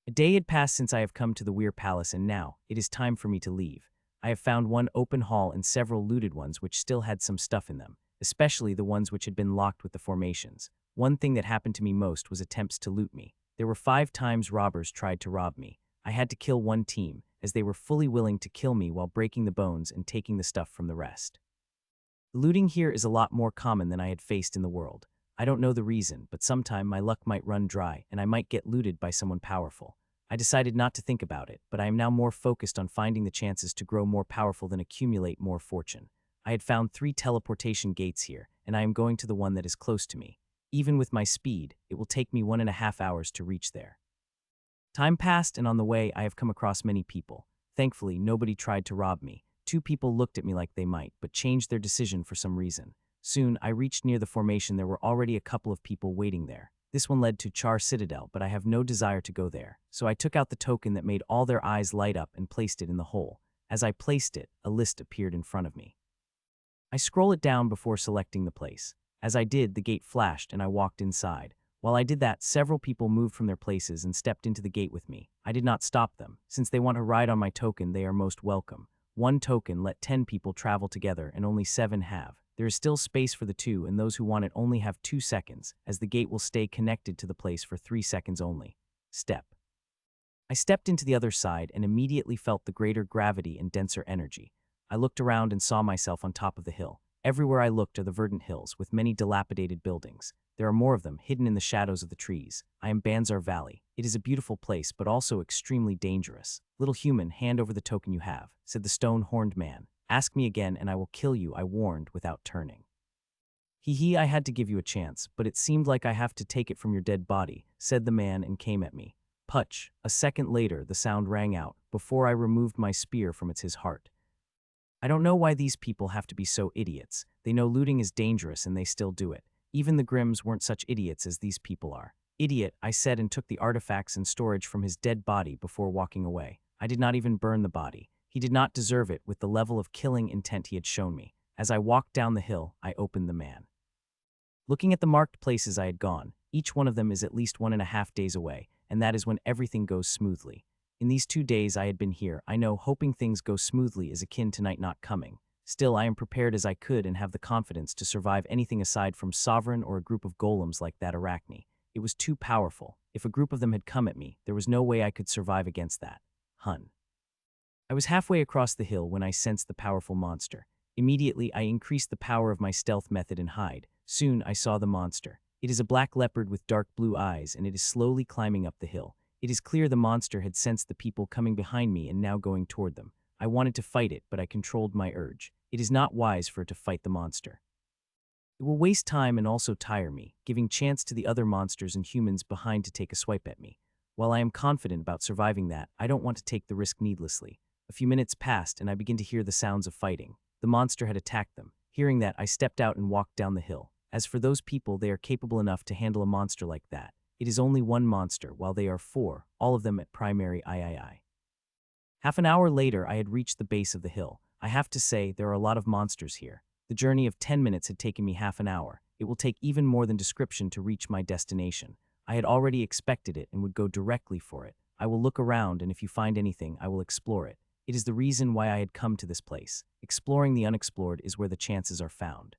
A day had passed since I have come to the Weir Palace, and now it is time for me to leave. I have found one open hall and several looted ones which still had some stuff in them, especially the ones which had been locked with the formations. One thing that happened to me most was attempts to loot me. There were 5 times robbers tried to rob me. I had to kill one team, as they were fully willing to kill me while breaking the bones and taking the stuff from the rest. Looting here is a lot more common than I had faced in the world. I don't know the reason, but sometime my luck might run dry and I might get looted by someone powerful. I decided not to think about it, but I am now more focused on finding the chances to grow more powerful than accumulate more fortune. I had found 3 teleportation gates here, and I am going to the one that is close to me. Even with my speed, it will take me 1.5 hours to reach there. Time passed, and on the way I have come across many people. Thankfully, nobody tried to rob me. 2 people looked at me like they might, but changed their decision for some reason. Soon, I reached near the formation. There were already a couple of people waiting there. This one led to Char Citadel, but I have no desire to go there. So I took out the token that made all their eyes light up and placed it in the hole. As I placed it, a list appeared in front of me. I scroll it down before selecting the place. As I did, the gate flashed and I walked inside. While I did that, several people moved from their places and stepped into the gate with me. I did not stop them. Since they want to ride on my token, they are most welcome. 1 token let 10 people travel together and only 7 have. There is still space for the 2, and those who want it only have 2 seconds, as the gate will stay connected to the place for 3 seconds only. Step. I stepped into the other side and immediately felt the greater gravity and denser energy. I looked around and saw myself on top of the hill. Everywhere I looked are the verdant hills, with many dilapidated buildings. There are more of them, hidden in the shadows of the trees. I am Banzar Valley. It is a beautiful place, but also extremely dangerous. Little human, hand over the token you have, said the stone-horned man. Ask me again and I will kill you, I warned without turning. Hee, I had to give you a chance, but it seemed like I have to take it from your dead body, said the man and came at me. Putch. A second later, the sound rang out, before I removed my spear from his heart. I don't know why these people have to be so idiots. They know looting is dangerous and they still do it. Even the Grimms weren't such idiots as these people are. Idiot, I said, and took the artifacts and storage from his dead body before walking away. I did not even burn the body. He did not deserve it with the level of killing intent he had shown me. As I walked down the hill, I opened the man. Looking at the marked places I had gone, each one of them is at least 1.5 days away, and that is when everything goes smoothly. In these 2 days I had been here, I know hoping things go smoothly is akin to night not coming. Still, I am prepared as I could and have the confidence to survive anything aside from Sovereign or a group of golems like that Arachne. It was too powerful. If a group of them had come at me, there was no way I could survive against that. Hun. I was halfway across the hill when I sensed the powerful monster. Immediately, I increased the power of my stealth method and hide. Soon, I saw the monster. It is a black leopard with dark blue eyes, and it is slowly climbing up the hill. It is clear the monster had sensed the people coming behind me and now going toward them. I wanted to fight it, but I controlled my urge. It is not wise for it to fight the monster. It will waste time and also tire me, giving chance to the other monsters and humans behind to take a swipe at me. While I am confident about surviving that, I don't want to take the risk needlessly. A few minutes passed and I begin to hear the sounds of fighting. The monster had attacked them. Hearing that, I stepped out and walked down the hill. As for those people, they are capable enough to handle a monster like that. It is only 1 monster, while they are 4, all of them at primary III. Half an hour later, I had reached the base of the hill. I have to say, there are a lot of monsters here. The journey of 10 minutes had taken me half an hour. It will take even more than description to reach my destination. I had already expected it and would go directly for it. I will look around, and if you find anything, I will explore it. It is the reason why I had come to this place. Exploring the unexplored is where the chances are found.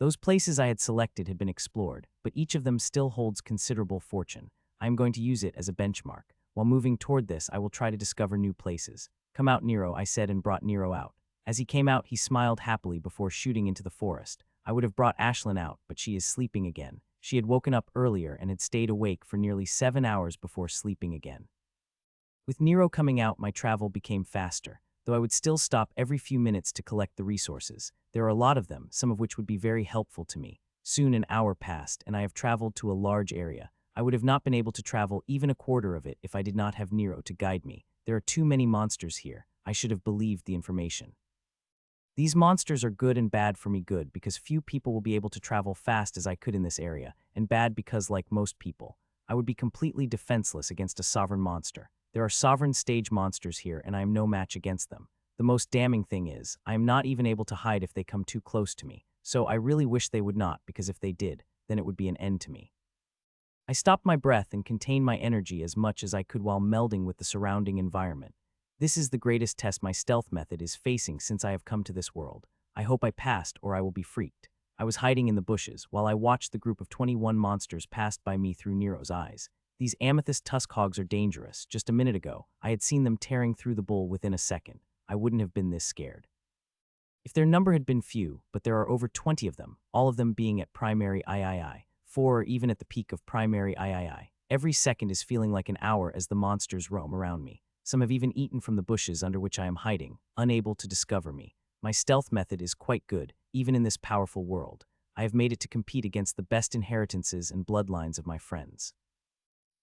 Those places I had selected had been explored, but each of them still holds considerable fortune. I am going to use it as a benchmark. While moving toward this, I will try to discover new places. Come out, Nero, I said and brought Nero out. As he came out, he smiled happily before shooting into the forest. I would have brought Ashlyn out, but she is sleeping again. She had woken up earlier and had stayed awake for nearly 7 hours before sleeping again. With Nero coming out, my travel became faster, though I would still stop every few minutes to collect the resources. There are a lot of them, some of which would be very helpful to me. Soon an hour passed, and I have traveled to a large area. I would have not been able to travel even a quarter of it if I did not have Nero to guide me. There are too many monsters here. I should have believed the information. These monsters are good and bad for me. Good because few people will be able to travel fast as I could in this area, and bad because, like most people, I would be completely defenseless against a sovereign monster. There are sovereign stage monsters here, and I am no match against them. The most damning thing is, I am not even able to hide if they come too close to me, so I really wish they would not, because if they did, then it would be an end to me. I stopped my breath and contained my energy as much as I could while melding with the surrounding environment. This is the greatest test my stealth method is facing since I have come to this world. I hope I passed or I will be freaked. I was hiding in the bushes while I watched the group of 21 monsters pass by me through Nero's eyes. These amethyst tusk hogs are dangerous. Just a minute ago, I had seen them tearing through the bull within a second. I wouldn't have been this scared. If their number had been few, but there are over 20 of them, all of them being at primary III, 4 or even at the peak of primary III. Every second is feeling like an hour as the monsters roam around me. Some have even eaten from the bushes under which I am hiding, unable to discover me. My stealth method is quite good, even in this powerful world. I have made it to compete against the best inheritances and bloodlines of my friends,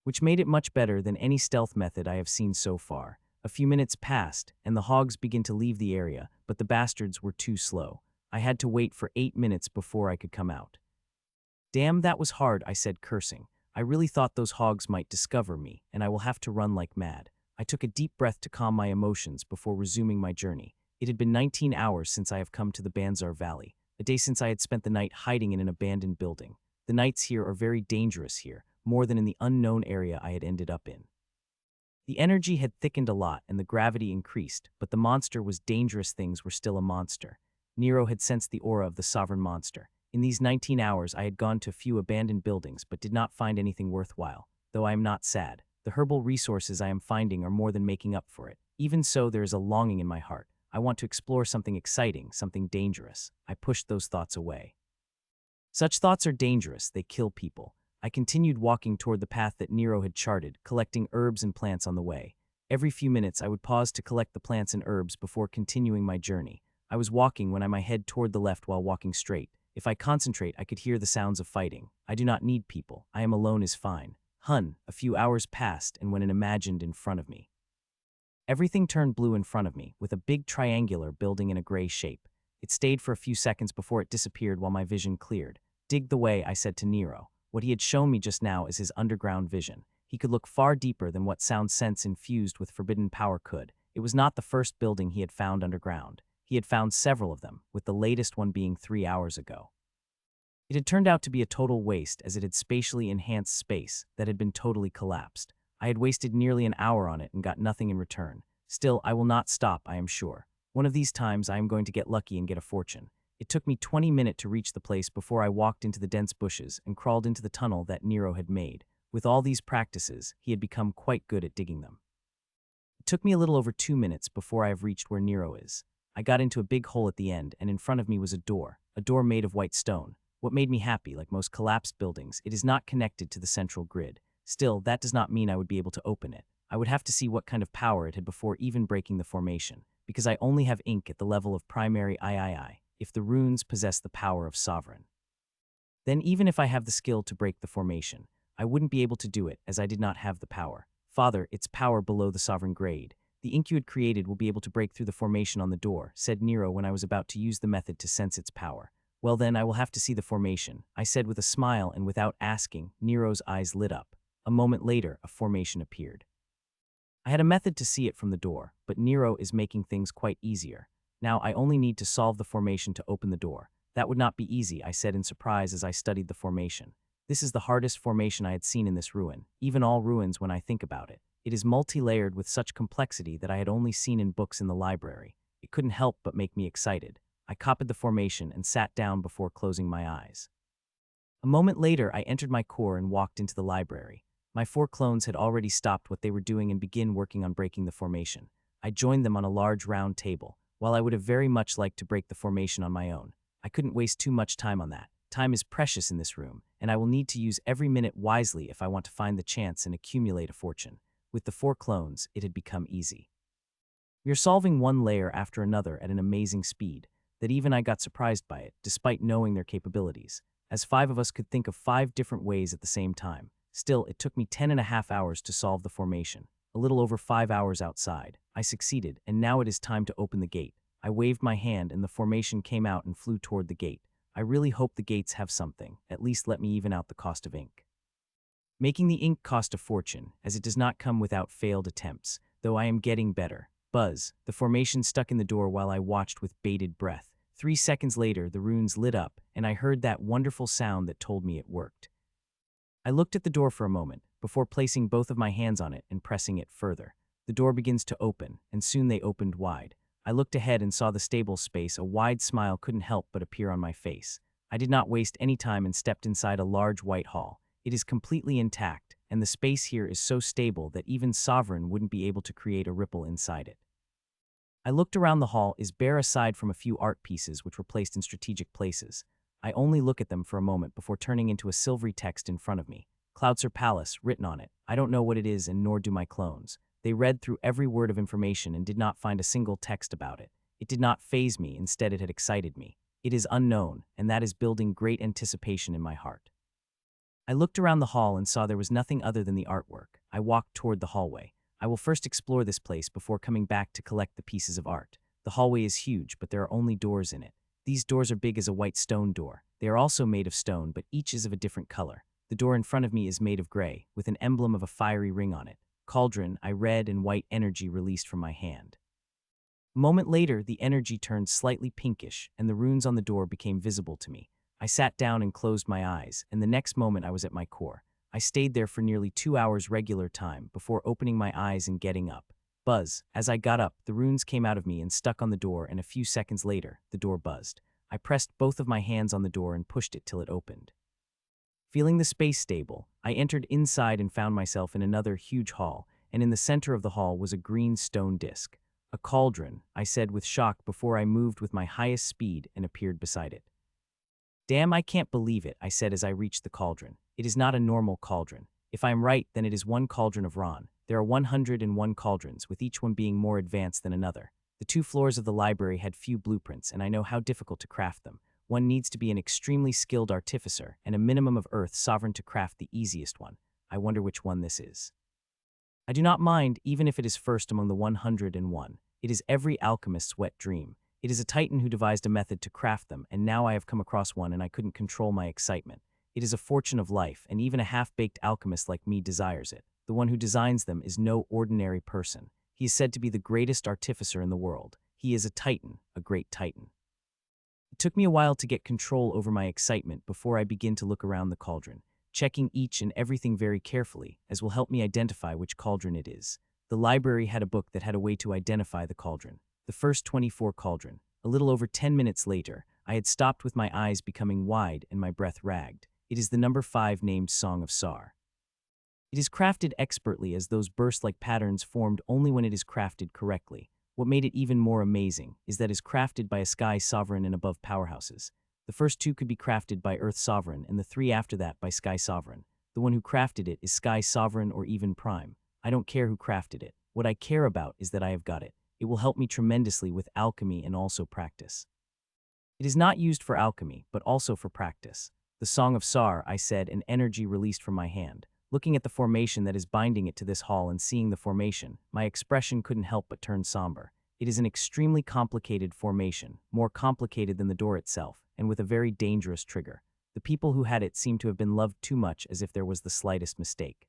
which made it much better than any stealth method I have seen so far. A few minutes passed, and the hogs began to leave the area, but the bastards were too slow. I had to wait for 8 minutes before I could come out. Damn, that was hard, I said, cursing. I really thought those hogs might discover me, and I will have to run like mad. I took a deep breath to calm my emotions before resuming my journey. It had been 19 hours since I have come to the Banzar Valley, a day since I had spent the night hiding in an abandoned building. The nights here are very dangerous here, more than in the unknown area I had ended up in. The energy had thickened a lot and the gravity increased, but the monster was dangerous. Things were still a monster. Nero had sensed the aura of the sovereign monster. In these 19 hours, I had gone to a few abandoned buildings, but did not find anything worthwhile. Though I am not sad. The herbal resources I am finding are more than making up for it. Even so, there is a longing in my heart. I want to explore something exciting, something dangerous. I pushed those thoughts away. Such thoughts are dangerous, they kill people. I continued walking toward the path that Nero had charted, collecting herbs and plants on the way. Every few minutes I would pause to collect the plants and herbs before continuing my journey. I was walking when I head toward the left while walking straight. If I concentrate, I could hear the sounds of fighting. I do not need people. I am alone is fine. A few hours passed and when it imagined in front of me. Everything turned blue in front of me, with a big triangular building in a gray shape. It stayed for a few seconds before it disappeared while my vision cleared. Dig the way, I said to Nero. What he had shown me just now is his underground vision. He could look far deeper than what sound sense infused with forbidden power could. It was not the first building he had found underground. He had found several of them, with the latest one being 3 hours ago. It had turned out to be a total waste as it had spatially enhanced space that had been totally collapsed. I had wasted nearly an hour on it and got nothing in return. Still, I will not stop, I am sure. One of these times I am going to get lucky and get a fortune. It took me 20 minutes to reach the place before I walked into the dense bushes and crawled into the tunnel that Nero had made. With all these practices, he had become quite good at digging them. It took me a little over 2 minutes before I have reached where Nero is. I got into a big hole at the end, and in front of me was a door made of white stone. What made me happy, like most collapsed buildings, it is not connected to the central grid. Still, that does not mean I would be able to open it. I would have to see what kind of power it had before even breaking the formation, because I only have ink at the level of primary III, if the runes possess the power of sovereign. Then even if I have the skill to break the formation, I wouldn't be able to do it as I did not have the power. Father, it's power below the sovereign grade. The ink you had created will be able to break through the formation on the door, said Nero when I was about to use the method to sense its power. Well then, I will have to see the formation, I said with a smile, and without asking, Nero's eyes lit up. A moment later, a formation appeared. I had a method to see it from the door, but Nero is making things quite easier. Now I only need to solve the formation to open the door. That would not be easy, I said in surprise as I studied the formation. This is the hardest formation I had seen in this ruin, even all ruins when I think about it. It is multi-layered with such complexity that I had only seen in books in the library. It couldn't help but make me excited. I copied the formation and sat down before closing my eyes. A moment later, I entered my core and walked into the library. My 4 clones had already stopped what they were doing and began working on breaking the formation. I joined them on a large round table. While I would have very much liked to break the formation on my own, I couldn't waste too much time on that. Time is precious in this room, and I will need to use every minute wisely if I want to find the chance and accumulate a fortune. With the 4 clones, it had become easy. We are solving one layer after another at an amazing speed, that even I got surprised by it, despite knowing their capabilities, as 5 of us could think of 5 different ways at the same time. Still, it took me 10.5 hours to solve the formation, a little over 5 hours outside. I succeeded, and now it is time to open the gate. I waved my hand and the formation came out and flew toward the gate. I really hope the gates have something, at least let me even out the cost of ink. Making the ink cost a fortune, as it does not come without failed attempts, though I am getting better. Buzz, the formation stuck in the door while I watched with bated breath. 3 seconds later, the runes lit up, and I heard that wonderful sound that told me it worked. I looked at the door for a moment, before placing both of my hands on it and pressing it further. The door begins to open, and soon they opened wide. I looked ahead and saw the stable space. A wide smile couldn't help but appear on my face. I did not waste any time and stepped inside a large white hall. It is completely intact, and the space here is so stable that even Sovereign wouldn't be able to create a ripple inside it. I looked around the hall is bare aside from a few art pieces which were placed in strategic places. I only look at them for a moment before turning into a silvery text in front of me. Cloudser Palace, written on it. I don't know what it is and nor do my clones. They read through every word of information and did not find a single text about it. It did not faze me, instead it had excited me. It is unknown, and that is building great anticipation in my heart. I looked around the hall and saw there was nothing other than the artwork. I walked toward the hallway. I will first explore this place before coming back to collect the pieces of art. The hallway is huge, but there are only doors in it. These doors are big as a white stone door. They are also made of stone, but each is of a different color. The door in front of me is made of gray, with an emblem of a fiery ring on it. Cauldron, I read, and white energy released from my hand. A moment later, the energy turned slightly pinkish, and the runes on the door became visible to me. I sat down and closed my eyes, and the next moment I was at my core. I stayed there for nearly 2 hours regular time before opening my eyes and getting up. Buzz. As I got up, the runes came out of me and stuck on the door, and a few seconds later, the door buzzed. I pressed both of my hands on the door and pushed it till it opened. Feeling the space stable, I entered inside and found myself in another huge hall, and in the center of the hall was a green stone disc. A cauldron, I said with shock before I moved with my highest speed and appeared beside it. Damn, I can't believe it, I said as I reached the cauldron. It is not a normal cauldron. If I am right, then it is one cauldron of Ron. There are 101 cauldrons, with each one being more advanced than another. The 2 floors of the library had few blueprints, and I know how difficult to craft them. One needs to be an extremely skilled artificer, and a minimum of earth sovereign to craft the easiest one. I wonder which one this is. I do not mind, even if it is first among the 101. It is every alchemist's wet dream. It is a titan who devised a method to craft them, and now I have come across one and I couldn't control my excitement. It is a fortune of life, and even a half-baked alchemist like me desires it. The one who designs them is no ordinary person. He is said to be the greatest artificer in the world. He is a titan, a great titan. It took me a while to get control over my excitement before I begin to look around the cauldron, checking each and everything very carefully, as will help me identify which cauldron it is. The library had a book that had a way to identify the cauldron. The first 24 cauldron. A little over 10 minutes later, I had stopped with my eyes becoming wide and my breath ragged. It is the number 5 named Song of Sar. It is crafted expertly, as those burst-like patterns formed only when it is crafted correctly. What made it even more amazing is that it is crafted by a Sky Sovereign and above powerhouses. The first 2 could be crafted by Earth Sovereign, and the 3 after that by Sky Sovereign. The one who crafted it is Sky Sovereign or even Prime. I don't care who crafted it. What I care about is that I have got it. It will help me tremendously with alchemy and also practice. It is not used for alchemy, but also for practice. The Song of Sar, I said, an energy released from my hand. Looking at the formation that is binding it to this hall and seeing the formation, my expression couldn't help but turn somber. It is an extremely complicated formation, more complicated than the door itself, and with a very dangerous trigger. The people who had it seem to have been loved too much, as if there was the slightest mistake.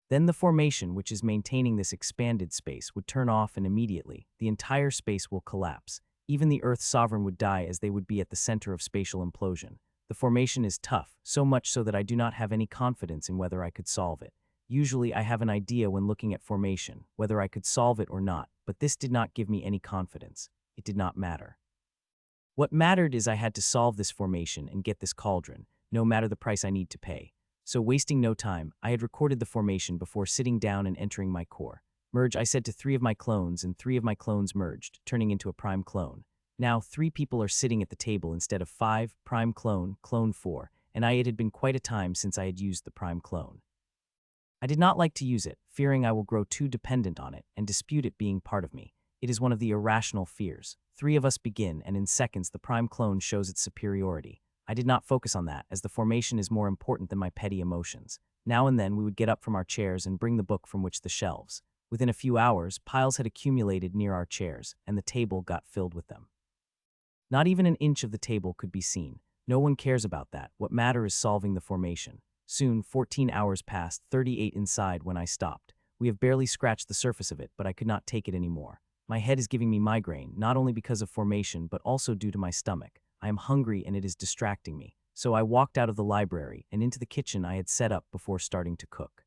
Then the formation, which is maintaining this expanded space, would turn off, and immediately, the entire space will collapse. Even the Earth Sovereign would die, as they would be at the center of spatial implosion. The formation is tough, so much so that I do not have any confidence in whether I could solve it. Usually I have an idea when looking at formation, whether I could solve it or not, but this did not give me any confidence. It did not matter. What mattered is I had to solve this formation and get this cauldron, no matter the price I need to pay. So wasting no time, I had recorded the formation before sitting down and entering my core. Merge, I said to 3 of my clones, and 3 of my clones merged, turning into a prime clone. Now 3 people are sitting at the table instead of 5, prime clone, clone 4, and it had been quite a time since I had used the prime clone. I did not like to use it, fearing I will grow too dependent on it and dispute it being part of me. It is one of the irrational fears. 3 of us begin, and in seconds the prime clone shows its superiority. I did not focus on that, as the formation is more important than my petty emotions. Now and then we would get up from our chairs and bring the book from which the shelves. Within a few hours, piles had accumulated near our chairs, and the table got filled with them. Not even an inch of the table could be seen. No one cares about that. What matters is solving the formation. Soon, 14 hours passed, 38 inside when I stopped. We have barely scratched the surface of it, but I could not take it anymore. My head is giving me migraine, not only because of formation, but also due to my stomach. I am hungry and it is distracting me. so I walked out of the library and into the kitchen I had set up before starting to cook.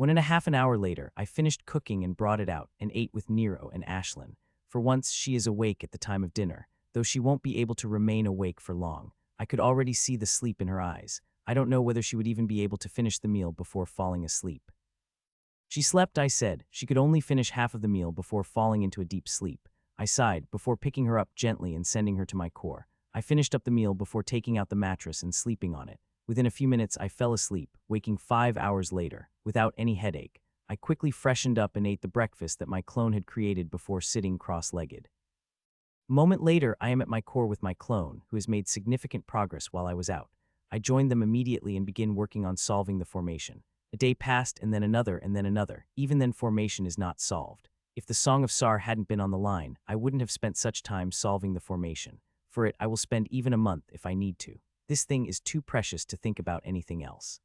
1.5 hours later, I finished cooking and brought it out and ate with Nero and Ashlyn. For once, she is awake at the time of dinner, though she won't be able to remain awake for long. I could already see the sleep in her eyes. I don't know whether she would even be able to finish the meal before falling asleep. She slept, I said. She could only finish half of the meal before falling into a deep sleep. I sighed before picking her up gently and sending her to my core. I finished up the meal before taking out the mattress and sleeping on it. Within a few minutes, I fell asleep, waking 5 hours later, without any headache. I quickly freshened up and ate the breakfast that my clone had created before sitting cross-legged. A moment later, I am at my core with my clone, who has made significant progress while I was out. I joined them immediately and began working on solving the formation. A day passed, and then another, and then another. Even then, formation is not solved. If the Song of Sar hadn't been on the line, I wouldn't have spent such time solving the formation. For it, I will spend even a month if I need to. This thing is too precious to think about anything else.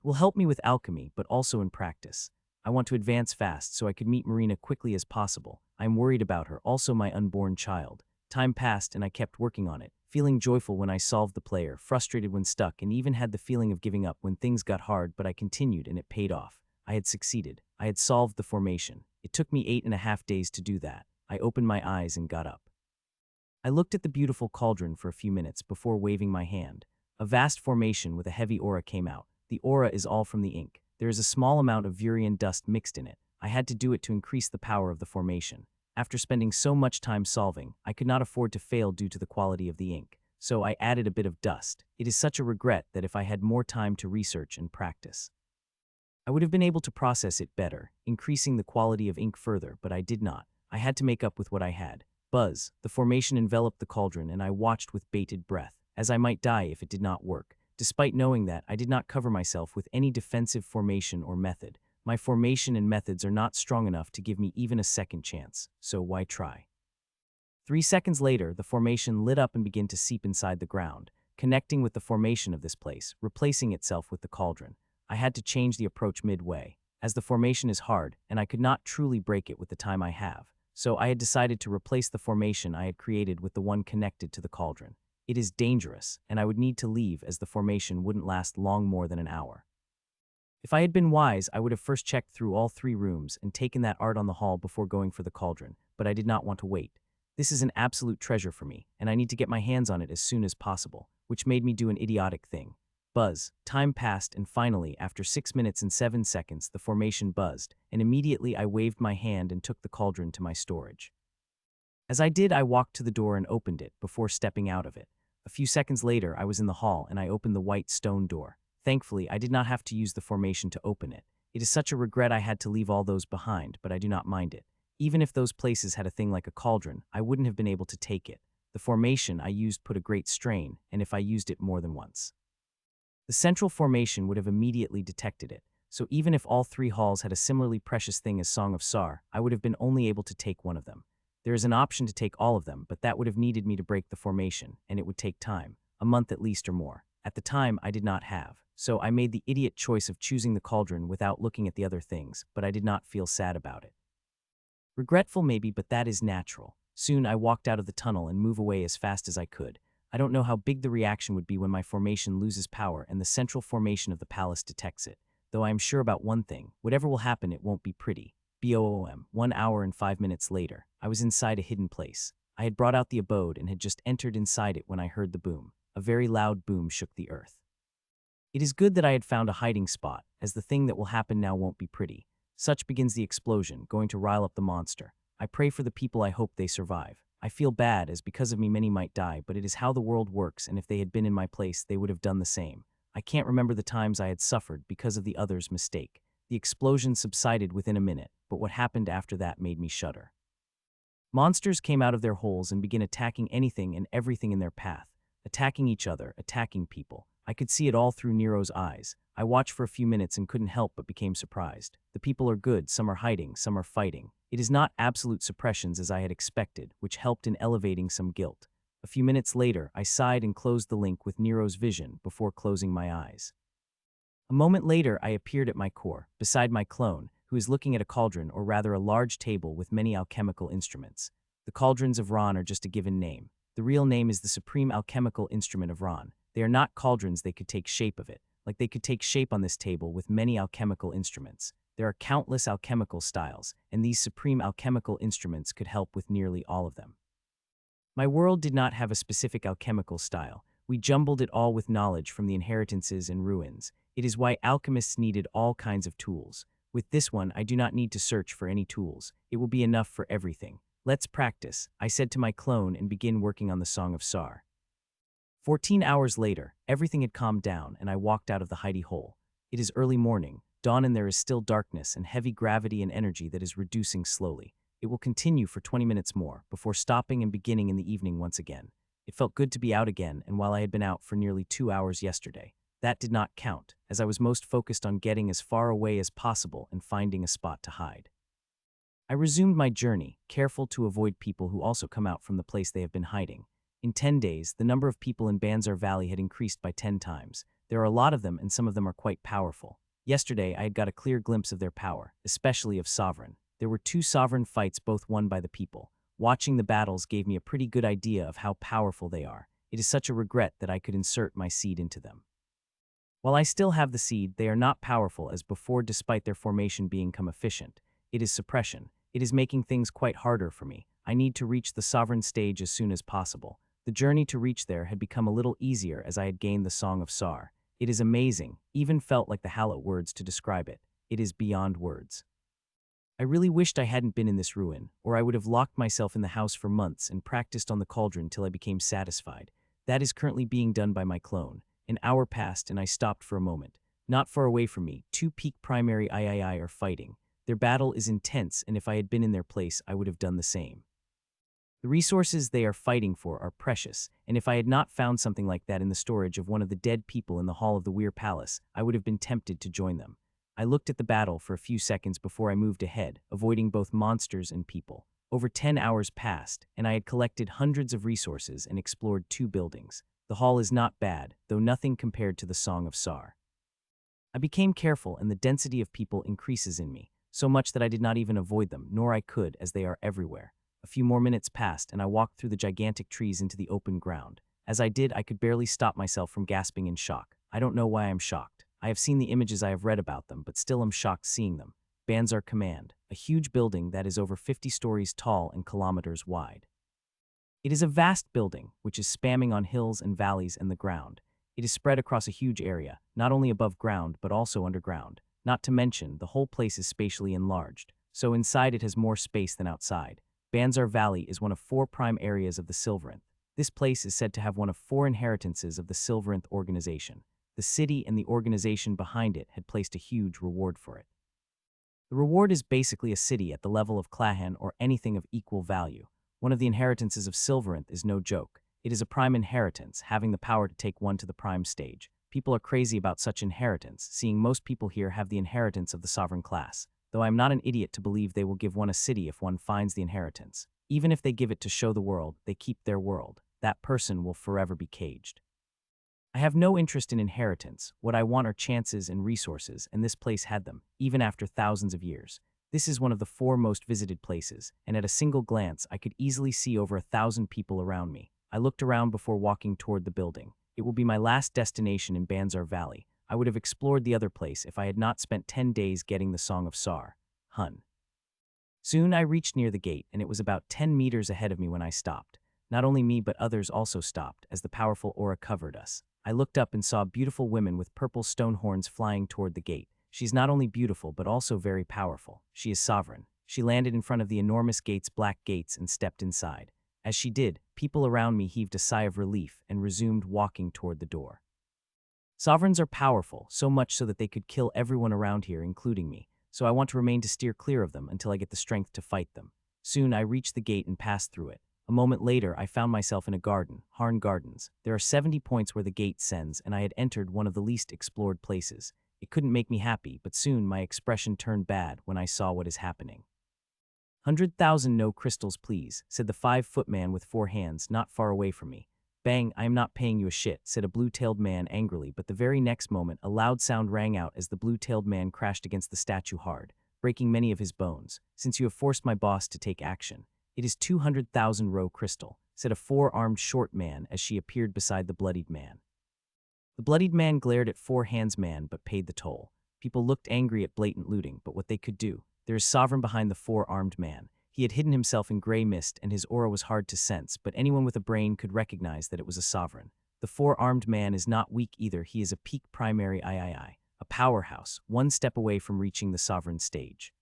It will help me with alchemy, but also in practice. I want to advance fast so I could meet Marina quickly as possible. I am worried about her, also my unborn child. Time passed and I kept working on it, feeling joyful when I solved the player, frustrated when stuck, and even had the feeling of giving up when things got hard, but I continued and it paid off. I had succeeded. I had solved the formation. It took me 8.5 days to do that. I opened my eyes and got up. I looked at the beautiful cauldron for a few minutes before waving my hand. A vast formation with a heavy aura came out. The aura is all from the ink. There is a small amount of Vurian dust mixed in it. I had to do it to increase the power of the formation. After spending so much time solving, I could not afford to fail due to the quality of the ink, so I added a bit of dust. It is such a regret that if I had more time to research and practice, I would have been able to process it better, increasing the quality of ink further, but I did not. I had to make up with what I had. Buzz, the formation enveloped the cauldron and I watched with bated breath, as I might die if it did not work. Despite knowing that, I did not cover myself with any defensive formation or method. My formation and methods are not strong enough to give me even a second chance, so why try? 3 seconds later, the formation lit up and began to seep inside the ground, connecting with the formation of this place, replacing itself with the cauldron. I had to change the approach midway, as the formation is hard, and I could not truly break it with the time I have, so I had decided to replace the formation I had created with the one connected to the cauldron. It is dangerous, and I would need to leave as the formation wouldn't last long more than an hour. If I had been wise, I would have first checked through all 3 rooms and taken that art on the hall before going for the cauldron, but I did not want to wait. This is an absolute treasure for me, and I need to get my hands on it as soon as possible, which made me do an idiotic thing. Buzz. Time passed, and finally, after 6 minutes and 7 seconds, the formation buzzed, and immediately I waved my hand and took the cauldron to my storage. As I did, I walked to the door and opened it before stepping out of it. A few seconds later, I was in the hall and I opened the white stone door. Thankfully, I did not have to use the formation to open it. It is such a regret I had to leave all those behind, but I do not mind it. Even if those places had a thing like a cauldron, I wouldn't have been able to take it. The formation I used put a great strain, and if I used it more than once, the central formation would have immediately detected it. So even if all 3 halls had a similarly precious thing as Song of Sar, I would have been only able to take one of them. There is an option to take all of them, but that would have needed me to break the formation, and it would take time, a month at least or more. At the time, I did not have, so I made the idiot choice of choosing the cauldron without looking at the other things, but I did not feel sad about it. Regretful maybe, but that is natural. Soon I walked out of the tunnel and moved away as fast as I could. I don't know how big the reaction would be when my formation loses power and the central formation of the palace detects it, though I am sure about one thing: whatever will happen, it won't be pretty. BOOM. 1 hour and 5 minutes later, I was inside a hidden place. I had brought out the abode and had just entered inside it when I heard the boom. A very loud boom shook the earth. It is good that I had found a hiding spot, as the thing that will happen now won't be pretty. Such begins the explosion, going to rile up the monster. I pray for the people. I hope they survive. I feel bad, as because of me many might die, but it is how the world works, and if they had been in my place, they would have done the same. I can't remember the times I had suffered because of the other's mistake. The explosion subsided within a minute, but what happened after that made me shudder. Monsters came out of their holes and began attacking anything and everything in their path, attacking each other, attacking people. I could see it all through Nero's eyes. I watched for a few minutes and couldn't help but became surprised. The people are good, some are hiding, some are fighting. It is not absolute suppressions as I had expected, which helped in elevating some guilt. A few minutes later, I sighed and closed the link with Nero's vision before closing my eyes. A moment later, I appeared at my core, beside my clone, who is looking at a cauldron, or rather a large table with many alchemical instruments. The cauldrons of Ron are just a given name. The real name is the Supreme Alchemical Instrument of Ron. They are not cauldrons, they could take shape of it, like they could take shape on this table with many alchemical instruments. There are countless alchemical styles, and these supreme alchemical instruments could help with nearly all of them. My world did not have a specific alchemical style. We jumbled it all with knowledge from the inheritances and ruins. It is why alchemists needed all kinds of tools. With this one, I do not need to search for any tools. It will be enough for everything. Let's practice, I said to my clone and begin working on the Song of Sar. 14 hours later, everything had calmed down and I walked out of the hidey hole. It is early morning, dawn, and there is still darkness and heavy gravity and energy that is reducing slowly. It will continue for 20 minutes more, before stopping and beginning in the evening once again. It felt good to be out again, and while I had been out for nearly 2 hours yesterday, that did not count, as I was most focused on getting as far away as possible and finding a spot to hide. I resumed my journey, careful to avoid people who also come out from the place they have been hiding. In 10 days, the number of people in Banzar Valley had increased by 10 times. There are a lot of them, and some of them are quite powerful. Yesterday, I had got a clear glimpse of their power, especially of Sovereign. There were 2 sovereign fights, both won by the people. Watching the battles gave me a pretty good idea of how powerful they are. It is such a regret that I could insert my seed into them. While I still have the seed, they are not powerful as before despite their formation being efficient. It is suppression. It is making things quite harder for me. I need to reach the sovereign stage as soon as possible. The journey to reach there had become a little easier as I had gained the Song of Sar. It is amazing, even felt like the hallowed words to describe it. It is beyond words. I really wished I hadn't been in this ruin, or I would have locked myself in the house for months and practiced on the cauldron till I became satisfied. That is currently being done by my clone. An hour passed and I stopped for a moment. Not far away from me, 2 peak primary III are fighting. Their battle is intense, and if I had been in their place, I would have done the same. The resources they are fighting for are precious, and if I had not found something like that in the storage of one of the dead people in the hall of the Weir Palace, I would have been tempted to join them. I looked at the battle for a few seconds before I moved ahead, avoiding both monsters and people. Over 10 hours passed, and I had collected hundreds of resources and explored 2 buildings. The hall is not bad, though nothing compared to the Song of Sar. I became careful, and the density of people increases in me, so much that I did not even avoid them, nor I could, as they are everywhere. A few more minutes passed, and I walked through the gigantic trees into the open ground. As I did, I could barely stop myself from gasping in shock. I don't know why I'm shocked. I have seen the images, I have read about them, but still am shocked seeing them. Banzar Command, a huge building that is over 50 stories tall and kilometers wide. It is a vast building, which is spamming on hills and valleys and the ground. It is spread across a huge area, not only above ground but also underground. Not to mention, the whole place is spatially enlarged, so inside it has more space than outside. Banzar Valley is one of 4 prime areas of the Silveranth. This place is said to have one of 4 inheritances of the Silveranth organization. The city and the organization behind it had placed a huge reward for it. The reward is basically a city at the level of Clahan or anything of equal value. One of the inheritances of Silveranth is no joke. It is a prime inheritance, having the power to take one to the prime stage. People are crazy about such inheritance, seeing most people here have the inheritance of the sovereign class, though I am not an idiot to believe they will give one a city if one finds the inheritance. Even if they give it to show the world, they keep their world. That person will forever be caged. I have no interest in inheritance. What I want are chances and resources, and this place had them, even after thousands of years. This is one of the 4 most visited places, and at a single glance I could easily see over 1,000 people around me. I looked around before walking toward the building. It will be my last destination in Banzar Valley. I would have explored the other place if I had not spent 10 days getting the Song of Sar. Hun. Soon I reached near the gate, and it was about 10 meters ahead of me when I stopped. Not only me but others also stopped, as the powerful aura covered us. I looked up and saw a beautiful woman with purple stone horns flying toward the gate. She's not only beautiful but also very powerful. She is sovereign. She landed in front of the enormous black gates, and stepped inside. As she did, people around me heaved a sigh of relief and resumed walking toward the door. Sovereigns are powerful, so much so that they could kill everyone around here, including me, so I want to remain to steer clear of them until I get the strength to fight them. Soon I reached the gate and passed through it. A moment later, I found myself in a garden, Harn Gardens. There are 70 points where the gate sends, and I had entered one of the least explored places. It couldn't make me happy, but soon my expression turned bad when I saw what is happening. 100,000 no crystals please, said the 5-foot man with 4 hands not far away from me. Bang, I am not paying you a shit, said a blue-tailed man angrily, but the very next moment a loud sound rang out as the blue-tailed man crashed against the statue hard, breaking many of his bones. Since you have forced my boss to take action. It is 200,000 row crystal, said a 4-armed short man as she appeared beside the bloodied man. The bloodied man glared at Four Hands Man but paid the toll. People looked angry at blatant looting, but what they could do. There is sovereign behind the four-armed man. He had hidden himself in gray mist and his aura was hard to sense, but anyone with a brain could recognize that it was a sovereign. The four-armed man is not weak either, he is a peak primary III, a powerhouse, one step away from reaching the sovereign stage.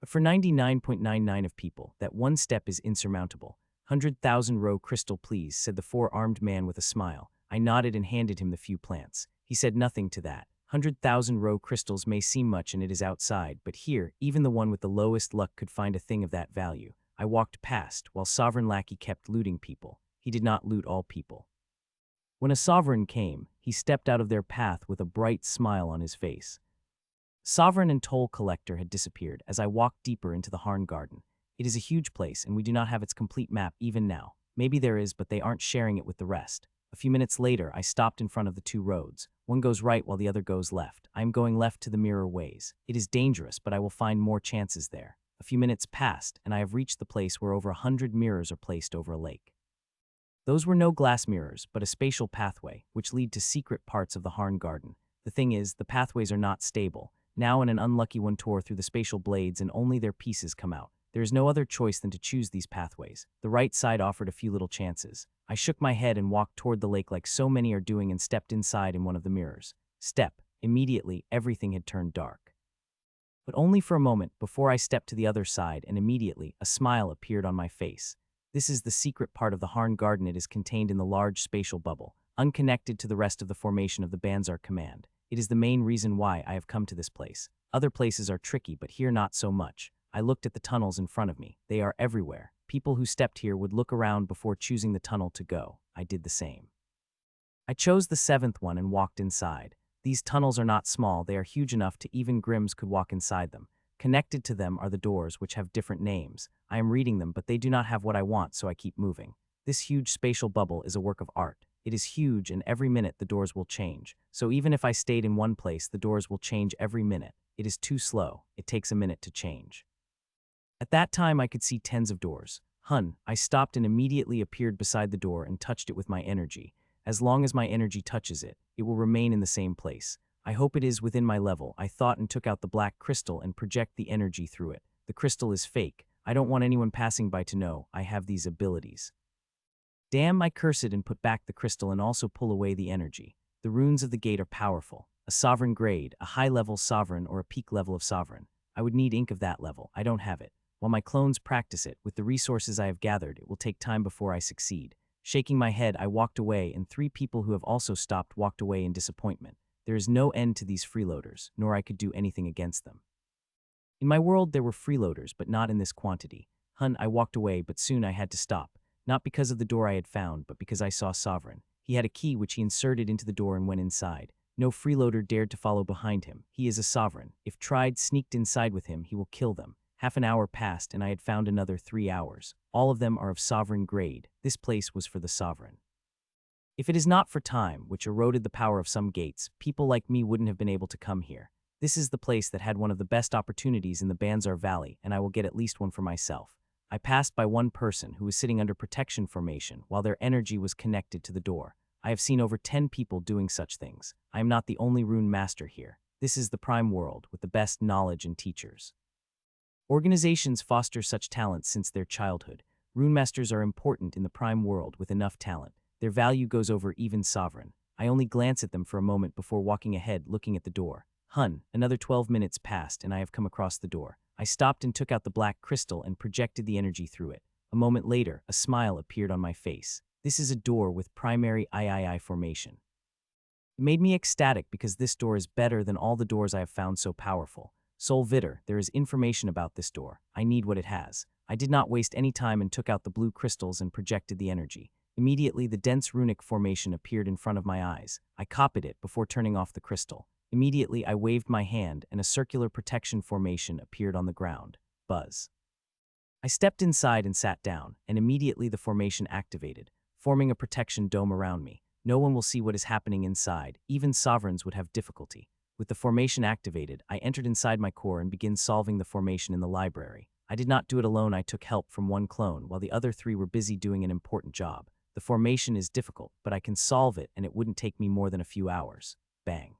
But for 99.99 of people, that one step is insurmountable. 100,000 row crystal please, said the four-armed man with a smile. I nodded and handed him the few plants. He said nothing to that. 100,000 row crystals may seem much and it is outside, but here, even the one with the lowest luck could find a thing of that value. I walked past, while Sovereign Lackey kept looting people. He did not loot all people. When a sovereign came, he stepped out of their path with a bright smile on his face. Sovereign and toll collector had disappeared as I walked deeper into the Harn Garden. It is a huge place, and we do not have its complete map even now. Maybe there is, but they aren't sharing it with the rest. A few minutes later, I stopped in front of the two roads. One goes right while the other goes left. I am going left to the mirror ways. It is dangerous, but I will find more chances there. A few minutes passed, and I have reached the place where over 100 mirrors are placed over a lake. Those were no glass mirrors, but a spatial pathway, which lead to secret parts of the Harn Garden. The thing is, the pathways are not stable. Now an unlucky one tore through the spatial blades and only their pieces come out. There is no other choice than to choose these pathways. The right side offered a few little chances. I shook my head and walked toward the lake like so many are doing and stepped inside in one of the mirrors. Immediately, everything had turned dark. But only for a moment before I stepped to the other side, and immediately a smile appeared on my face. This is the secret part of the Harn Garden. It is contained in the large spatial bubble, unconnected to the rest of the formation of the Banzar command. It is the main reason why I have come to this place. Other places are tricky, but here not so much. I looked at the tunnels in front of me. They are everywhere. People who stepped here would look around before choosing the tunnel to go. I did the same. I chose the seventh one and walked inside. These tunnels are not small, they are huge enough to even Grimms could walk inside them. Connected to them are the doors, which have different names. I am reading them, but they do not have what I want, so I keep moving. This huge spatial bubble is a work of art. It is huge, and every minute the doors will change. So even if I stayed in one place, the doors will change every minute. It is too slow. It takes a minute to change. At that time, I could see tens of doors. I stopped and immediately appeared beside the door and touched it with my energy. As long as my energy touches it, it will remain in the same place. I hope it is within my level, I thought, and took out the black crystal and project the energy through it. The crystal is fake. I don't want anyone passing by to know I have these abilities. Damn, I curse it and put back the crystal and also pull away the energy. The runes of the gate are powerful. A sovereign grade, a high-level sovereign, or a peak level of sovereign. I would need ink of that level. I don't have it. While my clones practice it, with the resources I have gathered, it will take time before I succeed. Shaking my head, I walked away, and 3 people who have also stopped walked away in disappointment. There is no end to these freeloaders, nor I could do anything against them. In my world, there were freeloaders, but not in this quantity. I walked away, but soon I had to stop. Not because of the door I had found, but because I saw Sovereign. He had a key which he inserted into the door and went inside. No freeloader dared to follow behind him. He is a sovereign. If tried sneaked inside with him, he will kill them. Half an hour passed, and I had found another 3 hours. All of them are of sovereign grade. This place was for the sovereign. If it is not for time, which eroded the power of some gates, people like me wouldn't have been able to come here. This is the place that had one of the best opportunities in the Banzar Valley, and I will get at least one for myself. I passed by one person who was sitting under protection formation while their energy was connected to the door. I have seen over 10 people doing such things. I am not the only rune master here. This is the prime world with the best knowledge and teachers. Organizations foster such talent since their childhood. Rune masters are important in the prime world with enough talent. Their value goes over even sovereign. I only glance at them for a moment before walking ahead, looking at the door. Another 12 minutes passed and I have come across the door. I stopped and took out the black crystal and projected the energy through it. A moment later, a smile appeared on my face. This is a door with primary III formation. It made me ecstatic because this door is better than all the doors I have found so powerful. Sol Vitter, there is information about this door. I need what it has. I did not waste any time and took out the blue crystals and projected the energy. Immediately, the dense runic formation appeared in front of my eyes. I copied it before turning off the crystal. Immediately, I waved my hand and a circular protection formation appeared on the ground. Buzz. I stepped inside and sat down, and immediately the formation activated, forming a protection dome around me. No one will see what is happening inside. Even sovereigns would have difficulty. With the formation activated, I entered inside my core and began solving the formation in the library. I did not do it alone. I took help from one clone, while the other 3 were busy doing an important job. The formation is difficult, but I can solve it and it wouldn't take me more than a few hours. Bang.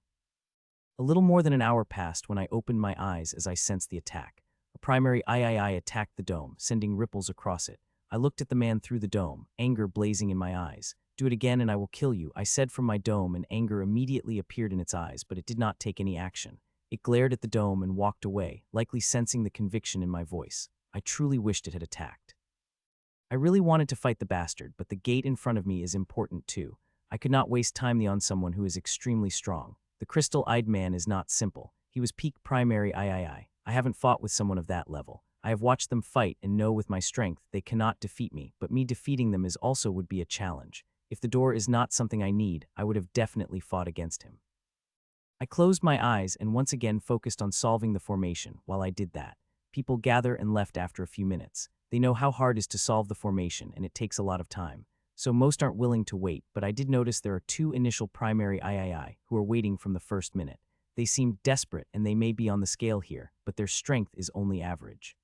A little more than an hour passed when I opened my eyes as I sensed the attack. A primary III attacked the dome, sending ripples across it. I looked at the man through the dome, anger blazing in my eyes. "Do it again and I will kill you," I said from my dome, and anger immediately appeared in its eyes, but it did not take any action. It glared at the dome and walked away, likely sensing the conviction in my voice. I truly wished it had attacked. I really wanted to fight the bastard, but the gate in front of me is important too. I could not waste time on someone who is extremely strong. The crystal-eyed man is not simple. He was peak primary III. I haven't fought with someone of that level. I have watched them fight and know with my strength they cannot defeat me, but me defeating them is also would be a challenge. If the door is not something I need, I would have definitely fought against him. I closed my eyes and once again focused on solving the formation. While I did that, people gather and left after a few minutes. They know how hard it is to solve the formation and it takes a lot of time. So most aren't willing to wait, but I did notice there are two initial primary III who are waiting from the first minute. They seem desperate and they may be on the scale here, but their strength is only average.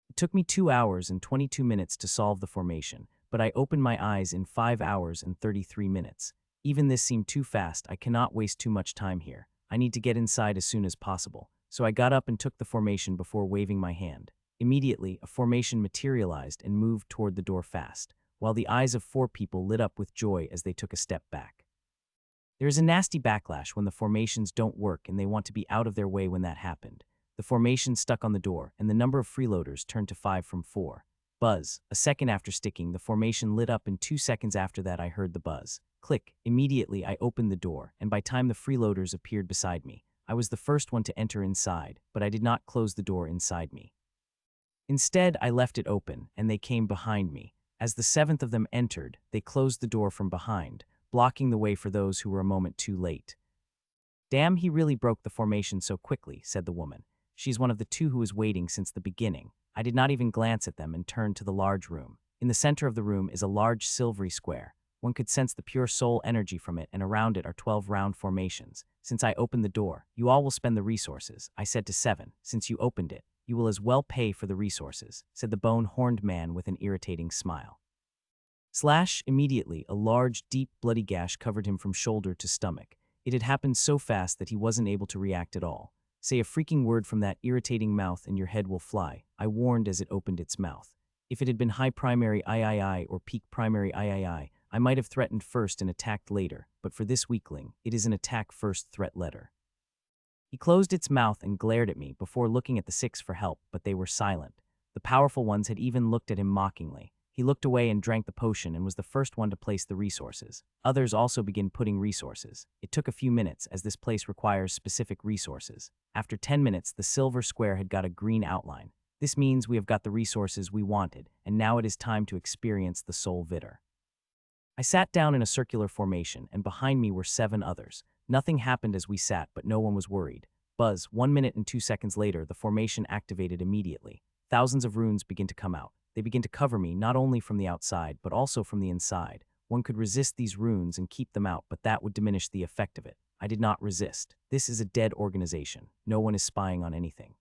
It took me 2 hours and 22 minutes to solve the formation, but I opened my eyes in 5 hours and 33 minutes. Even this seemed too fast. I cannot waste too much time here. I need to get inside as soon as possible. So I got up and took the formation before waving my hand. Immediately, a formation materialized and moved toward the door fast, while the eyes of 4 people lit up with joy as they took a step back. There is a nasty backlash when the formations don't work and they want to be out of their way when that happened. The formation stuck on the door, and the number of freeloaders turned to 5 from 4. Buzz. A second after sticking, the formation lit up, and 2 seconds after that I heard the buzz. Click. Immediately I opened the door, and by time the freeloaders appeared beside me, I was the first one to enter inside, but I did not close the door inside me. Instead, I left it open, and they came behind me. As the 7th of them entered, they closed the door from behind, blocking the way for those who were a moment too late. "Damn, he really broke the formation so quickly," said the woman. She's one of the 2 who was waiting since the beginning. I did not even glance at them and turned to the large room. In the center of the room is a large silvery square. One could sense the pure soul energy from it, and around it are 12 round formations. "Since I opened the door, you all will spend the resources," I said to 7. "Since you opened it, you will as well pay for the resources," said the bone-horned man with an irritating smile. Immediately, a large, deep, bloody gash covered him from shoulder to stomach. It had happened so fast that he wasn't able to react at all. "Say a freaking word from that irritating mouth and your head will fly," I warned as it opened its mouth. If it had been high primary III or peak primary III, I might have threatened first and attacked later, but for this weakling, it is an attack first threat letter. He closed its mouth and glared at me before looking at the 6 for help, but they were silent. The powerful ones had even looked at him mockingly. He looked away and drank the potion and was the first one to place the resources. Others also began putting resources. It took a few minutes, as this place requires specific resources. After 10 minutes, the silver square had got a green outline. This means we have got the resources we wanted, and now it is time to experience the soul vitter. I sat down in a circular formation, and behind me were 7 others. Nothing happened as we sat, but no one was worried. Buzz. 1 minute and 2 seconds later, the formation activated immediately. Thousands of runes begin to come out. They begin to cover me, not only from the outside, but also from the inside. One could resist these runes and keep them out, but that would diminish the effect of it. I did not resist. This is a dead organization. No one is spying on anything.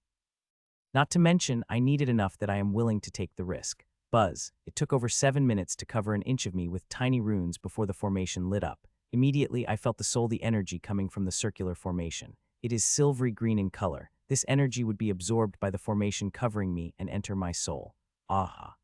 Not to mention, I need it enough that I am willing to take the risk. Buzz. It took over 7 minutes to cover an inch of me with tiny runes before the formation lit up. Immediately, I felt the energy coming from the circular formation. It is silvery green in color. This energy would be absorbed by the formation covering me and enter my soul. Aha.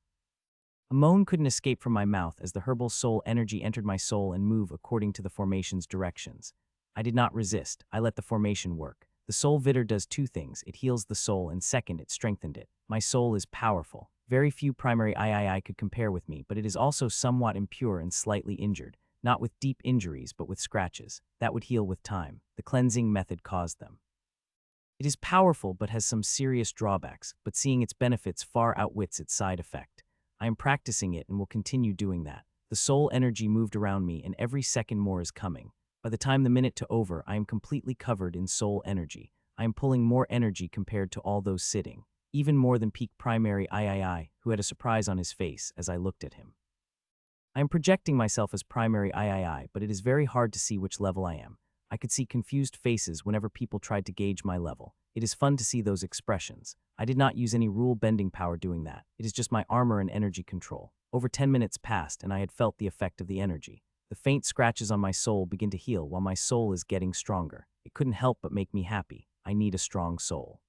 A moan couldn't escape from my mouth as the herbal soul energy entered my soul and moved according to the formation's directions. I did not resist. I let the formation work. The soul vitter does 2 things. It heals the soul, and second, it strengthened it. My soul is powerful. Very few primary III could compare with me, but it is also somewhat impure and slightly injured. Not with deep injuries, but with scratches. That would heal with time. The cleansing method caused them. It is powerful but has some serious drawbacks, but seeing its benefits far outwits its side effect. I am practicing it and will continue doing that. The soul energy moved around me, and every second more is coming. By the time the minute to over, I am completely covered in soul energy. I am pulling more energy compared to all those sitting, even more than peak primary III, who had a surprise on his face as I looked at him. I am projecting myself as primary III, but it is very hard to see which level I am. I could see confused faces whenever people tried to gauge my level. It is fun to see those expressions. I did not use any rule-bending power doing that. It is just my armor and energy control. Over 10 minutes passed, and I had felt the effect of the energy. The faint scratches on my soul begin to heal while my soul is getting stronger. It couldn't help but make me happy. I need a strong soul.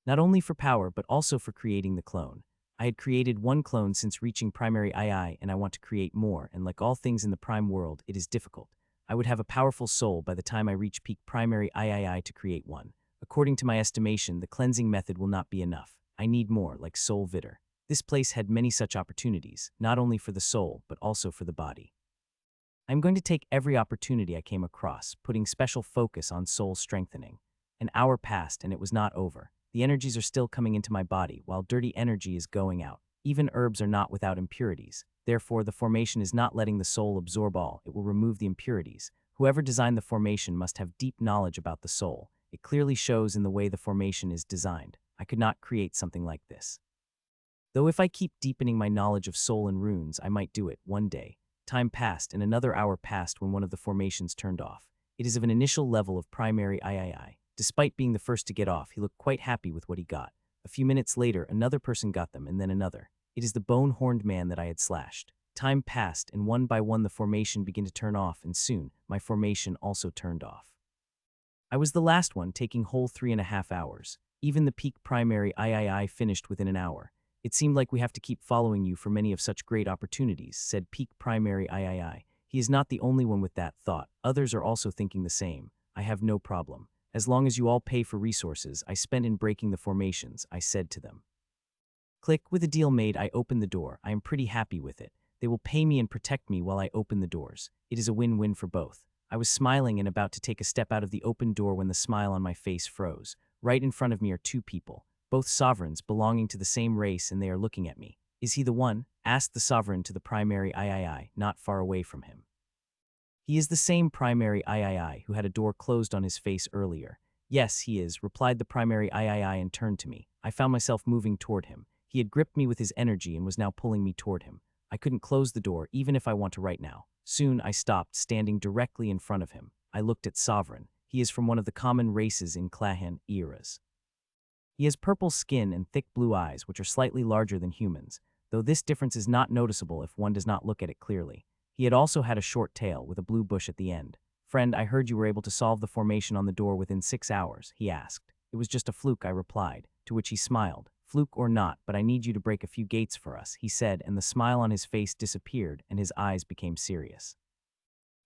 Not only for power, but also for creating the clone. I had created one clone since reaching primary II, and I want to create more, and like all things in the prime world, it is difficult. I would have a powerful soul by the time I reach peak primary III to create one. According to my estimation, the cleansing method will not be enough. I need more, like Soul Vitter. This place had many such opportunities, not only for the soul, but also for the body. I'm going to take every opportunity I came across, putting special focus on soul strengthening. An hour passed and it was not over. The energies are still coming into my body, while dirty energy is going out. Even herbs are not without impurities. Therefore, the formation is not letting the soul absorb all. It will remove the impurities. Whoever designed the formation must have deep knowledge about the soul. It clearly shows in the way the formation is designed. I could not create something like this. Though if I keep deepening my knowledge of soul and runes, I might do it one day. Time passed and another hour passed when one of the formations turned off. It is of an initial level of primary III. Despite being the first to get off, he looked quite happy with what he got. A few minutes later, another person got them, and then another. It is the bone-horned man that I had slashed. Time passed, and one by one the formation began to turn off, and soon, my formation also turned off. I was the last one, taking whole 3.5 hours. Even the peak primary III finished within an hour. It seemed like we have to keep following you for many of such great opportunities, said peak primary III. He is not the only one with that thought. Others are also thinking the same. I have no problem. As long as you all pay for resources I spend in breaking the formations, I said to them. Click. With a deal made, I opened the door. I am pretty happy with it. They will pay me and protect me while I open the doors. It is a win-win for both. I was smiling and about to take a step out of the open door when the smile on my face froze. Right in front of me are two people, both sovereigns belonging to the same race, and they are looking at me. Is he the one? Asked the sovereign to the primary III, not far away from him. He is the same primary III who had a door closed on his face earlier. Yes, he is, replied the primary III and turned to me. I found myself moving toward him. He had gripped me with his energy and was now pulling me toward him. I couldn't close the door, even if I want to right now. Soon I stopped, standing directly in front of him. I looked at Sovereign. He is from one of the common races in Clan eras. He has purple skin and thick blue eyes, which are slightly larger than humans, though this difference is not noticeable if one does not look at it clearly. He had also had a short tail with a blue bush at the end. Friend, I heard you were able to solve the formation on the door within 6 hours, he asked. It was just a fluke, I replied, to which he smiled. Fluke or not, but I need you to break a few gates for us, he said, and the smile on his face disappeared and his eyes became serious.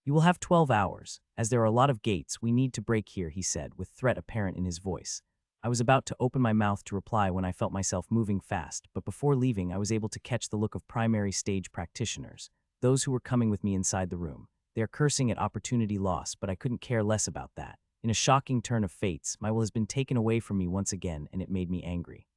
You will have 12 hours. As there are a lot of gates we need to break here, he said, with threat apparent in his voice. I was about to open my mouth to reply when I felt myself moving fast, but before leaving I was able to catch the look of primary stage practitioners, those who were coming with me inside the room. They are cursing at opportunity loss, but I couldn't care less about that. In a shocking turn of fates, my will has been taken away from me once again, and it made me angry.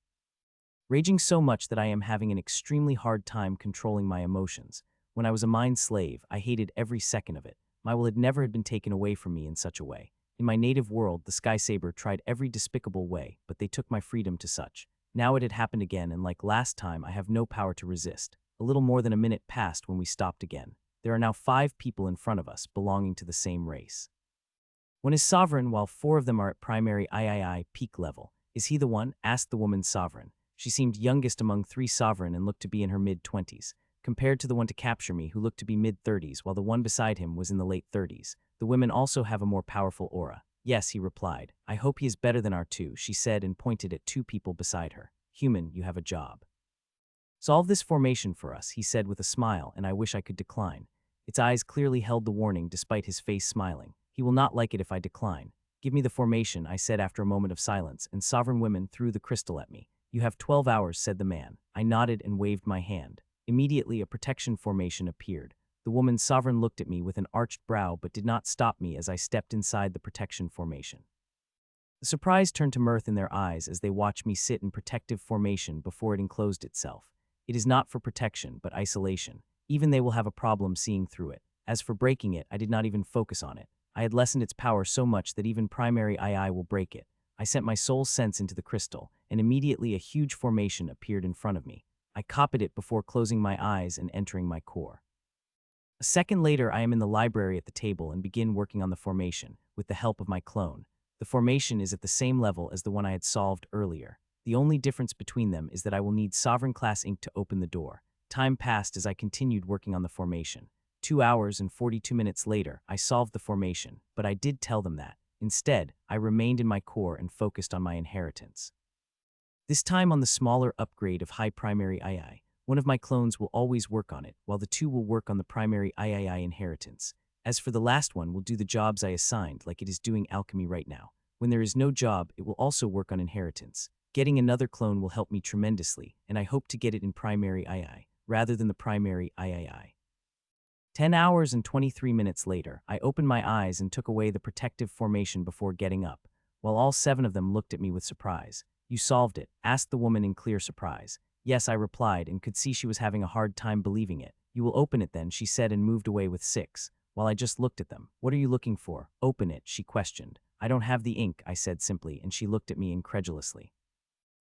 Raging so much that I am having an extremely hard time controlling my emotions. When I was a mind slave, I hated every second of it. My will had never been taken away from me in such a way. In my native world, the Sky Saber tried every despicable way, but they took my freedom to such. Now it had happened again, and like last time, I have no power to resist. A little more than a minute passed when we stopped again. There are now 5 people in front of us, belonging to the same race. One is Sovereign, while 4 of them are at primary III peak level. Is he the one? Asked the woman Sovereign. She seemed youngest among 3 Sovereign and looked to be in her mid-20s, compared to the one to capture me, who looked to be mid-30s, while the one beside him was in the late 30s. The women also have a more powerful aura. Yes, he replied. I hope he is better than our 2, she said and pointed at 2 people beside her. Human, you have a job. Solve this formation for us, he said with a smile, and I wish I could decline. Its eyes clearly held the warning despite his face smiling. He will not like it if I decline. Give me the formation, I said after a moment of silence, and Sovereign Women threw the crystal at me. You have 12 hours, said the man. I nodded and waved my hand. Immediately, a protection formation appeared. The woman Sovereign looked at me with an arched brow but did not stop me as I stepped inside the protection formation. The surprise turned to mirth in their eyes as they watched me sit in protective formation before it enclosed itself. It is not for protection, but isolation. Even they will have a problem seeing through it. As for breaking it, I did not even focus on it. I had lessened its power so much that even primary II will break it. I sent my soul sense into the crystal, and immediately a huge formation appeared in front of me. I copied it before closing my eyes and entering my core. A second later, I am in the library at the table and begin working on the formation, with the help of my clone. The formation is at the same level as the one I had solved earlier. The only difference between them is that I will need Sovereign Class ink to open the door. Time passed as I continued working on the formation. 2 hours and 42 minutes later, I solved the formation, but I did tell them that. Instead, I remained in my core and focused on my inheritance. This time on the smaller upgrade of high primary II. One of my clones will always work on it, while the two will work on the primary III inheritance. As for the last one, will do the jobs I assigned, like it is doing alchemy right now. When there is no job, it will also work on inheritance. Getting another clone will help me tremendously, and I hope to get it in primary II, rather than the primary III. 10 hours and 23 minutes later, I opened my eyes and took away the protective formation before getting up, while all 7 of them looked at me with surprise. "You solved it?" asked the woman in clear surprise. "Yes," I replied, and could see she was having a hard time believing it. "You will open it then," she said, and moved away with 6, while I just looked at them. "What are you looking for?" "Open it," she questioned. "I don't have the ink," I said simply, and she looked at me incredulously.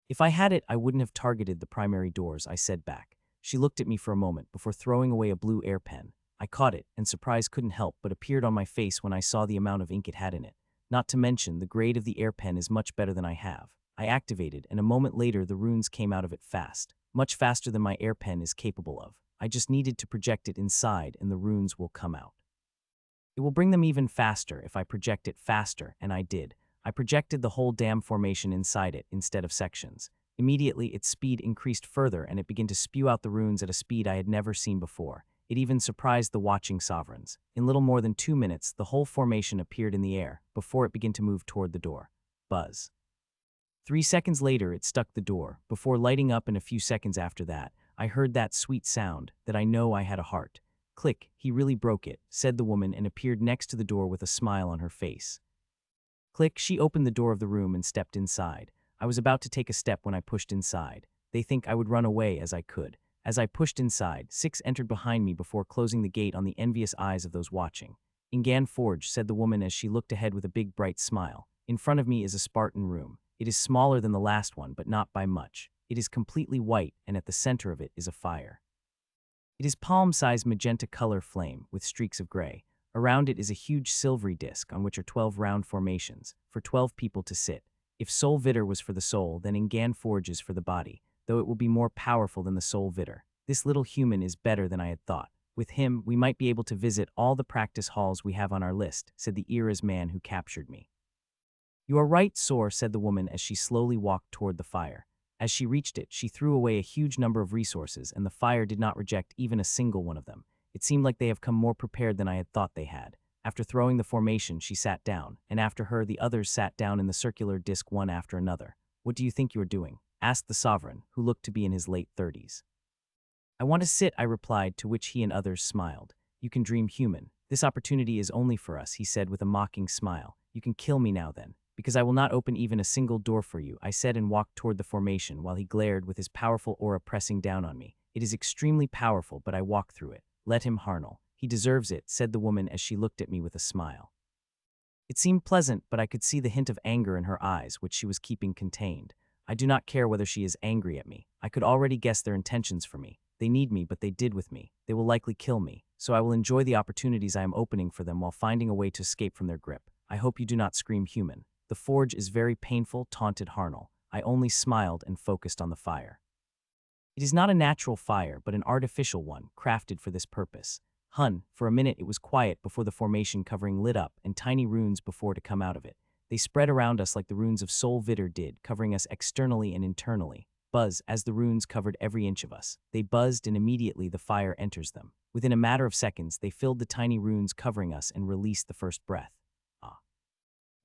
"If I had it, I wouldn't have targeted the primary doors," I said back. She looked at me for a moment before throwing away a blue air pen. I caught it, and surprise couldn't help but appeared on my face when I saw the amount of ink it had in it. Not to mention, the grade of the air pen is much better than I have. I activated, and a moment later the runes came out of it fast. Much faster than my air pen is capable of. I just needed to project it inside, and the runes will come out. It will bring them even faster if I project it faster, and I did. I projected the whole damn formation inside it instead of sections. Immediately, its speed increased further, and it began to spew out the runes at a speed I had never seen before. It even surprised the watching sovereigns. In little more than 2 minutes, the whole formation appeared in the air, before it began to move toward the door. Buzz. 3 seconds later, it stuck the door, before lighting up, and a few seconds after that, I heard that sweet sound, that I know I had a heart. "Click, he really broke it," said the woman, and appeared next to the door with a smile on her face. Click, she opened the door of the room and stepped inside. I was about to take a step when I pushed inside. They think I would run away as I could. As I pushed inside, 6 entered behind me before closing the gate on the envious eyes of those watching. "Ingan Forge," said the woman as she looked ahead with a big bright smile. "In front of me is a Spartan room. It is smaller than the last one, but not by much. It is completely white, and at the center of it is a fire. It is palm-sized magenta color flame with streaks of gray. Around it is a huge silvery disc on which are 12 round formations, for 12 people to sit. If Soul Vitter was for the soul, then Ingan Forge is for the body, though it will be more powerful than the Soul Vitter. This little human is better than I had thought. With him, we might be able to visit all the practice halls we have on our list," said the Era's man who captured me. "You are right, Sor," said the woman as she slowly walked toward the fire. As she reached it, she threw away a huge number of resources, and the fire did not reject even a single one of them. It seemed like they have come more prepared than I had thought they had. After throwing the formation, she sat down, and after her the others sat down in the circular disc one after another. "What do you think you are doing?" asked the sovereign, who looked to be in his late 30s. "I want to sit," I replied, to which he and others smiled. "You can dream human. This opportunity is only for us," he said with a mocking smile. "You can kill me now then, because I will not open even a single door for you," I said, and walked toward the formation while he glared with his powerful aura pressing down on me. "It is extremely powerful, but I walk through it. Let him harnel. He deserves it," said the woman as she looked at me with a smile. It seemed pleasant, but I could see the hint of anger in her eyes, which she was keeping contained. I do not care whether she is angry at me. I could already guess their intentions for me. They need me, but they did with me. They will likely kill me, so I will enjoy the opportunities I am opening for them while finding a way to escape from their grip. I hope you do not scream human. The forge is very painful, taunted Harnell. I only smiled and focused on the fire. It is not a natural fire, but an artificial one, crafted for this purpose. For a minute it was quiet before the formation covering lit up and tiny runes before to come out of it. They spread around us like the runes of Soul Vitter did, covering us externally and internally. Buzz, as the runes covered every inch of us. They buzzed and immediately the fire enters them. Within a matter of seconds, they filled the tiny runes covering us and released the first breath. Ah.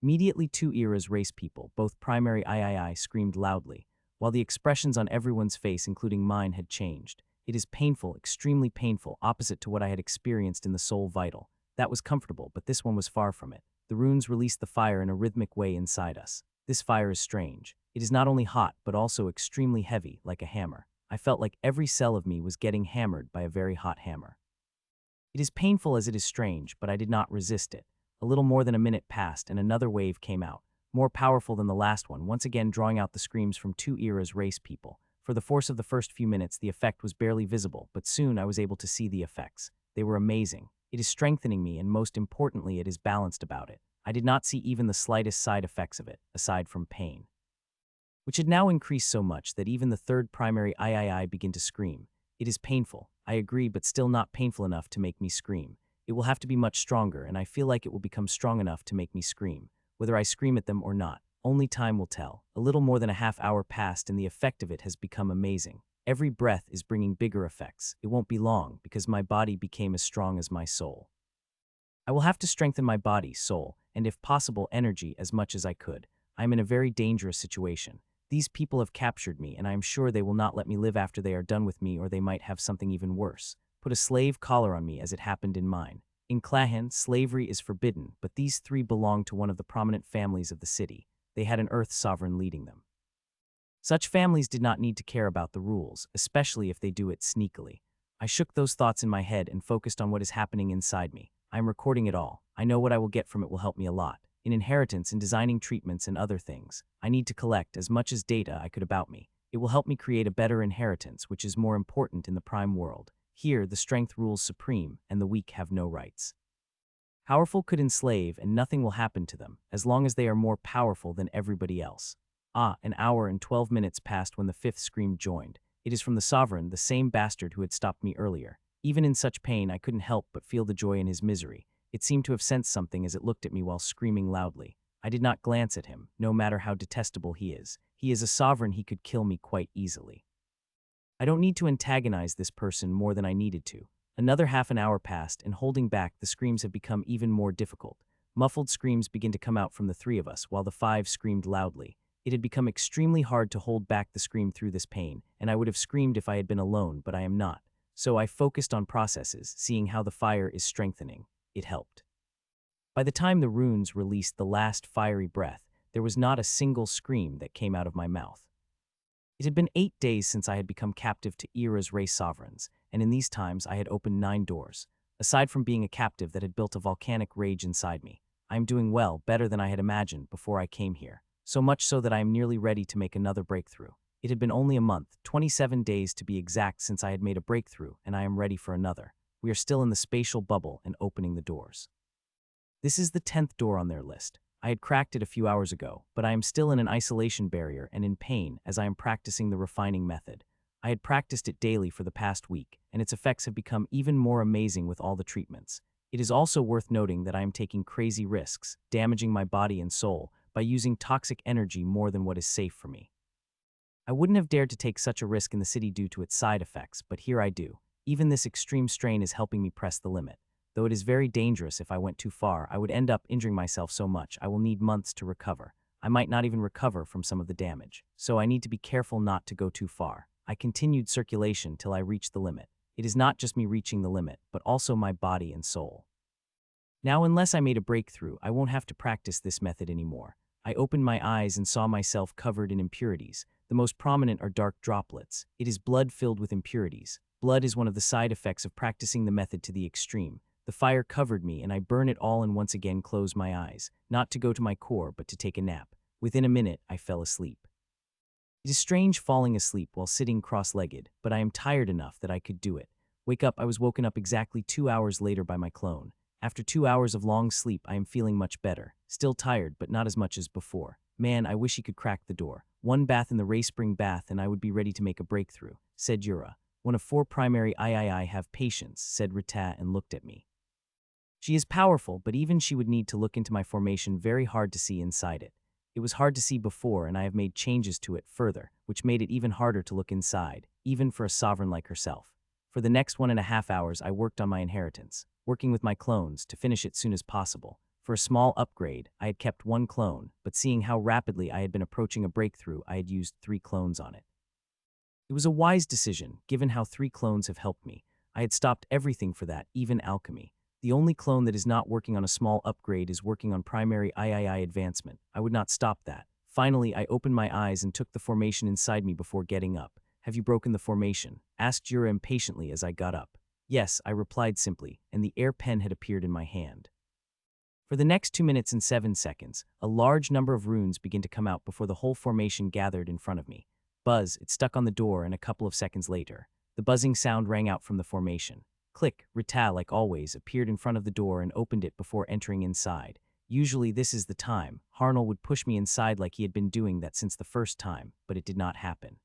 Immediately 2 eras race people, both primary III, screamed loudly, while the expressions on everyone's face, including mine, had changed. It is painful, extremely painful, opposite to what I had experienced in the Soul Vital. That was comfortable, but this one was far from it. The runes released the fire in a rhythmic way inside us. This fire is strange. It is not only hot, but also extremely heavy, like a hammer. I felt like every cell of me was getting hammered by a very hot hammer. It is painful as it is strange, but I did not resist it. A little more than a minute passed, and another wave came out, more powerful than the last one, once again drawing out the screams from 2 eras race people. For the force of the first few minutes, the effect was barely visible, but soon I was able to see the effects. They were amazing. It is strengthening me, and most importantly, it is balanced about it. I did not see even the slightest side effects of it, aside from pain, which had now increased so much that even the third primary III began to scream. It is painful, I agree, but still not painful enough to make me scream. It will have to be much stronger, and I feel like it will become strong enough to make me scream. Whether I scream at them or not, only time will tell. A little more than a half hour passed and the effect of it has become amazing. Every breath is bringing bigger effects. It won't be long, because my body became as strong as my soul. I will have to strengthen my body, soul, and if possible energy as much as I could. I am in a very dangerous situation. These people have captured me, and I am sure they will not let me live after they are done with me, or they might have something even worse. Put a slave collar on me as it happened in mine. In Clahan, slavery is forbidden, but these three belonged to one of the prominent families of the city. They had an earth sovereign leading them. Such families did not need to care about the rules, especially if they do it sneakily. I shook those thoughts in my head and focused on what is happening inside me. I am recording it all. I know what I will get from it will help me a lot. In inheritance, in designing treatments and other things, I need to collect as much as data I could about me. It will help me create a better inheritance, which is more important in the prime world. Here, the strength rules supreme, and the weak have no rights. Powerful could enslave, and nothing will happen to them, as long as they are more powerful than everybody else. An hour and 12 minutes passed when the fifth scream joined. It is from the sovereign, the same bastard who had stopped me earlier. Even in such pain, I couldn't help but feel the joy in his misery. It seemed to have sensed something as it looked at me while screaming loudly. I did not glance at him, no matter how detestable he is. He is a sovereign, he could kill me quite easily. I don't need to antagonize this person more than I needed to. Another half an hour passed, and holding back, the screams have become even more difficult. Muffled screams begin to come out from the three of us, while the five screamed loudly. It had become extremely hard to hold back the scream through this pain, and I would have screamed if I had been alone, but I am not. So I focused on processes, seeing how the fire is strengthening. It helped. By the time the runes released the last fiery breath, there was not a single scream that came out of my mouth. It had been 8 days since I had become captive to Era's race sovereigns, and in these times I had opened 9 doors. Aside from being a captive that had built a volcanic rage inside me, I am doing well, better than I had imagined before I came here. So much so that I am nearly ready to make another breakthrough. It had been only a month, 27 days to be exact, since I had made a breakthrough, and I am ready for another. We are still in the spatial bubble and opening the doors. This is the 10th door on their list. I had cracked it a few hours ago, but I am still in an isolation barrier and in pain as I am practicing the refining method. I had practiced it daily for the past week, and its effects have become even more amazing with all the treatments. It is also worth noting that I am taking crazy risks, damaging my body and soul, by using toxic energy more than what is safe for me. I wouldn't have dared to take such a risk in the city due to its side effects, but here I do. Even this extreme strain is helping me press the limit. Though it is very dangerous, if I went too far, I would end up injuring myself so much I will need months to recover. I might not even recover from some of the damage, so I need to be careful not to go too far. I continued circulation till I reached the limit. It is not just me reaching the limit, but also my body and soul. Now, unless I made a breakthrough, I won't have to practice this method anymore. I opened my eyes and saw myself covered in impurities. The most prominent are dark droplets. It is blood filled with impurities. Blood is one of the side effects of practicing the method to the extreme. The fire covered me, and I burn it all and once again close my eyes, not to go to my core, but to take a nap. Within a minute, I fell asleep. It is strange falling asleep while sitting cross-legged, but I am tired enough that I could do it. Wake up, I was woken up exactly 2 hours later by my clone. After 2 hours of long sleep, I am feeling much better. Still tired, but not as much as before. Man, I wish he could crack the door. 1 bath in the Ray Spring bath and I would be ready to make a breakthrough, said Yura. One of 4 primary I have patience, said Rita and looked at me. She is powerful, but even she would need to look into my formation very hard to see inside it. It was hard to see before, and I have made changes to it further, which made it even harder to look inside, even for a sovereign like herself. For the next 1.5 hours, I worked on my inheritance, working with my clones to finish it soon as possible. For a small upgrade, I had kept 1 clone, but seeing how rapidly I had been approaching a breakthrough, I had used 3 clones on it. It was a wise decision, given how 3 clones have helped me. I had stopped everything for that, even alchemy. The only clone that is not working on a small upgrade is working on primary III advancement. I would not stop that. Finally, I opened my eyes and took the formation inside me before getting up. Have you broken the formation? Asked Yura impatiently as I got up. Yes, I replied simply, and the air pen had appeared in my hand. For the next 2 minutes and 7 seconds, a large number of runes began to come out before the whole formation gathered in front of me. Buzz, it stuck on the door, and a couple of seconds later, the buzzing sound rang out from the formation. Click, Rita, like always, appeared in front of the door and opened it before entering inside. Usually this is the time. Harnell would push me inside like he had been doing that since the first time, but it did not happen.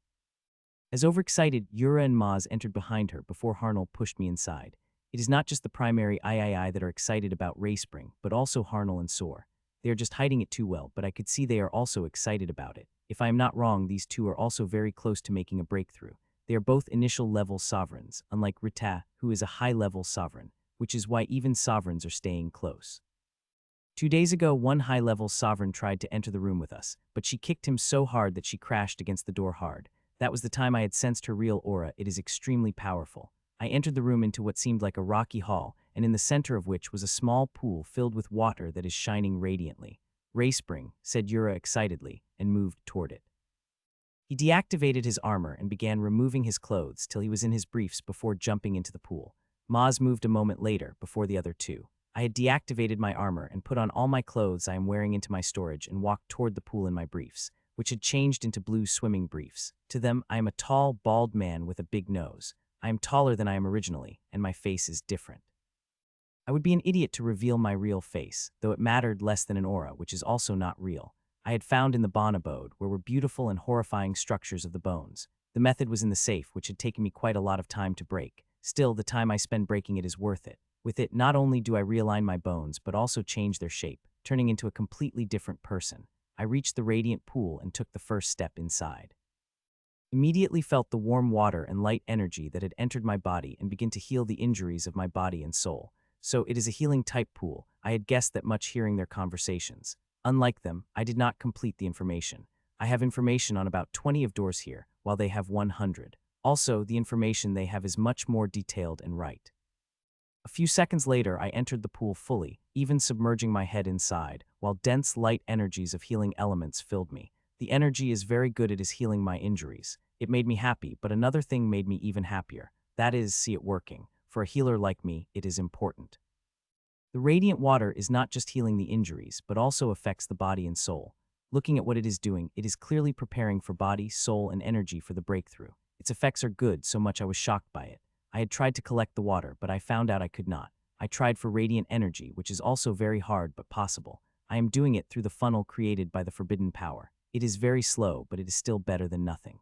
As overexcited, Yura and Maz entered behind her before Harnell pushed me inside. It is not just the primary III that are excited about Rayspring, but also Harnell and Soar. They are just hiding it too well, but I could see they are also excited about it. If I am not wrong, these two are also very close to making a breakthrough. They are both initial-level sovereigns, unlike Rita, who is a high-level sovereign, which is why even sovereigns are staying close. 2 days ago, one high-level sovereign tried to enter the room with us, but she kicked him so hard that she crashed against the door hard. That was the time I had sensed her real aura. It is extremely powerful. I entered the room into what seemed like a rocky hall, and in the center of which was a small pool filled with water that is shining radiantly. Rayspring, said Yura excitedly, and moved toward it. He deactivated his armor and began removing his clothes till he was in his briefs before jumping into the pool. Maz moved a moment later, before the other two. I had deactivated my armor and put on all my clothes I am wearing into my storage and walked toward the pool in my briefs, which had changed into blue swimming briefs. To them, I am a tall, bald man with a big nose. I am taller than I am originally, and my face is different. I would be an idiot to reveal my real face, though it mattered less than an aura, which is also not real. I had found in the Bon abode, where were beautiful and horrifying structures of the bones. The method was in the safe, which had taken me quite a lot of time to break. Still, the time I spend breaking it is worth it. With it, not only do I realign my bones, but also change their shape, turning into a completely different person. I reached the radiant pool and took the first step inside. Immediately felt the warm water and light energy that had entered my body and began to heal the injuries of my body and soul. So it is a healing type pool. I had guessed that much hearing their conversations. Unlike them, I did not complete the information. I have information on about 20 of doors here, while they have 100. Also, the information they have is much more detailed and right. A few seconds later, I entered the pool fully, even submerging my head inside, while dense light energies of healing elements filled me. The energy is very good at healing my injuries. It made me happy, but another thing made me even happier. That is, see it working. For a healer like me, it is important. The radiant water is not just healing the injuries, but also affects the body and soul. Looking at what it is doing, it is clearly preparing for body, soul, and energy for the breakthrough. Its effects are good, so much I was shocked by it. I had tried to collect the water, but I found out I could not. I tried for radiant energy, which is also very hard but possible. I am doing it through the funnel created by the forbidden power. It is very slow, but it is still better than nothing.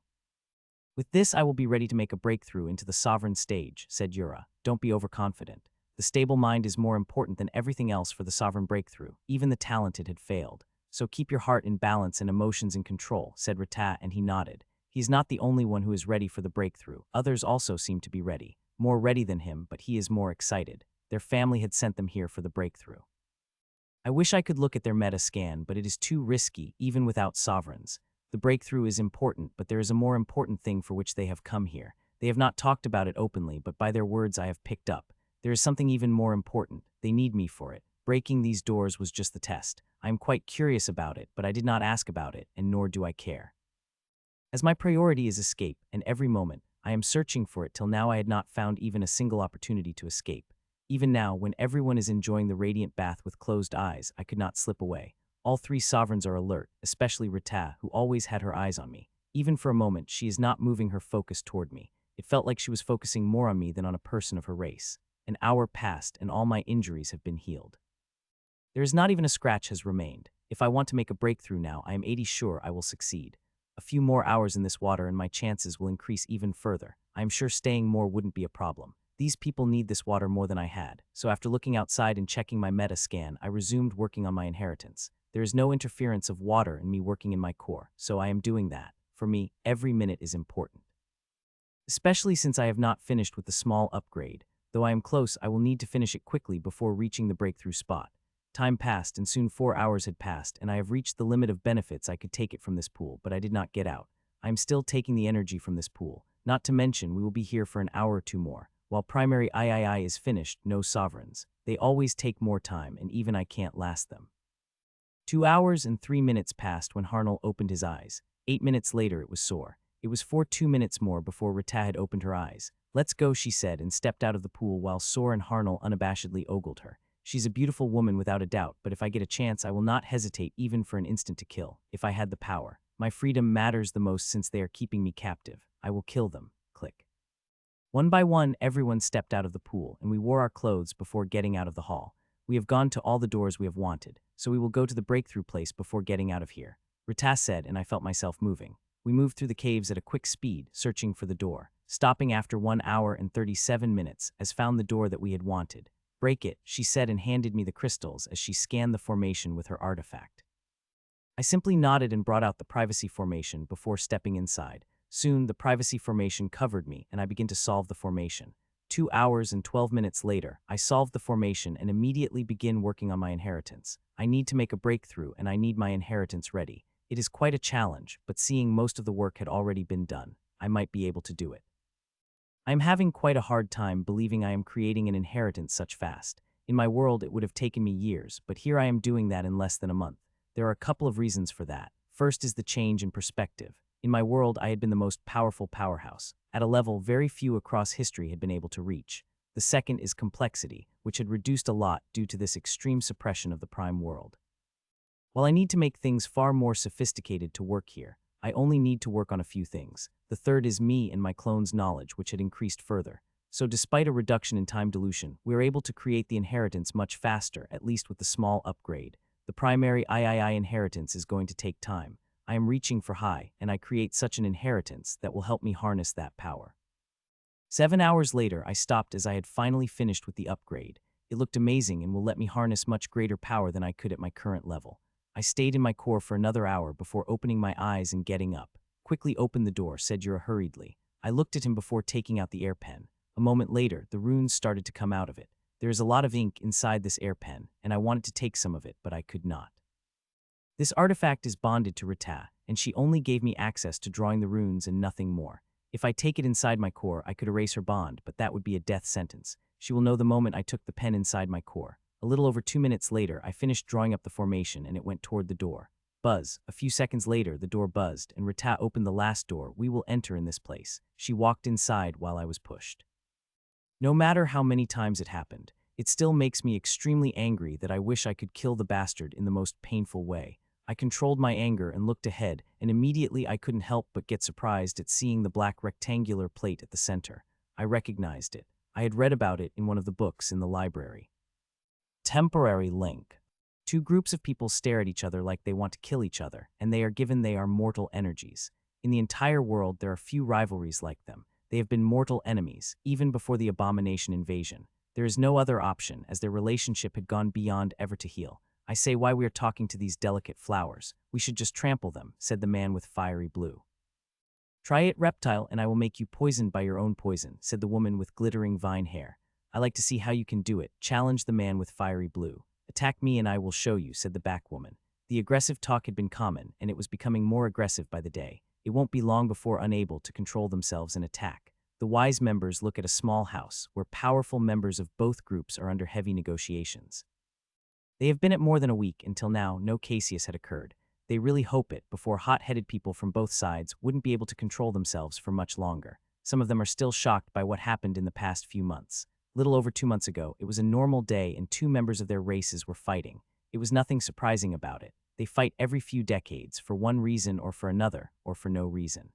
With this, I will be ready to make a breakthrough into the sovereign stage, said Yura. Don't be overconfident. The stable mind is more important than everything else for the sovereign breakthrough. Even the talented had failed. So keep your heart in balance and emotions in control, said Rata, and he nodded. He is not the only one who is ready for the breakthrough. Others also seem to be ready. More ready than him, but he is more excited. Their family had sent them here for the breakthrough. I wish I could look at their meta scan, but it is too risky, even without sovereigns. The breakthrough is important, but there is a more important thing for which they have come here. They have not talked about it openly, but by their words I have picked up. There is something even more important. They need me for it. Breaking these doors was just the test. I am quite curious about it, but I did not ask about it, and nor do I care. As my priority is escape, and every moment, I am searching for it till now I had not found even a single opportunity to escape. Even now, when everyone is enjoying the radiant bath with closed eyes, I could not slip away. All three sovereigns are alert, especially Rita, who always had her eyes on me. Even for a moment, she is not moving her focus toward me. It felt like she was focusing more on me than on a person of her race. An hour passed, and all my injuries have been healed. There is not even a scratch has remained. If I want to make a breakthrough now, I am 80 sure I will succeed. A few more hours in this water and my chances will increase even further. I am sure staying more wouldn't be a problem. These people need this water more than I had, so after looking outside and checking my meta scan, I resumed working on my inheritance. There is no interference of water in me working in my core, so I am doing that. For me, every minute is important. Especially since I have not finished with the small upgrade. Though I am close, I will need to finish it quickly before reaching the breakthrough spot. Time passed, and soon 4 hours had passed, and I have reached the limit of benefits I could take it from this pool, but I did not get out. I am still taking the energy from this pool. Not to mention, we will be here for an hour or two more. While primary III is finished, no sovereigns. They always take more time, and even I can't last them. 2 hours and 3 minutes passed when Harnell opened his eyes. 8 minutes later, it was Soar. It was 2 minutes more before Rita had opened her eyes. Let's go, she said, and stepped out of the pool while Soar and Harnell unabashedly ogled her. She's a beautiful woman without a doubt, but if I get a chance, I will not hesitate even for an instant to kill, if I had the power. My freedom matters the most since they are keeping me captive. I will kill them. Click. One by one, everyone stepped out of the pool, and we wore our clothes before getting out of the hall. We have gone to all the doors we have wanted, so we will go to the breakthrough place before getting out of here. Rita said, and I felt myself moving. We moved through the caves at a quick speed, searching for the door, stopping after 1 hour and 37 minutes, as found the door that we had wanted. "Break it," she said, and handed me the crystals as she scanned the formation with her artifact. I simply nodded and brought out the privacy formation before stepping inside. Soon, the privacy formation covered me, and I began to solve the formation. 2 hours and 12 minutes later, I solved the formation and immediately began working on my inheritance. I need to make a breakthrough, and I need my inheritance ready. It is quite a challenge, but seeing most of the work had already been done, I might be able to do it. I am having quite a hard time believing I am creating an inheritance such fast. In my world, it would have taken me years, but here I am doing that in less than a month. There are a couple of reasons for that. First is the change in perspective. In my world, I had been the most powerful powerhouse, at a level very few across history had been able to reach. The second is complexity, which had reduced a lot due to this extreme suppression of the prime world. While I need to make things far more sophisticated to work here, I only need to work on a few things. The third is me and my clone's knowledge, which had increased further. So despite a reduction in time dilution, we are able to create the inheritance much faster, at least with the small upgrade. The primary III inheritance is going to take time. I am reaching for high, and I create such an inheritance that will help me harness that power. 7 hours later, I stopped as I had finally finished with the upgrade. It looked amazing and will let me harness much greater power than I could at my current level. I stayed in my core for another hour before opening my eyes and getting up. "Quickly open the door," said Yura hurriedly. I looked at him before taking out the air pen. A moment later, the runes started to come out of it. There is a lot of ink inside this air pen, and I wanted to take some of it, but I could not. This artifact is bonded to Rita, and she only gave me access to drawing the runes and nothing more. If I take it inside my core, I could erase her bond, but that would be a death sentence. She will know the moment I took the pen inside my core. A little over 2 minutes later, I finished drawing up the formation and it went toward the door. Buzz. A few seconds later, the door buzzed and Rita opened the last door. "We will enter in this place." She walked inside while I was pushed. No matter how many times it happened, it still makes me extremely angry that I wish I could kill the bastard in the most painful way. I controlled my anger and looked ahead, and immediately I couldn't help but get surprised at seeing the black rectangular plate at the center. I recognized it. I had read about it in one of the books in the library. Temporary link. Two groups of people stare at each other like they want to kill each other, and they are given they are mortal energies. In the entire world, there are few rivalries like them. They have been mortal enemies, even before the abomination invasion. There is no other option, as their relationship had gone beyond ever to heal. "I say, why we are talking to these delicate flowers. We should just trample them," said the man with fiery blue. "Try it, reptile, and I will make you poisoned by your own poison," said the woman with glittering vine hair. "I like to see how you can do it," challenged the man with fiery blue. "Attack me and I will show you," said the back woman. The aggressive talk had been common, and it was becoming more aggressive by the day. It won't be long before unable to control themselves and attack. The wise members look at a small house, where powerful members of both groups are under heavy negotiations. They have been at more than a week. Until now, no casus had occurred. They really hope it, before hot-headed people from both sides wouldn't be able to control themselves for much longer. Some of them are still shocked by what happened in the past few months. Little over 2 months ago, it was a normal day and two members of their races were fighting. It was nothing surprising about it. They fight every few decades, for one reason or for another, or for no reason.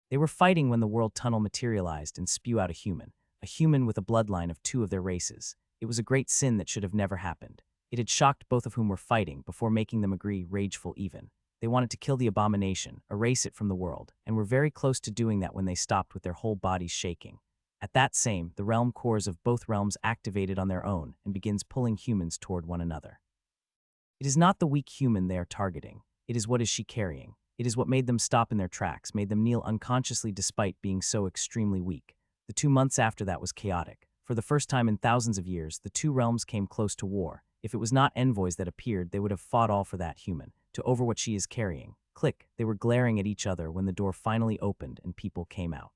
They were fighting when the world tunnel materialized and spew out a human with a bloodline of two of their races. It was a great sin that should have never happened. It had shocked both of whom were fighting before making them agree, rageful even. They wanted to kill the abomination, erase it from the world, and were very close to doing that when they stopped with their whole bodies shaking. At that same, the realm cores of both realms activated on their own and begins pulling humans toward one another. It is not the weak human they are targeting. It is what is she carrying. It is what made them stop in their tracks, made them kneel unconsciously despite being so extremely weak. The 2 months after that was chaotic. For the first time in thousands of years, the two realms came close to war. If it was not envoys that appeared, they would have fought all for that human, to over what she is carrying. Click, they were glaring at each other when the door finally opened and people came out.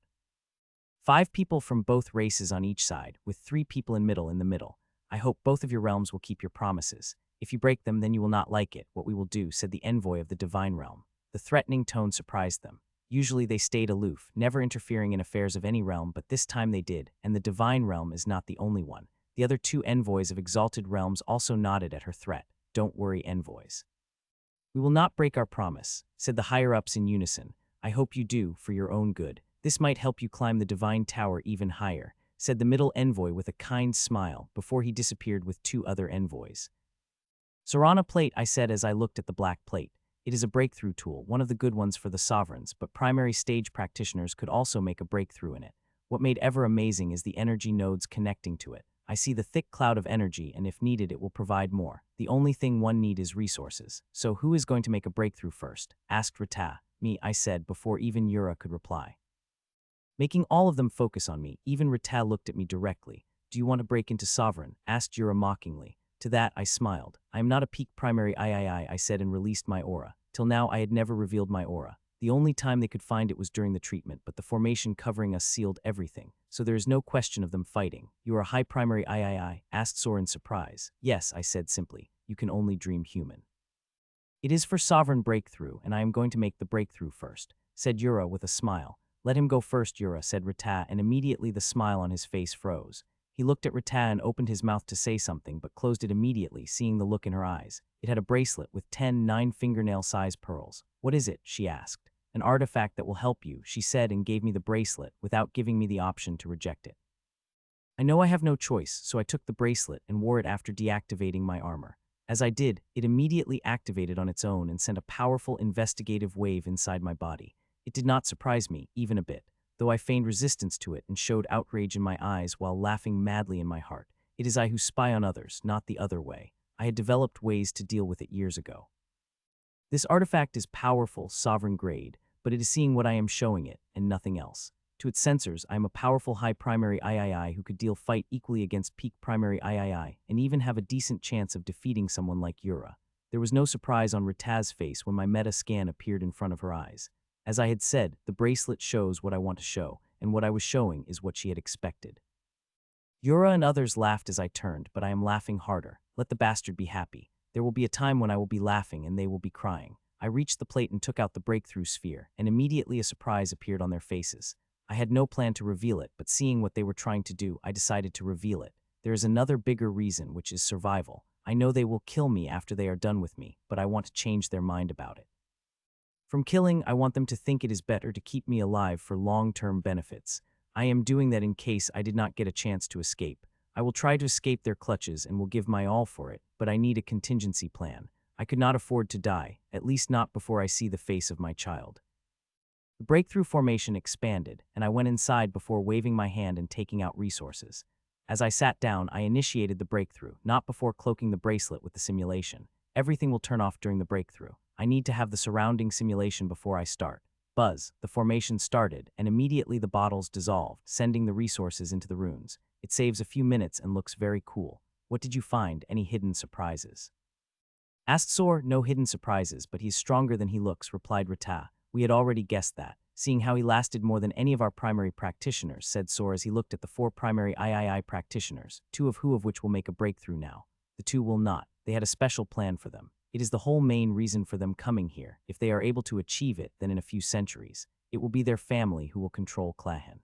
5 people from both races on each side, with 3 people in the middle. "I hope both of your realms will keep your promises. If you break them, then you will not like it, what we will do," said the envoy of the divine realm. The threatening tone surprised them. Usually they stayed aloof, never interfering in affairs of any realm, but this time they did, and the divine realm is not the only one. The other 2 envoys of exalted realms also nodded at her threat. "Don't worry, envoys. We will not break our promise," said the higher-ups in unison. "I hope you do, for your own good. This might help you climb the divine tower even higher," said the middle envoy with a kind smile before he disappeared with 2 other envoys. "Sarana plate," I said as I looked at the black plate. It is a breakthrough tool, one of the good ones for the sovereigns, but primary stage practitioners could also make a breakthrough in it. What made Ever amazing is the energy nodes connecting to it. I see the thick cloud of energy, and if needed, it will provide more. The only thing one need is resources. So who is going to make a breakthrough first? Asked Rita. Me, I said, before even Yura could reply. Making all of them focus on me, even Rita looked at me directly. Do you want to break into Sovereign? Asked Yura mockingly. To that, I smiled. I am not a peak primary I said and released my aura. Till now, I had never revealed my aura. The only time they could find it was during the treatment, but the formation covering us sealed everything, so there is no question of them fighting. You are a high primary I, asked Sora in surprise. Yes, I said simply. You can only dream human. It is for Sovereign breakthrough, and I am going to make the breakthrough first, said Yura with a smile. Let him go first, Yura, said Rita, and immediately the smile on his face froze. He looked at Rita and opened his mouth to say something, but closed it immediately, seeing the look in her eyes. It had a bracelet with 10 9-fingernail-sized pearls. What is it? She asked. An artifact that will help you, she said, and gave me the bracelet without giving me the option to reject it. I know I have no choice, so I took the bracelet and wore it after deactivating my armor. As I did, it immediately activated on its own and sent a powerful investigative wave inside my body. It did not surprise me, even a bit, though I feigned resistance to it and showed outrage in my eyes while laughing madly in my heart. It is I who spy on others, not the other way. I had developed ways to deal with it years ago. This artifact is powerful, sovereign grade, but it is seeing what I am showing it, and nothing else. To its sensors, I am a powerful high primary I who could deal fight equally against peak primary I, and even have a decent chance of defeating someone like Yura. There was no surprise on Rita's face when my meta scan appeared in front of her eyes. As I had said, the bracelet shows what I want to show, and what I was showing is what she had expected. Yura and others laughed as I turned, but I am laughing harder. Let the bastard be happy. There will be a time when I will be laughing and they will be crying. I reached the plate and took out the breakthrough sphere, and immediately a surprise appeared on their faces. I had no plan to reveal it, but seeing what they were trying to do, I decided to reveal it. There is another bigger reason, which is survival. I know they will kill me after they are done with me, but I want to change their mind about it. From killing, I want them to think it is better to keep me alive for long-term benefits. I am doing that in case I did not get a chance to escape. I will try to escape their clutches and will give my all for it, but I need a contingency plan. I could not afford to die, at least not before I see the face of my child. The breakthrough formation expanded, and I went inside before waving my hand and taking out resources. As I sat down, I initiated the breakthrough, not before cloaking the bracelet with the simulation. Everything will turn off during the breakthrough. I need to have the surrounding simulation before I start. Buzz, the formation started, and immediately the bottles dissolved, sending the resources into the runes. It saves a few minutes and looks very cool. What did you find? Any hidden surprises? Asked Sor. No hidden surprises, but he's stronger than he looks, replied Rita. We had already guessed that, seeing how he lasted more than any of our primary practitioners, said Sor as he looked at the 4 primary I practitioners, 2 of which will make a breakthrough now. The 2 will not. They had a special plan for them. It is the whole main reason for them coming here. If they are able to achieve it, then in a few centuries, it will be their family who will control Clahan.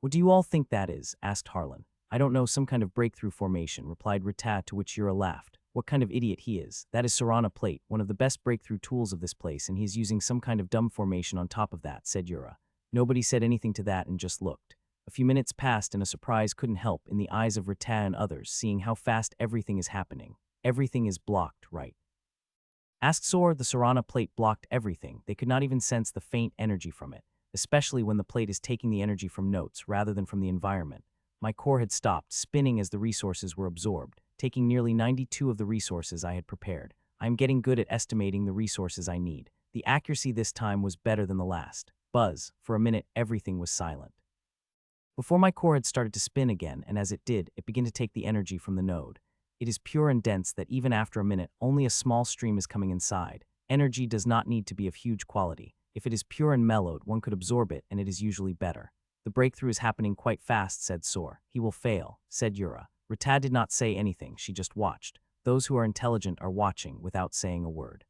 What do you all think that is? Asked Harlan. I don't know, some kind of breakthrough formation, replied Rita, to which Yura laughed. What kind of idiot he is. That is Sorana Plate, one of the best breakthrough tools of this place, and he is using some kind of dumb formation on top of that, said Yura. Nobody said anything to that and just looked. A few minutes passed and a surprise couldn't help in the eyes of Rita and others, seeing how fast everything is happening. Everything is blocked, right? Asked Sor. The Sorana Plate blocked everything. They could not even sense the faint energy from it, especially when the plate is taking the energy from notes rather than from the environment. My core had stopped spinning as the resources were absorbed, taking nearly 92 of the resources I had prepared. I am getting good at estimating the resources I need. The accuracy this time was better than the last. Buzz. For a minute, everything was silent. Before my core had started to spin again, and as it did, it began to take the energy from the node. It is pure and dense that even after a minute, only a small stream is coming inside. Energy does not need to be of huge quality. If it is pure and mellowed, one could absorb it, and it is usually better. The breakthrough is happening quite fast, said Sor. He will fail, said Yura. Rita did not say anything, she just watched. Those who are intelligent are watching without saying a word.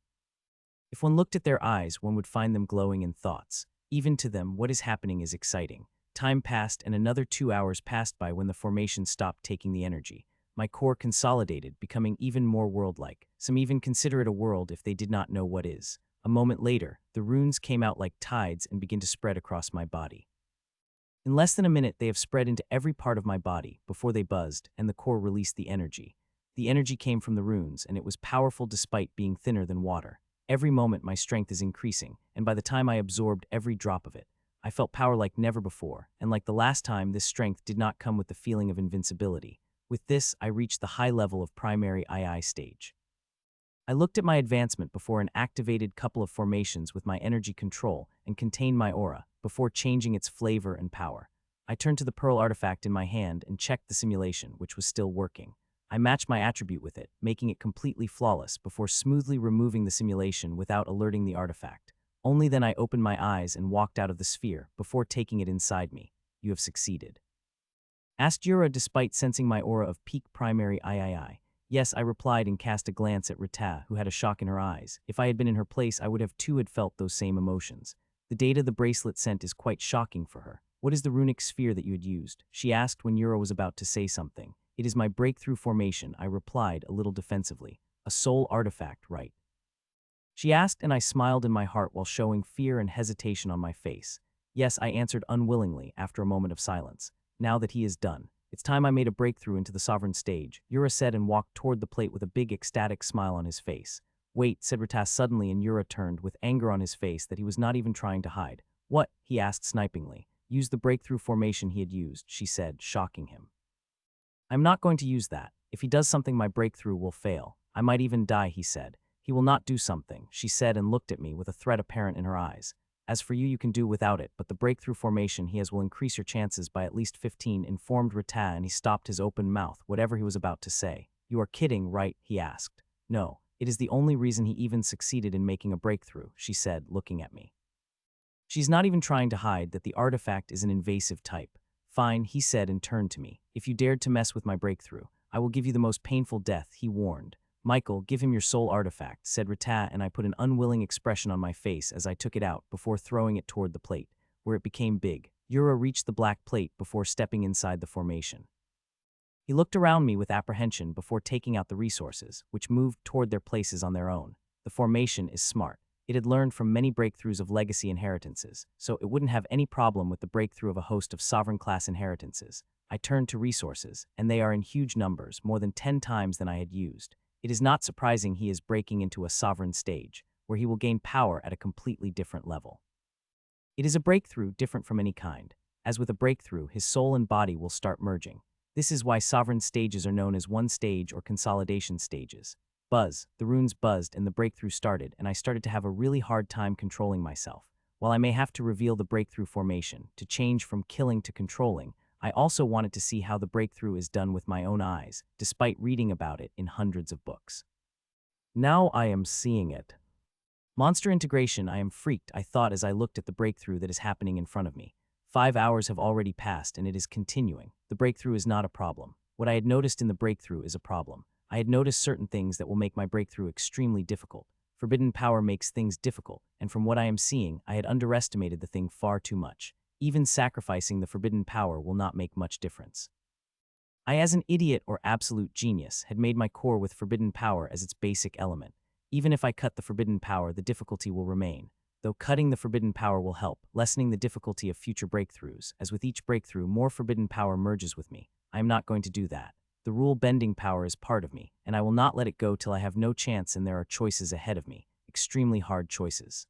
If one looked at their eyes, one would find them glowing in thoughts. Even to them, what is happening is exciting. Time passed and another 2 hours passed by when the formation stopped taking the energy. My core consolidated, becoming even more world-like. Some even consider it a world if they did not know what is. A moment later, the runes came out like tides and began to spread across my body. In less than a minute, they have spread into every part of my body before they buzzed, and the core released the energy. The energy came from the runes, and it was powerful despite being thinner than water. Every moment my strength is increasing, and by the time I absorbed every drop of it, I felt power like never before, and like the last time, this strength did not come with the feeling of invincibility. With this, I reached the high level of primary II stage. I looked at my advancement before an activated couple of formations with my energy control and contained my aura, before changing its flavor and power. I turned to the pearl artifact in my hand and checked the simulation, which was still working. I matched my attribute with it, making it completely flawless before smoothly removing the simulation without alerting the artifact. Only then I opened my eyes and walked out of the sphere before taking it inside me. You have succeeded. Asked Yura despite sensing my aura of peak primary III. Yes, I replied and cast a glance at Rita, who had a shock in her eyes. If I had been in her place, I would have too had felt those same emotions. The data the bracelet sent is quite shocking for her. What is the runic sphere that you had used? She asked when Yura was about to say something. It is my breakthrough formation, I replied, a little defensively. A soul artifact, right? She asked, and I smiled in my heart while showing fear and hesitation on my face. Yes, I answered unwillingly after a moment of silence. Now that he is done, it's time I made a breakthrough into the sovereign stage, Yura said and walked toward the plate with a big ecstatic smile on his face. Wait, said Ritas suddenly, and Yura turned with anger on his face that he was not even trying to hide. What? He asked snipingly. Use the breakthrough formation he had used, she said, shocking him. I'm not going to use that. If he does something, my breakthrough will fail. I might even die, he said. He will not do something, she said and looked at me with a threat apparent in her eyes. As for you, you can do without it, but the breakthrough formation he has will increase your chances by at least 15, informed Rita, and he stopped his open mouth, whatever he was about to say. You are kidding, right? He asked. No, it is the only reason he even succeeded in making a breakthrough, she said, looking at me. She's not even trying to hide that the artifact is an invasive type. Fine, he said and turned to me. If you dared to mess with my breakthrough, I will give you the most painful death, he warned. Michael, give him your soul artifact, said Rita, and I put an unwilling expression on my face as I took it out before throwing it toward the plate, where it became big. Yura reached the black plate before stepping inside the formation. He looked around me with apprehension before taking out the resources, which moved toward their places on their own. The formation is smart. It had learned from many breakthroughs of legacy inheritances, so it wouldn't have any problem with the breakthrough of a host of sovereign-class inheritances. I turned to resources, and they are in huge numbers, more than 10 times than I had used. It is not surprising he is breaking into a sovereign stage, where he will gain power at a completely different level. It is a breakthrough different from any kind. As with a breakthrough, his soul and body will start merging. This is why sovereign stages are known as one stage or consolidation stages. Buzz, the runes buzzed and the breakthrough started, and I started to have a really hard time controlling myself. While I may have to reveal the breakthrough formation, to change from killing to controlling, I also wanted to see how the breakthrough is done with my own eyes, despite reading about it in hundreds of books. Now I am seeing it. Monster integration, I am freaked, I thought as I looked at the breakthrough that is happening in front of me. 5 hours have already passed and it is continuing. The breakthrough is not a problem. What I had noticed in the breakthrough is a problem. I had noticed certain things that will make my breakthrough extremely difficult. Forbidden power makes things difficult, and from what I am seeing, I had underestimated the thing far too much. Even sacrificing the forbidden power will not make much difference. I, as an idiot or absolute genius, had made my core with forbidden power as its basic element. Even if I cut the forbidden power, the difficulty will remain. Though cutting the forbidden power will help, lessening the difficulty of future breakthroughs, as with each breakthrough, more forbidden power merges with me. I am not going to do that. The rule-bending power is part of me, and I will not let it go till I have no chance and there are choices ahead of me, extremely hard choices.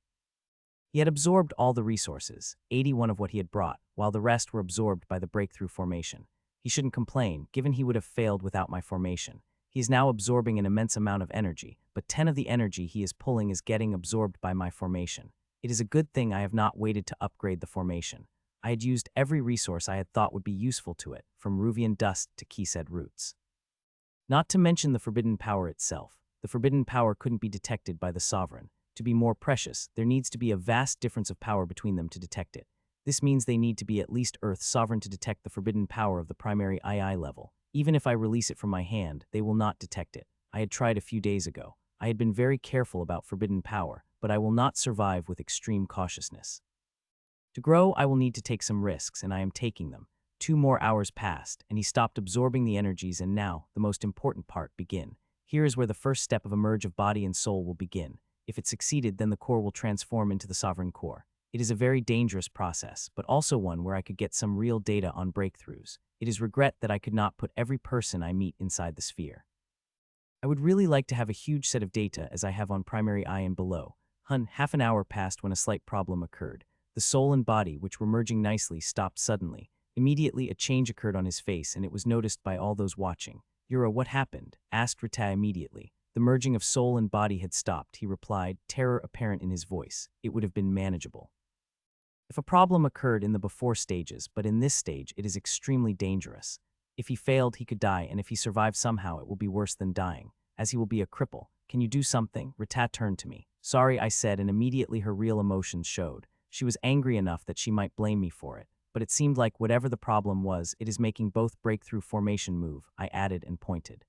He had absorbed all the resources, 81 of what he had brought, while the rest were absorbed by the breakthrough formation. He shouldn't complain, given he would have failed without my formation. He is now absorbing an immense amount of energy, but 10 of the energy he is pulling is getting absorbed by my formation. It is a good thing I have not waited to upgrade the formation. I had used every resource I had thought would be useful to it, from Ruvian dust to Keysed roots. Not to mention the forbidden power itself. The forbidden power couldn't be detected by the sovereign. To be more precious, there needs to be a vast difference of power between them to detect it. This means they need to be at least Earth sovereign to detect the forbidden power of the primary II level. Even if I release it from my hand, they will not detect it. I had tried a few days ago. I had been very careful about forbidden power, but I will not survive with extreme cautiousness. To grow, I will need to take some risks, and I am taking them. 2 more hours passed, and he stopped absorbing the energies, and now, the most important part, begin. Here is where the first step of a merge of body and soul will begin. If it succeeded, then the core will transform into the sovereign core. It is a very dangerous process, but also one where I could get some real data on breakthroughs. It is regret that I could not put every person I meet inside the sphere. I would really like to have a huge set of data as I have on primary eye and below. Half an hour passed when a slight problem occurred. The soul and body, which were merging nicely, stopped suddenly. Immediately, a change occurred on his face, and it was noticed by all those watching. Yura, what happened? Asked Rita immediately. The merging of soul and body had stopped, he replied, terror apparent in his voice. It would have been manageable if a problem occurred in the before stages, but in this stage, it is extremely dangerous. If he failed, he could die, and if he survived somehow, it will be worse than dying, as he will be a cripple. Can you do something? Rita turned to me. Sorry, I said, and immediately her real emotions showed. She was angry enough that she might blame me for it, but it seemed like whatever the problem was, it is making both breakthrough formation move, I added and pointed.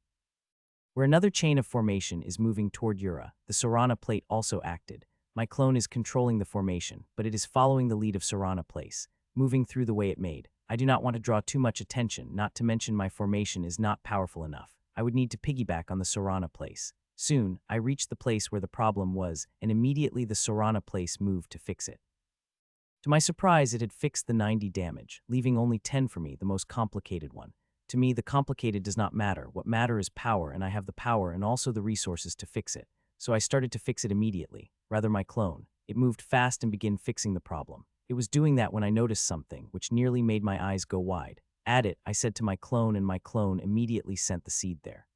Where another chain of formation is moving toward Yura, the Sarana plate also acted. My clone is controlling the formation, but it is following the lead of Sarana place, moving through the way it made. I do not want to draw too much attention, not to mention my formation is not powerful enough. I would need to piggyback on the Sarana place. Soon, I reached the place where the problem was, and immediately the Sarana place moved to fix it. To my surprise, it had fixed the 90 damage, leaving only 10 for me, the most complicated one. To me, the complicated does not matter. What matters is power, and I have the power and also the resources to fix it. So I started to fix it immediately, rather my clone. It moved fast and began fixing the problem. It was doing that when I noticed something, which nearly made my eyes go wide. Add it, I said to my clone, and my clone immediately sent the seed there.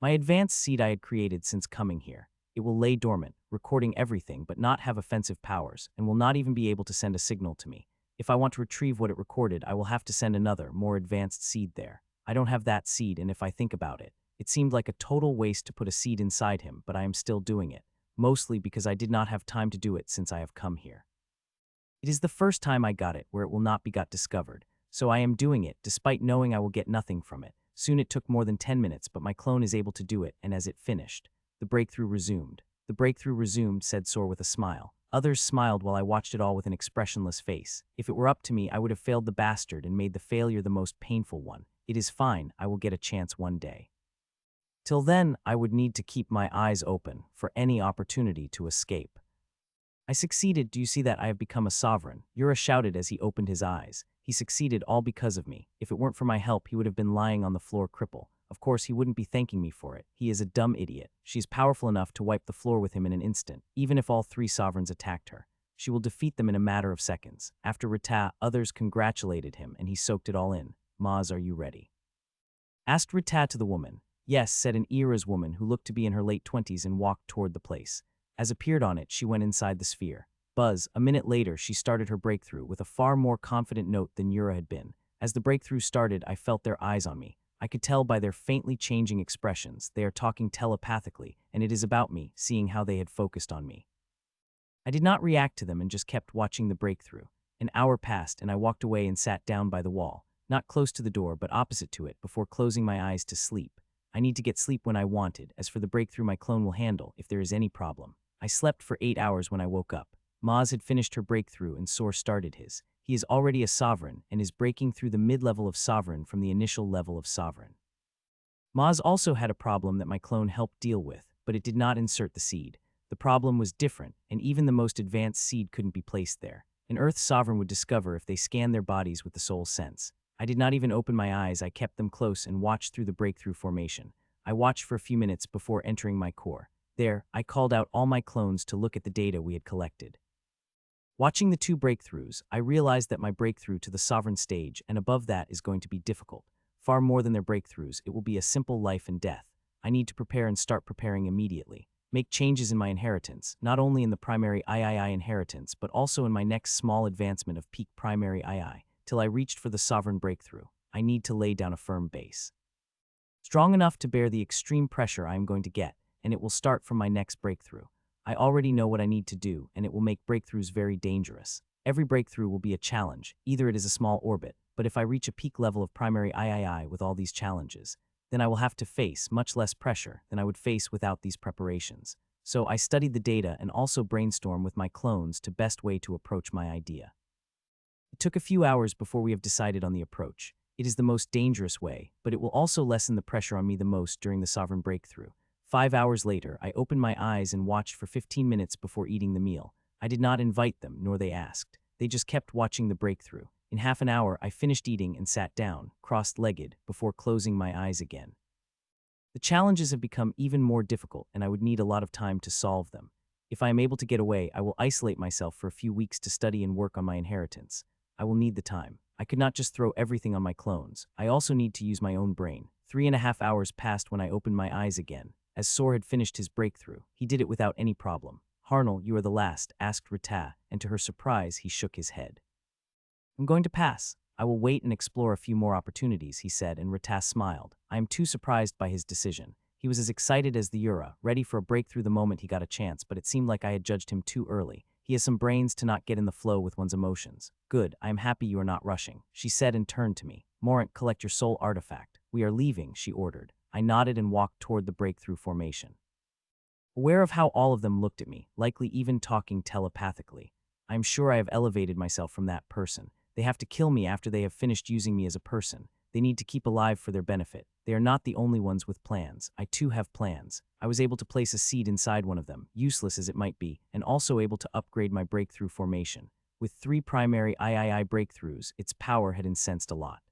My advanced seed I had created since coming here. It will lay dormant, recording everything but not have offensive powers, and will not even be able to send a signal to me. If I want to retrieve what it recorded, I will have to send another, more advanced seed there. I don't have that seed, and if I think about it, it seemed like a total waste to put a seed inside him, but I am still doing it, mostly because I did not have time to do it since I have come here. It is the first time I got it where it will not be got discovered, so I am doing it despite knowing I will get nothing from it. Soon it took more than 10 minutes, but my clone is able to do it, and as it finished, the breakthrough resumed. The breakthrough resumed, said Sor with a smile. Others smiled while I watched it all with an expressionless face. If it were up to me, I would have failed the bastard and made the failure the most painful one. It is fine, I will get a chance one day. Till then, I would need to keep my eyes open for any opportunity to escape. I succeeded. Do you see that I have become a sovereign? Yura shouted as he opened his eyes. He succeeded all because of me. If it weren't for my help, he would have been lying on the floor cripple. Of course, he wouldn't be thanking me for it. He is a dumb idiot. She is powerful enough to wipe the floor with him in an instant, even if all 3 sovereigns attacked her. She will defeat them in a matter of seconds. After Rita, others congratulated him, and he soaked it all in. Maz, are you ready? Asked Rita to the woman. Yes, said an Era's woman who looked to be in her late 20s and walked toward the place. As appeared on it, she went inside the sphere. Buzz, a minute later, she started her breakthrough with a far more confident note than Yura had been. As the breakthrough started, I felt their eyes on me. I could tell by their faintly changing expressions. They are talking telepathically, and it is about me, seeing how they had focused on me. I did not react to them and just kept watching the breakthrough. An hour passed, and I walked away and sat down by the wall, not close to the door but opposite to it, before closing my eyes to sleep. I need to get sleep when I wanted. As for the breakthrough, my clone will handle if there is any problem. I slept for 8 hours when I woke up. Maz had finished her breakthrough and Sor started his. He is already a sovereign and is breaking through the mid-level of sovereign from the initial level of sovereign. Maz also had a problem that my clone helped deal with, but it did not insert the seed. The problem was different, and even the most advanced seed couldn't be placed there. An Earth sovereign would discover if they scanned their bodies with the soul sense. I did not even open my eyes. I kept them close and watched through the breakthrough formation. I watched for a few minutes before entering my core. There, I called out all my clones to look at the data we had collected. Watching the 2 breakthroughs, I realized that my breakthrough to the sovereign stage and above that is going to be difficult. Far more than their breakthroughs, it will be a simple life and death. I need to prepare and start preparing immediately. Make changes in my inheritance, not only in the primary III inheritance, but also in my next small advancement of peak primary II, till I reached for the sovereign breakthrough. I need to lay down a firm base, strong enough to bear the extreme pressure I am going to get, and it will start from my next breakthrough. I already know what I need to do, and it will make breakthroughs very dangerous. Every breakthrough will be a challenge. Either it is a small orbit, but if I reach a peak level of primary III with all these challenges, then I will have to face much less pressure than I would face without these preparations. So I studied the data and also brainstormed with my clones to best way to approach my idea. It took a few hours before we have decided on the approach. It is the most dangerous way, but it will also lessen the pressure on me the most during the sovereign breakthrough. 5 hours later, I opened my eyes and watched for 15 minutes before eating the meal. I did not invite them, nor they asked. They just kept watching the breakthrough. In half an hour, I finished eating and sat down, crossed-legged, before closing my eyes again. The challenges have become even more difficult, and I would need a lot of time to solve them. If I am able to get away, I will isolate myself for a few weeks to study and work on my inheritance. I will need the time. I could not just throw everything on my clones. I also need to use my own brain. 3.5 hours passed when I opened my eyes again. As Sor had finished his breakthrough, he did it without any problem. "Harnell, you are the last," asked Rita, and to her surprise, he shook his head. "I'm going to pass. I will wait and explore a few more opportunities," he said, and Rita smiled. I am too surprised by his decision. He was as excited as the Yura, ready for a breakthrough the moment he got a chance, but it seemed like I had judged him too early. He has some brains to not get in the flow with one's emotions. "Good, I am happy you are not rushing," she said and turned to me. "Morant, collect your soul artifact. We are leaving," she ordered. I nodded and walked toward the breakthrough formation. Aware of how all of them looked at me, likely even talking telepathically. I am sure I have elevated myself from that person. They have to kill me after they have finished using me as a person. They need to keep alive for their benefit. They are not the only ones with plans. I too have plans. I was able to place a seed inside one of them, useless as it might be, and also able to upgrade my breakthrough formation. With 3 primary III breakthroughs, its power had incensed a lot.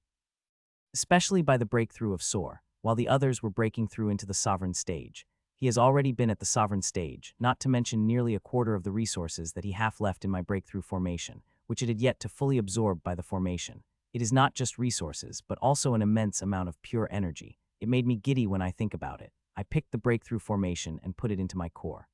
Especially by the breakthrough of Sor, while the others were breaking through into the sovereign stage. He has already been at the sovereign stage, not to mention nearly a quarter of the resources that he half left in my breakthrough formation, which it had yet to fully absorb by the formation. It is not just resources, but also an immense amount of pure energy. It made me giddy when I think about it. I picked the breakthrough formation and put it into my core,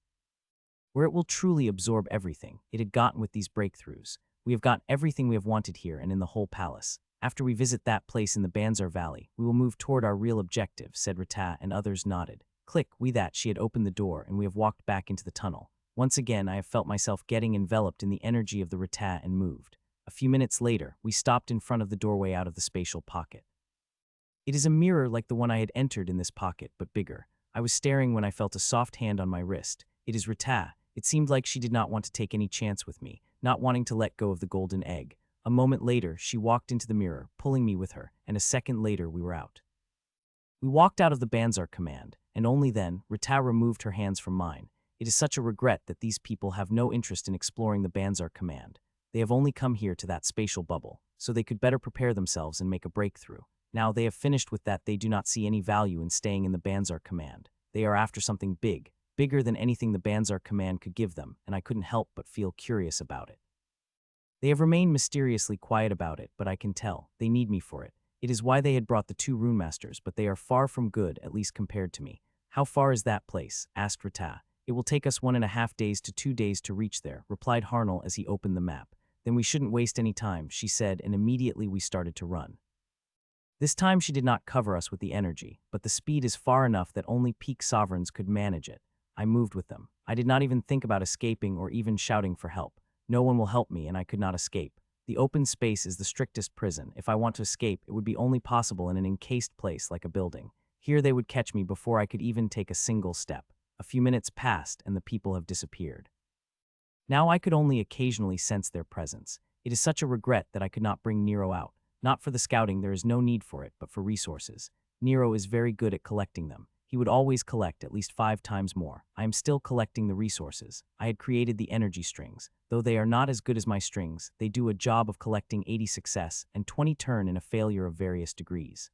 where it will truly absorb everything it had gotten with these breakthroughs. We have got everything we have wanted here and in the whole palace. After we visit that place in the Banzar Valley, we will move toward our real objective, said Rita, and others nodded. Click, we that she had opened the door, and we have walked back into the tunnel. Once again, I have felt myself getting enveloped in the energy of the Rita and moved. A few minutes later, we stopped in front of the doorway out of the spatial pocket. It is a mirror like the one I had entered in this pocket, but bigger. I was staring when I felt a soft hand on my wrist. It is Rita. It seemed like she did not want to take any chance with me, not wanting to let go of the golden egg. A moment later, she walked into the mirror, pulling me with her, and a second later we were out. We walked out of the Banzar command, and only then, Rita removed her hands from mine. It is such a regret that these people have no interest in exploring the Banzar command. They have only come here to that spatial bubble, so they could better prepare themselves and make a breakthrough. Now they have finished with that, they do not see any value in staying in the Banzar command. They are after something big, bigger than anything the Banzar command could give them, and I couldn't help but feel curious about it. They have remained mysteriously quiet about it, but I can tell, they need me for it. It is why they had brought the 2 rune masters, but they are far from good, at least compared to me. How far is that place? Asked Rita. It will take us 1.5 days to 2 days to reach there, replied Harnell as he opened the map. Then we shouldn't waste any time, she said, and immediately we started to run. This time she did not cover us with the energy, but the speed is far enough that only peak sovereigns could manage it. I moved with them. I did not even think about escaping or even shouting for help. No one will help me and I could not escape. The open space is the strictest prison. If I want to escape, it would be only possible in an encased place like a building. Here they would catch me before I could even take a single step. A few minutes passed and the people have disappeared. Now I could only occasionally sense their presence. It is such a regret that I could not bring Nero out. Not for the scouting, there is no need for it, but for resources. Nero is very good at collecting them. He would always collect at least 5 times more. I am still collecting the resources. I had created the energy strings. Though they are not as good as my strings, they do a job of collecting 80 success and 20 turn in a failure of various degrees.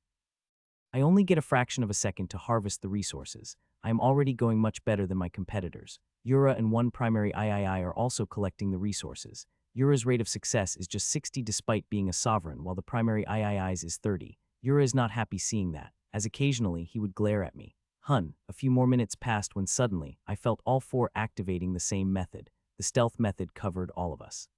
I only get a fraction of a second to harvest the resources. I am already going much better than my competitors. Yura and 1 primary III are also collecting the resources. Yura's rate of success is just 60 despite being a sovereign, while the primary III's is 30. Yura is not happy seeing that, as occasionally he would glare at me. A few more minutes passed when suddenly, I felt all 4 activating the same method. The stealth method covered all of us.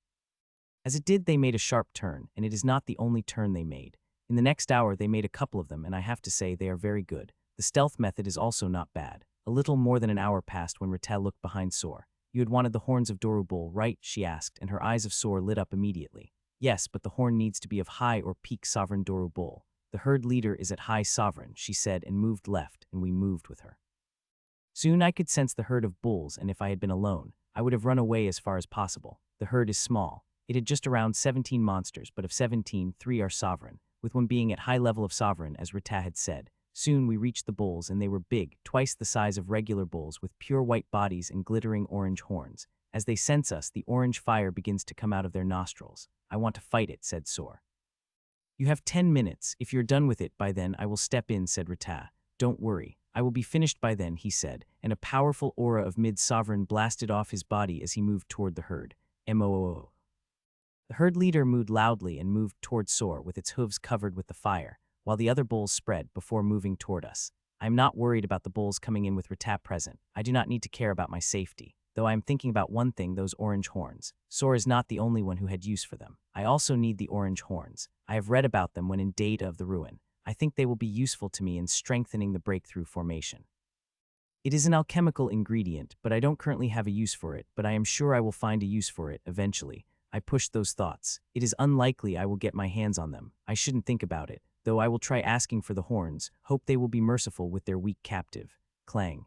As it did, they made a sharp turn, and it is not the only turn they made. In the next hour, they made a couple of them, and I have to say they are very good. The stealth method is also not bad. A little more than an hour passed when Rita looked behind Sor. You had wanted the horns of Doru Bull, right? She asked, and her eyes of Sor lit up immediately. Yes, but the horn needs to be of high or peak sovereign Doru Bull. The herd leader is at high sovereign, she said, and moved left, and we moved with her. Soon I could sense the herd of bulls, and if I had been alone, I would have run away as far as possible. The herd is small. It had just around 17 monsters, but of 17, 3 are sovereign, with 1 being at high level of sovereign, as Rita had said. Soon we reached the bulls, and they were big, twice the size of regular bulls, with pure white bodies and glittering orange horns. As they sense us, the orange fire begins to come out of their nostrils. I want to fight it, said Sor. You have 10 minutes. If you're done with it by then, I will step in, said Rita. Don't worry. I will be finished by then, he said, and a powerful aura of mid-sovereign blasted off his body as he moved toward the herd. Moo. The herd leader mooed loudly and moved toward Soar with its hooves covered with the fire, while the other bulls spread before moving toward us. I am not worried about the bulls coming in with Retap present. I do not need to care about my safety, though I am thinking about one thing, those orange horns. Soar is not the only one who had use for them. I also need the orange horns. I have read about them when in Data of the Ruin. I think they will be useful to me in strengthening the breakthrough formation. It is an alchemical ingredient, but I don't currently have a use for it, but I am sure I will find a use for it eventually. I pushed those thoughts. It is unlikely I will get my hands on them. I shouldn't think about it, though I will try asking for the horns, hope they will be merciful with their weak captive. Clang.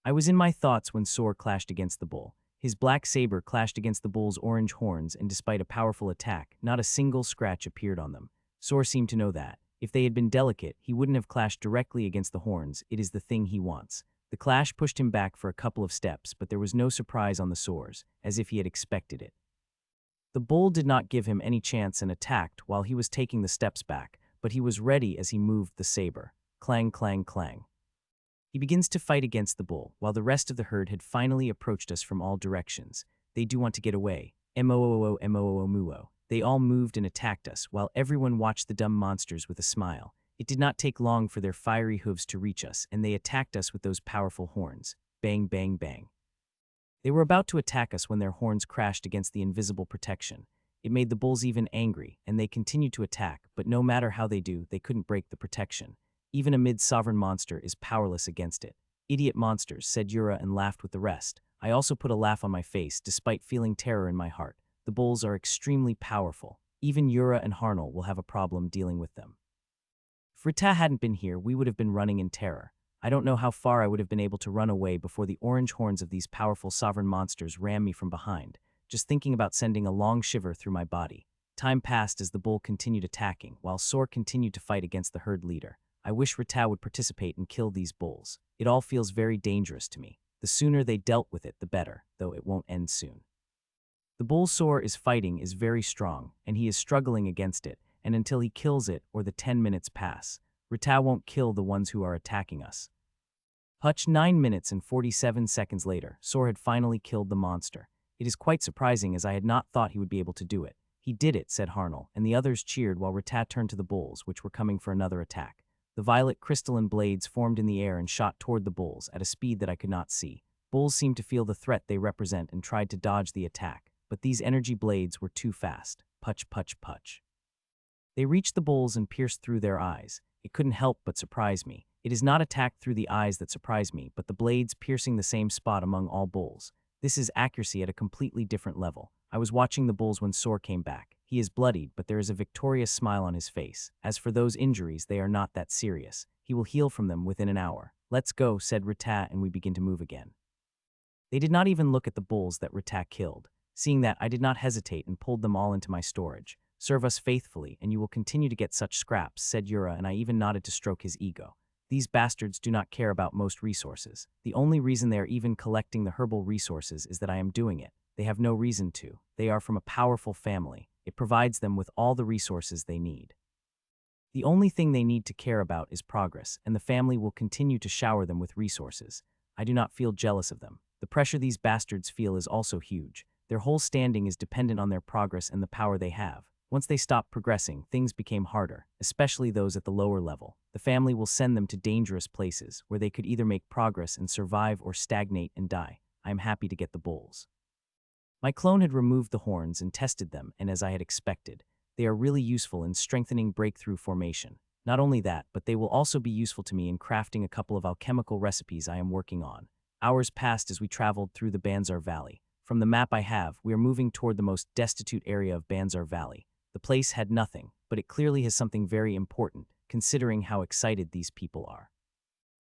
I was in my thoughts when Soar clashed against the bull. His black saber clashed against the bull's orange horns, and despite a powerful attack, not a single scratch appeared on them. Soar seemed to know that. If they had been delicate, he wouldn't have clashed directly against the horns. It is the thing he wants. The clash pushed him back for a couple of steps, but there was no surprise on the Soar's, as if he had expected it. The bull did not give him any chance and attacked while he was taking the steps back, but he was ready as he moved the saber. Clang, clang, clang. He begins to fight against the bull, while the rest of the herd had finally approached us from all directions. They do want to get away. Moo. They all moved and attacked us, while everyone watched the dumb monsters with a smile. It did not take long for their fiery hooves to reach us, and they attacked us with those powerful horns. Bang, bang, bang. They were about to attack us when their horns crashed against the invisible protection. It made the bulls even angry, and they continued to attack, but no matter how they do, they couldn't break the protection. Even a mid-sovereign monster is powerless against it. Idiot monsters, said Yura and laughed with the rest. I also put a laugh on my face, despite feeling terror in my heart. The bulls are extremely powerful. Even Yura and Harnell will have a problem dealing with them. If Rita hadn't been here, we would have been running in terror. I don't know how far I would have been able to run away before the orange horns of these powerful sovereign monsters rammed me from behind. Just thinking about sending a long shiver through my body. Time passed as the bull continued attacking, while Soar continued to fight against the herd leader. I wish Rita would participate and kill these bulls. It all feels very dangerous to me. The sooner they dealt with it, the better, though it won't end soon. The bull Soar is fighting is very strong, and he is struggling against it, and until he kills it or the 10 minutes pass, Rita won't kill the ones who are attacking us. Hutch 9 minutes and 47 seconds later, Soar had finally killed the monster. It is quite surprising as I had not thought he would be able to do it. He did it, said Harnell, and the others cheered while Rita turned to the bulls, which were coming for another attack. The violet crystalline blades formed in the air and shot toward the bulls at a speed that I could not see. Bulls seemed to feel the threat they represent and tried to dodge the attack, but these energy blades were too fast. Putch, putch, putch. They reached the bulls and pierced through their eyes. It couldn't help but surprise me. It is not attacked through the eyes that surprise me, but the blades piercing the same spot among all bulls. This is accuracy at a completely different level. I was watching the bulls when Soar came back. He is bloodied, but there is a victorious smile on his face. As for those injuries, they are not that serious. He will heal from them within an hour. Let's go, said Rita, and we begin to move again. They did not even look at the bulls that Rita killed. Seeing that, I did not hesitate and pulled them all into my storage. Serve us faithfully, and you will continue to get such scraps, said Yura, and I even nodded to stroke his ego. These bastards do not care about most resources. The only reason they are even collecting the herbal resources is that I am doing it. They have no reason to. They are from a powerful family. It provides them with all the resources they need. The only thing they need to care about is progress, and the family will continue to shower them with resources. I do not feel jealous of them. The pressure these bastards feel is also huge. Their whole standing is dependent on their progress and the power they have. Once they stopped progressing, things became harder, especially those at the lower level. The family will send them to dangerous places, where they could either make progress and survive or stagnate and die. I am happy to get the bulls. My clone had removed the horns and tested them, and as I had expected, they are really useful in strengthening breakthrough formation. Not only that, but they will also be useful to me in crafting a couple of alchemical recipes I am working on. Hours passed as we traveled through the Banzar Valley. From the map I have, we are moving toward the most destitute area of Banzar Valley. The place had nothing, but it clearly has something very important, considering how excited these people are.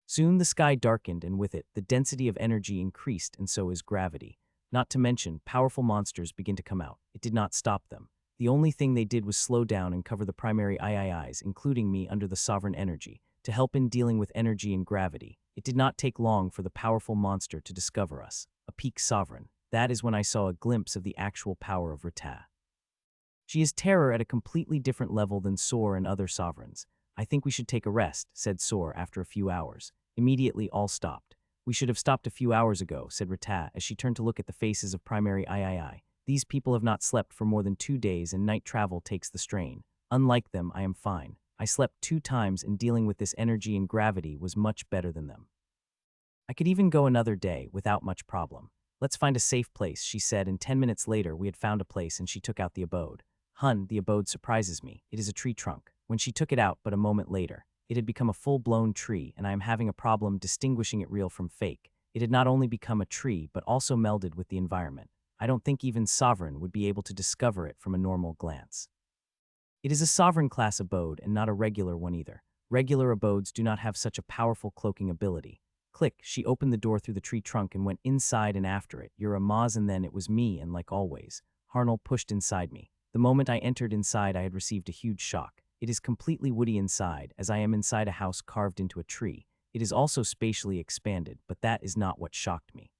Soon the sky darkened, and with it, the density of energy increased, and so is gravity. Not to mention, powerful monsters begin to come out. It did not stop them. The only thing they did was slow down and cover the primary IIIs, including me, under the sovereign energy, to help in dealing with energy and gravity. It did not take long for the powerful monster to discover us, a peak sovereign. That is when I saw a glimpse of the actual power of Rita. She is terror at a completely different level than Soar and other sovereigns. I think we should take a rest, said Soar after a few hours. Immediately, all stopped. "We should have stopped a few hours ago," said Rita as she turned to look at the faces of primary III. "These people have not slept for more than 2 days and night travel takes the strain. Unlike them, I am fine. I slept 2 times and dealing with this energy and gravity was much better than them. I could even go another day without much problem. Let's find a safe place," she said, and 10 minutes later we had found a place and she took out the abode. The abode surprises me. It is a tree trunk. When she took it out, but a moment later, it had become a full-blown tree and I am having a problem distinguishing it real from fake. It had not only become a tree, but also melded with the environment. I don't think even Sovereign would be able to discover it from a normal glance. It is a Sovereign class abode and not a regular one either. Regular abodes do not have such a powerful cloaking ability. Click, she opened the door through the tree trunk and went inside and after it. You're a Maz, and then it was me, and like always, Harnell pushed inside me. The moment I entered inside, I had received a huge shock. It is completely woody inside, as I am inside a house carved into a tree. It is also spatially expanded, but that is not what shocked me.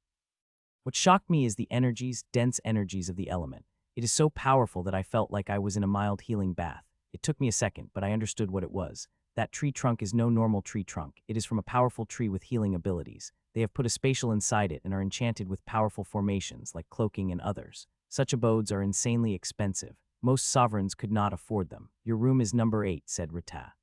What shocked me is the energies, dense energies of the element. It is so powerful that I felt like I was in a mild healing bath. It took me a second, but I understood what it was. That tree trunk is no normal tree trunk. It is from a powerful tree with healing abilities. They have put a spatial inside it and are enchanted with powerful formations like cloaking and others. Such abodes are insanely expensive. Most sovereigns could not afford them. "Your room is number 8, said Rita.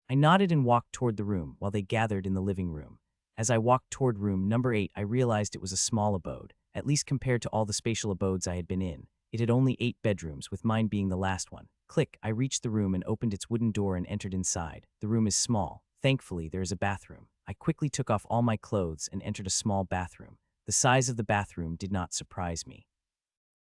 I nodded and walked toward the room while they gathered in the living room. As I walked toward room number 8, I realized it was a small abode, at least compared to all the spatial abodes I had been in. It had only 8 bedrooms, with mine being the last one. Click, I reached the room and opened its wooden door and entered inside. The room is small. Thankfully, there is a bathroom. I quickly took off all my clothes and entered a small bathroom. The size of the bathroom did not surprise me.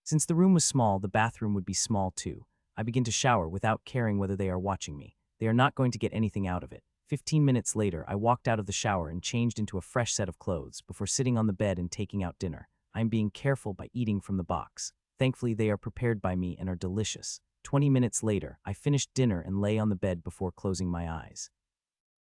Since the room was small, the bathroom would be small too. I begin to shower without caring whether they are watching me. They are not going to get anything out of it. 15 minutes later, I walked out of the shower and changed into a fresh set of clothes before sitting on the bed and taking out dinner. I am being careful by eating from the box. Thankfully, they are prepared by me and are delicious. 20 minutes later, I finished dinner and lay on the bed before closing my eyes.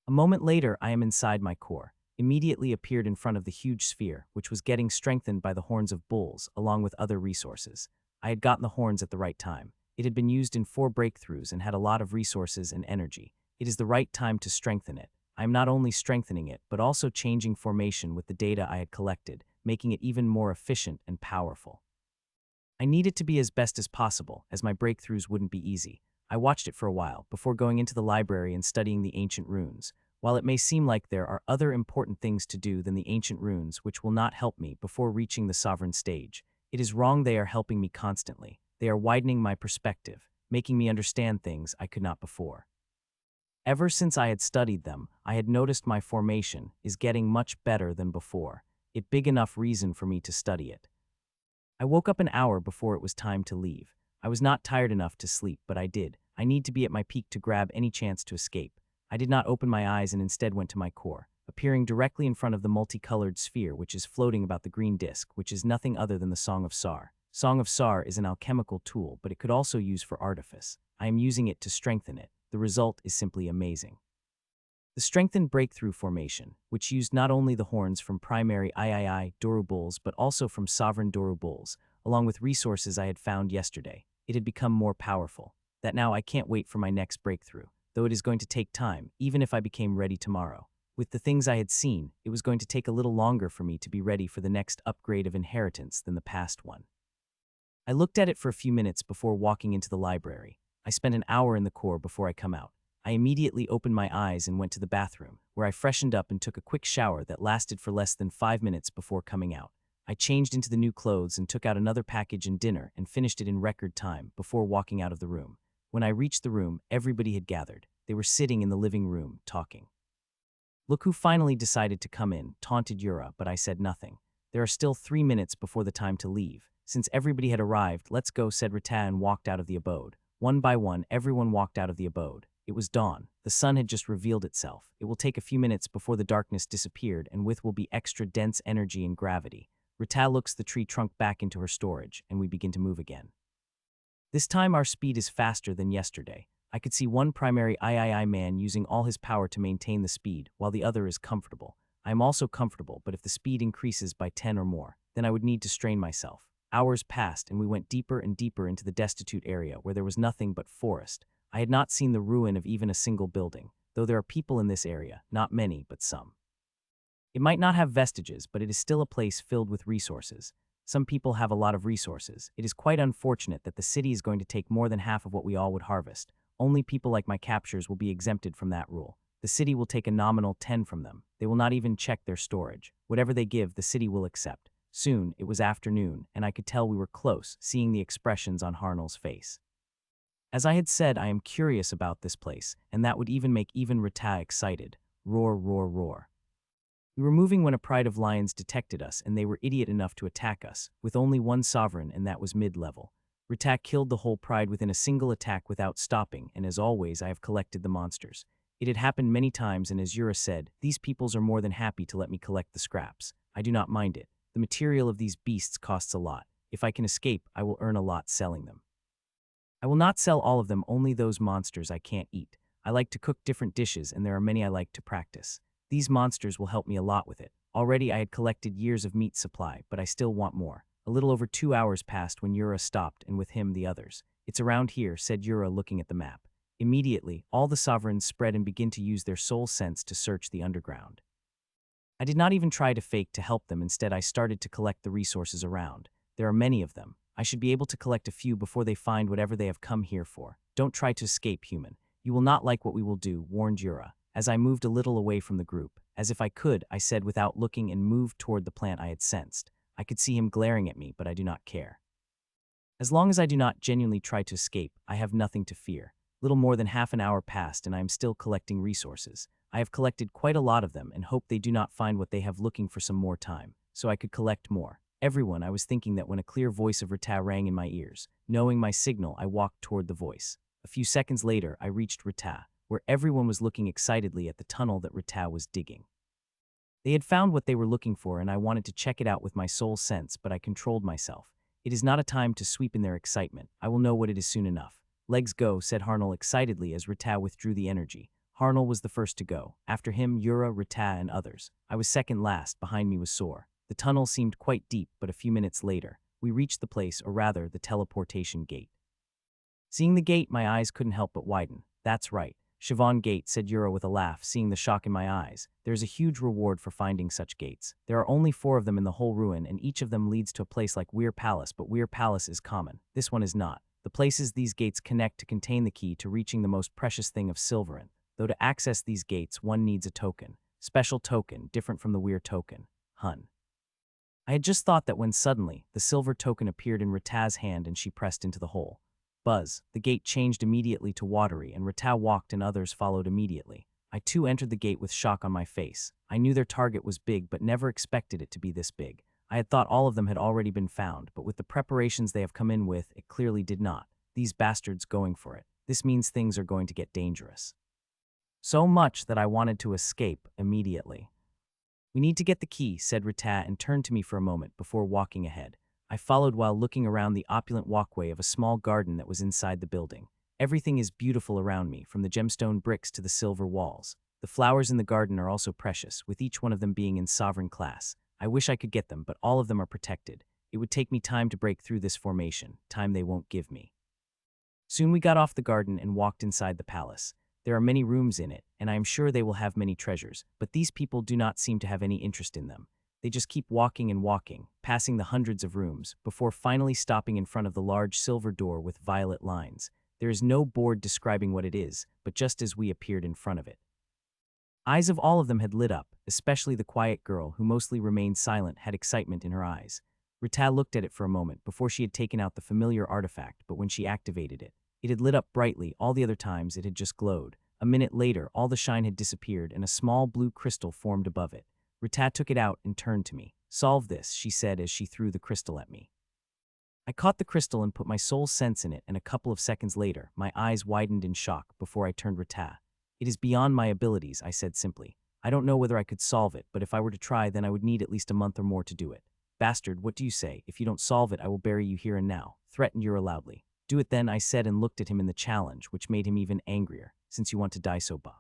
A moment later, I am inside my core. Immediately appeared in front of the huge sphere, which was getting strengthened by the horns of bulls, along with other resources. I had gotten the horns at the right time. It had been used in 4 breakthroughs and had a lot of resources and energy. It is the right time to strengthen it. I am not only strengthening it, but also changing formation with the data I had collected, making it even more efficient and powerful. I need it to be as best as possible, as my breakthroughs wouldn't be easy. I watched it for a while, before going into the library and studying the ancient runes. While it may seem like there are other important things to do than the ancient runes which will not help me before reaching the sovereign stage, it is wrong. They are helping me constantly. They are widening my perspective, making me understand things I could not before. Ever since I had studied them, I had noticed my formation is getting much better than before. It big enough reason for me to study it. I woke up an hour before it was time to leave. I was not tired enough to sleep, but I did. I need to be at my peak to grab any chance to escape. I did not open my eyes and instead went to my core, appearing directly in front of the multicolored sphere which is floating about the green disk, which is nothing other than the Song of Sar. Song of Sar is an alchemical tool, but it could also use for artifice. I am using it to strengthen it. The result is simply amazing. The strengthened breakthrough formation, which used not only the horns from primary III Doru bulls but also from sovereign Doru bulls, along with resources I had found yesterday, it had become more powerful. That now I can't wait for my next breakthrough, though it is going to take time, even if I became ready tomorrow. With the things I had seen, it was going to take a little longer for me to be ready for the next upgrade of inheritance than the past one. I looked at it for a few minutes before walking into the library. I spent an hour in the core before I come out. I immediately opened my eyes and went to the bathroom, where I freshened up and took a quick shower that lasted for less than 5 minutes before coming out. I changed into the new clothes and took out another package and dinner and finished it in record time before walking out of the room. When I reached the room, everybody had gathered. They were sitting in the living room, talking. "Look who finally decided to come in," taunted Yura, but I said nothing. "There are still 3 minutes before the time to leave. Since everybody had arrived, let's go," said Rita and walked out of the abode. One by one, everyone walked out of the abode. It was dawn. The sun had just revealed itself. It will take a few minutes before the darkness disappeared, and with will be extra dense energy and gravity. Rita looks the tree trunk back into her storage, and we begin to move again. This time our speed is faster than yesterday. I could see one primary III man using all his power to maintain the speed, while the other is comfortable. I am also comfortable, but if the speed increases by 10 or more, then I would need to strain myself. Hours passed, and we went deeper and deeper into the destitute area where there was nothing but forest. I had not seen the ruin of even a single building. though there are people in this area, not many, but some. It might not have vestiges, but it is still a place filled with resources. Some people have a lot of resources. It is quite unfortunate that the city is going to take more than half of what we all would harvest. Only people like my captures will be exempted from that rule. The city will take a nominal 10 from them. They will not even check their storage. Whatever they give, the city will accept. Soon, it was afternoon, and I could tell we were close, seeing the expressions on Harnell's face. As I had said, I am curious about this place, and that would even make even Rita excited. Roar, roar, roar. We were moving when a pride of lions detected us, and they were idiot enough to attack us, with only one sovereign, and that was mid-level. Rita killed the whole pride within a single attack without stopping, and as always, I have collected the monsters. It had happened many times, and as Yura said, these peoples are more than happy to let me collect the scraps. I do not mind it. The material of these beasts costs a lot. If I can escape, I will earn a lot selling them. I will not sell all of them, only those monsters I can't eat. I like to cook different dishes, and there are many I like to practice. These monsters will help me a lot with it. Already I had collected years of meat supply, but I still want more. A little over 2 hours passed when Yura stopped, and with him the others. It's around here, said Yura, looking at the map. Immediately, all the sovereigns spread and begin to use their soul sense to search the underground. I did not even try to fake to help them. Instead, I started to collect the resources around. There are many of them. I should be able to collect a few before they find whatever they have come here for. Don't try to escape, human. You will not like what we will do, warned Yura. As I moved a little away from the group, as if I could, I said without looking, and moved toward the plant I had sensed. I could see him glaring at me, but I do not care. As long as I do not genuinely try to escape, I have nothing to fear. Little more than half an hour passed, and I am still collecting resources. I have collected quite a lot of them and hope they do not find what they have, looking for some more time, so I could collect more. Everyone, I was thinking that when a clear voice of Rita rang in my ears. Knowing my signal, I walked toward the voice. A few seconds later, I reached Rita, where everyone was looking excitedly at the tunnel that Rita was digging. They had found what they were looking for, and I wanted to check it out with my soul sense, but I controlled myself. It is not a time to sweep in their excitement. I will know what it is soon enough. Legs go, said Harnell excitedly as Rita withdrew the energy. Harnell was the first to go. After him, Yura, Rita, and others. I was second last. Behind me was Soar. The tunnel seemed quite deep, but a few minutes later, we reached the place, or rather, the teleportation gate. Seeing the gate, my eyes couldn't help but widen. That's right. Siobhan Gate, said Yura with a laugh, seeing the shock in my eyes. There is a huge reward for finding such gates. There are only 4 of them in the whole ruin, and each of them leads to a place like Weir Palace, but Weir Palace is common. This one is not. The places these gates connect to contain the key to reaching the most precious thing of Silverin. Though to access these gates, one needs a token. Special token, different from the Weir token. Hun. I had just thought that when suddenly, the silver token appeared in Rita's hand and she pressed into the hole. Buzz, the gate changed immediately to watery, and Rita walked and others followed immediately. I too entered the gate with shock on my face. I knew their target was big, but never expected it to be this big. I had thought all of them had already been found, but with the preparations they have come in with, it clearly did not. These bastards going for it. This means things are going to get dangerous. So much that I wanted to escape immediately. We need to get the key, said Rita, and turned to me for a moment before walking ahead. I followed while looking around the opulent walkway of a small garden that was inside the building. Everything is beautiful around me, from the gemstone bricks to the silver walls. The flowers in the garden are also precious, with each one of them being in sovereign class. I wish I could get them, but all of them are protected. It would take me time to break through this formation, time they won't give me. Soon we got off the garden and walked inside the palace. There are many rooms in it, and I am sure they will have many treasures, but these people do not seem to have any interest in them. They just keep walking and walking, passing the hundreds of rooms, before finally stopping in front of the large silver door with violet lines. There is no board describing what it is, but just as we appeared in front of it, eyes of all of them had lit up, especially the quiet girl, who mostly remained silent, had excitement in her eyes. Rita looked at it for a moment before she had taken out the familiar artifact, but when she activated it, it had lit up brightly. All the other times it had just glowed. A minute later, all the shine had disappeared and a small blue crystal formed above it. Rita took it out and turned to me. Solve this, she said as she threw the crystal at me. I caught the crystal and put my soul sense in it, and a couple of seconds later, my eyes widened in shock before I turned Rita. It is beyond my abilities, I said simply. I don't know whether I could solve it, but if I were to try, then I would need at least a month or more to do it. Bastard, what do you say? If you don't solve it, I will bury you here and now, threatened Yura loudly. Do it then, I said, and looked at him in the challenge, which made him even angrier, since you want to die so bad.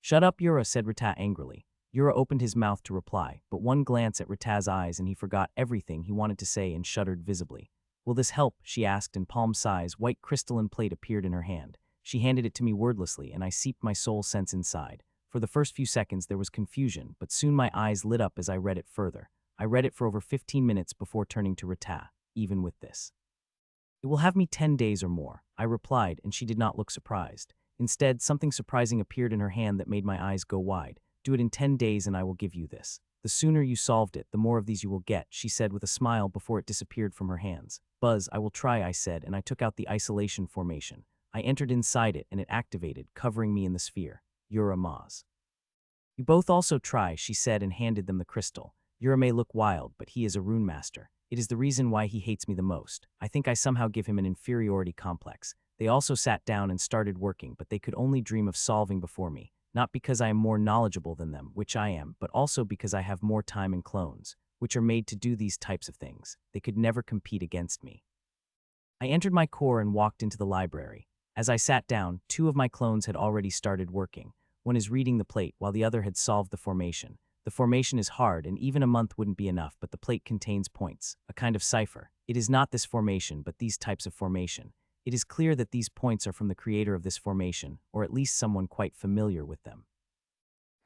Shut up, Yura, said Rita angrily. Yura opened his mouth to reply, but one glance at Rita's eyes and he forgot everything he wanted to say and shuddered visibly. Will this help? She asked, and palm-size white crystalline plate appeared in her hand. She handed it to me wordlessly, and I seeped my soul sense inside. For the first few seconds, there was confusion, but soon my eyes lit up as I read it further. I read it for over 15 minutes before turning to Rita. Even with this, "It will have me 10 days or more," I replied, and she did not look surprised. Instead, something surprising appeared in her hand that made my eyes go wide. "Do it in 10 days and I will give you this. The sooner you solved it, the more of these you will get," she said with a smile before it disappeared from her hands. "Buzz, I will try," I said, and I took out the isolation formation. I entered inside it and it activated, covering me in the sphere. Yura Maz. "You both also try," she said and handed them the crystal. "Yura may look wild, but he is a rune master. It is the reason why he hates me the most. I think I somehow give him an inferiority complex." They also sat down and started working, but they could only dream of solving before me, not because I am more knowledgeable than them, which I am, but also because I have more time and clones, which are made to do these types of things. They could never compete against me. I entered my core and walked into the library. As I sat down, two of my clones had already started working. One is reading the plate, while the other had solved the formation. The formation is hard, and even a month wouldn't be enough, but the plate contains points, a kind of cipher. It is not this formation, but these types of formation. It is clear that these points are from the creator of this formation, or at least someone quite familiar with them.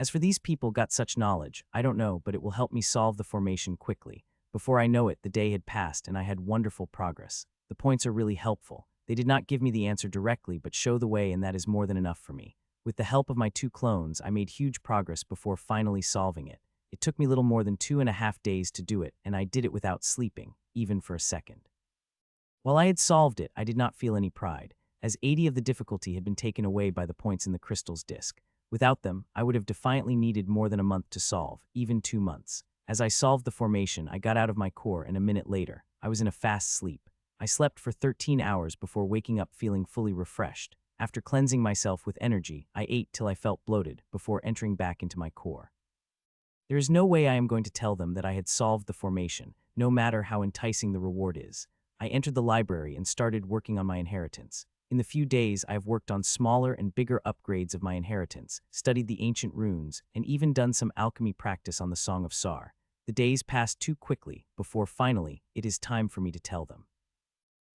As for these people got such knowledge, I don't know, but it will help me solve the formation quickly. Before I know it, the day had passed and I had wonderful progress. The points are really helpful. They did not give me the answer directly, but show the way, and that is more than enough for me. With the help of my two clones, I made huge progress before finally solving it. It took me little more than 2.5 days to do it, and I did it without sleeping, even for a second. While I had solved it, I did not feel any pride, as 80 of the difficulty had been taken away by the points in the crystal's disk. Without them, I would have defiantly needed more than a month to solve, even 2 months. As I solved the formation, I got out of my core, and a minute later, I was in a fast sleep. I slept for 13 hours before waking up feeling fully refreshed. After cleansing myself with energy, I ate till I felt bloated before entering back into my core. There is no way I am going to tell them that I had solved the formation, no matter how enticing the reward is. I entered the library and started working on my inheritance. In the few days, I have worked on smaller and bigger upgrades of my inheritance, studied the ancient runes, and even done some alchemy practice on the Song of Sar. The days passed too quickly before finally, it is time for me to tell them.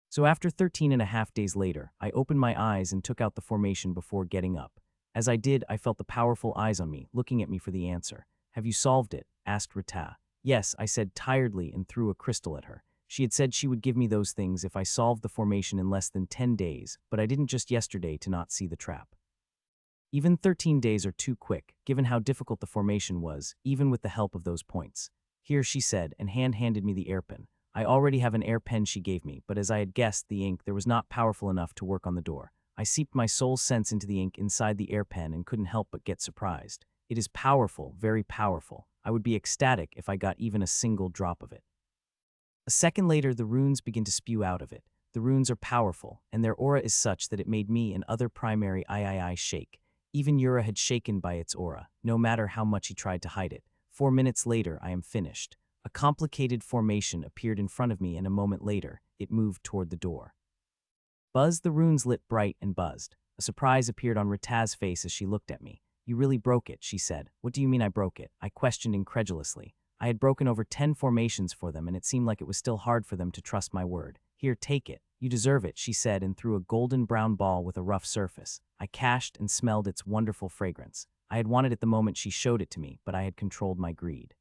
So after 13.5 days later, I opened my eyes and took out the formation before getting up. As I did, I felt the powerful eyes on me, looking at me for the answer. "Have you solved it?" asked Rita. "Yes," I said tiredly and threw a crystal at her. She had said she would give me those things if I solved the formation in less than 10 days, but I didn't just yesterday to not see the trap. Even 13 days are too quick, given how difficult the formation was, even with the help of those points. "Here," she said, and handed me the airpen. I already have an air pen she gave me, but as I had guessed, the ink there was not powerful enough to work on the door. I seeped my soul sense into the ink inside the air pen and couldn't help but get surprised. It is powerful, very powerful. I would be ecstatic if I got even a single drop of it. A second later, the runes begin to spew out of it. The runes are powerful, and their aura is such that it made me and other primary III shake. Even Yura had shaken by its aura, no matter how much he tried to hide it. 4 minutes later, I am finished. A complicated formation appeared in front of me, and a moment later, it moved toward the door. Buzz, the runes lit bright and buzzed. A surprise appeared on Rita's face as she looked at me. "You really broke it," she said. "What do you mean I broke it?" I questioned incredulously. I had broken over 10 formations for them, and it seemed like it was still hard for them to trust my word. "Here, take it. You deserve it," she said, and threw a golden brown ball with a rough surface. I cashed and smelled its wonderful fragrance. I had wanted it the moment she showed it to me, but I had controlled my greed.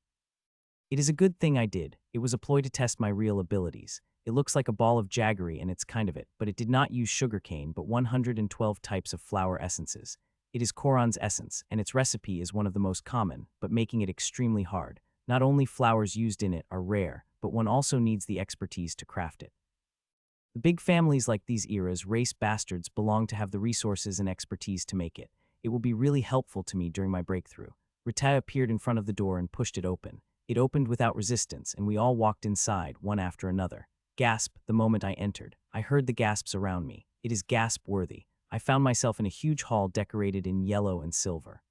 It is a good thing I did. It was a ploy to test my real abilities. It looks like a ball of jaggery, and it's kind of it, but it did not use sugarcane, but 112 types of flower essences. It is Koron's essence, and its recipe is one of the most common, but making it extremely hard. Not only flowers used in it are rare, but one also needs the expertise to craft it. The big families like these eras, race bastards, belong to have the resources and expertise to make it. It will be really helpful to me during my breakthrough. Rita appeared in front of the door and pushed it open. It opened without resistance, and we all walked inside, one after another. Gasp, the moment I entered. I heard the gasps around me. It is gasp-worthy. I found myself in a huge hall decorated in yellow and silver,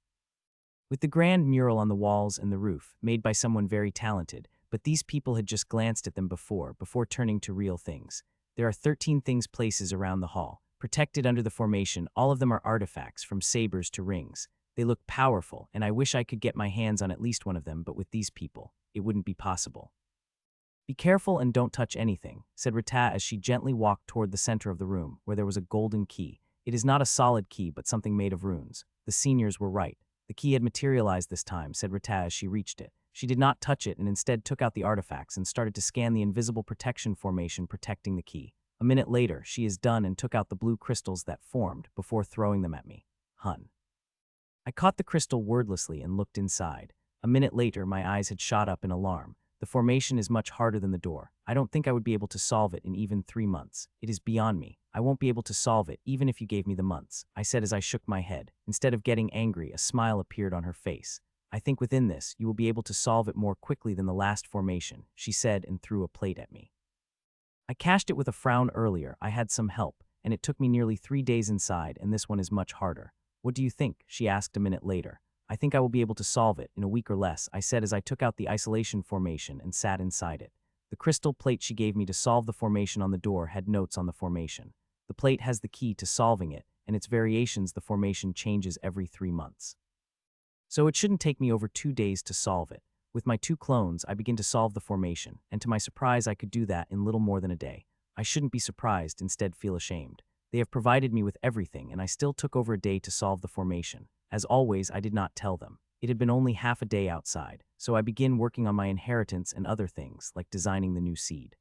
with the grand mural on the walls and the roof, made by someone very talented, but these people had just glanced at them before turning to real things. There are 13 places around the hall. Protected under the formation, all of them are artifacts, from sabers to rings. They look powerful, and I wish I could get my hands on at least one of them, but with these people, it wouldn't be possible. "Be careful and don't touch anything," said Rita as she gently walked toward the center of the room, where there was a golden key. It is not a solid key, but something made of runes. The seniors were right. The key had materialized this time, said Rita as she reached it. She did not touch it and instead took out the artifacts and started to scan the invisible protection formation protecting the key. A minute later, she is done and took out the blue crystals that formed before throwing them at me. Hun. I caught the crystal wordlessly and looked inside. A minute later, my eyes had shot up in alarm. The formation is much harder than the door. I don't think I would be able to solve it in even 3 months. It is beyond me. I won't be able to solve it even if you gave me the months, I said as I shook my head. Instead of getting angry, a smile appeared on her face. I think within this, you will be able to solve it more quickly than the last formation, she said and threw a plate at me. I cashed it with a frown earlier. I had some help, and it took me nearly 3 days inside, and this one is much harder. What do you think? She asked a minute later. I think I will be able to solve it in a week or less, I said as I took out the isolation formation and sat inside it. The crystal plate she gave me to solve the formation on the door had notes on the formation. The plate has the key to solving it, and its variations the formation changes every 3 months. So it shouldn't take me over 2 days to solve it. With my 2 clones, I begin to solve the formation, and to my surprise I could do that in little more than a day. I shouldn't be surprised, instead feel ashamed. They have provided me with everything, and I still took over a day to solve the formation. As always, I did not tell them. It had been only half a day outside, so I began working on my inheritance and other things, like designing the new seed.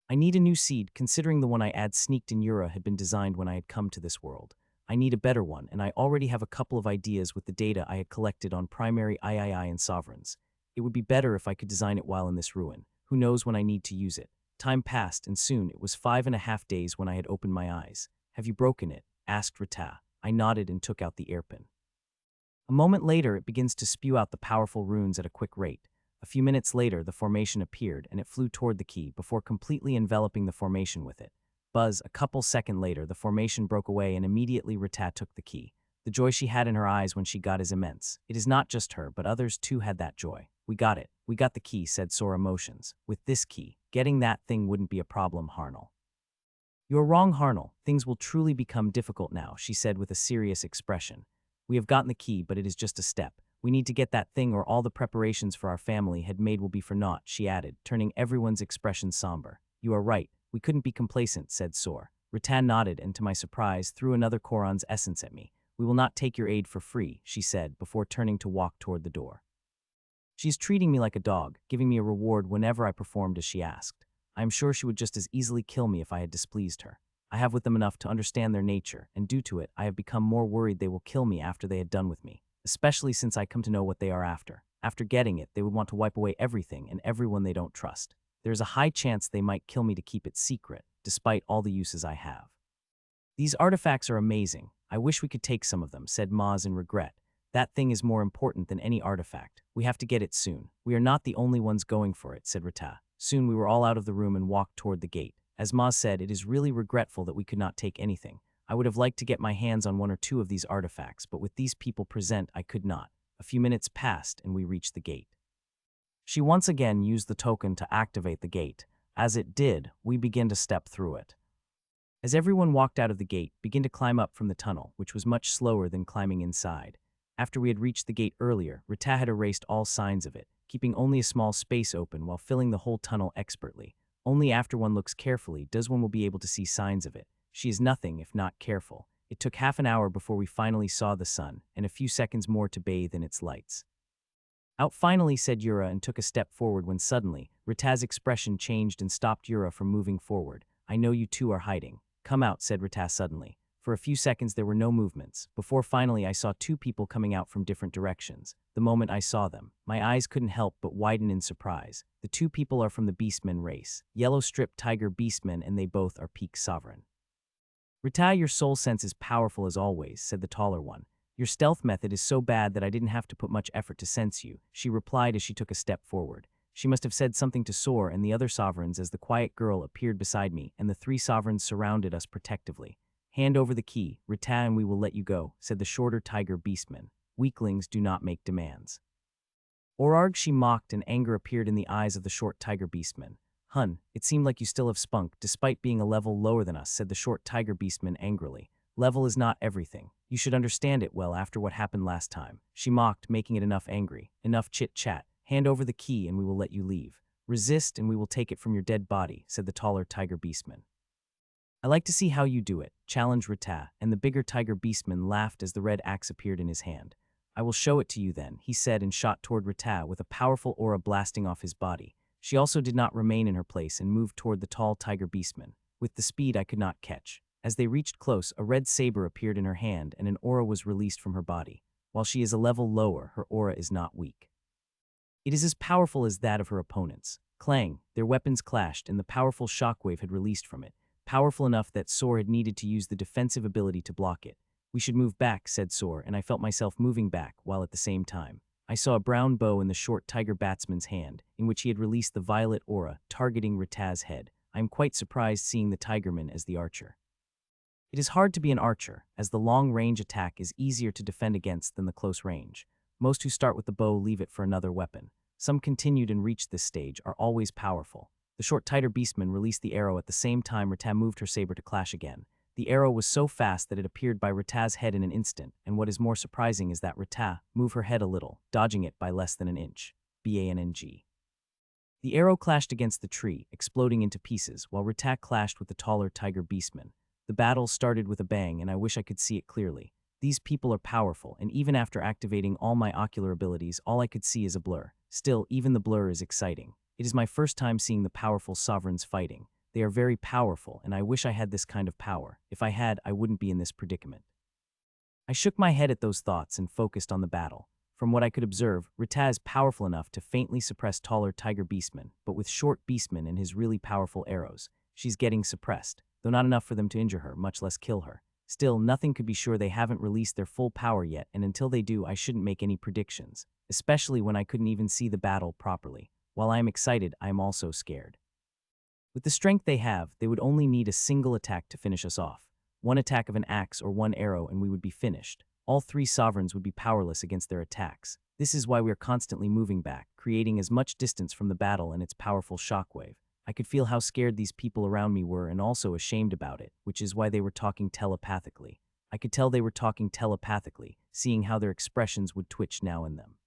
I need a new seed, considering the one I had sneaked in Yura had been designed when I had come to this world. I need a better one, and I already have a couple of ideas with the data I had collected on primary II and sovereigns. It would be better if I could design it while in this ruin. Who knows when I need to use it? Time passed, and soon it was 5.5 days when I had opened my eyes. Have you broken it? Asked Rita. I nodded and took out the earpin. A moment later, it begins to spew out the powerful runes at a quick rate. A few minutes later, the formation appeared, and it flew toward the key before completely enveloping the formation with it. Buzz, a couple seconds later, the formation broke away and immediately Rita took the key. The joy she had in her eyes when she got is immense. It is not just her, but others too had that joy. We got it. We got the key, said Sora Emotions. With this key, getting that thing wouldn't be a problem, Harnell. You're wrong, Harnell. Things will truly become difficult now, she said with a serious expression. We have gotten the key, but it is just a step. We need to get that thing or all the preparations for our family had made will be for naught, she added, turning everyone's expression somber. You are right. We couldn't be complacent, said Sora. Ratan nodded and, to my surprise, threw another Koron's essence at me. We will not take your aid for free, she said, before turning to walk toward the door. She is treating me like a dog, giving me a reward whenever I performed as she asked. I am sure she would just as easily kill me if I had displeased her. I have with them enough to understand their nature, and due to it, I have become more worried they will kill me after they had done with me, especially since I come to know what they are after. After getting it, they would want to wipe away everything and everyone they don't trust. There is a high chance they might kill me to keep it secret, despite all the uses I have. These artifacts are amazing. I wish we could take some of them, said Maz in regret. That thing is more important than any artifact. We have to get it soon. We are not the only ones going for it, said Rita. Soon we were all out of the room and walked toward the gate. As Maz said, it is really regretful that we could not take anything. I would have liked to get my hands on 1 or 2 of these artifacts, but with these people present, I could not. A few minutes passed and we reached the gate. She once again used the token to activate the gate. As it did, we began to step through it. As everyone walked out of the gate, began to climb up from the tunnel, which was much slower than climbing inside. After we had reached the gate earlier, Rita had erased all signs of it, keeping only a small space open while filling the whole tunnel expertly. Only after one looks carefully does one will be able to see signs of it. She is nothing if not careful. It took half an hour before we finally saw the sun, and a few seconds more to bathe in its lights. Out finally, said Yura, and took a step forward when suddenly, Rita's expression changed and stopped Yura from moving forward. I know you two are hiding. Come out, said Rita suddenly. For a few seconds there were no movements, before finally I saw 2 people coming out from different directions. The moment I saw them, my eyes couldn't help but widen in surprise. The 2 people are from the Beastmen race, yellow-striped tiger beastmen, and they both are peak sovereign. Rita, your soul sense is powerful as always, said the taller one. Your stealth method is so bad that I didn't have to put much effort to sense you, she replied as she took a step forward. She must have said something to Sora and the other sovereigns as the quiet girl appeared beside me and the 3 sovereigns surrounded us protectively. Hand over the key, Rita, and we will let you go, said the shorter tiger beastman. Weaklings do not make demands. Orarg, she mocked, and anger appeared in the eyes of the short tiger beastman. Hun, it seemed like you still have spunk, despite being a level lower than us, said the short tiger beastman angrily. Level is not everything. You should understand it well after what happened last time. She mocked, making it enough angry. Enough chit-chat. Hand over the key and we will let you leave. Resist and we will take it from your dead body, said the taller tiger beastman. I like to see how you do it, challenged Rata, and the bigger tiger beastman laughed as the red axe appeared in his hand. I will show it to you then, he said and shot toward Rata with a powerful aura blasting off his body. She also did not remain in her place and moved toward the tall tiger beastman, with the speed I could not catch. As they reached close, a red saber appeared in her hand and an aura was released from her body. While she is a level lower, her aura is not weak. It is as powerful as that of her opponents. Clang, their weapons clashed and the powerful shockwave had released from it, powerful enough that Sor had needed to use the defensive ability to block it. We should move back, said Sor, and I felt myself moving back, while at the same time, I saw a brown bow in the short tiger batsman's hand, in which he had released the violet aura, targeting Rata's head. I am quite surprised seeing the tigerman as the archer. It is hard to be an archer, as the long-range attack is easier to defend against than the close range. Most who start with the bow leave it for another weapon. Some continued and reached this stage are always powerful. The short tiger beastman released the arrow at the same time Rata moved her saber to clash again. The arrow was so fast that it appeared by Rata's head in an instant, and what is more surprising is that Rata moved her head a little, dodging it by less than an inch. BANNG. The arrow clashed against the tree, exploding into pieces, while Rata clashed with the taller tiger beastman. The battle started with a bang, and I wish I could see it clearly. These people are powerful, and even after activating all my ocular abilities, all I could see is a blur. Still, even the blur is exciting. It is my first time seeing the powerful sovereigns fighting. They are very powerful, and I wish I had this kind of power. If I had, I wouldn't be in this predicament. I shook my head at those thoughts and focused on the battle. From what I could observe, Rata is powerful enough to faintly suppress taller tiger beastman, but with short beastman and his really powerful arrows, she's getting suppressed, though not enough for them to injure her, much less kill her. Still, nothing could be sure. They haven't released their full power yet, and until they do, I shouldn't make any predictions, especially when I couldn't even see the battle properly. While I am excited, I am also scared. With the strength they have, they would only need a single attack to finish us off. One attack of an axe or one arrow and we would be finished. All three sovereigns would be powerless against their attacks. This is why we are constantly moving back, creating as much distance from the battle and its powerful shockwave. I could feel how scared these people around me were and also ashamed about it, which is why they were talking telepathically. I could tell they were talking telepathically, seeing how their expressions would twitch now in them.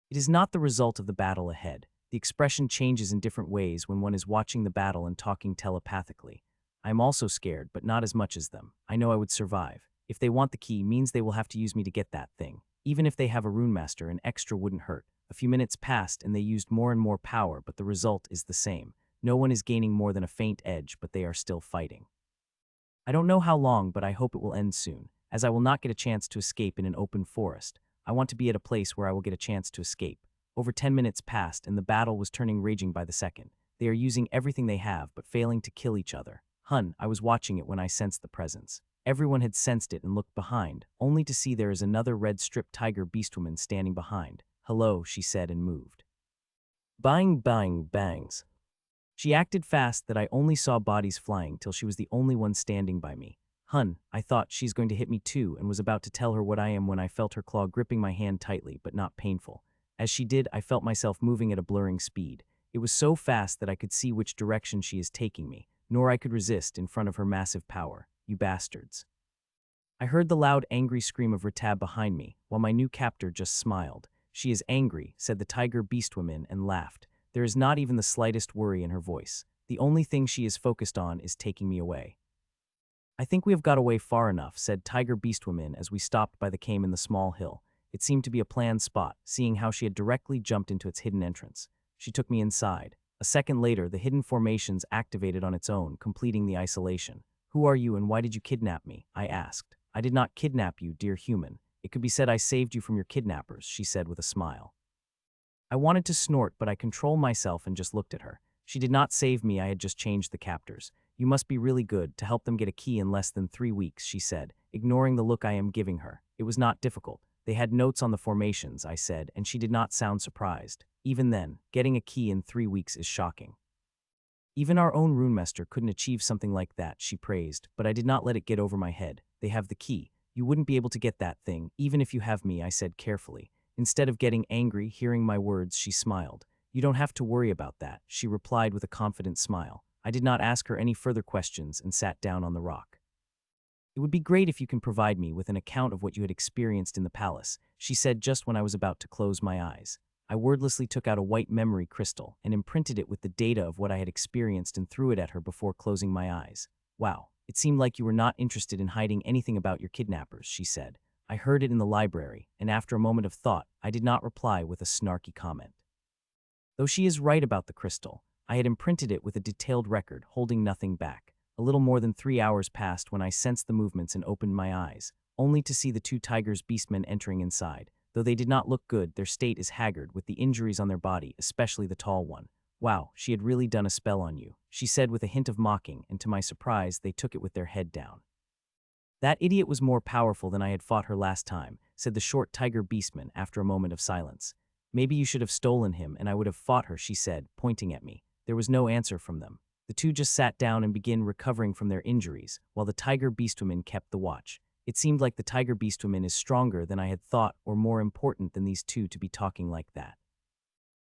It is not the result of the battle ahead. The expression changes in different ways when one is watching the battle and talking telepathically. I am also scared, but not as much as them. I know I would survive. If they want the key, means they will have to use me to get that thing. Even if they have a rune master, an extra wouldn't hurt. A few minutes passed and they used more and more power, but the result is the same. No one is gaining more than a faint edge, but they are still fighting. I don't know how long, but I hope it will end soon, as I will not get a chance to escape in an open forest. I want to be at a place where I will get a chance to escape. Over 10 minutes passed and the battle was turning raging by the second. They are using everything they have, but failing to kill each other. I was watching it when I sensed the presence. Everyone had sensed it and looked behind, only to see there is another red-stripped tiger beastwoman standing behind. Hello, she said and moved. Bang, bang, bangs. She acted fast that I only saw bodies flying till she was the only one standing by me. I thought she's going to hit me too and was about to tell her what I am when I felt her claw gripping my hand tightly, but not painful. As she did, I felt myself moving at a blurring speed. It was so fast that I could see which direction she is taking me, nor I could resist in front of her massive power. You bastards. I heard the loud, angry scream of Ratab behind me, while my new captor just smiled. She is angry, said the tiger beastwoman and laughed. There is not even the slightest worry in her voice. The only thing she is focused on is taking me away. I think we have got away far enough, said Tiger Beastwoman as we stopped by the cave in the small hill. It seemed to be a planned spot, seeing how she had directly jumped into its hidden entrance. She took me inside. A second later, the hidden formations activated on its own, completing the isolation. Who are you and why did you kidnap me? I asked. I did not kidnap you, dear human. It could be said I saved you from your kidnappers, she said with a smile. I wanted to snort, but I controlled myself and just looked at her. She did not save me, I had just changed the captors. You must be really good to help them get a key in less than 3 weeks, she said, ignoring the look I am giving her. It was not difficult. They had notes on the formations, I said, and she did not sound surprised. Even then, getting a key in 3 weeks is shocking. Even our own runemaster couldn't achieve something like that, she praised, but I did not let it get over my head. They have the key. You wouldn't be able to get that thing, even if you have me, I said carefully. Instead of getting angry, hearing my words, she smiled. You don't have to worry about that, she replied with a confident smile. I did not ask her any further questions and sat down on the rock. It would be great if you can provide me with an account of what you had experienced in the palace, she said just when I was about to close my eyes. I wordlessly took out a white memory crystal and imprinted it with the data of what I had experienced and threw it at her before closing my eyes. Wow, it seemed like you were not interested in hiding anything about your kidnappers, she said. I heard it in the library, and after a moment of thought, I did not reply with a snarky comment. Though she is right about the crystal, I had imprinted it with a detailed record, holding nothing back. A little more than 3 hours passed when I sensed the movements and opened my eyes, only to see the two tigers beastmen entering inside. Though they did not look good, their state is haggard, with the injuries on their body, especially the tall one. Wow, she had really done a spell on you, she said with a hint of mocking, and to my surprise, they took it with their head down. That idiot was more powerful than I had fought her last time, said the short tiger beastman after a moment of silence. Maybe you should have stolen him and I would have fought her, she said, pointing at me. There was no answer from them. The two just sat down and began recovering from their injuries, while the tiger beastwoman kept the watch. It seemed like the tiger beastwoman is stronger than I had thought, or more important than these two to be talking like that.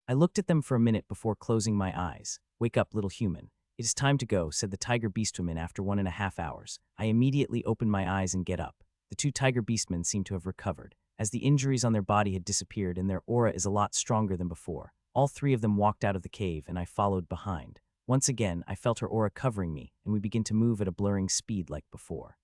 I looked at them for a minute before closing my eyes. Wake up, little human. It is time to go, said the tiger beastwoman after 1.5 hours. I immediately opened my eyes and get up. The two tiger beastmen seemed to have recovered, as the injuries on their body had disappeared and their aura is a lot stronger than before. All three of them walked out of the cave and I followed behind. Once again, I felt her aura covering me, and we began to move at a blurring speed like before.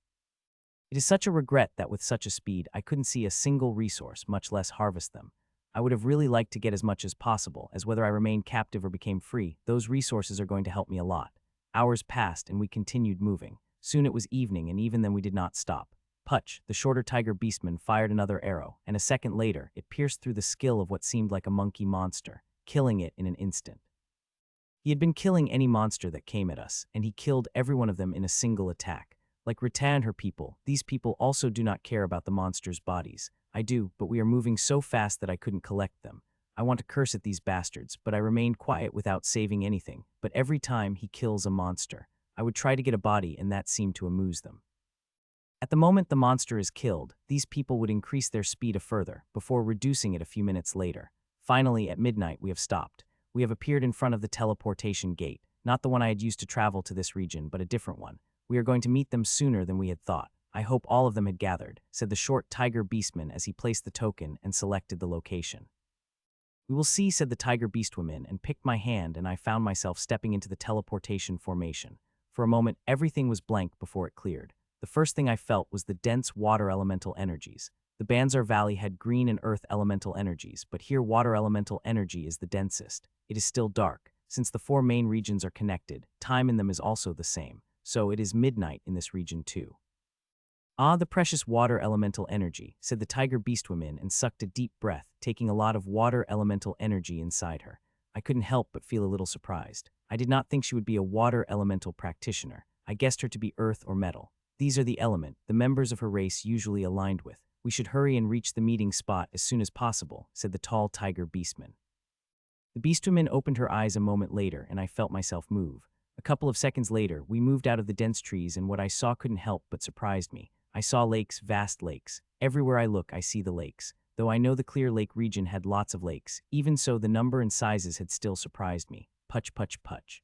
It is such a regret that with such a speed, I couldn't see a single resource, much less harvest them. I would have really liked to get as much as possible, as whether I remained captive or became free, those resources are going to help me a lot. Hours passed and we continued moving. Soon it was evening, and even then we did not stop. Putch, the shorter tiger beastman, fired another arrow, and a second later, it pierced through the skill of what seemed like a monkey monster, killing it in an instant. He had been killing any monster that came at us, and he killed every one of them in a single attack. Like Rita and her people, these people also do not care about the monsters' bodies. I do, but we are moving so fast that I couldn't collect them. I want to curse at these bastards, but I remained quiet without saving anything. But every time he kills a monster, I would try to get a body, and that seemed to amuse them. At the moment the monster is killed, these people would increase their speed a further, before reducing it a few minutes later. Finally, at midnight, we have stopped. We have appeared in front of the teleportation gate, not the one I had used to travel to this region, but a different one. We are going to meet them sooner than we had thought. I hope all of them had gathered, said the short tiger beastman as he placed the token and selected the location. We will see, said the tiger beastwoman, and picked my hand, and I found myself stepping into the teleportation formation. For a moment, everything was blank before it cleared. The first thing I felt was the dense water elemental energies. The Banzar Valley had green and earth elemental energies, but here water elemental energy is the densest. It is still dark. Since the four main regions are connected, time in them is also the same, so it is midnight in this region too. Ah, the precious water elemental energy, said the tiger beastwoman and sucked a deep breath, taking a lot of water elemental energy inside her. I couldn't help but feel a little surprised. I did not think she would be a water elemental practitioner. I guessed her to be earth or metal. These are the element the members of her race usually aligned with. We should hurry and reach the meeting spot as soon as possible, said the tall tiger beastman. The beastwoman opened her eyes a moment later, and I felt myself move. A couple of seconds later, we moved out of the dense trees, and what I saw couldn't help but surprised me. I saw lakes, vast lakes. Everywhere I look, I see the lakes. Though I know the Clear Lake region had lots of lakes, even so the number and sizes had still surprised me. Putch, putch, putch.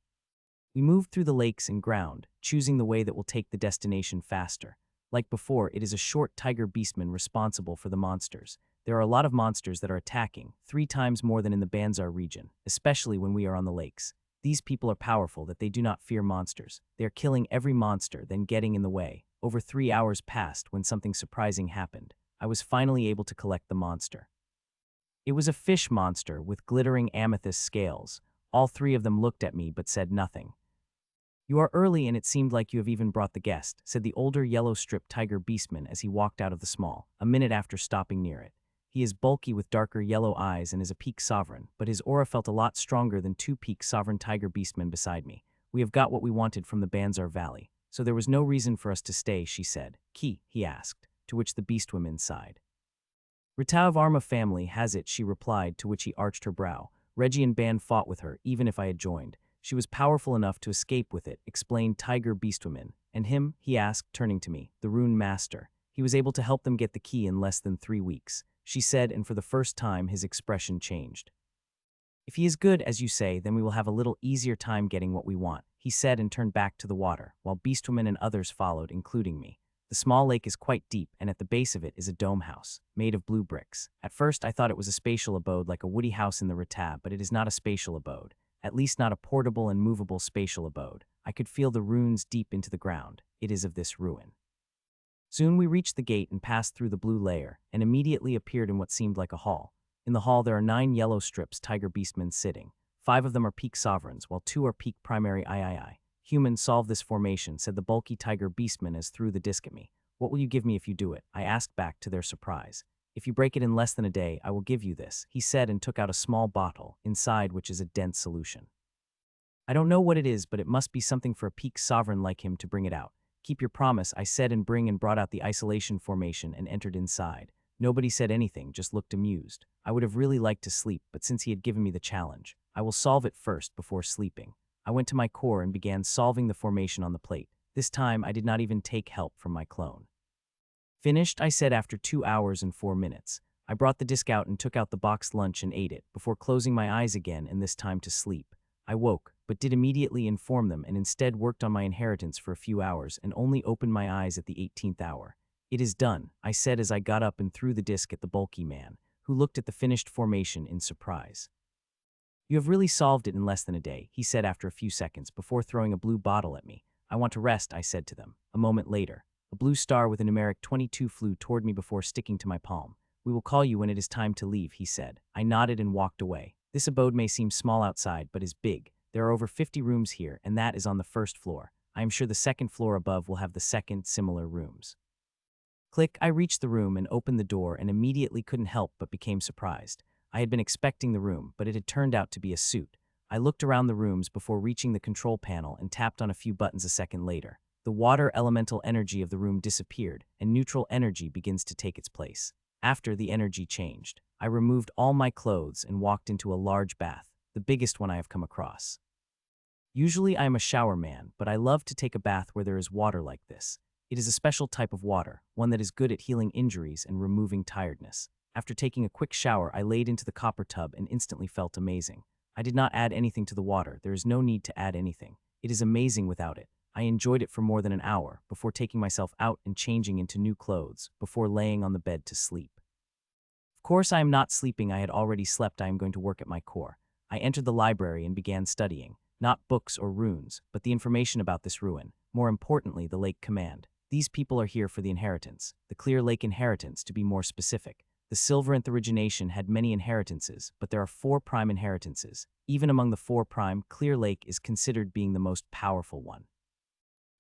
We moved through the lakes and ground, choosing the way that will take the destination faster. Like before, it is a short tiger beastman responsible for the monsters. There are a lot of monsters that are attacking, 3 times more than in the Banzar region, especially when we are on the lakes. These people are powerful that they do not fear monsters. They are killing every monster, then getting in the way. Over 3 hours passed when something surprising happened. I was finally able to collect the monster. It was a fish monster with glittering amethyst scales. All 3 of them looked at me but said nothing. You are early, and it seemed like you have even brought the guest, said the older yellow-striped tiger beastman as he walked out of the small, a minute after stopping near it. He is bulky with darker yellow eyes and is a peak sovereign, but his aura felt a lot stronger than 2 peak sovereign tiger beastmen beside me. We have got what we wanted from the Banzar Valley, so there was no reason for us to stay, she said. Key, he asked, to which the beastwoman sighed. Rita of Arma family has it, she replied, to which he arched her brow. Reggie and Ban fought with her, even if I had joined. She was powerful enough to escape with it, explained Tiger Beastwoman. And him, he asked, turning to me, the Rune Master. He was able to help them get the key in less than 3 weeks, she said, and for the first time his expression changed. If he is good, as you say, then we will have a little easier time getting what we want, he said, and turned back to the water, while Beastwoman and others followed, including me. The small lake is quite deep, and at the base of it is a dome house, made of blue bricks. At first I thought it was a spatial abode like a woody house in the Retab, but it is not a spatial abode. At least not a portable and movable spatial abode. I could feel the runes deep into the ground. It is of this ruin. Soon we reached the gate and passed through the blue layer, and immediately appeared in what seemed like a hall. In the hall there are 9 yellow strips tiger beastmen sitting. 5 of them are peak sovereigns, while 2 are peak primary III. Human, solve this formation, said the bulky tiger beastman as threw the disc at me. What will you give me if you do it? I asked back to their surprise. If you break it in less than a day, I will give you this, he said and took out a small bottle, inside which is a dense solution. I don't know what it is, but it must be something for a peak sovereign like him to bring it out. Keep your promise, I said and brought out the isolation formation and entered inside. Nobody said anything, just looked amused. I would have really liked to sleep, but since he had given me the challenge, I will solve it first before sleeping. I went to my core and began solving the formation on the plate. This time, I did not even take help from my clone. Finished, I said after 2 hours and 4 minutes. I brought the disc out and took out the boxed lunch and ate it, before closing my eyes again and this time to sleep. I woke, but did immediately inform them and instead worked on my inheritance for a few hours and only opened my eyes at the 18th hour. It is done, I said as I got up and threw the disc at the bulky man, who looked at the finished formation in surprise. You have really solved it in less than a day, he said after a few seconds before throwing a blue bottle at me. I want to rest, I said to them. A moment later, a blue star with a numeric 22 flew toward me before sticking to my palm. We will call you when it is time to leave, he said. I nodded and walked away. This abode may seem small outside, but is big. There are over 50 rooms here, and that is on the first floor. I am sure the second floor above will have the second similar rooms. Click, I reached the room and opened the door and immediately couldn't help but became surprised. I had been expecting the room, but it had turned out to be a suit. I looked around the rooms before reaching the control panel and tapped on a few buttons a second later. The water elemental energy of the room disappeared, and neutral energy begins to take its place. After the energy changed, I removed all my clothes and walked into a large bath, the biggest one I have come across. Usually I am a shower man, but I love to take a bath where there is water like this. It is a special type of water, one that is good at healing injuries and removing tiredness. After taking a quick shower, I laid into the copper tub and instantly felt amazing. I did not add anything to the water. There is no need to add anything. It is amazing without it. I enjoyed it for more than an hour before taking myself out and changing into new clothes before laying on the bed to sleep. Of course, I am not sleeping. I had already slept. I am going to work at my core. I entered the library and began studying, not books or runes, but the information about this ruin, more importantly, the lake command. These people are here for the inheritance, the Clear Lake inheritance to be more specific. The Silveranth origination had many inheritances, but there are 4 prime inheritances. Even among the 4 prime, Clear Lake is considered being the most powerful one.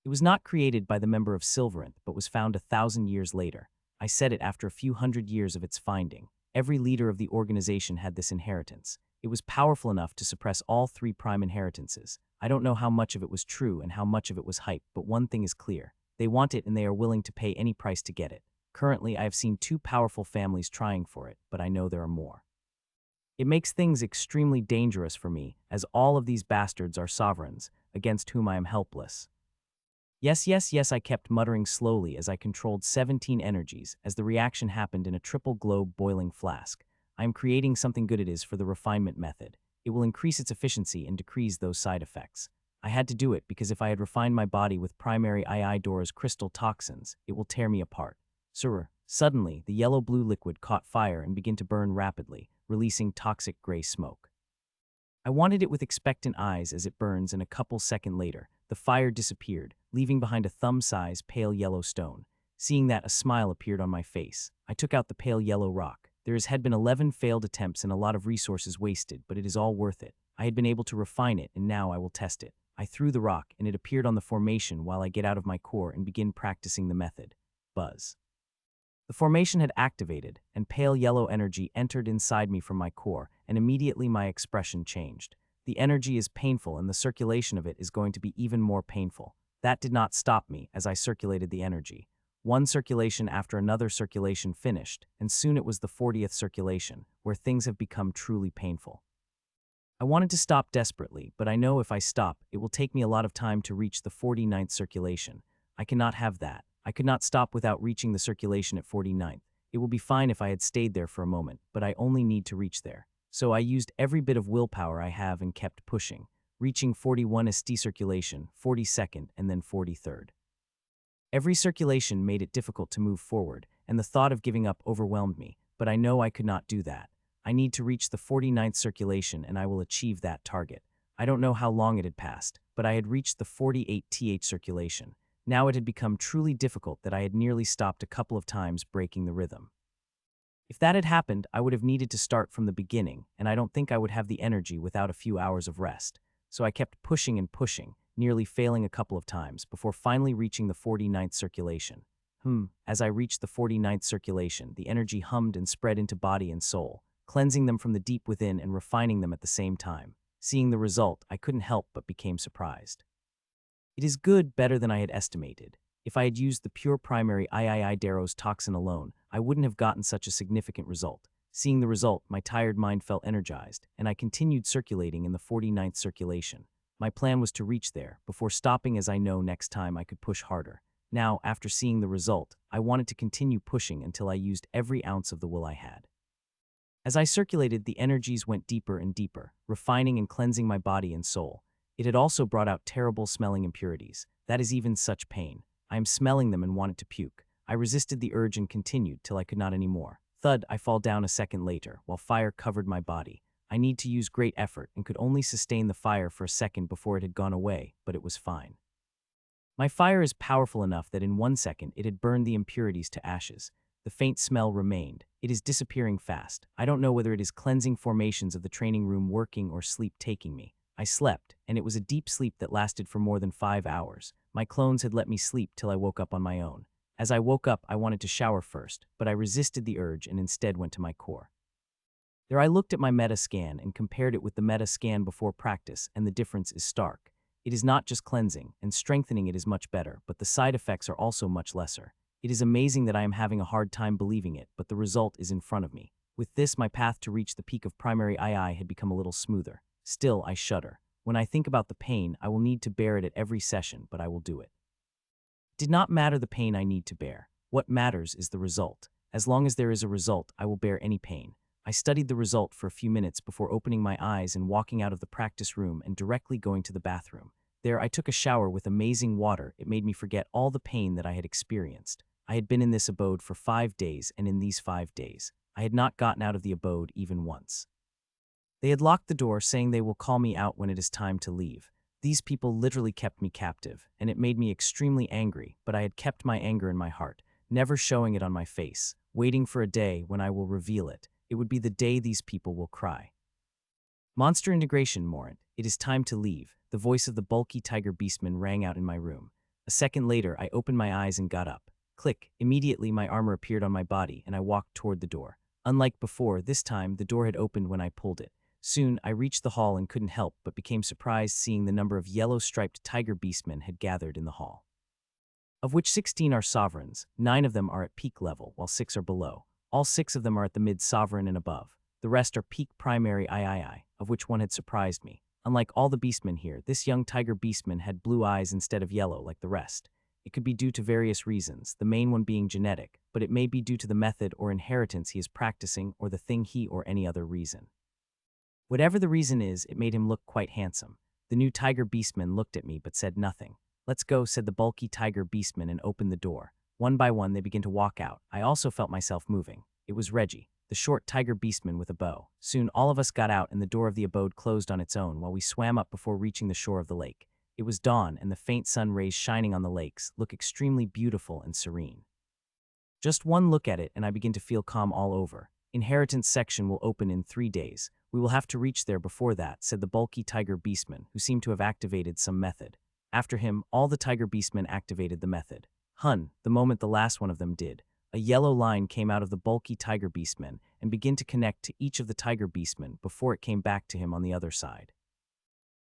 It was not created by the member of Silveranth, but was found 1,000 years later. I said it after a few hundred years of its finding. Every leader of the organization had this inheritance. It was powerful enough to suppress all 3 prime inheritances. I don't know how much of it was true and how much of it was hype, but one thing is clear. They want it and they are willing to pay any price to get it. Currently, I have seen 2 powerful families trying for it, but I know there are more. It makes things extremely dangerous for me, as all of these bastards are sovereigns, against whom I am helpless. Yes, yes, yes, I kept muttering slowly as I controlled 17 energies as the reaction happened in a triple globe boiling flask. I am creating something good. It is for the refinement method. It will increase its efficiency and decrease those side effects. I had to do it because if I had refined my body with primary II Dora's crystal toxins, it will tear me apart. Suddenly, the yellow-blue liquid caught fire and began to burn rapidly, releasing toxic gray smoke. I wanted it with expectant eyes as it burns, and a couple seconds later, the fire disappeared, leaving behind a thumb-size pale yellow stone. Seeing that, a smile appeared on my face. I took out the pale yellow rock. There had been 11 failed attempts and a lot of resources wasted, but it is all worth it. I had been able to refine it, and now I will test it. I threw the rock, and it appeared on the formation while I get out of my core and begin practicing the method. Buzz. The formation had activated, and pale yellow energy entered inside me from my core, and immediately my expression changed. The energy is painful, and the circulation of it is going to be even more painful. That did not stop me as I circulated the energy. One circulation after another circulation finished, and soon it was the 40th circulation, where things have become truly painful. I wanted to stop desperately, but I know if I stop, it will take me a lot of time to reach the 49th circulation. I cannot have that. I could not stop without reaching the circulation at 49th. It will be fine if I had stayed there for a moment, but I only need to reach there. So I used every bit of willpower I have and kept pushing, reaching 41st circulation, 42nd, and then 43rd. Every circulation made it difficult to move forward, and the thought of giving up overwhelmed me, but I know I could not do that. I need to reach the 49th circulation and I will achieve that target. I don't know how long it had passed, but I had reached the 48th circulation. Now it had become truly difficult that I had nearly stopped a couple of times, breaking the rhythm. If that had happened, I would have needed to start from the beginning, and I don't think I would have the energy without a few hours of rest. So I kept pushing and pushing, nearly failing a couple of times, before finally reaching the 49th circulation. As I reached the 49th circulation, the energy hummed and spread into body and soul, cleansing them from the deep within and refining them at the same time. Seeing the result, I couldn't help but became surprised. It is good, better than I had estimated. If I had used the pure primary Daros toxin alone, I wouldn't have gotten such a significant result. Seeing the result, my tired mind felt energized, and I continued circulating in the 49th circulation. My plan was to reach there, before stopping, as I know next time I could push harder. Now, after seeing the result, I wanted to continue pushing until I used every ounce of the will I had. As I circulated, the energies went deeper and deeper, refining and cleansing my body and soul. It had also brought out terrible smelling impurities. That is even such pain. I am smelling them and wanted to puke. I resisted the urge and continued till I could not anymore. Thud, I fall down a second later, while fire covered my body. I need to use great effort and could only sustain the fire for a second before it had gone away, but it was fine. My fire is powerful enough that in 1 second it had burned the impurities to ashes. The faint smell remained. It is disappearing fast. I don't know whether it is cleansing formations of the training room working or sleep taking me. I slept, and it was a deep sleep that lasted for more than 5 hours. My clones had let me sleep till I woke up on my own. As I woke up, I wanted to shower first, but I resisted the urge and instead went to my core. There I looked at my meta scan and compared it with the meta scan before practice, and the difference is stark. It is not just cleansing, and strengthening it is much better, but the side effects are also much lesser. It is amazing that I am having a hard time believing it, but the result is in front of me. With this, my path to reach the peak of primary II had become a little smoother. Still, I shudder. When I think about the pain, I will need to bear it at every session, but I will do it. It did not matter the pain I need to bear. What matters is the result. As long as there is a result, I will bear any pain. I studied the result for a few minutes before opening my eyes and walking out of the practice room and directly going to the bathroom. There, I took a shower with amazing water. It made me forget all the pain that I had experienced. I had been in this abode for 5 days, and in these 5 days, I had not gotten out of the abode even once. They had locked the door, saying they will call me out when it is time to leave. These people literally kept me captive, and it made me extremely angry, but I had kept my anger in my heart, never showing it on my face, waiting for a day when I will reveal it. It would be the day these people will cry. Monster integration, Morant. It is time to leave. The voice of the bulky tiger beastman rang out in my room. A second later, I opened my eyes and got up. Click. Immediately, my armor appeared on my body, and I walked toward the door. Unlike before, this time, the door had opened when I pulled it. Soon, I reached the hall and couldn't help but became surprised seeing the number of yellow-striped tiger beastmen had gathered in the hall. Of which 16 are sovereigns, 9 of them are at peak level, while 6 are below. All 6 of them are at the mid-sovereign and above. The rest are peak primary III, of which one had surprised me. Unlike all the beastmen here, this young tiger beastman had blue eyes instead of yellow like the rest. It could be due to various reasons, the main one being genetic, but it may be due to the method or inheritance he is practicing or the thing he or any other reason. Whatever the reason is, it made him look quite handsome. The new tiger beastman looked at me but said nothing. "Let's go," said the bulky tiger beastman and opened the door. One by one, they began to walk out. I also felt myself moving. It was Reggie, the short tiger beastman with a bow. Soon all of us got out and the door of the abode closed on its own while we swam up before reaching the shore of the lake. It was dawn, and the faint sun rays shining on the lakes look extremely beautiful and serene. Just one look at it and I begin to feel calm all over. Inheritance section will open in 3 days. We will have to reach there before that, said the bulky tiger beastman, who seemed to have activated some method. After him, all the tiger beastmen activated the method. The moment the last one of them did, a yellow line came out of the bulky tiger beastman and began to connect to each of the tiger beastmen before it came back to him on the other side.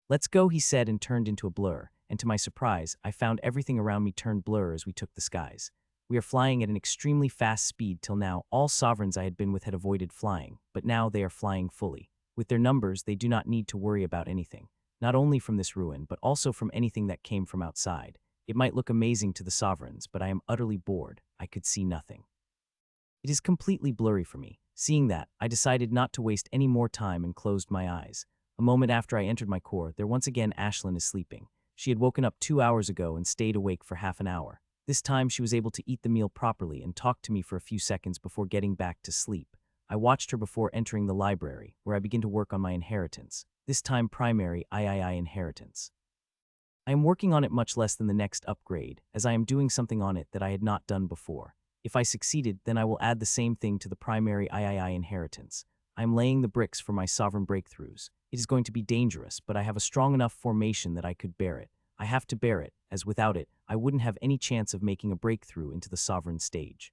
"Let's go," he said, and turned into a blur, and to my surprise, I found everything around me turned blur as we took the skies. We are flying at an extremely fast speed. Till now, all sovereigns I had been with had avoided flying, but now they are flying fully. With their numbers, they do not need to worry about anything, not only from this ruin, but also from anything that came from outside. It might look amazing to the sovereigns, but I am utterly bored. I could see nothing. It is completely blurry for me. Seeing that, I decided not to waste any more time and closed my eyes. A moment after I entered my core, there once again Ashlyn is sleeping. She had woken up 2 hours ago and stayed awake for half an hour. This time she was able to eat the meal properly and talk to me for a few seconds before getting back to sleep. I watched her before entering the library, where I began to work on my inheritance. This time primary III inheritance. I am working on it much less than the next upgrade, as I am doing something on it that I had not done before. If I succeeded, then I will add the same thing to the primary III inheritance. I am laying the bricks for my sovereign breakthroughs. It is going to be dangerous, but I have a strong enough formation that I could bear it. I have to bear it, as without it, I wouldn't have any chance of making a breakthrough into the sovereign stage.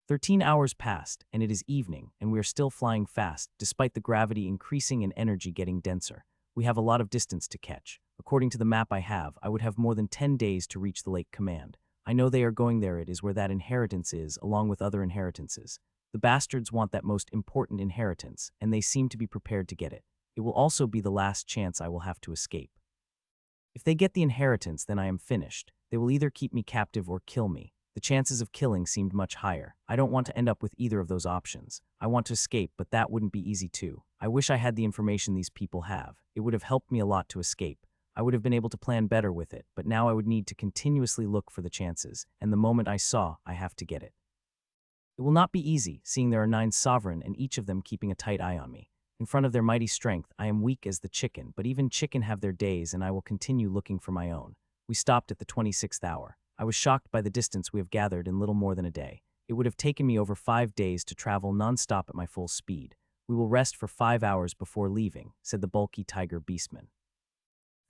13 hours passed, and it is evening, and we are still flying fast, despite the gravity increasing and energy getting denser. We have a lot of distance to catch. According to the map I have, I would have more than 10 days to reach the Lake Command. I know they are going there. It is where that inheritance is, along with other inheritances. The bastards want that most important inheritance, and they seem to be prepared to get it. It will also be the last chance I will have to escape. If they get the inheritance, then I am finished. They will either keep me captive or kill me. The chances of killing seemed much higher. I don't want to end up with either of those options. I want to escape, but that wouldn't be easy too. I wish I had the information these people have. It would have helped me a lot to escape. I would have been able to plan better with it, but now I would need to continuously look for the chances, and the moment I saw, I have to get it. It will not be easy, seeing there are 9 sovereign and each of them keeping a tight eye on me. In front of their mighty strength, I am weak as the chicken, but even chicken have their days, and I will continue looking for my own. We stopped at the 26th hour. I was shocked by the distance we have gathered in little more than a day. It would have taken me over 5 days to travel non-stop at my full speed. We will rest for 5 hours before leaving, said the bulky tiger beastman.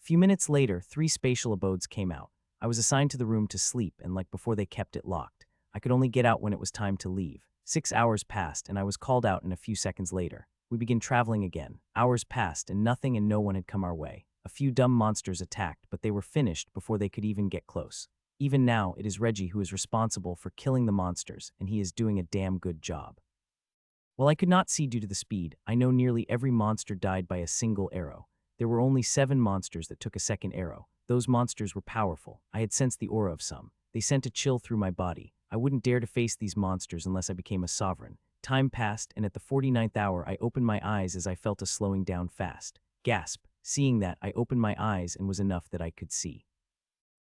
A few minutes later, 3 spatial abodes came out. I was assigned to the room to sleep, and like before, they kept it locked. I could only get out when it was time to leave. 6 hours passed, and I was called out in a few seconds later. We began traveling again. Hours passed, and nothing and no one had come our way. A few dumb monsters attacked, but they were finished before they could even get close. Even now, it is Reggie who is responsible for killing the monsters, and he is doing a damn good job. While I could not see due to the speed, I know nearly every monster died by a single arrow. There were only 7 monsters that took a second arrow. Those monsters were powerful. I had sensed the aura of some. They sent a chill through my body. I wouldn't dare to face these monsters unless I became a sovereign. Time passed, and at the 49th hour, I opened my eyes as I felt a slowing down fast. Gasp. Seeing that, I opened my eyes and was enough that I could see.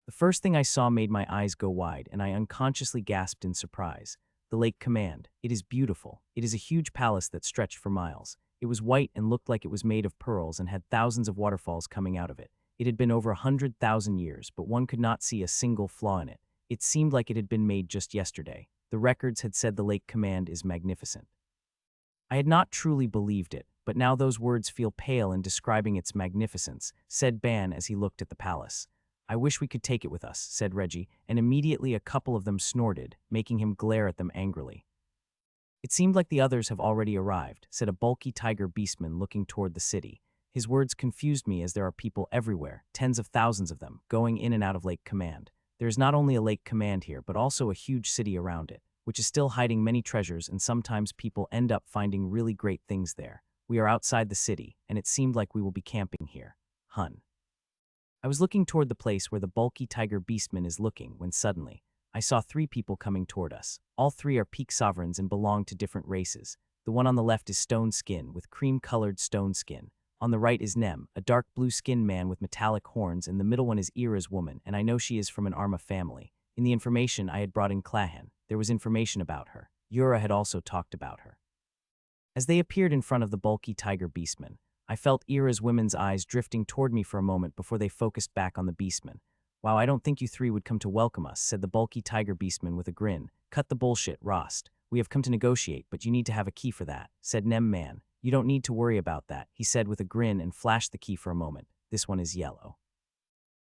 The first thing I saw made my eyes go wide, and I unconsciously gasped in surprise. The Lake Command. It is beautiful. It is a huge palace that stretched for miles. It was white and looked like it was made of pearls and had thousands of waterfalls coming out of it. It had been over 100,000 years, but one could not see a single flaw in it. It seemed like it had been made just yesterday. The records had said the Lake Command is magnificent. I had not truly believed it, but now those words feel pale in describing its magnificence, said Ban as he looked at the palace. I wish we could take it with us, said Reggie, and immediately a couple of them snorted, making him glare at them angrily. It seemed like the others have already arrived, said a bulky tiger beastman looking toward the city. His words confused me as there are people everywhere, tens of thousands of them, going in and out of Lake Command. There is not only a Lake Command here, but also a huge city around it, which is still hiding many treasures, and sometimes people end up finding really great things there. We are outside the city, and it seemed like we will be camping here. Hun. I was looking toward the place where the bulky tiger beastman is looking when suddenly, I saw 3 people coming toward us. All 3 are peak sovereigns and belong to different races. The one on the left is Stone Skin, with cream-colored stone skin. On the right is Nem, a dark blue-skinned man with metallic horns, and the middle one is Ira's woman, and I know she is from an Arma family. In the information I had brought in Clahan, there was information about her. Yura had also talked about her. As they appeared in front of the bulky tiger beastman, I felt Ira's women's eyes drifting toward me for a moment before they focused back on the beastman. Wow, I don't think you 3 would come to welcome us, said the bulky tiger beastman with a grin. Cut the bullshit, Rost. We have come to negotiate, but you need to have a key for that, said Nem Man. You don't need to worry about that, he said with a grin and flashed the key for a moment. This one is yellow.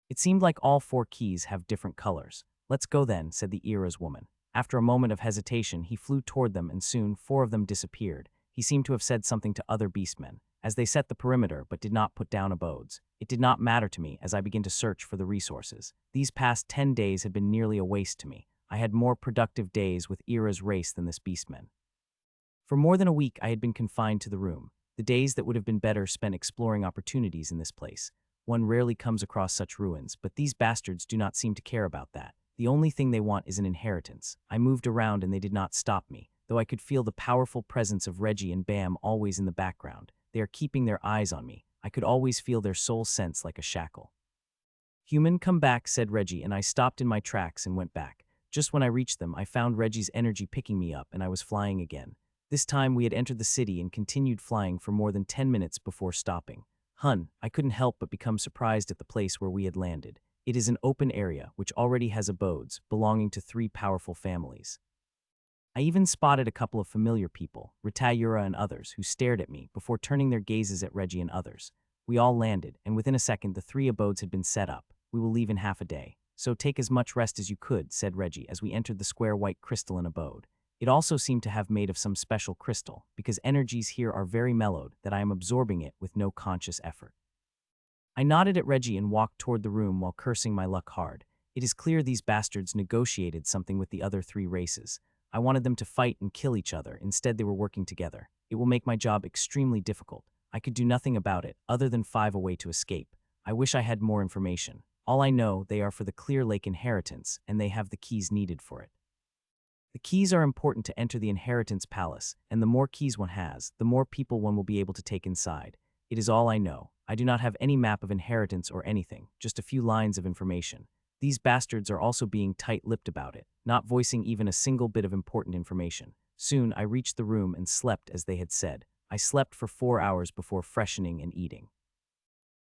It seemed like all 4 keys have different colors. Let's go then, said the Ira's woman. After a moment of hesitation, he flew toward them and soon 4 of them disappeared. He seemed to have said something to other beastmen, as they set the perimeter but did not put down abodes. It did not matter to me as I began to search for the resources. These past 10 days had been nearly a waste to me. I had more productive days with Ira's race than this beastman. For more than a week I had been confined to the room, the days that would have been better spent exploring opportunities in this place. One rarely comes across such ruins, but these bastards do not seem to care about that. The only thing they want is an inheritance. I moved around and they did not stop me, though I could feel the powerful presence of Reggie and Bam always in the background. They are keeping their eyes on me. I could always feel their soul sense like a shackle. Human, come back, said Reggie, and I stopped in my tracks and went back. Just when I reached them, I found Reggie's energy picking me up and I was flying again. This time we had entered the city and continued flying for more than 10 minutes before stopping. Hun, I couldn't help but become surprised at the place where we had landed. It is an open area which already has abodes belonging to 3 powerful families. I even spotted a couple of familiar people, Ritayura and others, who stared at me before turning their gazes at Reggie and others. We all landed, and within a second the 3 abodes had been set up. We will leave in half a day. So take as much rest as you could, said Reggie as we entered the square white crystalline abode. It also seemed to have made of some special crystal, because energies here are very mellowed that I am absorbing it with no conscious effort. I nodded at Reggie and walked toward the room while cursing my luck hard. It is clear these bastards negotiated something with the other 3 races. I wanted them to fight and kill each other. Instead, they were working together. It will make my job extremely difficult. I could do nothing about it, other than 5 away to escape. I wish I had more information. All I know, they are for the Clear Lake inheritance, and they have the keys needed for it. The keys are important to enter the inheritance palace, and the more keys one has, the more people one will be able to take inside. It is all I know. I do not have any map of inheritance or anything, just a few lines of information. These bastards are also being tight-lipped about it, not voicing even a single bit of important information. Soon, I reached the room and slept as they had said. I slept for 4 hours before freshening and eating.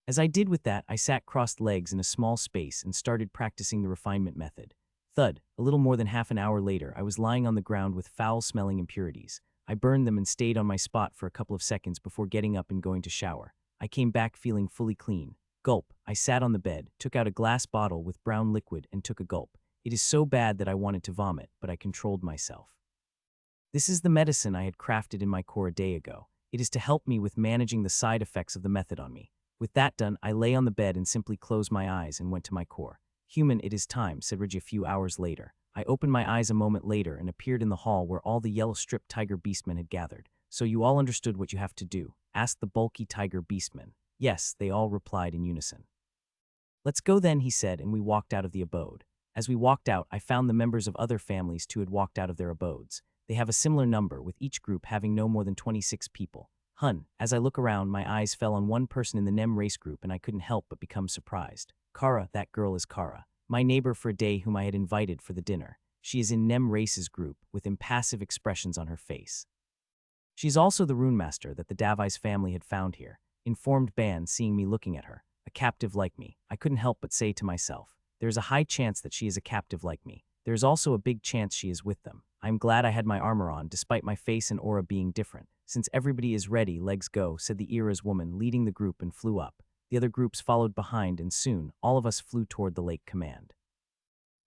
As I did with that, I sat crossed legs in a small space and started practicing the refinement method. Thud, a little more than half an hour later, I was lying on the ground with foul-smelling impurities. I burned them and stayed on my spot for a couple of seconds before getting up and going to shower. I came back feeling fully clean. Gulp. I sat on the bed, took out a glass bottle with brown liquid and took a gulp. It is so bad that I wanted to vomit, but I controlled myself. This is the medicine I had crafted in my core a day ago. It is to help me with managing the side effects of the method on me. With that done, I lay on the bed and simply closed my eyes and went to my core. Human, it is time, said Reggie a few hours later. I opened my eyes a moment later and appeared in the hall where all the yellow-stripped tiger beastmen had gathered. So you all understood what you have to do, asked the bulky tiger beastmen. Yes, they all replied in unison. Let's go then, he said, and we walked out of the abode. As we walked out, I found the members of other families too had walked out of their abodes. They have a similar number, with each group having no more than 26 people. Hun, as I look around, my eyes fell on one person in the Nem race group and I couldn't help but become surprised. Kara, that girl is Kara, my neighbor for a day whom I had invited for the dinner. She is in Nem race's group, with impassive expressions on her face. She is also the rune master that the Davi's family had found here. Informed Ban, seeing me looking at her, a captive like me, I couldn't help but say to myself, there is a high chance that she is a captive like me. There is also a big chance she is with them. I am glad I had my armor on, despite my face and aura being different. Since everybody is ready, legs go, said the Era's woman, leading the group, and flew up. The other groups followed behind, and soon, all of us flew toward the Lake Command.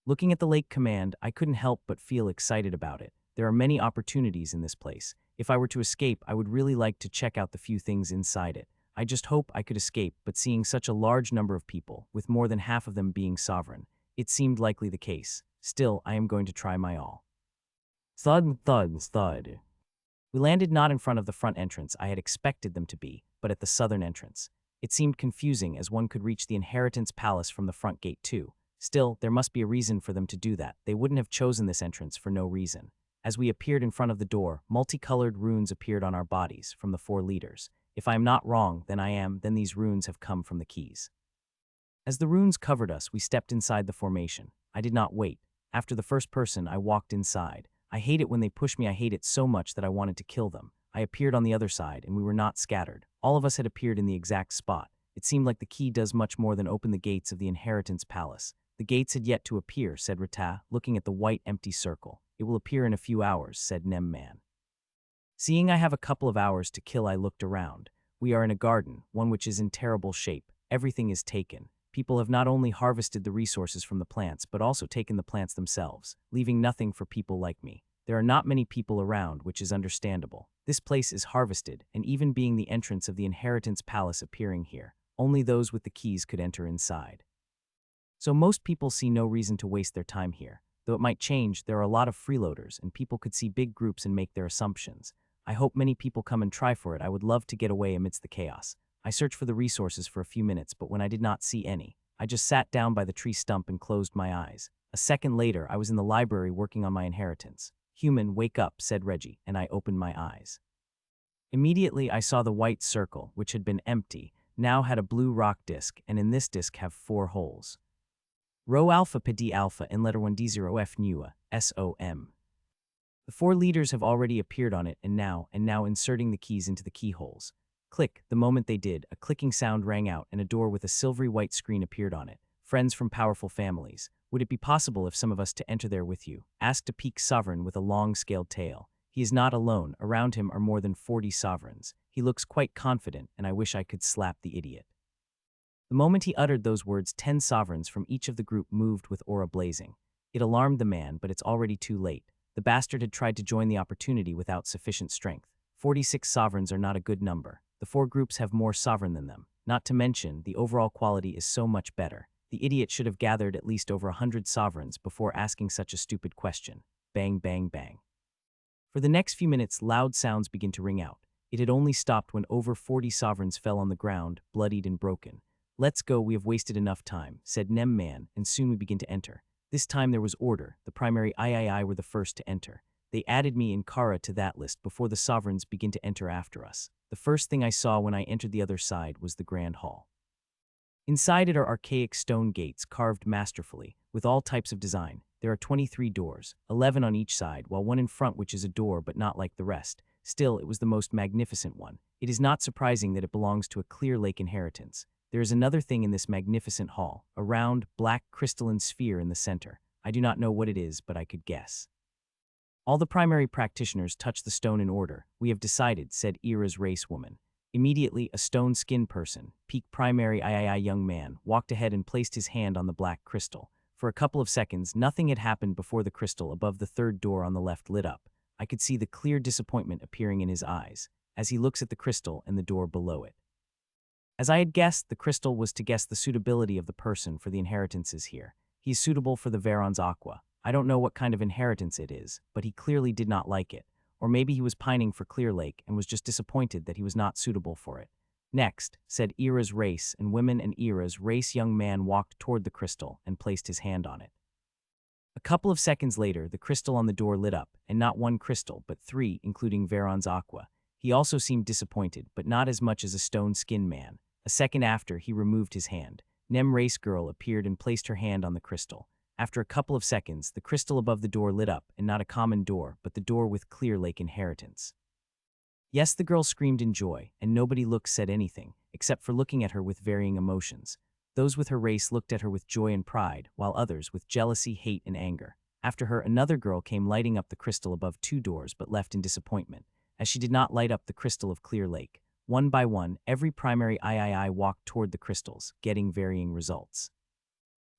Looking at the Lake Command, I couldn't help but feel excited about it. There are many opportunities in this place. If I were to escape, I would really like to check out the few things inside it. I just hope I could escape, but seeing such a large number of people, with more than half of them being sovereign, it seemed likely the case. Still, I am going to try my all. Thud, thud, thud. We landed not in front of the front entrance I had expected them to be, but at the southern entrance. It seemed confusing as one could reach the inheritance palace from the front gate too. Still, there must be a reason for them to do that. They wouldn't have chosen this entrance for no reason. As we appeared in front of the door, multicolored runes appeared on our bodies from the 4 leaders. If I am not wrong, then these runes have come from the keys. As the runes covered us, we stepped inside the formation. I did not wait. After the first person, I walked inside. I hate it when they push me. I hate it so much that I wanted to kill them. I appeared on the other side, and we were not scattered. All of us had appeared in the exact spot. It seemed like the key does much more than open the gates of the inheritance palace. The gates had yet to appear, said Rita, looking at the white empty circle. It will appear in a few hours, said Nem Man. Seeing I have a couple of hours to kill, I looked around. We are in a garden, one which is in terrible shape. Everything is taken. People have not only harvested the resources from the plants, but also taken the plants themselves, leaving nothing for people like me. There are not many people around, which is understandable. This place is harvested, and even being the entrance of the inheritance palace appearing here, only those with the keys could enter inside. So most people see no reason to waste their time here. Though it might change, there are a lot of freeloaders, and people could see big groups and make their assumptions. I hope many people come and try for it. I would love to get away amidst the chaos. I searched for the resources for a few minutes, but when I did not see any, I just sat down by the tree stump and closed my eyes. A second later, I was in the library working on my inheritance. Human, wake up, said Reggie, and I opened my eyes. Immediately, I saw the white circle, which had been empty, now had a blue rock disc, and in this disc have 4 holes. Rho alpha PD alpha and letter 1D0F NUA, SOM. The 4 leaders have already appeared on it and now inserting the keys into the keyholes. Click, the moment they did, a clicking sound rang out and a door with a silvery white screen appeared on it. Friends from powerful families. Would it be possible if some of us to enter there with you? Asked a peak sovereign with a long scaled tail. He is not alone, around him are more than 40 sovereigns. He looks quite confident, and I wish I could slap the idiot. The moment he uttered those words, 10 sovereigns from each of the group moved with aura blazing. It alarmed the man, but it's already too late. The bastard had tried to join the opportunity without sufficient strength. 46 sovereigns are not a good number. The 4 groups have more sovereign than them. Not to mention, the overall quality is so much better. The idiot should have gathered at least over 100 sovereigns before asking such a stupid question. Bang, bang, bang. For the next few minutes, loud sounds began to ring out. It had only stopped when over 40 sovereigns fell on the ground, bloodied and broken. Let's go, we have wasted enough time, said Nem Man, and soon we begin to enter. This time there was order. The primary III were the first to enter. They added me and Kara to that list before the sovereigns begin to enter after us. The first thing I saw when I entered the other side was the Grand Hall. Inside it are archaic stone gates carved masterfully, with all types of design. There are 23 doors, 11 on each side, while one in front which is a door but not like the rest. Still, it was the most magnificent one. It is not surprising that it belongs to a Clear Lake inheritance. There is another thing in this magnificent hall, a round, black crystalline sphere in the center. I do not know what it is, but I could guess. All the primary practitioners touch the stone in order. We have decided, said Ira's race woman. Immediately, a stone-skinned person, peak primary III young man, walked ahead and placed his hand on the black crystal. For a couple of seconds, nothing had happened before the crystal above the third door on the left lit up. I could see the clear disappointment appearing in his eyes, as he looks at the crystal and the door below it. As I had guessed, the crystal was to guess the suitability of the person for the inheritances here. He is suitable for the Veron's Aqua. I don't know what kind of inheritance it is, but he clearly did not like it. Or maybe he was pining for Clear Lake and was just disappointed that he was not suitable for it. Next, said Ira's race and women, and Ira's race young man walked toward the crystal and placed his hand on it. A couple of seconds later, the crystal on the door lit up, and not one crystal, but 3, including Veron's Aqua. He also seemed disappointed, but not as much as a stone-skinned man. A second after, he removed his hand. Nem race girl appeared and placed her hand on the crystal. After a couple of seconds, the crystal above the door lit up, and not a common door, but the door with Clear Lake inheritance. Yes, the girl screamed in joy, and nobody said anything, except for looking at her with varying emotions. Those with her race looked at her with joy and pride, while others with jealousy, hate, and anger. After her, another girl came lighting up the crystal above 2 doors, but left in disappointment, as she did not light up the crystal of Clear Lake. One by one, every primary III walked toward the crystals, getting varying results.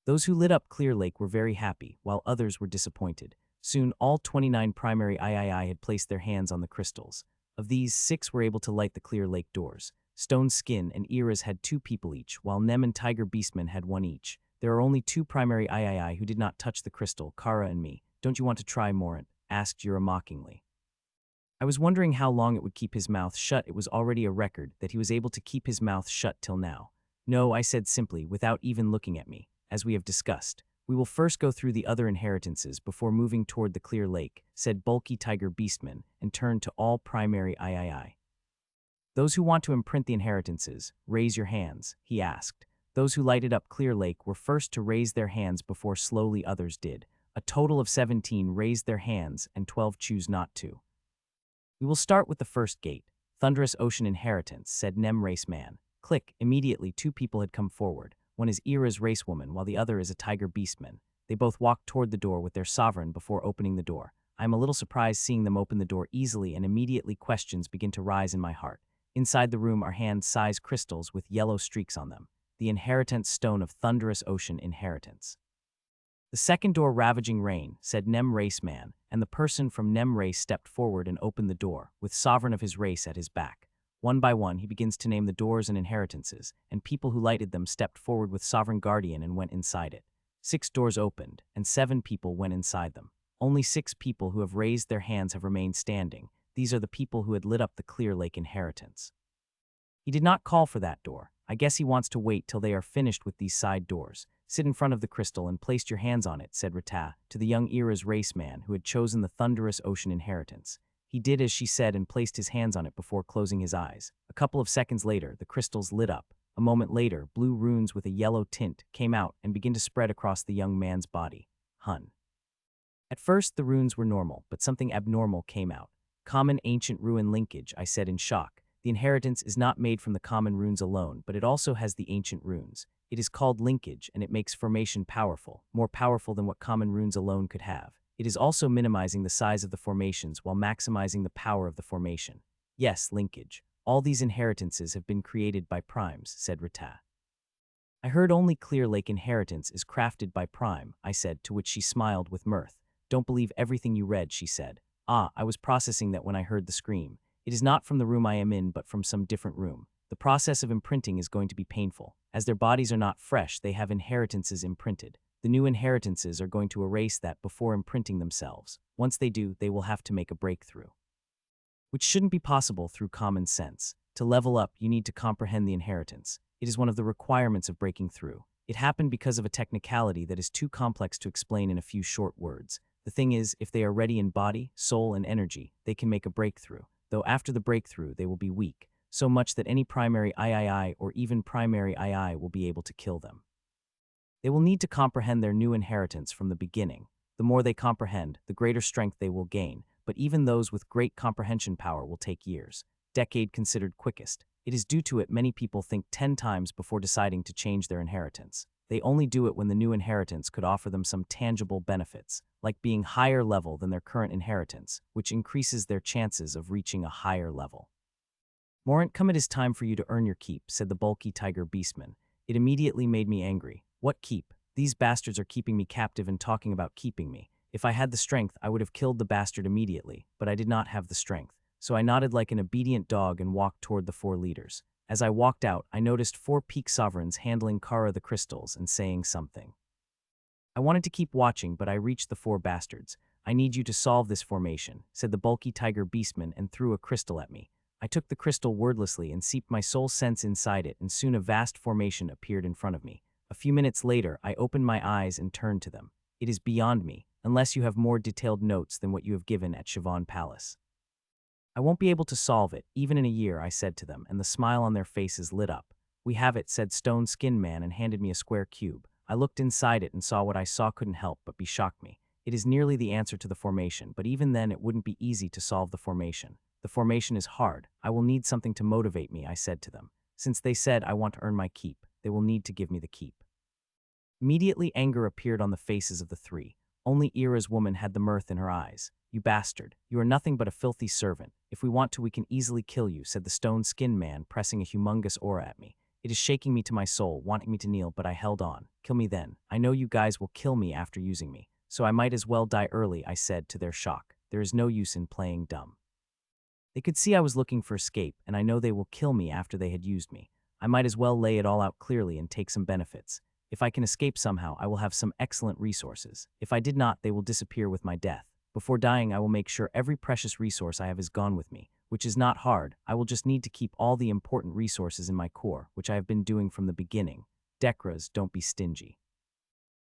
Those who lit up Clear Lake were very happy, while others were disappointed. Soon, all 29 primary III had placed their hands on the crystals. Of these, 6 were able to light the Clear Lake doors. Stone Skin and Ira's had 2 people each, while Nem and Tiger Beastman had 1 each. There are only 2 primary III who did not touch the crystal, Kara and me. Don't you want to try, Morant? Asked Ira mockingly. I was wondering how long it would keep his mouth shut. It was already a record that he was able to keep his mouth shut till now. No, I said simply, without even looking at me. As we have discussed, we will first go through the other inheritances before moving toward the Clear Lake, said bulky Tiger Beastman, and turned to all primary III. Those who want to imprint the inheritances, raise your hands, he asked. Those who lighted up Clear Lake were first to raise their hands before slowly others did. A total of 17 raised their hands and 12 choose not to. We will start with the first gate, Thunderous Ocean Inheritance, said Nem Race Man. Click, immediately 2 people had come forward. One is Ira's race woman, while the other is a Tiger Beastman. They both walked toward the door with their sovereign before opening the door. I am a little surprised seeing them open the door easily, and immediately questions begin to rise in my heart. Inside the room are hand-sized crystals with yellow streaks on them. The inheritance stone of Thunderous Ocean Inheritance. The second door, Ravaging Rain, said Nem Race Man, and the person from Nem Race stepped forward and opened the door, with sovereign of his race at his back. One by one, he begins to name the doors and inheritances, and people who lighted them stepped forward with Sovereign Guardian and went inside it. 6 doors opened, and 7 people went inside them. Only 6 people who have raised their hands have remained standing. These are the people who had lit up the Clear Lake inheritance. He did not call for that door. I guess he wants to wait till they are finished with these side doors. Sit in front of the crystal and place your hands on it, said Rita, to the young Ira's race man who had chosen the Thunderous Ocean Inheritance. He did as she said and placed his hands on it before closing his eyes. A couple of seconds later, the crystals lit up. A moment later, blue runes with a yellow tint came out and began to spread across the young man's body. Hun. At first, the runes were normal, but something abnormal came out. Common ancient ruin linkage, I said in shock. The inheritance is not made from the common runes alone, but it also has the ancient runes. It is called linkage, and it makes formation powerful, more powerful than what common runes alone could have. It is also minimizing the size of the formations while maximizing the power of the formation. Yes, linkage. All these inheritances have been created by primes, said Rita. I heard only Clear Lake inheritance is crafted by Prime, I said, to which she smiled with mirth. Don't believe everything you read, she said. Ah, I was processing that when I heard the scream. It is not from the room I am in, but from some different room. The process of imprinting is going to be painful. As their bodies are not fresh, they have inheritances imprinted. The new inheritances are going to erase that before imprinting themselves. Once they do, they will have to make a breakthrough, which shouldn't be possible through common sense. To level up, you need to comprehend the inheritance. It is one of the requirements of breaking through. It happened because of a technicality that is too complex to explain in a few short words. The thing is, if they are ready in body, soul, and energy, they can make a breakthrough. Though after the breakthrough, they will be weak, so much that any primary III or even primary II will be able to kill them. They will need to comprehend their new inheritance from the beginning. The more they comprehend, the greater strength they will gain, but even those with great comprehension power will take years. Decade considered quickest. It is due to it many people think 10 times before deciding to change their inheritance. They only do it when the new inheritance could offer them some tangible benefits, like being higher level than their current inheritance, which increases their chances of reaching a higher level. Morant, come, it is time for you to earn your keep, said the bulky tiger beastman. It immediately made me angry. What keep? These bastards are keeping me captive and talking about keeping me. If I had the strength, I would have killed the bastard immediately, but I did not have the strength. So I nodded like an obedient dog and walked toward the 4 leaders. As I walked out, I noticed 4 peak sovereigns handling Kara the crystals and saying something. I wanted to keep watching, but I reached the 4 bastards. I need you to solve this formation, said the bulky tiger beastman and threw a crystal at me. I took the crystal wordlessly and seeped my soul sense inside it, and soon a vast formation appeared in front of me. A few minutes later, I opened my eyes and turned to them. It is beyond me, unless you have more detailed notes than what you have given at Siobhan Palace. I won't be able to solve it, even in a year, I said to them, and the smile on their faces lit up. We have it, said Stone Skin Man and handed me a square cube. I looked inside it and saw what I saw couldn't help but be shocked me. It is nearly the answer to the formation, but even then it wouldn't be easy to solve the formation. The formation is hard. I will need something to motivate me, I said to them. Since they said I want to earn my keep, they will need to give me the keep. Immediately anger appeared on the faces of the 3. Only Ira's woman had the mirth in her eyes. You bastard, you are nothing but a filthy servant. If we want to, we can easily kill you, said the stone-skinned man, pressing a humongous aura at me. It is shaking me to my soul, wanting me to kneel, but I held on. Kill me then. I know you guys will kill me after using me, so I might as well die early, I said to their shock. There is no use in playing dumb. They could see I was looking for escape, and I know they will kill me after they had used me. I might as well lay it all out clearly and take some benefits. If I can escape somehow, I will have some excellent resources. If I did not, they will disappear with my death. Before dying, I will make sure every precious resource I have is gone with me, which is not hard. I will just need to keep all the important resources in my core, which I have been doing from the beginning. Dekras, don't be stingy.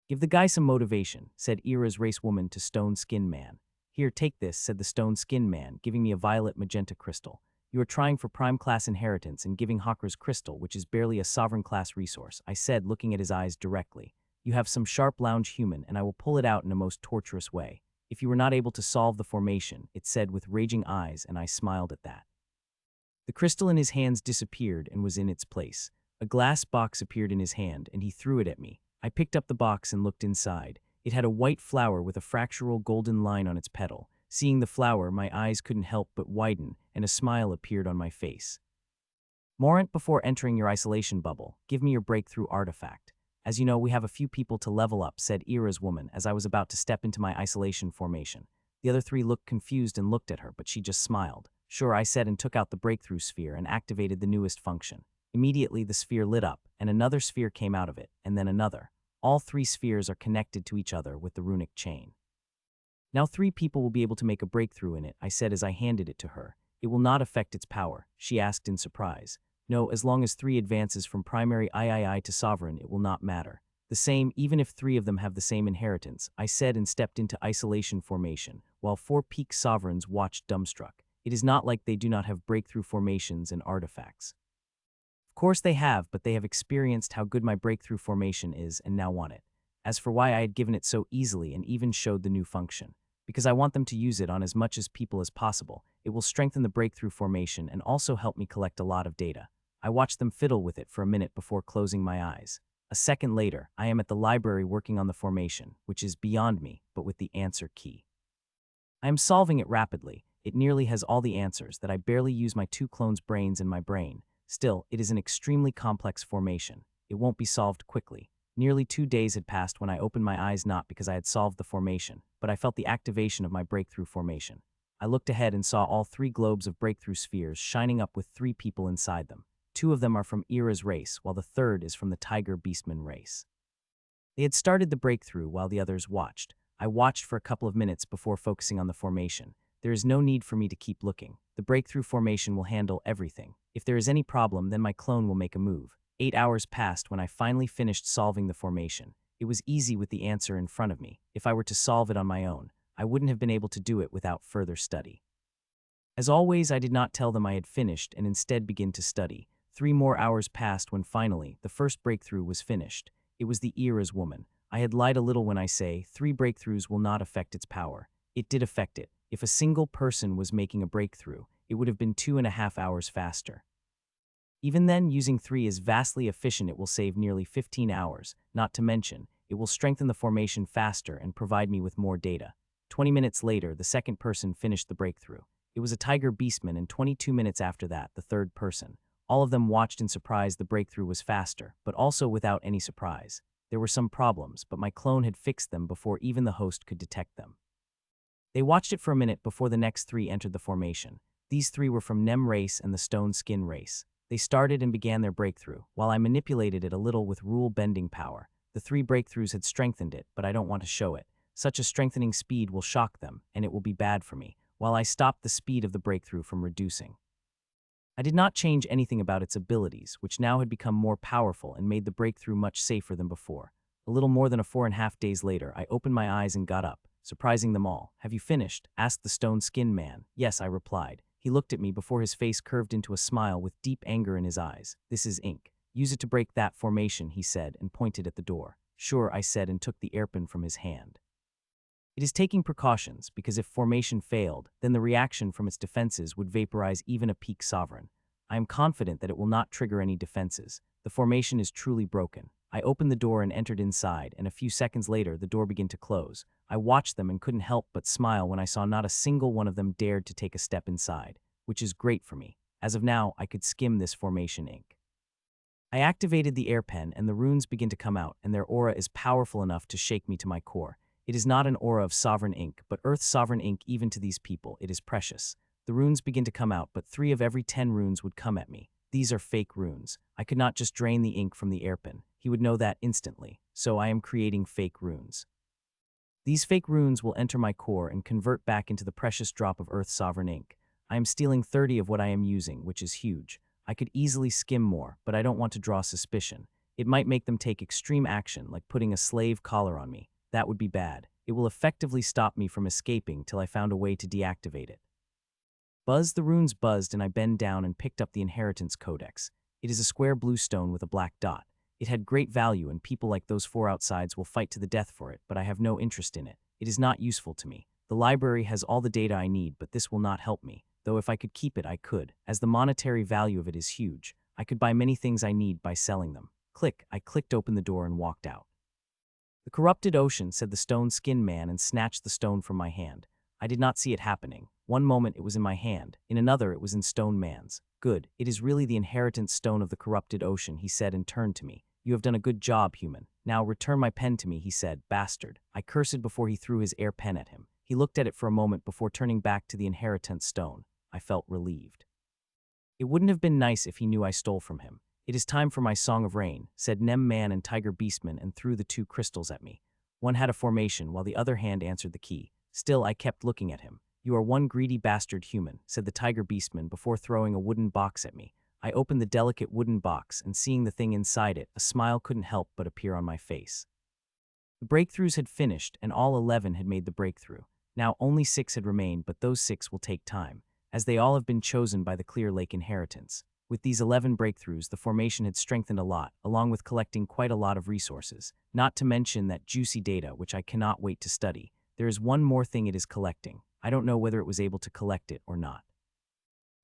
Give the guy some motivation, said Ira's race woman to Stone Skin Man. Here, take this, said the Stone Skin Man, giving me a violet magenta crystal. You are trying for prime class inheritance and giving Hawker's crystal, which is barely a sovereign class resource, I said, looking at his eyes directly. You have some sharp lounge human, and I will pull it out in a most torturous way. If you were not able to solve the formation, it said with raging eyes, and I smiled at that. The crystal in his hands disappeared and was in its place. A glass box appeared in his hand, and he threw it at me. I picked up the box and looked inside. It had a white flower with a fractural golden line on its petal. Seeing the flower, my eyes couldn't help but widen, and a smile appeared on my face. Morant, before entering your isolation bubble, give me your breakthrough artifact. As you know, we have a few people to level up, said Ira's woman as I was about to step into my isolation formation. The other 3 looked confused and looked at her, but she just smiled. Sure, I said, and took out the breakthrough sphere and activated the newest function. Immediately, the sphere lit up, and another sphere came out of it, and then another. All 3 spheres are connected to each other with the runic chain. Now 3 people will be able to make a breakthrough in it, I said as I handed it to her. It will not affect its power, she asked in surprise. No, as long as 3 advances from primary III to sovereign, it will not matter. The same, even if 3 of them have the same inheritance, I said and stepped into isolation formation, while 4 peak sovereigns watched dumbstruck. It is not like they do not have breakthrough formations and artifacts. Of course they have, but they have experienced how good my breakthrough formation is and now want it. As for why I had given it so easily and even showed the new function. because I want them to use it on as much as people as possible. It will strengthen the breakthrough formation and also help me collect a lot of data. I watch them fiddle with it for a minute before closing my eyes. A second later, I am at the library working on the formation, which is beyond me, but with the answer key. I am solving it rapidly. It nearly has all the answers that I barely use my two clones' brains in my brain. Still, it is an extremely complex formation. It won't be solved quickly. Nearly 2 days had passed when I opened my eyes, not because I had solved the formation, but I felt the activation of my breakthrough formation. I looked ahead and saw all 3 globes of breakthrough spheres shining up with 3 people inside them. 2 of them are from Ira's race, while the third is from the Tiger Beastman race. They had started the breakthrough while the others watched. I watched for a couple of minutes before focusing on the formation. There is no need for me to keep looking. The breakthrough formation will handle everything. If there is any problem, then my clone will make a move. 8 hours passed when I finally finished solving the formation. It was easy with the answer in front of me. If I were to solve it on my own, I wouldn't have been able to do it without further study. As always, I did not tell them I had finished and instead begin to study. 3 more hours passed when finally, the first breakthrough was finished. It was the Ira's woman. I had lied a little when I say 3 breakthroughs will not affect its power. It did affect it. If a single person was making a breakthrough, it would have been 2.5 hours faster. Even then, using 3 is vastly efficient. It will save nearly 15 hours, not to mention, it will strengthen the formation faster and provide me with more data. 20 minutes later, the second person finished the breakthrough. It was a Tiger Beastman, and 22 minutes after that, the third person. All of them watched in surprise. The breakthrough was faster, but also without any surprise. There were some problems, but my clone had fixed them before even the host could detect them. They watched it for a minute before the next 3 entered the formation. These 3 were from Nem race and the Stone Skin race. They started and began their breakthrough, while I manipulated it a little with rule-bending power. The 3 breakthroughs had strengthened it, but I don't want to show it. Such a strengthening speed will shock them, and it will be bad for me, while I stopped the speed of the breakthrough from reducing. I did not change anything about its abilities, which now had become more powerful and made the breakthrough much safer than before. A little more than 4.5 days later, I opened my eyes and got up, surprising them all. "Have you finished?" asked the Stone Skin Man. "Yes," I replied. He looked at me before his face curved into a smile with deep anger in his eyes. "This is ink. Use it to break that formation," he said, and pointed at the door. "Sure," I said, and took the airpin from his hand. It is taking precautions, because if formation failed, then the reaction from its defenses would vaporize even a peak sovereign. I am confident that it will not trigger any defenses. The formation is truly broken. I opened the door and entered inside, and a few seconds later the door began to close. I watched them and couldn't help but smile when I saw not a single one of them dared to take a step inside, which is great for me. As of now, I could skim this formation ink. I activated the air pen and the runes begin to come out, and their aura is powerful enough to shake me to my core. It is not an aura of sovereign ink, but Earth's sovereign ink. Even to these people, it is precious. The runes begin to come out, but 3 of every 10 runes would come at me. These are fake runes. I could not just drain the ink from the airpin. He would know that instantly. So I am creating fake runes. These fake runes will enter my core and convert back into the precious drop of Earth's sovereign ink. I am stealing 30 of what I am using, which is huge. I could easily skim more, but I don't want to draw suspicion. It might make them take extreme action, like putting a slave collar on me. That would be bad. It will effectively stop me from escaping till I found a way to deactivate it. Buzz, the runes buzzed, and I bent down and picked up the Inheritance Codex. It is a square blue stone with a black dot. It had great value, and people like those 4 outsides will fight to the death for it, but I have no interest in it. It is not useful to me. The library has all the data I need, but this will not help me, though if I could keep it, I could, as the monetary value of it is huge. I could buy many things I need by selling them. Click, I clicked open the door and walked out. "The corrupted ocean," said the Stone Skin Man, and snatched the stone from my hand. I did not see it happening. One moment it was in my hand, in another it was in Stone Man's. "Good, it is really the inheritance stone of the corrupted ocean," he said, and turned to me. "You have done a good job, human. Now return my pen to me," he said. "Bastard." I cursed before he threw his air pen at him. He looked at it for a moment before turning back to the inheritance stone. I felt relieved. It wouldn't have been nice if he knew I stole from him. "It is time for my Song of Rain," said Nem Man and Tiger Beastman, and threw the 2 crystals at me. One had a formation, while the other hand answered the key. Still, I kept looking at him. "You are one greedy bastard human," said the Tiger Beastman before throwing a wooden box at me. I opened the delicate wooden box, and seeing the thing inside it, a smile couldn't help but appear on my face. The breakthroughs had finished, and all 11 had made the breakthrough. Now only 6 had remained, but those 6 will take time, as they all have been chosen by the Clear Lake Inheritance. With these 11 breakthroughs, the formation had strengthened a lot, along with collecting quite a lot of resources, not to mention that juicy data, which I cannot wait to study. There is one more thing it is collecting. I don't know whether it was able to collect it or not.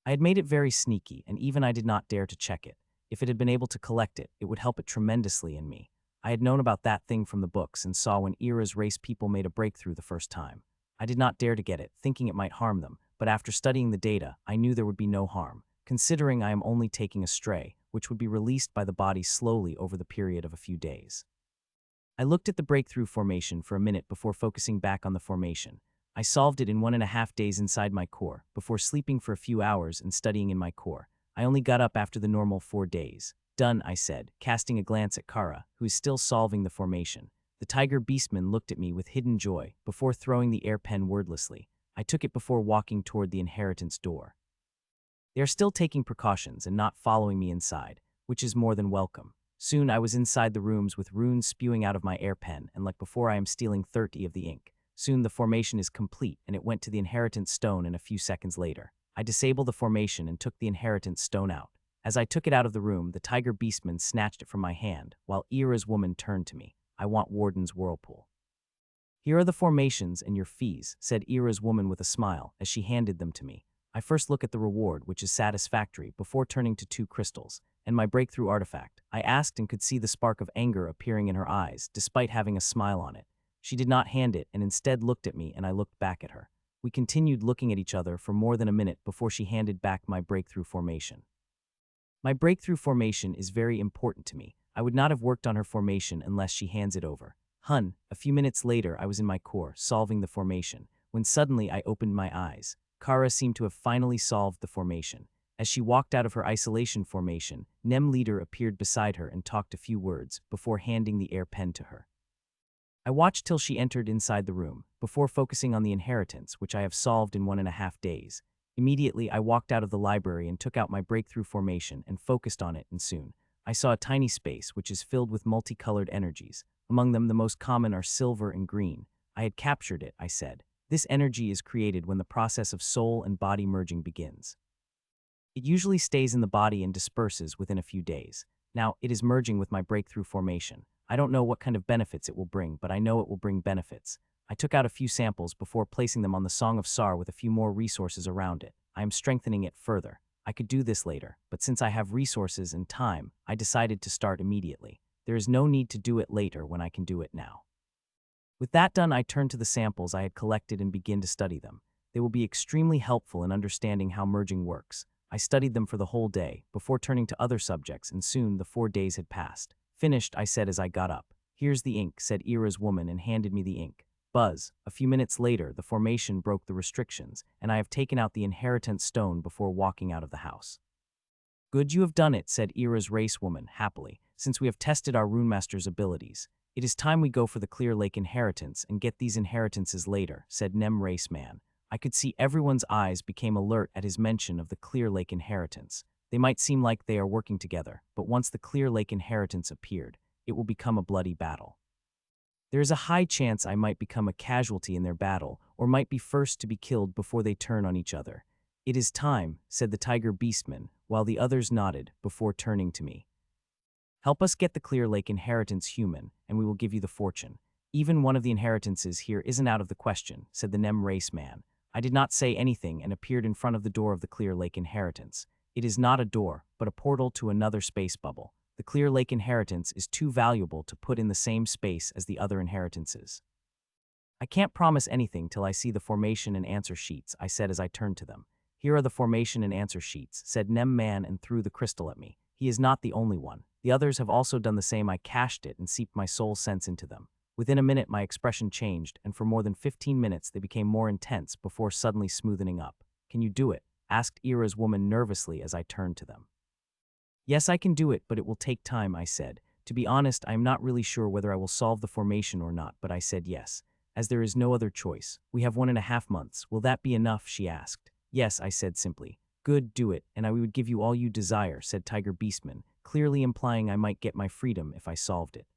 I had made it very sneaky, and even I did not dare to check it. If it had been able to collect it, it would help it tremendously in me. I had known about that thing from the books and saw when Era's race people made a breakthrough the first time. I did not dare to get it, thinking it might harm them, but after studying the data, I knew there would be no harm, considering I am only taking a stray, which would be released by the body slowly over the period of a few days. I looked at the breakthrough formation for a minute before focusing back on the formation. I solved it in 1.5 days inside my core, before sleeping for a few hours and studying in my core. I only got up after the normal 4 days. Done, I said, casting a glance at Kara, who is still solving the formation. The tiger beastman looked at me with hidden joy, before throwing the air pen wordlessly. I took it before walking toward the inheritance door. They are still taking precautions and not following me inside, which is more than welcome. Soon I was inside the rooms with runes spewing out of my air pen, and like before I am stealing 30 of the ink. Soon the formation is complete, and it went to the inheritance stone, and a few seconds later, I disabled the formation and took the inheritance stone out. As I took it out of the room, the tiger beastman snatched it from my hand, while Era's woman turned to me. I want Warden's Whirlpool. Here are the formations and your fees, said Era's woman with a smile as she handed them to me. I first look at the reward, which is satisfactory, before turning to 2 crystals, and my breakthrough artifact. I asked and could see the spark of anger appearing in her eyes, despite having a smile on it. She did not hand it and instead looked at me, and I looked back at her. We continued looking at each other for more than a minute before she handed back my breakthrough formation. My breakthrough formation is very important to me. I would not have worked on her formation unless she hands it over. A few minutes later I was in my core, solving the formation, when suddenly I opened my eyes. Kara seemed to have finally solved the formation. As she walked out of her isolation formation, Nem leader appeared beside her and talked a few words, before handing the air pen to her. I watched till she entered inside the room, before focusing on the inheritance, which I have solved in 1.5 days. Immediately, I walked out of the library and took out my breakthrough formation and focused on it, and soon, I saw a tiny space which is filled with multicolored energies. Among them, the most common are silver and green. I had captured it, I said. This energy is created when the process of soul and body merging begins. It usually stays in the body and disperses within a few days. Now, it is merging with my breakthrough formation. I don't know what kind of benefits it will bring, but I know it will bring benefits. I took out a few samples before placing them on the Song of Sar with a few more resources around it. I am strengthening it further. I could do this later, but since I have resources and time, I decided to start immediately. There is no need to do it later when I can do it now. With that done, I turned to the samples I had collected and began to study them. They will be extremely helpful in understanding how merging works. I studied them for the whole day, before turning to other subjects, and soon the 4 days had passed. Finished, I said as I got up. Here's the ink, said Era's woman and handed me the ink. Buzz. A few minutes later, the formation broke the restrictions, and I have taken out the inheritance stone before walking out of the house. Good, you have done it, said Era's race woman, happily, since we have tested our runemaster's abilities. It is time we go for the Clear Lake inheritance and get these inheritances later, said Nem race man. I could see everyone's eyes became alert at his mention of the Clear Lake inheritance. They might seem like they are working together, but once the Clear Lake inheritance appeared, it will become a bloody battle. There is a high chance I might become a casualty in their battle, or might be first to be killed before they turn on each other. It is time, said the tiger beastman, while the others nodded, before turning to me. Help us get the Clear Lake inheritance human, and we will give you the fortune. Even one of the inheritances here isn't out of the question, said the Nem race man. I did not say anything and appeared in front of the door of the Clear Lake inheritance. It is not a door, but a portal to another space bubble. The Clear Lake inheritance is too valuable to put in the same space as the other inheritances. I can't promise anything till I see the formation and answer sheets, I said as I turned to them. Here are the formation and answer sheets, said Nem man and threw the crystal at me. He is not the only one. The others have also done the same. I cached it and seeped my soul sense into them. Within a minute my expression changed, and for more than 15 minutes they became more intense before suddenly smoothing up. Can you do it? Asked Era's woman nervously as I turned to them. Yes, I can do it, but it will take time, I said. To be honest, I am not really sure whether I will solve the formation or not, but I said yes, as there is no other choice. We have 1.5 months. Will that be enough? She asked. Yes, I said simply. Good, do it, and I would give you all you desire, said Tiger Beastman, clearly implying I might get my freedom if I solved it.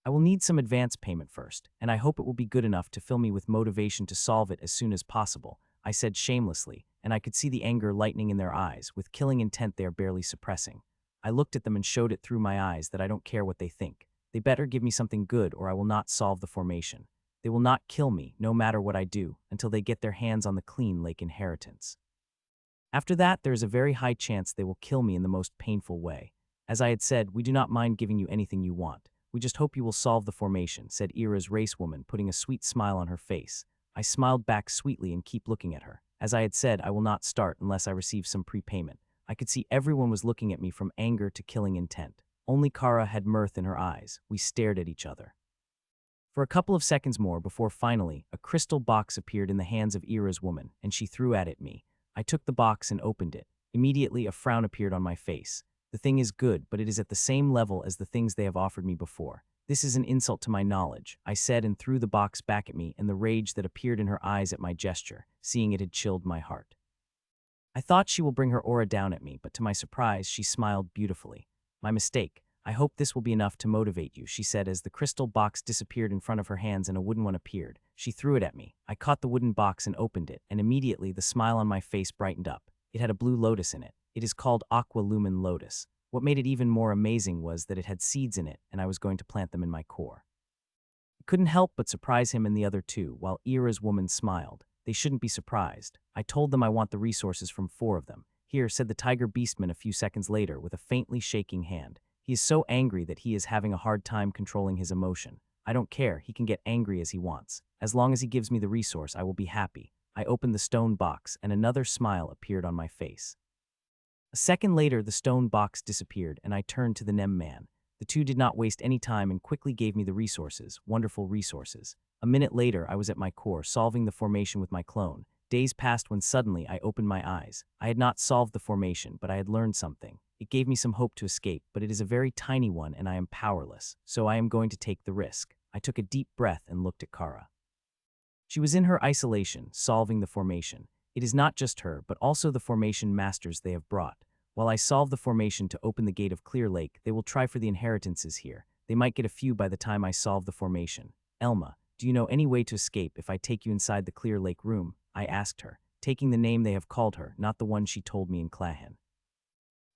I will need some advance payment first, and I hope it will be good enough to fill me with motivation to solve it as soon as possible, I said shamelessly, and I could see the anger lightening in their eyes, with killing intent they are barely suppressing. I looked at them and showed it through my eyes that I don't care what they think. They better give me something good or I will not solve the formation. They will not kill me, no matter what I do, until they get their hands on the Clean Lake inheritance. After that, there is a very high chance they will kill me in the most painful way. As I had said, we do not mind giving you anything you want. We just hope you will solve the formation, said Ira's race woman, putting a sweet smile on her face. I smiled back sweetly and keep looking at her. As I had said, I will not start unless I receive some prepayment. I could see everyone was looking at me from anger to killing intent. Only Kara had mirth in her eyes. We stared at each other for a couple of seconds more before finally, a crystal box appeared in the hands of Ira's woman, and she threw at it me. I took the box and opened it. Immediately, a frown appeared on my face. The thing is good, but it is at the same level as the things they have offered me before. This is an insult to my knowledge, I said, and threw the box back at me, and the rage that appeared in her eyes at my gesture, seeing it, had chilled my heart. I thought she will bring her aura down at me, but to my surprise, she smiled beautifully. My mistake. I hope this will be enough to motivate you, she said as the crystal box disappeared in front of her hands and a wooden one appeared. She threw it at me. I caught the wooden box and opened it, and immediately the smile on my face brightened up. It had a blue lotus in it. It is called Aqua Lumen Lotus. What made it even more amazing was that it had seeds in it, and I was going to plant them in my core. I couldn't help but surprise him and the other two, while Ira's woman smiled. They shouldn't be surprised. I told them I want the resources from 4 of them. Here, said the tiger beastman a few seconds later with a faintly shaking hand. He is so angry that he is having a hard time controlling his emotion. I don't care, he can get angry as he wants. As long as he gives me the resource, I will be happy. I opened the stone box, and another smile appeared on my face. A second later, the stone box disappeared, and I turned to the Nem man. The two did not waste any time and quickly gave me the resources, wonderful resources. A minute later, I was at my core, solving the formation with my clone. Days passed when suddenly I opened my eyes. I had not solved the formation, but I had learned something. It gave me some hope to escape, but it is a very tiny one and I am powerless, so I am going to take the risk. I took a deep breath and looked at Kara. She was in her isolation, solving the formation. It is not just her, but also the formation masters they have brought. While I solve the formation to open the gate of Clear Lake, they will try for the inheritances here. They might get a few by the time I solve the formation. Elma, do you know any way to escape if I take you inside the Clear Lake room? I asked her, taking the name they have called her, not the one she told me in Clahan.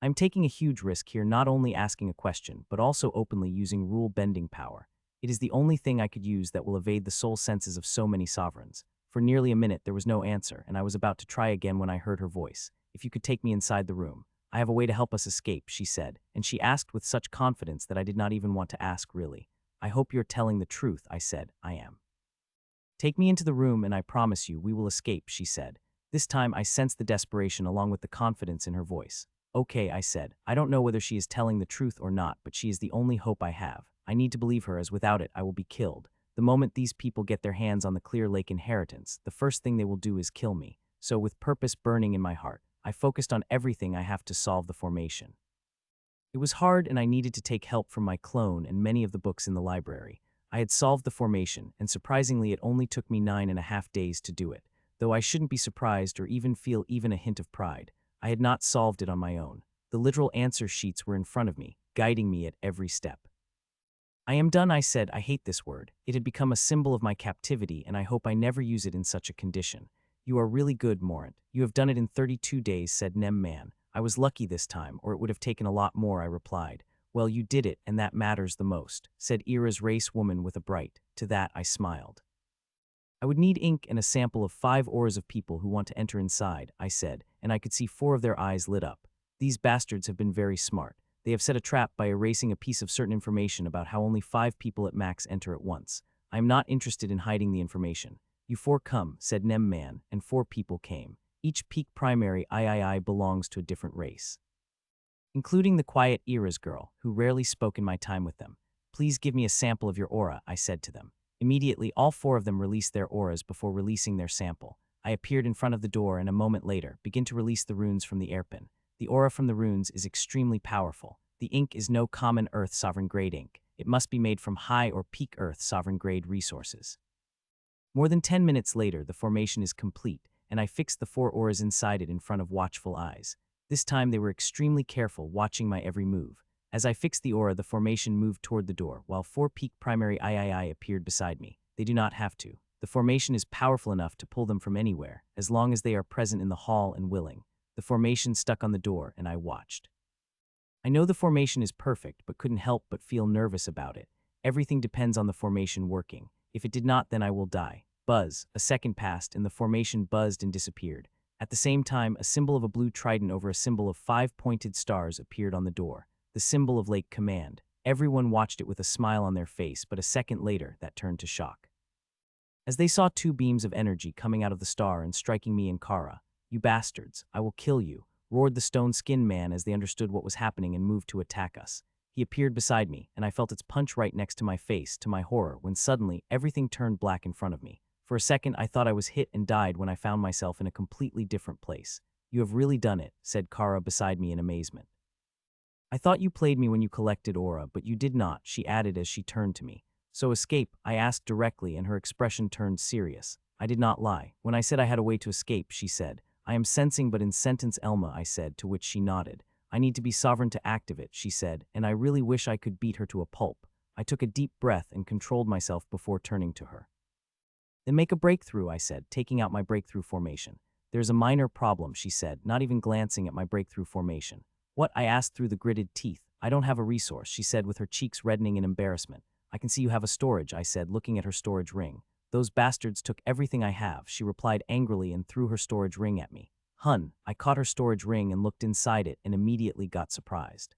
I'm taking a huge risk here, not only asking a question, but also openly using rule-bending power. It is the only thing I could use that will evade the soul senses of so many sovereigns. For nearly a minute there was no answer, and I was about to try again when I heard her voice. If you could take me inside the room. I have a way to help us escape, she said, and she asked with such confidence that I did not even want to ask really. I hope you're telling the truth, I said. I am. Take me into the room and I promise you we will escape, she said. This time I sensed the desperation along with the confidence in her voice. Okay, I said. I don't know whether she is telling the truth or not, but she is the only hope I have. I need to believe her, as without it I will be killed. The moment these people get their hands on the Clear Lake inheritance, the first thing they will do is kill me. So with purpose burning in my heart, I focused on everything I have to solve the formation. It was hard and I needed to take help from my clone and many of the books in the library. I had solved the formation, and surprisingly it only took me 9.5 days to do it. Though I shouldn't be surprised or even feel even a hint of pride. I had not solved it on my own. The literal answer sheets were in front of me, guiding me at every step. I am done, I said. I hate this word. It had become a symbol of my captivity, and I hope I never use it in such a condition. You are really good, Morant. You have done it in 32 days, said Nem Man. I was lucky this time, or it would have taken a lot more, I replied. Well, you did it, and that matters the most, said Ira's race woman with a bright. To that I smiled. I would need ink and a sample of 5 auras of people who want to enter inside, I said, and I could see 4 of their eyes lit up. These bastards have been very smart. They have set a trap by erasing a piece of certain information about how only 5 people at max enter at once. I am not interested in hiding the information. You 4 come, said Nem Man, and 4 people came. Each peak primary III belongs to a different race, including the quiet Ira's girl, who rarely spoke in my time with them. Please give me a sample of your aura, I said to them. Immediately, all 4 of them released their auras before releasing their sample. I appeared in front of the door and a moment later began to release the runes from the airpin. The aura from the runes is extremely powerful. The ink is no common Earth sovereign grade ink. It must be made from high or peak Earth sovereign grade resources. More than 10 minutes later, the formation is complete, and I fixed the 4 auras inside it in front of watchful eyes. This time they were extremely careful, watching my every move. As I fixed the aura, the formation moved toward the door, while 4 peak primary III appeared beside me. They do not have to. The formation is powerful enough to pull them from anywhere, as long as they are present in the hall and willing. The formation stuck on the door, and I watched. I know the formation is perfect, but couldn't help but feel nervous about it. Everything depends on the formation working. If it did not, then I will die. Buzz. A second passed, and the formation buzzed and disappeared. At the same time, a symbol of a blue trident over a symbol of 5 pointed stars appeared on the door, the symbol of Lake Command. Everyone watched it with a smile on their face, but a second later, that turned to shock. As they saw 2 beams of energy coming out of the star and striking me and Kara. "You bastards, I will kill you," roared the stone-skinned man as they understood what was happening and moved to attack us. He appeared beside me, and I felt its punch right next to my face, to my horror, when suddenly everything turned black in front of me. For a second, I thought I was hit and died when I found myself in a completely different place. "You have really done it," said Kara beside me in amazement. "I thought you played me when you collected aura, but you did not," she added as she turned to me. "So escape?" I asked directly, and her expression turned serious. I did not lie. When I said I had a way to escape, she said, "I am sensing but in sentence Elma," I said, to which she nodded. "I need to be sovereign to activate," she said, "and I really wish I could beat her to a pulp." I took a deep breath and controlled myself before turning to her. "Then make a breakthrough," I said, taking out my breakthrough formation. "There's a minor problem," she said, not even glancing at my breakthrough formation. "What?" I asked through the gritted teeth. "I don't have a resource," she said with her cheeks reddening in embarrassment. "I can see you have a storage," I said, looking at her storage ring. "Those bastards took everything I have," she replied angrily and threw her storage ring at me. "Hun." I caught her storage ring and looked inside it and immediately got surprised.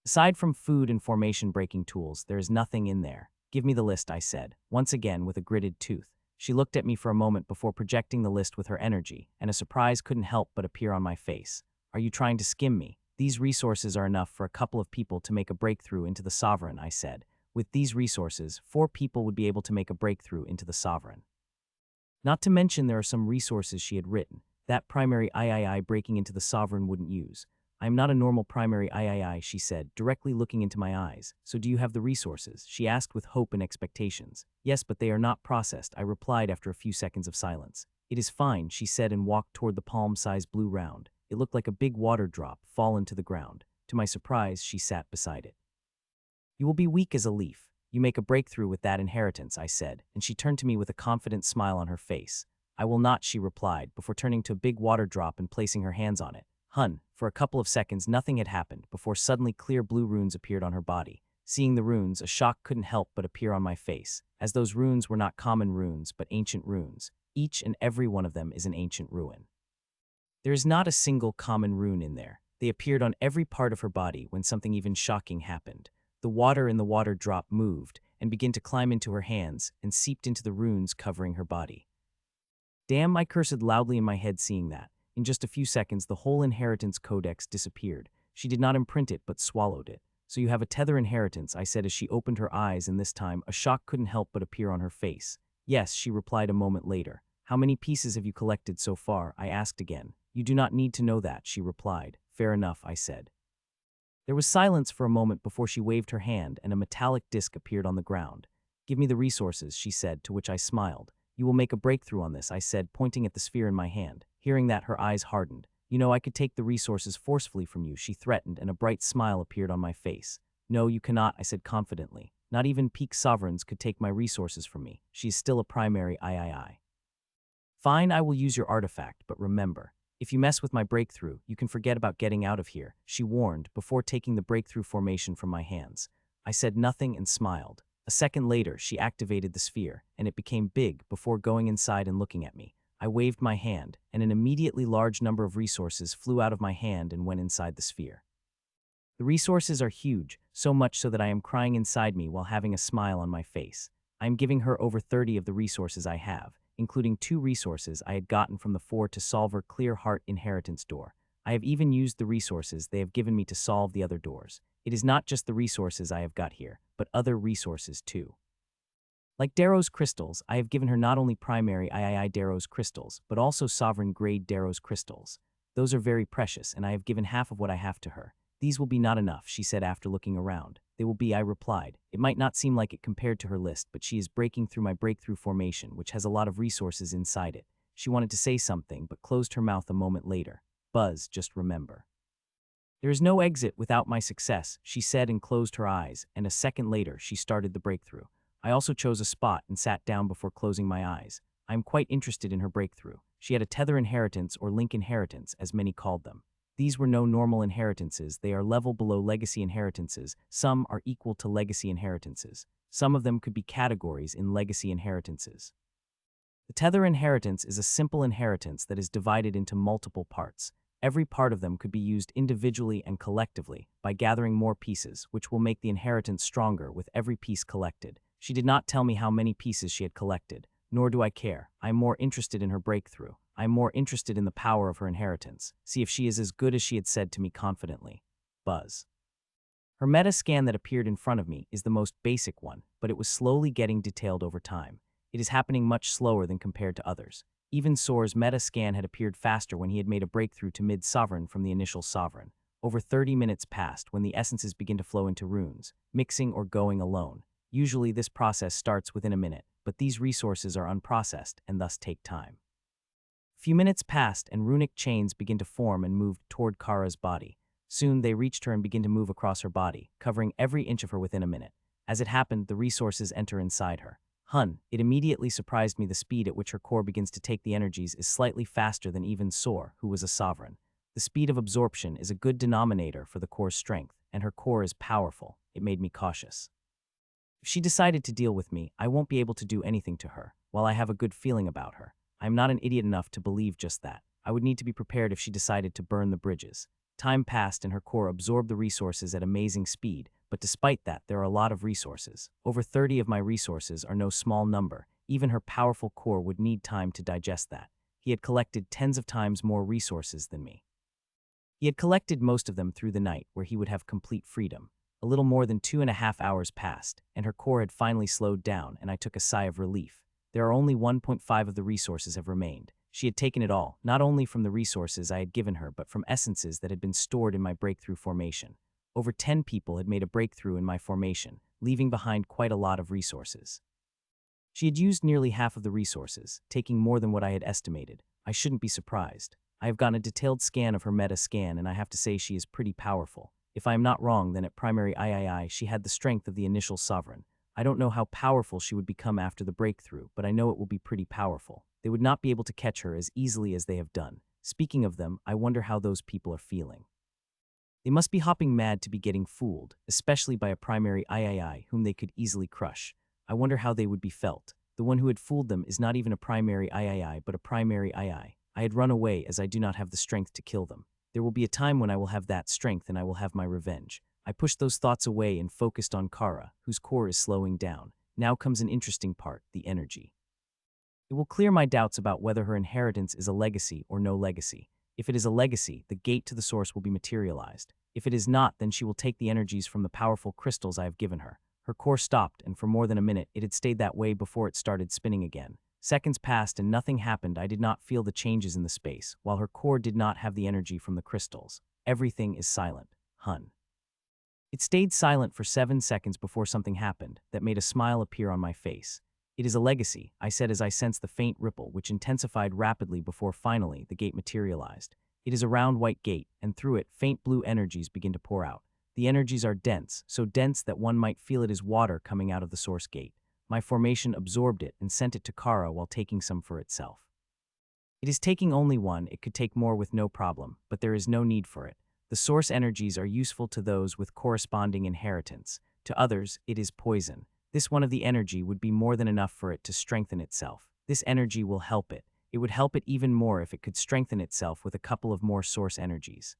"Aside from food and formation-breaking tools, there is nothing in there." "Give me the list," I said, once again with a gritted tooth. She looked at me for a moment before projecting the list with her energy, and a surprise couldn't help but appear on my face. "Are you trying to skim me? These resources are enough for a couple of people to make a breakthrough into the Sovereign," I said. "With these resources, 4 people would be able to make a breakthrough into the Sovereign. Not to mention there are some resources she had written. That primary III breaking into the Sovereign wouldn't use. I am not a normal primary III, she said, directly looking into my eyes. "So do you have the resources?" she asked with hope and expectations. "Yes, but they are not processed," I replied after a few seconds of silence. "It is fine," she said and walked toward the palm-sized blue round. It looked like a big water drop fallen to the ground. To my surprise, she sat beside it. "You will be weak as a leaf. You make a breakthrough with that inheritance," I said, and she turned to me with a confident smile on her face. "I will not," she replied, before turning to a big water drop and placing her hands on it. "Hun." For a couple of seconds, nothing had happened, before suddenly clear blue runes appeared on her body. Seeing the runes, a shock couldn't help but appear on my face, as those runes were not common runes, but ancient runes. Each and every one of them is an ancient ruin. There is not a single common rune in there. They appeared on every part of her body when something even shocking happened. The water in the water drop moved and began to climb into her hands and seeped into the runes covering her body. "Damn," I cursed loudly in my head seeing that. In just a few seconds, the whole inheritance codex disappeared. She did not imprint it, but swallowed it. "So you have a tether inheritance," I said as she opened her eyes, and this time, a shock couldn't help but appear on her face. "Yes," she replied a moment later. "How many pieces have you collected so far?" I asked again. "You do not need to know that," she replied. "Fair enough," I said. There was silence for a moment before she waved her hand and a metallic disc appeared on the ground. "Give me the resources," she said, to which I smiled. "You will make a breakthrough on this," I said, pointing at the sphere in my hand. Hearing that, her eyes hardened. "You know, I could take the resources forcefully from you," she threatened, and a bright smile appeared on my face. "No, you cannot," I said confidently. "Not even peak sovereigns could take my resources from me. She is still a primary III. "Fine, I will use your artifact, but remember, if you mess with my breakthrough, you can forget about getting out of here," she warned, before taking the breakthrough formation from my hands. I said nothing and smiled. A second later, she activated the sphere, and it became big before going inside and looking at me. I waved my hand, and an immediately large number of resources flew out of my hand and went inside the sphere. The resources are huge, so much so that I am crying inside me while having a smile on my face. I am giving her over 30 of the resources I have, including 2 resources I had gotten from the 4 to solve her Clear Heart inheritance door. I have even used the resources they have given me to solve the other doors. It is not just the resources I have got here, but other resources too. Like Darrow's crystals, I have given her not only primary III Darrow's crystals, but also sovereign-grade Darrow's crystals. Those are very precious, and I have given half of what I have to her. "These will be not enough," she said after looking around. "They will be," I replied. It might not seem like it compared to her list, but she is breaking through my breakthrough formation, which has a lot of resources inside it. She wanted to say something, but closed her mouth a moment later. "Buzz, just remember. There is no exit without my success," she said and closed her eyes, and a second later she started the breakthrough. I also chose a spot and sat down before closing my eyes. I am quite interested in her breakthrough. She had a tether inheritance or link inheritance, as many called them. These were no normal inheritances, they are level below legacy inheritances. Some are equal to legacy inheritances. Some of them could be categories in legacy inheritances. The tether inheritance is a simple inheritance that is divided into multiple parts. Every part of them could be used individually and collectively by gathering more pieces, which will make the inheritance stronger with every piece collected. She did not tell me how many pieces she had collected, nor do I care. I am more interested in her breakthrough. I am more interested in the power of her inheritance. See if she is as good as she had said to me confidently. Buzz. Her meta scan that appeared in front of me is the most basic one, but it was slowly getting detailed over time. It is happening much slower than compared to others. Even Soar's meta scan had appeared faster when he had made a breakthrough to mid-sovereign from the initial sovereign. Over 30 minutes passed when the essences begin to flow into runes, mixing or going alone. Usually this process starts within a minute, but these resources are unprocessed and thus take time. A few minutes passed and runic chains begin to form and move toward Kara's body. Soon they reached her and begin to move across her body, covering every inch of her within a minute. As it happened, the resources enter inside her. It immediately surprised me the speed at which her core begins to take the energies is slightly faster than even Soar, who was a sovereign. The speed of absorption is a good denominator for the core's strength, and her core is powerful. It made me cautious. If she decided to deal with me, I won't be able to do anything to her, while I have a good feeling about her. I am not an idiot enough to believe just that. I would need to be prepared if she decided to burn the bridges. Time passed and her core absorbed the resources at amazing speed, but despite that, there are a lot of resources. Over 30 of my resources are no small number. Even her powerful core would need time to digest that. He had collected tens of times more resources than me. He had collected most of them through the night, where he would have complete freedom. A little more than 2.5 hours passed, and her core had finally slowed down, and I took a sigh of relief. There are only 1.5 of the resources have remained. She had taken it all, not only from the resources I had given her, but from essences that had been stored in my breakthrough formation. Over 10 people had made a breakthrough in my formation, leaving behind quite a lot of resources. She had used nearly half of the resources, taking more than what I had estimated. I shouldn't be surprised. I have gotten a detailed scan of her meta scan, and I have to say she is pretty powerful. If I am not wrong, then at primary III, she had the strength of the initial sovereign. I don't know how powerful she would become after the breakthrough, but I know it will be pretty powerful. They would not be able to catch her as easily as they have done. Speaking of them, I wonder how those people are feeling. They must be hopping mad to be getting fooled, especially by a primary III whom they could easily crush. I wonder how they would be felt. The one who had fooled them is not even a primary III, but a primary II. I had run away as I do not have the strength to kill them. There will be a time when I will have that strength and I will have my revenge. I pushed those thoughts away and focused on Kara, whose core is slowing down. Now comes an interesting part, the energy. It will clear my doubts about whether her inheritance is a legacy or no legacy. If it is a legacy, the gate to the source will be materialized. If it is not, then she will take the energies from the powerful crystals I have given her. Her core stopped, and for more than a minute, it had stayed that way before it started spinning again. Seconds passed and nothing happened. I did not feel the changes in the space, while her core did not have the energy from the crystals. Everything is silent. It stayed silent for 7 seconds before something happened that made a smile appear on my face. It is a legacy, I said as I sensed the faint ripple, which intensified rapidly before finally the gate materialized. It is a round white gate, and through it, faint blue energies begin to pour out. The energies are dense, so dense that one might feel it is water coming out of the source gate. My formation absorbed it and sent it to Kara while taking some for itself. It is taking only one, it could take more with no problem, but there is no need for it. The source energies are useful to those with corresponding inheritance. To others, it is poison. This one of the energy would be more than enough for it to strengthen itself. This energy will help it. It would help it even more if it could strengthen itself with a couple of more source energies.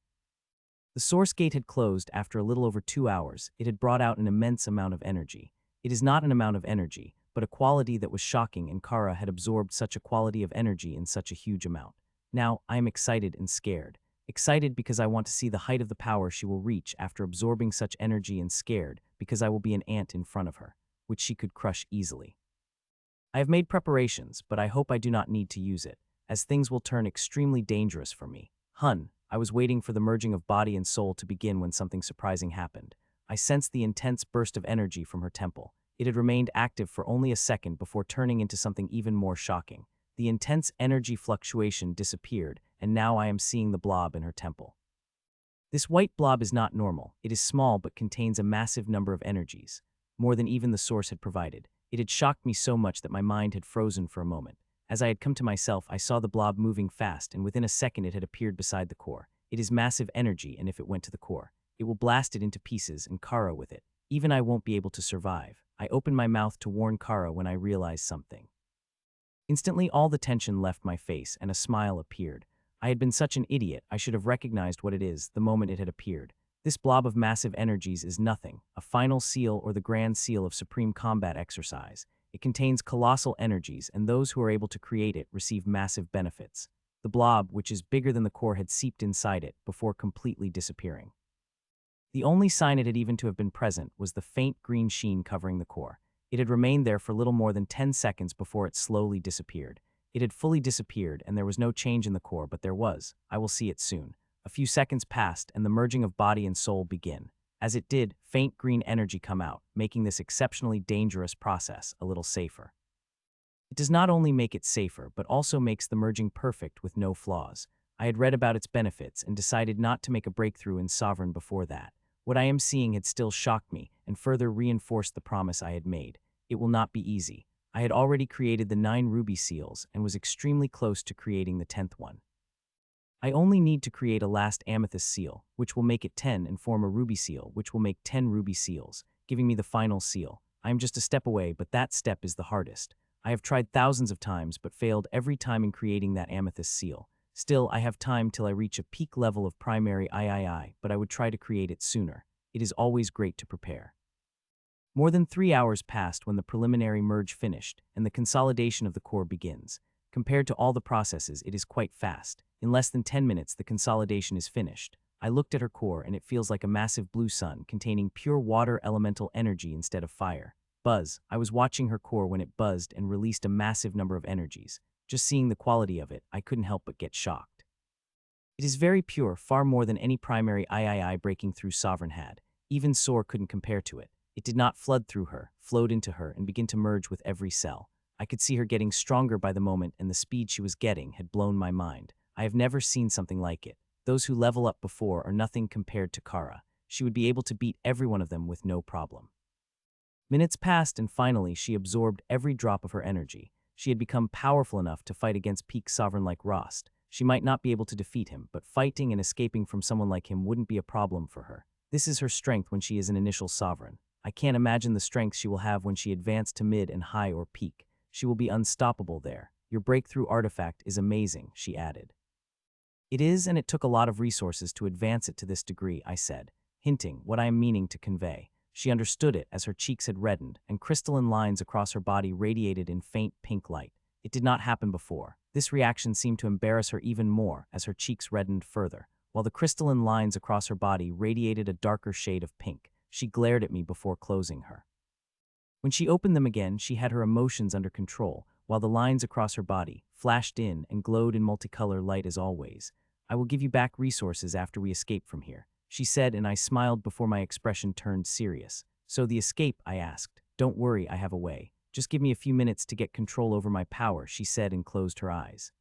The source gate had closed after a little over 2 hours. It had brought out an immense amount of energy. It is not an amount of energy, but a quality that was shocking, and Kara had absorbed such a quality of energy in such a huge amount. Now, I am excited and scared. Excited because I want to see the height of the power she will reach after absorbing such energy, and scared because I will be an ant in front of her, which she could crush easily. I have made preparations, but I hope I do not need to use it, as things will turn extremely dangerous for me. I was waiting for the merging of body and soul to begin when something surprising happened. I sensed the intense burst of energy from her temple. It had remained active for only a second before turning into something even more shocking. The intense energy fluctuation disappeared, and now I am seeing the blob in her temple. This white blob is not normal. It is small but contains a massive number of energies, more than even the source had provided. It had shocked me so much that my mind had frozen for a moment. As I had come to myself, I saw the blob moving fast, and within a second it had appeared beside the core. It is massive energy, and if it went to the core, it will blast it into pieces and Kara with it. Even I won't be able to survive. I opened my mouth to warn Kara when I realized something. Instantly, all the tension left my face and a smile appeared. I had been such an idiot, I should have recognized what it is the moment it had appeared. This blob of massive energies is nothing, a final seal or the grand seal of supreme combat exercise. It contains colossal energies, and those who are able to create it receive massive benefits. The blob, which is bigger than the core, had seeped inside it before completely disappearing. The only sign it had even to have been present was the faint green sheen covering the core. It had remained there for little more than 10 seconds before it slowly disappeared. It had fully disappeared, and there was no change in the core, but there was. I will see it soon. A few seconds passed, and the merging of body and soul began. As it did, faint green energy come out, making this exceptionally dangerous process a little safer. It does not only make it safer, but also makes the merging perfect with no flaws. I had read about its benefits and decided not to make a breakthrough in Sovereign before that. What I am seeing had still shocked me and further reinforced the promise I had made. It will not be easy. I had already created the 9 ruby seals and was extremely close to creating the 10th one. I only need to create a last amethyst seal, which will make it 10, and form a ruby seal, which will make 10 ruby seals, giving me the final seal. I am just a step away, but that step is the hardest. I have tried thousands of times, but failed every time in creating that amethyst seal. Still, I have time till I reach a peak level of primary III, but I would try to create it sooner. It is always great to prepare. More than 3 hours passed when the preliminary merge finished, and the consolidation of the core begins. Compared to all the processes, it is quite fast. In less than 10 minutes, the consolidation is finished. I looked at her core, and it feels like a massive blue sun containing pure water elemental energy instead of fire. Buzz. I was watching her core when it buzzed and released a massive number of energies. Just seeing the quality of it, I couldn't help but get shocked. It is very pure, far more than any primary III breaking through Sovereign had. Even Soar couldn't compare to it. It did not flood through her, flowed into her, and begin to merge with every cell. I could see her getting stronger by the moment, and the speed she was getting had blown my mind. I have never seen something like it. Those who level up before are nothing compared to Kara. She would be able to beat every one of them with no problem. Minutes passed, and finally she absorbed every drop of her energy. She had become powerful enough to fight against peak Sovereign like Rost. She might not be able to defeat him, but fighting and escaping from someone like him wouldn't be a problem for her. This is her strength when she is an initial Sovereign. I can't imagine the strength she will have when she advanced to mid and high or peak. She will be unstoppable there. Your breakthrough artifact is amazing, she added. It is, and it took a lot of resources to advance it to this degree, I said, hinting what I am meaning to convey. She understood it as her cheeks had reddened, and crystalline lines across her body radiated in faint pink light. It did not happen before. This reaction seemed to embarrass her even more as her cheeks reddened further. While the crystalline lines across her body radiated a darker shade of pink, she glared at me before closing her. When she opened them again, she had her emotions under control, while the lines across her body flashed in and glowed in multicolor light as always. I will give you back resources after we escape from here, she said, and I smiled before my expression turned serious. So the escape, I asked. Don't worry, I have a way. Just give me a few minutes to get control over my power, she said and closed her eyes.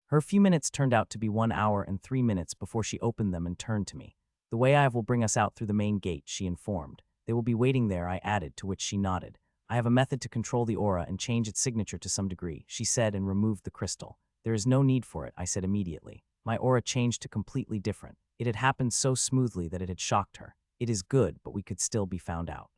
Her few minutes turned out to be 1 hour and 3 minutes before she opened them and turned to me. The way I have will bring us out through the main gate, she informed. They will be waiting there, I added, to which she nodded. I have a method to control the aura and change its signature to some degree, she said and removed the crystal. There is no need for it, I said immediately. My aura changed to completely different. It had happened so smoothly that it had shocked her. It is good, but we could still be found out.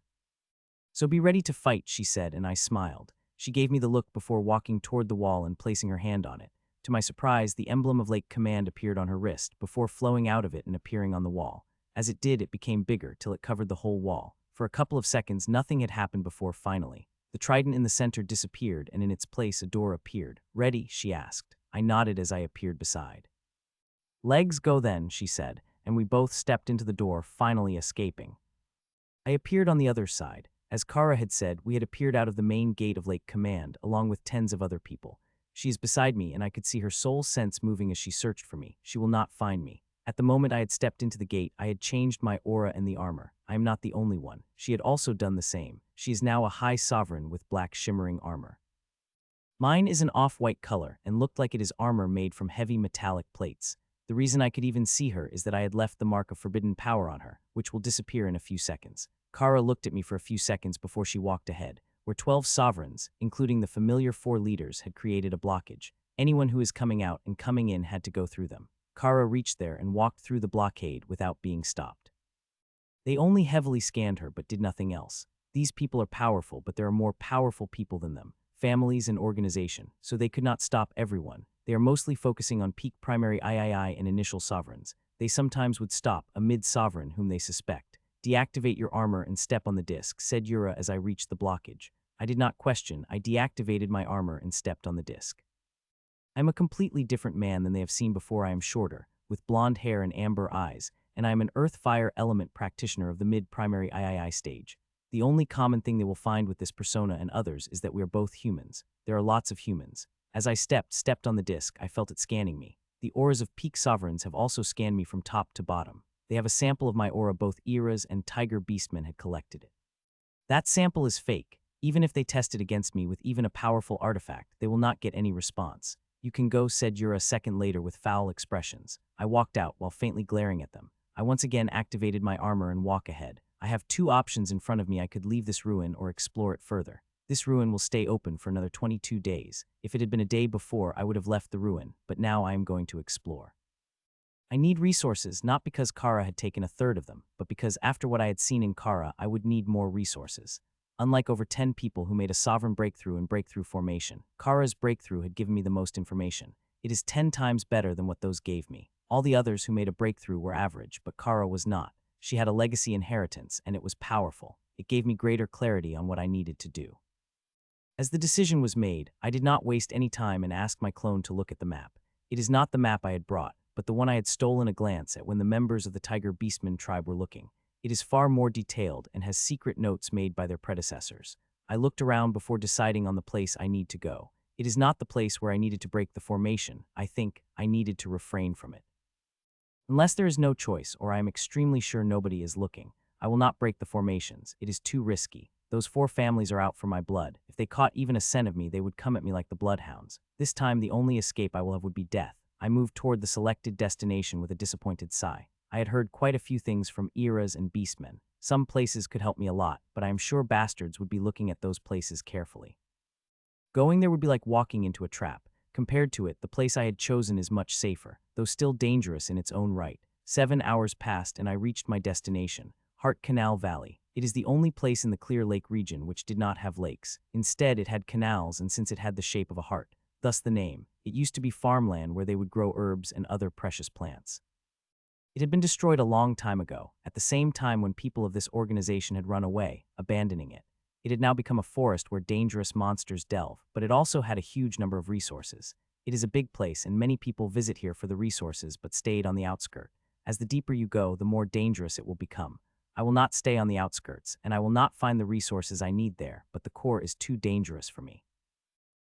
So be ready to fight, she said, and I smiled. She gave me the look before walking toward the wall and placing her hand on it. To my surprise, the emblem of Lake Command appeared on her wrist before flowing out of it and appearing on the wall. As it did, it became bigger till it covered the whole wall. For a couple of seconds, nothing had happened before finally. The trident in the center disappeared, and in its place a door appeared. Ready? She asked. I nodded as I appeared beside. Legs go then, she said, and we both stepped into the door, finally escaping. I appeared on the other side. As Kara had said, we had appeared out of the main gate of Lake Command, along with tens of other people. She is beside me, and I could see her soul sense moving as she searched for me. She will not find me. At the moment I had stepped into the gate, I had changed my aura and the armor. I am not the only one. She had also done the same. She is now a high sovereign with black shimmering armor. Mine is an off-white color and looked like it is armor made from heavy metallic plates. The reason I could even see her is that I had left the mark of forbidden power on her, which will disappear in a few seconds. Kara looked at me for a few seconds before she walked ahead, where 12 sovereigns, including the familiar 4 leaders, had created a blockage. Anyone who is coming out and coming in had to go through them. Kara reached there and walked through the blockade without being stopped. They only heavily scanned her but did nothing else. These people are powerful, but there are more powerful people than them, families and organization, so they could not stop everyone. They are mostly focusing on peak primary III and initial sovereigns. They sometimes would stop a mid-sovereign whom they suspect. Deactivate your armor and step on the disc, said Yura as I reached the blockage. I did not question. I deactivated my armor and stepped on the disc. I am a completely different man than they have seen before. I am shorter, with blonde hair and amber eyes, and I am an earth-fire element practitioner of the mid-primary III stage. The only common thing they will find with this persona and others is that we are both humans. There are lots of humans. As I stepped on the disc, I felt it scanning me. The auras of peak sovereigns have also scanned me from top to bottom. They have a sample of my aura. Both Eras and Tiger Beastmen had collected it. That sample is fake. Even if they test it against me with even a powerful artifact, they will not get any response. You can go, said Yura a second later with foul expressions. I walked out while faintly glaring at them. I once again activated my armor and walk ahead. I have two options in front of me. I could leave this ruin or explore it further. This ruin will stay open for another 22 days. If it had been a day before, I would have left the ruin, but now I am going to explore. I need resources, not because Kara had taken a third of them, but because after what I had seen in Kara, I would need more resources. Unlike over 10 people who made a sovereign breakthrough in breakthrough formation, Kara's breakthrough had given me the most information. It is 10 times better than what those gave me. All the others who made a breakthrough were average, but Kara was not. She had a legacy inheritance, and it was powerful. It gave me greater clarity on what I needed to do. As the decision was made, I did not waste any time and asked my clone to look at the map. It is not the map I had brought, but the one I had stolen a glance at when the members of the Tiger Beastman tribe were looking. It is far more detailed and has secret notes made by their predecessors. I looked around before deciding on the place I need to go. It is not the place where I needed to break the formation. I think I needed to refrain from it. Unless there is no choice, or I am extremely sure nobody is looking, I will not break the formations. It is too risky. Those 4 families are out for my blood. If they caught even a scent of me, they would come at me like the bloodhounds. This time, the only escape I will have would be death. I moved toward the selected destination with a disappointed sigh. I had heard quite a few things from Eras and Beastmen. Some places could help me a lot, but I am sure bastards would be looking at those places carefully. Going there would be like walking into a trap. Compared to it, the place I had chosen is much safer, though still dangerous in its own right. 7 hours passed and I reached my destination, Heart Canal Valley. It is the only place in the Clear Lake region which did not have lakes. Instead, it had canals, and since it had the shape of a heart, thus the name. It used to be farmland where they would grow herbs and other precious plants. It had been destroyed a long time ago, at the same time when people of this organization had run away, abandoning it. It had now become a forest where dangerous monsters delve, but it also had a huge number of resources. It is a big place, and many people visit here for the resources but stayed on the outskirts. As the deeper you go, the more dangerous it will become. I will not stay on the outskirts, and I will not find the resources I need there, but the core is too dangerous for me.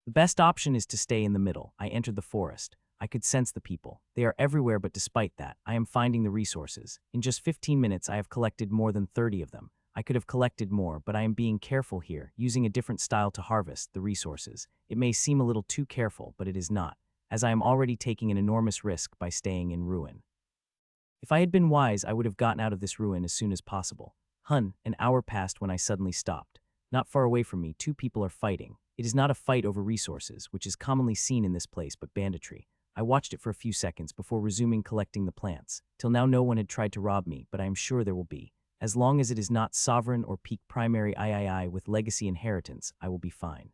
The best option is to stay in the middle. I entered the forest. I could sense the people. They are everywhere, but despite that, I am finding the resources. In just 15 minutes, I have collected more than 30 of them. I could have collected more, but I am being careful here, using a different style to harvest the resources. It may seem a little too careful, but it is not, as I am already taking an enormous risk by staying in ruin. If I had been wise, I would have gotten out of this ruin as soon as possible. An hour passed when I suddenly stopped. Not far away from me, 2 people are fighting. It is not a fight over resources, which is commonly seen in this place, but banditry. I watched it for a few seconds before resuming collecting the plants. Till now no one had tried to rob me, but I am sure there will be. As long as it is not sovereign or peak primary III with legacy inheritance, I will be fine.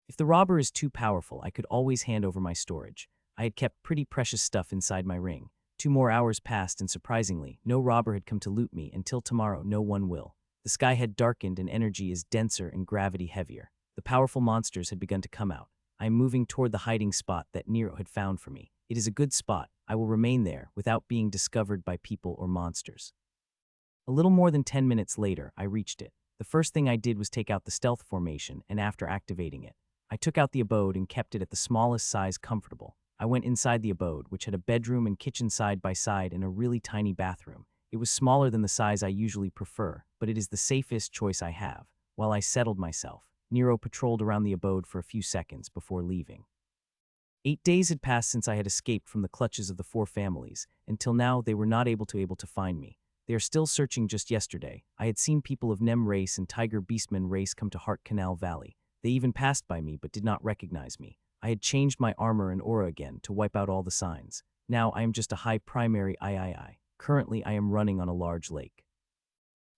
If the robber is too powerful, I could always hand over my storage. I had kept pretty precious stuff inside my ring. 2 more hours passed and surprisingly, no robber had come to loot me. Until tomorrow, no one will. The sky had darkened and energy is denser and gravity heavier. The powerful monsters had begun to come out. I am moving toward the hiding spot that Nero had found for me. It is a good spot. I will remain there without being discovered by people or monsters. A little more than 10 minutes later, I reached it. The first thing I did was take out the stealth formation, and after activating it, I took out the abode and kept it at the smallest size comfortable. I went inside the abode, which had a bedroom and kitchen side by side and a really tiny bathroom. It was smaller than the size I usually prefer, but it is the safest choice I have. While I settled myself, Nero patrolled around the abode for a few seconds before leaving. 8 days had passed since I had escaped from the clutches of the 4 families. Until now, they were not able to find me. They are still searching. Just yesterday, I had seen people of Nem race and Tiger Beastman race come to Heart Canal Valley. They even passed by me but did not recognize me. I had changed my armor and aura again to wipe out all the signs. Now I am just a high primary III. Currently I am running on a large lake.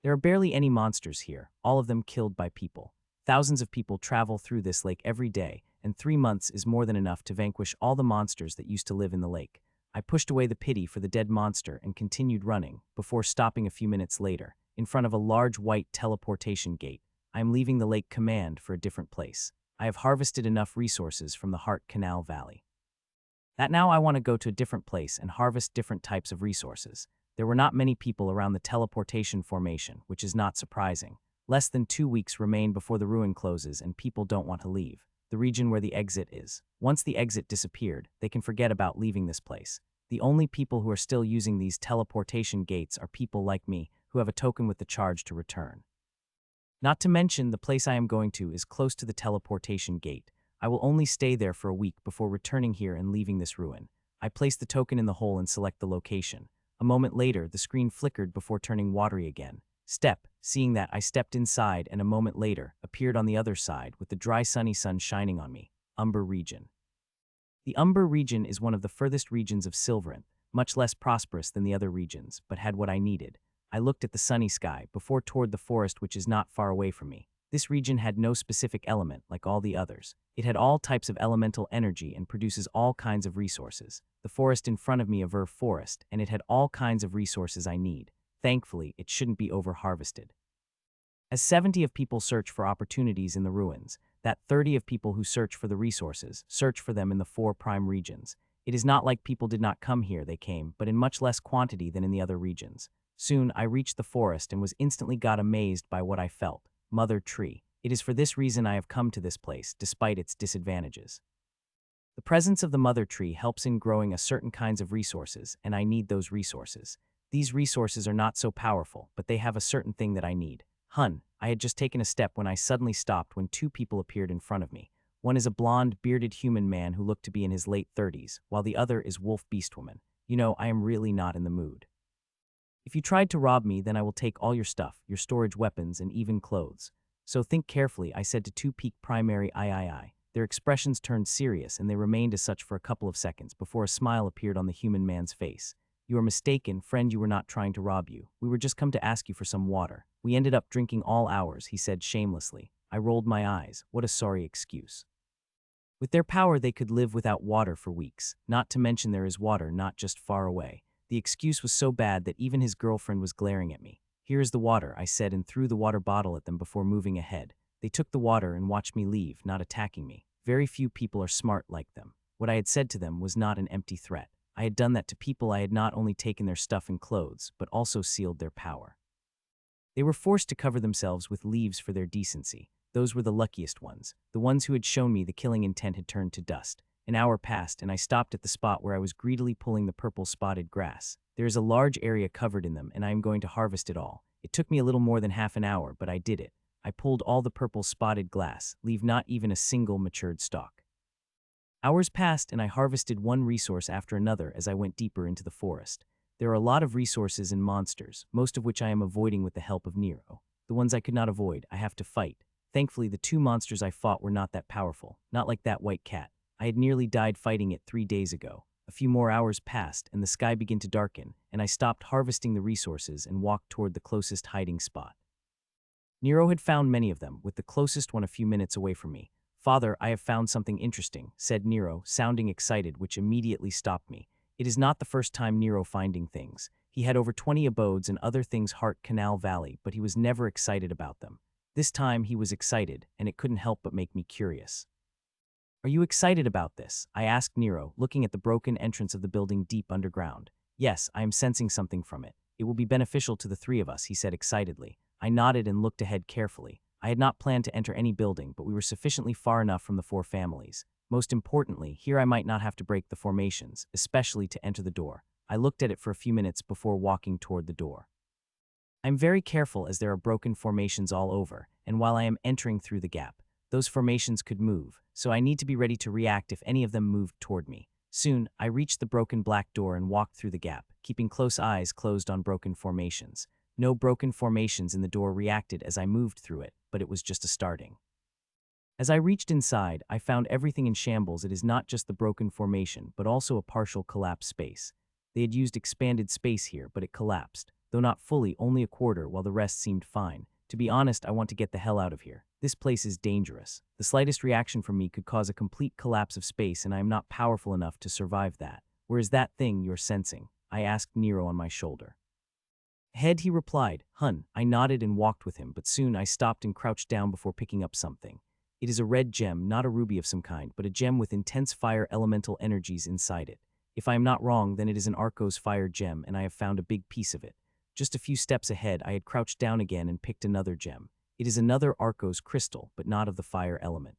There are barely any monsters here, all of them killed by people. Thousands of people travel through this lake every day, and 3 months is more than enough to vanquish all the monsters that used to live in the lake. I pushed away the pity for the dead monster and continued running, before stopping a few minutes later, in front of a large white teleportation gate. I am leaving the Lake Command for a different place. I have harvested enough resources from the Heart Canal Valley that now I want to go to a different place and harvest different types of resources. There were not many people around the teleportation formation, which is not surprising. Less than 2 weeks remain before the ruin closes and people don't want to leave the region where the exit is. Once the exit disappeared, they can forget about leaving this place. The only people who are still using these teleportation gates are people like me who have a token with the charge to return. Not to mention, the place I am going to is close to the teleportation gate. I will only stay there for a week before returning here and leaving this ruin. I place the token in the hole and select the location. A moment later, the screen flickered before turning watery again. Seeing that, I stepped inside and a moment later, appeared on the other side with the dry sunny sun shining on me. Umber region. The Umber region is one of the furthest regions of Silverant, much less prosperous than the other regions, but had what I needed. I looked at the sunny sky, before toward the forest which is not far away from me. This region had no specific element like all the others. It had all types of elemental energy and produces all kinds of resources. The forest in front of me a Verve forest, and it had all kinds of resources I need. Thankfully, it shouldn't be over-harvested. As 70 of people search for opportunities in the ruins, that 30 of people who search for the resources search for them in the 4 prime regions. It is not like people did not come here, they came, but in much less quantity than in the other regions. Soon, I reached the forest and was instantly got amazed by what I felt. Mother Tree. It is for this reason I have come to this place, despite its disadvantages. The presence of the Mother Tree helps in growing a certain kinds of resources, and I need those resources. These resources are not so powerful, but they have a certain thing that I need. I had just taken a step when I suddenly stopped when 2 people appeared in front of me. One is a blonde, bearded human man who looked to be in his late 30s, while the other is Wolf Beastwoman. I am really not in the mood. If you tried to rob me, then I will take all your stuff, your storage weapons, and even clothes. So think carefully, I said to 2 peak primary III. Their expressions turned serious, and they remained as such for a couple of seconds before a smile appeared on the human man's face. You are mistaken, friend, you were not trying to rob you. We were just come to ask you for some water. We ended up drinking all ours, he said shamelessly. I rolled my eyes. What a sorry excuse. With their power, they could live without water for weeks, not to mention there is water not just far away. The excuse was so bad that even his girlfriend was glaring at me. Here is the water, I said, and threw the water bottle at them before moving ahead. They took the water and watched me leave, not attacking me. Very few people are smart like them. What I had said to them was not an empty threat. I had done that to people. I had not only taken their stuff and clothes, but also sealed their power. They were forced to cover themselves with leaves for their decency. Those were the luckiest ones. The ones who had shown me the killing intent had turned to dust. An hour passed, and I stopped at the spot where I was greedily pulling the purple spotted grass. There is a large area covered in them, and I am going to harvest it all. It took me a little more than half an hour, but I did it. I pulled all the purple spotted glass, leave not even a single matured stalk. Hours passed, and I harvested one resource after another as I went deeper into the forest. There are a lot of resources and monsters, most of which I am avoiding with the help of Nero. The ones I could not avoid, I have to fight. Thankfully, the 2 monsters I fought were not that powerful, not like that white cat. I had nearly died fighting it 3 days ago. A few more hours passed, and the sky began to darken, and I stopped harvesting the resources and walked toward the closest hiding spot. Nero had found many of them, with the closest one a few minutes away from me. Father, I have found something interesting, said Nero, sounding excited, which immediately stopped me. It is not the first time Nero finding things. He had over 20 abodes and other things Heart Canal Valley, but he was never excited about them. This time he was excited, and it couldn't help but make me curious. Are you excited about this? I asked Nero, looking at the broken entrance of the building deep underground. Yes, I am sensing something from it. It will be beneficial to the 3 of us, he said excitedly. I nodded and looked ahead carefully. I had not planned to enter any building, but we were sufficiently far enough from the 4 families. Most importantly, here I might not have to break the formations, especially to enter the door. I looked at it for a few minutes before walking toward the door. I'm very careful as there are broken formations all over, and while I am entering through the gap, those formations could move, so I need to be ready to react if any of them moved toward me. Soon, I reached the broken black door and walked through the gap, keeping close eyes closed on broken formations. No broken formations in the door reacted as I moved through it, but it was just a starting. As I reached inside, I found everything in shambles. It is not just the broken formation, but also a partial collapsed space. They had used expanded space here, but it collapsed, though not fully, only a quarter, while the rest seemed fine. To be honest, I want to get the hell out of here. This place is dangerous. The slightest reaction from me could cause a complete collapse of space, and I am not powerful enough to survive that. Where is that thing you're sensing? I asked Nero on my shoulder. Head, he replied. Hun. I nodded and walked with him, but soon I stopped and crouched down before picking up something. It is a red gem, not a ruby of some kind, but a gem with intense fire elemental energies inside it. If I am not wrong, then it is an Arco's fire gem, and I have found a big piece of it. Just a few steps ahead, I had crouched down again and picked another gem. It is another Arco's crystal, but not of the fire element.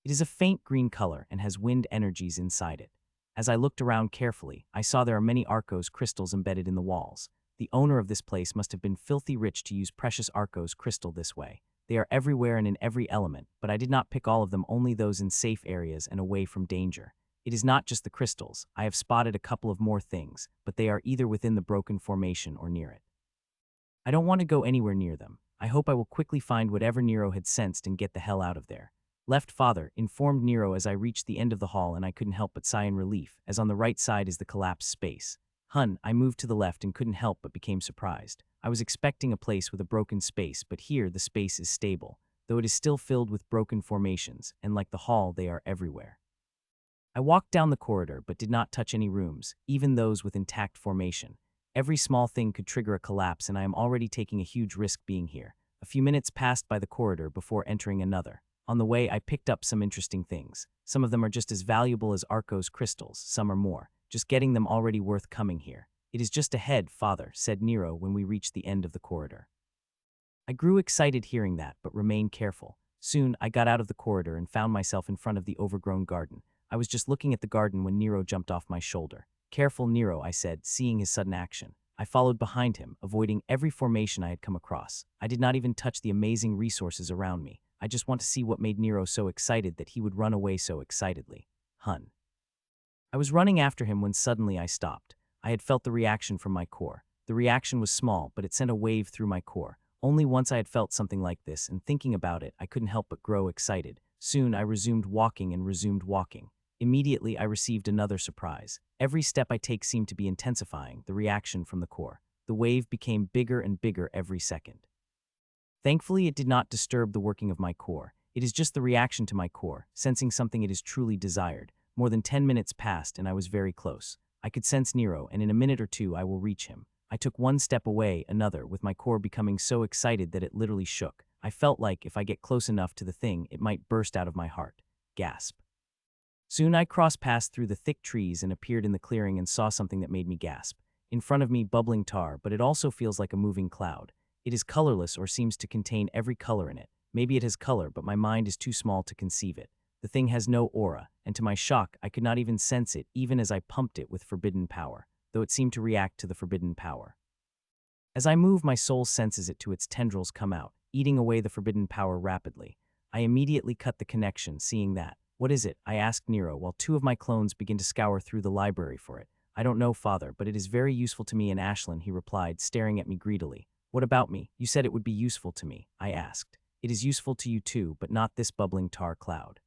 It is a faint green color and has wind energies inside it. As I looked around carefully, I saw there are many Arco's crystals embedded in the walls. The owner of this place must have been filthy rich to use precious Arco's crystal this way. They are everywhere and in every element, but I did not pick all of them, only those in safe areas and away from danger. It is not just the crystals. I have spotted a couple of more things, but they are either within the broken formation or near it. I don't want to go anywhere near them. I hope I will quickly find whatever Nero had sensed and get the hell out of there. Left, father, informed Nero as I reached the end of the hall, and I couldn't help but sigh in relief, as on the right side is the collapsed space. Hun, I moved to the left and couldn't help but became surprised. I was expecting a place with a broken space, but here the space is stable, though it is still filled with broken formations, and like the hall, they are everywhere. I walked down the corridor but did not touch any rooms, even those with intact formation. Every small thing could trigger a collapse, and I am already taking a huge risk being here. A few minutes passed by the corridor before entering another. On the way, I picked up some interesting things. Some of them are just as valuable as Arco's crystals, some are more. Just getting them already worth coming here. It is just ahead, father, said Nero when we reached the end of the corridor. I grew excited hearing that, but remained careful. Soon, I got out of the corridor and found myself in front of the overgrown garden. I was just looking at the garden when Nero jumped off my shoulder. Careful, Nero, I said, seeing his sudden action. I followed behind him, avoiding every formation I had come across. I did not even touch the amazing resources around me. I just want to see what made Nero so excited that he would run away so excitedly. Hun. I was running after him when suddenly I stopped. I had felt the reaction from my core. The reaction was small, but it sent a wave through my core. Only once I had felt something like this, and thinking about it, I couldn't help but grow excited. Soon I resumed walking and resumed walking. Immediately I received another surprise. Every step I take seemed to be intensifying the reaction from the core. The wave became bigger and bigger every second. Thankfully, it did not disturb the working of my core. It is just the reaction to my core, sensing something it is truly desired. More than 10 minutes passed and I was very close. I could sense Nero, and in a minute or two I will reach him. I took one step away, another, with my core becoming so excited that it literally shook. I felt like if I get close enough to the thing, it might burst out of my heart. Gasp. Soon I crossed past through the thick trees and appeared in the clearing and saw something that made me gasp. In front of me, bubbling tar, but it also feels like a moving cloud. It is colorless or seems to contain every color in it. Maybe it has color, but my mind is too small to conceive it. The thing has no aura, and to my shock, I could not even sense it even as I pumped it with forbidden power, though it seemed to react to the forbidden power. As I move, my soul senses it to its tendrils come out, eating away the forbidden power rapidly. I immediately cut the connection, seeing that. What is it? I asked Nero, while two of my clones begin to scour through the library for it. I don't know, father, but it is very useful to me and Ashlyn, he replied, staring at me greedily. What about me? You said it would be useful to me, I asked. It is useful to you too, but not this bubbling tar cloud.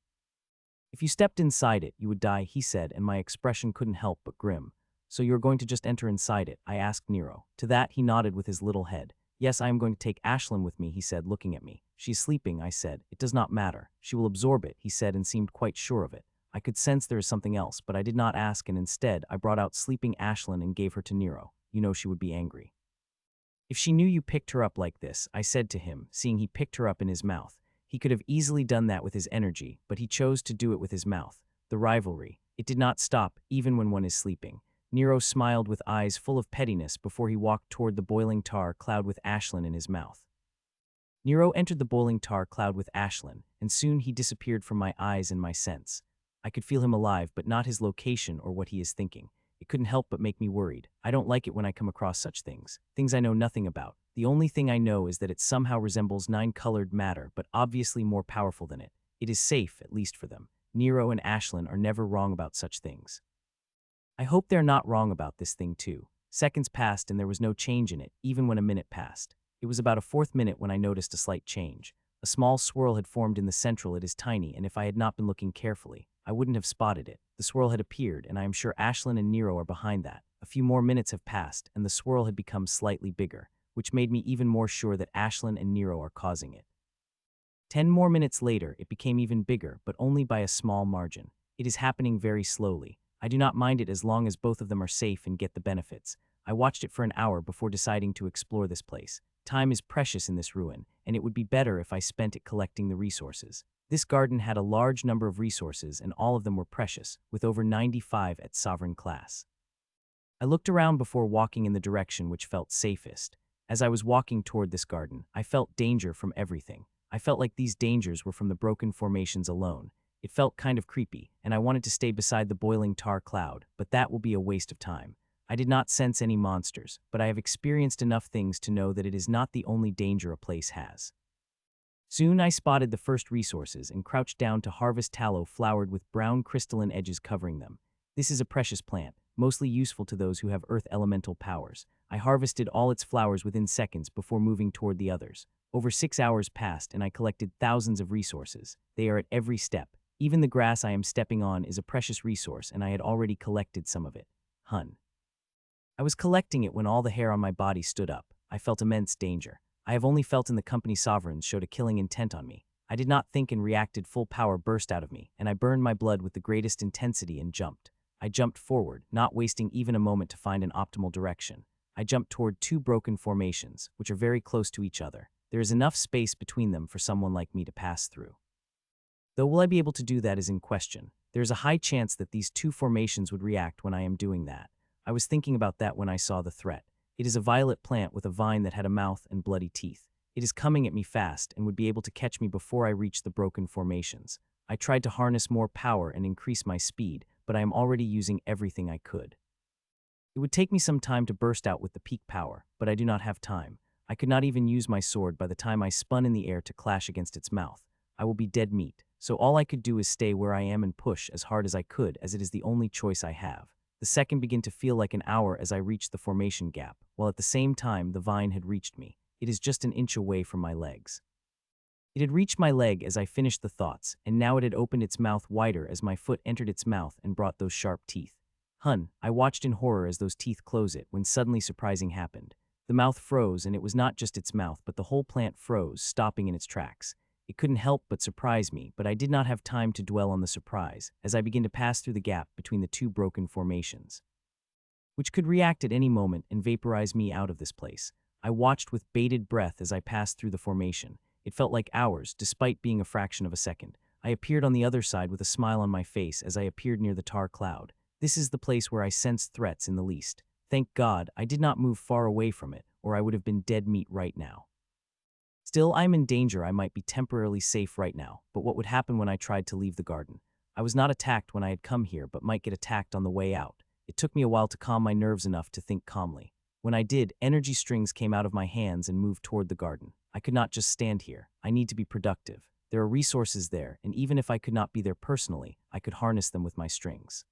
If you stepped inside it, you would die, he said, and my expression couldn't help but grim. So you're going to just enter inside it? I asked Nero. To that, he nodded with his little head. Yes, I am going to take Ashlyn with me, he said, looking at me. She's sleeping, I said. It does not matter. She will absorb it, he said, and seemed quite sure of it. I could sense there is something else, but I did not ask, and instead, I brought out sleeping Ashlyn and gave her to Nero. You know she would be angry. If she knew you picked her up like this, I said to him, seeing he picked her up in his mouth. He could have easily done that with his energy, but he chose to do it with his mouth. The rivalry. It did not stop, even when one is sleeping. Nero smiled with eyes full of pettiness before he walked toward the boiling tar cloud with Ashlyn in his mouth. Nero entered the boiling tar cloud with Ashlyn, and soon he disappeared from my eyes and my sense. I could feel him alive, but not his location or what he is thinking. It couldn't help but make me worried. I don't like it when I come across such things. Things I know nothing about. The only thing I know is that it somehow resembles nine-colored matter, but obviously more powerful than it. It is safe, at least for them. Nero and Ashlyn are never wrong about such things. I hope they're not wrong about this thing too. Seconds passed and there was no change in it, even when a minute passed. It was about a fourth minute when I noticed a slight change. A small swirl had formed in the central. It is tiny, and if I had not been looking carefully, I wouldn't have spotted it. The swirl had appeared, and I am sure Ashlyn and Nero are behind that. A few more minutes have passed, and the swirl had become slightly bigger, which made me even more sure that Ashlyn and Nero are causing it. 10 more minutes later, it became even bigger, but only by a small margin. It is happening very slowly. I do not mind it as long as both of them are safe and get the benefits. I watched it for an hour before deciding to explore this place. Time is precious in this ruin, and it would be better if I spent it collecting the resources. This garden had a large number of resources, and all of them were precious, with over 95 at sovereign class. I looked around before walking in the direction which felt safest. As I was walking toward this garden, I felt danger from everything. I felt like these dangers were from the broken formations alone. It felt kind of creepy, and I wanted to stay beside the boiling tar cloud, but that will be a waste of time. I did not sense any monsters, but I have experienced enough things to know that it is not the only danger a place has. Soon I spotted the first resources and crouched down to harvest tallow flowered with brown crystalline edges covering them. This is a precious plant, mostly useful to those who have earth elemental powers. I harvested all its flowers within seconds before moving toward the others. Over 6 hours passed and I collected thousands of resources. They are at every step. Even the grass I am stepping on is a precious resource, and I had already collected some of it. I was collecting it when all the hair on my body stood up. I felt immense danger. I have only felt in the company sovereigns showed a killing intent on me. I did not think and reacted. Full power burst out of me, and I burned my blood with the greatest intensity and jumped. I jumped forward, not wasting even a moment to find an optimal direction. I jumped toward two broken formations, which are very close to each other. There is enough space between them for someone like me to pass through. Though will I be able to do that is in question. There is a high chance that these two formations would react when I am doing that. I was thinking about that when I saw the threat. It is a violet plant with a vine that had a mouth and bloody teeth. It is coming at me fast and would be able to catch me before I reach the broken formations. I tried to harness more power and increase my speed, but I am already using everything I could. It would take me some time to burst out with the peak power, but I do not have time. I could not even use my sword by the time I spun in the air to clash against its mouth. I will be dead meat, so all I could do is stay where I am and push as hard as I could, as it is the only choice I have. The second began to feel like an hour as I reached the formation gap, while at the same time the vine had reached me. It is just an inch away from my legs. It had reached my leg as I finished the thoughts, and now it had opened its mouth wider as my foot entered its mouth and brought those sharp teeth. I watched in horror as those teeth close it when suddenly surprising happened. The mouth froze, and it was not just its mouth but the whole plant froze, stopping in its tracks. It couldn't help but surprise me, but I did not have time to dwell on the surprise as I began to pass through the gap between the two broken formations, which could react at any moment and vaporize me out of this place. I watched with bated breath as I passed through the formation. It felt like hours, despite being a fraction of a second. I appeared on the other side with a smile on my face as I appeared near the tar cloud. This is the place where I sensed threats in the least. Thank God I did not move far away from it, or I would have been dead meat right now. Still, I am in danger. I might be temporarily safe right now, but what would happen when I tried to leave the garden? I was not attacked when I had come here, but might get attacked on the way out. It took me a while to calm my nerves enough to think calmly. When I did, energy strings came out of my hands and moved toward the garden. I could not just stand here. I need to be productive. There are resources there, and even if I could not be there personally, I could harness them with my strings.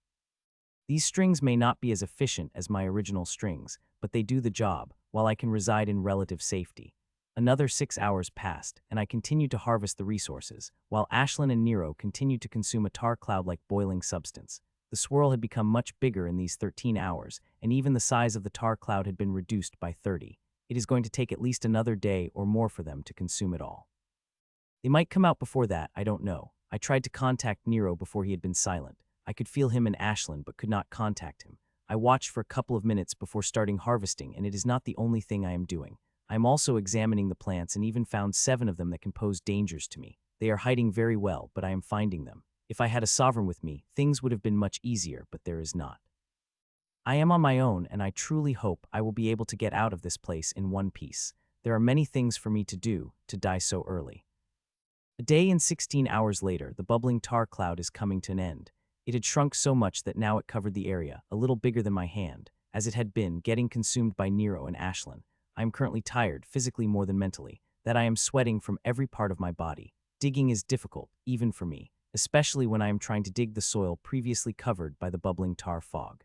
These strings may not be as efficient as my original strings, but they do the job, while I can reside in relative safety. Another 6 hours passed, and I continued to harvest the resources, while Ashlyn and Nero continued to consume a tar cloud like boiling substance. The swirl had become much bigger in these 13 hours, and even the size of the tar cloud had been reduced by 30. It is going to take at least another day or more for them to consume it all. They might come out before that, I don't know. I tried to contact Nero before he had been silent. I could feel him and Ashlyn but could not contact him. I watched for a couple of minutes before starting harvesting, and it is not the only thing I am doing. I am also examining the plants and even found 7 of them that can pose dangers to me. They are hiding very well, but I am finding them. If I had a sovereign with me, things would have been much easier, but there is not. I am on my own, and I truly hope I will be able to get out of this place in one piece. There are many things for me to do to die so early. A day and 16 hours later, the bubbling tar cloud is coming to an end. It had shrunk so much that now it covered the area, a little bigger than my hand, as it had been, getting consumed by Nero and Ashlyn. I am currently tired, physically more than mentally, that I am sweating from every part of my body. Digging is difficult, even for me, especially when I am trying to dig the soil previously covered by the bubbling tar fog.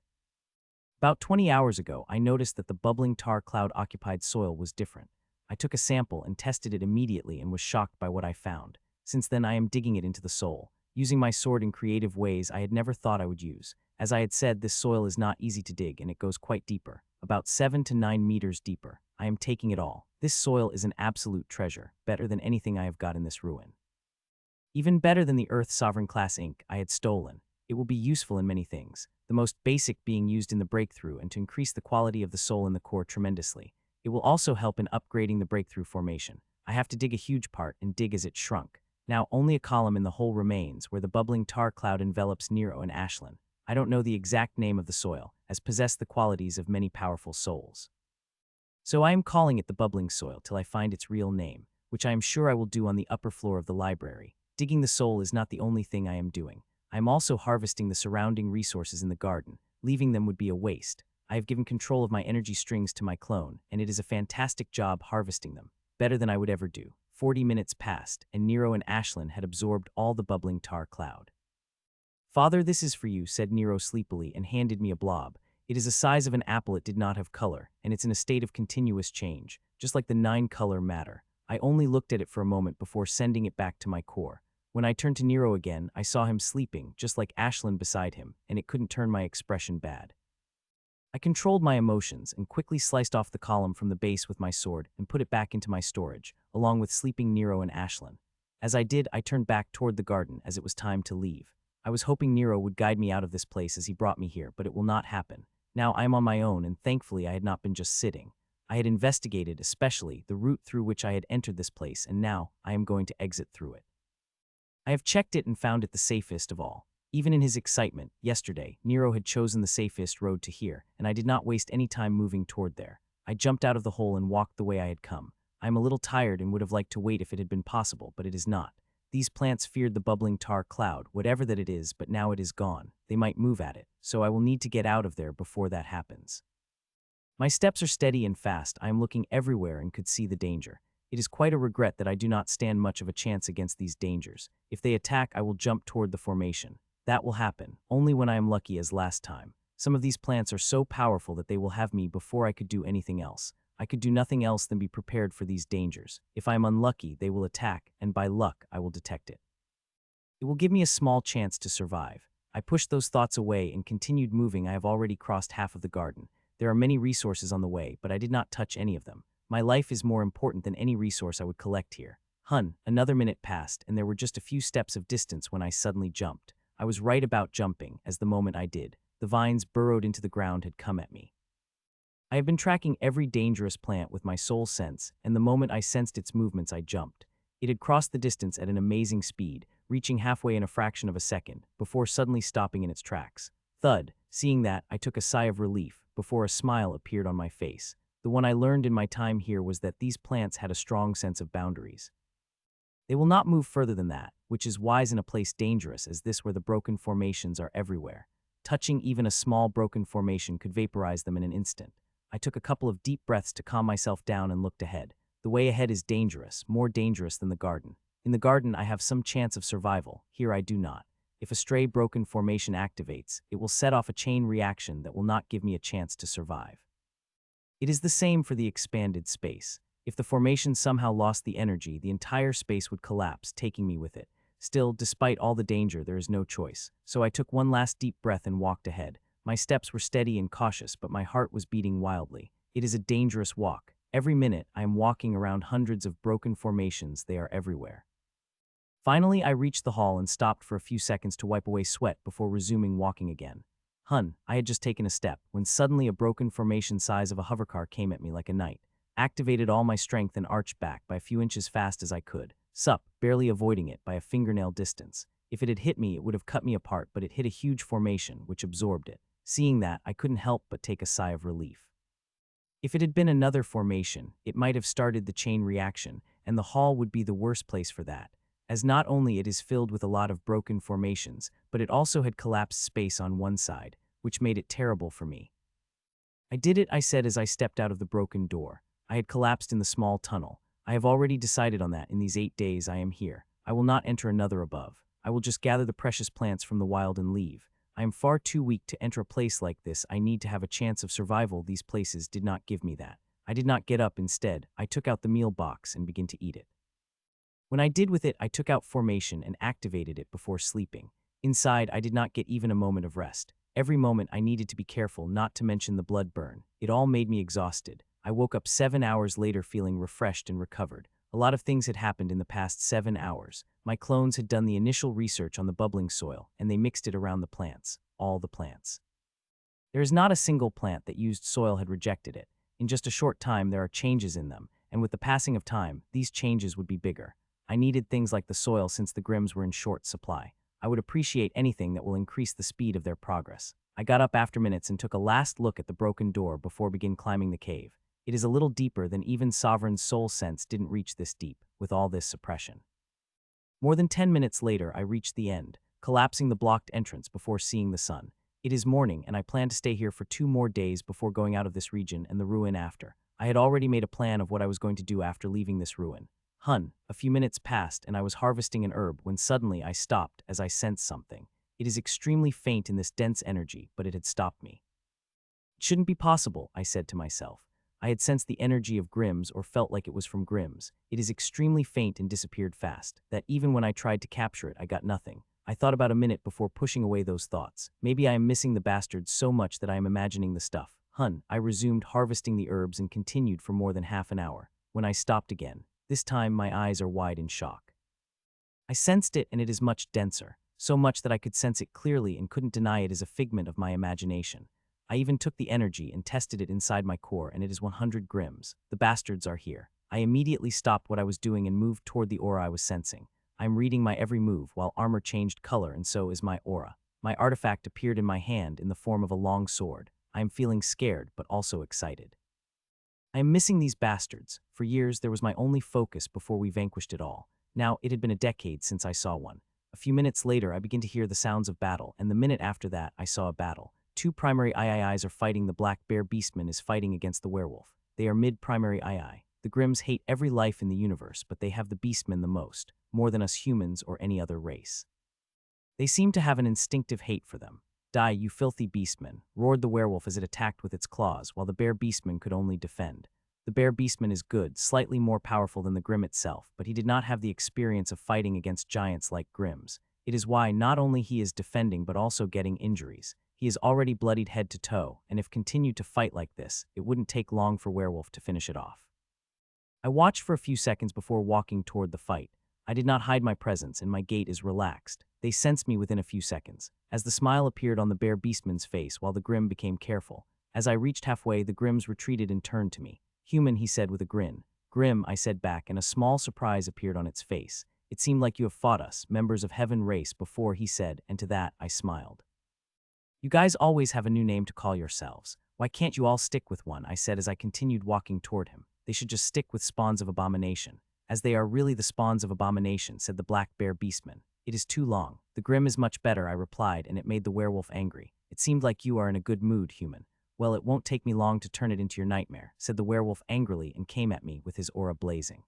About 20 hours ago, I noticed that the bubbling tar cloud-occupied soil was different. I took a sample and tested it immediately and was shocked by what I found. Since then I am digging it into the soil, using my sword in creative ways I had never thought I would use. As I had said, this soil is not easy to dig and it goes quite deeper, about 7 to 9 meters deeper. I am taking it all. This soil is an absolute treasure, better than anything I have got in this ruin. Even better than the Earth Sovereign class ink I had stolen. It will be useful in many things, the most basic being used in the breakthrough and to increase the quality of the soul in the core tremendously. It will also help in upgrading the breakthrough formation. I have to dig a huge part and dig as it shrunk. Now only a column in the hole remains where the bubbling tar cloud envelops Nero and Ashlyn. I don't know the exact name of the soil, as possess the qualities of many powerful souls. So I am calling it the bubbling soil till I find its real name, which I am sure I will do on the upper floor of the library. Digging the soul is not the only thing I am doing. I am also harvesting the surrounding resources in the garden. Leaving them would be a waste. I have given control of my energy strings to my clone, and it is a fantastic job harvesting them, better than I would ever do. 40 minutes passed, and Nero and Ashlyn had absorbed all the bubbling tar cloud. "Father, this is for you," said Nero sleepily and handed me a blob. It is the size of an apple. It did not have color, and it's in a state of continuous change, just like the 9-color matter. I only looked at it for a moment before sending it back to my core. When I turned to Nero again, I saw him sleeping, just like Ashlyn beside him, and it couldn't turn my expression bad. I controlled my emotions and quickly sliced off the column from the base with my sword and put it back into my storage, along with sleeping Nero and Ashlyn. As I did, I turned back toward the garden as it was time to leave. I was hoping Nero would guide me out of this place as he brought me here, but it will not happen. Now I am on my own, and thankfully I had not been just sitting. I had investigated, especially, the route through which I had entered this place, and now I am going to exit through it. I have checked it and found it the safest of all. Even in his excitement, yesterday, Nero had chosen the safest road to here, and I did not waste any time moving toward there. I jumped out of the hole and walked the way I had come. I am a little tired and would have liked to wait if it had been possible, but it is not. These plants feared the bubbling tar cloud, whatever that it is, but now it is gone. They might move at it, so I will need to get out of there before that happens. My steps are steady and fast. I am looking everywhere and could see the danger. It is quite a regret that I do not stand much of a chance against these dangers. If they attack, I will jump toward the formation. That will happen, only when I am lucky as last time. Some of these plants are so powerful that they will have me before I could do anything else. I could do nothing else than be prepared for these dangers. If I am unlucky, they will attack, and by luck, I will detect it. It will give me a small chance to survive. I pushed those thoughts away and continued moving. I have already crossed half of the garden. There are many resources on the way, but I did not touch any of them. My life is more important than any resource I would collect here. Another minute passed, and there were just a few steps of distance when I suddenly jumped. I was right about jumping, as the moment I did, the vines burrowed into the ground had come at me. I have been tracking every dangerous plant with my soul sense, and the moment I sensed its movements, I jumped. It had crossed the distance at an amazing speed, reaching halfway in a fraction of a second, before suddenly stopping in its tracks. Thud. Seeing that, I took a sigh of relief, before a smile appeared on my face. The one I learned in my time here was that these plants had a strong sense of boundaries. They will not move further than that, which is wise in a place dangerous as this where the broken formations are everywhere. Touching even a small broken formation could vaporize them in an instant. I took a couple of deep breaths to calm myself down and looked ahead. The way ahead is dangerous, more dangerous than the garden. In the garden, I have some chance of survival. Here I do not. If a stray broken formation activates, it will set off a chain reaction that will not give me a chance to survive. It is the same for the expanded space. If the formation somehow lost the energy, the entire space would collapse, taking me with it. Still, despite all the danger, there is no choice. So I took one last deep breath and walked ahead. My steps were steady and cautious, but my heart was beating wildly. It is a dangerous walk. Every minute, I am walking around hundreds of broken formations. They are everywhere. Finally, I reached the hall and stopped for a few seconds to wipe away sweat before resuming walking again. I had just taken a step, when suddenly a broken formation size of a hovercar came at me like a knight. Activated all my strength and arched back by a few inches fast as I could. Barely avoiding it by a fingernail distance. If it had hit me, it would have cut me apart, but it hit a huge formation, which absorbed it. Seeing that, I couldn't help but take a sigh of relief. If it had been another formation, it might have started the chain reaction, and the hall would be the worst place for that, as not only it is filled with a lot of broken formations, but it also had collapsed space on one side, which made it terrible for me. I did it, I said as I stepped out of the broken door. I had collapsed in the small tunnel. I have already decided on that in these 8 days I am here. I will not enter another above. I will just gather the precious plants from the wild and leave. I am far too weak to enter a place like this. I need to have a chance of survival. These places did not give me that. I did not get up. Instead, I took out the meal box and began to eat it. When I did with it, I took out formation and activated it before sleeping. Inside, I did not get even a moment of rest. Every moment I needed to be careful, not to mention the blood burn. It all made me exhausted. I woke up 7 hours later feeling refreshed and recovered. A lot of things had happened in the past 7 hours. My clones had done the initial research on the bubbling soil, and they mixed it around the plants. All the plants. There is not a single plant that used soil had rejected it. In just a short time, there are changes in them, and with the passing of time, these changes would be bigger. I needed things like the soil since the Grims were in short supply. I would appreciate anything that will increase the speed of their progress. I got up after minutes and took a last look at the broken door before begin climbing the cave. It is a little deeper than even Sovereign's soul sense didn't reach this deep, with all this suppression. More than 10 minutes later, I reached the end, collapsing the blocked entrance before seeing the sun. It is morning, and I plan to stay here for 2 more days before going out of this region and the ruin after. I had already made a plan of what I was going to do after leaving this ruin. A few minutes passed, and I was harvesting an herb when suddenly I stopped as I sensed something. It is extremely faint in this dense energy, but it had stopped me. It shouldn't be possible, I said to myself. I had sensed the energy of Grims or felt like it was from Grims. It is extremely faint and disappeared fast, that even when I tried to capture it, I got nothing. I thought about a minute before pushing away those thoughts. Maybe I am missing the bastards so much that I am imagining the stuff. I resumed harvesting the herbs and continued for more than half an hour. When I stopped again, this time my eyes are wide in shock. I sensed it, and it is much denser, so much that I could sense it clearly and couldn't deny it as a figment of my imagination. I even took the energy and tested it inside my core, and it is 100 Grims. The bastards are here. I immediately stopped what I was doing and moved toward the aura I was sensing. I am reading my every move while armor changed color, and so is my aura. My artifact appeared in my hand in the form of a long sword. I am feeling scared, but also excited. I am missing these bastards. For years, there was my only focus before we vanquished it all. Now, it had been a decade since I saw one. A few minutes later, I begin to hear the sounds of battle, and the minute after that, I saw a battle. 2 primary IIIs are fighting. The black bear beastman is fighting against the werewolf. They are mid-primary II. The Grims hate every life in the universe, but they have the beastmen the most, more than us humans or any other race. They seem to have an instinctive hate for them. Die, you filthy beastmen, roared the werewolf as it attacked with its claws, while the bear beastman could only defend. The bear beastman is good, slightly more powerful than the Grim itself, but he did not have the experience of fighting against giants like Grims. It is why not only he is defending but also getting injuries. He is already bloodied head to toe, and if continued to fight like this, it wouldn't take long for Werewolf to finish it off. I watched for a few seconds before walking toward the fight. I did not hide my presence, and my gait is relaxed. They sensed me within a few seconds, as the smile appeared on the bear beastman's face while the Grim became careful. As I reached halfway, the Grims retreated and turned to me. Human, he said with a grin. Grim, I said back, and a small surprise appeared on its face. It seemed like you have fought us, members of Heaven race, before, he said, and to that I smiled. You guys always have a new name to call yourselves. Why can't you all stick with one, I said as I continued walking toward him. They should just stick with spawns of abomination. As they are really the spawns of abomination, said the black bear beastman. It is too long. The Grim is much better, I replied, and it made the werewolf angry. It seemed like you are in a good mood, human. Well, it won't take me long to turn it into your nightmare, said the werewolf angrily and came at me with his aura blazing.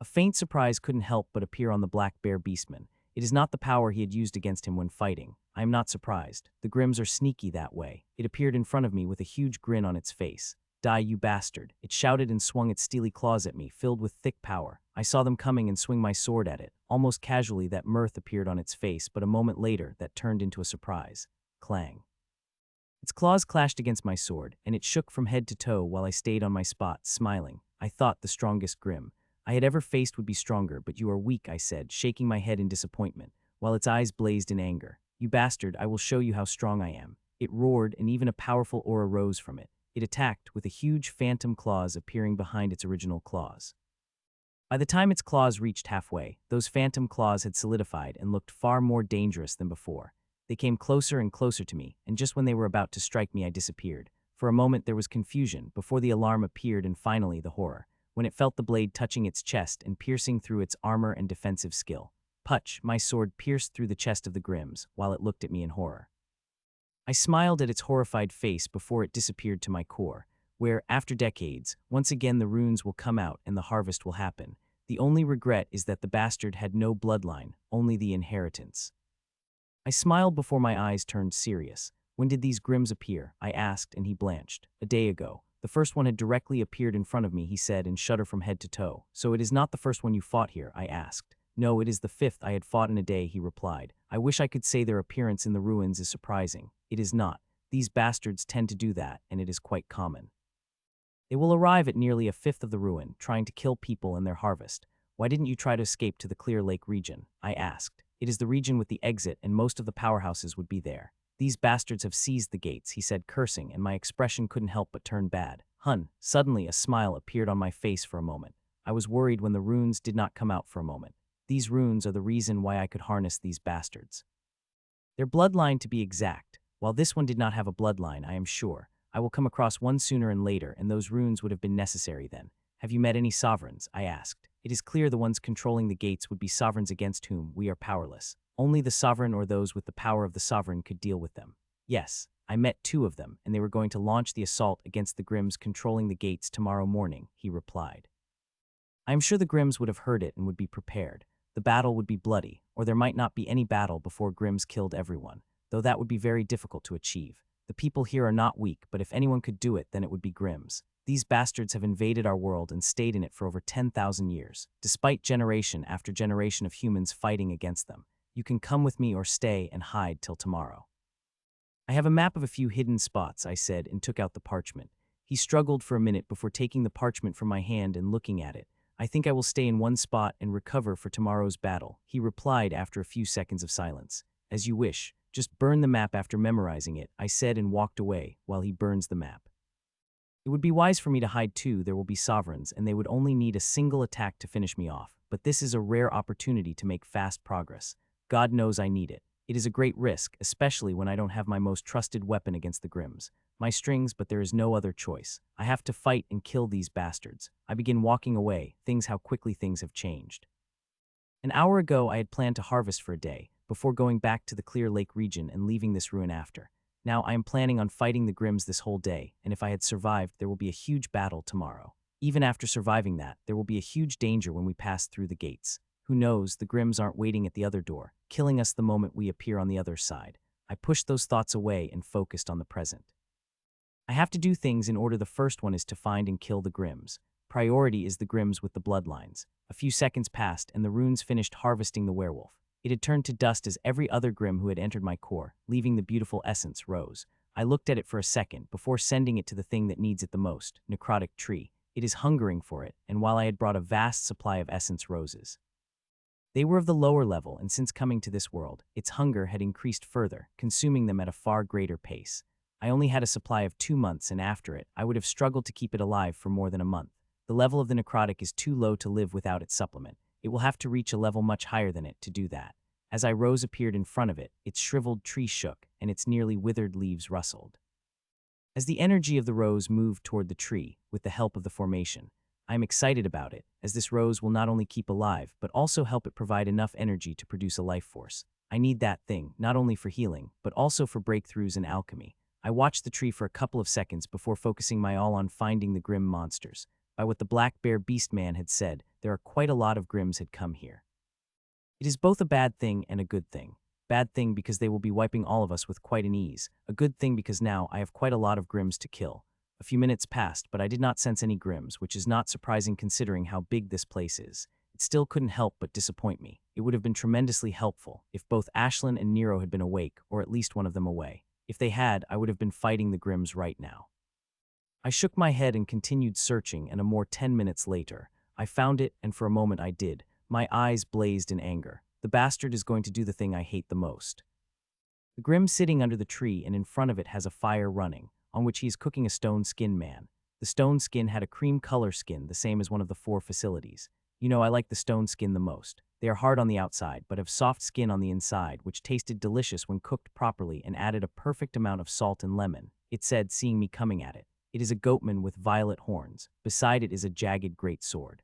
A faint surprise couldn't help but appear on the black bear beastman. It is not the power he had used against him when fighting. I am not surprised. The Grims are sneaky that way. It appeared in front of me with a huge grin on its face. Die, you bastard. It shouted and swung its steely claws at me, filled with thick power. I saw them coming and swing my sword at it. Almost casually, that mirth appeared on its face, but a moment later, that turned into a surprise. Clang. Its claws clashed against my sword, and it shook from head to toe while I stayed on my spot, smiling. I thought the strongest Grim I had ever faced would be stronger, but you are weak, I said, shaking my head in disappointment, while its eyes blazed in anger. You bastard, I will show you how strong I am. It roared, and even a powerful aura rose from it. It attacked, with a huge phantom claws appearing behind its original claws. By the time its claws reached halfway, those phantom claws had solidified and looked far more dangerous than before. They came closer and closer to me, and just when they were about to strike me, I disappeared. For a moment there was confusion, before the alarm appeared and finally the horror, when it felt the blade touching its chest and piercing through its armor and defensive skill. Putch, my sword pierced through the chest of the Grims, while it looked at me in horror. I smiled at its horrified face before it disappeared to my core, where, after decades, once again the runes will come out and the harvest will happen. The only regret is that the bastard had no bloodline, only the inheritance. I smiled before my eyes turned serious. When did these Grims appear? I asked, and he blanched. A day ago. The first one had directly appeared in front of me, he said, and shuddered from head to toe. So it is not the first one you fought here, I asked. No, it is the fifth I had fought in a day, he replied. I wish I could say their appearance in the ruins is surprising. It is not. These bastards tend to do that, and it is quite common. They will arrive at nearly a fifth of the ruin, trying to kill people and their harvest. Why didn't you try to escape to the Clear Lake region? I asked. It is the region with the exit, and most of the powerhouses would be there. These bastards have seized the gates, he said, cursing, and my expression couldn't help but turn bad. Hun, suddenly a smile appeared on my face for a moment. I was worried when the runes did not come out for a moment. These runes are the reason why I could harness these bastards. Their bloodline, to be exact. While this one did not have a bloodline, I am sure. I will come across one sooner and later, and those runes would have been necessary then. Have you met any sovereigns? I asked. It is clear the ones controlling the gates would be sovereigns against whom we are powerless. Only the sovereign or those with the power of the sovereign could deal with them. Yes, I met two of them, and they were going to launch the assault against the Grimms controlling the gates tomorrow morning, he replied. I am sure the Grimms would have heard it and would be prepared. The battle would be bloody, or there might not be any battle before Grimms killed everyone, though that would be very difficult to achieve. The people here are not weak, but if anyone could do it, then it would be Grimms. These bastards have invaded our world and stayed in it for over 10,000 years, despite generation after generation of humans fighting against them. You can come with me or stay and hide till tomorrow. I have a map of a few hidden spots, I said, and took out the parchment. He struggled for a minute before taking the parchment from my hand and looking at it. I think I will stay in one spot and recover for tomorrow's battle, he replied after a few seconds of silence. As you wish. Just burn the map after memorizing it, I said, and walked away while he burns the map. It would be wise for me to hide too. There will be sovereigns, and they would only need a single attack to finish me off. But this is a rare opportunity to make fast progress. God knows I need it. It is a great risk, especially when I don't have my most trusted weapon against the Grimms. My strings, but there is no other choice. I have to fight and kill these bastards. I begin walking away, how quickly things have changed. An hour ago, I had planned to harvest for a day, before going back to the Clear Lake region and leaving this ruin after. Now I am planning on fighting the Grimms this whole day, and if I had survived, there will be a huge battle tomorrow. Even after surviving that, there will be a huge danger when we pass through the gates. Who knows, the Grimms aren't waiting at the other door, killing us the moment we appear on the other side. I pushed those thoughts away and focused on the present. I have to do things in order. The first one is to find and kill the Grimms. Priority is the Grimms with the bloodlines. A few seconds passed, and the runes finished harvesting the werewolf. It had turned to dust as every other Grimm who had entered my core, leaving the beautiful essence, rose. I looked at it for a second before sending it to the thing that needs it the most, necrotic tree. It is hungering for it, and while I had brought a vast supply of essence roses, they were of the lower level, and since coming to this world, its hunger had increased further, consuming them at a far greater pace. I only had a supply of 2 months, and after it, I would have struggled to keep it alive for more than a month. The level of the necrotic is too low to live without its supplement. It will have to reach a level much higher than it to do that. As I rose appeared in front of it, its shriveled tree shook, and its nearly withered leaves rustled. As the energy of the rose moved toward the tree, with the help of the formation, I am excited about it, as this rose will not only keep alive, but also help it provide enough energy to produce a life force. I need that thing, not only for healing, but also for breakthroughs in alchemy. I watched the tree for a couple of seconds before focusing my all on finding the Grimm monsters. By what the Black Bear Beast Man had said, there are quite a lot of Grimms had come here. It is both a bad thing and a good thing. Bad thing because they will be wiping all of us with quite an ease. A good thing because now I have quite a lot of Grimms to kill. A few minutes passed, but I did not sense any Grimms, which is not surprising considering how big this place is. It still couldn't help but disappoint me. It would have been tremendously helpful if both Ashlyn and Nero had been awake, or at least one of them away. If they had, I would have been fighting the Grimms right now. I shook my head and continued searching, and a more 10 minutes later, I found it, and for a moment I did. My eyes blazed in anger. The bastard is going to do the thing I hate the most. The Grimm sitting under the tree, and in front of it has a fire running, on which he is cooking a stone skin man. The stone skin had a cream color skin, the same as one of the 4 facilities. You know, I like the stone skin the most. They are hard on the outside, but have soft skin on the inside, which tasted delicious when cooked properly and added a perfect amount of salt and lemon, it said, seeing me coming at it. It is a goatman with violet horns. Beside it is a jagged great sword.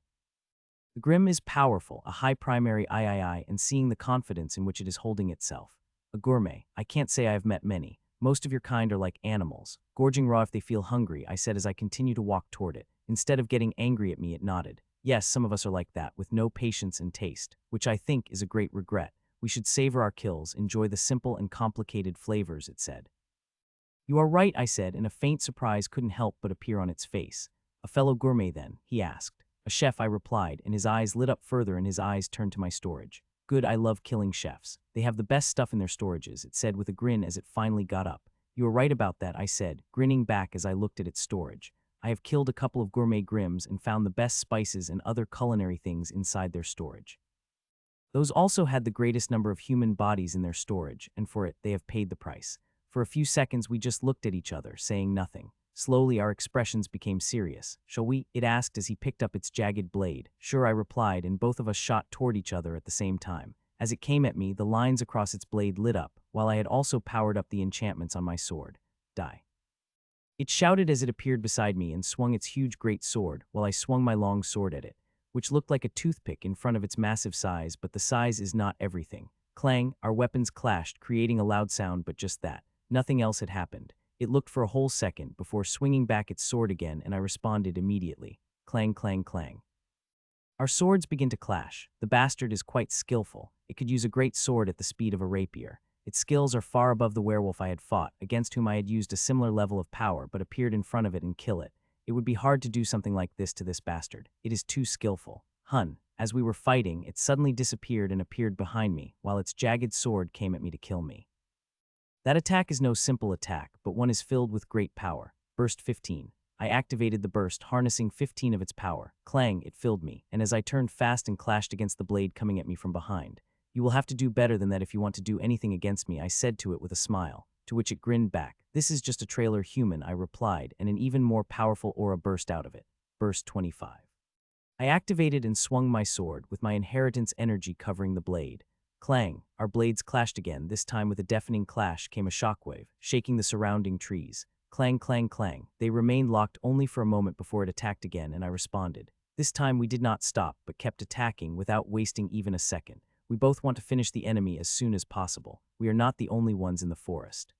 The Grimm is powerful, a high primary III, and seeing the confidence in which it is holding itself. A gourmet. I can't say I have met many. Most of your kind are like animals, gorging raw if they feel hungry, I said as I continue to walk toward it. Instead of getting angry at me, it nodded. Yes, some of us are like that, with no patience and taste, which I think is a great regret. We should savor our kills, enjoy the simple and complicated flavors, it said. You are right, I said, and a faint surprise couldn't help but appear on its face. A fellow gourmet, then? He asked. A chef, I replied, and his eyes lit up further and his eyes turned to my storage. Good, I love killing chefs. They have the best stuff in their storages, it said with a grin as it finally got up. You are right about that, I said, grinning back as I looked at its storage. I have killed a couple of gourmet grims and found the best spices and other culinary things inside their storage. Those also had the greatest number of human bodies in their storage, and for it, they have paid the price. For a few seconds, we just looked at each other, saying nothing. Slowly, our expressions became serious. Shall we? It asked as he picked up its jagged blade. Sure, I replied, and both of us shot toward each other at the same time. As it came at me, the lines across its blade lit up, while I had also powered up the enchantments on my sword. Die. It shouted as it appeared beside me and swung its huge great sword, while I swung my long sword at it, which looked like a toothpick in front of its massive size, but the size is not everything. Clang, our weapons clashed, creating a loud sound, but just that. Nothing else had happened. It looked for a whole second before swinging back its sword again, and I responded immediately. Clang, clang, clang. Our swords begin to clash. The bastard is quite skillful. It could use a great sword at the speed of a rapier. Its skills are far above the werewolf I had fought, against whom I had used a similar level of power but appeared in front of it and kill it. It would be hard to do something like this to this bastard. It is too skillful. Hun. As we were fighting, it suddenly disappeared and appeared behind me, while its jagged sword came at me to kill me. That attack is no simple attack, but one is filled with great power. Burst 15. I activated the burst, harnessing 15 of its power. Clang, it filled me, and as I turned fast and clashed against the blade coming at me from behind. You will have to do better than that if you want to do anything against me, I said to it with a smile, to which it grinned back. This is just a trailer human, I replied, and an even more powerful aura burst out of it. Burst 25. I activated and swung my sword, with my inheritance energy covering the blade. Clang, our blades clashed again. This time with a deafening clash came a shockwave, shaking the surrounding trees. Clang, clang, clang. They remained locked only for a moment before it attacked again, and I responded. This time we did not stop, but kept attacking without wasting even a second. We both want to finish the enemy as soon as possible. We are not the only ones in the forest.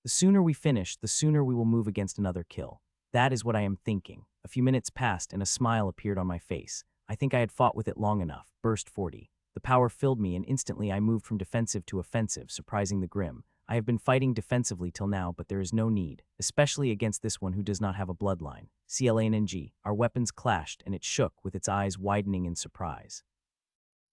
The sooner we finish, the sooner we will move against another kill. That is what I am thinking. A few minutes passed and a smile appeared on my face. I think I had fought with it long enough. Burst 40. The power filled me and instantly I moved from defensive to offensive, surprising the grim. I have been fighting defensively till now, but there is no need, especially against this one who does not have a bloodline. CLANG, our weapons clashed and it shook with its eyes widening in surprise.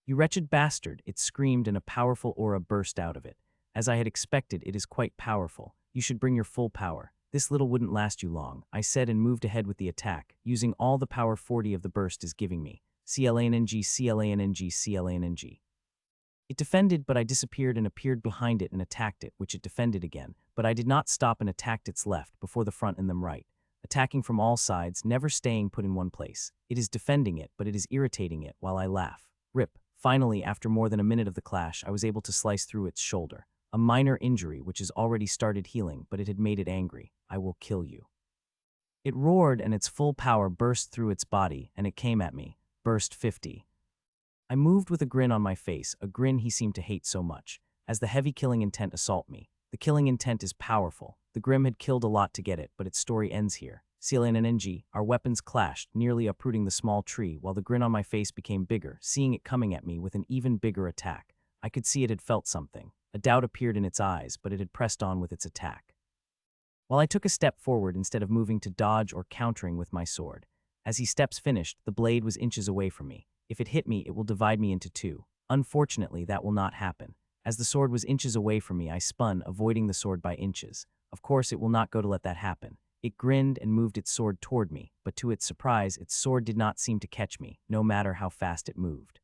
You wretched bastard, it screamed and a powerful aura burst out of it. As I had expected, it is quite powerful. You should bring your full power. This little wouldn't last you long, I said and moved ahead with the attack, using all the power 40 of the burst is giving me. CLANG, CLANG, CLANG. It defended, but I disappeared and appeared behind it and attacked it, which it defended again, but I did not stop and attacked its left, before the front and them right. Attacking from all sides, never staying put in one place. It is defending it, but it is irritating it, while I laugh. Rip. Finally, after more than a minute of the clash, I was able to slice through its shoulder. A minor injury which has already started healing, but it had made it angry. I will kill you. It roared and its full power burst through its body, and it came at me. Burst 50. I moved with a grin on my face, a grin he seemed to hate so much, as the heavy killing intent assault me. The killing intent is powerful. The Grim had killed a lot to get it, but its story ends here. CLNNG, our weapons clashed, nearly uprooting the small tree, while the grin on my face became bigger, seeing it coming at me with an even bigger attack. I could see it had felt something. A doubt appeared in its eyes, but it had pressed on with its attack. While I took a step forward instead of moving to dodge or countering with my sword. As he steps finished, the blade was inches away from me. If it hit me, it will divide me into two. Unfortunately, that will not happen. As the sword was inches away from me, I spun, avoiding the sword by inches. Of course, it will not go to let that happen. It grinned and moved its sword toward me, but to its surprise, its sword did not seem to catch me, no matter how fast it moved.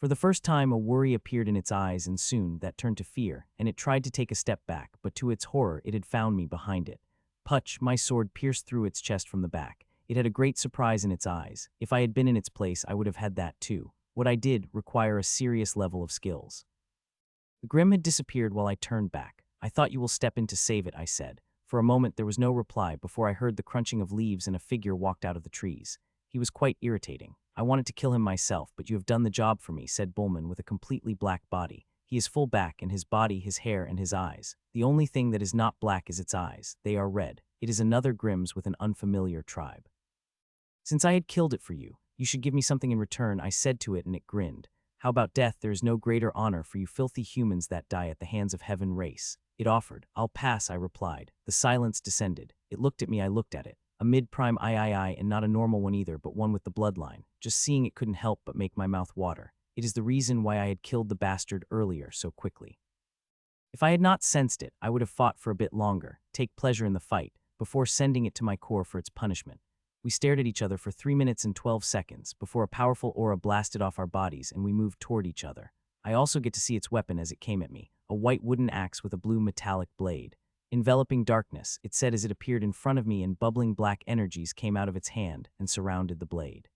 For the first time, a worry appeared in its eyes, and soon that turned to fear, and it tried to take a step back, but to its horror, it had found me behind it. Putch, my sword pierced through its chest from the back. It had a great surprise in its eyes. If I had been in its place, I would have had that too. What I did require a serious level of skills. The Grim had disappeared while I turned back. I thought you will step in to save it, I said. For a moment there was no reply before I heard the crunching of leaves and a figure walked out of the trees. He was quite irritating. I wanted to kill him myself, but you have done the job for me, said Bullman with a completely black body. He is full back, and his body, his hair, and his eyes. The only thing that is not black is its eyes. They are red. It is another Grimm's with an unfamiliar tribe. Since I had killed it for you, you should give me something in return, I said to it, and it grinned. How about death? There is no greater honor for you filthy humans that die at the hands of heaven race. It offered. I'll pass, I replied. The silence descended. It looked at me, I looked at it. A mid-prime I, and not a normal one either, but one with the bloodline. Just seeing it couldn't help but make my mouth water. It is the reason why I had killed the bastard earlier so quickly. If I had not sensed it, I would have fought for a bit longer, take pleasure in the fight, before sending it to my core for its punishment. We stared at each other for 3 minutes and 12 seconds before a powerful aura blasted off our bodies and we moved toward each other. I also get to see its weapon as it came at me, a white wooden axe with a blue metallic blade. Enveloping darkness, it said as it appeared in front of me, and bubbling black energies came out of its hand and surrounded the blade.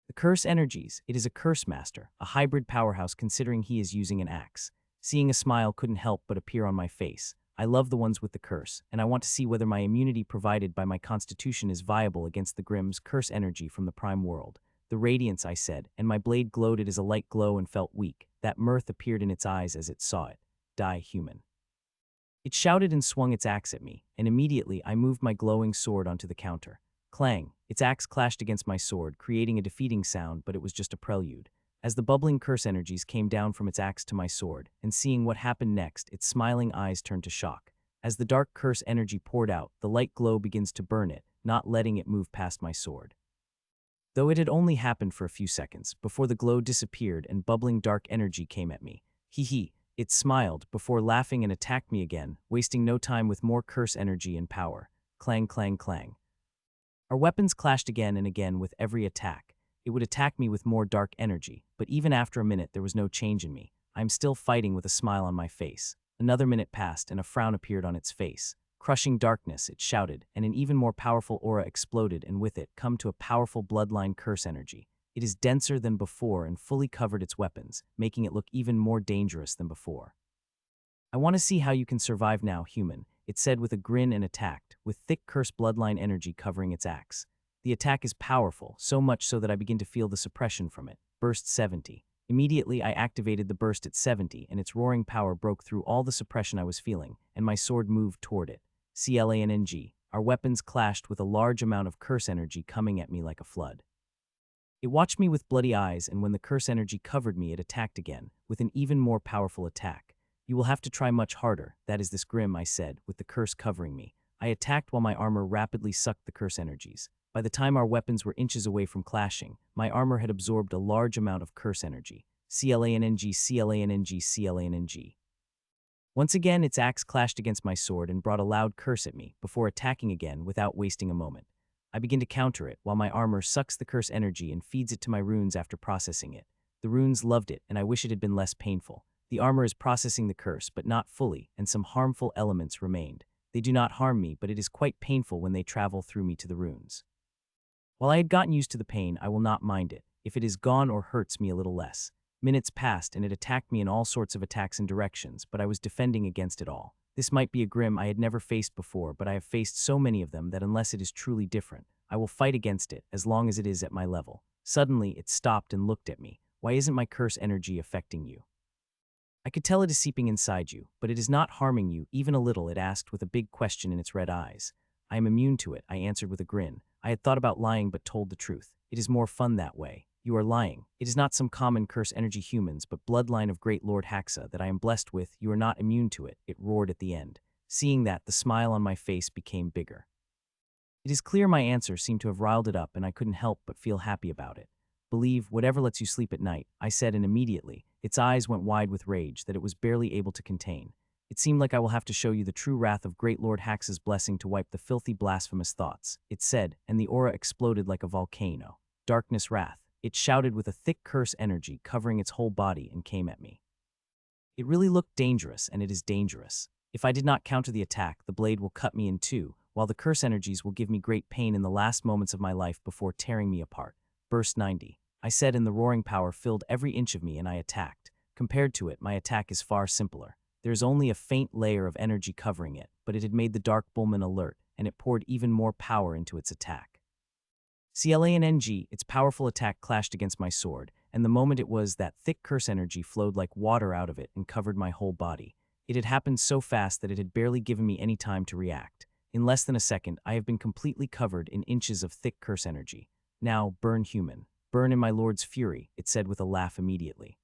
The curse energies. It is a curse master, a hybrid powerhouse considering he is using an axe. Seeing a smile couldn't help but appear on my face. I love the ones with the curse, and I want to see whether my immunity provided by my constitution is viable against the Grimm's curse energy from the prime world. The radiance, I said, and my blade glowed as a light glow and felt weak. That mirth appeared in its eyes as it saw it. Die, human. It shouted and swung its axe at me, and immediately I moved my glowing sword onto the counter. Clang! Its axe clashed against my sword, creating a defeating sound, but it was just a prelude. As the bubbling curse energies came down from its axe to my sword, and seeing what happened next, its smiling eyes turned to shock. As the dark curse energy poured out, the light glow begins to burn it, not letting it move past my sword. Though it had only happened for a few seconds, before the glow disappeared and bubbling dark energy came at me. Hee. It smiled, before laughing and attacked me again, wasting no time with more curse energy and power. Clang, clang, clang. Our weapons clashed again and again with every attack. It would attack me with more dark energy, but even after a minute there was no change in me. I am still fighting with a smile on my face. Another minute passed and a frown appeared on its face. Crushing darkness, it shouted, and an even more powerful aura exploded, and with it come to a powerful bloodline curse energy. It is denser than before and fully covered its weapons, making it look even more dangerous than before. I want to see how you can survive now, human, it said with a grin, and attacked, with thick curse bloodline energy covering its axe. The attack is powerful, so much so that I begin to feel the suppression from it. Burst 70. Immediately I activated the burst at 70, and its roaring power broke through all the suppression I was feeling, and my sword moved toward it. Clang. Our weapons clashed with a large amount of curse energy coming at me like a flood. It watched me with bloody eyes, and when the curse energy covered me, it attacked again, with an even more powerful attack. You will have to try much harder, that is this Grimm, I said, with the curse covering me. I attacked while my armor rapidly sucked the curse energies. By the time our weapons were inches away from clashing, my armor had absorbed a large amount of curse energy. Clang. Once again, its axe clashed against my sword and brought a loud curse at me, before attacking again without wasting a moment. I begin to counter it, while my armor sucks the curse energy and feeds it to my runes after processing it. The runes loved it, and I wish it had been less painful. The armor is processing the curse, but not fully, and some harmful elements remained. They do not harm me, but it is quite painful when they travel through me to the runes. While I had gotten used to the pain, I will not mind it, if it is gone or hurts me a little less. Minutes passed, and it attacked me in all sorts of attacks and directions, but I was defending against it all. This might be a Grimm I had never faced before, but I have faced so many of them that unless it is truly different, I will fight against it as long as it is at my level. Suddenly, it stopped and looked at me. Why isn't my curse energy affecting you? I could tell it is seeping inside you, but it is not harming you, even a little, it asked with a big question in its red eyes. I am immune to it, I answered with a grin. I had thought about lying but told the truth. It is more fun that way. You are lying. It is not some common curse energy humans, but bloodline of Great Lord Haxa that I am blessed with. You are not immune to it, it roared at the end. Seeing that, the smile on my face became bigger. It is clear my answer seemed to have riled it up, and I couldn't help but feel happy about it. Believe whatever lets you sleep at night, I said, and immediately, its eyes went wide with rage that it was barely able to contain. It seemed like I will have to show you the true wrath of Great Lord Haxa's blessing to wipe the filthy blasphemous thoughts, it said, and the aura exploded like a volcano. Darkness wrath. It shouted with a thick curse energy covering its whole body and came at me. It really looked dangerous, and it is dangerous. If I did not counter the attack, the blade will cut me in two, while the curse energies will give me great pain in the last moments of my life before tearing me apart. Burst 90. I said, and the roaring power filled every inch of me, and I attacked. Compared to it, my attack is far simpler. There is only a faint layer of energy covering it, but it had made the Dark Bullman alert, and it poured even more power into its attack. Clang. Its powerful attack clashed against my sword, and the moment it was, that thick curse energy flowed like water out of it and covered my whole body. It had happened so fast that it had barely given me any time to react. In less than a second, I have been completely covered in inches of thick curse energy. Now, burn, human. Burn in my lord's fury, it said with a laugh immediately.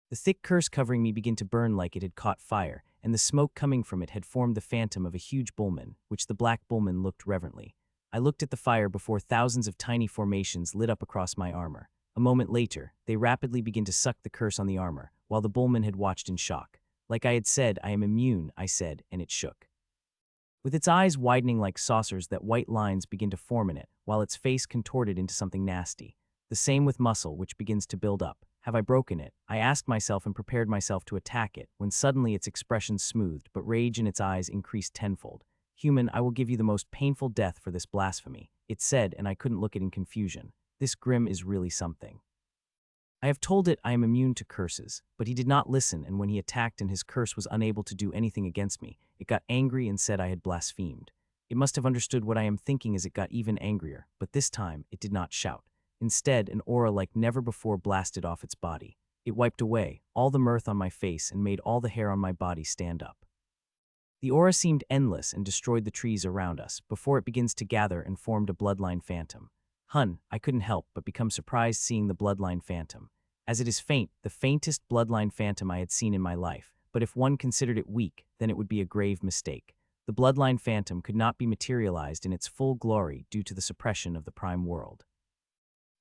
The thick curse covering me began to burn like it had caught fire, and the smoke coming from it had formed the phantom of a huge bullman, which the black bullman looked reverently. I looked at the fire before thousands of tiny formations lit up across my armor. A moment later, they rapidly began to suck the curse on the armor, while the bullman had watched in shock. Like I had said, I am immune, I said, and it shook. With its eyes widening like saucers, that white lines begin to form in it, while its face contorted into something nasty. The same with muscle, which begins to build up. Have I broken it? I asked myself and prepared myself to attack it, when suddenly its expression smoothed, but rage in its eyes increased tenfold. Human, I will give you the most painful death for this blasphemy, it said, and I couldn't look it in confusion. This Grim is really something. I have told it I am immune to curses, but he did not listen, and when he attacked and his curse was unable to do anything against me, it got angry and said I had blasphemed. It must have understood what I am thinking as it got even angrier, but this time it did not shout. Instead, an aura like never before blasted off its body. It wiped away all the mirth on my face and made all the hair on my body stand up. The aura seemed endless and destroyed the trees around us before it begins to gather and formed a bloodline phantom. I couldn't help but become surprised seeing the bloodline phantom, as it is faint, the faintest bloodline phantom I had seen in my life, but if one considered it weak, then it would be a grave mistake. The bloodline phantom could not be materialized in its full glory due to the suppression of the prime world.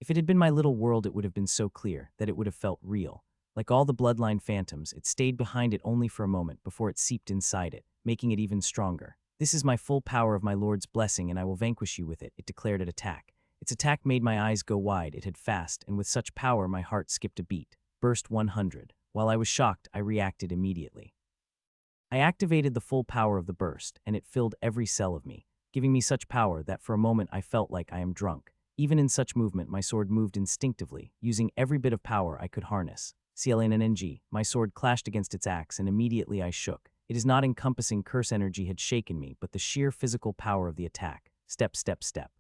If it had been my little world, it would have been so clear that it would have felt real. Like all the bloodline phantoms, it stayed behind it only for a moment before it seeped inside it, making it even stronger. This is my full power of my Lord's blessing, and I will vanquish you with it, it declared at attack. Its attack made my eyes go wide, it had fast, and with such power my heart skipped a beat. Burst 100. While I was shocked, I reacted immediately. I activated the full power of the burst, and it filled every cell of me, giving me such power that for a moment I felt like I am drunk. Even in such movement, my sword moved instinctively, using every bit of power I could harness. CLNNG, my sword clashed against its axe, and immediately I shook. It is not encompassing curse energy had shaken me, but the sheer physical power of the attack. Step, step, step.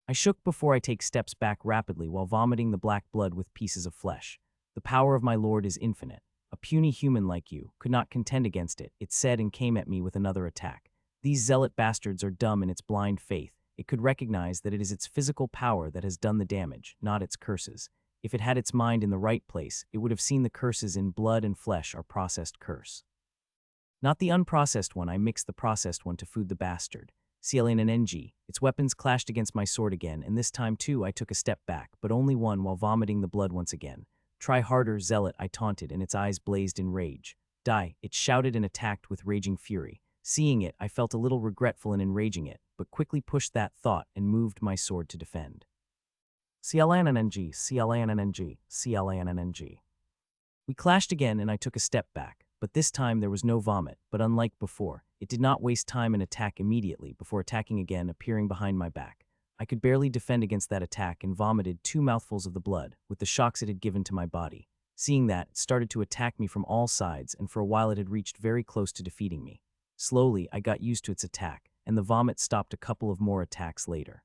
I shook before I take steps back rapidly while vomiting the black blood with pieces of flesh. The power of my Lord is infinite. A puny human like you could not contend against it, it said, and came at me with another attack. These zealot bastards are dumb in its blind faith. It could recognize that it is its physical power that has done the damage, not its curses. If it had its mind in the right place, it would have seen the curses in blood and flesh are processed curse. Not the unprocessed one, I mixed the processed one to food the bastard. CLNNG, its weapons clashed against my sword again, and this time too I took a step back, but only one, while vomiting the blood once again. Try harder, zealot, I taunted, and its eyes blazed in rage. Die, it shouted and attacked with raging fury. Seeing it, I felt a little regretful in enraging it, but quickly pushed that thought and moved my sword to defend. CLNNG, CLNNG, CLNNG. We clashed again and I took a step back, but this time there was no vomit, but unlike before, it did not waste time and attack immediately before attacking again, appearing behind my back. I could barely defend against that attack and vomited 2 mouthfuls of the blood with the shocks it had given to my body. Seeing that, it started to attack me from all sides, and for a while it had reached very close to defeating me. Slowly, I got used to its attack, and the vomit stopped a couple of more attacks later.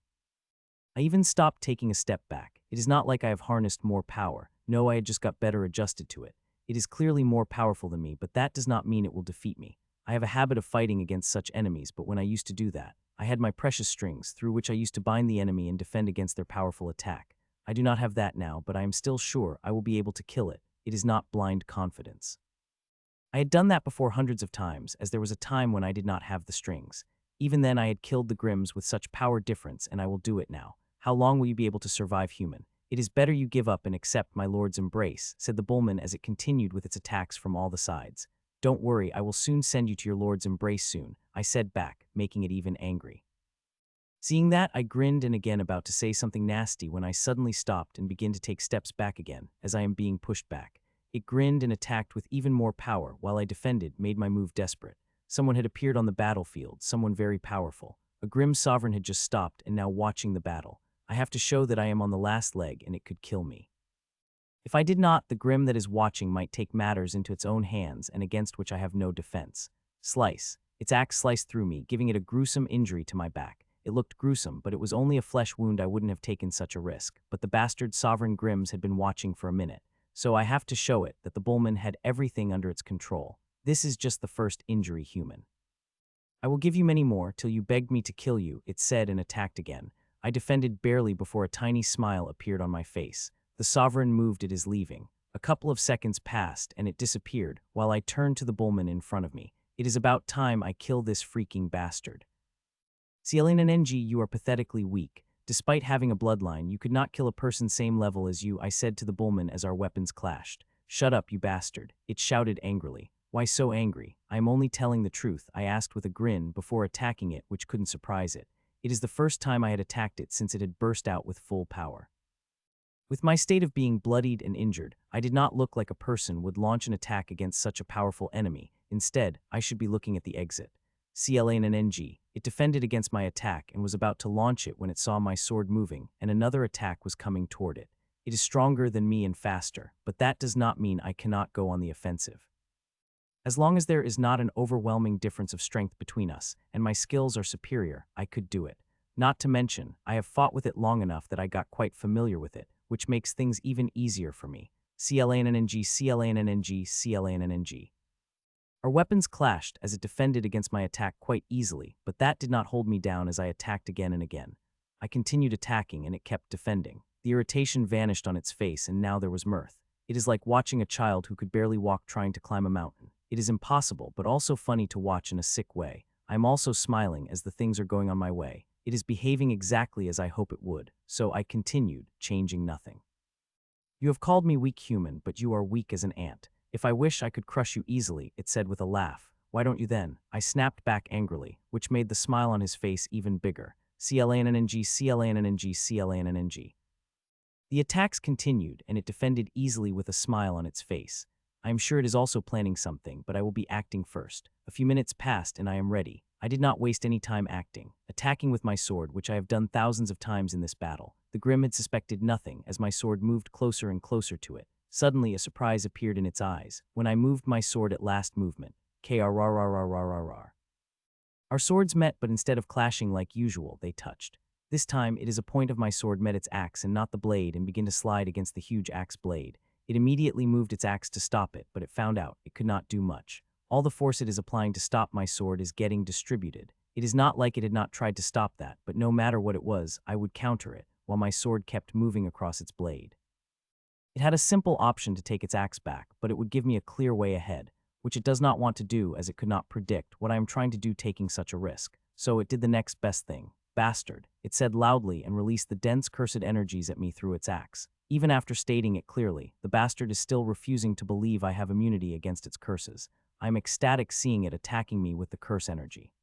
I even stopped taking a step back. It is not like I have harnessed more power. No, I had just got better adjusted to it. It is clearly more powerful than me, but that does not mean it will defeat me. I have a habit of fighting against such enemies, but when I used to do that, I had my precious strings, through which I used to bind the enemy and defend against their powerful attack. I do not have that now, but I am still sure I will be able to kill it. It is not blind confidence. I had done that before hundreds of times, as there was a time when I did not have the strings. Even then I had killed the Grims with such power difference, and I will do it now. How long will you be able to survive, human? It is better you give up and accept my Lord's embrace, said the bullman as it continued with its attacks from all the sides. Don't worry, I will soon send you to your Lord's embrace soon, I said back, making it even angry. Seeing that, I grinned and again about to say something nasty when I suddenly stopped and began to take steps back again, as I am being pushed back. It grinned and attacked with even more power while I defended, made my move desperate. Someone had appeared on the battlefield, someone very powerful. A grim sovereign had just stopped and now watching the battle. I have to show that I am on the last leg and it could kill me. If I did not, the grim that is watching might take matters into its own hands and against which I have no defense. Slice. Its axe sliced through me, giving it a gruesome injury to my back. It looked gruesome, but it was only a flesh wound. I wouldn't have taken such a risk. But the bastard sovereign Grims had been watching for a minute. So I have to show it that the bullman had everything under its control. This is just the first injury, human. I will give you many more till you begged me to kill you, it said and attacked again. I defended barely before a tiny smile appeared on my face. The sovereign moved at his leaving. A couple of seconds passed and it disappeared while I turned to the bullman in front of me. It is about time I kill this freaking bastard. CLNNG, you are pathetically weak. Despite having a bloodline, you could not kill a person same level as you, I said to the bullman as our weapons clashed. Shut up, you bastard, it shouted angrily. Why so angry? I am only telling the truth, I asked with a grin before attacking it, which couldn't surprise it. It is the first time I had attacked it since it had burst out with full power. With my state of being bloodied and injured, I did not look like a person would launch an attack against such a powerful enemy. Instead, I should be looking at the exit. CLNNG. It defended against my attack and was about to launch it when it saw my sword moving, and another attack was coming toward it. It is stronger than me and faster, but that does not mean I cannot go on the offensive. As long as there is not an overwhelming difference of strength between us, and my skills are superior, I could do it. Not to mention, I have fought with it long enough that I got quite familiar with it, which makes things even easier for me. CLNNG, CLNNG, CLNNG. Our weapons clashed as it defended against my attack quite easily, but that did not hold me down as I attacked again and again. I continued attacking and it kept defending. The irritation vanished on its face and now there was mirth. It is like watching a child who could barely walk trying to climb a mountain. It is impossible, but also funny to watch in a sick way. I am also smiling as the things are going on my way. It is behaving exactly as I hope it would, so I continued, changing nothing. You have called me weak human, but you are weak as an ant. If I wish I could crush you easily, it said with a laugh. Why don't you then? I snapped back angrily, which made the smile on his face even bigger. CLNNG, CLNNG, CLNNG. The attacks continued, and it defended easily with a smile on its face. I am sure it is also planning something, but I will be acting first. A few minutes passed, and I am ready. I did not waste any time acting, attacking with my sword, which I have done thousands of times in this battle. The Grim had suspected nothing as my sword moved closer and closer to it. Suddenly, a surprise appeared in its eyes when I moved my sword at last movement. KRRRRRRR. Our swords met, but instead of clashing like usual, they touched. This time, it is a point of my sword met its axe and not the blade and began to slide against the huge axe blade. It immediately moved its axe to stop it, but it found out it could not do much. All the force it is applying to stop my sword is getting distributed. It is not like it had not tried to stop that, but no matter what it was, I would counter it, while my sword kept moving across its blade. It had a simple option to take its axe back, but it would give me a clear way ahead, which it does not want to do as it could not predict what I am trying to do taking such a risk. So it did the next best thing. Bastard, it said loudly and released the dense cursed energies at me through its axe. Even after stating it clearly, the bastard is still refusing to believe I have immunity against its curses. I am ecstatic seeing it attacking me with the curse energy.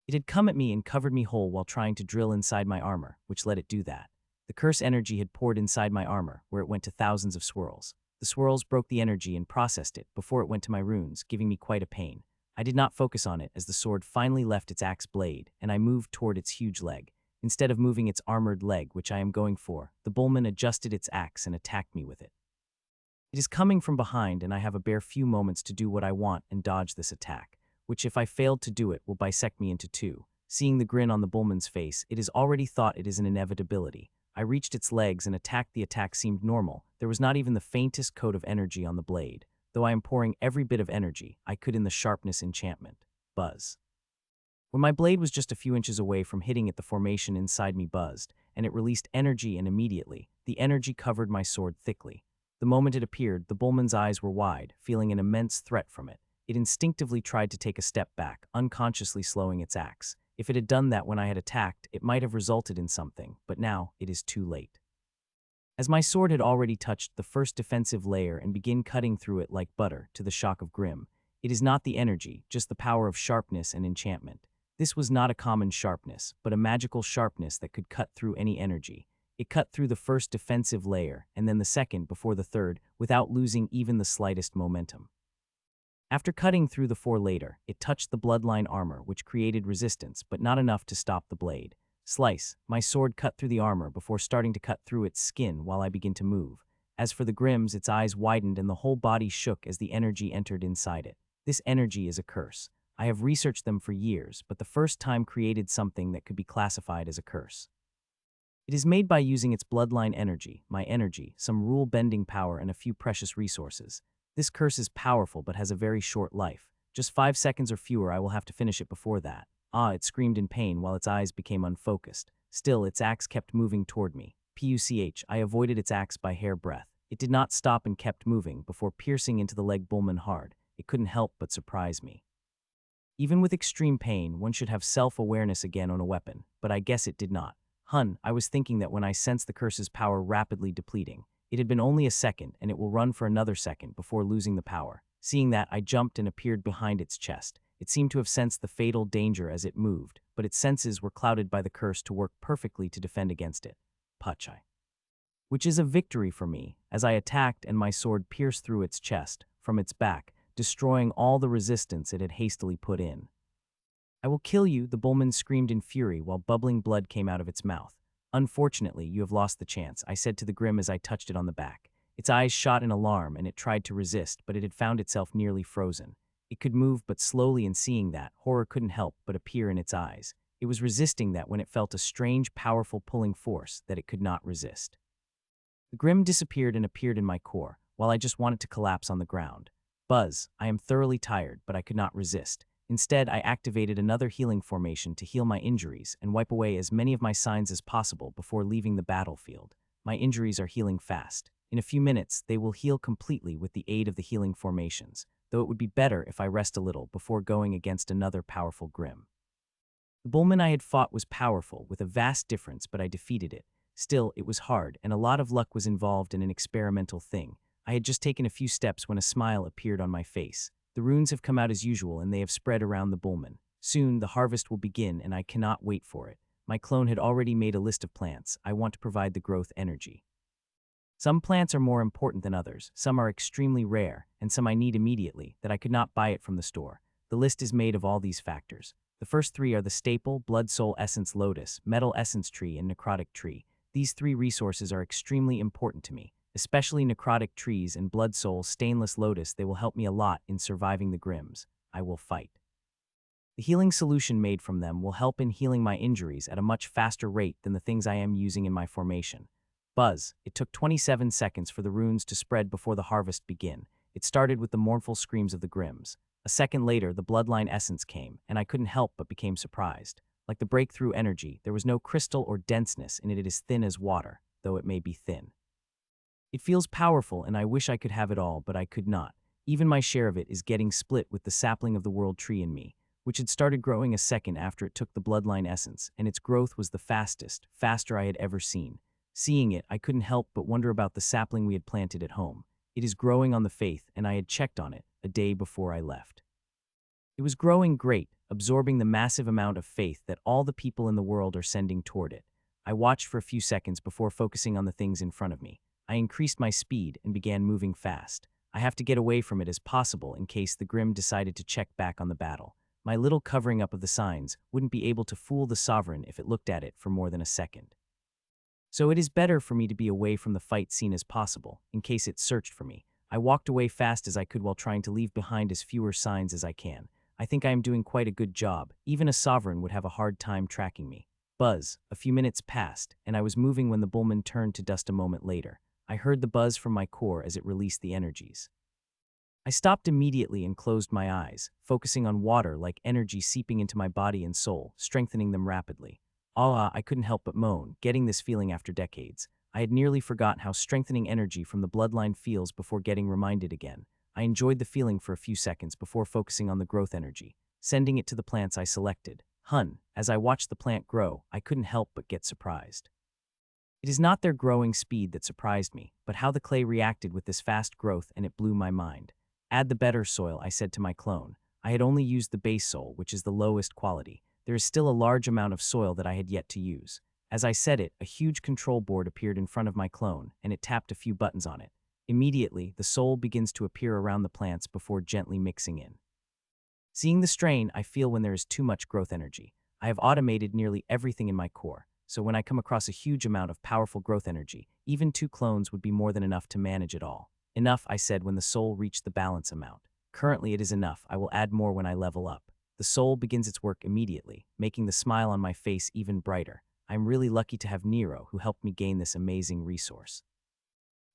It had come at me and covered me whole while trying to drill inside my armor, which let it do that. The curse energy had poured inside my armor, where it went to thousands of swirls. The swirls broke the energy and processed it before it went to my runes, giving me quite a pain. I did not focus on it as the sword finally left its axe blade, and I moved toward its huge leg. Instead of moving its armored leg, which I am going for, the bullman adjusted its axe and attacked me with it. It is coming from behind, and I have a bare few moments to do what I want and dodge this attack, which if I failed to do it will bisect me into two. Seeing the grin on the bullman's face, it is already thought it is an inevitability. I reached its legs and attacked. The attack seemed normal. There was not even the faintest coat of energy on the blade. Though I am pouring every bit of energy I could in the sharpness enchantment. Buzz. When my blade was just a few inches away from hitting it, the formation inside me buzzed, and it released energy, and immediately, the energy covered my sword thickly. The moment it appeared, the bullman's eyes were wide, feeling an immense threat from it. It instinctively tried to take a step back, unconsciously slowing its axe. If it had done that when I had attacked, it might have resulted in something, but now it is too late. As my sword had already touched the first defensive layer and began cutting through it like butter, to the shock of Grim. It is not the energy, just the power of sharpness and enchantment. This was not a common sharpness, but a magical sharpness that could cut through any energy. It cut through the first defensive layer, and then the second before the third, without losing even the slightest momentum. After cutting through the four later, it touched the bloodline armor, which created resistance, but not enough to stop the blade. Slice, my sword cut through the armor before starting to cut through its skin while I began to move. As for the Grimm's, its eyes widened and the whole body shook as the energy entered inside it. This energy is a curse. I have researched them for years, but the first time created something that could be classified as a curse. It is made by using its bloodline energy, my energy, some rule-bending power, and a few precious resources. This curse is powerful but has a very short life. Just 5 seconds or fewer. I will have to finish it before that. Ah, it screamed in pain while its eyes became unfocused. Still, its axe kept moving toward me. Puch, I avoided its axe by hair breadth. It did not stop and kept moving before piercing into the leg Bullman hard. It couldn't help but surprise me. Even with extreme pain, one should have self-awareness again on a weapon, but I guess it did not. I was thinking that when I sensed the curse's power rapidly depleting. It had been only a second, and it will run for another second before losing the power. Seeing that, I jumped and appeared behind its chest. It seemed to have sensed the fatal danger as it moved, but its senses were clouded by the curse to work perfectly to defend against it. Pachai. Which is a victory for me, as I attacked and my sword pierced through its chest, from its back, destroying all the resistance it had hastily put in. I will kill you, the Bullman screamed in fury while bubbling blood came out of its mouth. Unfortunately, you have lost the chance, I said to the Grim as I touched it on the back. Its eyes shot in alarm and it tried to resist, but it had found itself nearly frozen. It could move but slowly, and seeing that, horror couldn't help but appear in its eyes. It was resisting that when it felt a strange, powerful pulling force that it could not resist. The Grim disappeared and appeared in my core, while I just wanted to collapse on the ground. Buzz, I am thoroughly tired, but I could not resist. Instead, I activated another healing formation to heal my injuries and wipe away as many of my signs as possible before leaving the battlefield. My injuries are healing fast. In a few minutes, they will heal completely with the aid of the healing formations, though it would be better if I rest a little before going against another powerful Grim. The Bullman I had fought was powerful, with a vast difference, but I defeated it. Still, it was hard, and a lot of luck was involved in an experimental thing. I had just taken a few steps when a smile appeared on my face. The runes have come out as usual, and they have spread around the Bullman. Soon, the harvest will begin, and I cannot wait for it. My clone had already made a list of plants. I want to provide the growth energy. Some plants are more important than others, some are extremely rare, and some I need immediately, that I could not buy it from the store. The list is made of all these factors. The first three are the staple, Blood Soul Essence Lotus, Metal Essence Tree, and Necrotic Tree. These three resources are extremely important to me, especially Necrotic Trees and Blood Soul Stainless Lotus. They will help me a lot in surviving the Grims. I will fight. The healing solution made from them will help in healing my injuries at a much faster rate than the things I am using in my formation. Buzz, it took 27 seconds for the runes to spread before the harvest begin. It started with the mournful screams of the Grims. A second later, the bloodline essence came, and I couldn't help but became surprised. Like the breakthrough energy, there was no crystal or denseness in it. It is thin as water, though it may be thin. It feels powerful, and I wish I could have it all, but I could not. Even my share of it is getting split with the sapling of the world tree in me, which had started growing a second after it took the bloodline essence, and its growth was the faster I had ever seen. Seeing it, I couldn't help but wonder about the sapling we had planted at home. It is growing on the faith, and I had checked on it a day before I left. It was growing great, absorbing the massive amount of faith that all the people in the world are sending toward it. I watched for a few seconds before focusing on the things in front of me. I increased my speed and began moving fast. I have to get away from it as possible in case the Grim decided to check back on the battle. My little covering up of the signs wouldn't be able to fool the Sovereign if it looked at it for more than a second. So it is better for me to be away from the fight scene as possible, in case it searched for me. I walked away fast as I could while trying to leave behind as fewer signs as I can. I think I am doing quite a good job. Even a Sovereign would have a hard time tracking me. Buzz, a few minutes passed, and I was moving when the Bullman turned to dust a moment later. I heard the buzz from my core as it released the energies. I stopped immediately and closed my eyes, focusing on water like energy seeping into my body and soul, strengthening them rapidly. I couldn't help but moan, getting this feeling after decades. I had nearly forgotten how strengthening energy from the bloodline feels before getting reminded again. I enjoyed the feeling for a few seconds before focusing on the growth energy, sending it to the plants I selected. As I watched the plant grow, I couldn't help but get surprised. It is not their growing speed that surprised me, but how the clay reacted with this fast growth, and it blew my mind. Add the better soil, I said to my clone. I had only used the base soil, which is the lowest quality. There is still a large amount of soil that I had yet to use. As I said it, a huge control board appeared in front of my clone, and it tapped a few buttons on it. Immediately, the soul begins to appear around the plants before gently mixing in. Seeing the strain I feel when there is too much growth energy. I have automated nearly everything in my core, so when I come across a huge amount of powerful growth energy, even 2 clones would be more than enough to manage it all. Enough, I said when the soul reached the balance amount. Currently it is enough. I will add more when I level up. The soul begins its work immediately, making the smile on my face even brighter. I'm really lucky to have Nero, who helped me gain this amazing resource.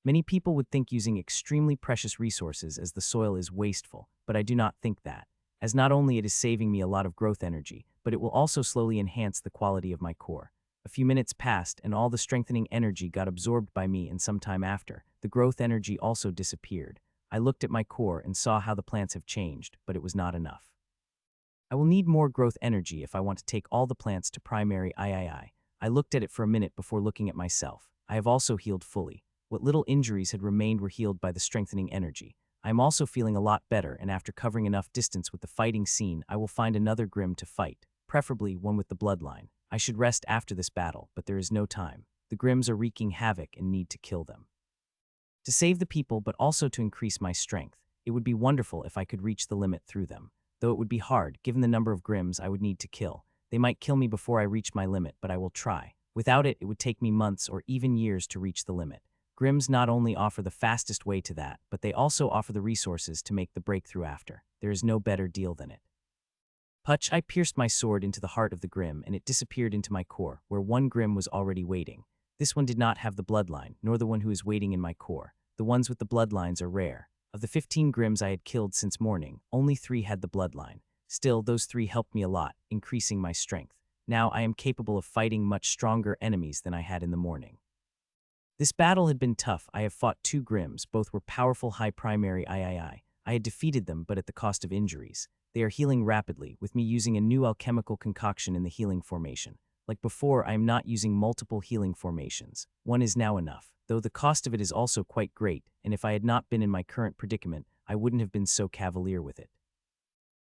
Many people would think using extremely precious resources as the soil is wasteful, but I do not think that, as not only it is saving me a lot of growth energy, but it will also slowly enhance the quality of my core. A few minutes passed, and all the strengthening energy got absorbed by me, and sometime after, the growth energy also disappeared. I looked at my core and saw how the plants have changed, but it was not enough. I will need more growth energy if I want to take all the plants to primary III. I looked at it for a minute before looking at myself. I have also healed fully. What little injuries had remained were healed by the strengthening energy. I am also feeling a lot better, and after covering enough distance with the fighting scene, I will find another Grimm to fight, preferably one with the bloodline. I should rest after this battle, but there is no time. The Grimms are wreaking havoc and need to kill them. To save the people, but also to increase my strength, it would be wonderful if I could reach the limit through them. Though it would be hard, given the number of Grimms I would need to kill. They might kill me before I reach my limit, but I will try. Without it, it would take me months or even years to reach the limit. Grimms not only offer the fastest way to that, but they also offer the resources to make the breakthrough after. There is no better deal than it. Putch, I pierced my sword into the heart of the Grimm, and it disappeared into my core, where one Grimm was already waiting. This one did not have the bloodline, nor the one who is waiting in my core. The ones with the bloodlines are rare. Of the 15 Grimms I had killed since morning, only 3 had the bloodline. Still, those 3 helped me a lot, increasing my strength. Now I am capable of fighting much stronger enemies than I had in the morning. This battle had been tough. I have fought 2 Grimms, both were powerful high primary III. I had defeated them, but at the cost of injuries. They are healing rapidly, with me using a new alchemical concoction in the healing formation. Like before, I am not using multiple healing formations. One is now enough, though the cost of it is also quite great, and if I had not been in my current predicament, I wouldn't have been so cavalier with it.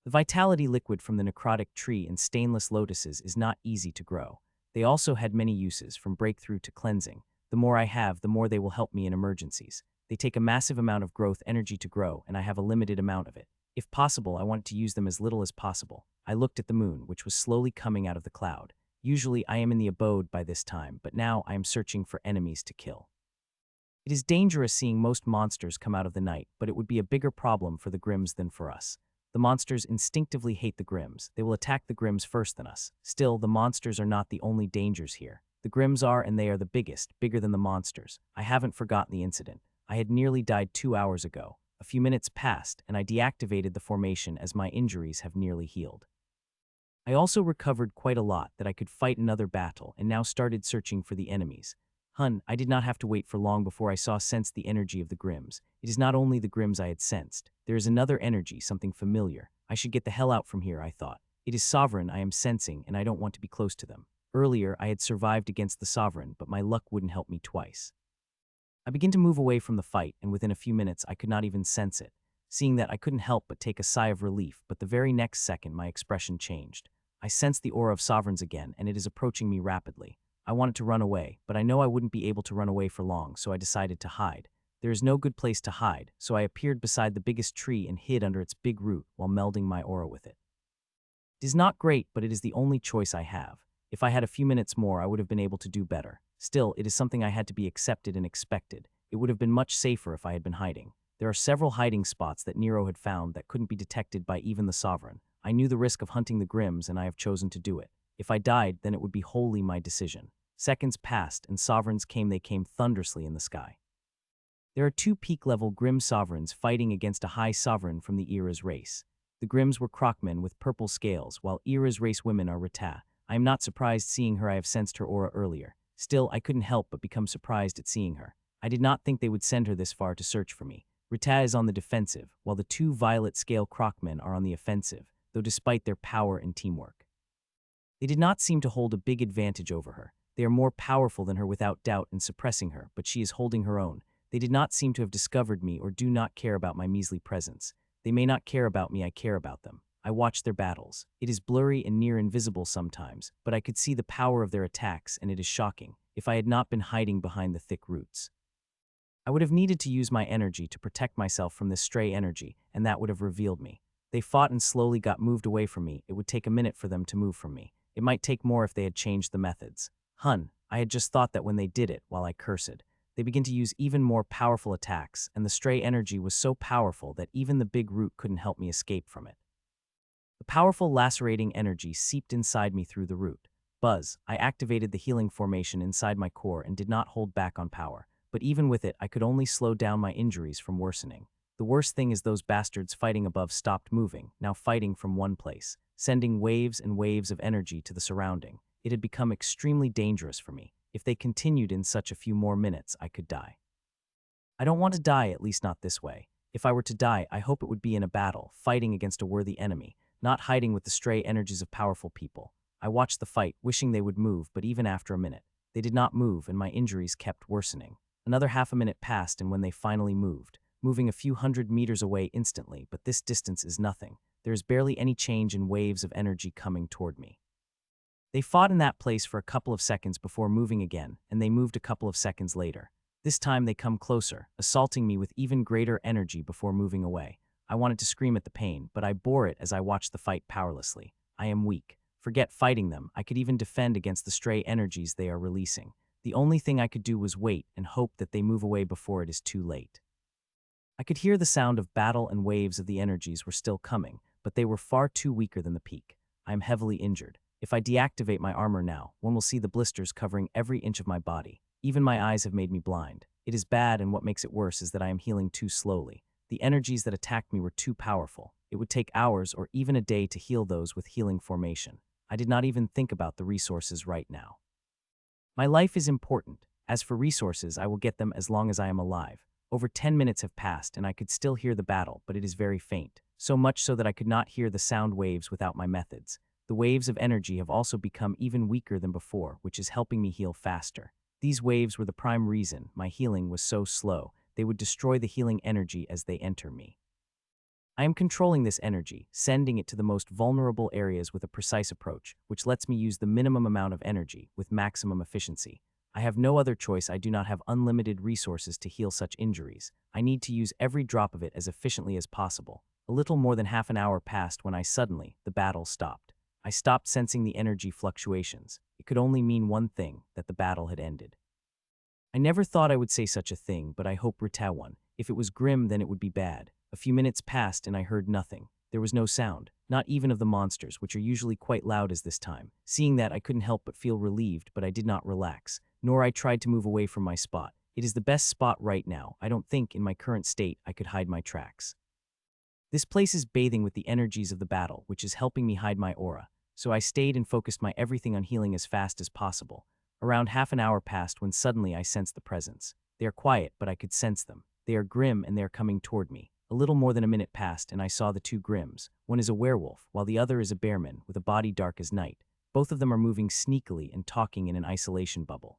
The vitality liquid from the necrotic tree and stainless lotuses is not easy to grow. They also had many uses, from breakthrough to cleansing. The more I have, the more they will help me in emergencies. They take a massive amount of growth energy to grow, and I have a limited amount of it. If possible, I want to use them as little as possible. I looked at the moon, which was slowly coming out of the cloud. Usually I am in the abode by this time, but now I am searching for enemies to kill. It is dangerous seeing most monsters come out of the night, but it would be a bigger problem for the Grimms than for us. The monsters instinctively hate the Grimms. They will attack the Grimms first than us. Still, the monsters are not the only dangers here. The Grimms are, and they are the biggest, bigger than the monsters. I haven't forgotten the incident. I had nearly died 2 hours ago. A few minutes passed, and I deactivated the formation as my injuries have nearly healed. I also recovered quite a lot that I could fight another battle, and now started searching for the enemies. I did not have to wait for long before I sensed the energy of the Grimms. It is not only the Grimms I had sensed. There is another energy, something familiar. I should get the hell out from here, I thought. It is Sovereign I am sensing, and I don't want to be close to them. Earlier, I had survived against the Sovereign, but my luck wouldn't help me twice. I began to move away from the fight, and within a few minutes I could not even sense it. Seeing that, I couldn't help but take a sigh of relief, but the very next second my expression changed. I sensed the aura of Sovereigns again, and it is approaching me rapidly. I wanted to run away, but I know I wouldn't be able to run away for long, so I decided to hide. There is no good place to hide, so I appeared beside the biggest tree and hid under its big root while melding my aura with it. It is not great, but it is the only choice I have. If I had a few minutes more, I would have been able to do better. Still, it is something I had to be accepted and expected. It would have been much safer if I had been hiding. There are several hiding spots that Nero had found that couldn't be detected by even the Sovereign. I knew the risk of hunting the Grimms, and I have chosen to do it. If I died, then it would be wholly my decision. Seconds passed, and Sovereigns came. They came thunderously in the sky. There are 2 peak-level Grimm Sovereigns fighting against a high Sovereign from the Era's race. The Grimms were Crocmen with purple scales, while Era's race women are Rita. I am not surprised seeing her. I have sensed her aura earlier. Still, I couldn't help but become surprised at seeing her. I did not think they would send her this far to search for me. Rita is on the defensive, while the 2 violet scale Crocmen are on the offensive, though despite their power and teamwork. They did not seem to hold a big advantage over her. They are more powerful than her without doubt in suppressing her, but she is holding her own. They did not seem to have discovered me or do not care about my measly presence. They may not care about me, I care about them. I watch their battles. It is blurry and near invisible sometimes, but I could see the power of their attacks, and it is shocking. If I had not been hiding behind the thick roots, I would have needed to use my energy to protect myself from this stray energy, and that would have revealed me. They fought and slowly got moved away from me. It would take a minute for them to move from me. It might take more if they had changed the methods. I had just thought that when they did it, while I cursed, they began to use even more powerful attacks, and the stray energy was so powerful that even the big root couldn't help me escape from it. The powerful lacerating energy seeped inside me through the root. I activated the healing formation inside my core and did not hold back on power, but even with it I could only slow down my injuries from worsening. The worst thing is those bastards fighting above stopped moving, now fighting from one place, sending waves and waves of energy to the surrounding. It had become extremely dangerous for me. If they continued in such a few more minutes, I could die. I don't want to die, at least not this way. If I were to die, I hope it would be in a battle, fighting against a worthy enemy, not hiding with the stray energies of powerful people. I watched the fight, wishing they would move, but even after a minute, they did not move and my injuries kept worsening. Another half a minute passed, and when they finally moved, moving a few hundred meters away instantly, but this distance is nothing. There is barely any change in waves of energy coming toward me. They fought in that place for a couple of seconds before moving again, and they moved a couple of seconds later. This time they come closer, assaulting me with even greater energy before moving away. I wanted to scream at the pain, but I bore it as I watched the fight powerlessly. I am weak. Forget fighting them, I could even defend against the stray energies they are releasing. The only thing I could do was wait and hope that they move away before it is too late. I could hear the sound of battle, and waves of the energies were still coming, but they were far too weaker than the peak. I am heavily injured. If I deactivate my armor now, one will see the blisters covering every inch of my body. Even my eyes have made me blind. It is bad, and what makes it worse is that I am healing too slowly. The energies that attacked me were too powerful. It would take hours or even a day to heal those with healing formation. I did not even think about the resources right now. My life is important. As for resources, I will get them as long as I am alive. Over 10 minutes have passed, and I could still hear the battle, but it is very faint. So much so that I could not hear the sound waves without my methods. The waves of energy have also become even weaker than before, which is helping me heal faster. These waves were the prime reason my healing was so slow. They would destroy the healing energy as they enter me. I am controlling this energy, sending it to the most vulnerable areas with a precise approach, which lets me use the minimum amount of energy with maximum efficiency. I have no other choice. I do not have unlimited resources to heal such injuries. I need to use every drop of it as efficiently as possible. A little more than half an hour passed when the battle stopped. I stopped sensing the energy fluctuations. It could only mean one thing, that the battle had ended. I never thought I would say such a thing, but I hope one. If it was grim, then it would be bad. A few minutes passed and I heard nothing. There was no sound, not even of the monsters, which are usually quite loud as this time. Seeing that, I couldn't help but feel relieved, but I did not relax, nor I tried to move away from my spot. It is the best spot right now. I don't think, in my current state, I could hide my tracks. This place is bathing with the energies of the battle, which is helping me hide my aura. So I stayed and focused my everything on healing as fast as possible. Around half an hour passed when suddenly I sensed the presence. They are quiet, but I could sense them. They are grim and they are coming toward me. A little more than a minute passed and I saw the two grims. One is a werewolf, while the other is a bearman with a body dark as night. Both of them are moving sneakily and talking in an isolation bubble.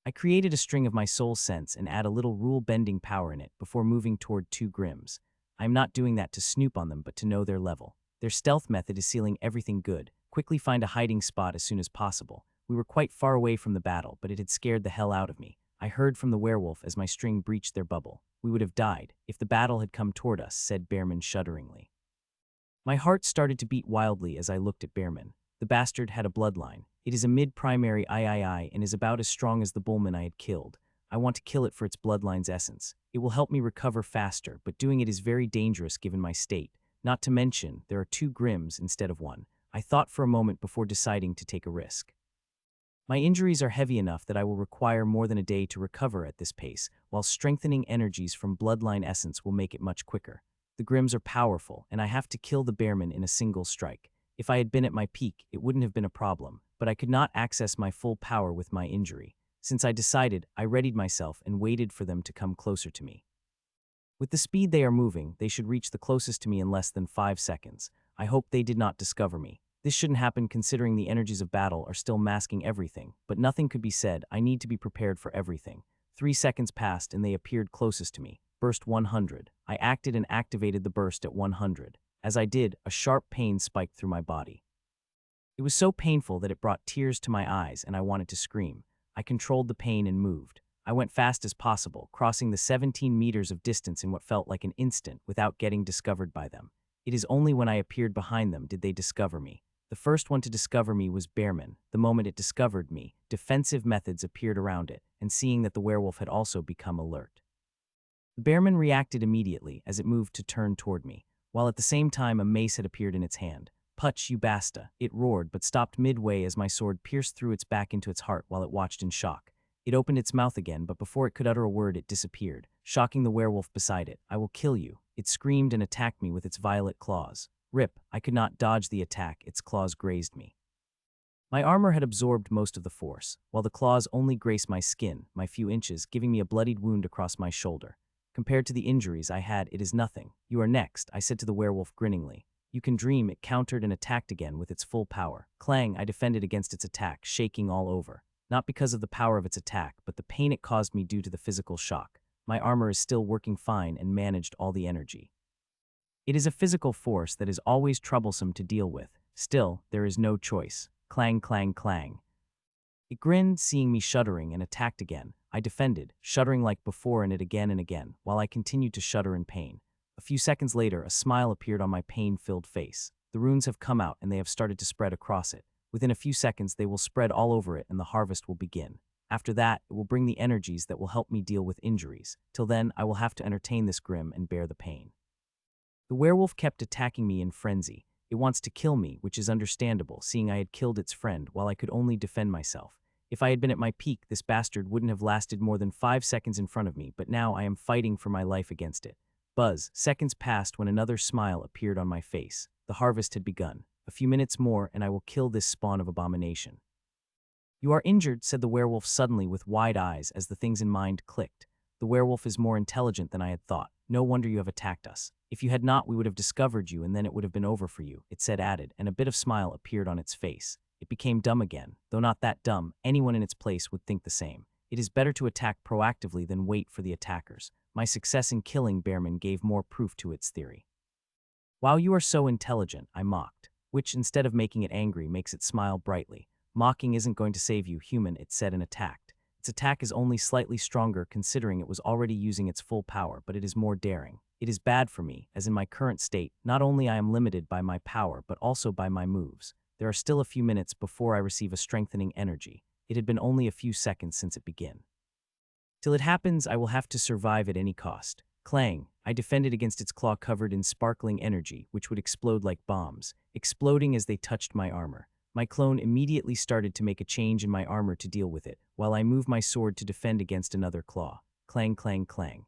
I created a string of my soul sense and add a little rule-bending power in it before moving toward two grims. I am not doing that to snoop on them, but to know their level. Their stealth method is sealing everything good. Quickly find a hiding spot as soon as possible. We were quite far away from the battle, but it had scared the hell out of me. I heard from the werewolf as my string breached their bubble. We would have died if the battle had come toward us, said Bearman shudderingly. My heart started to beat wildly as I looked at Bearman. The bastard had a bloodline. It is a mid-primary III and is about as strong as the bullman I had killed. I want to kill it for its bloodline's essence. It will help me recover faster, but doing it is very dangerous given my state. Not to mention, there are two grims instead of one. I thought for a moment before deciding to take a risk. My injuries are heavy enough that I will require more than a day to recover at this pace, while strengthening energies from bloodline essence will make it much quicker. The grims are powerful, and I have to kill the bearman in a single strike. If I had been at my peak, it wouldn't have been a problem, but I could not access my full power with my injury. Since I decided, I readied myself and waited for them to come closer to me. With the speed they are moving, they should reach the closest to me in less than 5 seconds. I hope they did not discover me. This shouldn't happen considering the energies of battle are still masking everything, but nothing could be said. I need to be prepared for everything. 3 seconds passed and they appeared closest to me. Burst 100. I acted and activated the burst at 100. As I did, a sharp pain spiked through my body. It was so painful that it brought tears to my eyes and I wanted to scream. I controlled the pain and moved. I went fast as possible, crossing the 17 meters of distance in what felt like an instant without getting discovered by them. It is only when I appeared behind them did they discover me. The first one to discover me was Bearman. The moment it discovered me, defensive methods appeared around it, and seeing that the werewolf had also become alert. The Bearman reacted immediately as it moved to turn toward me, while at the same time a mace had appeared in its hand. "Putch, you basta!" It roared, but stopped midway as my sword pierced through its back into its heart while it watched in shock. It opened its mouth again, but before it could utter a word, it disappeared, shocking the werewolf beside it. "I will kill you." It screamed and attacked me with its violet claws. Rip, I could not dodge the attack, its claws grazed me. My armor had absorbed most of the force, while the claws only graced my skin, my few inches, giving me a bloodied wound across my shoulder. Compared to the injuries I had, it is nothing. You are next, I said to the werewolf grinningly. You can dream. It countered and attacked again with its full power. Clang, I defended against its attack, shaking all over. Not because of the power of its attack, but the pain it caused me due to the physical shock. My armor is still working fine and managed all the energy. It is a physical force that is always troublesome to deal with. Still, there is no choice. Clang, clang, clang. It grinned, seeing me shuddering, and attacked again. I defended, shuddering like before, and again, while I continued to shudder in pain. A few seconds later, a smile appeared on my pain-filled face. The runes have come out, and they have started to spread across it. Within a few seconds, they will spread all over it, and the harvest will begin. After that, it will bring the energies that will help me deal with injuries. Till then, I will have to entertain this grim and bear the pain. The werewolf kept attacking me in frenzy. It wants to kill me, which is understandable, seeing I had killed its friend while I could only defend myself. If I had been at my peak, this bastard wouldn't have lasted more than 5 seconds in front of me, but now I am fighting for my life against it. Buzz, seconds passed when another smile appeared on my face. The harvest had begun. A few minutes more, and I will kill this spawn of abomination. You are injured, said the werewolf suddenly with wide eyes as the things in mind clicked. The werewolf is more intelligent than I had thought. No wonder you have attacked us. If you had not, we would have discovered you, and then it would have been over for you, it said added, and a bit of smile appeared on its face. It became dumb again. Though not that dumb, anyone in its place would think the same. It is better to attack proactively than wait for the attackers. My success in killing Bearman gave more proof to its theory. Wow, you are so intelligent, I mocked, which, instead of making it angry, makes it smile brightly. Mocking isn't going to save you, human, it said and attacked. Its attack is only slightly stronger considering it was already using its full power, but it is more daring. It is bad for me, as in my current state, not only I am limited by my power, but also by my moves. There are still a few minutes before I receive a strengthening energy. It had been only a few seconds since it began. Till it happens, I will have to survive at any cost. Clang, I defended against its claw covered in sparkling energy, which would explode like bombs, exploding as they touched my armor. My clone immediately started to make a change in my armor to deal with it, while I moved my sword to defend against another claw. Clang, clang, clang.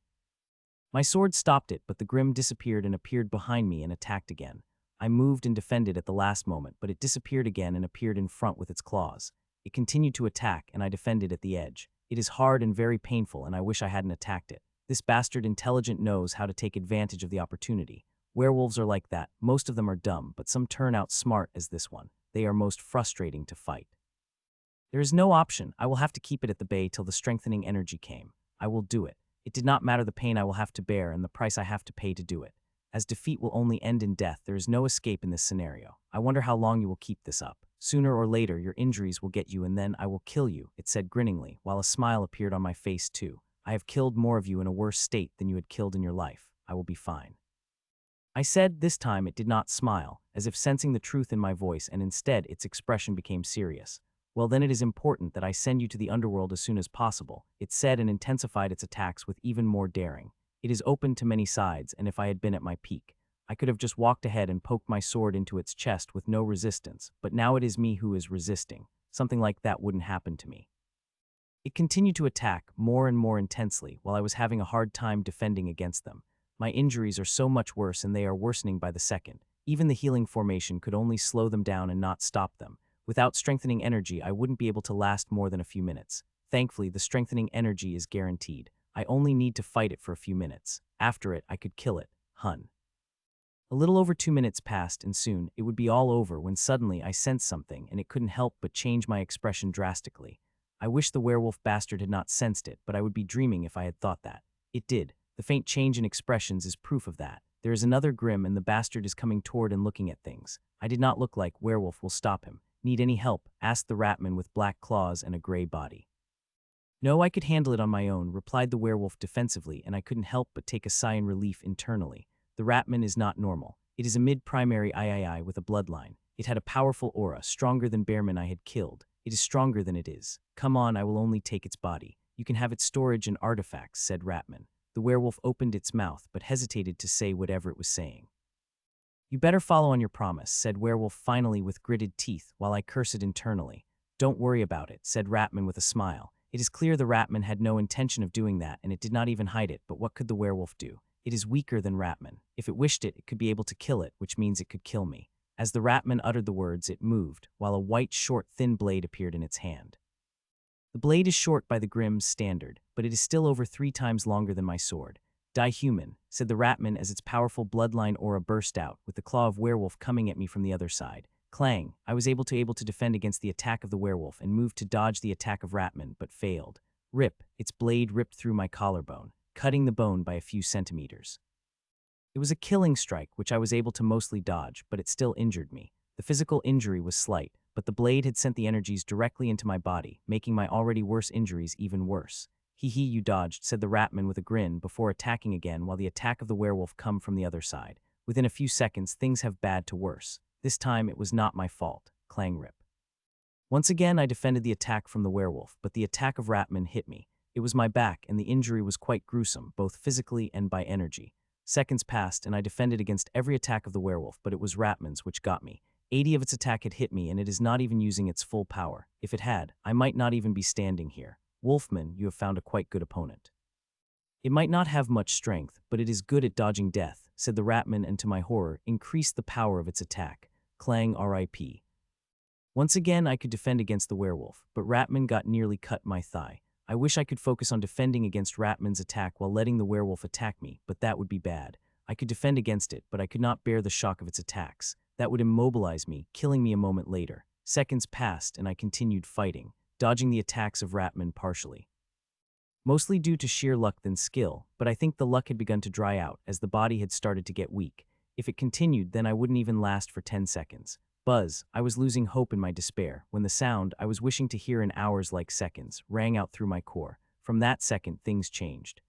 My sword stopped it, but the grim disappeared and appeared behind me and attacked again. I moved and defended at the last moment, but it disappeared again and appeared in front with its claws. It continued to attack, and I defended at the edge. It is hard and very painful, and I wish I hadn't attacked it. This bastard intelligent knows how to take advantage of the opportunity. Werewolves are like that. Most of them are dumb, but some turn out smart as this one. They are most frustrating to fight. There is no option. I will have to keep it at the bay till the strengthening energy came. I will do it. It did not matter the pain I will have to bear and the price I have to pay to do it. As defeat will only end in death, there is no escape in this scenario. I wonder how long you will keep this up. Sooner or later, your injuries will get you and then I will kill you, it said grinningly, while a smile appeared on my face too. I have killed more of you in a worse state than you had killed in your life. I will be fine. I said. This time it did not smile, as if sensing the truth in my voice, and instead its expression became serious. Well, then it is important that I send you to the underworld as soon as possible, it said, and intensified its attacks with even more daring. It is open to many sides, and if I had been at my peak, I could have just walked ahead and poked my sword into its chest with no resistance, but now it is me who is resisting. Something like that wouldn't happen to me. It continued to attack more and more intensely while I was having a hard time defending against them. My injuries are so much worse, and they are worsening by the second. Even the healing formation could only slow them down and not stop them. Without strengthening energy, I wouldn't be able to last more than a few minutes. Thankfully, the strengthening energy is guaranteed. I only need to fight it for a few minutes. After it, I could kill it. Hun. A little over 2 minutes passed, and soon it would be all over when suddenly I sensed something, and it couldn't help but change my expression drastically. I wish the werewolf bastard had not sensed it, but I would be dreaming if I had thought that. It did. The faint change in expressions is proof of that. There is another grim, and the bastard is coming toward and looking at things. I did not look like werewolf will stop him. Need any help? Asked the ratman with black claws and a gray body. No, I could handle it on my own, replied the werewolf defensively, and I couldn't help but take a sigh in relief internally. The ratman is not normal. It is a mid-primary III with a bloodline. It had a powerful aura, stronger than Bearman I had killed. It is stronger than it is. Come on, I will only take its body. You can have its storage and artifacts, said Ratman. The werewolf opened its mouth, but hesitated to say whatever it was saying. You better follow on your promise, said Werewolf finally with gritted teeth, while I cursed internally. Don't worry about it, said Ratman with a smile. It is clear the Ratman had no intention of doing that, and it did not even hide it, but what could the werewolf do? It is weaker than Ratman. If it wished it, it could be able to kill it, which means it could kill me. As the Ratman uttered the words, it moved, while a white, short, thin blade appeared in its hand. The blade is short by the Grimm's standard, but it is still over 3 times longer than my sword. Die human, said the Ratman as its powerful bloodline aura burst out, with the claw of werewolf coming at me from the other side. Clang, I was able to defend against the attack of the werewolf and moved to dodge the attack of Ratman, but failed. Rip, its blade ripped through my collarbone, cutting the bone by a few centimeters. It was a killing strike, which I was able to mostly dodge, but it still injured me. The physical injury was slight, but the blade had sent the energies directly into my body, making my already worse injuries even worse. Hee hee, you dodged, said the Ratman with a grin before attacking again while the attack of the werewolf come from the other side. Within a few seconds, things have bad to worse. This time, it was not my fault. Clang rip. Once again, I defended the attack from the werewolf, but the attack of Ratman hit me. It was my back, and the injury was quite gruesome, both physically and by energy. Seconds passed, and I defended against every attack of the werewolf, but it was Ratman's which got me. 80 of its attack had hit me, and it is not even using its full power. If it had, I might not even be standing here. Wolfman, you have found a quite good opponent. It might not have much strength, but it is good at dodging death, said the Ratman, and to my horror, increased the power of its attack. Clang R.I.P. Once again, I could defend against the werewolf, but Ratman got nearly cut my thigh. I wish I could focus on defending against Ratman's attack while letting the werewolf attack me, but that would be bad. I could defend against it, but I could not bear the shock of its attacks. That would immobilize me, killing me a moment later. Seconds passed, and I continued fighting, dodging the attacks of Ratman partially. Mostly due to sheer luck than skill, but I think the luck had begun to dry out as the body had started to get weak. If it continued, then I wouldn't even last for 10 seconds. Buzz, I was losing hope in my despair, when the sound I was wishing to hear in hours like seconds rang out through my core. From that second, things changed.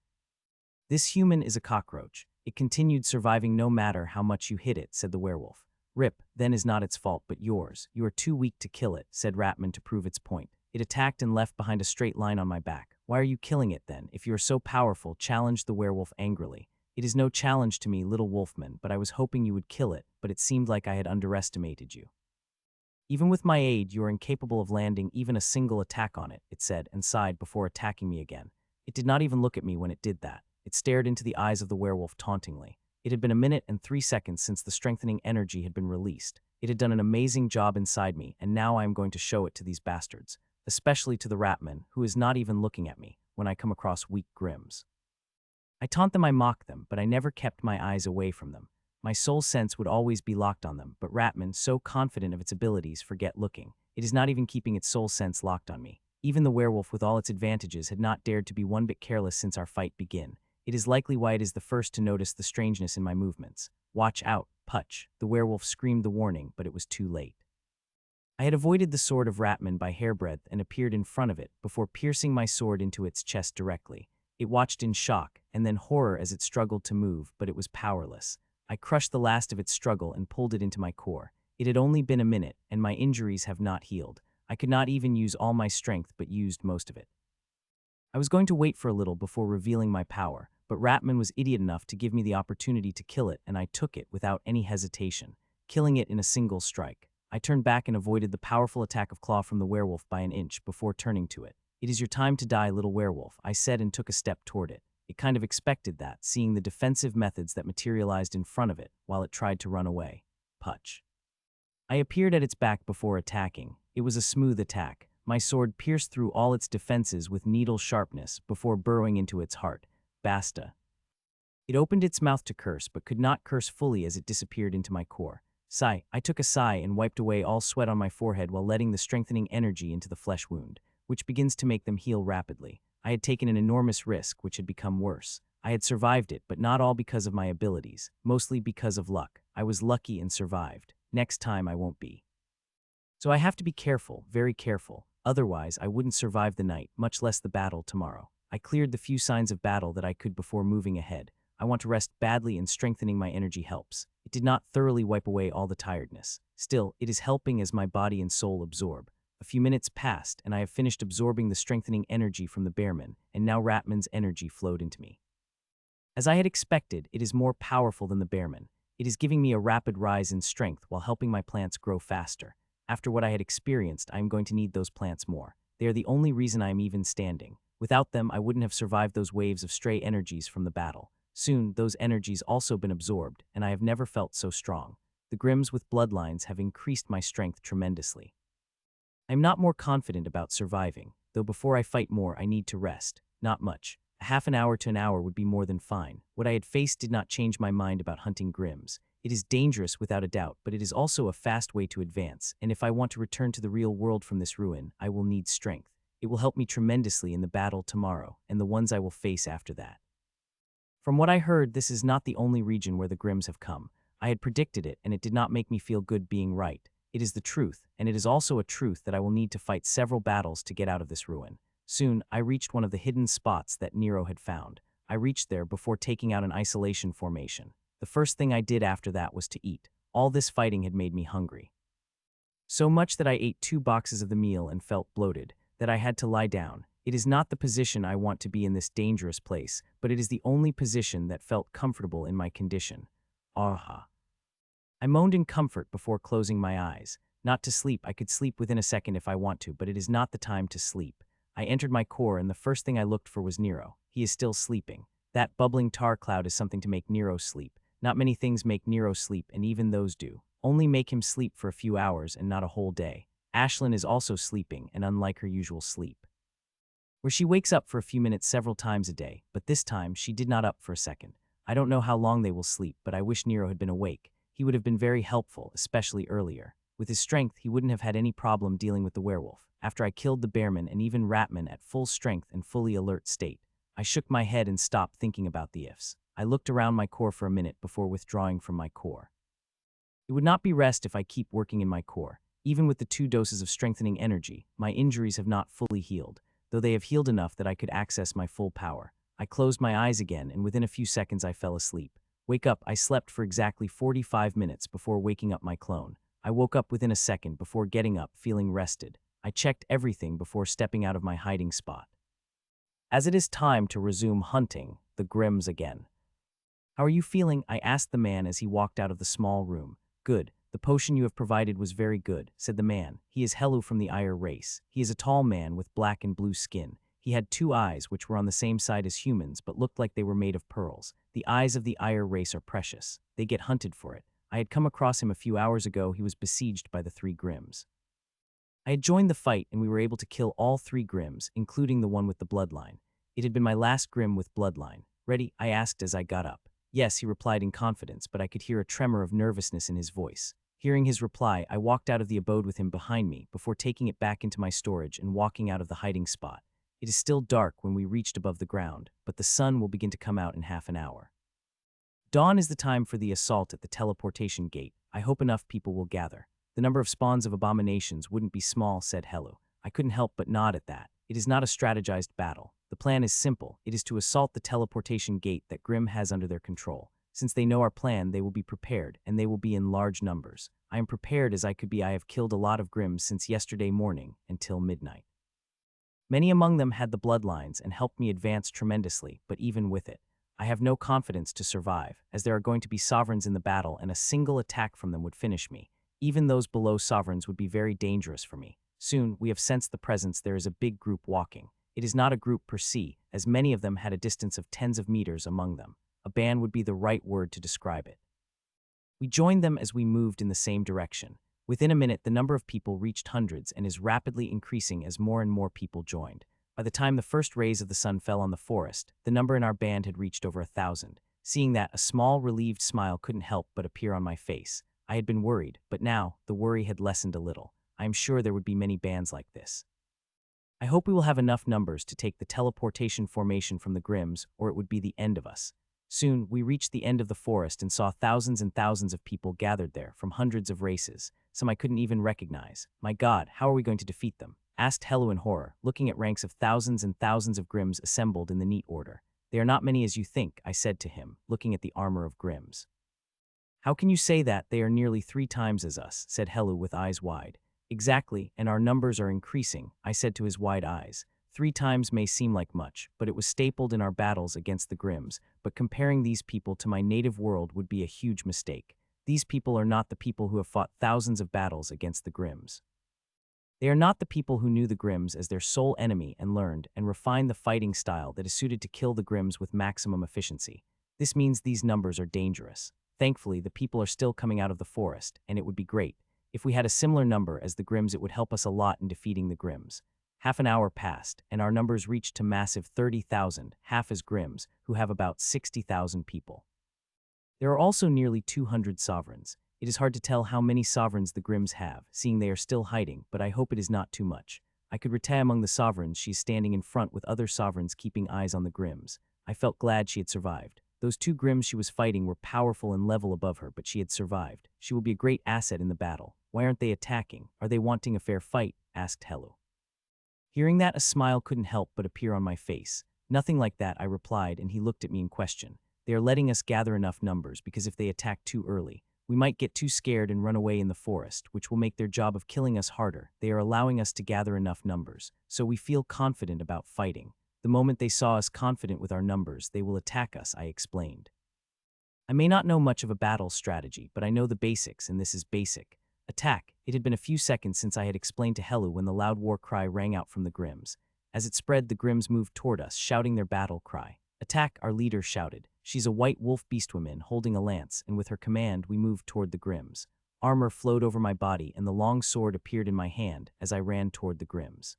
This human is a cockroach. It continued surviving no matter how much you hit it, said the werewolf. Rip, then is not its fault but yours. You are too weak to kill it, said Ratman to prove its point. It attacked and left behind a straight line on my back. Why are you killing it then? If you are so powerful, challenged the werewolf angrily. It is no challenge to me, little wolfman, but I was hoping you would kill it, but it seemed like I had underestimated you. Even with my aid, you are incapable of landing even a single attack on it, it said, and sighed before attacking me again. It did not even look at me when it did that. It stared into the eyes of the werewolf tauntingly. It had been a minute and 3 seconds since the strengthening energy had been released. It had done an amazing job inside me, and now I am going to show it to these bastards, especially to the Ratman, who is not even looking at me when I come across weak Grimms. I taunt them, I mock them, but I never kept my eyes away from them. My soul sense would always be locked on them, but Ratman, so confident of its abilities, forget looking. It is not even keeping its soul sense locked on me. Even the werewolf, with all its advantages, had not dared to be one bit careless since our fight began. It is likely why it is the first to notice the strangeness in my movements. Watch out, Putch. The werewolf screamed the warning, but it was too late. I had avoided the sword of Ratman by hairbreadth and appeared in front of it before piercing my sword into its chest directly. It watched in shock, and then horror as it struggled to move, but it was powerless. I crushed the last of its struggle and pulled it into my core. It had only been a minute, and my injuries have not healed. I could not even use all my strength, but used most of it. I was going to wait for a little before revealing my power, but Ratman was idiot enough to give me the opportunity to kill it, and I took it without any hesitation, killing it in a single strike. I turned back and avoided the powerful attack of claw from the werewolf by an inch before turning to it. It is your time to die, little werewolf, I said, and took a step toward it. It kind of expected that, seeing the defensive methods that materialized in front of it while it tried to run away. Putch. I appeared at its back before attacking. It was a smooth attack. My sword pierced through all its defenses with needle sharpness before burrowing into its heart. Basta. It opened its mouth to curse, but could not curse fully as it disappeared into my core. Sigh. I took a sigh and wiped away all sweat on my forehead while letting the strengthening energy into the flesh wound, which begins to make them heal rapidly. I had taken an enormous risk, which had become worse. I had survived it, but not all because of my abilities, mostly because of luck. I was lucky and survived. Next time I won't be. So I have to be careful, very careful. Otherwise, I wouldn't survive the night, much less the battle tomorrow. I cleared the few signs of battle that I could before moving ahead. I want to rest badly, and strengthening my energy helps. It did not thoroughly wipe away all the tiredness. Still, it is helping as my body and soul absorb. A few minutes passed, and I have finished absorbing the strengthening energy from the bearman, and now Ratman's energy flowed into me. As I had expected, it is more powerful than the bearman. It is giving me a rapid rise in strength while helping my plants grow faster. After what I had experienced, I am going to need those plants more. They are the only reason I am even standing. Without them, I wouldn't have survived those waves of stray energies from the battle. Soon, those energies also been absorbed, and I have never felt so strong. the Grimms with bloodlines have increased my strength tremendously. I'm not more confident about surviving, though before I fight more I need to rest. Not much. A half an hour to an hour would be more than fine. What I had faced did not change my mind about hunting Grimms. It is dangerous without a doubt, but it is also a fast way to advance, and if I want to return to the real world from this ruin, I will need strength. It will help me tremendously in the battle tomorrow, and the ones I will face after that. From what I heard, this is not the only region where the Grimms have come. I had predicted it, and it did not make me feel good being right. It is the truth, and it is also a truth that I will need to fight several battles to get out of this ruin. Soon, I reached one of the hidden spots that Nero had found. I reached there before taking out an isolation formation. The first thing I did after that was to eat. All this fighting had made me hungry. So much that I ate 2 boxes of the meal and felt bloated, that I had to lie down. It is not the position I want to be in this dangerous place, but it is the only position that felt comfortable in my condition. Aha. I moaned in comfort before closing my eyes. Not to sleep, I could sleep within a second if I want to, but it is not the time to sleep. I entered my core and the first thing I looked for was Nero. He is still sleeping. That bubbling tar cloud is something to make Nero sleep. Not many things make Nero sleep, and even those do. Only make him sleep for a few hours and not a whole day. Ashlyn is also sleeping, and unlike her usual sleep, where she wakes up for a few minutes several times a day, but this time she did not up for a second. I don't know how long they will sleep, but I wish Nero had been awake. He would have been very helpful, especially earlier. With his strength, he wouldn't have had any problem dealing with the werewolf. After I killed the bearman and even Ratman at full strength and fully alert state, I shook my head and stopped thinking about the ifs. I looked around my core for a minute before withdrawing from my core. It would not be rest if I keep working in my core. Even with the 2 doses of strengthening energy, my injuries have not fully healed, though they have healed enough that I could access my full power. I closed my eyes again, and within a few seconds I fell asleep. Wake up, I slept for exactly 45 minutes before waking up my clone. I woke up within a second before getting up, feeling rested. I checked everything before stepping out of my hiding spot. As it is time to resume hunting the Grimms again. How are you feeling? I asked the man as he walked out of the small room. Good. The potion you have provided was very good, said the man. He is Helu from the Iyer race. He is a tall man with black and blue skin. He had 2 eyes which were on the same side as humans but looked like they were made of pearls. The eyes of the Iyer race are precious. They get hunted for it. I had come across him a few hours ago. He was besieged by the 3 Grimms. I had joined the fight and we were able to kill all 3 Grimms, including the one with the bloodline. It had been my last Grimm with bloodline. Ready? I asked as I got up. Yes, he replied in confidence, but I could hear a tremor of nervousness in his voice. Hearing his reply, I walked out of the abode with him behind me before taking it back into my storage and walking out of the hiding spot. It is still dark when we reached above the ground, but the sun will begin to come out in half an hour. Dawn is the time for the assault at the teleportation gate. I hope enough people will gather. The number of spawns of abominations wouldn't be small, said Helu. I couldn't help but nod at that. It is not a strategized battle. The plan is simple. It is to assault the teleportation gate that Grimm has under their control. Since they know our plan, they will be prepared, and they will be in large numbers. I am prepared as I could be. I have killed a lot of Grimms since yesterday morning until midnight. Many among them had the bloodlines and helped me advance tremendously, but even with it, I have no confidence to survive, as there are going to be sovereigns in the battle and a single attack from them would finish me. Even those below sovereigns would be very dangerous for me. Soon, we have sensed the presence. There is a big group walking. It is not a group per se, as many of them had a distance of tens of meters among them. A band would be the right word to describe it. We joined them as we moved in the same direction. Within a minute, the number of people reached hundreds and is rapidly increasing as more and more people joined. By the time the first rays of the sun fell on the forest, the number in our band had reached over 1,000. Seeing that, a small, relieved smile couldn't help but appear on my face. I had been worried, but now, the worry had lessened a little. I am sure there would be many bands like this. I hope we will have enough numbers to take the teleportation formation from the Grimms, or it would be the end of us. Soon, we reached the end of the forest and saw thousands and thousands of people gathered there from hundreds of races. Some I couldn't even recognize. My God, how are we going to defeat them? Asked Helu in horror, looking at ranks of thousands and thousands of Grimms assembled in the neat order. They are not many as you think, I said to him, looking at the armor of Grimms. How can you say that? They are nearly 3 times as us, said Helu with eyes wide. Exactly, and our numbers are increasing, I said to his wide eyes. 3 times may seem like much, but it was stapled in our battles against the Grimms, but comparing these people to my native world would be a huge mistake. These people are not the people who have fought thousands of battles against the Grimms. They are not the people who knew the Grimms as their sole enemy and learned and refined the fighting style that is suited to kill the Grimms with maximum efficiency. This means these numbers are dangerous. Thankfully, the people are still coming out of the forest, and it would be great. If we had a similar number as the Grimms, it would help us a lot in defeating the Grimms. Half an hour passed, and our numbers reached to massive 30,000, half as Grimms, who have about 60,000 people. There are also nearly 200 sovereigns. It is hard to tell how many sovereigns the Grimms have, seeing they are still hiding, but I hope it is not too much. I could retire among the sovereigns. She is standing in front with other sovereigns keeping eyes on the Grimms. I felt glad she had survived. Those two Grimms she was fighting were powerful and level above her, but she had survived. She will be a great asset in the battle. Why aren't they attacking? Are they wanting a fair fight? Asked Helu. Hearing that, a smile couldn't help but appear on my face. Nothing like that, I replied, and he looked at me in question. They are letting us gather enough numbers because if they attack too early, we might get too scared and run away in the forest, which will make their job of killing us harder. They are allowing us to gather enough numbers, so we feel confident about fighting. The moment they saw us confident with our numbers, they will attack us, I explained. I may not know much of a battle strategy, but I know the basics, and this is basic. Attack. It had been a few seconds since I had explained to Helu when the loud war cry rang out from the Grimms. As it spread, the Grimms moved toward us, shouting their battle cry. Attack, our leader shouted. She's a white wolf beastwoman holding a lance, and with her command, we moved toward the Grimms. Armor flowed over my body, and the long sword appeared in my hand as I ran toward the Grimms.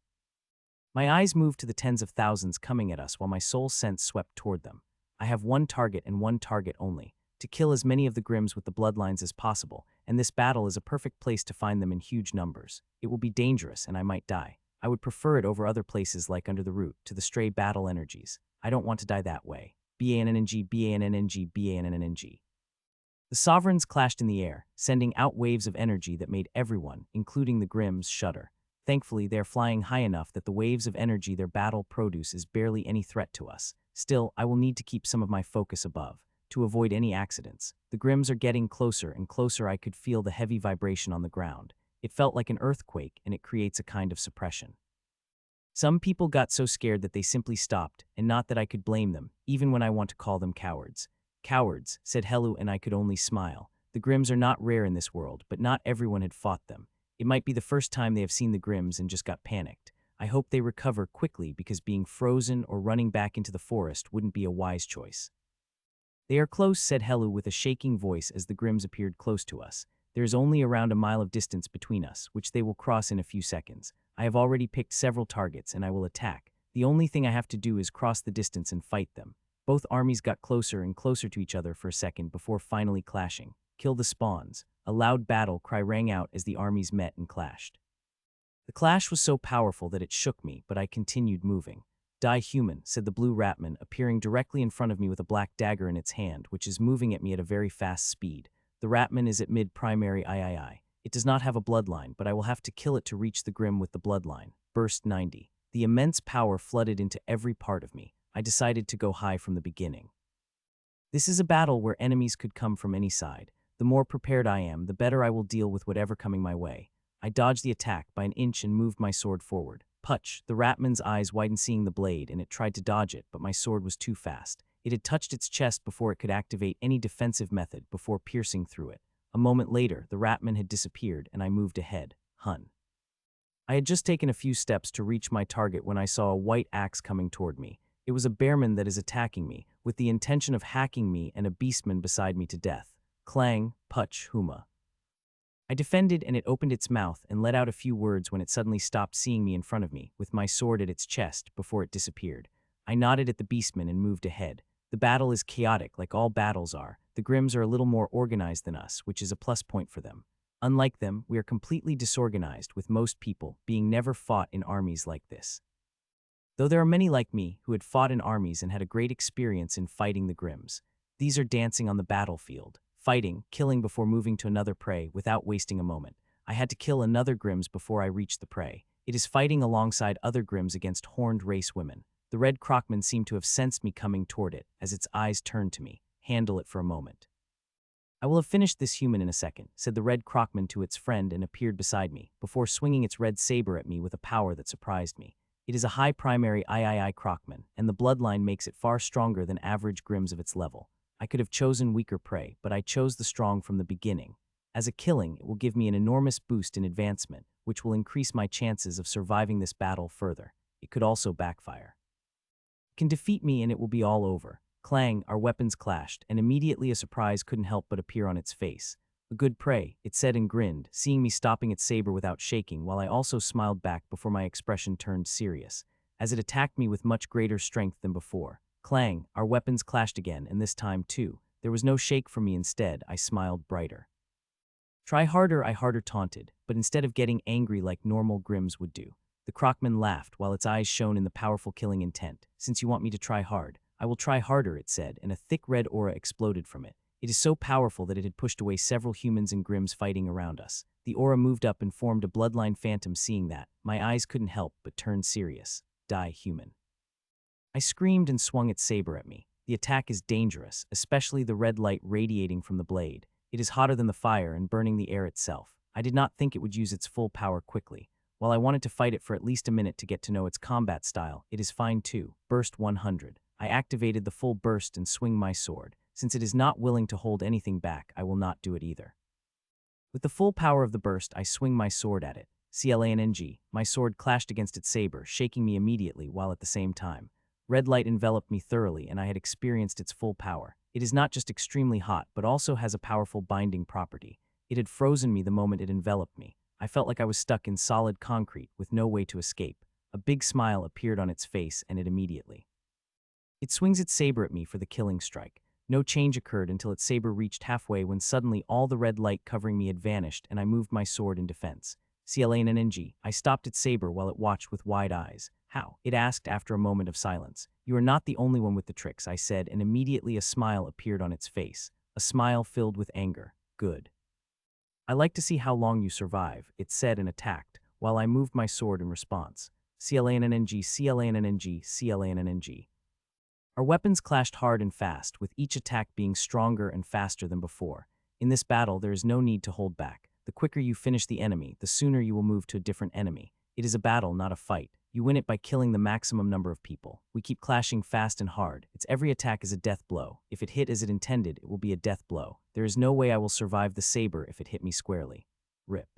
My eyes moved to the tens of thousands coming at us while my soul sense swept toward them. I have one target and one target only, to kill as many of the Grimms with the bloodlines as possible, and this battle is a perfect place to find them in huge numbers. It will be dangerous, and I might die. I would prefer it over other places like under the root, to the stray battle energies. I don't want to die that way. BANNNG, BANNNG, BANNNG. The sovereigns clashed in the air, sending out waves of energy that made everyone, including the Grimms, shudder. Thankfully, they are flying high enough that the waves of energy their battle produce is barely any threat to us. Still, I will need to keep some of my focus above, to avoid any accidents. The Grimms are getting closer and closer. I could feel the heavy vibration on the ground. It felt like an earthquake, and it creates a kind of suppression. Some people got so scared that they simply stopped, and not that I could blame them, even when I want to call them cowards. Cowards, said Helu, and I could only smile. The Grimms are not rare in this world, but not everyone had fought them. It might be the first time they have seen the Grimms and just got panicked. I hope they recover quickly because being frozen or running back into the forest wouldn't be a wise choice. They are close, said Helu with a shaking voice as the Grimms appeared close to us. There is only around a mile of distance between us, which they will cross in a few seconds. I have already picked several targets and I will attack. The only thing I have to do is cross the distance and fight them. Both armies got closer and closer to each other for a second before finally clashing. Kill the spawns. A loud battle cry rang out as the armies met and clashed. The clash was so powerful that it shook me, but I continued moving. Die human, said the blue Ratman, appearing directly in front of me with a black dagger in its hand, which is moving at me at a very fast speed. The Ratman is at mid-primary III. It does not have a bloodline, but I will have to kill it to reach the Grimm with the bloodline. Burst 90. The immense power flooded into every part of me. I decided to go high from the beginning. This is a battle where enemies could come from any side. The more prepared I am, the better I will deal with whatever coming my way. I dodged the attack by an inch and moved my sword forward. Putch, the Ratman's eyes widened seeing the blade, and it tried to dodge it, but my sword was too fast. It had touched its chest before it could activate any defensive method before piercing through it. A moment later, the Ratman had disappeared, and I moved ahead. Hun. I had just taken a few steps to reach my target when I saw a white axe coming toward me. It was a bearman that is attacking me, with the intention of hacking me and a beastman beside me to death. Clang, Putch, Huma. I defended, and it opened its mouth and let out a few words when it suddenly stopped seeing me in front of me, with my sword at its chest, before it disappeared. I nodded at the beastman and moved ahead. The battle is chaotic, like all battles are. The Grimms are a little more organized than us, which is a plus point for them. Unlike them, we are completely disorganized, with most people being never fought in armies like this. Though there are many like me who had fought in armies and had a great experience in fighting the Grimms. These are dancing on the battlefield. Fighting, killing before moving to another prey without wasting a moment. I had to kill another Grimms before I reached the prey. It is fighting alongside other Grimms against horned race women. The red Crockman seemed to have sensed me coming toward it as its eyes turned to me. Handle it for a moment. I will have finished this human in a second, said the red Crockman to its friend and appeared beside me, before swinging its red saber at me with a power that surprised me. It is a high primary III Crockman, and the bloodline makes it far stronger than average Grimms of its level. I could have chosen weaker prey, but I chose the strong from the beginning. As a killing, it will give me an enormous boost in advancement, which will increase my chances of surviving this battle further. It could also backfire. It can defeat me and it will be all over. Clang, our weapons clashed, and immediately a surprise couldn't help but appear on its face. A good prey, it said and grinned, seeing me stopping its saber without shaking, while I also smiled back before my expression turned serious, as it attacked me with much greater strength than before. Clang, our weapons clashed again, and this time, too, there was no shake from me. Instead, I smiled brighter. Try harder, I harder taunted, but instead of getting angry like normal Grims would do, the Crocman laughed while its eyes shone in the powerful killing intent. Since you want me to try hard, I will try harder, it said, and a thick red aura exploded from it. It is so powerful that it had pushed away several humans and Grims fighting around us. The aura moved up and formed a bloodline phantom. Seeing that, my eyes couldn't help but turn serious. Die, human. I screamed and swung its saber at me. The attack is dangerous, especially the red light radiating from the blade. It is hotter than the fire and burning the air itself. I did not think it would use its full power quickly. While I wanted to fight it for at least a minute to get to know its combat style, it is fine too. Burst 100. I activated the full burst and swing my sword. Since it is not willing to hold anything back, I will not do it either. With the full power of the burst, I swing my sword at it. Clang, my sword clashed against its saber, shaking me immediately, while at the same time, red light enveloped me thoroughly and I had experienced its full power. It is not just extremely hot, but also has a powerful binding property. It had frozen me the moment it enveloped me. I felt like I was stuck in solid concrete with no way to escape. A big smile appeared on its face and it immediately. It swings its saber at me for the killing strike. No change occurred until its saber reached halfway, when suddenly all the red light covering me had vanished and I moved my sword in defense. Clang, I stopped its saber while it watched with wide eyes. How? It asked after a moment of silence. You are not the only one with the tricks, I said, and immediately a smile appeared on its face. A smile filled with anger. Good. I like to see how long you survive, it said and attacked, while I moved my sword in response. Clang. Our weapons clashed hard and fast, with each attack being stronger and faster than before. In this battle, there is no need to hold back. The quicker you finish the enemy, the sooner you will move to a different enemy. It is a battle, not a fight. You win it by killing the maximum number of people. We keep clashing fast and hard. Its every attack is a death blow. If it hit as it intended, it will be a death blow. There is no way I will survive the saber if it hit me squarely. Rip.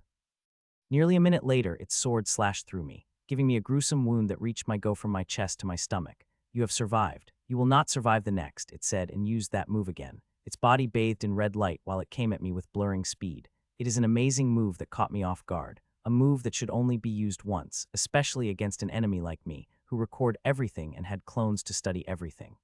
Nearly a minute later, its sword slashed through me, giving me a gruesome wound that reached my go from my chest to my stomach. You have survived. You will not survive the next, it said, and used that move again. Its body bathed in red light while it came at me with blurring speed. It is an amazing move that caught me off guard. A move that should only be used once, especially against an enemy like me, who record everything and had clones to study everything.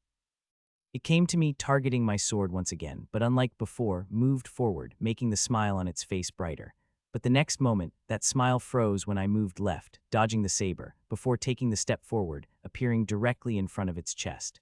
It came to me, targeting my sword once again, but unlike before, moved forward, making the smile on its face brighter. But the next moment, that smile froze when I moved left, dodging the saber, before taking the step forward, appearing directly in front of its chest.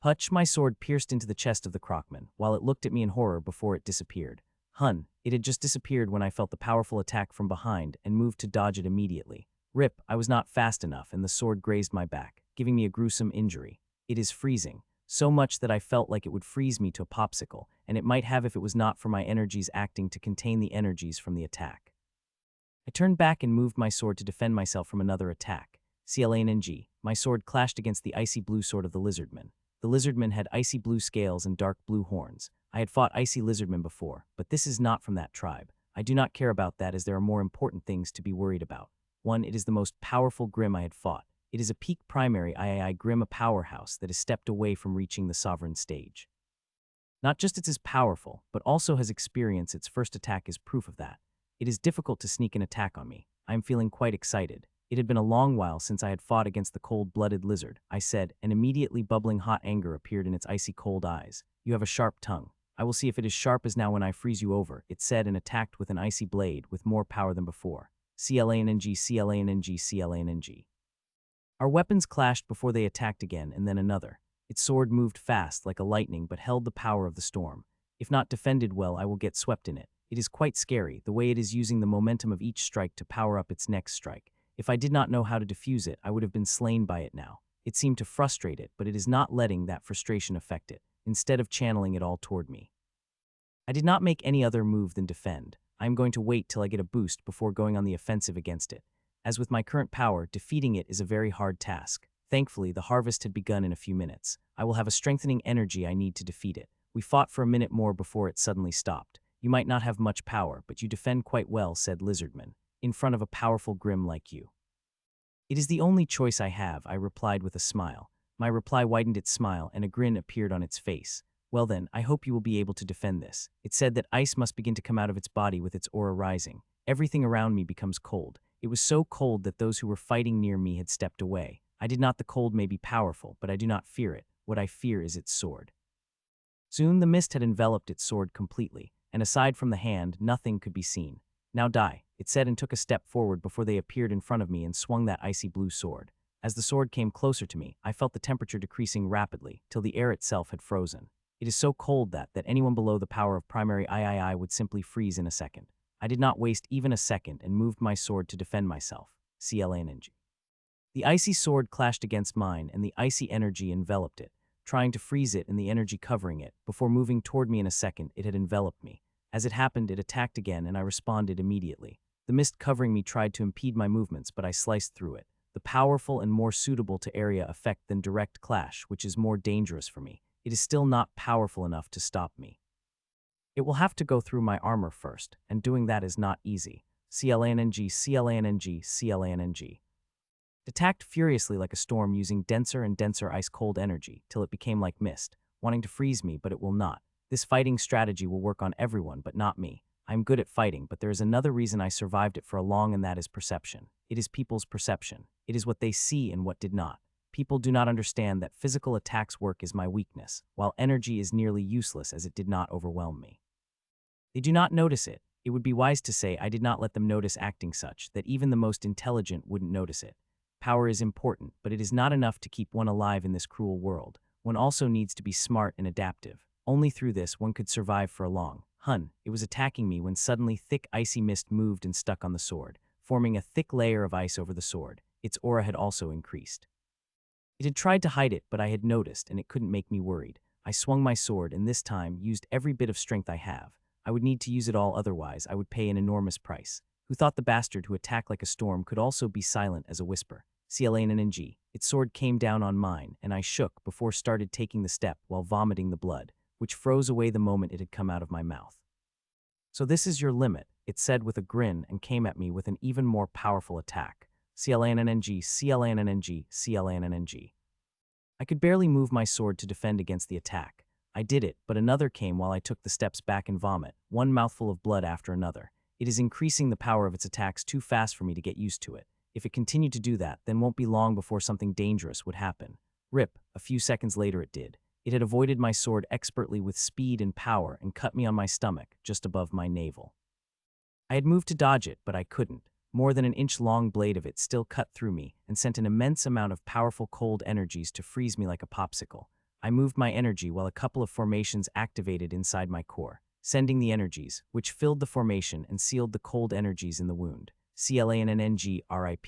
Hutch, my sword pierced into the chest of the Crocman, while it looked at me in horror before it disappeared. It had just disappeared when I felt the powerful attack from behind and moved to dodge it immediately. Rip, I was not fast enough and the sword grazed my back, giving me a gruesome injury. It is freezing, so much that I felt like it would freeze me to a popsicle, and it might have if it was not for my energies acting to contain the energies from the attack. I turned back and moved my sword to defend myself from another attack. Clang, my sword clashed against the icy blue sword of the lizardman. The lizardman had icy blue scales and dark blue horns. I had fought icy lizardmen before, but this is not from that tribe. I do not care about that, as there are more important things to be worried about. One, it is the most powerful Grim I had fought. It is a peak primary III Grim, a powerhouse that has stepped away from reaching the sovereign stage. Not just it is powerful, but also has experience. Its first attack is proof of that. It is difficult to sneak an attack on me. I am feeling quite excited. It had been a long while since I had fought against the cold-blooded lizard, I said, and immediately bubbling hot anger appeared in its icy cold eyes. You have a sharp tongue. I will see if it is sharp as now when I freeze you over, it said, and attacked with an icy blade with more power than before. Clang. Our weapons clashed before they attacked again, and then another. Its sword moved fast like a lightning but held the power of the storm. If not defended well, I will get swept in it. It is quite scary, the way it is using the momentum of each strike to power up its next strike. If I did not know how to defuse it, I would have been slain by it now. It seemed to frustrate it, but it is not letting that frustration affect it, instead of channeling it all toward me. I did not make any other move than defend. I am going to wait till I get a boost before going on the offensive against it. As with my current power, defeating it is a very hard task. Thankfully, the harvest had begun in a few minutes. I will have a strengthening energy I need to defeat it. We fought for a minute more before it suddenly stopped. You might not have much power, but you defend quite well, said Lizardman, in front of a powerful Grim like you. It is the only choice I have, I replied with a smile. My reply widened its smile, and a grin appeared on its face. Well then, I hope you will be able to defend this. It said that ice must begin to come out of its body with its aura rising. Everything around me becomes cold. It was so cold that those who were fighting near me had stepped away. I did not. The cold may be powerful, but I do not fear it. What I fear is its sword. Soon the mist had enveloped its sword completely, and aside from the hand, nothing could be seen. Now die, it said, and took a step forward before they appeared in front of me and swung that icy blue sword. As the sword came closer to me, I felt the temperature decreasing rapidly, till the air itself had frozen. It is so cold that anyone below the power of primary III would simply freeze in a second. I did not waste even a second and moved my sword to defend myself. CLANG. The icy sword clashed against mine, and the icy energy enveloped it, trying to freeze it and the energy covering it. Before moving toward me in a second, it had enveloped me. As it happened, it attacked again, and I responded immediately. The mist covering me tried to impede my movements, but I sliced through it. The powerful and more suitable to area effect than direct clash, which is more dangerous for me. It is still not powerful enough to stop me. It will have to go through my armor first, and doing that is not easy. CLANG. It attacked furiously like a storm, using denser and denser ice-cold energy, till it became like mist, wanting to freeze me, but it will not. This fighting strategy will work on everyone, but not me. I'm good at fighting, but there is another reason I survived it for a long, and that is perception. It is people's perception. It is what they see and what did not. People do not understand that physical attacks work is my weakness, while energy is nearly useless as it did not overwhelm me. They do not notice it. It would be wise to say I did not let them notice acting such that even the most intelligent wouldn't notice it. Power is important, but it is not enough to keep one alive in this cruel world. One also needs to be smart and adaptive. Only through this one could survive for a long. It was attacking me when suddenly thick icy mist moved and stuck on the sword, forming a thick layer of ice over the sword. Its aura had also increased. It had tried to hide it, but I had noticed, and it couldn't make me worried. I swung my sword, and this time used every bit of strength I have. I would need to use it all, otherwise I would pay an enormous price. Who thought the bastard who attacked like a storm could also be silent as a whisper? CLANG. Its sword came down on mine, and I shook before started taking the step while vomiting the blood, which froze away the moment it had come out of my mouth. So this is your limit, it said with a grin, and came at me with an even more powerful attack. CLANG. I could barely move my sword to defend against the attack. I did it, but another came while I took the steps back and vomit, one mouthful of blood after another. It is increasing the power of its attacks too fast for me to get used to it. If it continued to do that, then won't be long before something dangerous would happen. Rip, a few seconds later it did. It had avoided my sword expertly with speed and power and cut me on my stomach, just above my navel. I had moved to dodge it, but I couldn't. More than an inch-long blade of it still cut through me and sent an immense amount of powerful cold energies to freeze me like a popsicle. I moved my energy while a couple of formations activated inside my core, sending the energies, which filled the formation and sealed the cold energies in the wound. CLANG RIP.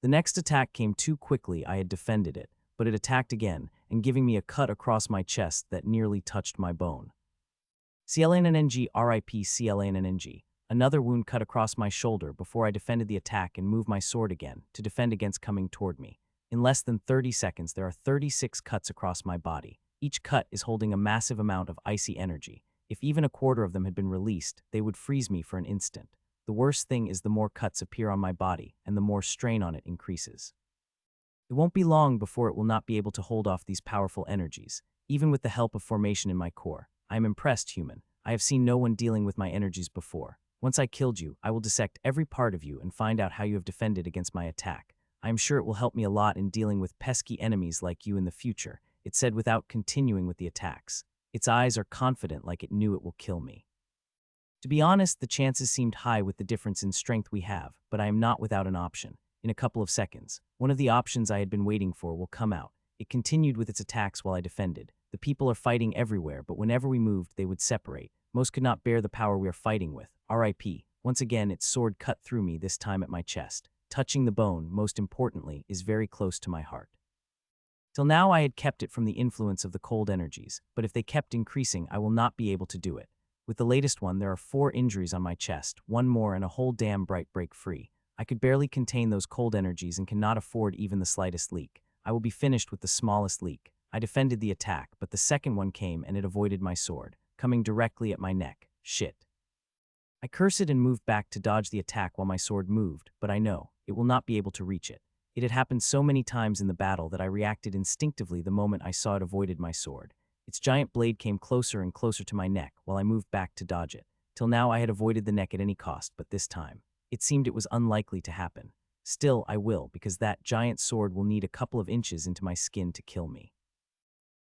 The next attack came too quickly. I had defended it, but it attacked again, and giving me a cut across my chest that nearly touched my bone. CLANG RIP. Another wound cut across my shoulder before I defended the attack and moved my sword again to defend against coming toward me. In less than 30 seconds, there are 36 cuts across my body. Each cut is holding a massive amount of icy energy. If even a quarter of them had been released, they would freeze me for an instant. The worst thing is the more cuts appear on my body, and the more strain on it increases. It won't be long before it will not be able to hold off these powerful energies, even with the help of formation in my core. I am impressed, human. I have seen no one dealing with my energies before. Once I killed you, I will dissect every part of you and find out how you have defended against my attack. I am sure it will help me a lot in dealing with pesky enemies like you in the future, it said without continuing with the attacks. Its eyes are confident, like it knew it will kill me. To be honest, the chances seemed high with the difference in strength we have, but I am not without an option. In a couple of seconds, one of the options I had been waiting for will come out. It continued with its attacks while I defended. The people are fighting everywhere, but whenever we moved, they would separate. Most could not bear the power we are fighting with. RIP. Once again, its sword cut through me, this time at my chest. Touching the bone, most importantly, is very close to my heart. Till now I had kept it from the influence of the cold energies, but if they kept increasing, I will not be able to do it. With the latest one, there are 4 injuries on my chest, 1 more and a whole damn bright break free. I could barely contain those cold energies and cannot afford even the slightest leak. I will be finished with the smallest leak. I defended the attack, but the second one came and it avoided my sword, coming directly at my neck. Shit. I cursed and moved back to dodge the attack while my sword moved, but I know it will not be able to reach it. It had happened so many times in the battle that I reacted instinctively the moment I saw it avoided my sword. Its giant blade came closer and closer to my neck while I moved back to dodge it. Till now I had avoided the neck at any cost, but this time, it seemed it was unlikely to happen. Still, I will, because that giant sword will need a couple of inches into my skin to kill me.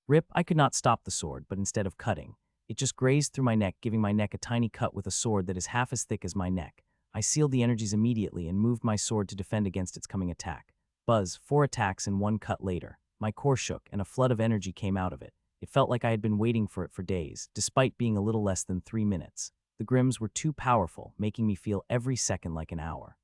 Rip, I could not stop the sword, but instead of cutting, it just grazed through my neck, giving my neck a tiny cut with a sword that is half as thick as my neck. I sealed the energies immediately and moved my sword to defend against its coming attack. Buzz, 4 attacks and 1 cut later. My core shook and a flood of energy came out of it. It felt like I had been waiting for it for days, despite being a little less than 3 minutes. The Grims were too powerful, making me feel every second like an hour.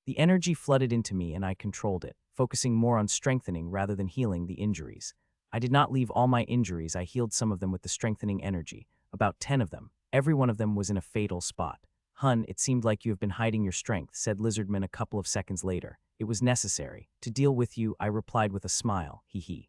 The energy flooded into me and I controlled it, focusing more on strengthening rather than healing the injuries. I did not leave all my injuries, I healed some of them with the strengthening energy, about 10 of them. Every one of them was in a fatal spot. Hun, it seemed like you have been hiding your strength, said Lizardman a couple of seconds later. It was necessary. To deal with you, I replied with a smile, hee.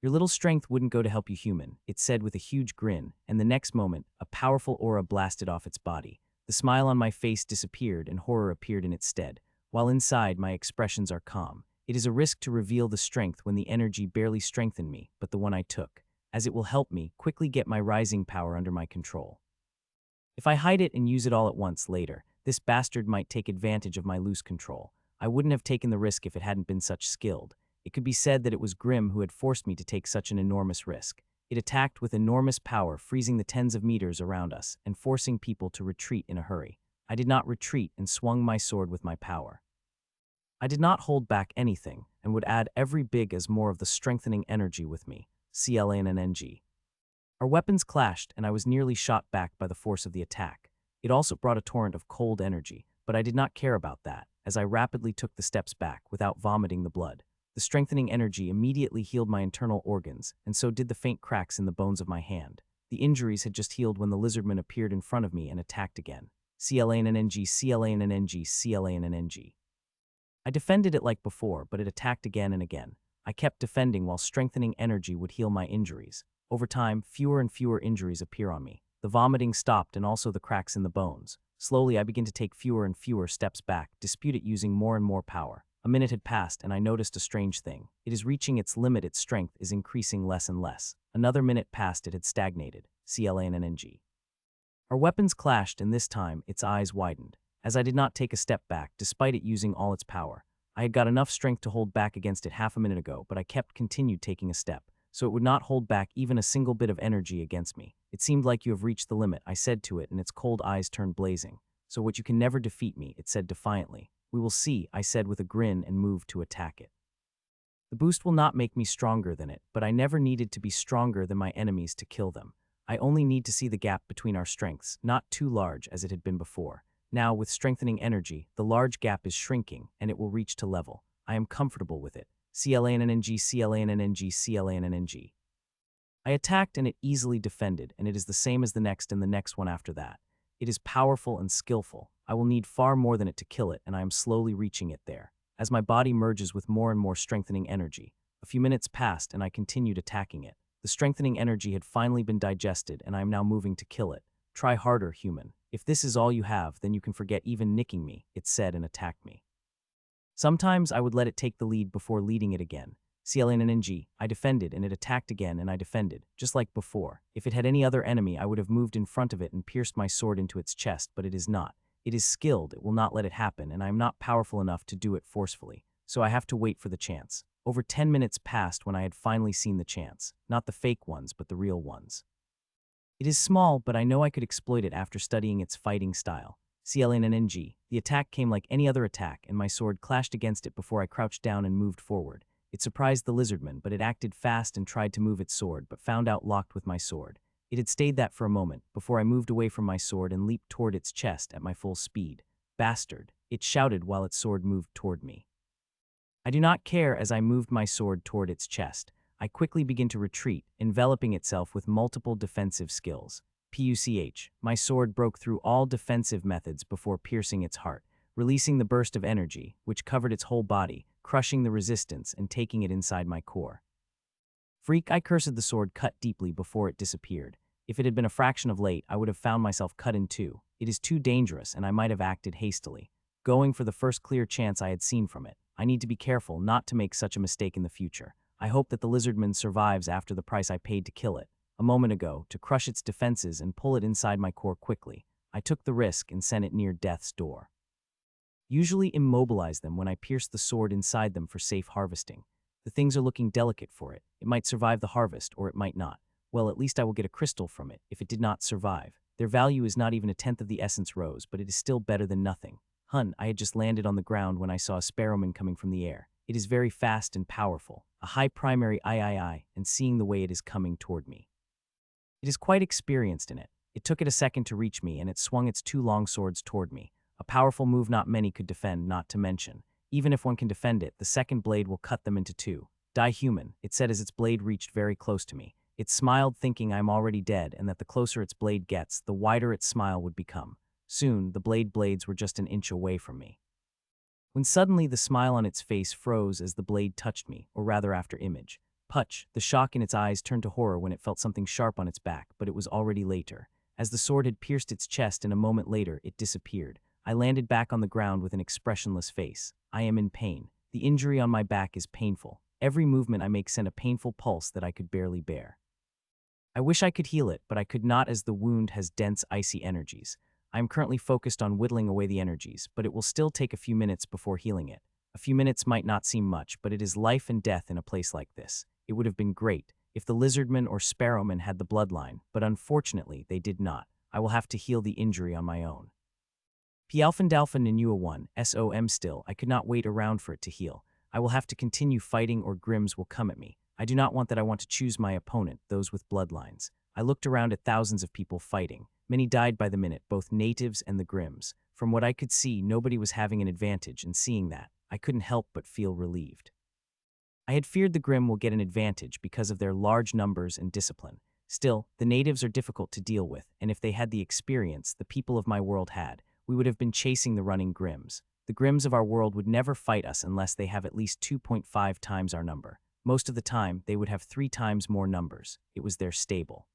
Your little strength wouldn't go to help you, human, it said with a huge grin, and the next moment, a powerful aura blasted off its body. The smile on my face disappeared and horror appeared in its stead. While inside, my expressions are calm. It is a risk to reveal the strength when the energy barely strengthened me, but the one I took, as it will help me quickly get my rising power under my control. If I hide it and use it all at once later, this bastard might take advantage of my loose control. I wouldn't have taken the risk if it hadn't been such skilled. It could be said that it was Grim who had forced me to take such an enormous risk. It attacked with enormous power, freezing the tens of meters around us and forcing people to retreat in a hurry. I did not retreat and swung my sword with my power. I did not hold back anything and would add every big as more of the strengthening energy with me. CLANNNG. Our weapons clashed and I was nearly shot back by the force of the attack. It also brought a torrent of cold energy, but I did not care about that, as I rapidly took the steps back without vomiting the blood. The strengthening energy immediately healed my internal organs, and so did the faint cracks in the bones of my hand. The injuries had just healed when the lizardman appeared in front of me and attacked again. CLANNNG. I defended it like before, but it attacked again and again. I kept defending while strengthening energy would heal my injuries. Over time, fewer and fewer injuries appear on me. The vomiting stopped and also the cracks in the bones. Slowly, I begin to take fewer and fewer steps back, dispute it using more and more power. A minute had passed and I noticed a strange thing. It is reaching its limit, its strength is increasing less and less. Another minute passed, it had stagnated. CLANNNG. Our weapons clashed and this time, its eyes widened. As I did not take a step back, despite it using all its power. I had got enough strength to hold back against it half a minute ago, but I continued taking a step, so it would not hold back even a single bit of energy against me. It seemed like you have reached the limit, I said to it, and its cold eyes turned blazing. So what, you can never defeat me, it said defiantly. We will see, I said with a grin and moved to attack it. The boost will not make me stronger than it, but I never needed to be stronger than my enemies to kill them. I only need to see the gap between our strengths, not too large as it had been before. Now, with strengthening energy, the large gap is shrinking, and it will reach to level. I am comfortable with it. CLANNNG. I attacked and it easily defended, and it is the same as the next and the next one after that. It is powerful and skillful. I will need far more than it to kill it, and I am slowly reaching it there. As my body merges with more and more strengthening energy, a few minutes passed and I continued attacking it. The strengthening energy had finally been digested, and I am now moving to kill it. Try harder, human. If this is all you have, then you can forget even nicking me, it said and attacked me. Sometimes I would let it take the lead before leading it again. CLANNNG. I defended and it attacked again and I defended, just like before. If it had any other enemy, I would have moved in front of it and pierced my sword into its chest, but it is not. It is skilled, it will not let it happen, and I am not powerful enough to do it forcefully, so I have to wait for the chance. Over 10 minutes passed when I had finally seen the chance. Not the fake ones, but the real ones. It is small, but I know I could exploit it after studying its fighting style. CLANNNG. The attack came like any other attack, and my sword clashed against it before I crouched down and moved forward. It surprised the lizardman, but it acted fast and tried to move its sword, but found out locked with my sword. It had stayed that for a moment, before I moved away from my sword and leaped toward its chest at my full speed. Bastard, it shouted while its sword moved toward me. I do not care. As I moved my sword toward its chest, I quickly begin to retreat, enveloping itself with multiple defensive skills. PUCH, my sword broke through all defensive methods before piercing its heart, releasing the burst of energy, which covered its whole body, crushing the resistance and taking it inside my core. Freak, I cursed. The sword cut deeply before it disappeared. If it had been a fraction of late, I would have found myself cut in two. It is too dangerous, and I might have acted hastily, going for the first clear chance I had seen from it. I need to be careful not to make such a mistake in the future. I hope that the lizardman survives after the price I paid to kill it a moment ago, to crush its defenses and pull it inside my core quickly. I took the risk and sent it near death's door. Usually immobilize them when I pierce the sword inside them for safe harvesting. The things are looking delicate for it. It might survive the harvest, or it might not. Well, at least I will get a crystal from it if it did not survive. Their value is not even a tenth of the essence rose, but it is still better than nothing. I had just landed on the ground when I saw a sparrowman coming from the air. It is very fast and powerful, a high primary III, and seeing the way it is coming toward me. It is quite experienced in it. It took it a second to reach me, and it swung its two long swords toward me. A powerful move not many could defend, not to mention. Even if one can defend it, the second blade will cut them into two. Die human, it said as its blade reached very close to me. It smiled, thinking I'm already dead, and that the closer its blade gets, the wider its smile would become. Soon, the blades were just an inch away from me. When suddenly the smile on its face froze as the blade touched me, or rather after image. Putch, the shock in its eyes turned to horror when it felt something sharp on its back, but it was already later. As the sword had pierced its chest and a moment later, it disappeared. I landed back on the ground with an expressionless face. I am in pain. The injury on my back is painful. Every movement I make sent a painful pulse that I could barely bear. I wish I could heal it, but I could not as the wound has dense, icy energies. I am currently focused on whittling away the energies, but it will still take a few minutes before healing it. A few minutes might not seem much, but it is life and death in a place like this. It would have been great if the lizardman or sparrowman had the bloodline, but unfortunately they did not. I will have to heal the injury on my own. Pialfandalfa Ninua 1, SOM still, I could not wait around for it to heal. I will have to continue fighting or Grims will come at me. I do not want that. I want to choose my opponent, those with bloodlines. I looked around at thousands of people fighting. Many died by the minute, both natives and the Grims. From what I could see, nobody was having an advantage, and seeing that, I couldn't help but feel relieved. I had feared the Grim will get an advantage because of their large numbers and discipline. Still, the natives are difficult to deal with, and if they had the experience the people of my world had, we would have been chasing the running Grims. The Grims of our world would never fight us unless they have at least 2.5 times our number. Most of the time, they would have 3 times more numbers. It was their stable.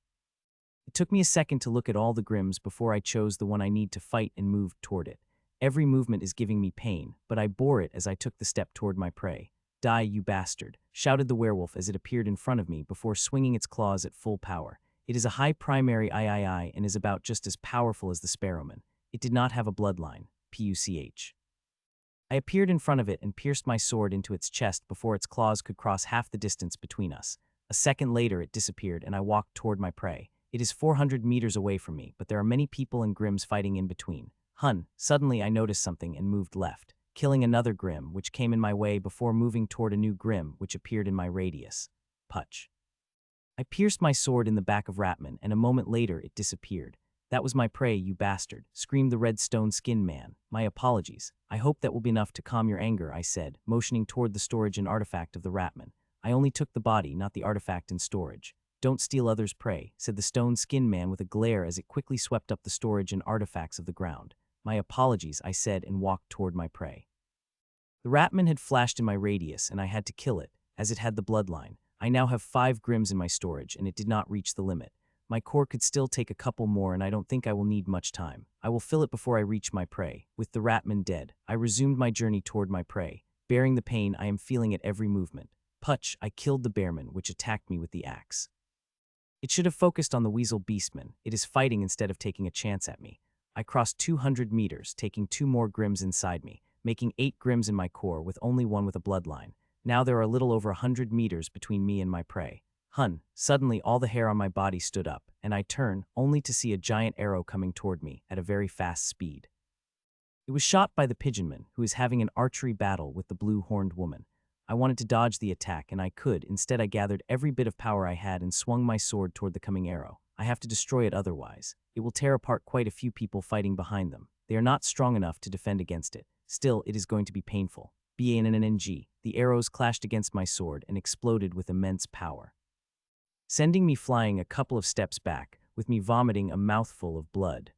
It took me a second to look at all the Grims before I chose the one I need to fight and moved toward it. Every movement is giving me pain, but I bore it as I took the step toward my prey. Die, you bastard, shouted the werewolf as it appeared in front of me before swinging its claws at full power. It is a high primary III and is about just as powerful as the sparrowman. It did not have a bloodline, PUCH. I appeared in front of it and pierced my sword into its chest before its claws could cross half the distance between us. A second later it disappeared and I walked toward my prey. It is 400 meters away from me, but there are many people and Grims fighting in between. Suddenly I noticed something and moved left, killing another Grim which came in my way before moving toward a new Grim which appeared in my radius. Putch. I pierced my sword in the back of Ratman and a moment later it disappeared. That was my prey, you bastard, screamed the red stone-skinned man. My apologies. I hope that will be enough to calm your anger, I said, motioning toward the storage and artifact of the Ratman. I only took the body, not the artifact in storage. Don't steal others' prey, said the stone-skinned man with a glare as it quickly swept up the storage and artifacts of the ground. My apologies, I said and walked toward my prey. The Ratman had flashed in my radius and I had to kill it, as it had the bloodline. I now have 5 Grims in my storage and it did not reach the limit. My core could still take a couple more and I don't think I will need much time. I will fill it before I reach my prey. With the Ratman dead, I resumed my journey toward my prey. Bearing the pain I am feeling at every movement. Putch, I killed the bearman, which attacked me with the axe. It should have focused on the weasel beastman. It is fighting instead of taking a chance at me. I crossed 200 meters, taking 2 more Grims inside me, making 8 Grims in my core with only one with a bloodline. Now there are a little over 100 meters between me and my prey. Suddenly all the hair on my body stood up, and I turned, only to see a giant arrow coming toward me at a very fast speed. It was shot by the pigeonman, who is having an archery battle with the blue-horned woman. I wanted to dodge the attack, and I could. Instead, I gathered every bit of power I had and swung my sword toward the coming arrow. I have to destroy it otherwise. It will tear apart quite a few people fighting behind them. They are not strong enough to defend against it. Still, it is going to be painful. BANNNG. The arrows clashed against my sword and exploded with immense power, sending me flying a couple of steps back, with me vomiting a mouthful of blood.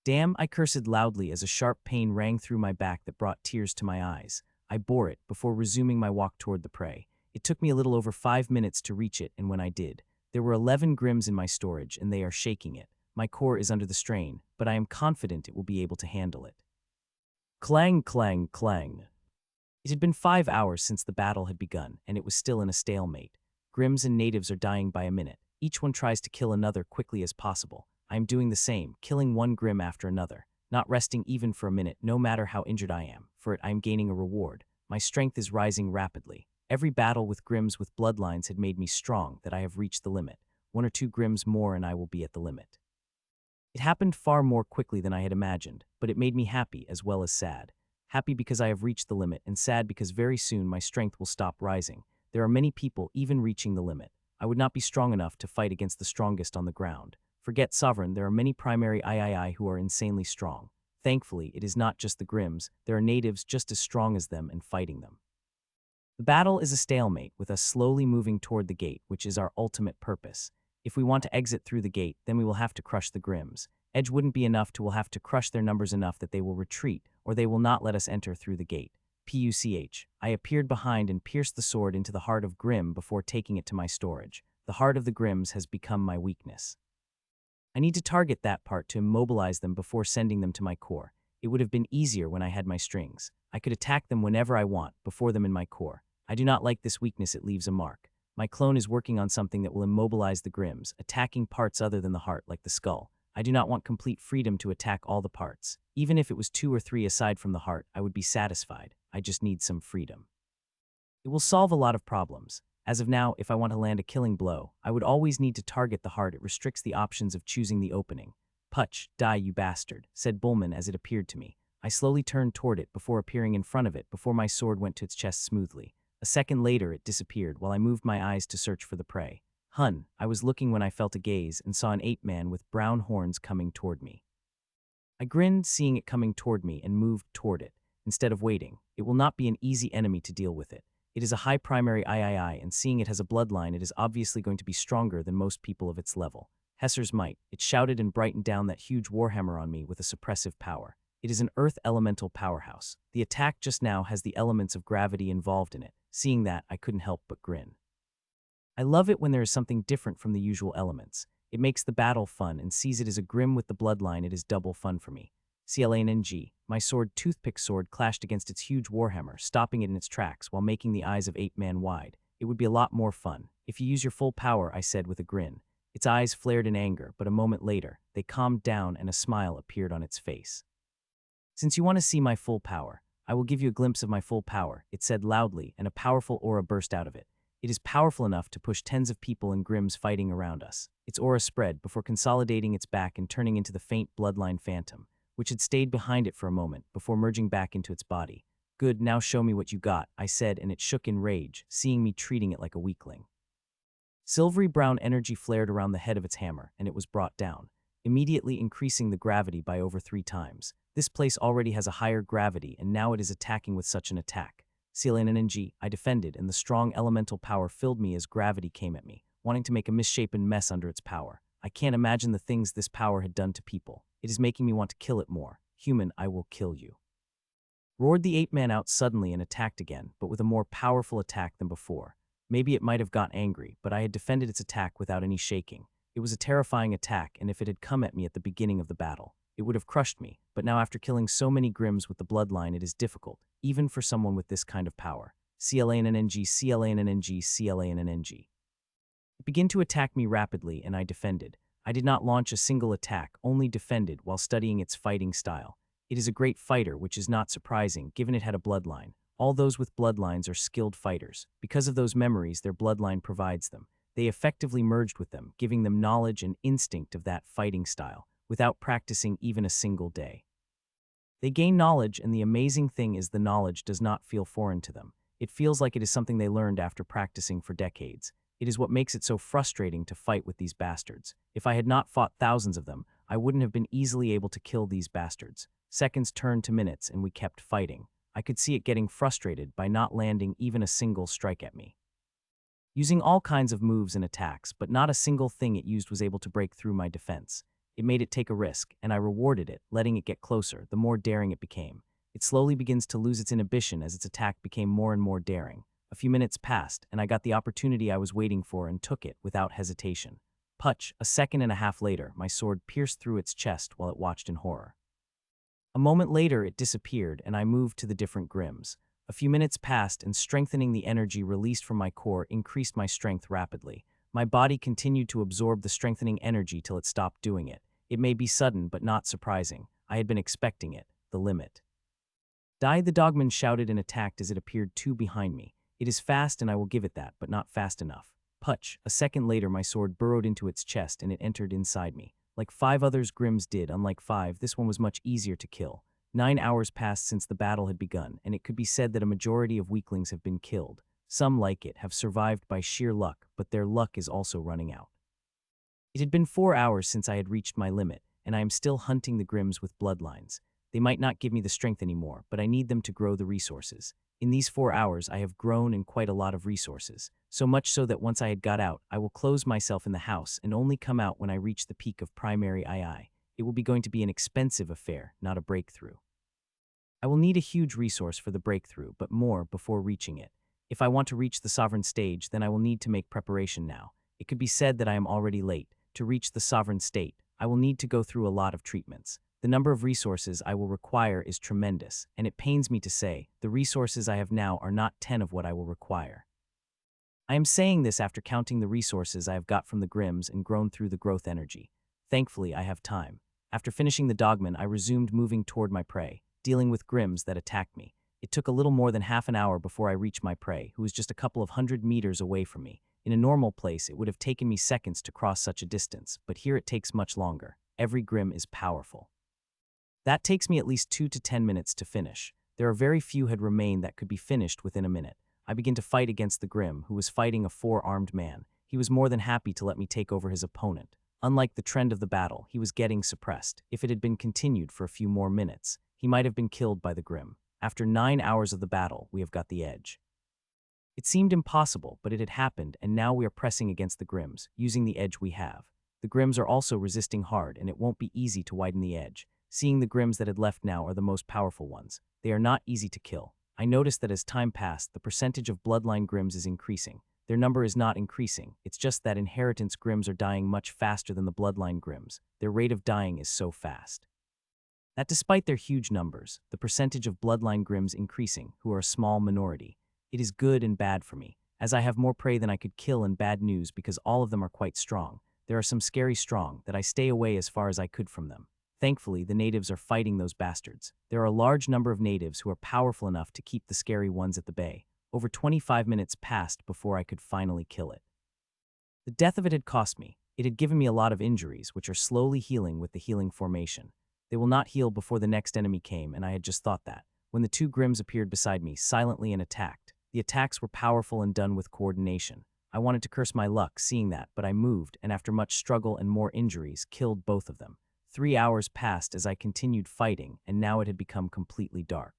Damn, I cursed loudly as a sharp pain rang through my back that brought tears to my eyes. I bore it before resuming my walk toward the prey. It took me a little over 5 minutes to reach it, and when I did, there were 11 Grims in my storage, and they are shaking it. My core is under the strain, but I am confident it will be able to handle it. Clang, clang, clang. It had been 5 hours since the battle had begun, and it was still in a stalemate. Grims and natives are dying by a minute. Each one tries to kill another quickly as possible. I am doing the same, killing one Grim after another, not resting even for a minute, no matter how injured I am. For it, I am gaining a reward. My strength is rising rapidly. Every battle with Grims with bloodlines had made me strong that I have reached the limit. 1 or 2 Grims more and I will be at the limit. It happened far more quickly than I had imagined, but it made me happy as well as sad. Happy because I have reached the limit, and sad because very soon my strength will stop rising. There are many people even reaching the limit. I would not be strong enough to fight against the strongest on the ground. Forget Sovereign, there are many primary III who are insanely strong. Thankfully, it is not just the Grims, there are natives just as strong as them and fighting them. The battle is a stalemate, with us slowly moving toward the gate, which is our ultimate purpose. If we want to exit through the gate, then we will have to crush the Grims. Edge wouldn't be enough to we'll have to crush their numbers enough that they will retreat, or they will not let us enter through the gate. PUCH. I appeared behind and pierced the sword into the heart of Grim before taking it to my storage. The heart of the Grims has become my weakness. I need to target that part to immobilize them before sending them to my core. It would have been easier when I had my strings. I could attack them whenever I want, before them in my core. I do not like this weakness, it leaves a mark. My clone is working on something that will immobilize the Grims, attacking parts other than the heart, like the skull. I do not want complete freedom to attack all the parts. Even if it was 2 or 3 aside from the heart, I would be satisfied. I just need some freedom. It will solve a lot of problems. As of now, if I want to land a killing blow, I would always need to target the heart. It restricts the options of choosing the opening. Putch, die you bastard, said Bullman as it appeared to me. I slowly turned toward it before appearing in front of it before my sword went to its chest smoothly. A second later it disappeared while I moved my eyes to search for the prey. I was looking when I felt a gaze and saw an ape-man with brown horns coming toward me. I grinned seeing it coming toward me and moved toward it. Instead of waiting, it will not be an easy enemy to deal with it. It is a high primary III, and seeing it has a bloodline, it is obviously going to be stronger than most people of its level. Hesser's might, it shouted and brightened down that huge warhammer on me with a suppressive power. It is an earth elemental powerhouse. The attack just now has the elements of gravity involved in it. Seeing that, I couldn't help but grin. I love it when there is something different from the usual elements. It makes the battle fun, and sees it as a Grim with the bloodline, it is double fun for me. CLANNG, my sword toothpick sword clashed against its huge warhammer, stopping it in its tracks while making the eyes of ape-man wide. It would be a lot more fun. If you use your full power, I said with a grin. Its eyes flared in anger, but a moment later, they calmed down and a smile appeared on its face. Since you want to see my full power, I will give you a glimpse of my full power, it said loudly, and a powerful aura burst out of it. It is powerful enough to push tens of people and Grims fighting around us. Its aura spread before consolidating its back and turning into the faint bloodline phantom, which had stayed behind it for a moment before merging back into its body. Good, now show me what you got, I said, and it shook in rage, seeing me treating it like a weakling. Silvery brown energy flared around the head of its hammer, and it was brought down, immediately increasing the gravity by over 3 times. This place already has a higher gravity, and now it is attacking with such an attack. CLNNG, I defended, and the strong elemental power filled me as gravity came at me, wanting to make a misshapen mess under its power. I can't imagine the things this power had done to people. It is making me want to kill it more. Human, I will kill you. Roared the ape-man out suddenly and attacked again, but with a more powerful attack than before. Maybe it might have got angry, but I had defended its attack without any shaking. It was a terrifying attack, and if it had come at me at the beginning of the battle, it would have crushed me, but now after killing so many Grims with the bloodline, it is difficult, even for someone with this kind of power. CLANNG, CLANNG, CLANNG. It began to attack me rapidly, and I defended. I did not launch a single attack, only defended while studying its fighting style. It is a great fighter, which is not surprising, given it had a bloodline. All those with bloodlines are skilled fighters. Because of those memories their bloodline provides them, they effectively merged with them, giving them knowledge and instinct of that fighting style, without practicing even a single day. They gain knowledge, and the amazing thing is the knowledge does not feel foreign to them. It feels like it is something they learned after practicing for decades. It is what makes it so frustrating to fight with these bastards. If I had not fought thousands of them, I wouldn't have been easily able to kill these bastards. Seconds turned to minutes, and we kept fighting. I could see it getting frustrated by not landing even a single strike at me. Using all kinds of moves and attacks, but not a single thing it used was able to break through my defense. It made it take a risk, and I rewarded it, letting it get closer, the more daring it became. It slowly begins to lose its inhibition as its attack became more and more daring. A few minutes passed, and I got the opportunity I was waiting for and took it without hesitation. Putch, a second and a half later, my sword pierced through its chest while it watched in horror. A moment later, it disappeared, and I moved to the different Grims. A A few minutes passed, and strengthening the energy released from my core increased my strength rapidly. My body continued to absorb the strengthening energy till it stopped doing it. It may be sudden, but not surprising. I had been expecting it. The limit. Die, the dogman shouted and attacked as it appeared two behind me. It is fast and I will give it that, but not fast enough. Putch, a second later my sword burrowed into its chest and it entered inside me. Like 5 others Grimm's did, unlike 5, this one was much easier to kill. 9 hours passed since the battle had begun, and it could be said that a majority of weaklings have been killed. Some, like it, have survived by sheer luck, but their luck is also running out. It had been 4 hours since I had reached my limit, and I am still hunting the Grimms with bloodlines. They might not give me the strength anymore, but I need them to grow the resources. In these 4 hours, I have grown in quite a lot of resources, so much so that once I had got out, I will close myself in the house and only come out when I reach the peak of primary II. It will be going to be an expensive affair, not a breakthrough. I will need a huge resource for the breakthrough, but more before reaching it. If I want to reach the sovereign stage, then I will need to make preparation now. It could be said that I am already late. To reach the sovereign state, I will need to go through a lot of treatments. The number of resources I will require is tremendous, and it pains me to say, the resources I have now are not 10 of what I will require. I am saying this after counting the resources I have got from the Grimms and grown through the growth energy. Thankfully, I have time. After finishing the dogman, I resumed moving toward my prey, dealing with Grimms that attacked me. It took a little more than half an hour before I reached my prey, who was just a couple of 100 meters away from me. In a normal place, it would have taken me seconds to cross such a distance, but here it takes much longer. Every Grimm is powerful. That takes me at least 2 to 10 minutes to finish. There are very few had remained that could be finished within a minute. I begin to fight against the Grimm, who was fighting a 4-armed man. He was more than happy to let me take over his opponent. Unlike the trend of the battle, he was getting suppressed. If it had been continued for a few more minutes, he might have been killed by the Grimm. After 9 hours of the battle, we have got the edge. It seemed impossible, but it had happened, and now we are pressing against the Grimms, using the edge we have. The Grimms are also resisting hard, and it won't be easy to widen the edge. Seeing the Grimms that had left now are the most powerful ones. They are not easy to kill. I noticed that as time passed, the percentage of bloodline Grimms is increasing. Their number is not increasing. It's just that inheritance Grimms are dying much faster than the bloodline Grimms. Their rate of dying is so fast that despite their huge numbers, the percentage of bloodline Grimms increasing, who are a small minority. It is good and bad for me, as I have more prey than I could kill, and bad news because all of them are quite strong. There are some scary strong that I stay away as far as I could from them. Thankfully, the natives are fighting those bastards. There are a large number of natives who are powerful enough to keep the scary ones at the bay. Over 25 minutes passed before I could finally kill it. The death of it had cost me. It had given me a lot of injuries, which are slowly healing with the healing formation. They will not heal before the next enemy came, and I had just thought that. When the 2 Grimms appeared beside me, silently and attacked. The attacks were powerful and done with coordination. I wanted to curse my luck seeing that, but I moved, and after much struggle and more injuries, killed both of them. 3 hours passed as I continued fighting, and now it had become completely dark.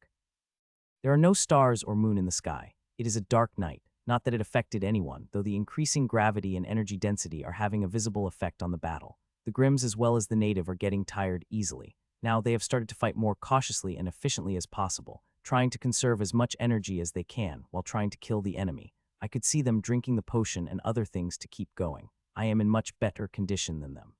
There are no stars or moon in the sky. It is a dark night. Not that it affected anyone, though the increasing gravity and energy density are having a visible effect on the battle. The Grimms as well as the native are getting tired easily. Now they have started to fight more cautiously and efficiently as possible, trying to conserve as much energy as they can while trying to kill the enemy. I could see them drinking the potion and other things to keep going. I am in much better condition than them.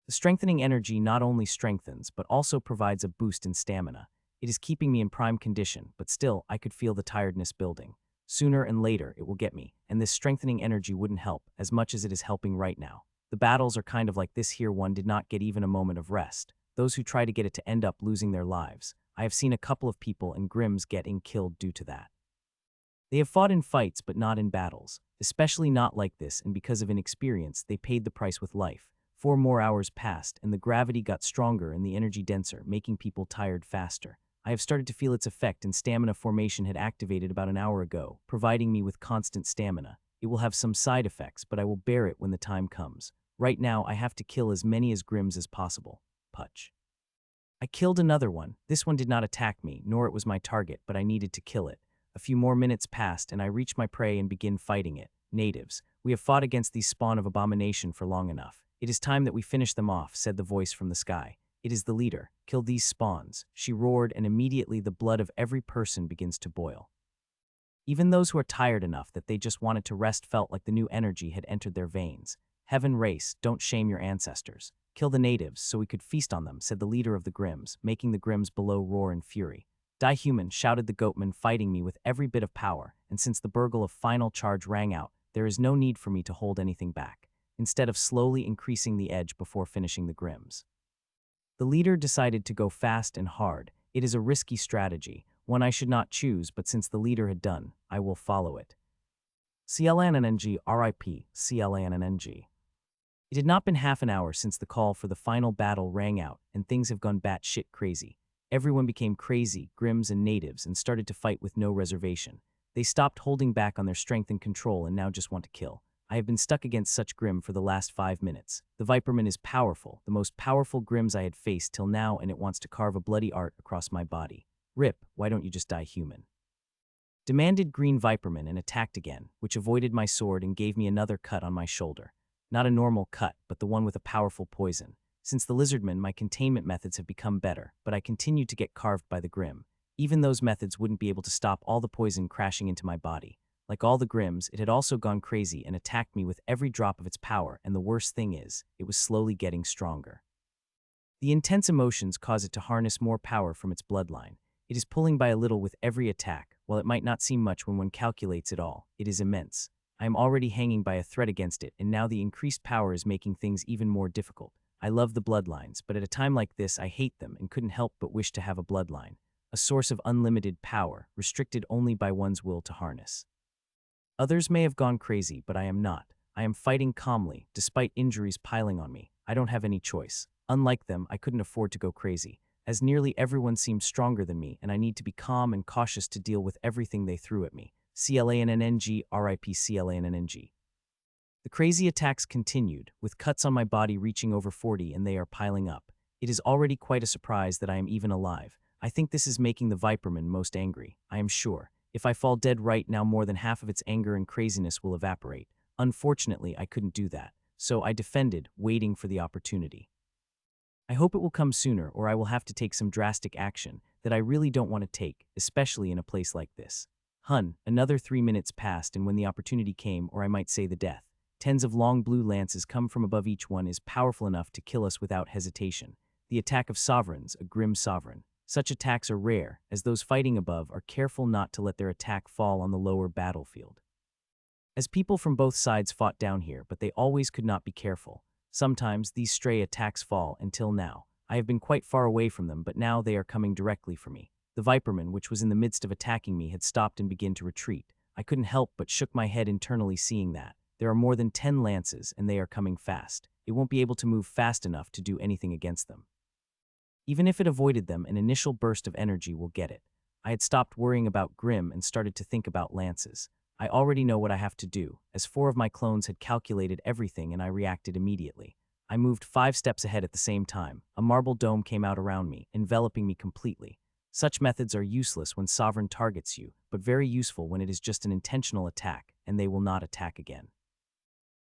The strengthening energy not only strengthens, but also provides a boost in stamina. It is keeping me in prime condition, but still, I could feel the tiredness building. Sooner and later, it will get me, and this strengthening energy wouldn't help as much as it is helping right now. The battles are kind of like this here. One did not get even a moment of rest. Those who try to get it to end up losing their lives. I have seen a couple of people and Grimms getting killed due to that. They have fought in fights, but not in battles, especially not like this, and because of inexperience, they paid the price with life. 4 more hours passed, and the gravity got stronger and the energy denser, making people tired faster. I have started to feel its effect, and stamina formation had activated about an hour ago, providing me with constant stamina. It will have some side effects, but I will bear it when the time comes. Right now, I have to kill as many as Grimms as possible. Putch. I killed another one. This one did not attack me, nor it was my target, but I needed to kill it. A few more minutes passed, and I reached my prey and begin fighting it. Natives, we have fought against these spawn of abomination for long enough. It is time that we finish them off, said the voice from the sky. It is the leader. Kill these spawns, she roared, and immediately the blood of every person begins to boil. Even those who are tired enough that they just wanted to rest felt like the new energy had entered their veins. Heaven race, don't shame your ancestors. Kill the natives so we could feast on them, said the leader of the Grimms, making the Grimms below roar in fury. Die human, shouted the goatman, fighting me with every bit of power, and since the burgle of final charge rang out, there is no need for me to hold anything back, instead of slowly increasing the edge before finishing the grims. The leader decided to go fast and hard. It is a risky strategy, one I should not choose, but since the leader had done, I will follow it. CLANNNG RIP, CLANNNG. It had not been half an hour since the call for the final battle rang out, and things have gone batshit crazy. Everyone became crazy, grims and natives, and started to fight with no reservation. They stopped holding back on their strength and control and now just want to kill. I have been stuck against such grim for the last 5 minutes. The Viperman is powerful, the most powerful grims I had faced till now, and it wants to carve a bloody art across my body. Rip, why don't you just die human? Demanded Green Viperman and attacked again, which avoided my sword and gave me another cut on my shoulder. Not a normal cut, but the one with a powerful poison. Since the Lizardman, my containment methods have become better, but I continued to get carved by the Grim. Even those methods wouldn't be able to stop all the poison crashing into my body. Like all the Grims, it had also gone crazy and attacked me with every drop of its power, and the worst thing is, it was slowly getting stronger. The intense emotions cause it to harness more power from its bloodline. It is pulling by a little with every attack. While it might not seem much when one calculates it all, it is immense. I am already hanging by a thread against it, and now the increased power is making things even more difficult. I love the bloodlines, but at a time like this I hate them and couldn't help but wish to have a bloodline. A source of unlimited power, restricted only by one's will to harness. Others may have gone crazy, but I am not. I am fighting calmly, despite injuries piling on me. I don't have any choice. Unlike them, I couldn't afford to go crazy, as nearly everyone seems stronger than me, and I need to be calm and cautious to deal with everything they threw at me. CLANNNG RIP CLANNNG. The crazy attacks continued, with cuts on my body reaching over 40, and they are piling up. It is already quite a surprise that I am even alive. I think this is making the Viperman most angry, I am sure. If I fall dead right now, more than half of its anger and craziness will evaporate. Unfortunately, I couldn't do that, so I defended, waiting for the opportunity. I hope it will come sooner, or I will have to take some drastic action that I really don't want to take, especially in a place like this. Another 3 minutes passed, and when the opportunity came, or I might say the death, tens of long blue lances come from above. Each one is powerful enough to kill us without hesitation. The attack of sovereigns, a grim sovereign. Such attacks are rare, as those fighting above are careful not to let their attack fall on the lower battlefield. As people from both sides fought down here, but they always could not be careful. Sometimes these stray attacks fall. Until now, I have been quite far away from them, but now they are coming directly for me. The Viperman, which was in the midst of attacking me, had stopped and began to retreat. I couldn't help but shook my head internally, seeing that. There are more than 10 lances, and they are coming fast. It won't be able to move fast enough to do anything against them. Even if it avoided them, an initial burst of energy will get it. I had stopped worrying about Grim and started to think about lances. I already know what I have to do, as 4 of my clones had calculated everything, and I reacted immediately. I moved 5 steps ahead at the same time. A marble dome came out around me, enveloping me completely. Such methods are useless when Sovereign targets you, but very useful when it is just an intentional attack, and they will not attack again.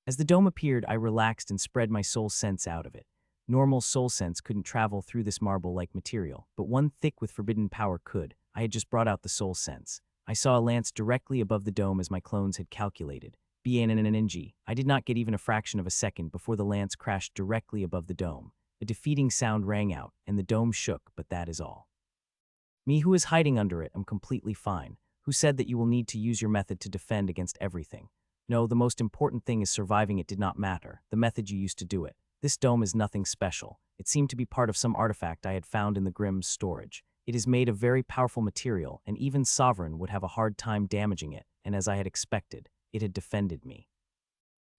As the dome appeared, I relaxed and spread my soul sense out of it. Normal soul sense couldn't travel through this marble-like material, but one thick with forbidden power could. I had just brought out the soul sense. I saw a lance directly above the dome as my clones had calculated. BANNNG. I did not get even a fraction of a second before the lance crashed directly above the dome. A defeating sound rang out, and the dome shook, but that is all. Me, who is hiding under it, am completely fine. Who said that you will need to use your method to defend against everything? No, the most important thing is surviving. It did not matter, the method you used to do it. This dome is nothing special. It seemed to be part of some artifact I had found in the Grimm's storage. It is made of very powerful material, and even Sovereign would have a hard time damaging it, and as I had expected, it had defended me.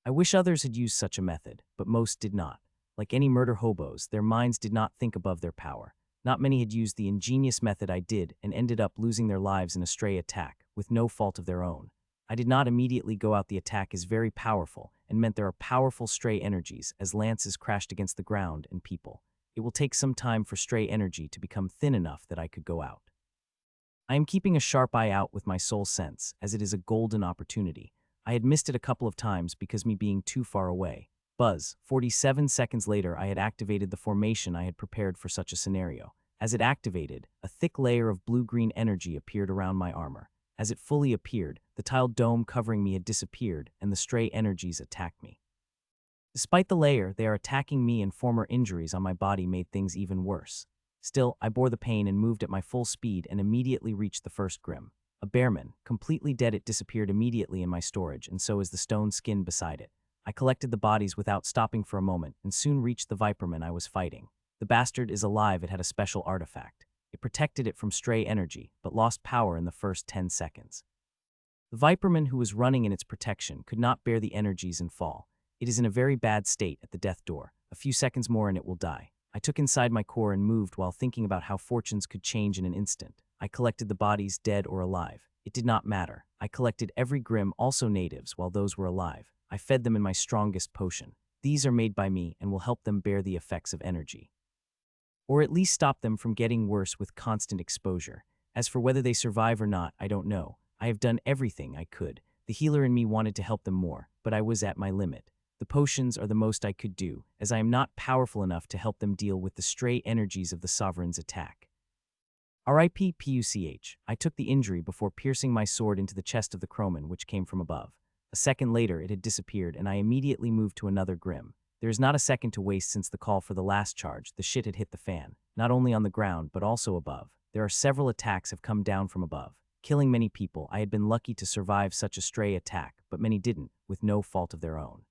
I wish others had used such a method, but most did not. Like any murder hobos, their minds did not think above their power. Not many had used the ingenious method I did and ended up losing their lives in a stray attack, with no fault of their own. I did not immediately go out. The attack is very powerful, and meant there are powerful stray energies as lances crashed against the ground and people. It will take some time for stray energy to become thin enough that I could go out. I am keeping a sharp eye out with my soul sense, as it is a golden opportunity. I had missed it a couple of times because me being too far away. Buzz, 47 seconds later I had activated the formation I had prepared for such a scenario. As it activated, a thick layer of blue-green energy appeared around my armor. As it fully appeared, the tiled dome covering me had disappeared, and the stray energies attacked me. Despite the layer, they are attacking me, and former injuries on my body made things even worse. Still, I bore the pain and moved at my full speed and immediately reached the first grim. A bearman, completely dead. It disappeared immediately in my storage, and so is the stone skin beside it. I collected the bodies without stopping for a moment and soon reached the viperman I was fighting. The bastard is alive. It had a special artifact. It protected it from stray energy, but lost power in the first 10 seconds. The viperman who was running in its protection could not bear the energies and fall. It is in a very bad state at the death door. A few seconds more and it will die. I took inside my core and moved while thinking about how fortunes could change in an instant. I collected the bodies, dead or alive. It did not matter. I collected every grim, also natives, while those were alive. I fed them in my strongest potion. These are made by me and will help them bear the effects of energy, or at least stop them from getting worse with constant exposure. As for whether they survive or not, I don't know. I have done everything I could. The healer in me wanted to help them more, but I was at my limit. The potions are the most I could do, as I am not powerful enough to help them deal with the stray energies of the sovereign's attack. R.I.P. Puch. I took the injury before piercing my sword into the chest of the crowman, which came from above. A second later, it had disappeared, and I immediately moved to another grim. There is not a second to waste since the call for the last charge. The shit had hit the fan, not only on the ground, but also above. There are several attacks have come down from above, killing many people. I had been lucky to survive such a stray attack, but many didn't, with no fault of their own.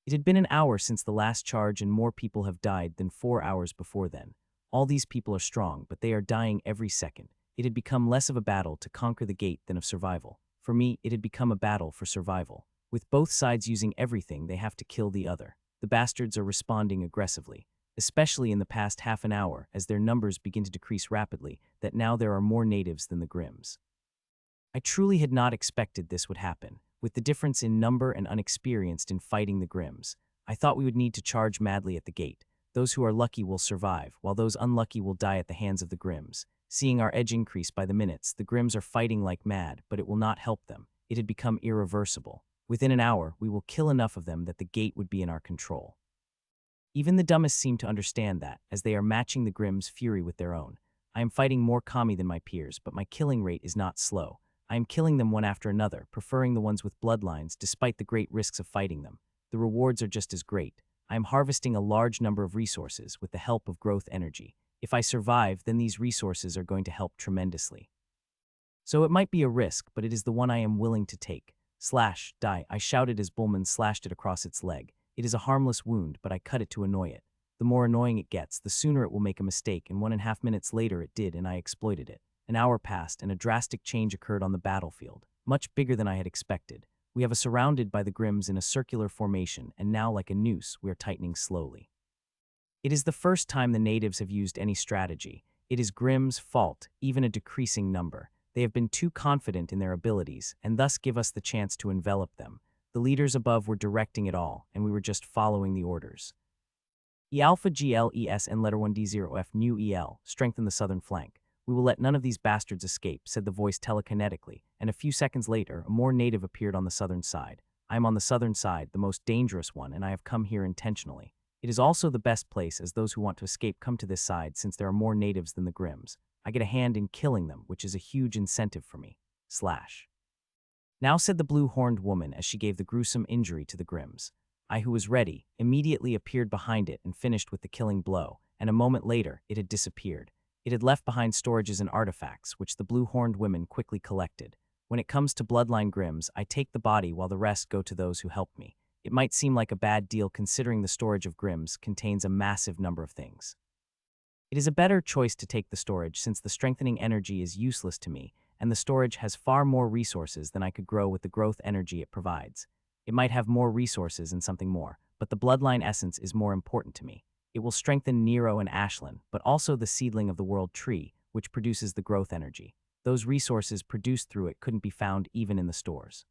It had been an hour since the last charge, and more people have died than 4 hours before then. All these people are strong, but they are dying every second. It had become less of a battle to conquer the gate than of survival. For me, it had become a battle for survival. With both sides using everything, they have to kill the other. The bastards are responding aggressively, especially in the past half an hour, as their numbers begin to decrease rapidly, that now there are more natives than the Grims. I truly had not expected this would happen. With the difference in number and unexperienced in fighting the Grims, I thought we would need to charge madly at the gate. Those who are lucky will survive, while those unlucky will die at the hands of the Grims. Seeing our edge increase by the minutes, the Grims are fighting like mad, but it will not help them. It had become irreversible. Within an hour, we will kill enough of them that the gate would be in our control. Even the dumbest seem to understand that, as they are matching the Grimm's fury with their own. I am fighting more kami than my peers, but my killing rate is not slow. I am killing them one after another, preferring the ones with bloodlines despite the great risks of fighting them. The rewards are just as great. I am harvesting a large number of resources with the help of growth energy. If I survive, then these resources are going to help tremendously. So it might be a risk, but it is the one I am willing to take. Slash, die, I shouted as Bullman slashed it across its leg. It is a harmless wound, but I cut it to annoy it. The more annoying it gets, the sooner it will make a mistake, and 1.5 minutes later it did, and I exploited it. An hour passed, and a drastic change occurred on the battlefield, much bigger than I had expected. We have surrounded by the Grims in a circular formation, and now, like a noose, we are tightening slowly. It is the first time the natives have used any strategy. It is Grimm's fault, even a decreasing number. They have been too confident in their abilities, and thus give us the chance to envelop them. The leaders above were directing it all, and we were just following the orders. E Alpha GLES and letter 1D0F New EL, strengthen the southern flank. We will let none of these bastards escape, said the voice telekinetically, and a few seconds later, a more native appeared on the southern side. I am on the southern side, the most dangerous one, and I have come here intentionally. It is also the best place, as those who want to escape come to this side since there are more natives than the Grims. I get a hand in killing them, which is a huge incentive for me. Slash. Now, said the blue-horned woman as she gave the gruesome injury to the Grims. I, who was ready, immediately appeared behind it and finished with the killing blow, and a moment later, it had disappeared. It had left behind storages and artifacts, which the blue-horned women quickly collected. When it comes to bloodline Grims, I take the body while the rest go to those who helped me. It might seem like a bad deal considering the storage of Grims contains a massive number of things. It is a better choice to take the storage since the strengthening energy is useless to me, and the storage has far more resources than I could grow with the growth energy it provides. It might have more resources and something more, but the bloodline essence is more important to me. It will strengthen Nero and Ashlyn, but also the seedling of the world tree, which produces the growth energy. Those resources produced through it couldn't be found even in the stores.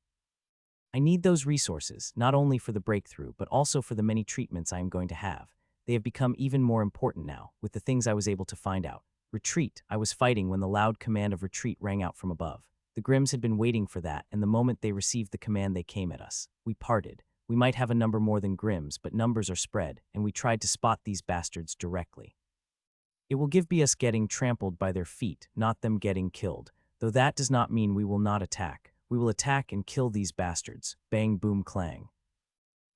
I need those resources, not only for the breakthrough, but also for the many treatments I am going to have. They have become even more important now, with the things I was able to find out. Retreat. I was fighting when the loud command of retreat rang out from above. The Grims had been waiting for that, and the moment they received the command they came at us. We parted. We might have a number more than Grims, but numbers are spread, and we tried to spot these bastards directly. It will be us getting trampled by their feet, not them getting killed, though that does not mean we will not attack. We will attack and kill these bastards. Bang, boom, clang.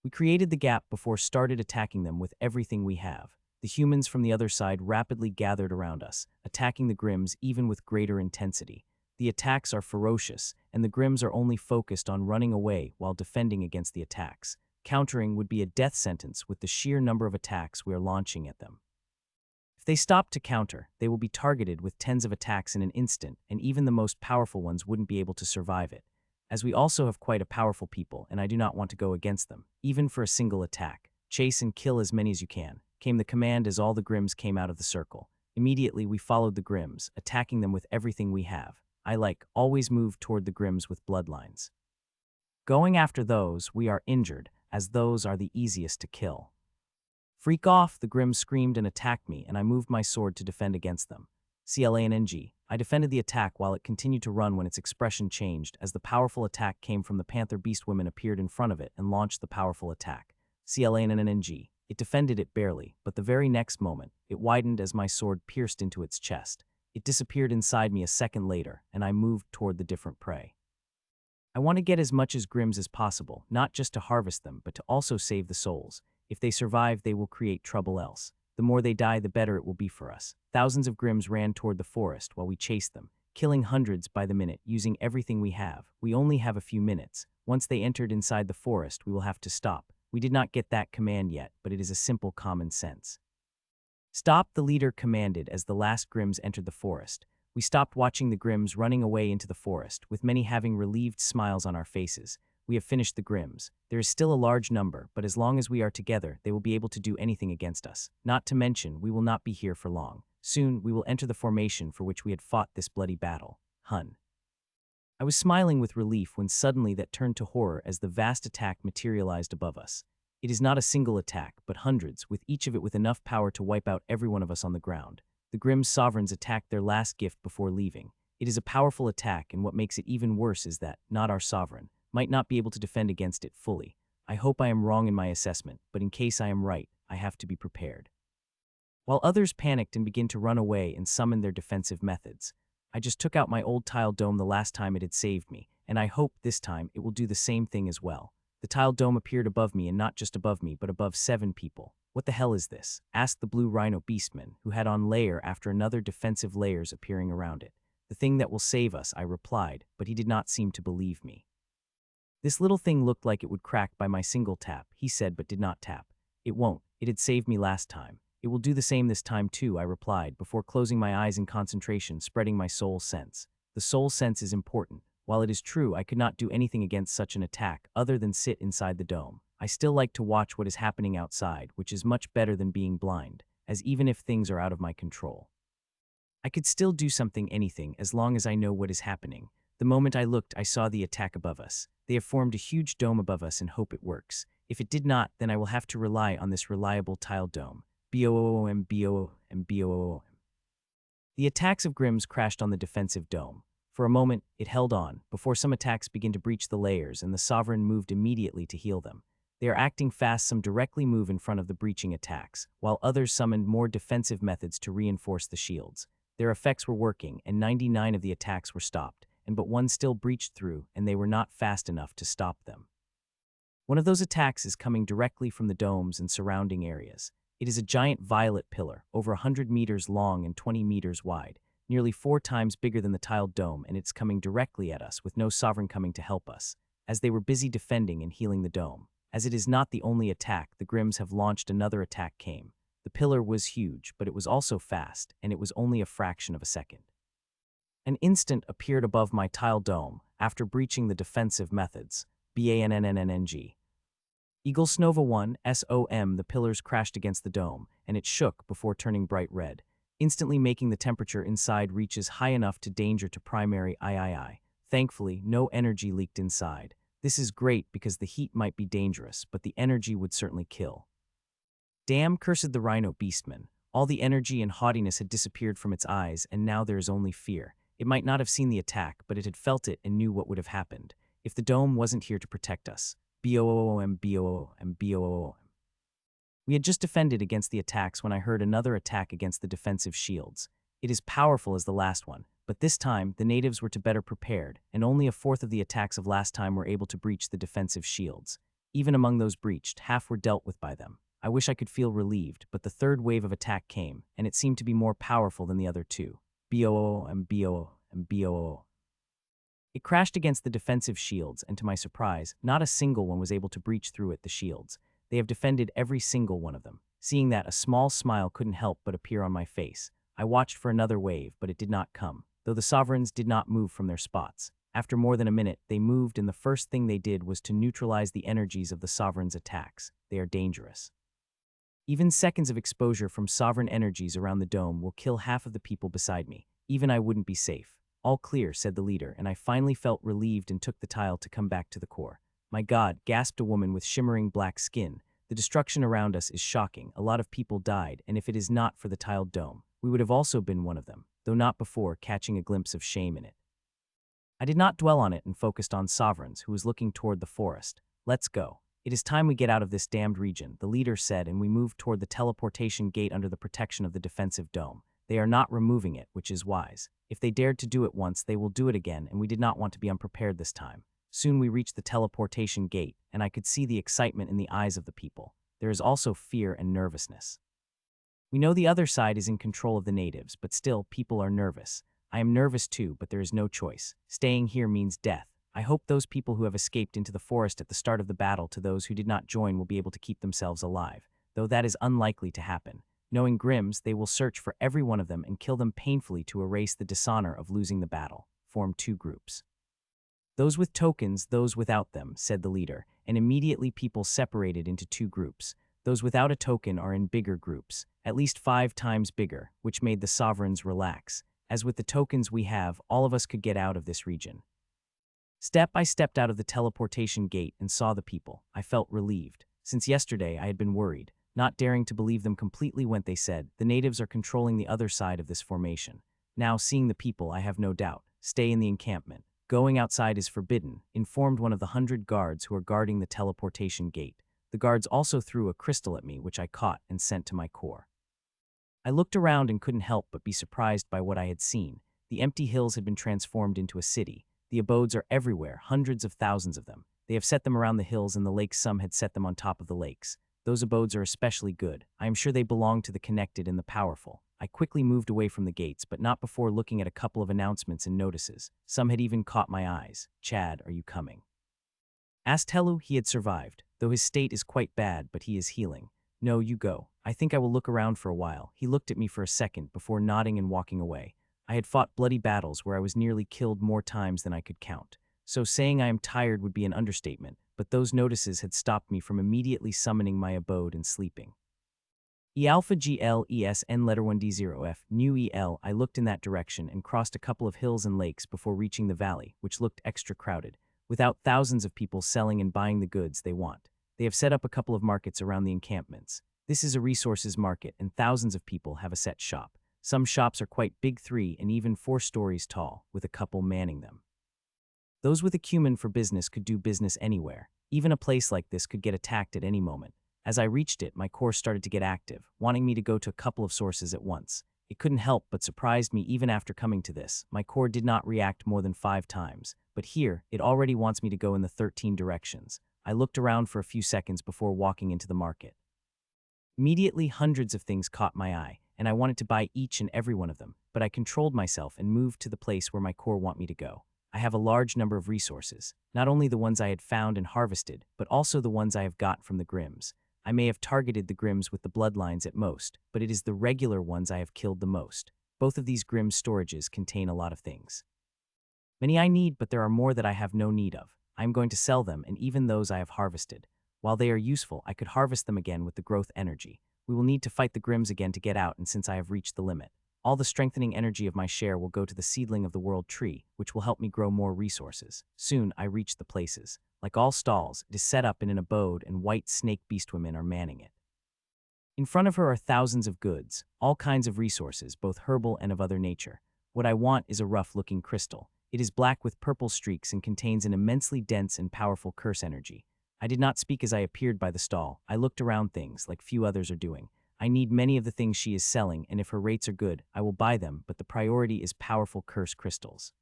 We created the gap before started attacking them with everything we have. The humans from the other side rapidly gathered around us, attacking the Grimms even with greater intensity. The attacks are ferocious, and the Grimms are only focused on running away while defending against the attacks. Countering would be a death sentence with the sheer number of attacks we are launching at them. If they stop to counter, they will be targeted with tens of attacks in an instant, and even the most powerful ones wouldn't be able to survive it. As we also have quite a powerful people, and I do not want to go against them, even for a single attack. Chase and kill as many as you can, came the command as all the Grimms came out of the circle. Immediately we followed the Grimms, attacking them with everything we have. Always move toward the Grimms with bloodlines. Going after those, we are injured, as those are the easiest to kill. Freak off, the Grimms screamed and attacked me, and I moved my sword to defend against them. CLANNG. I defended the attack while it continued to run when its expression changed as the powerful attack came from the Panther Beast women appeared in front of it and launched the powerful attack. CLANNG. It defended it barely, but the very next moment, it widened as my sword pierced into its chest. It disappeared inside me a second later, and I moved toward the different prey. I want to get as much as Grimms as possible, not just to harvest them, but to also save the souls. If they survive, they will create trouble else. The more they die, the better it will be for us. Thousands of Grimms ran toward the forest while we chased them, killing hundreds by the minute, using everything we have. We only have a few minutes. Once they entered inside the forest, we will have to stop. We did not get that command yet, but it is a simple common sense. Stop, the leader commanded as the last Grimms entered the forest. We stopped watching the Grimms running away into the forest, with many having relieved smiles on our faces. We have finished the Grimms. There is still a large number, but as long as we are together, they will be able to do anything against us. Not to mention, we will not be here for long. Soon, we will enter the formation for which we had fought this bloody battle. Hun. I was smiling with relief when suddenly that turned to horror as the vast attack materialized above us. It is not a single attack, but hundreds, with each of it with enough power to wipe out every one of us on the ground. The Grimm sovereigns attacked their last gift before leaving. It is a powerful attack, and what makes it even worse is that, not our sovereign, might not be able to defend against it fully. I hope I am wrong in my assessment, but in case I am right, I have to be prepared. While others panicked and began to run away and summon their defensive methods, I just took out my old tile dome the last time it had saved me, and I hope this time it will do the same thing as well. The tile dome appeared above me, and not just above me, but above 7 people. What the hell is this? Asked the blue rhino beastman, who had on layer after another defensive layers appearing around it. The thing that will save us, I replied, but he did not seem to believe me. This little thing looked like it would crack by my single tap, he said, but did not tap. It won't. It had saved me last time. It will do the same this time too, I replied, before closing my eyes in concentration, spreading my soul sense. The soul sense is important. While it is true I could not do anything against such an attack other than sit inside the dome, I still like to watch what is happening outside, which is much better than being blind, as even if things are out of my control, I could still do anything, as long as I know what is happening. The moment I looked, I saw the attack above us. They have formed a huge dome above us and hope it works. If it did not, then I will have to rely on this reliable tile dome. BOOM, BOOM, BOOM. The attacks of Grimms crashed on the defensive dome. For a moment, it held on, before some attacks began to breach the layers and the Sovereign moved immediately to heal them. They are acting fast, some directly move in front of the breaching attacks, while others summoned more defensive methods to reinforce the shields. Their effects were working, and 99 of the attacks were stopped, and but one still breached through, and they were not fast enough to stop them. One of those attacks is coming directly from the domes and surrounding areas. It is a giant violet pillar, over 100 meters long and 20 meters wide, nearly 4 times bigger than the tiled dome, and it's coming directly at us with no Sovereign coming to help us, as they were busy defending and healing the dome. As it is not the only attack, the Grimms have launched another attack came. The pillar was huge, but it was also fast, and it was only a fraction of a second. An instant appeared above my tile dome, after breaching the defensive methods. BANNNNG. Eagle Snova 1, SOM, the pillars crashed against the dome, and it shook before turning bright red, instantly making the temperature inside reaches high enough to danger to primary III. Thankfully, no energy leaked inside. This is great because the heat might be dangerous, but the energy would certainly kill. Damn, cursed the Rhino Beastman. All the energy and haughtiness had disappeared from its eyes, and now there is only fear. It might not have seen the attack, but it had felt it and knew what would have happened if the dome wasn't here to protect us. BOOM, BOOM, BOOM. We had just defended against the attacks when I heard another attack against the defensive shields. It is powerful as the last one, but this time the natives were to better prepared, and only a fourth of the attacks of last time were able to breach the defensive shields. Even among those breached, half were dealt with by them. I wish I could feel relieved, but the third wave of attack came, and it seemed to be more powerful than the other two. Boo and boo and boo. It crashed against the defensive shields, and to my surprise, not a single one was able to breach through it, the shields. They have defended every single one of them. Seeing that, a small smile couldn't help but appear on my face. I watched for another wave, but it did not come, though the sovereigns did not move from their spots. After more than a minute, they moved, and the first thing they did was to neutralize the energies of the sovereigns' attacks. They are dangerous. Even seconds of exposure from sovereign energies around the dome will kill half of the people beside me. Even I wouldn't be safe. All clear, said the leader, and I finally felt relieved and took the tile to come back to the core. My God, gasped a woman with shimmering black skin. The destruction around us is shocking. A lot of people died, and if it is not for the tiled dome, we would have also been one of them, though not before catching a glimpse of shame in it. I did not dwell on it and focused on Sovereigns, who was looking toward the forest. Let's go. It is time we get out of this damned region, the leader said, and we moved toward the teleportation gate under the protection of the defensive dome. They are not removing it, which is wise. If they dared to do it once, they will do it again, and we did not want to be unprepared this time. Soon we reached the teleportation gate, and I could see the excitement in the eyes of the people. There is also fear and nervousness. We know the other side is in control of the natives, but still, people are nervous. I am nervous too, but there is no choice. Staying here means death. I hope those people who have escaped into the forest at the start of the battle to those who did not join will be able to keep themselves alive, though that is unlikely to happen. Knowing Grimms, they will search for every one of them and kill them painfully to erase the dishonor of losing the battle. Form two groups. Those with tokens, those without them, said the leader, and immediately people separated into two groups. Those without a token are in bigger groups, at least 5 times bigger, which made the sovereigns relax. As with the tokens we have, all of us could get out of this region. I stepped out of the teleportation gate and saw the people. I felt relieved. Since yesterday, I had been worried, not daring to believe them completely when they said, the natives are controlling the other side of this formation. Now, seeing the people, I have no doubt. Stay in the encampment. Going outside is forbidden, informed one of the 100 guards who are guarding the teleportation gate. The guards also threw a crystal at me, which I caught and sent to my core. I looked around and couldn't help but be surprised by what I had seen. The empty hills had been transformed into a city. The abodes are everywhere, hundreds of thousands of them. They have set them around the hills, and the lakes some had set them on top of the lakes. Those abodes are especially good. I am sure they belong to the connected and the powerful. I quickly moved away from the gates, but not before looking at a couple of announcements and notices. Some had even caught my eyes. Chad, are you coming? Asked Helu. He had survived, though his state is quite bad, but he is healing. No, you go. I think I will look around for a while. He looked at me for a second before nodding and walking away. I had fought bloody battles where I was nearly killed more times than I could count. So saying I am tired would be an understatement, but those notices had stopped me from immediately summoning my abode and sleeping. E alpha GLES N letter 1D0F new EL. I looked in that direction and crossed a couple of hills and lakes before reaching the valley, which looked extra crowded, without thousands of people selling and buying the goods they want. They have set up a couple of markets around the encampments. This is a resources market, and thousands of people have a set shop. Some shops are quite big, 3 and even 4 stories tall, with a couple manning them. Those with acumen for business could do business anywhere. Even a place like this could get attacked at any moment. As I reached it, my core started to get active, wanting me to go to a couple of sources at once. It couldn't help but surprised me even after coming to this. My core did not react more than 5 times, but here, it already wants me to go in the 13 directions. I looked around for a few seconds before walking into the market. Immediately, hundreds of things caught my eye, and I wanted to buy each and every one of them, but I controlled myself and moved to the place where my core want me to go. I have a large number of resources, not only the ones I had found and harvested, but also the ones I have got from the Grimms. I may have targeted the Grimms with the bloodlines at most, but it is the regular ones I have killed the most. Both of these Grimm storages contain a lot of things. Many I need, but there are more that I have no need of. I am going to sell them, and even those I have harvested. While they are useful, I could harvest them again with the growth energy. We will need to fight the Grimms again to get out, and since I have reached the limit, all the strengthening energy of my share will go to the seedling of the world tree, which will help me grow more resources. Soon, I reach the places. Like all stalls, it is set up in an abode, and white snake beastwomen are manning it. In front of her are thousands of goods, all kinds of resources, both herbal and of other nature. What I want is a rough-looking crystal. It is black with purple streaks and contains an immensely dense and powerful curse energy. I did not speak as I appeared by the stall. I looked around things, like few others are doing. I need many of the things she is selling, and if her rates are good, I will buy them, but the priority is powerful curse crystals.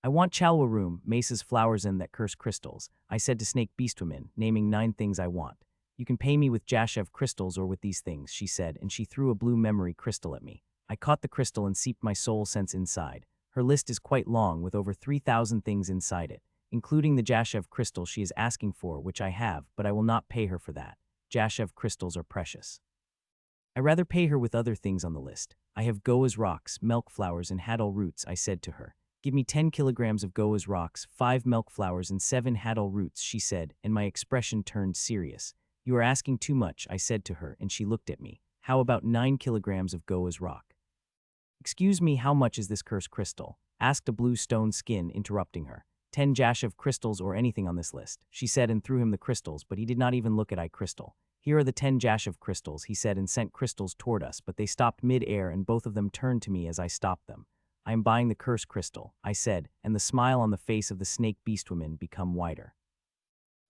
I want Chalwa Room, Mesa's flowers and that curse crystals, I said to Snake Beastwoman, naming 9 things I want. You can pay me with Jashev crystals or with these things, she said, and she threw a blue memory crystal at me. I caught the crystal and seeped my soul sense inside. Her list is quite long, with over 3,000 things inside it, including the Jashev crystal she is asking for, which I have, but I will not pay her for that. Jashev crystals are precious. I rather pay her with other things on the list. I have Goa's rocks, milk flowers, and hadal roots, I said to her. Give me 10 kilograms of Goa's rocks, 5 milk flowers, and 7 hadal roots, she said, and my expression turned serious. You are asking too much, I said to her, and she looked at me. How about 9 kilograms of Goa's rock? Excuse me, how much is this cursed crystal? Asked a blue stone skin, interrupting her. 10 Jashev crystals or anything on this list, she said, and threw him the crystals, but he did not even look at I crystal. Here are the 10 Jashev crystals, he said, and sent crystals toward us, but they stopped mid-air and both of them turned to me as I stopped them. I am buying the cursed crystal, I said, and the smile on the face of the snake beastwoman became wider.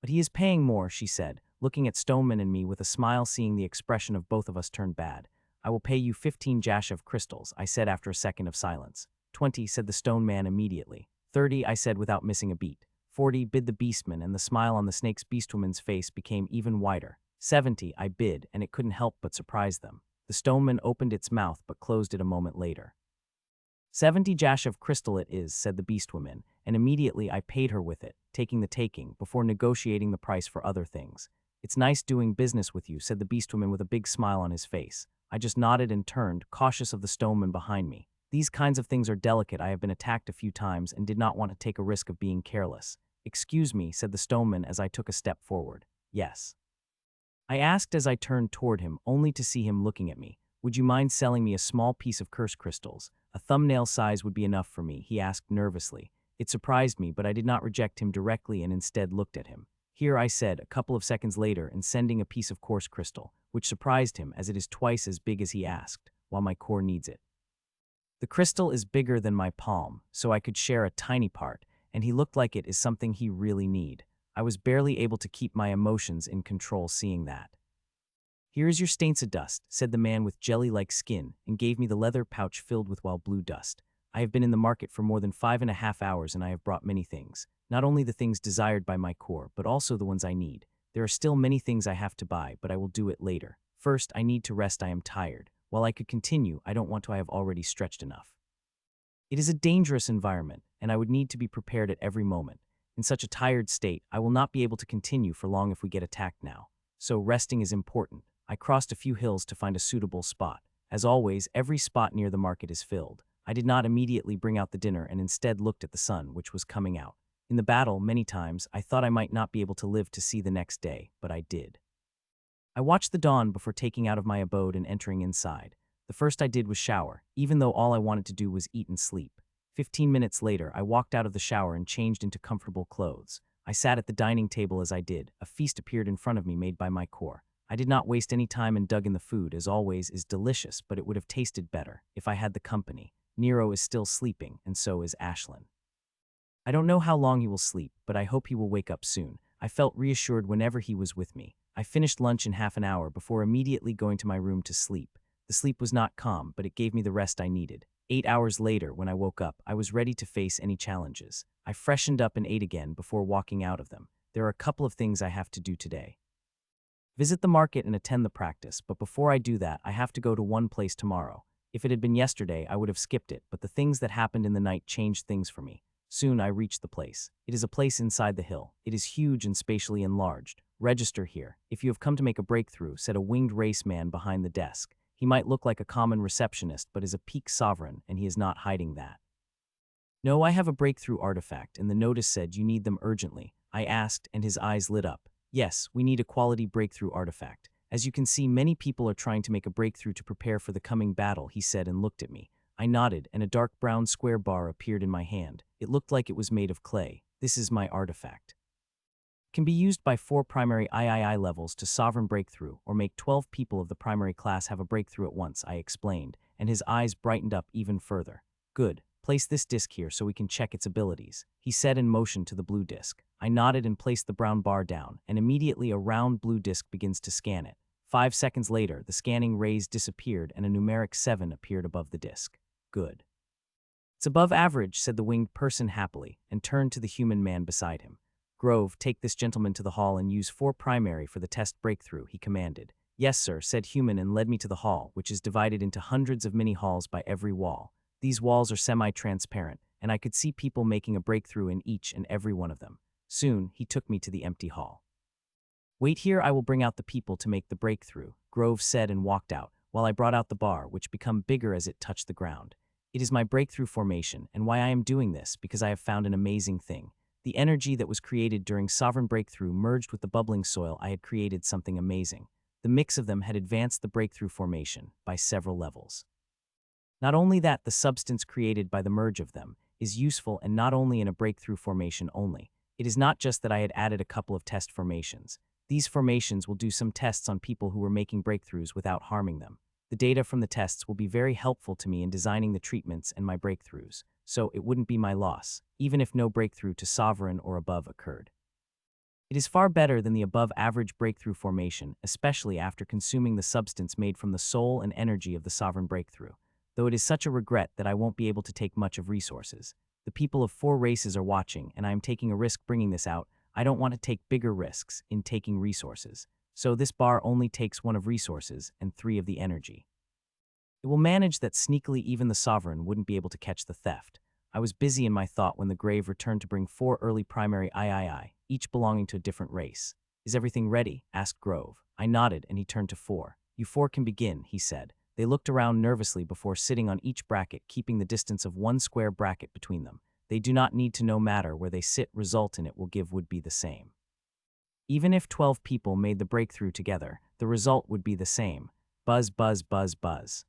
But he is paying more, she said, looking at Stoneman and me with a smile, seeing the expression of both of us turn bad. I will pay you 15 Jashev crystals, I said after a second of silence. 20, said the stone man immediately. 30, I said without missing a beat. 40, bid the beastman, and the smile on the snake's beastwoman's face became even wider. 70, I bid, and it couldn't help but surprise them. The stoneman opened its mouth but closed it a moment later. 70 Jashev crystal it is, said the beastwoman, and immediately I paid her with it, taking the taking, before negotiating the price for other things. It's nice doing business with you, said the beastwoman with a big smile on his face. I just nodded and turned, cautious of the stoneman behind me. These kinds of things are delicate. I have been attacked a few times and did not want to take a risk of being careless. Excuse me, said the stoneman as I took a step forward. Yes. I asked as I turned toward him, only to see him looking at me. Would you mind selling me a small piece of cursed crystals? A thumbnail size would be enough for me, he asked nervously. It surprised me, but I did not reject him directly and instead looked at him. Here, I said, a couple of seconds later, and sending a piece of coarse crystal, which surprised him as it is twice as big as he asked, while my core needs it. The crystal is bigger than my palm, so I could share a tiny part, and he looked like it is something he really need. I was barely able to keep my emotions in control seeing that. Here is your stains of dust, said the man with jelly-like skin, and gave me the leather pouch filled with wild blue dust. I have been in the market for more than 5.5 hours and I have brought many things. Not only the things desired by my core, but also the ones I need. There are still many things I have to buy, but I will do it later. First, I need to rest. I am tired. While I could continue, I don't want to. I have already stretched enough. It is a dangerous environment, and I would need to be prepared at every moment. In such a tired state, I will not be able to continue for long if we get attacked now. So resting is important. I crossed a few hills to find a suitable spot. As always, every spot near the market is filled. I did not immediately bring out the dinner and instead looked at the sun, which was coming out. In the battle, many times, I thought I might not be able to live to see the next day, but I did. I watched the dawn before taking out of my abode and entering inside. The first I did was shower, even though all I wanted to do was eat and sleep. 15 minutes later, I walked out of the shower and changed into comfortable clothes. I sat at the dining table as I did. A feast appeared in front of me made by my core. I did not waste any time and dug in the food, as always is delicious, but it would have tasted better if I had the company. Nero is still sleeping, and so is Ashlyn. I don't know how long he will sleep, but I hope he will wake up soon. I felt reassured whenever he was with me. I finished lunch in half an hour before immediately going to my room to sleep. The sleep was not calm, but it gave me the rest I needed. 8 hours later, when I woke up, I was ready to face any challenges. I freshened up and ate again before walking out of them. There are a couple of things I have to do today. Visit the market and attend the practice, but before I do that, I have to go to one place tomorrow. If it had been yesterday, I would have skipped it, but the things that happened in the night changed things for me. Soon I reached the place. It is a place inside the hill. It is huge and spatially enlarged. Register here. If you have come to make a breakthrough, said a winged race man behind the desk. He might look like a common receptionist, but is a peak sovereign, and he is not hiding that. No, I have a breakthrough artifact, and the notice said you need them urgently. I asked, and his eyes lit up. Yes, we need a quality breakthrough artifact. As you can see, many people are trying to make a breakthrough to prepare for the coming battle, he said and looked at me. I nodded, and a dark brown square bar appeared in my hand. It looked like it was made of clay. This is my artifact. It can be used by 4 primary III levels to sovereign breakthrough, or make 12 people of the primary class have a breakthrough at once, I explained, and his eyes brightened up even further. Good. Place this disc here so we can check its abilities, he said and motioned to the blue disc. I nodded and placed the brown bar down, and immediately a round blue disc begins to scan it. 5 seconds later, the scanning rays disappeared and a numeric 7 appeared above the disc. Good. It's above average, said the winged person happily, and turned to the human man beside him. Grove, take this gentleman to the hall and use 4 primary for the test breakthrough, he commanded. Yes, sir, said Human and led me to the hall, which is divided into hundreds of mini halls by every wall. These walls are semi-transparent, and I could see people making a breakthrough in each and every one of them. Soon, he took me to the empty hall. Wait here, I will bring out the people to make the breakthrough, Grove said and walked out, while I brought out the bar, which became bigger as it touched the ground. It is my breakthrough formation, and why I am doing this, because I have found an amazing thing. The energy that was created during Sovereign Breakthrough merged with the bubbling soil. I had created something amazing. The mix of them had advanced the breakthrough formation by several levels. Not only that, the substance created by the merge of them is useful, and not only in a breakthrough formation only. It is not just that I had added a couple of test formations. These formations will do some tests on people who were making breakthroughs without harming them. The data from the tests will be very helpful to me in designing the treatments and my breakthroughs, so it wouldn't be my loss, even if no breakthrough to sovereign or above occurred. It is far better than the above-average breakthrough formation, especially after consuming the substance made from the soul and energy of the sovereign breakthrough, though it is such a regret that I won't be able to take much of resources. The people of 4 races are watching, and I am taking a risk bringing this out. I don't want to take bigger risks in taking resources, so this bar only takes 1 of resources and 3 of the energy. It will manage that sneakily even the sovereign wouldn't be able to catch the theft. I was busy in my thought when the grave returned to bring 4 early primary III, each belonging to a different race. Is everything ready? Asked Grove. I nodded, and he turned to 4. You 4 can begin, he said. They looked around nervously before sitting on each bracket, keeping the distance of 1 square bracket between them. They do not need to, no matter where they sit, result in it will give would be the same. Even if 12 people made the breakthrough together, the result would be the same. Buzz, buzz, buzz, buzz.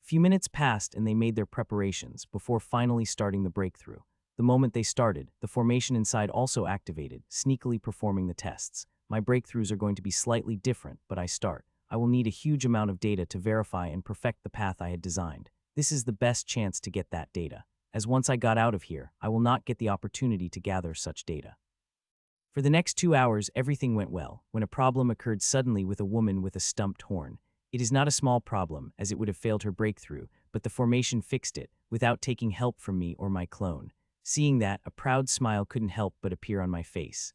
Few minutes passed and they made their preparations before finally starting the breakthrough. The moment they started, the formation inside also activated, sneakily performing the tests. My breakthroughs are going to be slightly different, but I will need a huge amount of data to verify and perfect the path I had designed. This is the best chance to get that data, as once I got out of here, I will not get the opportunity to gather such data. For the next 2 hours, everything went well, when a problem occurred suddenly with a woman with a stumped horn. It is not a small problem, as it would have failed her breakthrough, but the formation fixed it, without taking help from me or my clone. Seeing that, a proud smile couldn't help but appear on my face.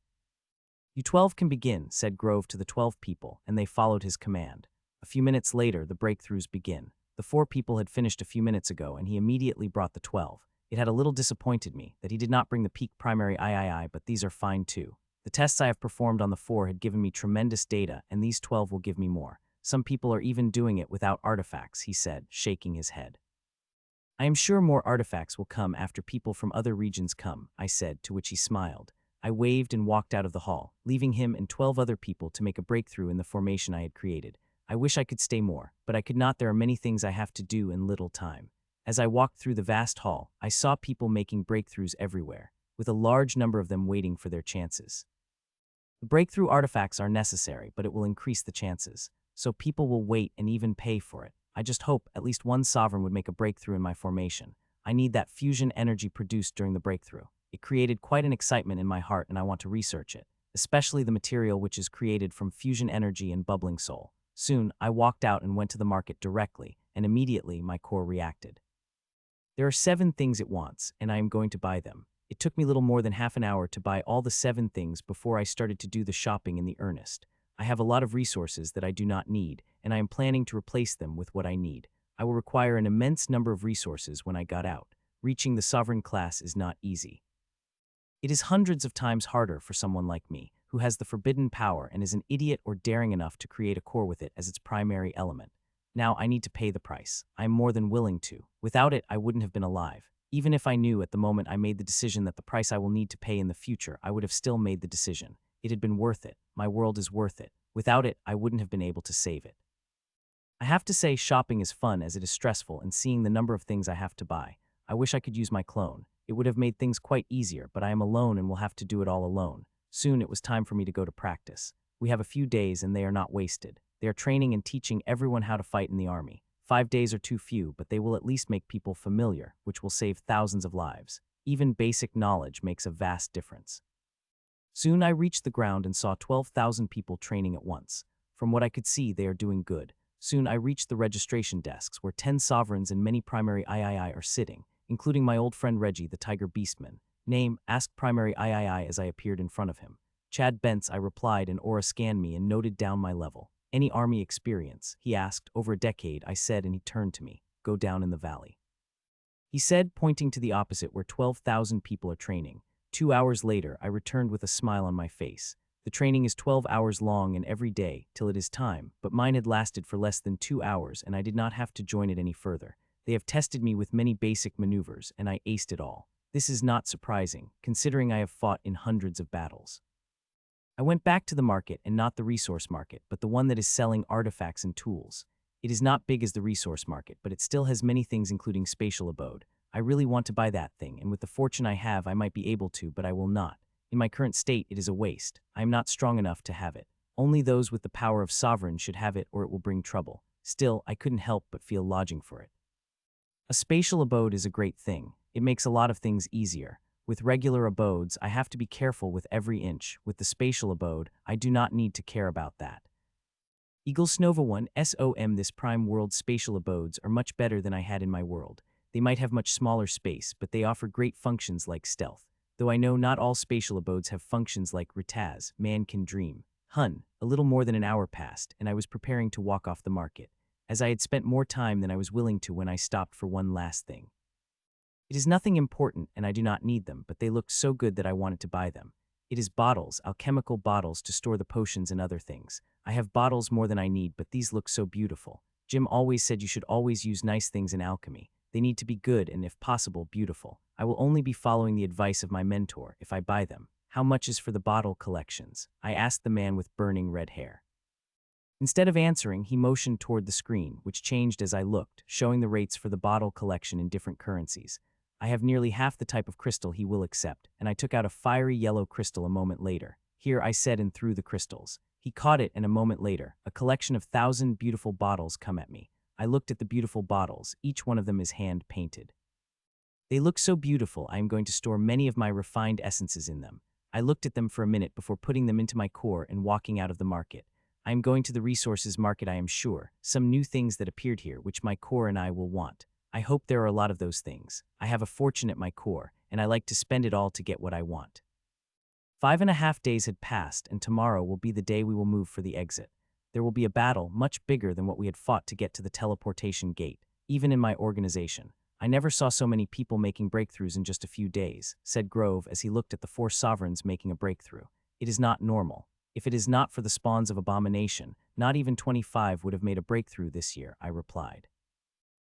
You 12 can begin, said Grove to the 12 people, and they followed his command. A few minutes later, the breakthroughs begin. The 4 people had finished a few minutes ago, and he immediately brought the 12. It had a little disappointed me that he did not bring the peak primary III, but these are fine too. The tests I have performed on the 4 had given me tremendous data, and these 12 will give me more. Some people are even doing it without artifacts, he said, shaking his head. I am sure more artifacts will come after people from other regions come, I said, to which he smiled. I waved and walked out of the hall, leaving him and 12 other people to make a breakthrough in the formation I had created. I wish I could stay more, but I could not. There are many things I have to do in little time. As I walked through the vast hall, I saw people making breakthroughs everywhere, with a large number of them waiting for their chances. The breakthrough artifacts are necessary, but it will increase the chances. So people will wait and even pay for it. I just hope at least 1 sovereign would make a breakthrough in my formation. I need that fusion energy produced during the breakthrough. It created quite an excitement in my heart, and I want to research it, especially the material which is created from fusion energy and bubbling soul. Soon, I walked out and went to the market directly, and immediately my core reacted. There are 7 things it wants, and I am going to buy them. It took me little more than half an hour to buy all the 7 things before I started to do the shopping in the earnest. I have a lot of resources that I do not need, and I am planning to replace them with what I need. I will require an immense number of resources when I got out. Reaching the sovereign class is not easy. It is hundreds of times harder for someone like me, who has the forbidden power and is an idiot or daring enough to create a core with it as its primary element. Now I need to pay the price. I am more than willing to. Without it, I wouldn't have been alive. Even if I knew at the moment I made the decision that the price I will need to pay in the future, I would have still made the decision. It had been worth it. My world is worth it. Without it, I wouldn't have been able to save it. I have to say, shopping is fun as it is stressful, and seeing the number of things I have to buy. I wish I could use my clone. It would have made things quite easier, but I am alone and will have to do it all alone. Soon it was time for me to go to practice. We have a few days and they are not wasted. They are training and teaching everyone how to fight in the army. 5 days are too few, but they will at least make people familiar, which will save thousands of lives. Even basic knowledge makes a vast difference. Soon I reached the ground and saw 12,000 people training at once. From what I could see, they are doing good. Soon I reached the registration desks where 10 sovereigns and many primary III are sitting, including my old friend Reggie, the Tiger Beastman. Name, asked primary III as I appeared in front of him. Chad Bentz, I replied, and Aura scanned me and noted down my level. Any army experience? He asked. Over a decade, I said, and he turned to me. Go down in the valley. He said, pointing to the opposite where 12,000 people are training. 2 hours later, I returned with a smile on my face. The training is 12 hours long and every day, till it is time, but mine had lasted for less than 2 hours and I did not have to join it any further. They have tested me with many basic maneuvers and I aced it all. This is not surprising, considering I have fought in hundreds of battles. I went back to the market, and not the resource market, but the one that is selling artifacts and tools. It is not big as the resource market, but it still has many things including spatial abode. I really want to buy that thing, and with the fortune I have I might be able to, but I will not. In my current state it is a waste. I am not strong enough to have it. Only those with the power of sovereign should have it or it will bring trouble. Still, I couldn't help but feel longing for it. A spatial abode is a great thing. It makes a lot of things easier. With regular abodes, I have to be careful with every inch. With the spatial abode, I do not need to care about that. Eaglesnova 1 SOM. This prime world spatial abodes are much better than I had in my world. They might have much smaller space, but they offer great functions like stealth. Though I know not all spatial abodes have functions like Ritaz, Man Can Dream. A little more than an hour passed, and I was preparing to walk off the market, as I had spent more time than I was willing to when I stopped for one last thing. It is nothing important, and I do not need them, but they looked so good that I wanted to buy them. It is bottles, alchemical bottles to store the potions and other things. I have bottles more than I need, but these look so beautiful. Jim always said you should always use nice things in alchemy. They need to be good and, if possible, beautiful. I will only be following the advice of my mentor if I buy them. How much is for the bottle collections? I asked the man with burning red hair. Instead of answering, he motioned toward the screen, which changed as I looked, showing the rates for the bottle collection in different currencies. I have nearly half the type of crystal he will accept, and I took out a fiery yellow crystal a moment later. Here, I said, and threw the crystals. He caught it, and a moment later, a collection of 1,000 beautiful bottles come at me. I looked at the beautiful bottles. Each one of them is hand-painted. They look so beautiful, I am going to store many of my refined essences in them. I looked at them for a minute before putting them into my core and walking out of the market. I am going to the resources market, I am sure. Some new things that appeared here, which my core and I will want. I hope there are a lot of those things. I have a fortune at my core, and I like to spend it all to get what I want. 5.5 days had passed, and tomorrow will be the day we will move for the exit. There will be a battle much bigger than what we had fought to get to the teleportation gate, even in my organization. I never saw so many people making breakthroughs in just a few days, said Grove as he looked at the 4 sovereigns making a breakthrough. It is not normal. If it is not for the spawns of abomination, not even 25 would have made a breakthrough this year, I replied.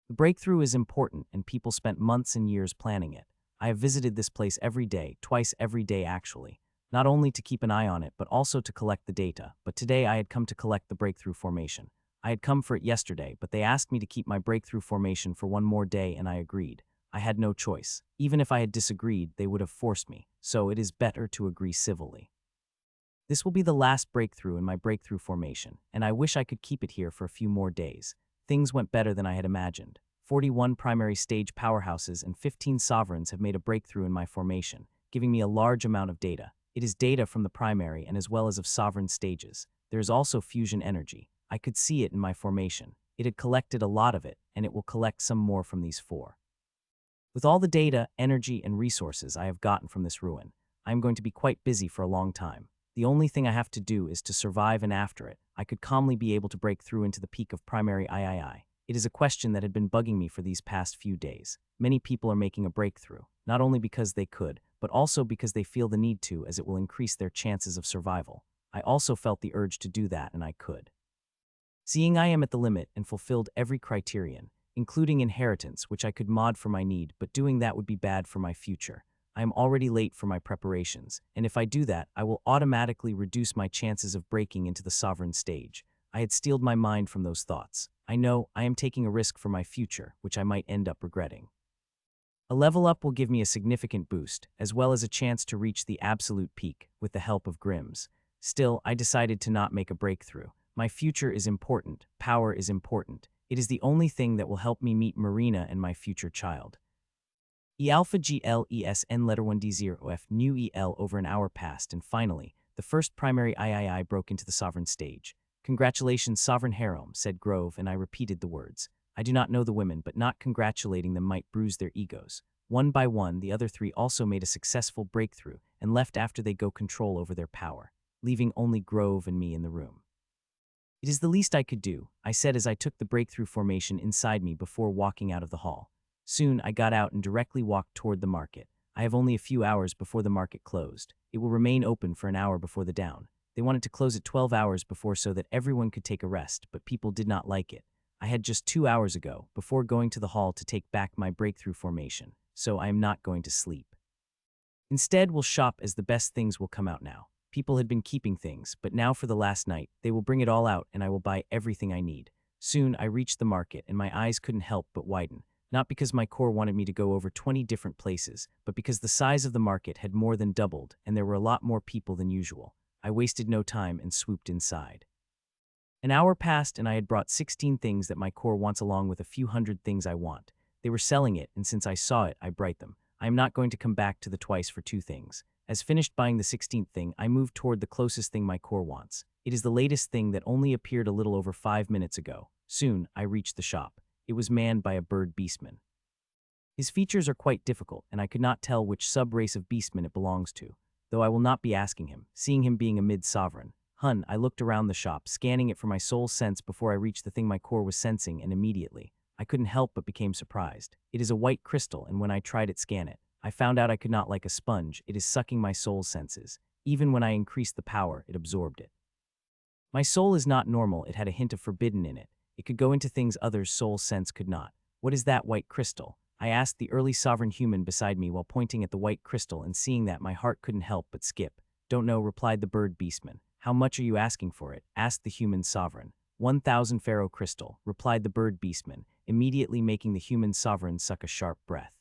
The breakthrough is important, and people spent months and years planning it. I have visited this place every day, twice every day actually, not only to keep an eye on it, but also to collect the data. But today I had come to collect the breakthrough formation. I had come for it yesterday, but they asked me to keep my breakthrough formation for one more day, and I agreed. I had no choice. Even if I had disagreed, they would have forced me, so it is better to agree civilly. This will be the last breakthrough in my breakthrough formation, and I wish I could keep it here for a few more days. Things went better than I had imagined. 41 primary stage powerhouses and 15 sovereigns have made a breakthrough in my formation, giving me a large amount of data. It is data from the primary and as well as of sovereign stages. There is also fusion energy. I could see it in my formation. It had collected a lot of it, and it will collect some more from these 4. With all the data, energy, and resources I have gotten from this ruin, I am going to be quite busy for a long time. The only thing I have to do is to survive, and after it, I could calmly be able to break through into the peak of primary III. It is a question that had been bugging me for these past few days. Many people are making a breakthrough, not only because they could, but also because they feel the need to, as it will increase their chances of survival. I also felt the urge to do that, and I could. Seeing I am at the limit and fulfilled every criterion, including inheritance, which I could mod for my need, but doing that would be bad for my future. I am already late for my preparations, and if I do that, I will automatically reduce my chances of breaking into the sovereign stage. I had steeled my mind from those thoughts. I know I am taking a risk for my future, which I might end up regretting. A level up will give me a significant boost, as well as a chance to reach the absolute peak, with the help of Grimm's. Still, I decided to not make a breakthrough. My future is important, power is important. It is the only thing that will help me meet Marina and my future child. E alpha GLESN letter 1D0F new EL. Over an hour passed, and finally, the first primary III broke into the sovereign stage. Congratulations, Sovereign Harem, said Grove, and I repeated the words. I do not know the women, but not congratulating them might bruise their egos. One by one, the other three also made a successful breakthrough and left after they go control over their power, leaving only Grove and me in the room. It is the least I could do, I said as I took the breakthrough formation inside me before walking out of the hall. Soon, I got out and directly walked toward the market. I have only a few hours before the market closed. It will remain open for an hour before the down. They wanted to close it 12 hours before so that everyone could take a rest, but people did not like it. I had just 2 hours ago, before going to the hall to take back my breakthrough formation, so I am not going to sleep. Instead, we'll shop as the best things will come out now. People had been keeping things, but now for the last night, they will bring it all out and I will buy everything I need. Soon, I reached the market and my eyes couldn't help but widen, not because my core wanted me to go over 20 different places, but because the size of the market had more than doubled and there were a lot more people than usual. I wasted no time and swooped inside. An hour passed and I had brought 16 things that my core wants along with a few hundred things I want. They were selling it, and since I saw it, I bright them. I am not going to come back to the twice for 2 things. As finished buying the 16th thing, I moved toward the closest thing my core wants. It is the latest thing that only appeared a little over 5 minutes ago. Soon, I reached the shop. It was manned by a bird beastman. His features are quite difficult, and I could not tell which sub-race of beastman it belongs to, though I will not be asking him, seeing him being a mid-sovereign. I looked around the shop, scanning it for my soul's sense before I reached the thing my core was sensing, and immediately, I couldn't help but became surprised. It is a white crystal, and when I tried to scan it, I found out I could not like a sponge. It is sucking my soul's senses. Even when I increased the power, it absorbed it. My soul is not normal. It had a hint of forbidden in it. It could go into things others' soul's sense could not. What is that white crystal? I asked the early sovereign human beside me while pointing at the white crystal, and seeing that, my heart couldn't help but skip. Don't know, replied the bird beastman. How much are you asking for it? Asked the human sovereign. 1,000 pharaoh crystal, replied the bird beastman, immediately making the human sovereign suck a sharp breath.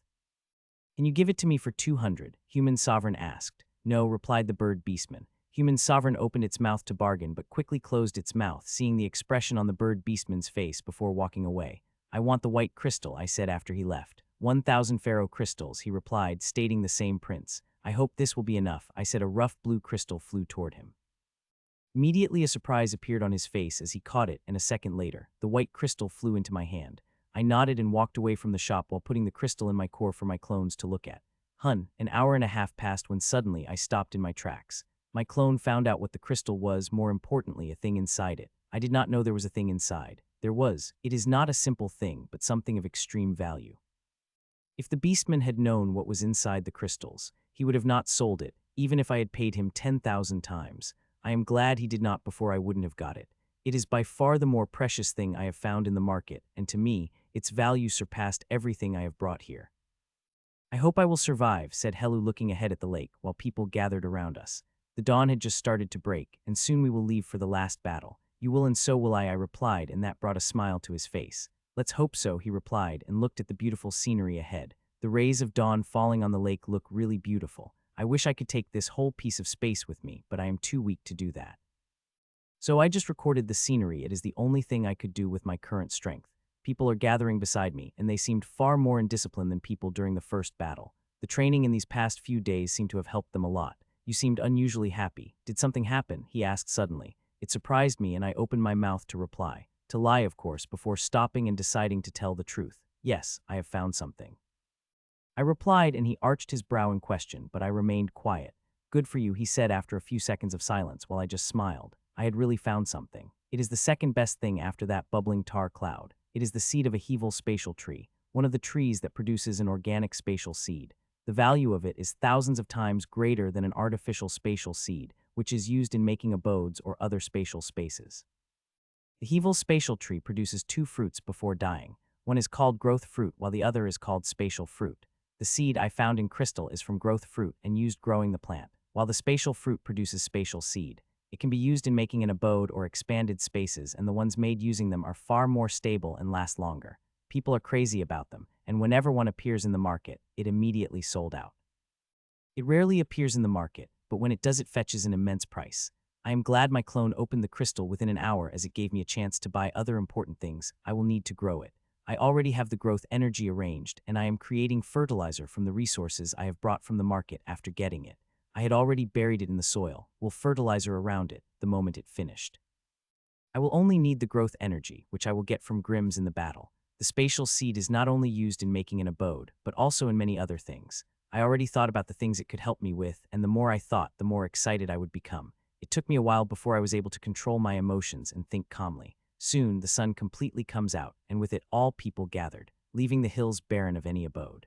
Can you give it to me for 200? Human sovereign asked. No, replied the bird beastman. Human sovereign opened its mouth to bargain but quickly closed its mouth, seeing the expression on the bird beastman's face before walking away. I want the white crystal, I said after he left. 1,000 pharaoh crystals, he replied, stating the same prince. I hope this will be enough, I said. A rough blue crystal flew toward him. Immediately a surprise appeared on his face as he caught it, and a second later, the white crystal flew into my hand. I nodded and walked away from the shop while putting the crystal in my core for my clones to look at. An hour and a half passed when suddenly I stopped in my tracks. My clone found out what the crystal was, more importantly, a thing inside it. I did not know there was a thing inside. There was. It is not a simple thing, but something of extreme value. If the beastman had known what was inside the crystals, he would have not sold it, even if I had paid him 10,000 times. I am glad he did not, before I wouldn't have got it. It is by far the more precious thing I have found in the market, and to me, its value surpassed everything I have brought here. I hope I will survive, said Helu, looking ahead at the lake, while people gathered around us. The dawn had just started to break, and soon we will leave for the last battle. You will and so will I replied, and that brought a smile to his face. Let's hope so, he replied, and looked at the beautiful scenery ahead. The rays of dawn falling on the lake look really beautiful. I wish I could take this whole piece of space with me, but I am too weak to do that. So I just recorded the scenery. It is the only thing I could do with my current strength. People are gathering beside me, and they seemed far more in discipline than people during the first battle. The training in these past few days seemed to have helped them a lot. You seemed unusually happy. Did something happen? He asked suddenly. It surprised me, and I opened my mouth to reply. To lie, of course, before stopping and deciding to tell the truth. Yes, I have found something. I replied, and he arched his brow in question, but I remained quiet. Good for you, he said after a few seconds of silence, while I just smiled. I had really found something. It is the second best thing after that bubbling tar cloud. It is the seed of a heval spatial tree, one of the trees that produces an organic spatial seed. The value of it is thousands of times greater than an artificial spatial seed, which is used in making abodes or other spatial spaces. The heval spatial tree produces 2 fruits before dying. One is called growth fruit, while the other is called spatial fruit. The seed I found in crystal is from growth fruit and used growing the plant, while the spatial fruit produces spatial seed. It can be used in making an abode or expanded spaces, and the ones made using them are far more stable and last longer. People are crazy about them, and whenever one appears in the market, it immediately sold out. It rarely appears in the market, but when it does, it fetches an immense price. I am glad my clone opened the crystal within an hour, as it gave me a chance to buy other important things I will need to grow it. I already have the growth energy arranged, and I am creating fertilizer from the resources I have brought from the market after getting it. I had already buried it in the soil, will fertilizer around it the moment it finished. I will only need the growth energy, which I will get from Grimm's in the battle. The spatial seed is not only used in making an abode, but also in many other things. I already thought about the things it could help me with, and the more I thought, the more excited I would become. It took me a while before I was able to control my emotions and think calmly. Soon, the sun completely comes out, and with it all people gathered, leaving the hills barren of any abode.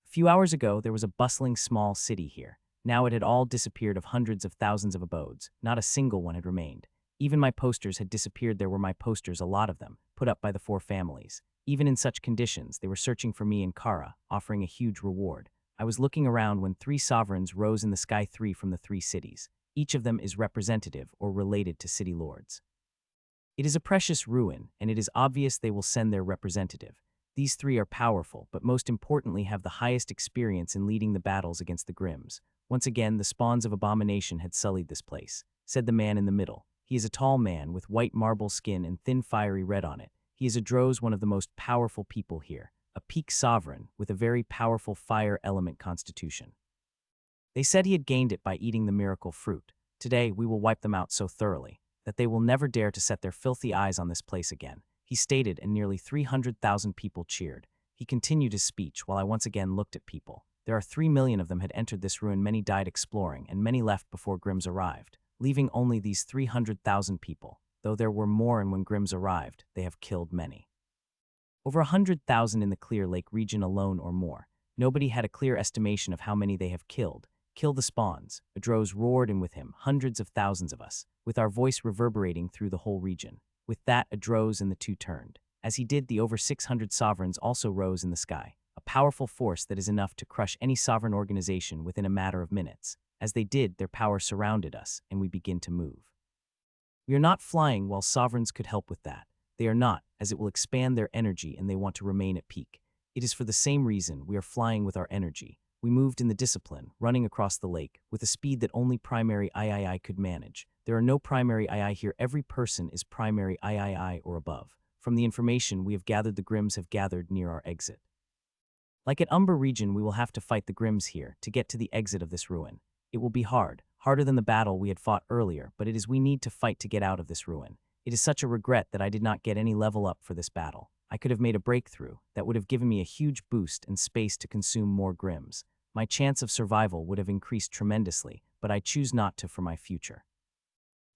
A few hours ago, there was a bustling small city here. Now it had all disappeared of hundreds of thousands of abodes. Not a single one had remained. Even my posters had disappeared. There were my posters, a lot of them, put up by the four families. Even in such conditions, they were searching for me and Kara, offering a huge reward. I was looking around when 3 sovereigns rose in the sky, 3 from the 3 cities. Each of them is representative or related to city lords. It is a precious ruin, and it is obvious they will send their representative. These 3 are powerful, but most importantly have the highest experience in leading the battles against the Grimms. Once again, the spawns of abomination had sullied this place, said the man in the middle. He is a tall man with white marble skin and thin fiery red on it. He is a Droz, one of the most powerful people here, a peak sovereign with a very powerful fire element constitution. They said he had gained it by eating the miracle fruit. Today, we will wipe them out so thoroughly that they will never dare to set their filthy eyes on this place again, he stated, and nearly 300,000 people cheered. He continued his speech while I once again looked at people. There are 3 million of them had entered this ruin. Many died exploring, and many left before Grimms arrived, leaving only these 300,000 people. Though there were more, and when Grimms arrived, they have killed many. Over 100,000 in the Clear Lake region alone or more. Nobody had a clear estimation of how many they have killed. Kill the spawns. Adros roared, and with him, hundreds of thousands of us, with our voice reverberating through the whole region. With that, Adros and the 2 turned. As he did, the over 600 sovereigns also rose in the sky, a powerful force that is enough to crush any sovereign organization within a matter of minutes. As they did, their power surrounded us, and we begin to move. We are not flying while sovereigns could help with that. They are not, as it will expand their energy and they want to remain at peak. It is for the same reason we are flying with our energy. We moved in the discipline, running across the lake, with a speed that only primary III could manage. There are no primary II here. Every person is primary III or above. From the information we have gathered, the Grimms have gathered near our exit. Like at Umber region, we will have to fight the Grimms here to get to the exit of this ruin. It will be hard, harder than the battle we had fought earlier, but it is we need to fight to get out of this ruin. It is such a regret that I did not get any level up for this battle. I could have made a breakthrough that would have given me a huge boost and space to consume more Grimms. My chance of survival would have increased tremendously, but I choose not to for my future.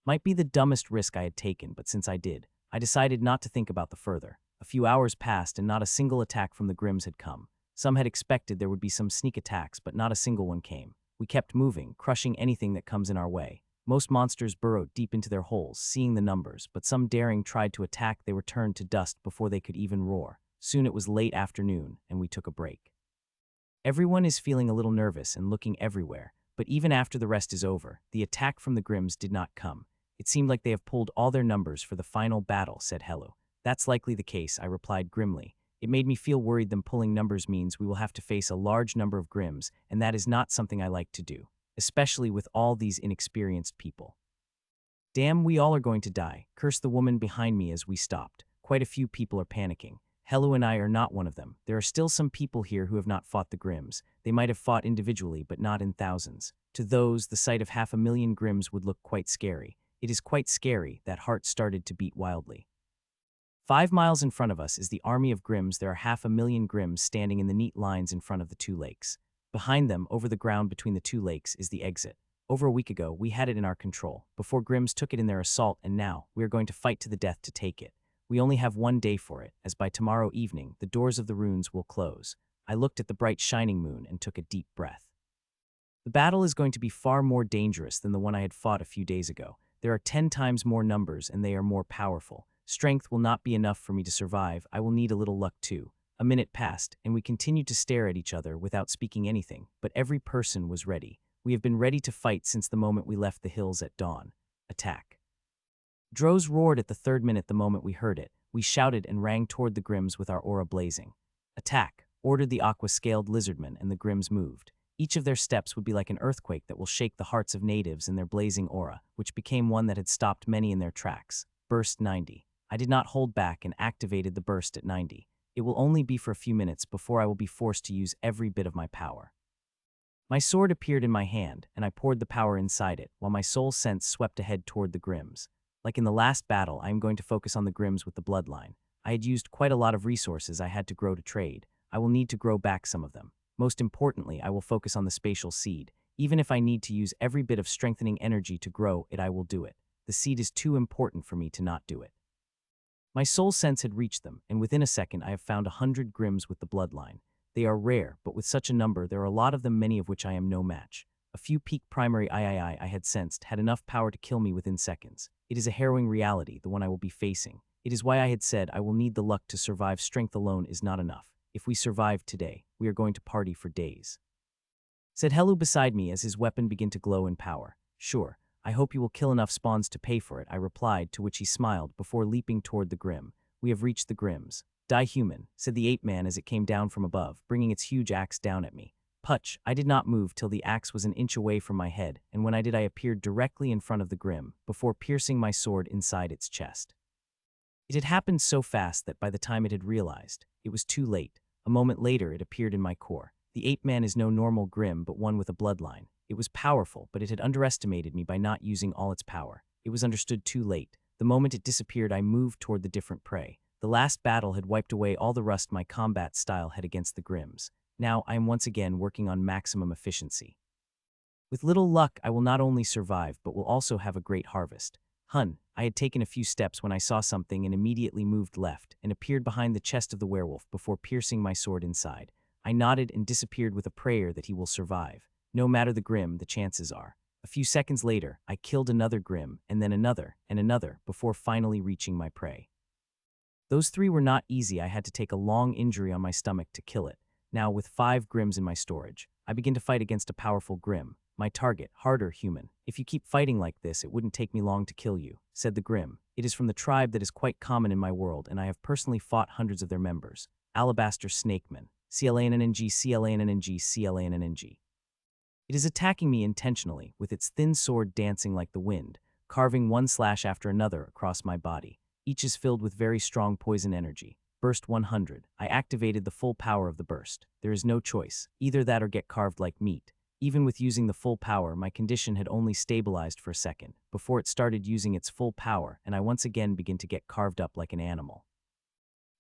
Might be the dumbest risk I had taken, but since I did, I decided not to think about the further. A few hours passed and not a single attack from the Grimms had come. Some had expected there would be some sneak attacks, but not a single one came. We kept moving, crushing anything that comes in our way. Most monsters burrowed deep into their holes, seeing the numbers, but some daring tried to attack. They were turned to dust before they could even roar. Soon it was late afternoon, and we took a break. Everyone is feeling a little nervous and looking everywhere, but even after the rest is over, the attack from the Grimms did not come. It seemed like they have pulled all their numbers for the final battle, said Hello. That's likely the case, I replied grimly. It made me feel worried. Them pulling numbers means we will have to face a large number of Grimms, and that is not something I like to do, especially with all these inexperienced people. Damn, we all are going to die, cursed the woman behind me as we stopped. Quite a few people are panicking. Hello and I are not one of them. There are still some people here who have not fought the Grimms. They might have fought individually, but not in thousands. To those, the sight of 500,000 Grimms would look quite scary. It is quite scary. That heart started to beat wildly. 5 miles in front of us is the army of Grimms. There are 500,000 Grimms standing in the neat lines in front of the 2 lakes. Behind them, over the ground between the 2 lakes, is the exit. Over a week ago, we had it in our control, before Grimms took it in their assault, and now, we are going to fight to the death to take it. We only have 1 day for it, as by tomorrow evening, the doors of the ruins will close. I looked at the bright shining moon and took a deep breath. The battle is going to be far more dangerous than the one I had fought a few days ago. There are 10 times more numbers, and they are more powerful. Strength will not be enough for me to survive. I will need a little luck too. A minute passed, and we continued to stare at each other without speaking anything, but every person was ready. We have been ready to fight since the moment we left the hills at dawn. Attack. Droz roared at the 3rd minute. The moment we heard it, we shouted and rang toward the Grimms with our aura blazing. Attack, ordered the aqua-scaled lizardmen, and the Grimms moved. Each of their steps would be like an earthquake that will shake the hearts of natives in their blazing aura, which became one that had stopped many in their tracks. Burst 90. I did not hold back and activated the burst at 90. It will only be for a few minutes before I will be forced to use every bit of my power. My sword appeared in my hand, and I poured the power inside it, while my soul sense swept ahead toward the Grimms. Like in the last battle, I am going to focus on the Grimms with the bloodline. I had used quite a lot of resources I had to grow to trade. I will need to grow back some of them. Most importantly, I will focus on the spatial seed. Even if I need to use every bit of strengthening energy to grow it, I will do it. The seed is too important for me to not do it. My soul sense had reached them, and within a second I have found 100 Grims with the bloodline. They are rare, but with such a number there are a lot of them, many of which I am no match. A few peak primary III I had sensed had enough power to kill me within seconds. It is a harrowing reality, the one I will be facing. It is why I had said I will need the luck to survive. Strength alone is not enough. If we survive today, we are going to party for days. Said Helu beside me as his weapon began to glow in power. Sure, I hope you will kill enough spawns to pay for it, I replied, to which he smiled before leaping toward the Grim. We have reached the Grims. Die human, said the ape-man as it came down from above, bringing its huge axe down at me. Putch, I did not move till the axe was an inch away from my head, and when I did I appeared directly in front of the Grim, before piercing my sword inside its chest. It had happened so fast that by the time it had realized, it was too late. A moment later it appeared in my core. The ape-man is no normal Grim but one with a bloodline. It was powerful, but it had underestimated me by not using all its power. It was understood too late. The moment it disappeared I moved toward the different prey. The last battle had wiped away all the rust my combat style had against the Grims. Now I am once again working on maximum efficiency. With little luck I will not only survive but will also have a great harvest. I had taken a few steps when I saw something and immediately moved left and appeared behind the chest of the werewolf before piercing my sword inside. I nodded and disappeared with a prayer that he will survive. No matter the Grim, the chances are. A few seconds later, I killed another Grim and then another and another before finally reaching my prey. Those 3 were not easy. I had to take a long injury on my stomach to kill it. Now, with 5 Grims in my storage, I begin to fight against a powerful Grim. My target, harder human. If you keep fighting like this, it wouldn't take me long to kill you, said the Grim. It is from the tribe that is quite common in my world, and I have personally fought hundreds of their members. Alabaster Snakeman. CLANNNG, CLANNNG, CLANNNG. It is attacking me intentionally, with its thin sword dancing like the wind, carving one slash after another across my body. Each is filled with very strong poison energy. Burst 100. I activated the full power of the burst. There is no choice. Either that or get carved like meat. Even with using the full power, my condition had only stabilized for a second, before it started using its full power, and I once again begin to get carved up like an animal.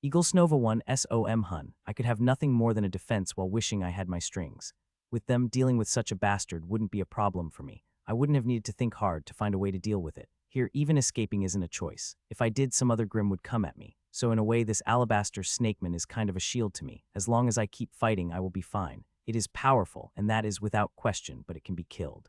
Eaglesnova 1 SOM Hun. I could have nothing more than a defense while wishing I had my strings. With them, dealing with such a bastard wouldn't be a problem for me. I wouldn't have needed to think hard to find a way to deal with it. Here, even escaping isn't a choice. If I did, some other Grim would come at me. So in a way, this Alabaster Snakeman is kind of a shield to me. As long as I keep fighting, I will be fine. It is powerful, and that is without question, but it can be killed.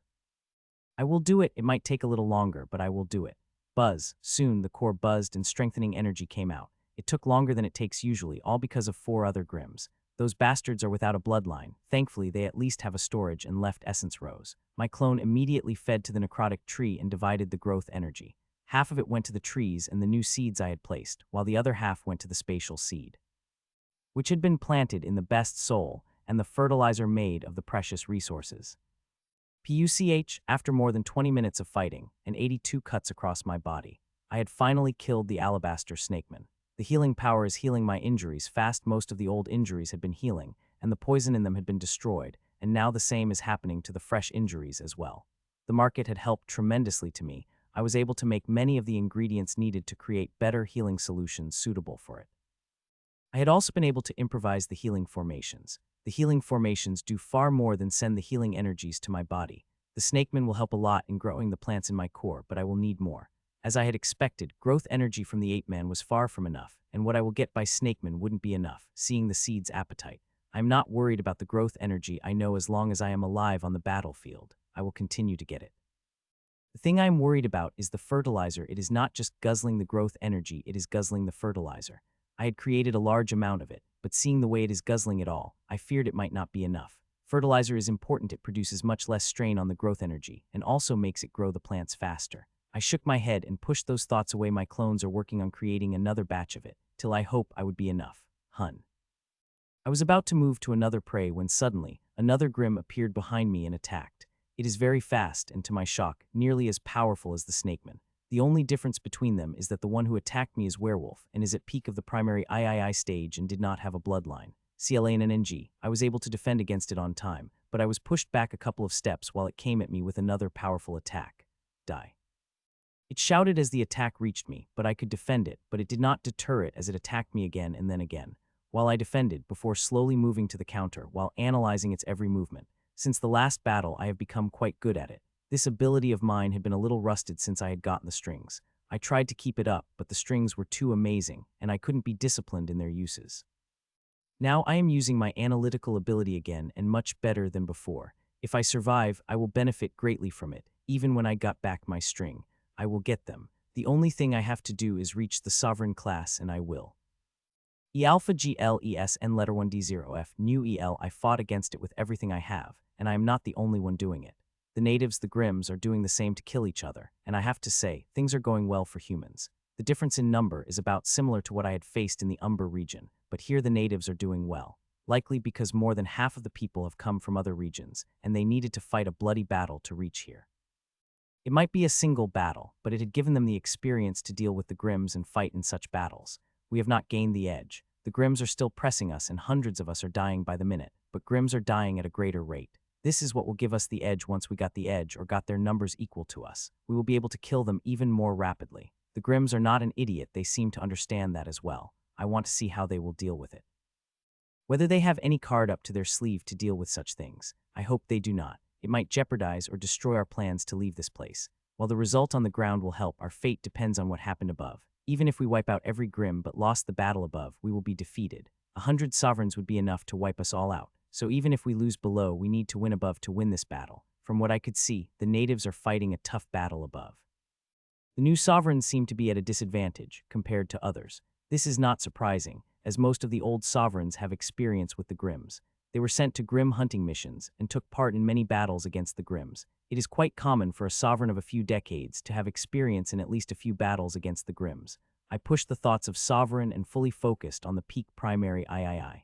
I will do it. It might take a little longer, but I will do it. Buzz. Soon, the core buzzed and strengthening energy came out. It took longer than it takes usually, all because of 4 other Grims. Those bastards are without a bloodline. Thankfully, they at least have a storage and left essence rows. My clone immediately fed to the necrotic tree and divided the growth energy. Half of it went to the trees and the new seeds I had placed, while the other half went to the spatial seed, which had been planted in the best soul and the fertilizer made of the precious resources. PUCH, after more than 20 minutes of fighting and 82 cuts across my body, I had finally killed the Alabaster Snakeman. The healing power is healing my injuries fast. Most of the old injuries had been healing, and the poison in them had been destroyed, and now the same is happening to the fresh injuries as well. The market had helped tremendously to me. I was able to make many of the ingredients needed to create better healing solutions suitable for it. I had also been able to improvise the healing formations. The healing formations do far more than send the healing energies to my body. The Snakeman will help a lot in growing the plants in my core, but I will need more. As I had expected, growth energy from the ape-man was far from enough, and what I will get by Snakeman wouldn't be enough, seeing the seed's appetite. I'm not worried about the growth energy. I know as long as I am alive on the battlefield, I will continue to get it. The thing I am worried about is the fertilizer. It is not just guzzling the growth energy, it is guzzling the fertilizer. I had created a large amount of it, but seeing the way it is guzzling it all, I feared it might not be enough. Fertilizer is important. It produces much less strain on the growth energy, and also makes it grow the plants faster. I shook my head and pushed those thoughts away. My clones are working on creating another batch of it, till I hope I would be enough. I was about to move to another prey when suddenly, another Grim appeared behind me and attacked. It is very fast and, to my shock, nearly as powerful as the Snakeman. The only difference between them is that the one who attacked me is werewolf and is at peak of the primary III stage and did not have a bloodline. CLANNNG. I was able to defend against it on time, but I was pushed back a couple of steps while it came at me with another powerful attack. Die. It shouted as the attack reached me, but I could defend it, but it did not deter it as it attacked me again and then again. While I defended, before slowly moving to the counter, while analyzing its every movement. Since the last battle, I have become quite good at it. This ability of mine had been a little rusted since I had gotten the strings. I tried to keep it up, but the strings were too amazing, and I couldn't be disciplined in their uses. Now I am using my analytical ability again and much better than before. If I survive, I will benefit greatly from it. Even when I got back my string, I will get them. The only thing I have to do is reach the sovereign class and I will. E alpha GLES N letter 1D0F new EL I fought against it with everything I have, and I am not the only one doing it. The natives, the Grims, are doing the same to kill each other, and I have to say, things are going well for humans. The difference in number is about similar to what I had faced in the Umber region, but here the natives are doing well, likely because more than half of the people have come from other regions, and they needed to fight a bloody battle to reach here. It might be a single battle, but it had given them the experience to deal with the Grims and fight in such battles. We have not gained the edge. The Grims are still pressing us and hundreds of us are dying by the minute, but Grims are dying at a greater rate. This is what will give us the edge once we got the edge or got their numbers equal to us. We will be able to kill them even more rapidly. The Grims are not an idiot, they seem to understand that as well. I want to see how they will deal with it. Whether they have any card up to their sleeve to deal with such things, I hope they do not. It might jeopardize or destroy our plans to leave this place. While the result on the ground will help, our fate depends on what happened above. Even if we wipe out every Grim but lost the battle above, we will be defeated. 100 sovereigns would be enough to wipe us all out. So even if we lose below, we need to win above to win this battle. From what I could see, the natives are fighting a tough battle above. The new sovereigns seem to be at a disadvantage compared to others. This is not surprising, as most of the old sovereigns have experience with the Grims. They were sent to Grim hunting missions and took part in many battles against the Grims. It is quite common for a sovereign of a few decades to have experience in at least a few battles against the Grims. I pushed the thoughts of sovereign and fully focused on the peak primary III.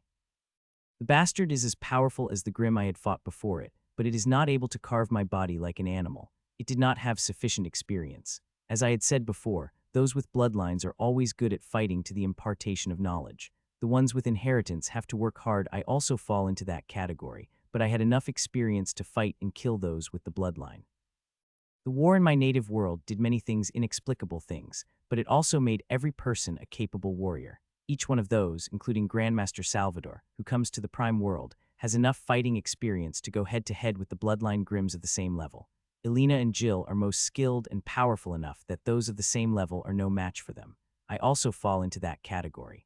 The bastard is as powerful as the Grim I had fought before it, but it is not able to carve my body like an animal. It did not have sufficient experience. As I had said before, those with bloodlines are always good at fighting to the impartation of knowledge. The ones with inheritance have to work hard. I also fall into that category, but I had enough experience to fight and kill those with the bloodline. The war in my native world did many things, inexplicable things, but it also made every person a capable warrior. Each one of those, including Grandmaster Salvador, who comes to the Prime World, has enough fighting experience to go head-to-head with the bloodline Grims at the same level. Elena and Jill are most skilled and powerful enough that those of the same level are no match for them. I also fall into that category.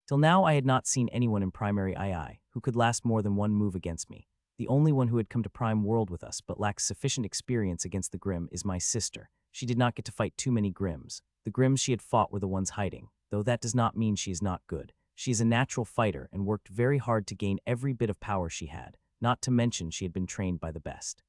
Till now I had not seen anyone in Primary II who could last more than one move against me. The only one who had come to Prime World with us but lacks sufficient experience against the Grim is my sister. She did not get to fight too many Grims. The Grims she had fought were the ones hiding, though that does not mean she is not good. She is a natural fighter and worked very hard to gain every bit of power she had, not to mention she had been trained by the best.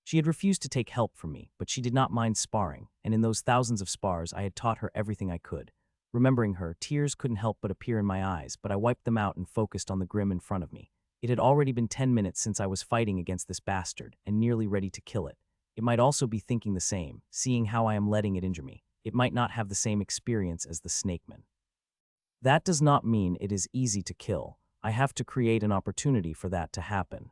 She had refused to take help from me, but she did not mind sparring, and in those thousands of spars I had taught her everything I could. Remembering her, tears couldn't help but appear in my eyes, but I wiped them out and focused on the Grim in front of me. It had already been 10 minutes since I was fighting against this bastard, and nearly ready to kill it. It might also be thinking the same, seeing how I am letting it injure me. It might not have the same experience as the snakeman. That does not mean it is easy to kill. I have to create an opportunity for that to happen.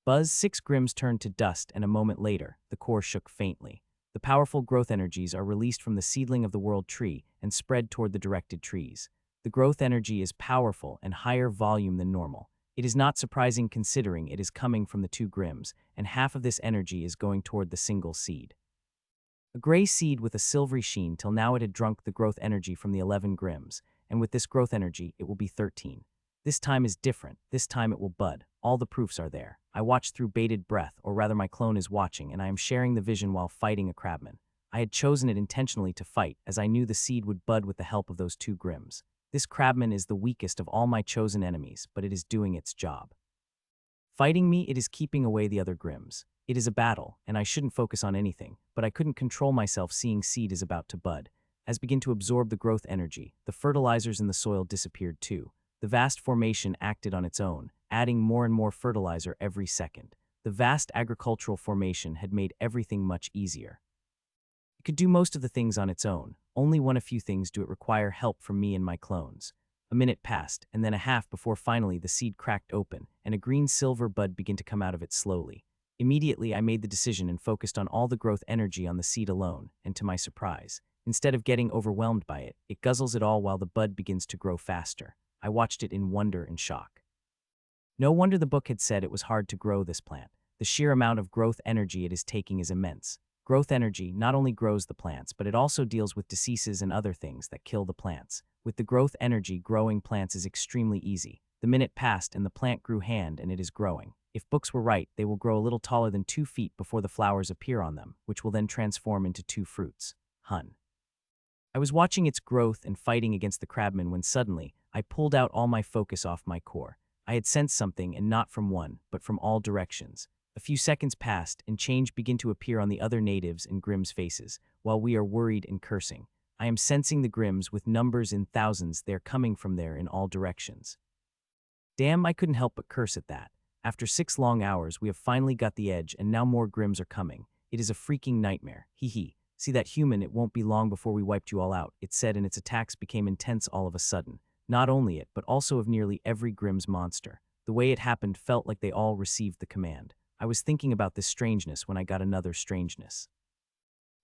Buzz, 6 Grims turned to dust, and a moment later, the core shook faintly. The powerful growth energies are released from the seedling of the world tree and spread toward the directed trees. The growth energy is powerful and higher volume than normal. It is not surprising considering it is coming from the 2 Grims, and half of this energy is going toward the single seed. A gray seed with a silvery sheen. Till now it had drunk the growth energy from the 11 Grims, and with this growth energy it will be 13. This time is different. This time it will bud. All the proofs are there. I watch through bated breath, or rather my clone is watching, and I am sharing the vision while fighting a crabman. I had chosen it intentionally to fight, as I knew the seed would bud with the help of those 2 Grims. This crabman is the weakest of all my chosen enemies, but it is doing its job. Fighting me, it is keeping away the other Grims. It is a battle, and I shouldn't focus on anything, but I couldn't control myself seeing seed is about to bud. As begin to absorb the growth energy, the fertilizers in the soil disappeared too. The vast formation acted on its own, adding more and more fertilizer every second. The vast agricultural formation had made everything much easier. It could do most of the things on its own. Only a few things do it require help from me and my clones. A minute passed, and then a half before finally the seed cracked open, and a green-silver bud began to come out of it slowly. Immediately, I made the decision and focused on all the growth energy on the seed alone, and to my surprise, instead of getting overwhelmed by it, it guzzles it all while the bud begins to grow faster. I watched it in wonder and shock. No wonder the book had said it was hard to grow this plant. The sheer amount of growth energy it is taking is immense. Growth energy not only grows the plants, but it also deals with diseases and other things that kill the plants. With the growth energy, growing plants is extremely easy. The minute passed and the plant grew and it is growing. If books were right, they will grow a little taller than 2 feet before the flowers appear on them, which will then transform into 2 fruits. Hun. I was watching its growth and fighting against the crabman when suddenly, I pulled out all my focus off my core. I had sensed something, and not from one, but from all directions. A few seconds passed, and change began to appear on the other natives and Grimm's faces, while we are worried and cursing. I am sensing the Grimms with numbers in thousands. They're coming from there in all directions. Damn, I couldn't help but curse at that. After 6 long hours, we have finally got the edge, and now more Grimms are coming. It is a freaking nightmare. Hee hee. See that human, it won't be long before we wiped you all out, it said, and its attacks became intense all of a sudden. Not only it, but also of nearly every Grimm's monster. The way it happened felt like they all received the command. I was thinking about this strangeness when I got another strangeness.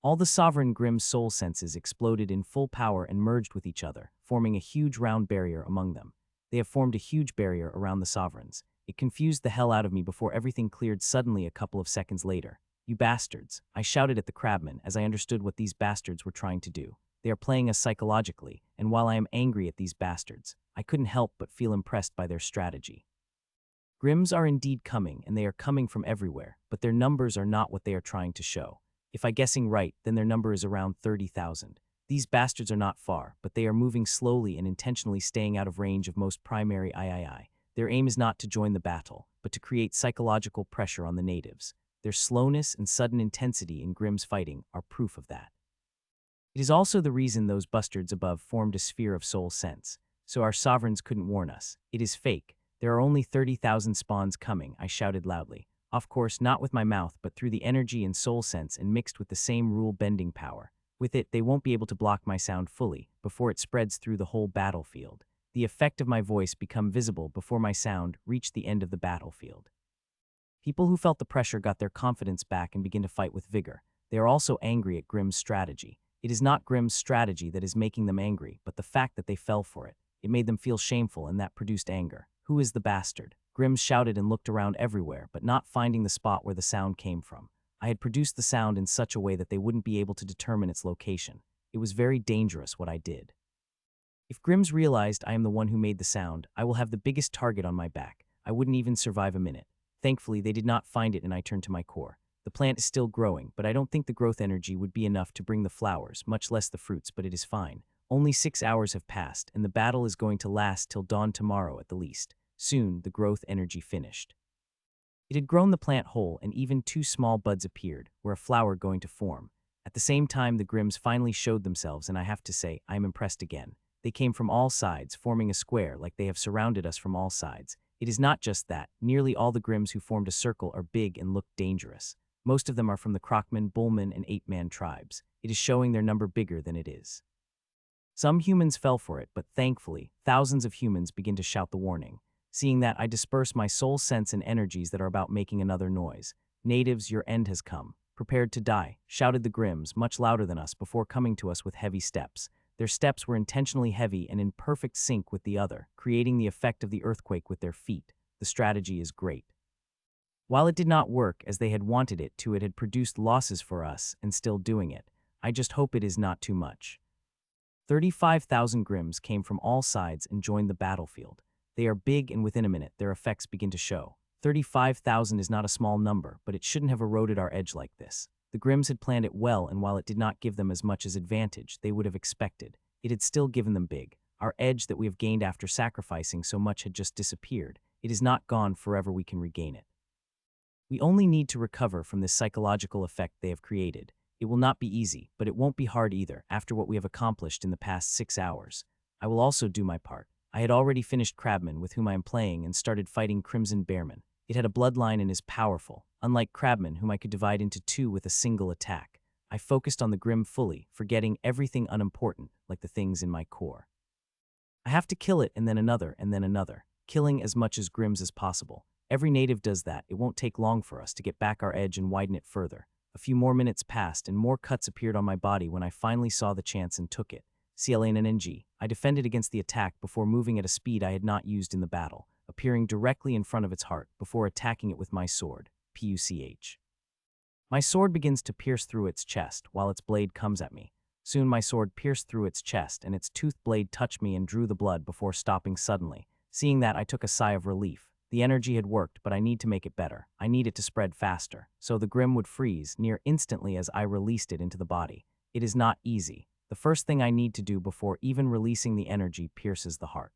All the sovereign Grimm's soul senses exploded in full power and merged with each other, forming a huge round barrier among them. They have formed a huge barrier around the sovereigns. It confused the hell out of me before everything cleared suddenly a couple of seconds later. You bastards, I shouted at the crabmen as I understood what these bastards were trying to do. They are playing us psychologically, and while I am angry at these bastards, I couldn't help but feel impressed by their strategy. Grimms are indeed coming, and they are coming from everywhere, but their numbers are not what they are trying to show. If I'm guessing right, then their number is around 30,000. These bastards are not far, but they are moving slowly and intentionally staying out of range of most primary III. Their aim is not to join the battle, but to create psychological pressure on the natives. Their slowness and sudden intensity in Grimm's fighting are proof of that. It is also the reason those bastards above formed a sphere of soul sense, so our sovereigns couldn't warn us. It is fake. There are only 30,000 spawns coming, I shouted loudly. Of course, not with my mouth, but through the energy and soul sense and mixed with the same rule-bending power. With it, they won't be able to block my sound fully, before it spreads through the whole battlefield. The effect of my voice become visible before my sound reached the end of the battlefield. People who felt the pressure got their confidence back and began to fight with vigor. They are also angry at Grimm's strategy. It is not Grimm's strategy that is making them angry, but the fact that they fell for it. It made them feel shameful, and that produced anger. Who is the bastard? Grimm shouted and looked around everywhere, but not finding the spot where the sound came from. I had produced the sound in such a way that they wouldn't be able to determine its location. It was very dangerous what I did. If Grimms realized I am the one who made the sound, I will have the biggest target on my back. I wouldn't even survive a minute. Thankfully, they did not find it, and I turned to my core. The plant is still growing, but I don't think the growth energy would be enough to bring the flowers, much less the fruits, but it is fine. Only 6 hours have passed, and the battle is going to last till dawn tomorrow at the least. Soon, the growth energy finished. It had grown the plant whole, and even 2 small buds appeared, where a flower going to form. At the same time, the Grimms finally showed themselves, and I have to say, I am impressed again. They came from all sides, forming a square like they have surrounded us from all sides. It is not just that. Nearly all the Grimms who formed a circle are big and look dangerous. Most of them are from the Crockman, Bullman, and 8-man tribes. It is showing their number bigger than it is. Some humans fell for it, but thankfully, thousands of humans begin to shout the warning. Seeing that, I disperse my soul sense and energies that are about making another noise. Natives, your end has come. Prepared to die, shouted the Grimms, much louder than us, before coming to us with heavy steps. Their steps were intentionally heavy and in perfect sync with the other, creating the effect of the earthquake with their feet. The strategy is great. While it did not work as they had wanted it to, it had produced losses for us, and still doing it. I just hope it is not too much. 35,000 Grimms came from all sides and joined the battlefield. They are big, and within a minute, their effects begin to show. 35,000 is not a small number, but it shouldn't have eroded our edge like this. The Grimms had planned it well, and while it did not give them as much as advantage they would have expected, it had still given them big. Our edge that we have gained after sacrificing so much had just disappeared. It is not gone forever, we can regain it. We only need to recover from this psychological effect they have created. It will not be easy, but it won't be hard either, after what we have accomplished in the past 6 hours. I will also do my part. I had already finished Crabman, with whom I am playing, and started fighting Crimson Bearman. It had a bloodline and is powerful, unlike Crabman, whom I could divide into 2 with a single attack. I focused on the Grimm fully, forgetting everything unimportant, like the things in my core. I have to kill it, and then another, killing as much as Grimms as possible. Every native does that. It won't take long for us to get back our edge and widen it further. A few more minutes passed and more cuts appeared on my body when I finally saw the chance and took it. CLANNG. I defended against the attack before moving at a speed I had not used in the battle, appearing directly in front of its heart before attacking it with my sword. PUCH. My sword begins to pierce through its chest while its blade comes at me. Soon my sword pierced through its chest and its toothed blade touched me and drew the blood before stopping suddenly. Seeing that, I took a sigh of relief. The energy had worked, but I need to make it better. I need it to spread faster, so the grim would freeze near instantly as I released it into the body. It is not easy. The first thing I need to do before even releasing the energy pierces the heart.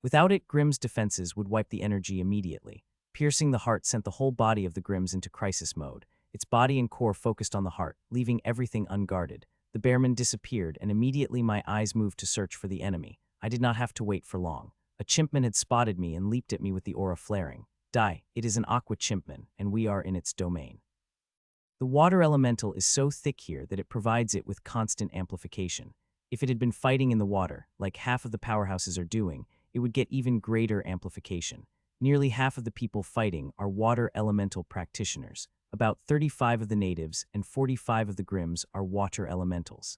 Without it, Grimm's defenses would wipe the energy immediately. Piercing the heart sent the whole body of the Grimms into crisis mode. Its body and core focused on the heart, leaving everything unguarded. The bearman disappeared, and immediately my eyes moved to search for the enemy. I did not have to wait for long. A chimpman had spotted me and leaped at me with the aura flaring. Die, it is an aqua chimpman, and we are in its domain. The water elemental is so thick here that it provides it with constant amplification. If it had been fighting in the water, like half of the powerhouses are doing, it would get even greater amplification. Nearly half of the people fighting are water elemental practitioners. About 35 of the natives and 45 of the Grimms are water elementals.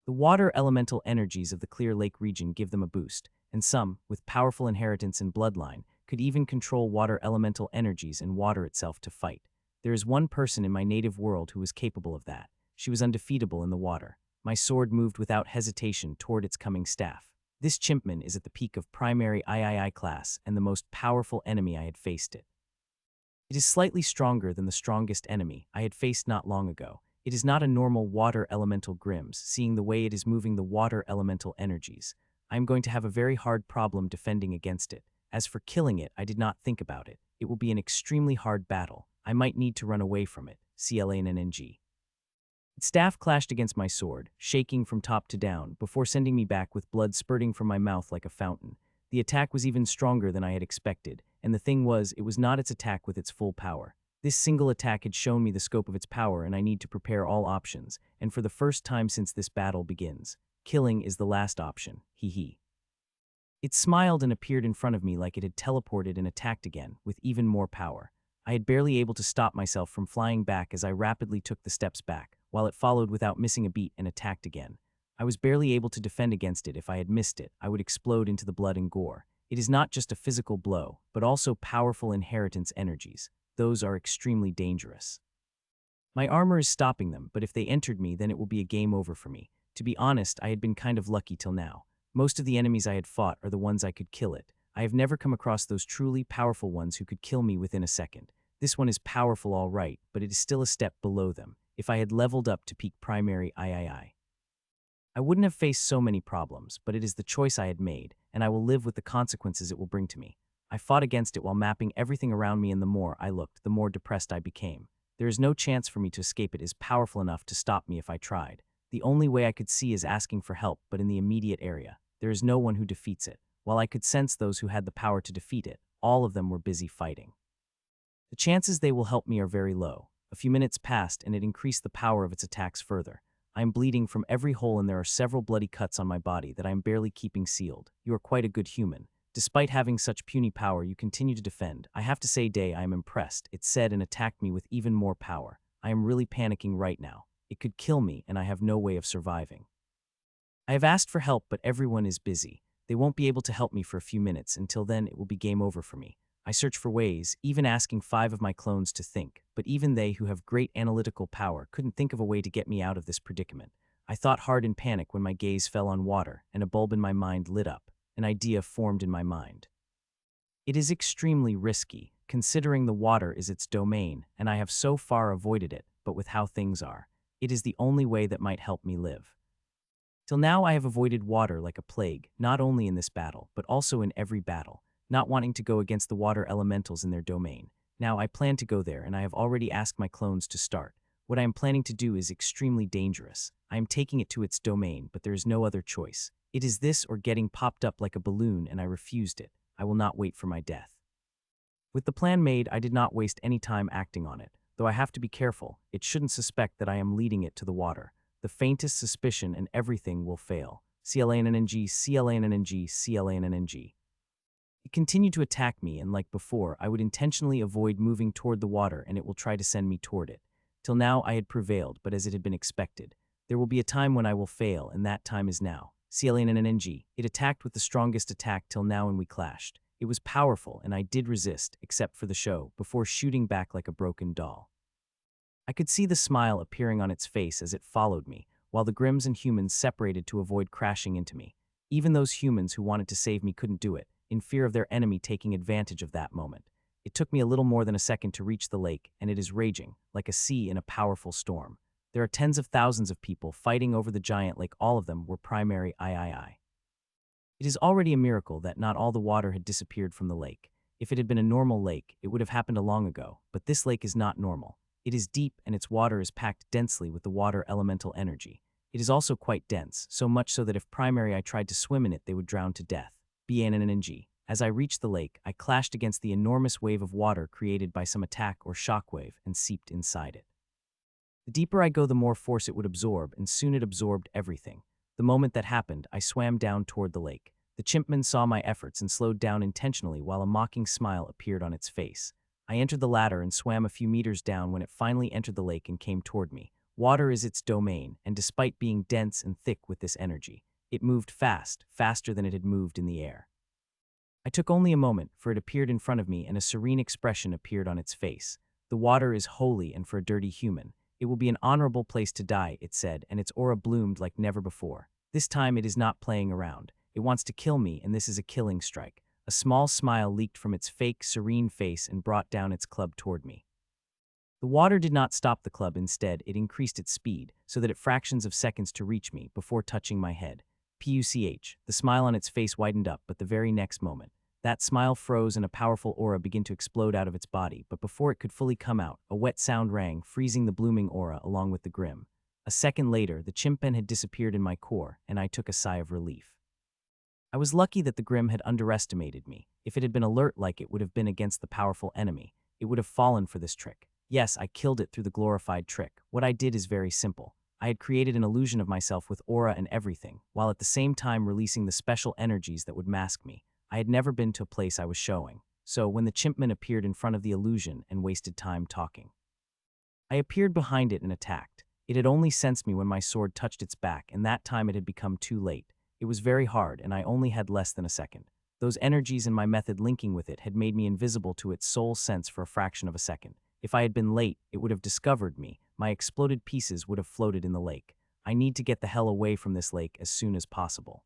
The water elemental energies of the Clear Lake region give them a boost, and some, with powerful inheritance and bloodline, could even control water elemental energies and water itself to fight. There is one person in my native world who was capable of that. She was undefeatable in the water. My sword moved without hesitation toward its coming staff. This chimpman is at the peak of primary III class and the most powerful enemy I had faced it. It is slightly stronger than the strongest enemy I had faced not long ago. It is not a normal water elemental Grimms, seeing the way it is moving the water elemental energies. I am going to have a very hard problem defending against it. As for killing it, I did not think about it. It will be an extremely hard battle. I might need to run away from it. CLANNG. Its staff clashed against my sword, shaking from top to down, before sending me back with blood spurting from my mouth like a fountain. The attack was even stronger than I had expected, and the thing was, it was not its attack with its full power. This single attack had shown me the scope of its power, and I need to prepare all options, and for the first time since this battle begins, killing is the last option. Hee. It smiled and appeared in front of me like it had teleported and attacked again, with even more power. I had barely able to stop myself from flying back as I rapidly took the steps back, while it followed without missing a beat and attacked again. I was barely able to defend against it. If I had missed it, I would explode into the blood and gore. It is not just a physical blow, but also powerful inheritance energies. Those are extremely dangerous. My armor is stopping them, but if they entered me, then it will be a game over for me. To be honest, I had been kind of lucky till now. Most of the enemies I had fought are the ones I could kill it. I have never come across those truly powerful ones who could kill me within a second. This one is powerful all right, but it is still a step below them. If I had leveled up to peak primary III, I wouldn't have faced so many problems, but it is the choice I had made, and I will live with the consequences it will bring to me. I fought against it while mapping everything around me, and the more I looked, the more depressed I became. There is no chance for me to escape it. Is powerful enough to stop me if I tried. The only way I could see is asking for help, but in the immediate area, there is no one who defeats it. While I could sense those who had the power to defeat it, all of them were busy fighting. The chances they will help me are very low. A few minutes passed, and it increased the power of its attacks further. I am bleeding from every hole, and there are several bloody cuts on my body that I am barely keeping sealed. You are quite a good human. Despite having such puny power, you continue to defend. I have to say, Day, I am impressed. It said and attacked me with even more power. I am really panicking right now. It could kill me, and I have no way of surviving. I have asked for help, but everyone is busy. They won't be able to help me for a few minutes. Until then, it will be game over for me. I search for ways, even asking 5 of my clones to think, but even they who have great analytical power couldn't think of a way to get me out of this predicament. I thought hard in panic when my gaze fell on water, and a bulb in my mind lit up. An idea formed in my mind. It is extremely risky, considering the water is its domain, and I have so far avoided it, but with how things are, it is the only way that might help me live. Till now I have avoided water like a plague, not only in this battle, but also in every battle, not wanting to go against the water elementals in their domain. Now I plan to go there, and I have already asked my clones to start. What I am planning to do is extremely dangerous. I am taking it to its domain, but there is no other choice. It is this or getting popped up like a balloon, and I refused it. I will not wait for my death. With the plan made, I did not waste any time acting on it, though I have to be careful. It shouldn't suspect that I am leading it to the water. The faintest suspicion and everything will fail. CLANNG. It continued to attack me, and like before, I would intentionally avoid moving toward the water and it will try to send me toward it. Till now I had prevailed, but as it had been expected. There will be a time when I will fail, and that time is now. CLNNNG. It attacked with the strongest attack till now and we clashed. It was powerful, and I did resist, except for the show, before shooting back like a broken doll. I could see the smile appearing on its face as it followed me, while the Grims and humans separated to avoid crashing into me. Even those humans who wanted to save me couldn't do it, in fear of their enemy taking advantage of that moment. It took me a little more than a second to reach the lake, and it is raging, like a sea in a powerful storm. There are tens of thousands of people fighting over the giant lake. All of them were primary III. It is already a miracle that not all the water had disappeared from the lake. If it had been a normal lake, it would have happened long ago, but this lake is not normal. It is deep, and its water is packed densely with the water elemental energy. It is also quite dense, so much so that if primary I tried to swim in it, they would drown to death. BNNNG. As I reached the lake, I clashed against the enormous wave of water created by some attack or shockwave and seeped inside it. The deeper I go, the more force it would absorb, and soon it absorbed everything. The moment that happened, I swam down toward the lake. The chimpman saw my efforts and slowed down intentionally while a mocking smile appeared on its face. I entered the ladder and swam a few meters down when it finally entered the lake and came toward me. Water is its domain, and despite being dense and thick with this energy, it moved fast, faster than it had moved in the air. I took only a moment, for it appeared in front of me and a serene expression appeared on its face. The water is holy, and for a dirty human, it will be an honorable place to die, it said, and its aura bloomed like never before. This time it is not playing around. It wants to kill me, and this is a killing strike. A small smile leaked from its fake, serene face and brought down its club toward me. The water did not stop the club. Instead, it increased its speed, so that it fractions of seconds to reach me before touching my head. PUCH. The smile on its face widened up, but the very next moment, that smile froze and a powerful aura began to explode out of its body, but before it could fully come out, a wet sound rang, freezing the blooming aura along with the Grim. A second later, the chimpan had disappeared in my core, and I took a sigh of relief. I was lucky that the Grim had underestimated me. If it had been alert like it would have been against the powerful enemy, it would have fallen for this trick. Yes, I killed it through the glorified trick. What I did is very simple. I had created an illusion of myself with aura and everything, while at the same time releasing the special energies that would mask me. I had never been to a place I was showing, so when the chimpman appeared in front of the illusion and wasted time talking, I appeared behind it and attacked. It had only sensed me when my sword touched its back, and that time it had become too late. It was very hard, and I only had less than a second. Those energies and my method linking with it had made me invisible to its sole sense for a fraction of a second. If I had been late, it would have discovered me. My exploded pieces would have floated in the lake. I need to get the hell away from this lake as soon as possible.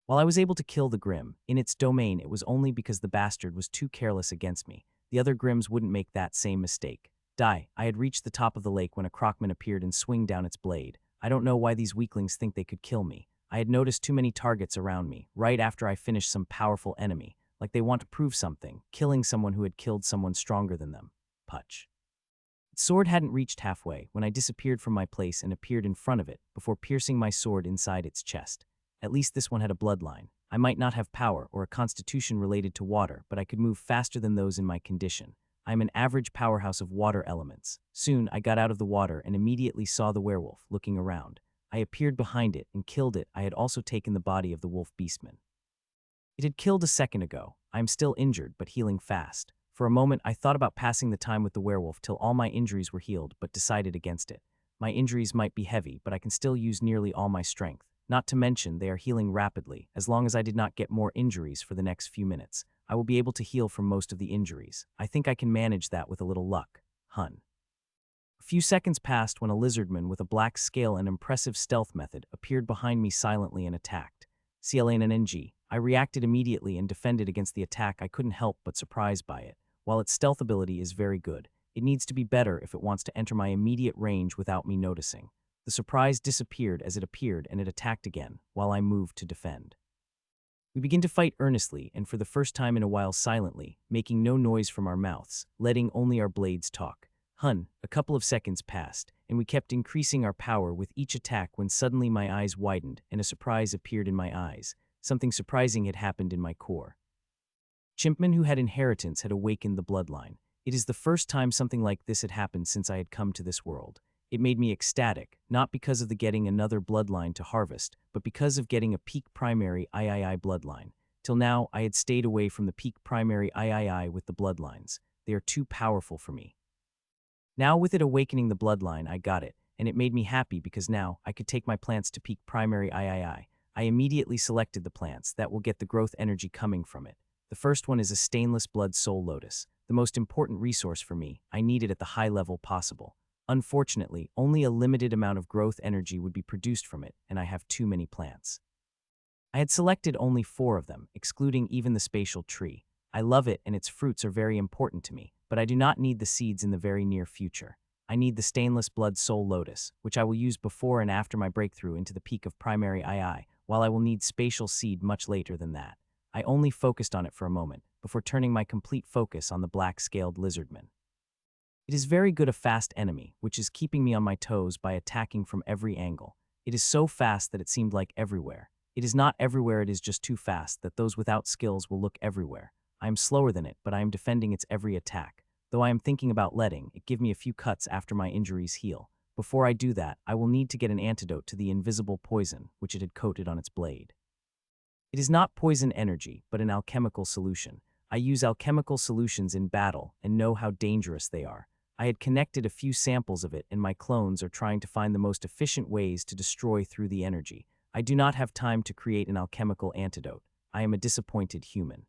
While I was able to kill the Grim, in its domain it was only because the bastard was too careless against me. The other Grims wouldn't make that same mistake. Die. I had reached the top of the lake when a crocman appeared and swung down its blade. I don't know why these weaklings think they could kill me. I had noticed too many targets around me, right after I finished some powerful enemy, like they want to prove something, killing someone who had killed someone stronger than them. Putch. Its sword hadn't reached halfway when I disappeared from my place and appeared in front of it before piercing my sword inside its chest. At least this one had a bloodline. I might not have power or a constitution related to water, but I could move faster than those in my condition. I am an average powerhouse of water elements. Soon, I got out of the water and immediately saw the werewolf, looking around. I appeared behind it and killed it. I had also taken the body of the wolf beastman. It had killed a second ago. I am still injured, but healing fast. For a moment, I thought about passing the time with the werewolf till all my injuries were healed, but decided against it. My injuries might be heavy, but I can still use nearly all my strength. Not to mention, they are healing rapidly. As long as I did not get more injuries for the next few minutes, I will be able to heal from most of the injuries. I think I can manage that with a little luck. Hun. A few seconds passed when a lizardman with a black scale and impressive stealth method appeared behind me silently and attacked. CLNNG. I reacted immediately and defended against the attack. I couldn't help but surprised by it. While its stealth ability is very good, it needs to be better if it wants to enter my immediate range without me noticing. The surprise disappeared as it appeared and it attacked again, while I moved to defend. We begin to fight earnestly and for the first time in a while silently, making no noise from our mouths, letting only our blades talk. A couple of seconds passed, and we kept increasing our power with each attack when suddenly my eyes widened and a surprise appeared in my eyes. Something surprising had happened in my core. Chimpman who had inheritance had awakened the bloodline. It is the first time something like this had happened since I had come to this world. It made me ecstatic, not because of the getting another bloodline to harvest, but because of getting a peak primary III bloodline. Till now, I had stayed away from the peak primary III with the bloodlines. They are too powerful for me. Now with it awakening the bloodline, I got it, and it made me happy because now I could take my plants to peak primary III. I immediately selected the plants that will get the growth energy coming from it. The first one is a stainless blood soul lotus, the most important resource for me. I need it at the high level possible. Unfortunately, only a limited amount of growth energy would be produced from it, and I have too many plants. I had selected only 4 of them, excluding even the spatial tree. I love it and its fruits are very important to me, but I do not need the seeds in the very near future. I need the stainless blood soul lotus, which I will use before and after my breakthrough into the peak of primary II, while I will need spatial seed much later than that. I only focused on it for a moment, before turning my complete focus on the black-scaled lizardman. It is very good a fast enemy, which is keeping me on my toes by attacking from every angle. It is so fast that it seemed like everywhere. It is not everywhere, it is just too fast that those without skills will look everywhere. I am slower than it, but I am defending its every attack. Though I am thinking about letting it give me a few cuts after my injuries heal. Before I do that, I will need to get an antidote to the invisible poison which it had coated on its blade. It is not poison energy, but an alchemical solution. I use alchemical solutions in battle and know how dangerous they are. I had connected a few samples of it, and my clones are trying to find the most efficient ways to destroy through the energy. I do not have time to create an alchemical antidote. I am a disappointed human.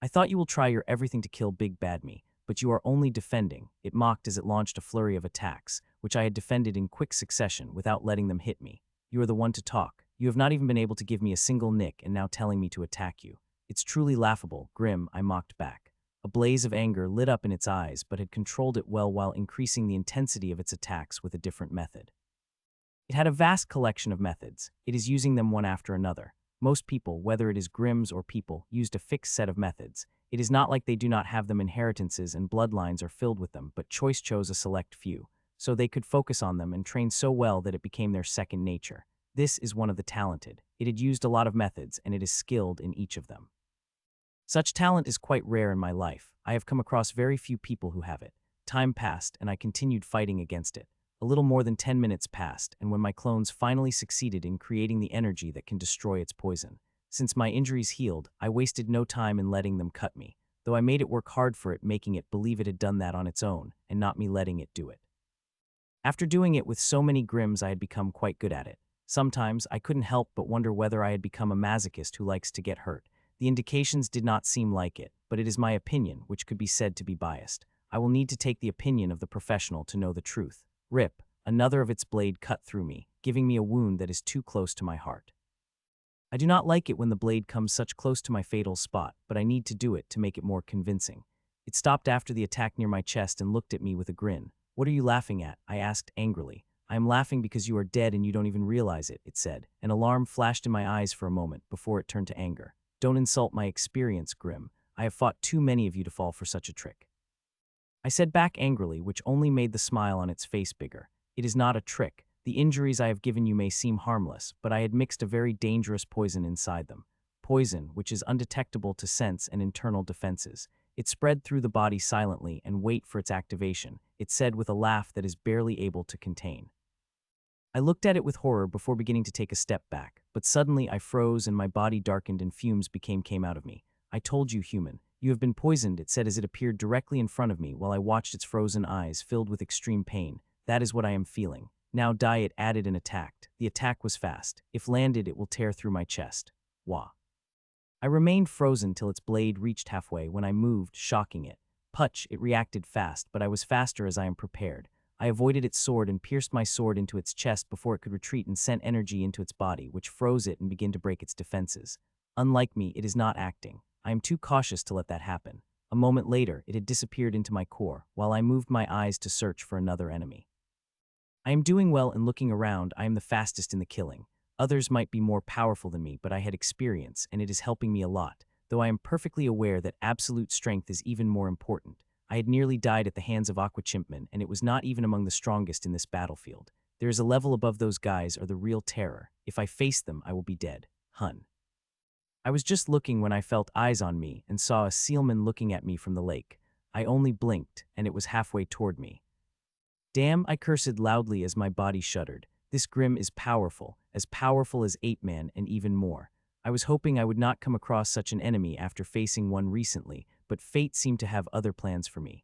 I thought you will try your everything to kill Big Bad Me, but you are only defending, it mocked as it launched a flurry of attacks, which I had defended in quick succession without letting them hit me. You are the one to talk. You have not even been able to give me a single nick and now telling me to attack you. It's truly laughable, grim, I mocked back. A blaze of anger lit up in its eyes, but had controlled it well while increasing the intensity of its attacks with a different method. It had a vast collection of methods. It is using them one after another. Most people, whether it is Grims or people, used a fixed set of methods. It is not like they do not have them. Inheritances and bloodlines are filled with them, but choice chose a select few, so they could focus on them and train so well that it became their second nature. This is one of the talented. It had used a lot of methods, and it is skilled in each of them. Such talent is quite rare in my life. I have come across very few people who have it. Time passed, and I continued fighting against it. A little more than 10 minutes passed, and when my clones finally succeeded in creating the energy that can destroy its poison. Since my injuries healed, I wasted no time in letting them cut me, though I made it work hard for it, making it believe it had done that on its own, and not me letting it do it. After doing it with so many Grims, I had become quite good at it. Sometimes I couldn't help but wonder whether I had become a masochist who likes to get hurt. The indications did not seem like it, but it is my opinion, which could be said to be biased. I will need to take the opinion of the professional to know the truth. Rip, another of its blade cut through me, giving me a wound that is too close to my heart. I do not like it when the blade comes such close to my fatal spot, but I need to do it to make it more convincing. It stopped after the attack near my chest and looked at me with a grin. "What are you laughing at?" I asked angrily. "I am laughing because you are dead and you don't even realize it," it said. An alarm flashed in my eyes for a moment before it turned to anger. "Don't insult my experience, Grim. I have fought too many of you to fall for such a trick," I said back angrily, which only made the smile on its face bigger. "It is not a trick. The injuries I have given you may seem harmless, but I had mixed a very dangerous poison inside them. Poison, which is undetectable to sense and internal defenses. It spread through the body silently and wait for its activation," it said with a laugh that is barely able to contain. I looked at it with horror before beginning to take a step back, but suddenly I froze and my body darkened and fumes came out of me. "I told you, human. You have been poisoned," it said as it appeared directly in front of me while I watched its frozen eyes filled with extreme pain. "That is what I am feeling. Now die," it added and attacked. The attack was fast. If landed, it will tear through my chest. Wah. I remained frozen till its blade reached halfway when I moved, shocking it. Putch, it reacted fast, but I was faster as I am prepared. I avoided its sword and pierced my sword into its chest before it could retreat and sent energy into its body, which froze it and began to break its defenses. Unlike me, it is not acting. I am too cautious to let that happen. A moment later, it had disappeared into my core, while I moved my eyes to search for another enemy. I am doing well, and looking around, I am the fastest in the killing. Others might be more powerful than me, but I had experience, and it is helping me a lot, though I am perfectly aware that absolute strength is even more important. I had nearly died at the hands of Aqua Chimpman, and it was not even among the strongest in this battlefield. There is a level above. Those guys are the real terror. If I face them, I will be dead. Hun. I was just looking when I felt eyes on me and saw a sealman looking at me from the lake. I only blinked, and it was halfway toward me. "Damn," I cursed loudly as my body shuddered. "This Grim is powerful as Ape Man and even more." I was hoping I would not come across such an enemy after facing one recently, but fate seemed to have other plans for me.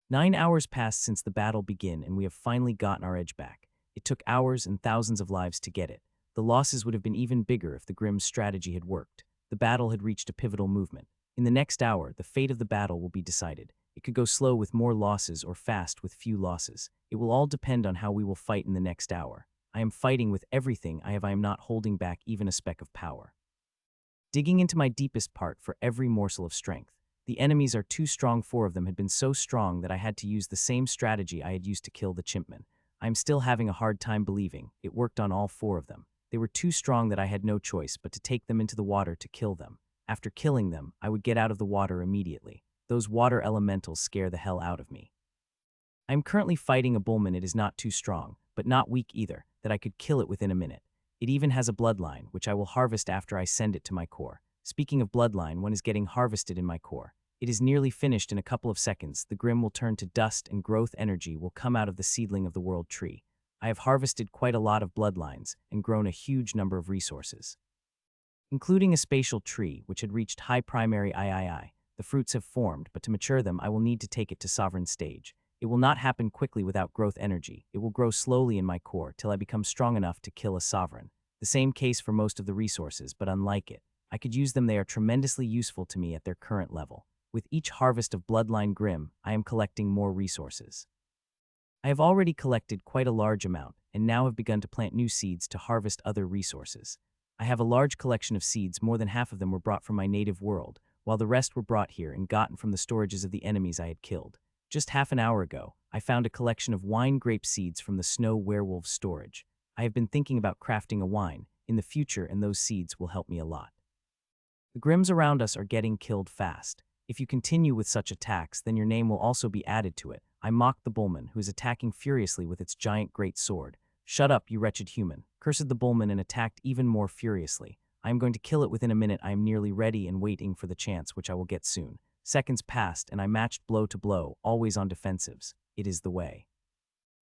9 hours passed since the battle began, and we have finally gotten our edge back. It took hours and thousands of lives to get it. The losses would have been even bigger if the Grimm's strategy had worked. The battle had reached a pivotal movement. In the next hour, the fate of the battle will be decided. It could go slow with more losses or fast with few losses. It will all depend on how we will fight in the next hour. I am fighting with everything I have. I am not holding back even a speck of power. Digging into my deepest part for every morsel of strength. The enemies are too strong. 4 of them had been so strong that I had to use the same strategy I had used to kill the chimpman. I am still having a hard time believing it worked on all 4 of them. They were too strong that I had no choice but to take them into the water to kill them. After killing them, I would get out of the water immediately. Those water elementals scare the hell out of me. I am currently fighting a bullman. It is not too strong, but not weak either, that I could kill it within a minute. It even has a bloodline, which I will harvest after I send it to my core. Speaking of bloodline, one is getting harvested in my core. It is nearly finished. In a couple of seconds. The Grimm will turn to dust and growth energy will come out of the seedling of the world tree. I have harvested quite a lot of bloodlines and grown a huge number of resources, including a spatial tree, which had reached high primary III. The fruits have formed, but to mature them, I will need to take it to sovereign stage. It will not happen quickly without growth energy. It will grow slowly in my core till I become strong enough to kill a sovereign. The same case for most of the resources, but unlike it, I could use them. They are tremendously useful to me at their current level. With each harvest of Bloodline Grimm, I am collecting more resources. I have already collected quite a large amount, and now have begun to plant new seeds to harvest other resources. I have a large collection of seeds. More than half of them were brought from my native world, while the rest were brought here and gotten from the storages of the enemies I had killed. Just half an hour ago, I found a collection of wine grape seeds from the Snow Werewolf's storage. I have been thinking about crafting a wine in the future, and those seeds will help me a lot. The Grimms around us are getting killed fast. If you continue with such attacks, then your name will also be added to it. I mocked the bullman, who is attacking furiously with its giant great sword. Shut up, you wretched human, cursed the bullman and attacked even more furiously. I am going to kill it within a minute. I am nearly ready and waiting for the chance, which I will get soon. Seconds passed, and I matched blow to blow, always on defensives. It is the way.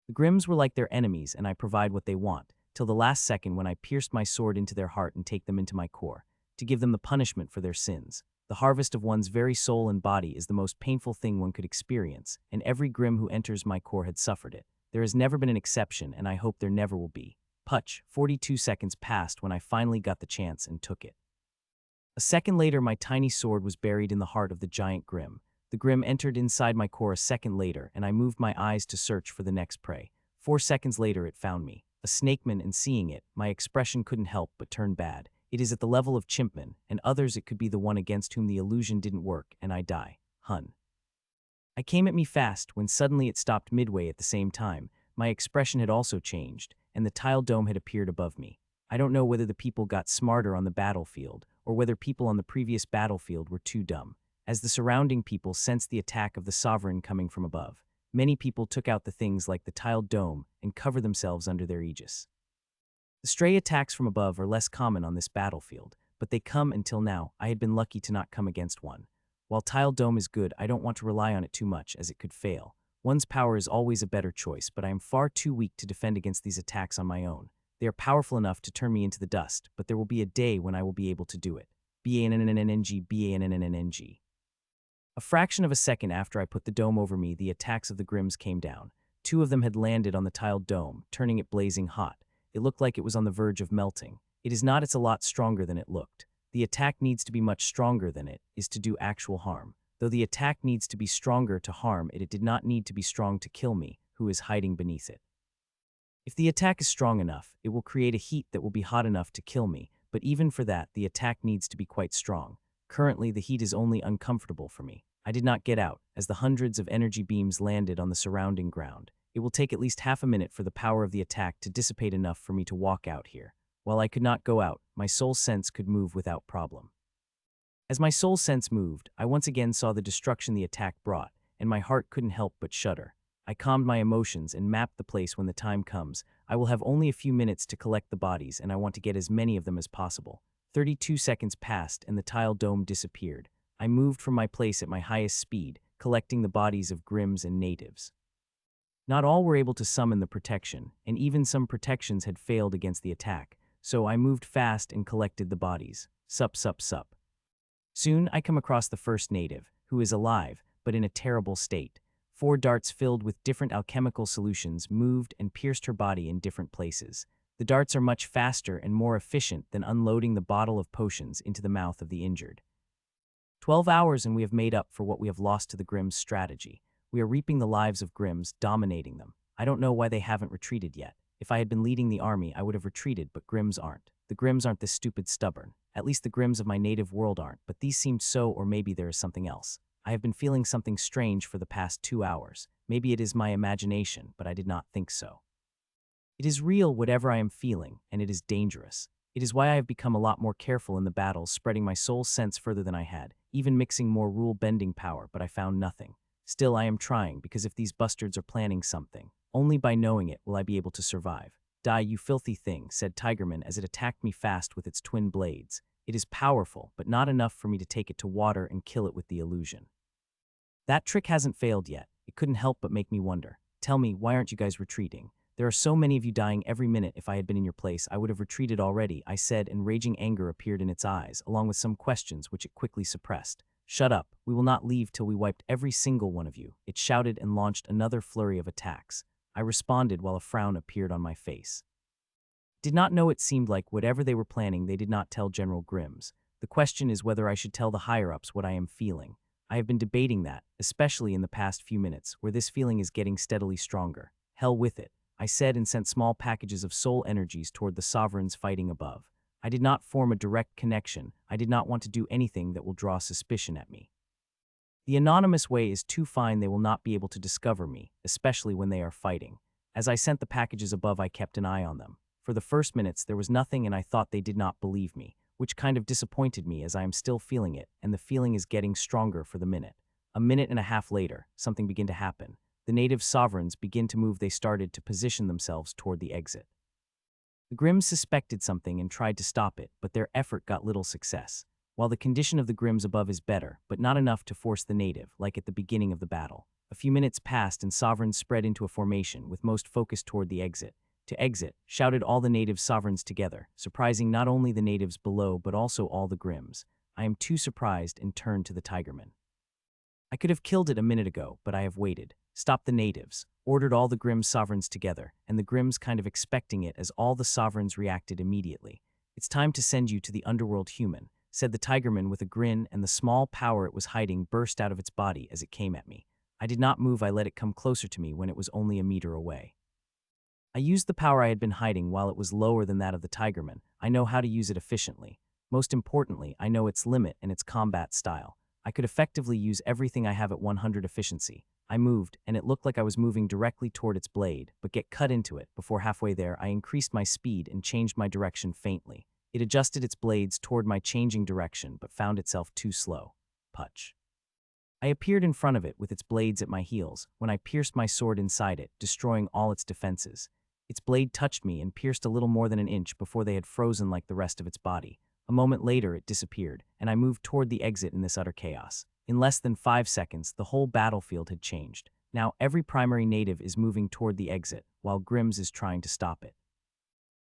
The Grimms were like their enemies, and I provide what they want, till the last second when I pierced my sword into their heart and take them into my core, to give them the punishment for their sins. The harvest of one's very soul and body is the most painful thing one could experience, and every Grimm who enters my core had suffered it. There has never been an exception, and I hope there never will be. Putch, 42 seconds passed when I finally got the chance and took it. A second later, my tiny sword was buried in the heart of the giant Grimm. The Grimm entered inside my core a second later, and I moved my eyes to search for the next prey. 4 seconds later, it found me, a snakeman, and seeing it, my expression couldn't help but turn bad. It is at the level of Chimpman, and others it could be the one against whom the illusion didn't work, and I die. Hun. I came at me fast when suddenly it stopped midway at the same time. My expression had also changed, and the tile dome had appeared above me. I don't know whether the people got smarter on the battlefield, or whether people on the previous battlefield were too dumb. As the surrounding people sensed the attack of the sovereign coming from above, many people took out the things like the tiled dome and covered themselves under their aegis. The stray attacks from above are less common on this battlefield, but they come. Until now, I had been lucky to not come against one. While tiled dome is good, I don't want to rely on it too much, as it could fail. One's power is always a better choice, but I am far too weak to defend against these attacks on my own. They are powerful enough to turn me into the dust, but there will be a day when I will be able to do it. BANNNNG. A fraction of a second after I put the dome over me, the attacks of the Grimms came down. 2 of them had landed on the tiled dome, turning it blazing hot. It looked like it was on the verge of melting. It is not. It's a lot stronger than it looked. The attack needs to be much stronger than it is to do actual harm. Though the attack needs to be stronger to harm it, it did not need to be strong to kill me, who is hiding beneath it. If the attack is strong enough, it will create a heat that will be hot enough to kill me, but even for that, the attack needs to be quite strong. Currently, the heat is only uncomfortable for me. I did not get out, as the hundreds of energy beams landed on the surrounding ground. It will take at least half a minute for the power of the attack to dissipate enough for me to walk out here. While I could not go out, my soul sense could move without problem. As my soul sense moved, I once again saw the destruction the attack brought, and my heart couldn't help but shudder. I calmed my emotions and mapped the place. When the time comes, I will have only a few minutes to collect the bodies, and I want to get as many of them as possible. 32 seconds passed, and the tile dome disappeared. I moved from my place at my highest speed, collecting the bodies of Grimms and natives. Not all were able to summon the protection, and even some protections had failed against the attack, so I moved fast and collected the bodies. Sup, sup, sup. Soon I come across the first native, who is alive, but in a terrible state. 4 darts filled with different alchemical solutions moved and pierced her body in different places. The darts are much faster and more efficient than unloading the bottle of potions into the mouth of the injured. 12 hours and we have made up for what we have lost to the Grimm's strategy. We are reaping the lives of Grimms, dominating them. I don't know why they haven't retreated yet. If I had been leading the army, I would have retreated, but Grimms aren't. The Grimms aren't this stupid stubborn. At least the Grimms of my native world aren't, but these seemed so, or maybe there is something else. I have been feeling something strange for the past 2 hours. Maybe it is my imagination, but I did not think so. It is real, whatever I am feeling, and it is dangerous. It is why I have become a lot more careful in the battles, spreading my soul sense further than I had, even mixing more rule-bending power, but I found nothing. Still, I am trying, because if these bastards are planning something, only by knowing it will I be able to survive. Die, you filthy thing, said Tigerman as it attacked me fast with its twin blades. It is powerful, but not enough for me to take it to water and kill it with the illusion. That trick hasn't failed yet. It couldn't help but make me wonder. Tell me, why aren't you guys retreating? There are so many of you dying every minute. If I had been in your place, I would have retreated already, I said, and raging anger appeared in its eyes, along with some questions which it quickly suppressed. Shut up. We will not leave till we wiped every single one of you, it shouted and launched another flurry of attacks. I responded while a frown appeared on my face. Did not know it seemed like whatever they were planning they did not tell General Grimms. The question is whether I should tell the higher-ups what I am feeling. I have been debating that, especially in the past few minutes, where this feeling is getting steadily stronger. Hell with it, I said and sent small packages of soul energies toward the sovereigns fighting above. I did not form a direct connection. I did not want to do anything that will draw suspicion at me. The anonymous way is too fine. They will not be able to discover me, especially when they are fighting. As I sent the packages above, I kept an eye on them. For the first minutes, there was nothing and I thought they did not believe me, which kind of disappointed me as I am still feeling it, and the feeling is getting stronger for the minute. A minute and a half later, something began to happen. The native sovereigns begin to move. They started to position themselves toward the exit. The Grimms suspected something and tried to stop it, but their effort got little success. While the condition of the Grimms above is better, but not enough to force the native, like at the beginning of the battle. A few minutes passed and sovereigns spread into a formation, with most focused toward the exit. To exit, shouted all the native sovereigns together, surprising not only the natives below but also all the Grimms. I am too surprised and turned to the Tigerman. I could have killed it a minute ago, but I have waited. Stopped the natives, ordered all the Grimm sovereigns together, and the Grimms kind of expecting it as all the sovereigns reacted immediately. It's time to send you to the underworld, human, said the Tigerman with a grin, and the small power it was hiding burst out of its body as it came at me. I did not move. I let it come closer to me when it was only a meter away. I used the power I had been hiding while it was lower than that of the Tigerman. I know how to use it efficiently. Most importantly, I know its limit and its combat style. I could effectively use everything I have at 100 efficiency. I moved, and it looked like I was moving directly toward its blade, but get cut into it. Before halfway there, I increased my speed and changed my direction faintly. It adjusted its blades toward my changing direction, but found itself too slow. Putch. I appeared in front of it with its blades at my heels, when I pierced my sword inside it, destroying all its defenses. Its blade touched me and pierced a little more than an inch before they had frozen like the rest of its body. A moment later, it disappeared, and I moved toward the exit in this utter chaos. In less than 5 seconds, the whole battlefield had changed. Now every primary native is moving toward the exit, while Grimms is trying to stop it.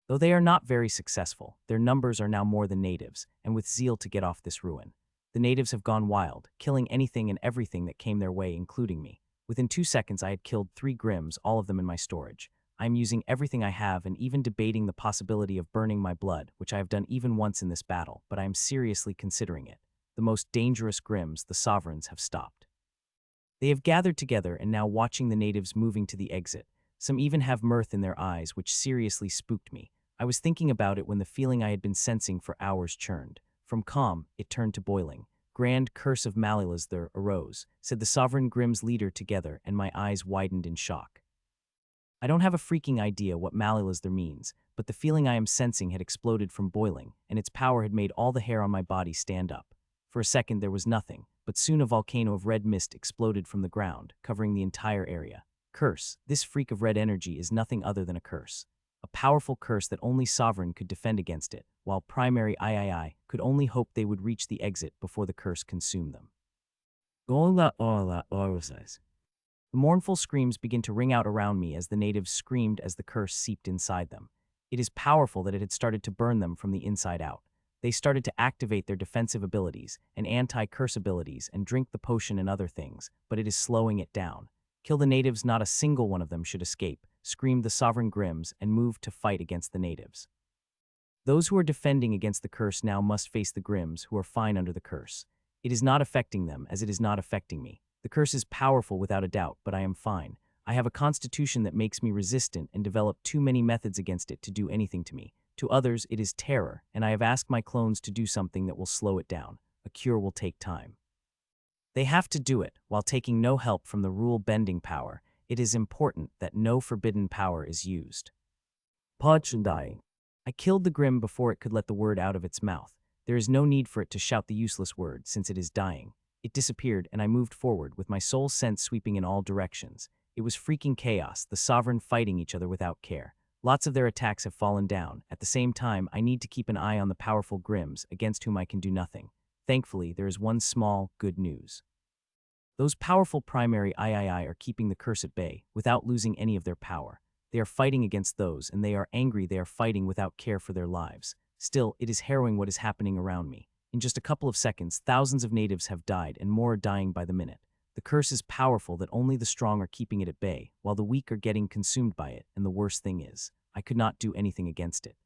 Though they are not very successful, their numbers are now more than natives, and with zeal to get off this ruin. The natives have gone wild, killing anything and everything that came their way, including me. Within 2 seconds, I had killed 3 Grimms, all of them in my storage. I am using everything I have and even debating the possibility of burning my blood, which I have done even once in this battle, but I am seriously considering it. The most dangerous Grimms, the sovereigns, have stopped. They have gathered together and now watching the natives moving to the exit. Some even have mirth in their eyes, which seriously spooked me. I was thinking about it when the feeling I had been sensing for hours churned. From calm, it turned to boiling. Grand curse of Malilaz there arose, said the sovereign Grimm's leader together, and my eyes widened in shock. I don't have a freaking idea what Malilaz there means, but the feeling I am sensing had exploded from boiling, and its power had made all the hair on my body stand up. For a second there was nothing, but soon a volcano of red mist exploded from the ground, covering the entire area. Curse, this freak of red energy is nothing other than a curse. A powerful curse that only Sovereign could defend against it, while primary III could only hope they would reach the exit before the curse consumed them. The mournful screams began to ring out around me as the natives screamed as the curse seeped inside them. It is powerful that it had started to burn them from the inside out. They started to activate their defensive abilities and anti-curse abilities and drink the potion and other things, but it is slowing it down. Kill the natives, not a single one of them should escape, screamed the sovereign Grimms and moved to fight against the natives. Those who are defending against the curse now must face the Grimms, who are fine under the curse. It is not affecting them as it is not affecting me. The curse is powerful without a doubt, but I am fine. I have a constitution that makes me resistant and develop too many methods against it to do anything to me. To others, it is terror, and I have asked my clones to do something that will slow it down. A cure will take time. They have to do it while taking no help from the rule-bending power. It is important that no forbidden power is used. Punch and dying. I killed the Grimm before it could let the word out of its mouth. There is no need for it to shout the useless word, since it is dying. It disappeared, and I moved forward, with my soul sense sweeping in all directions. It was freaking chaos, the sovereign fighting each other without care. Lots of their attacks have fallen down. At the same time, I need to keep an eye on the powerful Grimms, against whom I can do nothing. Thankfully, there is one small, good news. Those powerful primary III are keeping the curse at bay, without losing any of their power. They are fighting against those, and they are angry they are fighting without care for their lives. Still, it is harrowing what is happening around me. In just a couple of seconds, thousands of natives have died, and more are dying by the minute. The curse is powerful that only the strong are keeping it at bay, while the weak are getting consumed by it, and the worst thing is, I could not do anything against it.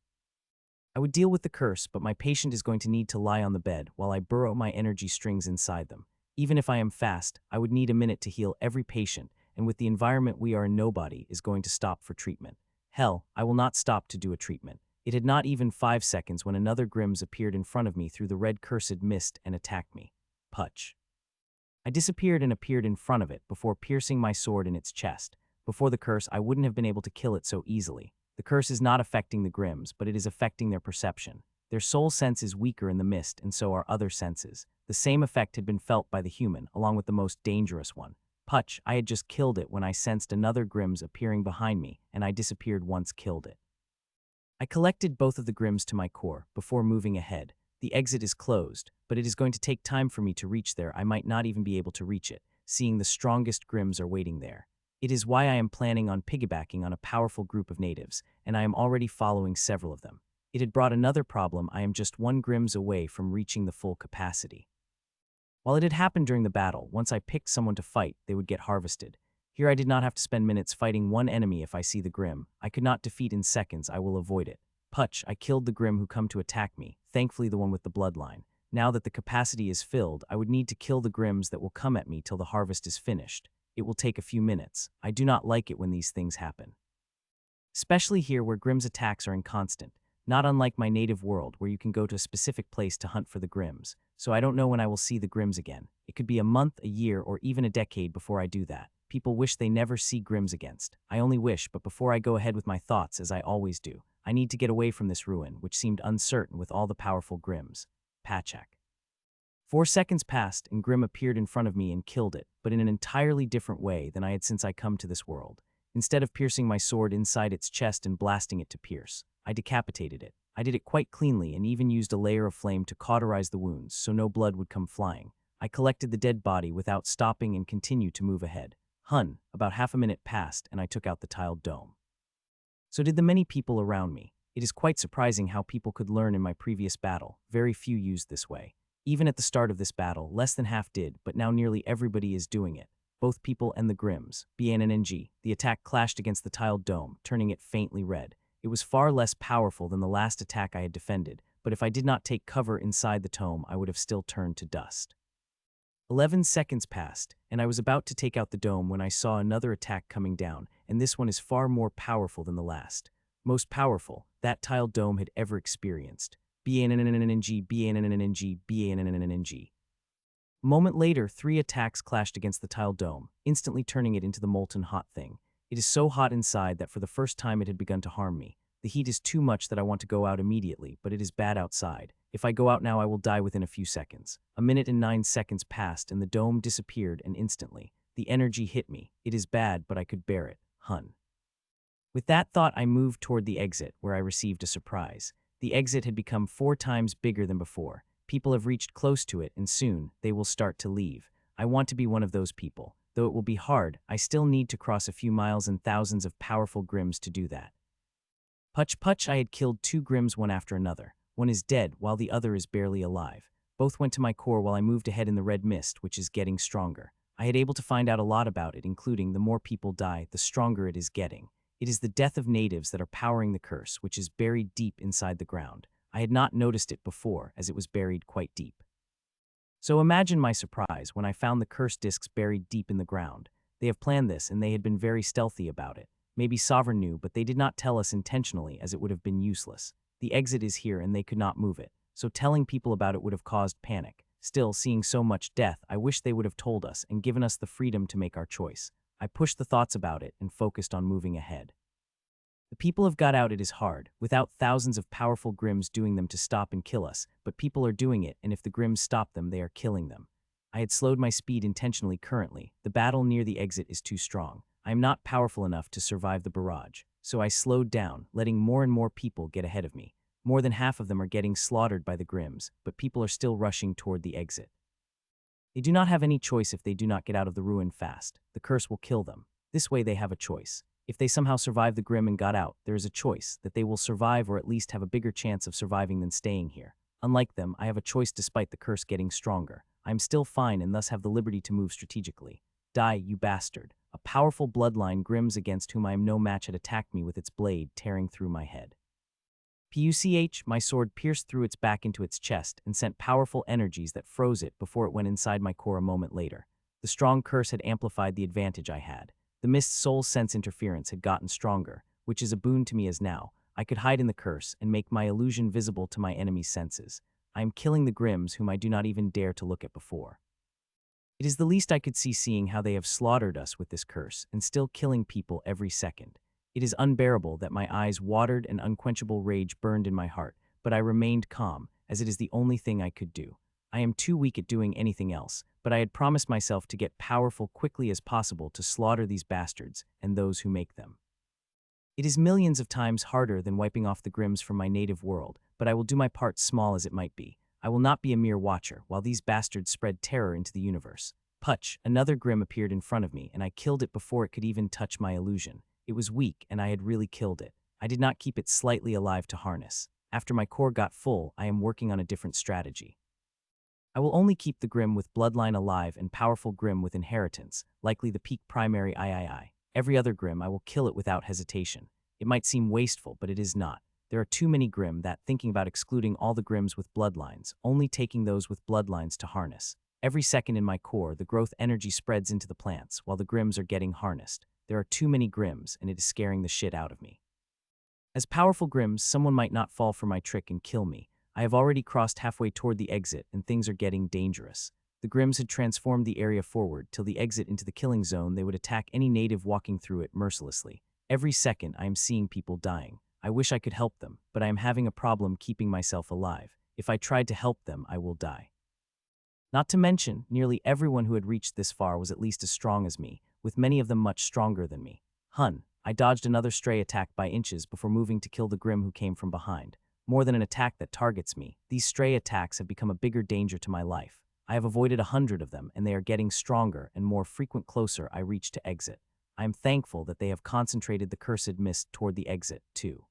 I would deal with the curse, but my patient is going to need to lie on the bed while I burrow my energy strings inside them. Even if I am fast, I would need a minute to heal every patient, and with the environment we are in, nobody is going to stop for treatment. Hell, I will not stop to do a treatment. It had not even 5 seconds when another Grimms appeared in front of me through the red cursed mist and attacked me. Putch. I disappeared and appeared in front of it before piercing my sword in its chest. Before the curse, I wouldn't have been able to kill it so easily. The curse is not affecting the Grimms, but it is affecting their perception. Their soul sense is weaker in the mist, and so are other senses. The same effect had been felt by the human, along with the most dangerous one. Putch, I had just killed it when I sensed another Grimms appearing behind me, and I disappeared once killed it. I collected both of the Grimms to my core before moving ahead. The exit is closed, but it is going to take time for me to reach there. I might not even be able to reach it, seeing the strongest Grimms are waiting there. It is why I am planning on piggybacking on a powerful group of natives, and I am already following several of them. It had brought another problem. I am just 1 Grimms away from reaching the full capacity. While it had happened during the battle, once I picked someone to fight, they would get harvested. Here I did not have to spend minutes fighting one enemy. If I see the Grimm I could not defeat in seconds, I will avoid it. Putch, I killed the Grimm who come to attack me, thankfully the one with the bloodline. Now that the capacity is filled, I would need to kill the Grimms that will come at me till the harvest is finished. It will take a few minutes. I do not like it when these things happen. Especially here where Grimm's attacks are inconstant, not unlike my native world where you can go to a specific place to hunt for the Grimms. So I don't know when I will see the Grimms again. It could be a month, a year, or even a decade before I do that. People wish they never see Grimms against. I only wish, but before I go ahead with my thoughts, as I always do, I need to get away from this ruin, which seemed uncertain with all the powerful Grimms. Pachak. 4 seconds passed, and Grimm appeared in front of me and killed it, but in an entirely different way than I had since I come to this world. Instead of piercing my sword inside its chest and blasting it to pierce, I decapitated it. I did it quite cleanly and even used a layer of flame to cauterize the wounds so no blood would come flying. I collected the dead body without stopping and continued to move ahead. About half a minute passed and I took out the tiled dome. So did the many people around me. It is quite surprising how people could learn in my previous battle. Very few used this way. Even at the start of this battle, less than half did, but now nearly everybody is doing it. Both people and the Grimms. BNNNG. The attack clashed against the tiled dome, turning it faintly red. It was far less powerful than the last attack I had defended, but if I did not take cover inside the tome, I would have still turned to dust. 11 seconds passed, and I was about to take out the dome when I saw another attack coming down, and this one is far more powerful than the last. Most powerful that tiled dome had ever experienced. BNNNNG, BNNNNG, BNNNNG. A moment later, 3 attacks clashed against the tiled dome, instantly turning it into the molten hot thing. It is so hot inside that for the first time it had begun to harm me. The heat is too much that I want to go out immediately, but it is bad outside. If I go out now, I will die within a few seconds. A minute and 9 seconds passed and the dome disappeared, and instantly, the energy hit me. It is bad, but I could bear it. With that thought, I moved toward the exit, where I received a surprise. The exit had become 4 times bigger than before. People have reached close to it, and soon, they will start to leave. I want to be one of those people. Though it will be hard, I still need to cross a few miles and thousands of powerful Grimms to do that. Putch, I had killed two Grims one after another. One is dead, while the other is barely alive. Both went to my core while I moved ahead in the red mist, which is getting stronger. I had able to find out a lot about it, including the more people die, the stronger it is getting. It is the death of natives that are powering the curse, which is buried deep inside the ground. I had not noticed it before, as it was buried quite deep. So imagine my surprise when I found the curse discs buried deep in the ground. They have planned this, and they had been very stealthy about it. Maybe Sovereign knew, but they did not tell us intentionally, as it would have been useless. The exit is here and they could not move it, so telling people about it would have caused panic. Still, seeing so much death, I wish they would have told us and given us the freedom to make our choice. I pushed the thoughts about it and focused on moving ahead. The people have got out. It is hard, without thousands of powerful Grims doing them to stop and kill us, but people are doing it, and if the Grims stop them, they are killing them. I had slowed my speed intentionally currently. The battle near the exit is too strong. I am not powerful enough to survive the barrage, so I slowed down, letting more and more people get ahead of me. More than half of them are getting slaughtered by the Grims, but people are still rushing toward the exit. They do not have any choice if they do not get out of the ruin fast. The curse will kill them. This way they have a choice. If they somehow survive the Grim and got out, there is a choice that they will survive or at least have a bigger chance of surviving than staying here. Unlike them, I have a choice despite the curse getting stronger. I am still fine and thus have the liberty to move strategically. Die, you bastard. A powerful bloodline Grims against whom I am no match had attacked me with its blade tearing through my head. Puch, my sword pierced through its back into its chest and sent powerful energies that froze it before it went inside my core a moment later. The strong curse had amplified the advantage I had. The mist's soul sense interference had gotten stronger, which is a boon to me as now I could hide in the curse and make my illusion visible to my enemy's senses. I am killing the Grims whom I do not even dare to look at before. It is the least I could see, seeing how they have slaughtered us with this curse and still killing people every second. It is unbearable that my eyes watered and unquenchable rage burned in my heart, but I remained calm, as it is the only thing I could do. I am too weak at doing anything else, but I had promised myself to get powerful quickly as possible to slaughter these bastards and those who make them. It is millions of times harder than wiping off the Grims from my native world, but I will do my part, small as it might be. I will not be a mere watcher while these bastards spread terror into the universe. Putch, another Grim appeared in front of me, and I killed it before it could even touch my illusion. It was weak, and I had really killed it. I did not keep it slightly alive to harness. After my core got full, I am working on a different strategy. I will only keep the Grim with bloodline alive and powerful Grim with inheritance, likely the peak primary III. Every other Grim I will kill it without hesitation. It might seem wasteful, but it is not. There are too many Grim that, thinking about excluding all the Grims with bloodlines, only taking those with bloodlines to harness. Every second in my core, the growth energy spreads into the plants, while the Grims are getting harnessed. There are too many Grims, and it is scaring the shit out of me. As powerful Grims, someone might not fall for my trick and kill me. I have already crossed halfway toward the exit, and things are getting dangerous. The Grims had transformed the area forward till the exit into the killing zone. They would attack any native walking through it mercilessly. Every second, I am seeing people dying. I wish I could help them, but I am having a problem keeping myself alive. If I tried to help them, I will die. Not to mention, nearly everyone who had reached this far was at least as strong as me, with many of them much stronger than me. I dodged another stray attack by inches before moving to kill the Grim who came from behind. More than an attack that targets me, these stray attacks have become a bigger danger to my life. I have avoided 100 of them, and they are getting stronger and more frequent closer I reach to exit. I am thankful that they have concentrated the cursed mist toward the exit, too.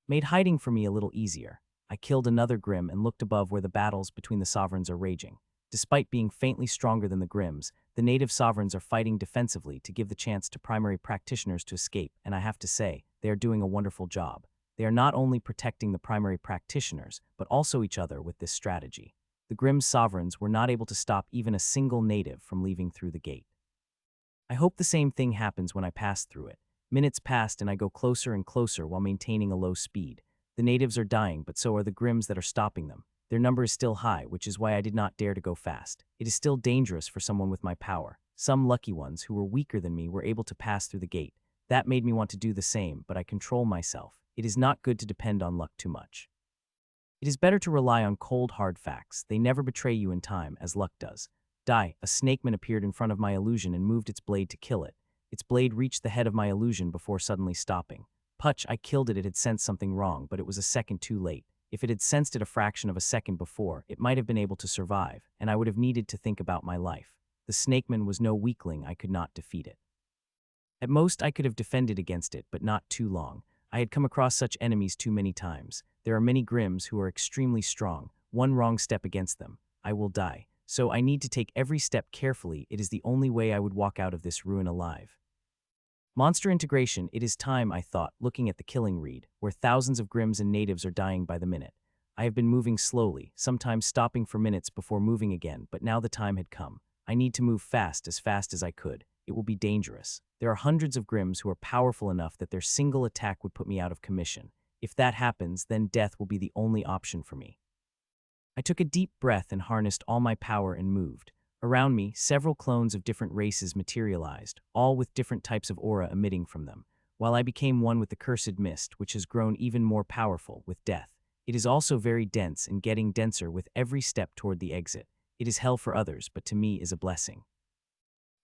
Made hiding for me a little easier. I killed another Grim and looked above where the battles between the sovereigns are raging. Despite being faintly stronger than the Grims, the native sovereigns are fighting defensively to give the chance to primary practitioners to escape, and I have to say, they are doing a wonderful job. They are not only protecting the primary practitioners, but also each other with this strategy. The Grimm sovereigns were not able to stop even a single native from leaving through the gate. I hope the same thing happens when I pass through it. Minutes passed and I go closer and closer while maintaining a low speed. The natives are dying, but so are the Grims that are stopping them. Their number is still high, which is why I did not dare to go fast. It is still dangerous for someone with my power. Some lucky ones who were weaker than me were able to pass through the gate. That made me want to do the same, but I control myself. It is not good to depend on luck too much. It is better to rely on cold, hard facts. They never betray you in time, as luck does. A snakeman appeared in front of my illusion and moved its blade to kill it. Its blade reached the head of my illusion before suddenly stopping. Putch, I killed it. It had sensed something wrong, but it was a second too late. If it had sensed it a fraction of a second before, it might have been able to survive, and I would have needed to think about my life. The snakeman was no weakling. I could not defeat it. At most, I could have defended against it, but not too long. I had come across such enemies too many times. There are many Grimms who are extremely strong. One wrong step against them, I will die. So I need to take every step carefully. It is the only way I would walk out of this ruin alive. Monster integration, it is time, I thought, looking at the killing read, where thousands of Grimms and natives are dying by the minute. I have been moving slowly, sometimes stopping for minutes before moving again, but now the time had come. I need to move fast as I could. It will be dangerous. There are hundreds of Grimms who are powerful enough that their single attack would put me out of commission. If that happens, then death will be the only option for me. I took a deep breath and harnessed all my power and moved. Around me, several clones of different races materialized, all with different types of aura emitting from them, while I became one with the cursed mist, which has grown even more powerful with death. It is also very dense and getting denser with every step toward the exit. It is hell for others, but to me is a blessing.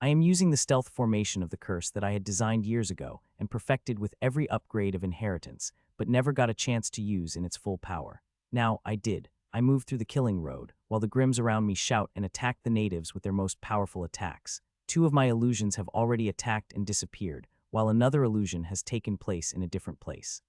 I am using the stealth formation of the curse that I had designed years ago and perfected with every upgrade of inheritance, but never got a chance to use in its full power. Now, I did. I move through the killing road, while the Grimms around me shout and attack the natives with their most powerful attacks. Two of my illusions have already attacked and disappeared, while another illusion has taken place in a different place.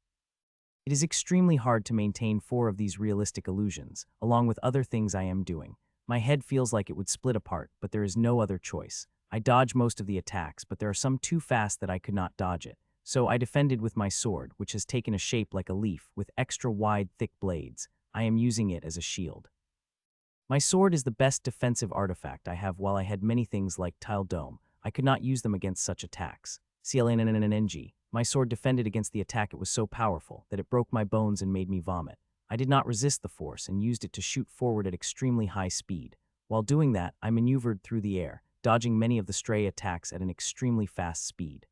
It is extremely hard to maintain 4 of these realistic illusions, along with other things I am doing. My head feels like it would split apart, but there is no other choice. I dodge most of the attacks, but there are some too fast that I could not dodge it. So I defended with my sword, which has taken a shape like a leaf, with extra wide, thick blades. I am using it as a shield. My sword is the best defensive artifact I have. While I had many things like Tile Dome, I could not use them against such attacks. CLNNNNG, my sword defended against the attack. It was so powerful that it broke my bones and made me vomit. I did not resist the force and used it to shoot forward at extremely high speed. While doing that, I maneuvered through the air, dodging many of the stray attacks at an extremely fast speed.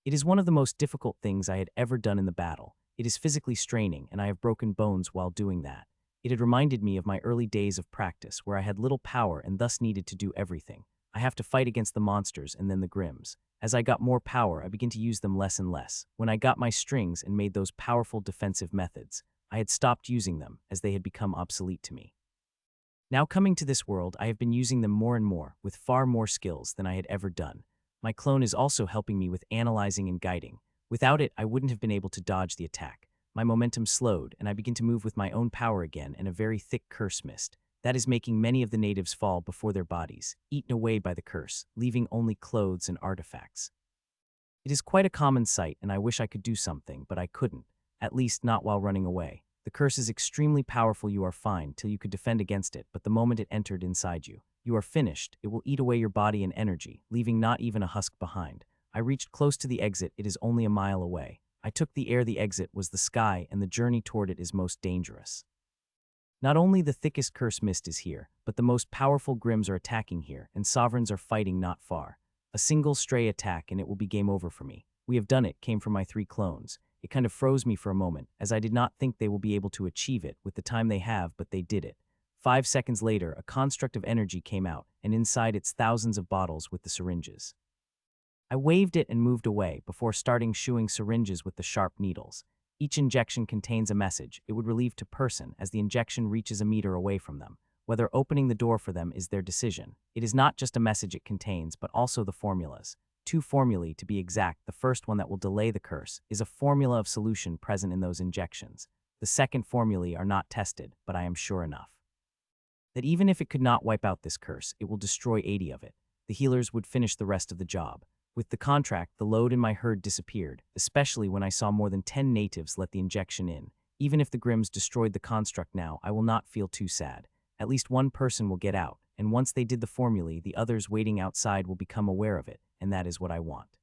It is one of the most difficult things I had ever done in the battle. It is physically straining, and I have broken bones while doing that. It had reminded me of my early days of practice, where I had little power and thus needed to do everything. I have to fight against the monsters and then the Grimms. As I got more power, I began to use them less and less. When I got my strings and made those powerful defensive methods, I had stopped using them, as they had become obsolete to me. Now coming to this world, I have been using them more and more, with far more skills than I had ever done. My clone is also helping me with analyzing and guiding. Without it, I wouldn't have been able to dodge the attack. My momentum slowed, and I begin to move with my own power again in a very thick curse mist. That is making many of the natives fall before their bodies, eaten away by the curse, leaving only clothes and artifacts. It is quite a common sight, and I wish I could do something, but I couldn't, at least not while running away. The curse is extremely powerful. You are fine till you could defend against it, but the moment it entered inside you, you are finished. It will eat away your body and energy, leaving not even a husk behind. I reached close to the exit. It is only a mile away. I took the air. The exit was the sky, and the journey toward it is most dangerous. Not only the thickest curse mist is here, but the most powerful Grimms are attacking here, and sovereigns are fighting not far. A single stray attack and it will be game over for me. We have done it came from my 3 clones. It kind of froze me for a moment, as I did not think they will be able to achieve it with the time they have, but they did it. 5 seconds later, a construct of energy came out, and inside its thousands of bottles with the syringes. I waved it and moved away before starting shooing syringes with the sharp needles. Each injection contains a message. It would relieve to person as the injection reaches a meter away from them. Whether opening the door for them is their decision. It is not just a message it contains, but also the formulas. 2 formulae to be exact. The first one that will delay the curse is a formula of solution present in those injections. The second formulae are not tested, but I am sure enough that even if it could not wipe out this curse, it will destroy 80 of it. The healers would finish the rest of the job. With the contract, the load in my herd disappeared, especially when I saw more than 10 natives let the injection in. Even if the Grimms destroyed the construct now, I will not feel too sad. At least one person will get out, and once they did the formulae, the others waiting outside will become aware of it, and that is what I want.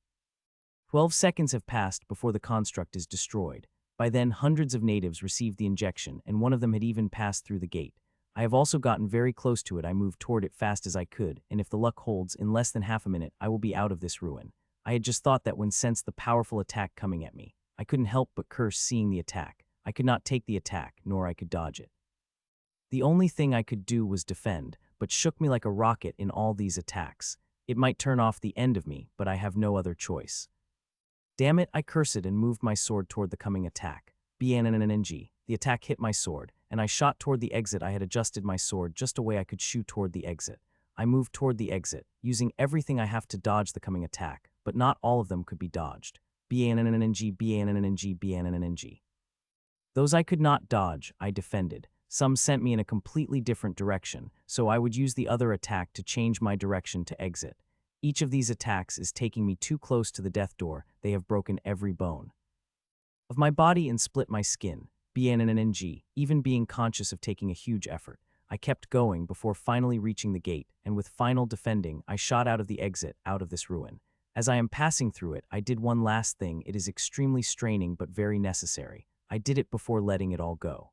12 seconds have passed before the construct is destroyed. By then, hundreds of natives received the injection, and one of them had even passed through the gate. I have also gotten very close to it. I moved toward it fast as I could, and if the luck holds, in less than half a minute, I will be out of this ruin. I had just thought that when sensed the powerful attack coming at me. I couldn't help but curse seeing the attack. I could not take the attack, nor I could dodge it. The only thing I could do was defend, but shook me like a rocket in all these attacks. It might turn off the end of me, but I have no other choice. Damn it, I cursed and moved my sword toward the coming attack. BNNNNG. The attack hit my sword, and I shot toward the exit. I had adjusted my sword just a way I could shoot toward the exit. I moved toward the exit, using everything I have to dodge the coming attack, but not all of them could be dodged. Bannng. Those I could not dodge, I defended. Some sent me in a completely different direction, so I would use the other attack to change my direction to exit. Each of these attacks is taking me too close to the death door. They have broken every bone of my body and split my skin. Bannng, even being conscious of taking a huge effort. I kept going before finally reaching the gate, and with final defending, I shot out of the exit, out of this ruin. As I am passing through it, I did one last thing. It is extremely straining but very necessary. I did it before letting it all go.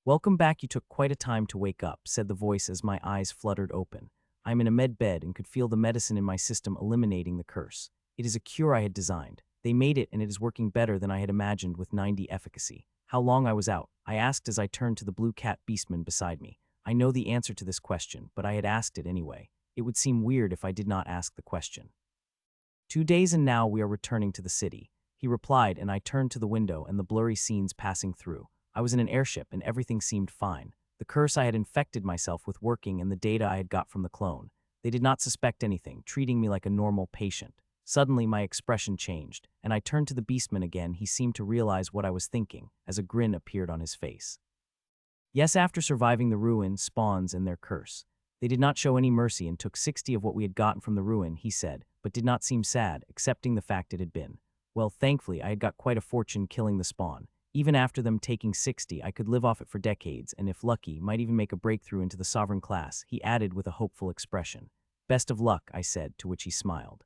Welcome back. You took quite a time to wake up, said the voice as my eyes fluttered open. I am in a med bed and could feel the medicine in my system eliminating the curse. It is a cure I had designed. They made it and it is working better than I had imagined with 90 efficacy. How long I was out? I asked as I turned to the blue cat beastman beside me. I know the answer to this question, but I had asked it anyway. It would seem weird if I did not ask the question. 2 days and now we are returning to the city. He replied, and I turned to the window and the blurry scenes passing through. I was in an airship and everything seemed fine. The curse I had infected myself with working and the data I had got from the clone. They did not suspect anything, treating me like a normal patient. Suddenly my expression changed, and I turned to the beastman again. He seemed to realize what I was thinking, as a grin appeared on his face. Yes, after surviving the ruin, spawns, and their curse. They did not show any mercy and took 60 of what we had gotten from the ruin, he said, but did not seem sad, accepting the fact it had been. Well, thankfully, I had got quite a fortune killing the spawn. Even after them taking 60, I could live off it for decades, and if lucky, might even make a breakthrough into the sovereign class, he added with a hopeful expression. Best of luck, I said, to which he smiled.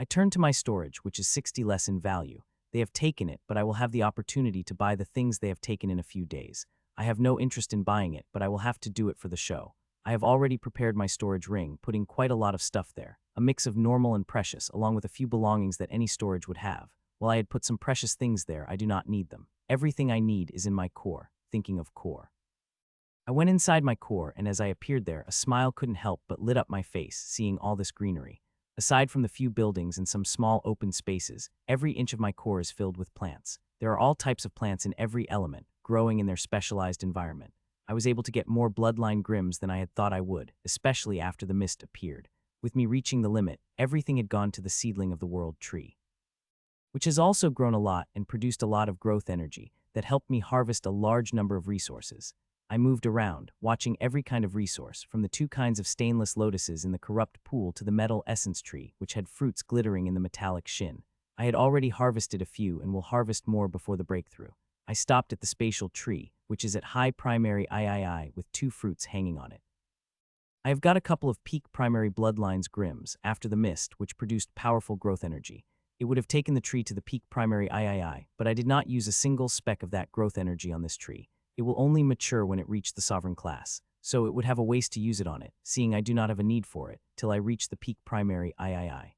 I turned to my storage, which is 60 less in value. They have taken it, but I will have the opportunity to buy the things they have taken in a few days. I have no interest in buying it, but I will have to do it for the show. I have already prepared my storage ring, putting quite a lot of stuff there. A mix of normal and precious, along with a few belongings that any storage would have. While I had put some precious things there, I do not need them. Everything I need is in my core. Thinking of core. I went inside my core, and as I appeared there, a smile couldn't help but lit up my face, seeing all this greenery. Aside from the few buildings and some small open spaces, every inch of my core is filled with plants. There are all types of plants in every element, growing in their specialized environment. I was able to get more bloodline grims than I had thought I would, especially after the mist appeared. With me reaching the limit, everything had gone to the seedling of the world tree, which has also grown a lot and produced a lot of growth energy that helped me harvest a large number of resources. I moved around, watching every kind of resource, from the 2 kinds of stainless lotuses in the corrupt pool to the metal essence tree, which had fruits glittering in the metallic shin. I had already harvested a few and will harvest more before the breakthrough. I stopped at the spatial tree, which is at high primary III with 2 fruits hanging on it. I have got a couple of peak primary bloodlines grims after the mist, which produced powerful growth energy. It would have taken the tree to the peak primary III, but I did not use a single speck of that growth energy on this tree. It will only mature when it reached the sovereign class, so it would have a waste to use it on it, seeing I do not have a need for it, till I reach the peak primary III.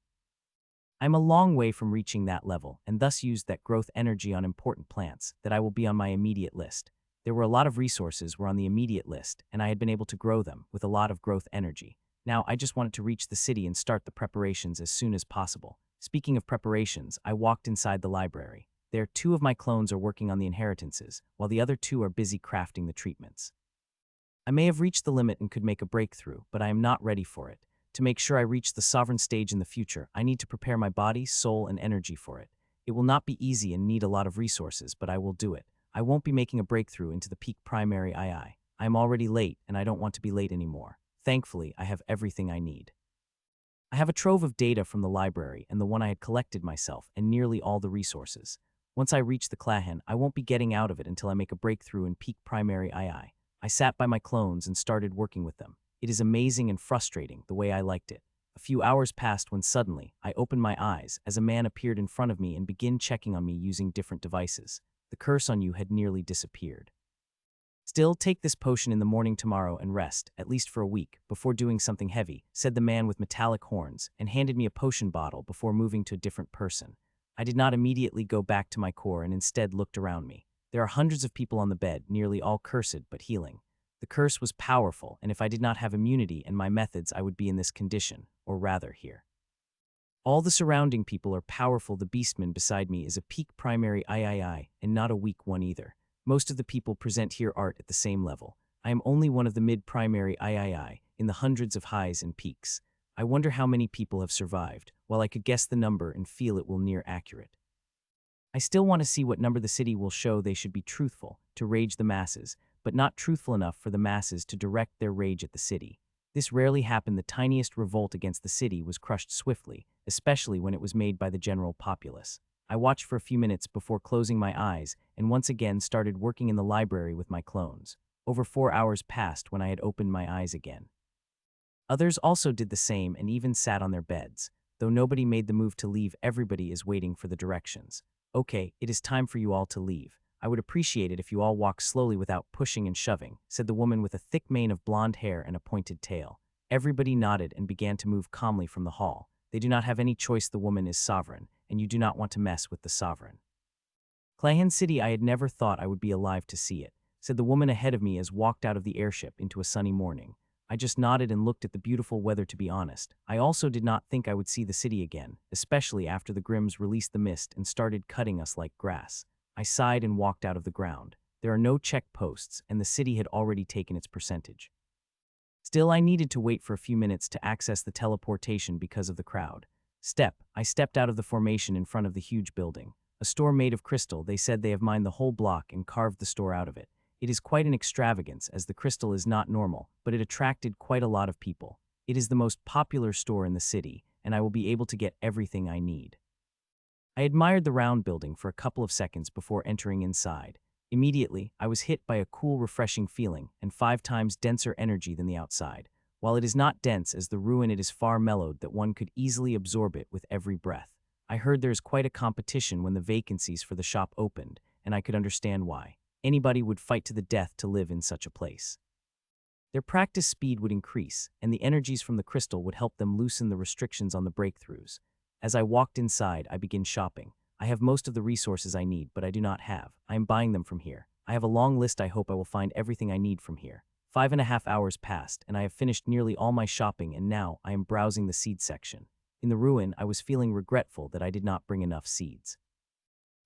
I am a long way from reaching that level, and thus used that growth energy on important plants that I will be on my immediate list. There were a lot of resources were on the immediate list, and I had been able to grow them with a lot of growth energy. Now I just wanted to reach the city and start the preparations as soon as possible. Speaking of preparations, I walked inside the library. There, 2 of my clones are working on the inheritances, while the other 2 are busy crafting the treatments. I may have reached the limit and could make a breakthrough, but I am not ready for it. To make sure I reach the sovereign stage in the future, I need to prepare my body, soul, and energy for it. It will not be easy and need a lot of resources, but I will do it. I won't be making a breakthrough into the peak primary II. I am already late, and I don't want to be late anymore. Thankfully, I have everything I need. I have a trove of data from the library and the one I had collected myself, and nearly all the resources. Once I reach the Clahan, I won't be getting out of it until I make a breakthrough in peak primary II. I sat by my clones and started working with them. It is amazing and frustrating, the way I liked it. A few hours passed when suddenly, I opened my eyes as a man appeared in front of me and began checking on me using different devices. The curse on you had nearly disappeared. Still, take this potion in the morning tomorrow and rest, at least for a week, before doing something heavy, said the man with metallic horns, and handed me a potion bottle before moving to a different person. I did not immediately go back to my core and instead looked around me. There are hundreds of people on the bed, nearly all cursed but healing. The curse was powerful, and if I did not have immunity and my methods, I would be in this condition, or rather here. All the surrounding people are powerful. The beastman beside me is a peak primary III, and not a weak one either. Most of the people present here are at the same level. I am only one of the mid-primary III, in the hundreds of highs and peaks. I wonder how many people have survived, while I could guess the number and feel it will near accurate. I still want to see what number the city will show. They should be truthful, to rage the masses, but not truthful enough for the masses to direct their rage at the city. This rarely happened. The tiniest revolt against the city was crushed swiftly, especially when it was made by the general populace. I watched for a few minutes before closing my eyes and once again started working in the library with my clones. Over 4 hours passed when I had opened my eyes again. Others also did the same and even sat on their beds. Though nobody made the move to leave, everybody is waiting for the directions. Okay, it is time for you all to leave. I would appreciate it if you all walk slowly without pushing and shoving, said the woman with a thick mane of blonde hair and a pointed tail. Everybody nodded and began to move calmly from the hall. They do not have any choice. The woman is sovereign, and you do not want to mess with the sovereign. Clahan City, I had never thought I would be alive to see it, said the woman ahead of me as walked out of the airship into a sunny morning. I just nodded and looked at the beautiful weather. To be honest, I also did not think I would see the city again, especially after the Grimms released the mist and started cutting us like grass. I sighed and walked out of the ground. There are no check posts, and the city had already taken its percentage. Still, I needed to wait for a few minutes to access the teleportation because of the crowd. I stepped out of the formation in front of the huge building. A store made of crystal. They said they have mined the whole block and carved the store out of it. It is quite an extravagance, as the crystal is not normal, but it attracted quite a lot of people. It is the most popular store in the city, and I will be able to get everything I need. I admired the round building for a couple of seconds before entering inside. Immediately, I was hit by a cool, refreshing feeling and 5 times denser energy than the outside. While it is not dense as the ruin, it is far mellowed that one could easily absorb it with every breath. I heard there is quite a competition when the vacancies for the shop opened, and I could understand why. Anybody would fight to the death to live in such a place. Their practice speed would increase, and the energies from the crystal would help them loosen the restrictions on the breakthroughs. As I walked inside, I began shopping. I have most of the resources I need, but I do not have. I am buying them from here. I have a long list. I hope I will find everything I need from here. 5.5 hours passed, and I have finished nearly all my shopping, and now I am browsing the seed section. In the ruin, I was feeling regretful that I did not bring enough seeds.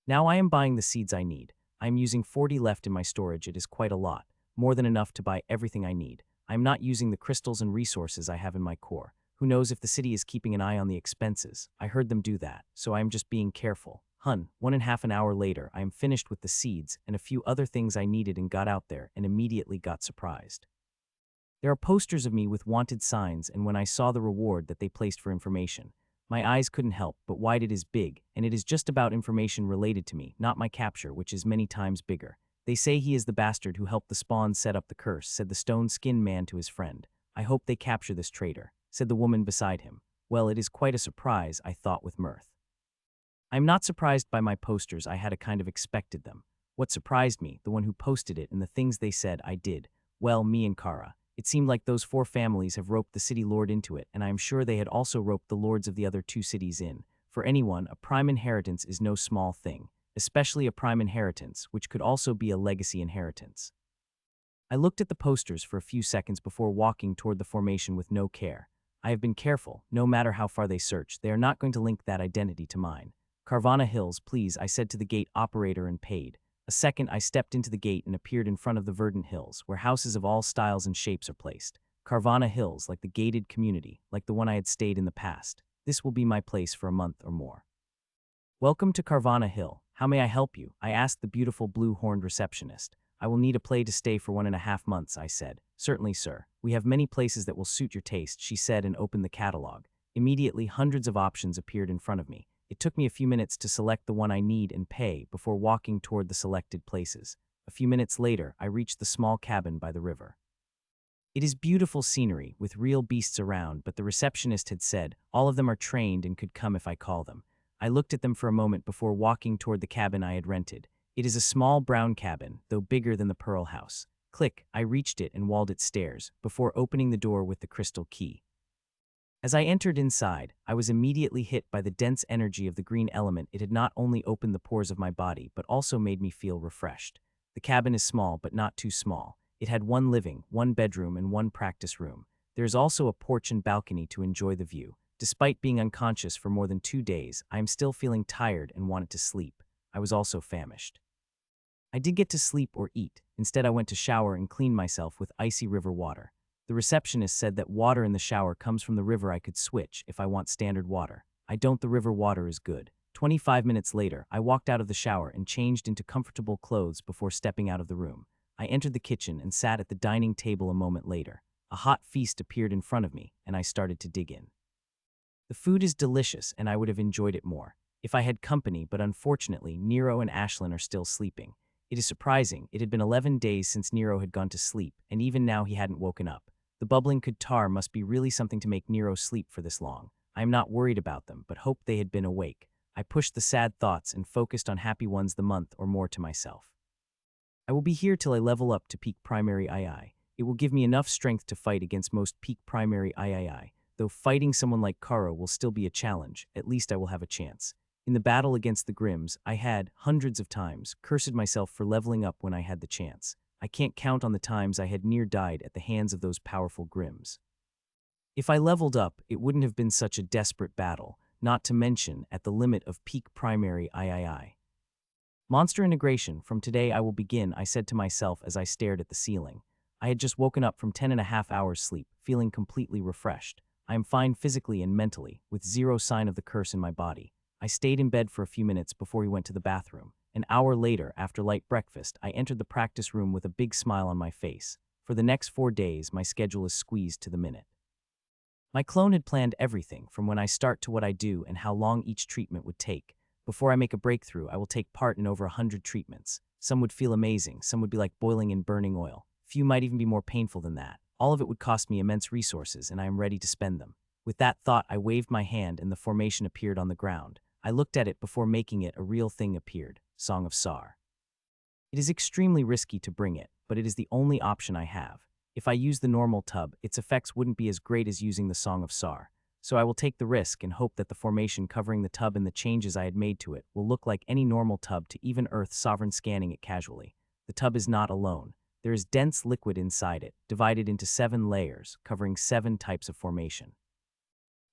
Now I am buying the seeds I need. I am using 40 left in my storage. It is quite a lot, more than enough to buy everything I need. I am not using the crystals and resources I have in my core. Who knows if the city is keeping an eye on the expenses? I heard them do that, so I am just being careful. 1.5 an hour later, I am finished with the seeds and a few other things I needed and got out there and immediately got surprised. There are posters of me with wanted signs, and when I saw the reward that they placed for information, my eyes couldn't help but wide. It is big, and it is just about information related to me, not my capture, which is many times bigger. They say he is the bastard who helped the spawn set up the curse, said the stone-skinned man to his friend. I hope they capture this traitor, said the woman beside him. Well, it is quite a surprise, I thought with mirth. I am not surprised by my posters. I had a kind of expected them. What surprised me, the one who posted it and the things they said I did. Well, me and Kara. It seemed like those 4 families have roped the city lord into it, and I am sure they had also roped the lords of the other 2 cities in. For anyone, a prime inheritance is no small thing, especially a prime inheritance, which could also be a legacy inheritance. I looked at the posters for a few seconds before walking toward the formation with no care. I have been careful. No matter how far they search, they are not going to link that identity to mine. Carvana Hills, please, I said to the gate operator and paid. A second, I stepped into the gate and appeared in front of the verdant hills, where houses of all styles and shapes are placed. Carvana Hills, like the gated community, like the one I had stayed in the past. This will be my place for a month or more. Welcome to Carvana Hill. How may I help you? I asked the beautiful blue-horned receptionist. I will need a place to stay for 1.5 months, I said. Certainly, sir. We have many places that will suit your taste, she said and opened the catalog. Immediately, hundreds of options appeared in front of me. It took me a few minutes to select the one I need and pay before walking toward the selected places. A few minutes later, I reached the small cabin by the river. It is beautiful scenery, with real beasts around, but the receptionist had said, all of them are trained and could come if I call them. I looked at them for a moment before walking toward the cabin I had rented. It is a small brown cabin, though bigger than the Pearl House. Click, I reached it and walled its stairs, before opening the door with the crystal key. As I entered inside, I was immediately hit by the dense energy of the green element. It had not only opened the pores of my body, but also made me feel refreshed. The cabin is small, but not too small. It had 1 living, 1 bedroom, and 1 practice room. There is also a porch and balcony to enjoy the view. Despite being unconscious for more than 2 days, I am still feeling tired and wanted to sleep. I was also famished. I did get to sleep or eat. Instead, I went to shower and cleaned myself with icy river water. The receptionist said that water in the shower comes from the river. I could switch if I want standard water. I don't. The river water is good. 25 minutes later, I walked out of the shower and changed into comfortable clothes before stepping out of the room. I entered the kitchen and sat at the dining table a moment later. A hot feast appeared in front of me, and I started to dig in. The food is delicious, and I would have enjoyed it more if I had company, but unfortunately, Nero and Ashlyn are still sleeping. It is surprising. It had been 11 days since Nero had gone to sleep, and even now he hadn't woken up. The bubbling Qatar must be really something to make Nero sleep for this long. I am not worried about them, but hoped they had been awake. I pushed the sad thoughts and focused on happy ones the month or more to myself. I will be here till I level up to peak primary II. It will give me enough strength to fight against most peak primary III. Though fighting someone like Karo will still be a challenge, at least I will have a chance. In the battle against the Grimms, I had, hundreds of times, cursed myself for leveling up when I had the chance. I can't count on the times I had near died at the hands of those powerful Grimms. If I leveled up, it wouldn't have been such a desperate battle, not to mention at the limit of peak primary III. Monster integration, from today I will begin, I said to myself as I stared at the ceiling. I had just woken up from 10.5 hours sleep, feeling completely refreshed. I am fine physically and mentally, with zero sign of the curse in my body. I stayed in bed for a few minutes before he went to the bathroom. An hour later, after light breakfast, I entered the practice room with a big smile on my face. For the next 4 days, my schedule is squeezed to the minute. My clone had planned everything, from when I start to what I do and how long each treatment would take. Before I make a breakthrough, I will take part in over 100 treatments. Some would feel amazing, some would be like boiling in burning oil. Few might even be more painful than that. All of it would cost me immense resources, and I am ready to spend them. With that thought, I waved my hand and the formation appeared on the ground. I looked at it before making it. A real thing appeared. Song of Sar. It is extremely risky to bring it, but it is the only option I have. If I use the normal tub, its effects wouldn't be as great as using the Song of Sar. So I will take the risk and hope that the formation covering the tub and the changes I had made to it will look like any normal tub to even Earth sovereign scanning it casually. The tub is not alone. There is dense liquid inside it, divided into 7 layers, covering 7 types of formation.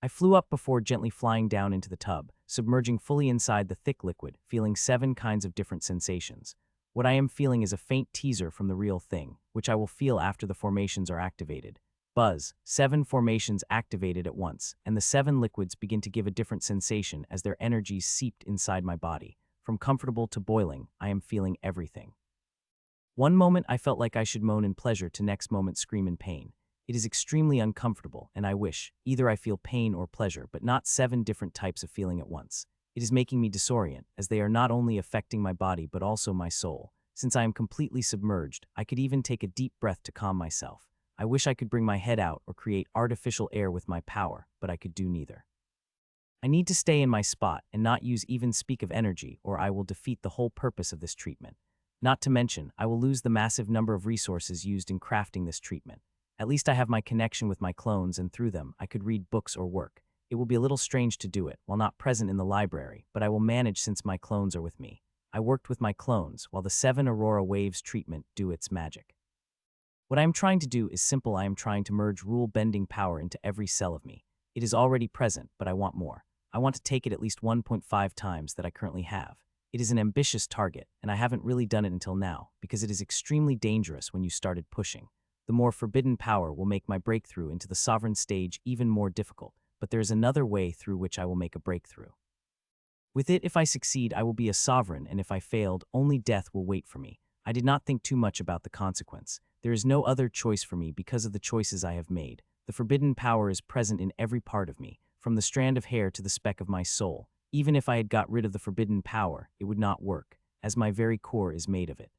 I flew up before gently flying down into the tub, submerging fully inside the thick liquid, feeling 7 kinds of different sensations. What I am feeling is a faint teaser from the real thing, which I will feel after the formations are activated. Buzz, 7 formations activated at once, and the 7 liquids begin to give a different sensation as their energies seeped inside my body. From comfortable to boiling, I am feeling everything. One moment I felt like I should moan in pleasure, to next moment scream in pain. It is extremely uncomfortable, and I wish, either I feel pain or pleasure, but not 7 different types of feeling at once. It is making me disorient, as they are not only affecting my body but also my soul. Since I am completely submerged, I could even take a deep breath to calm myself. I wish I could bring my head out or create artificial air with my power, but I could do neither. I need to stay in my spot and not use even speak of energy, or I will defeat the whole purpose of this treatment. Not to mention, I will lose the massive number of resources used in crafting this treatment. At least I have my connection with my clones, and through them, I could read books or work. It will be a little strange to do it while not present in the library, but I will manage since my clones are with me. I worked with my clones while the 7 Aurora Waves treatment do its magic. What I am trying to do is simple. I am trying to merge rule-bending power into every cell of me. It is already present, but I want more. I want to take it at least 1.5 times that I currently have. It is an ambitious target, and I haven't really done it until now, because it is extremely dangerous when you started pushing. The more forbidden power will make my breakthrough into the sovereign stage even more difficult, but there is another way through which I will make a breakthrough. With it, if I succeed, I will be a sovereign, and if I failed, only death will wait for me. I did not think too much about the consequence. There is no other choice for me because of the choices I have made. The forbidden power is present in every part of me, from the strand of hair to the speck of my soul. Even if I had got rid of the forbidden power, it would not work, as my very core is made of it.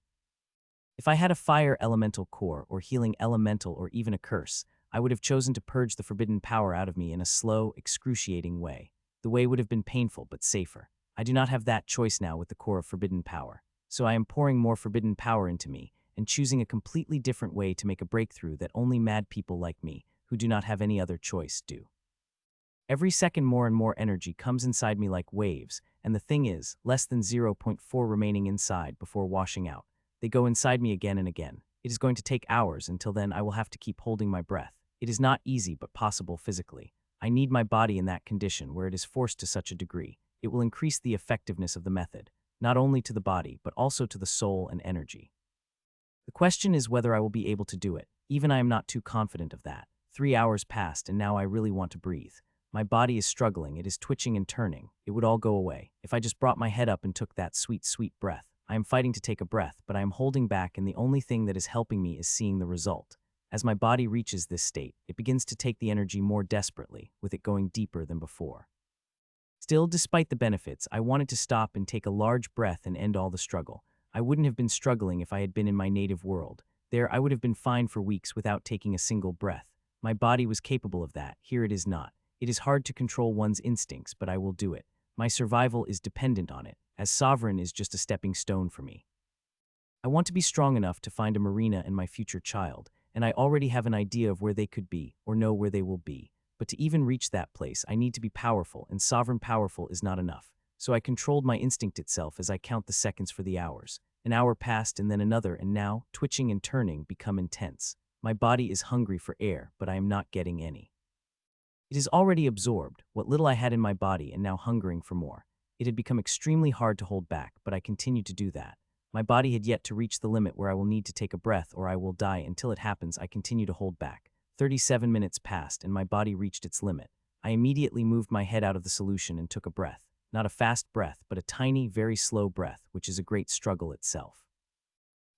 If I had a fire elemental core, or healing elemental, or even a curse, I would have chosen to purge the forbidden power out of me in a slow, excruciating way. The way would have been painful but safer. I do not have that choice now with the core of forbidden power. So I am pouring more forbidden power into me, and choosing a completely different way to make a breakthrough that only mad people like me, who do not have any other choice, do. Every second more and more energy comes inside me like waves, and the thing is, less than 0.4 remaining inside before washing out. They go inside me again and again. It is going to take hours. Until then, I will have to keep holding my breath. It is not easy but possible physically. I need my body in that condition where it is forced to such a degree. It will increase the effectiveness of the method, not only to the body but also to the soul and energy. The question is whether I will be able to do it. Even I am not too confident of that. 3 hours passed, and now I really want to breathe. My body is struggling, it is twitching and turning. It would all go away if I just brought my head up and took that sweet, sweet breath. I am fighting to take a breath, but I am holding back, and the only thing that is helping me is seeing the result. As my body reaches this state, it begins to take the energy more desperately, with it going deeper than before. Still, despite the benefits, I wanted to stop and take a large breath and end all the struggle. I wouldn't have been struggling if I had been in my native world. There, I would have been fine for weeks without taking a single breath. My body was capable of that. Here it is not. It is hard to control one's instincts, but I will do it. My survival is dependent on it, as sovereign is just a stepping stone for me. I want to be strong enough to find a Marina and my future child, and I already have an idea of where they could be, or know where they will be. But to even reach that place, I need to be powerful, and sovereign powerful is not enough. So I controlled my instinct itself as I count the seconds for the hours. An hour passed and then another, and now, twitching and turning, become intense. My body is hungry for air, but I am not getting any. It is already absorbed, what little I had in my body, and now hungering for more. It had become extremely hard to hold back, but I continued to do that. My body had yet to reach the limit where I will need to take a breath or I will die. Until it happens, I continue to hold back. 37 minutes passed and my body reached its limit. I immediately moved my head out of the solution and took a breath. Not a fast breath, but a tiny, very slow breath, which is a great struggle itself.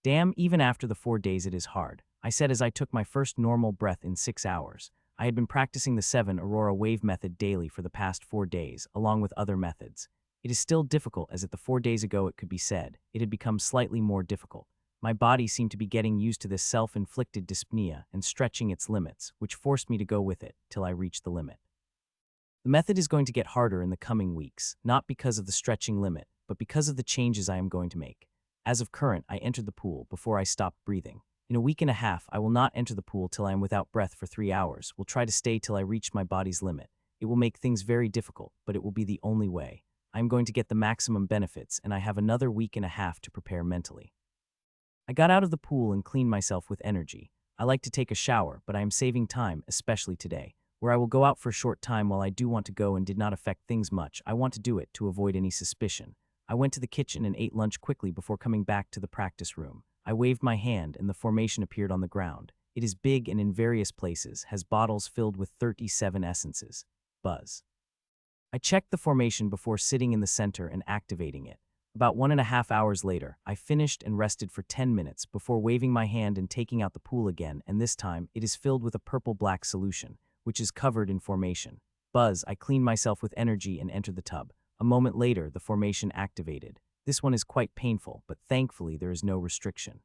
Damn, even after the 4 days it is hard, I said as I took my first normal breath in 6 hours. I had been practicing the 7 Aurora wave method daily for the past 4 days, along with other methods. It is still difficult, as at the 4 days ago it could be said, it had become slightly more difficult. My body seemed to be getting used to this self-inflicted dyspnea and stretching its limits, which forced me to go with it till I reached the limit. The method is going to get harder in the coming weeks, not because of the stretching limit, but because of the changes I am going to make. As of current, I entered the pool before I stopped breathing. In a week and a half, I will not enter the pool till I am without breath for 3 hours, will try to stay till I reach my body's limit. It will make things very difficult, but it will be the only way. I am going to get the maximum benefits, and I have another week and a half to prepare mentally. I got out of the pool and cleaned myself with energy. I like to take a shower, but I am saving time, especially today, where I will go out for a short time. While I do want to go and did not affect things much, I want to do it to avoid any suspicion. I went to the kitchen and ate lunch quickly before coming back to the practice room. I waved my hand and the formation appeared on the ground. It is big and in various places, has bottles filled with 37 essences. Buzz. I checked the formation before sitting in the center and activating it. About 1.5 hours later, I finished and rested for 10 minutes before waving my hand and taking out the pool again, and this time it is filled with a purple-black solution, which is covered in formation. Buzz, I cleaned myself with energy and entered the tub. A moment later, the formation activated. This one is quite painful, but thankfully there is no restriction.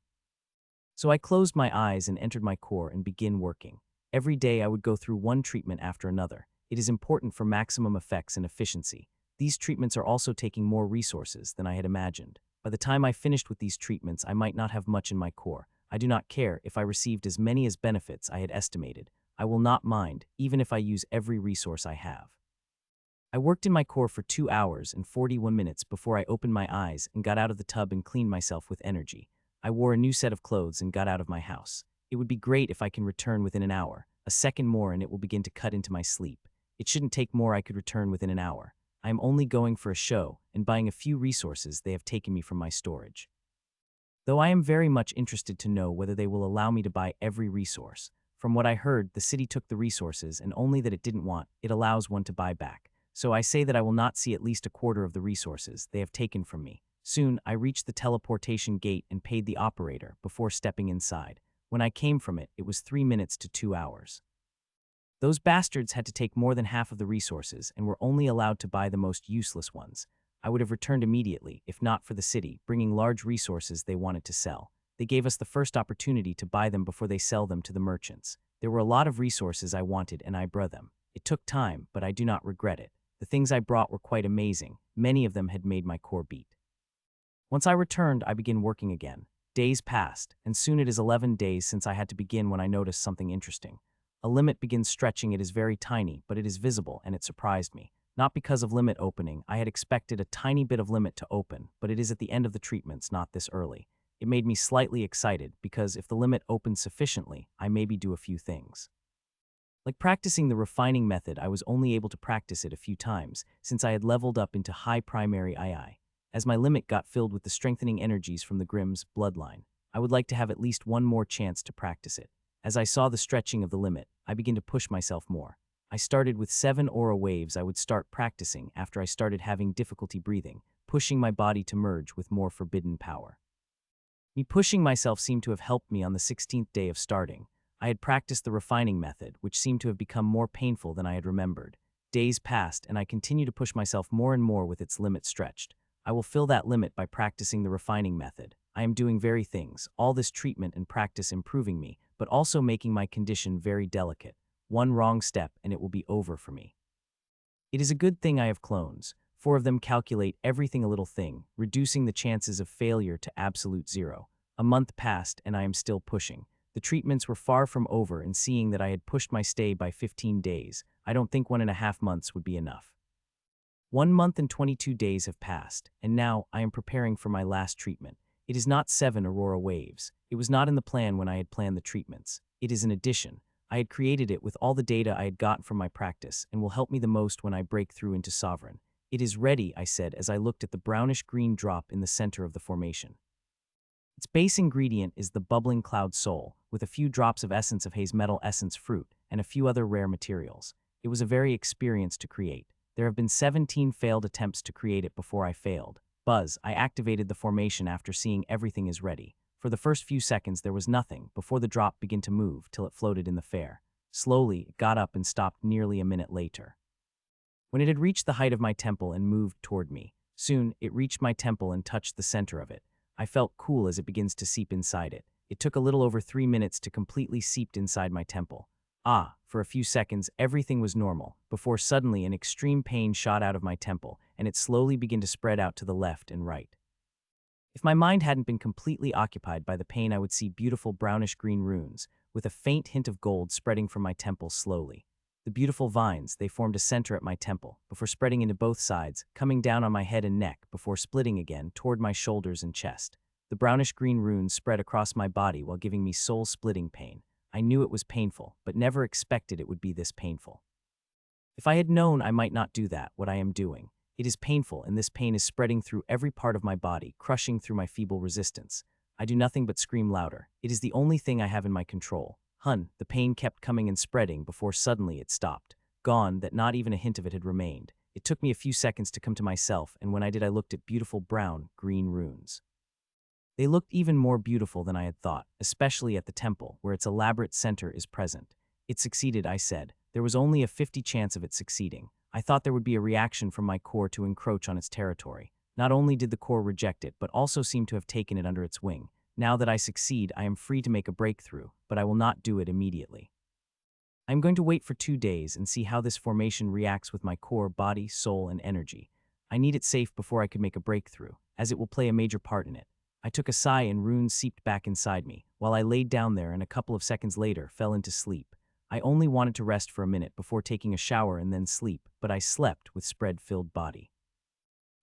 So I closed my eyes and entered my core and began working. Every day I would go through one treatment after another. It is important for maximum effects and efficiency. These treatments are also taking more resources than I had imagined. By the time I finished with these treatments, I might not have much in my core. I do not care if I received as many as benefits I had estimated. I will not mind, even if I use every resource I have. I worked in my core for 2 hours and 41 minutes before I opened my eyes and got out of the tub and cleaned myself with energy. I wore a new set of clothes and got out of my house. It would be great if I can return within an hour. A second more and it will begin to cut into my sleep. It shouldn't take more. I could return within an hour. I am only going for a show and buying a few resources they have taken me from my storage. Though I am very much interested to know whether they will allow me to buy every resource. From what I heard, the city took the resources and only that it didn't want, it allows one to buy back. So I say that I will not see at least a quarter of the resources they have taken from me. Soon, I reached the teleportation gate and paid the operator before stepping inside. When I came from it, it was 3 minutes to 2 hours. Those bastards had to take more than half of the resources and were only allowed to buy the most useless ones. I would have returned immediately, if not for the city, bringing large resources they wanted to sell. They gave us the first opportunity to buy them before they sell them to the merchants. There were a lot of resources I wanted and I brought them. It took time, but I do not regret it. The things I brought were quite amazing. Many of them had made my core beat. Once I returned, I began working again. Days passed, and soon it is 11 days since I had to begin when I noticed something interesting. A limit begins stretching. It is very tiny, but it is visible, and it surprised me. Not because of limit opening. I had expected a tiny bit of limit to open, but it is at the end of the treatments, not this early. It made me slightly excited, because if the limit opens sufficiently, I maybe do a few things. Like practicing the refining method, I was only able to practice it a few times, since I had leveled up into high primary II. As my limit got filled with the strengthening energies from the Grimm's bloodline, I would like to have at least one more chance to practice it. As I saw the stretching of the limit, I began to push myself more. I started with 7 aura waves I would start practicing after I started having difficulty breathing, pushing my body to merge with more forbidden power. Me pushing myself seemed to have helped me on the 16th day of starting. I had practiced the refining method, which seemed to have become more painful than I had remembered. Days passed, and I continued to push myself more and more with its limit stretched. I will fill that limit by practicing the refining method. I am doing very things, all this treatment and practice improving me, but also making my condition very delicate. One wrong step and it will be over for me. It is a good thing I have clones. 4 of them calculate everything a little thing, reducing the chances of failure to absolute zero. A month passed and I am still pushing. The treatments were far from over, and seeing that I had pushed my stay by 15 days, I don't think 1.5 months would be enough. 1 month and 22 days have passed, and now I am preparing for my last treatment. It is not 7 aurora waves. It was not in the plan when I had planned the treatments. It is an addition. I had created it with all the data I had gotten from my practice and will help me the most when I break through into Sovereign. It is ready, I said as I looked at the brownish-green drop in the center of the formation. Its base ingredient is the bubbling cloud soul, with a few drops of essence of haze metal essence fruit and a few other rare materials. It was a very experience to create. There have been 17 failed attempts to create it before I failed. Buzz, I activated the formation after seeing everything is ready. For the first few seconds there was nothing before the drop began to move till it floated in the fair. Slowly, it got up and stopped nearly a minute later. When it had reached the height of my temple and moved toward me, soon it reached my temple and touched the center of it. I felt cool as it begins to seep inside it. It took a little over 3 minutes to completely seeped inside my temple. For a few seconds everything was normal, before suddenly an extreme pain shot out of my temple, and it slowly began to spread out to the left and right. If my mind hadn't been completely occupied by the pain, I would see beautiful brownish-green runes, with a faint hint of gold spreading from my temple slowly. The beautiful vines, they formed a center at my temple, before spreading into both sides, coming down on my head and neck, before splitting again toward my shoulders and chest. The brownish-green runes spread across my body while giving me soul-splitting pain. I knew it was painful, but never expected it would be this painful. If I had known, I might not do that, what I am doing. It is painful, and this pain is spreading through every part of my body, crushing through my feeble resistance. I do nothing but scream louder. It is the only thing I have in my control. The pain kept coming and spreading before suddenly it stopped. Gone, that not even a hint of it had remained. It took me a few seconds to come to myself, and when I did I looked at beautiful brown-green runes. They looked even more beautiful than I had thought, especially at the temple, where its elaborate center is present. It succeeded, I said. There was only a 50 chance of it succeeding. I thought there would be a reaction from my core to encroach on its territory. Not only did the core reject it, but also seemed to have taken it under its wing. Now that I succeed, I am free to make a breakthrough, but I will not do it immediately. I am going to wait for 2 days and see how this formation reacts with my core, body, soul, and energy. I need it safe before I could make a breakthrough, as it will play a major part in it. I took a sigh and runes seeped back inside me, while I laid down there and a couple of seconds later fell into sleep. I only wanted to rest for a minute before taking a shower and then sleep, but I slept with spread-filled body.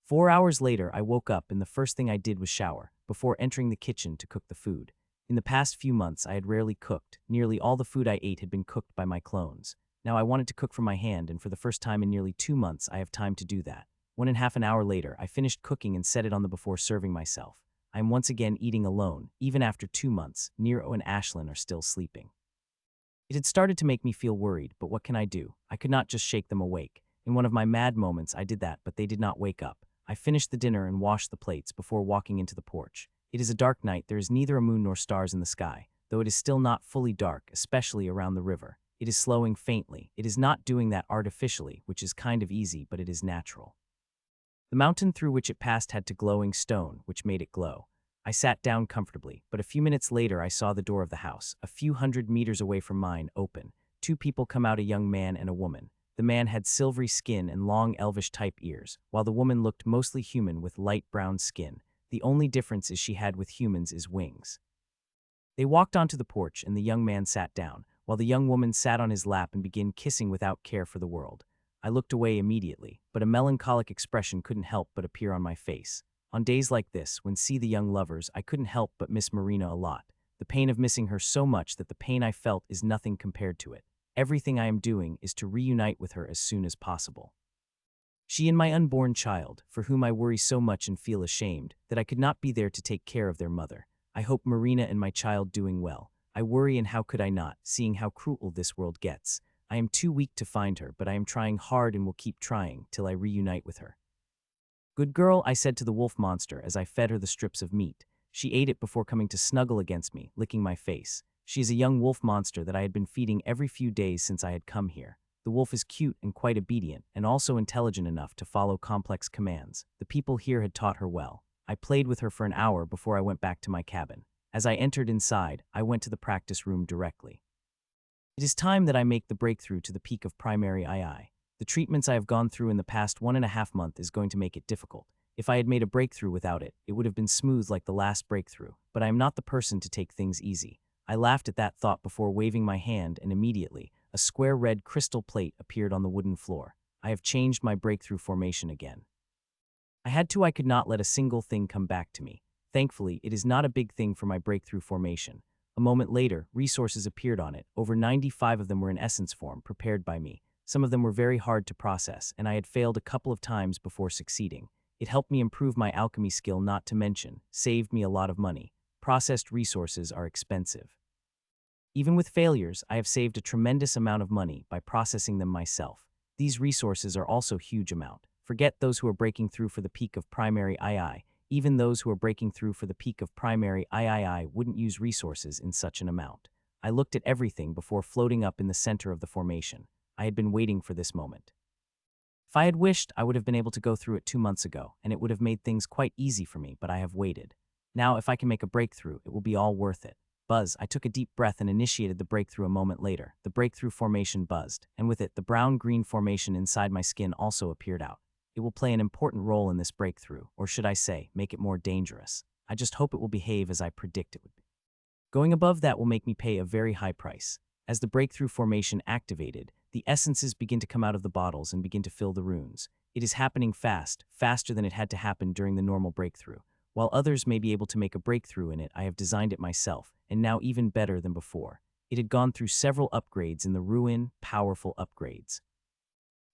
4 hours later, I woke up and the first thing I did was shower, before entering the kitchen to cook the food. In the past few months, I had rarely cooked. Nearly all the food I ate had been cooked by my clones. Now I wanted to cook from my hand, and for the first time in nearly 2 months, I have time to do that. 1.5 hours later, I finished cooking and set it on the before serving myself. I am once again eating alone, even after 2 months. Nero and Ashlyn are still sleeping. It had started to make me feel worried, but what can I do? I could not just shake them awake. In one of my mad moments, I did that, but they did not wake up. I finished the dinner and washed the plates before walking into the porch. It is a dark night. There is neither a moon nor stars in the sky, though it is still not fully dark, especially around the river. It is slowing faintly. It is not doing that artificially, which is kind of easy, but it is natural. The mountain through which it passed had to glowing stone, which made it glow. I sat down comfortably, but a few minutes later I saw the door of the house, a few hundred meters away from mine, open. 2 people come out, a young man and a woman. The man had silvery skin and long elvish-type ears, while the woman looked mostly human with light brown skin. The only difference is she had with humans is wings. They walked onto the porch and the young man sat down, while the young woman sat on his lap and began kissing without care for the world. I looked away immediately, but a melancholic expression couldn't help but appear on my face. On days like this, when see the young lovers, I couldn't help but miss Marina a lot. The pain of missing her so much that the pain I felt is nothing compared to it. Everything I am doing is to reunite with her as soon as possible. She and my unborn child, for whom I worry so much and feel ashamed that I could not be there to take care of their mother. I hope Marina and my child doing well. I worry, and how could I not, seeing how cruel this world gets. I am too weak to find her, but I am trying hard and will keep trying till I reunite with her. Good girl, I said to the wolf monster as I fed her the strips of meat. She ate it before coming to snuggle against me, licking my face. She is a young wolf monster that I had been feeding every few days since I had come here. The wolf is cute and quite obedient, and also intelligent enough to follow complex commands. The people here had taught her well. I played with her for an hour before I went back to my cabin. As I entered inside, I went to the practice room directly. It is time that I make the breakthrough to the peak of primary II. The treatments I have gone through in the past 1.5 months is going to make it difficult. If I had made a breakthrough without it, it would have been smooth like the last breakthrough, but I am not the person to take things easy. I laughed at that thought before waving my hand, and immediately, a square red crystal plate appeared on the wooden floor. I have changed my breakthrough formation again. I could not let a single thing come back to me. Thankfully, it is not a big thing for my breakthrough formation. A moment later, resources appeared on it. Over 95 of them were in essence form, prepared by me. Some of them were very hard to process, and I had failed a couple of times before succeeding. It helped me improve my alchemy skill, not to mention, saved me a lot of money. Processed resources are expensive. Even with failures, I have saved a tremendous amount of money by processing them myself. These resources are also huge amount. Forget those who are breaking through for the peak of primary II. Even those who are breaking through for the peak of primary III wouldn't use resources in such an amount. I looked at everything before floating up in the center of the formation. I had been waiting for this moment. If I had wished, I would have been able to go through it 2 months ago, and it would have made things quite easy for me, but I have waited. Now, if I can make a breakthrough, it will be all worth it. Buzz, I took a deep breath and initiated the breakthrough a moment later. The breakthrough formation buzzed, and with it, the brown-green formation inside my skin also appeared out. It will play an important role in this breakthrough, or should I say, make it more dangerous. I just hope it will behave as I predict it would be. Going above that will make me pay a very high price. As the breakthrough formation activated, the essences begin to come out of the bottles and begin to fill the runes. It is happening fast, faster than it had to happen during the normal breakthrough. While others may be able to make a breakthrough in it, I have designed it myself, and now even better than before. It had gone through several upgrades in the ruin, powerful upgrades.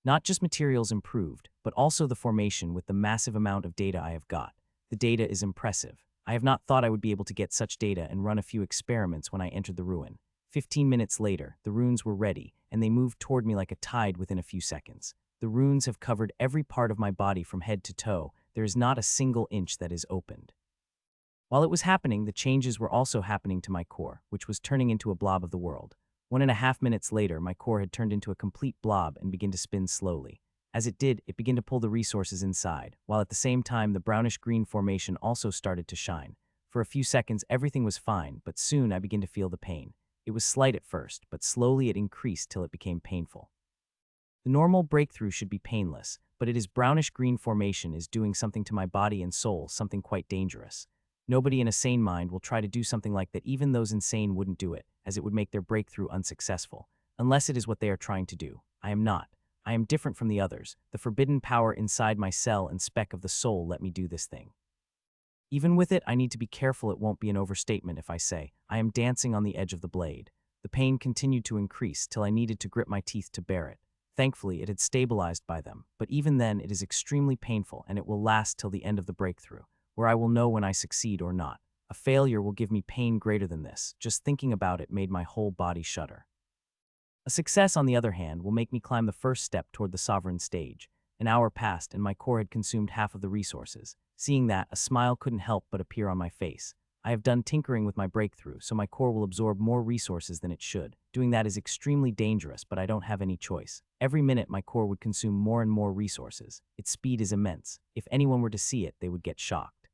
Not just materials improved, but also the formation with the massive amount of data I have got. The data is impressive. I have not thought I would be able to get such data and run a few experiments when I entered the ruin. 15 minutes later, the runes were ready, and they moved toward me like a tide within a few seconds. The runes have covered every part of my body from head to toe. There is not a single inch that is opened. While it was happening, the changes were also happening to my core, which was turning into a blob of the world. 1.5 minutes later, my core had turned into a complete blob and began to spin slowly. As it did, it began to pull the resources inside, while at the same time the brownish-green formation also started to shine. For a few seconds, everything was fine, but soon I began to feel the pain. It was slight at first, but slowly it increased till it became painful. The normal breakthrough should be painless, but it is brownish-green formation is doing something to my body and soul, something quite dangerous. Nobody in a sane mind will try to do something like that. Even those insane wouldn't do it, as it would make their breakthrough unsuccessful, unless it is what they are trying to do. I am not. I am different from the others. The forbidden power inside my cell and speck of the soul let me do this thing. Even with it, I need to be careful. It won't be an overstatement if I say, I am dancing on the edge of the blade. The pain continued to increase till I needed to grip my teeth to bear it. Thankfully, it had stabilized by them, but even then it is extremely painful, and it will last till the end of the breakthrough, where I will know when I succeed or not. A failure will give me pain greater than this. Just thinking about it made my whole body shudder. A success, on the other hand, will make me climb the first step toward the sovereign stage. An hour passed, and my core had consumed half of the resources. Seeing that, a smile couldn't help but appear on my face. I have done tinkering with my breakthrough, so my core will absorb more resources than it should. Doing that is extremely dangerous, but I don't have any choice. Every minute, my core would consume more and more resources. Its speed is immense. If anyone were to see it, they would get shocked.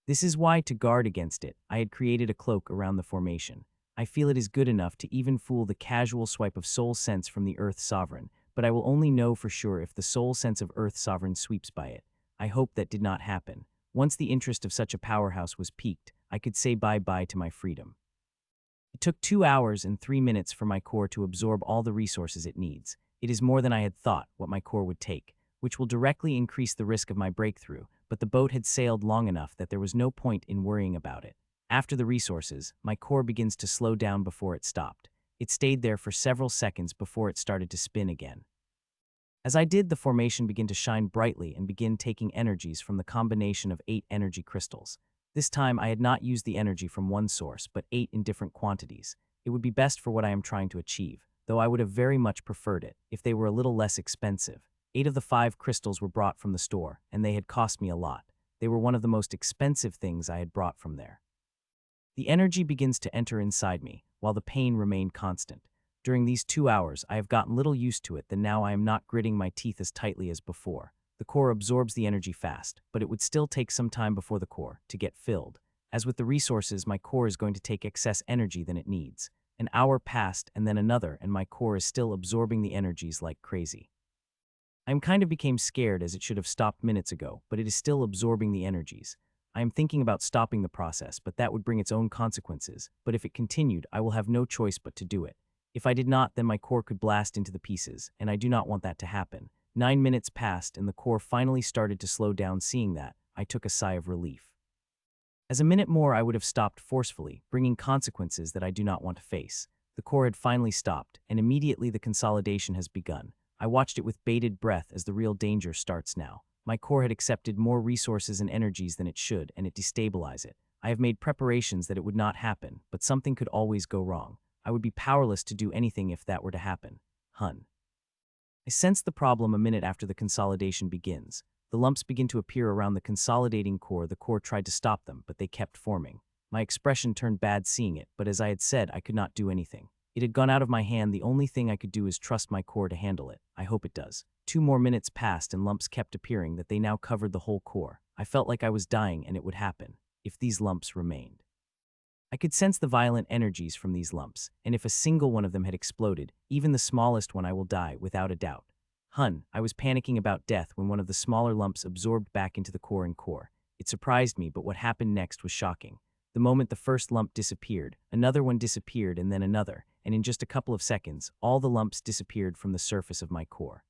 This is why, to guard against it, I had created a cloak around the formation. I feel it is good enough to even fool the casual swipe of soul sense from the Earth Sovereign, but I will only know for sure if the soul sense of Earth Sovereign sweeps by it. I hope that did not happen. Once the interest of such a powerhouse was piqued, I could say bye-bye to my freedom. It took 2 hours and 3 minutes for my core to absorb all the resources it needs. It is more than I had thought what my core would take, which will directly increase the risk of my breakthrough, but the boat had sailed long enough that there was no point in worrying about it. After the resources, my core begins to slow down before it stopped. It stayed there for several seconds before it started to spin again. As I did, the formation began to shine brightly and begin taking energies from the combination of 8 energy crystals. This time I had not used the energy from one source, but 8 in different quantities. It would be best for what I am trying to achieve, though I would have very much preferred it if they were a little less expensive. 8 of the 5 crystals were brought from the store, and they had cost me a lot. They were one of the most expensive things I had brought from there. The energy begins to enter inside me, while the pain remained constant. During these 2 hours, I have gotten little used to it, that now I am not gritting my teeth as tightly as before. The core absorbs the energy fast, but it would still take some time before the core to get filled. As with the resources, my core is going to take excess energy than it needs. An hour passed and then another, and my core is still absorbing the energies like crazy. I kind of became scared, as it should have stopped minutes ago, but it is still absorbing the energies. I am thinking about stopping the process, but that would bring its own consequences. But if it continued, I will have no choice but to do it. If I did not, then my core could blast into the pieces, and I do not want that to happen. 9 minutes passed, and the core finally started to slow down. Seeing that, I took a sigh of relief. As a minute more, I would have stopped forcefully, bringing consequences that I do not want to face. The core had finally stopped, and immediately the consolidation has begun. I watched it with bated breath as the real danger starts now. My core had accepted more resources and energies than it should, and it destabilized it. I have made preparations that it would not happen, but something could always go wrong. I would be powerless to do anything if that were to happen. Hun. I sensed the problem a minute after the consolidation begins. The lumps begin to appear around the consolidating core. The core tried to stop them, but they kept forming. My expression turned bad seeing it, but as I had said, I could not do anything. It had gone out of my hand. The only thing I could do is trust my core to handle it. I hope it does. 2 more minutes passed and lumps kept appearing that they now covered the whole core. I felt like I was dying, and it would happen if these lumps remained. I could sense the violent energies from these lumps, and if a single one of them had exploded, even the smallest one, I will die, without a doubt. I was panicking about death when one of the smaller lumps absorbed back into the core and core. It surprised me, but what happened next was shocking. The moment the first lump disappeared, another one disappeared, and then another, and in just a couple of seconds, all the lumps disappeared from the surface of my core.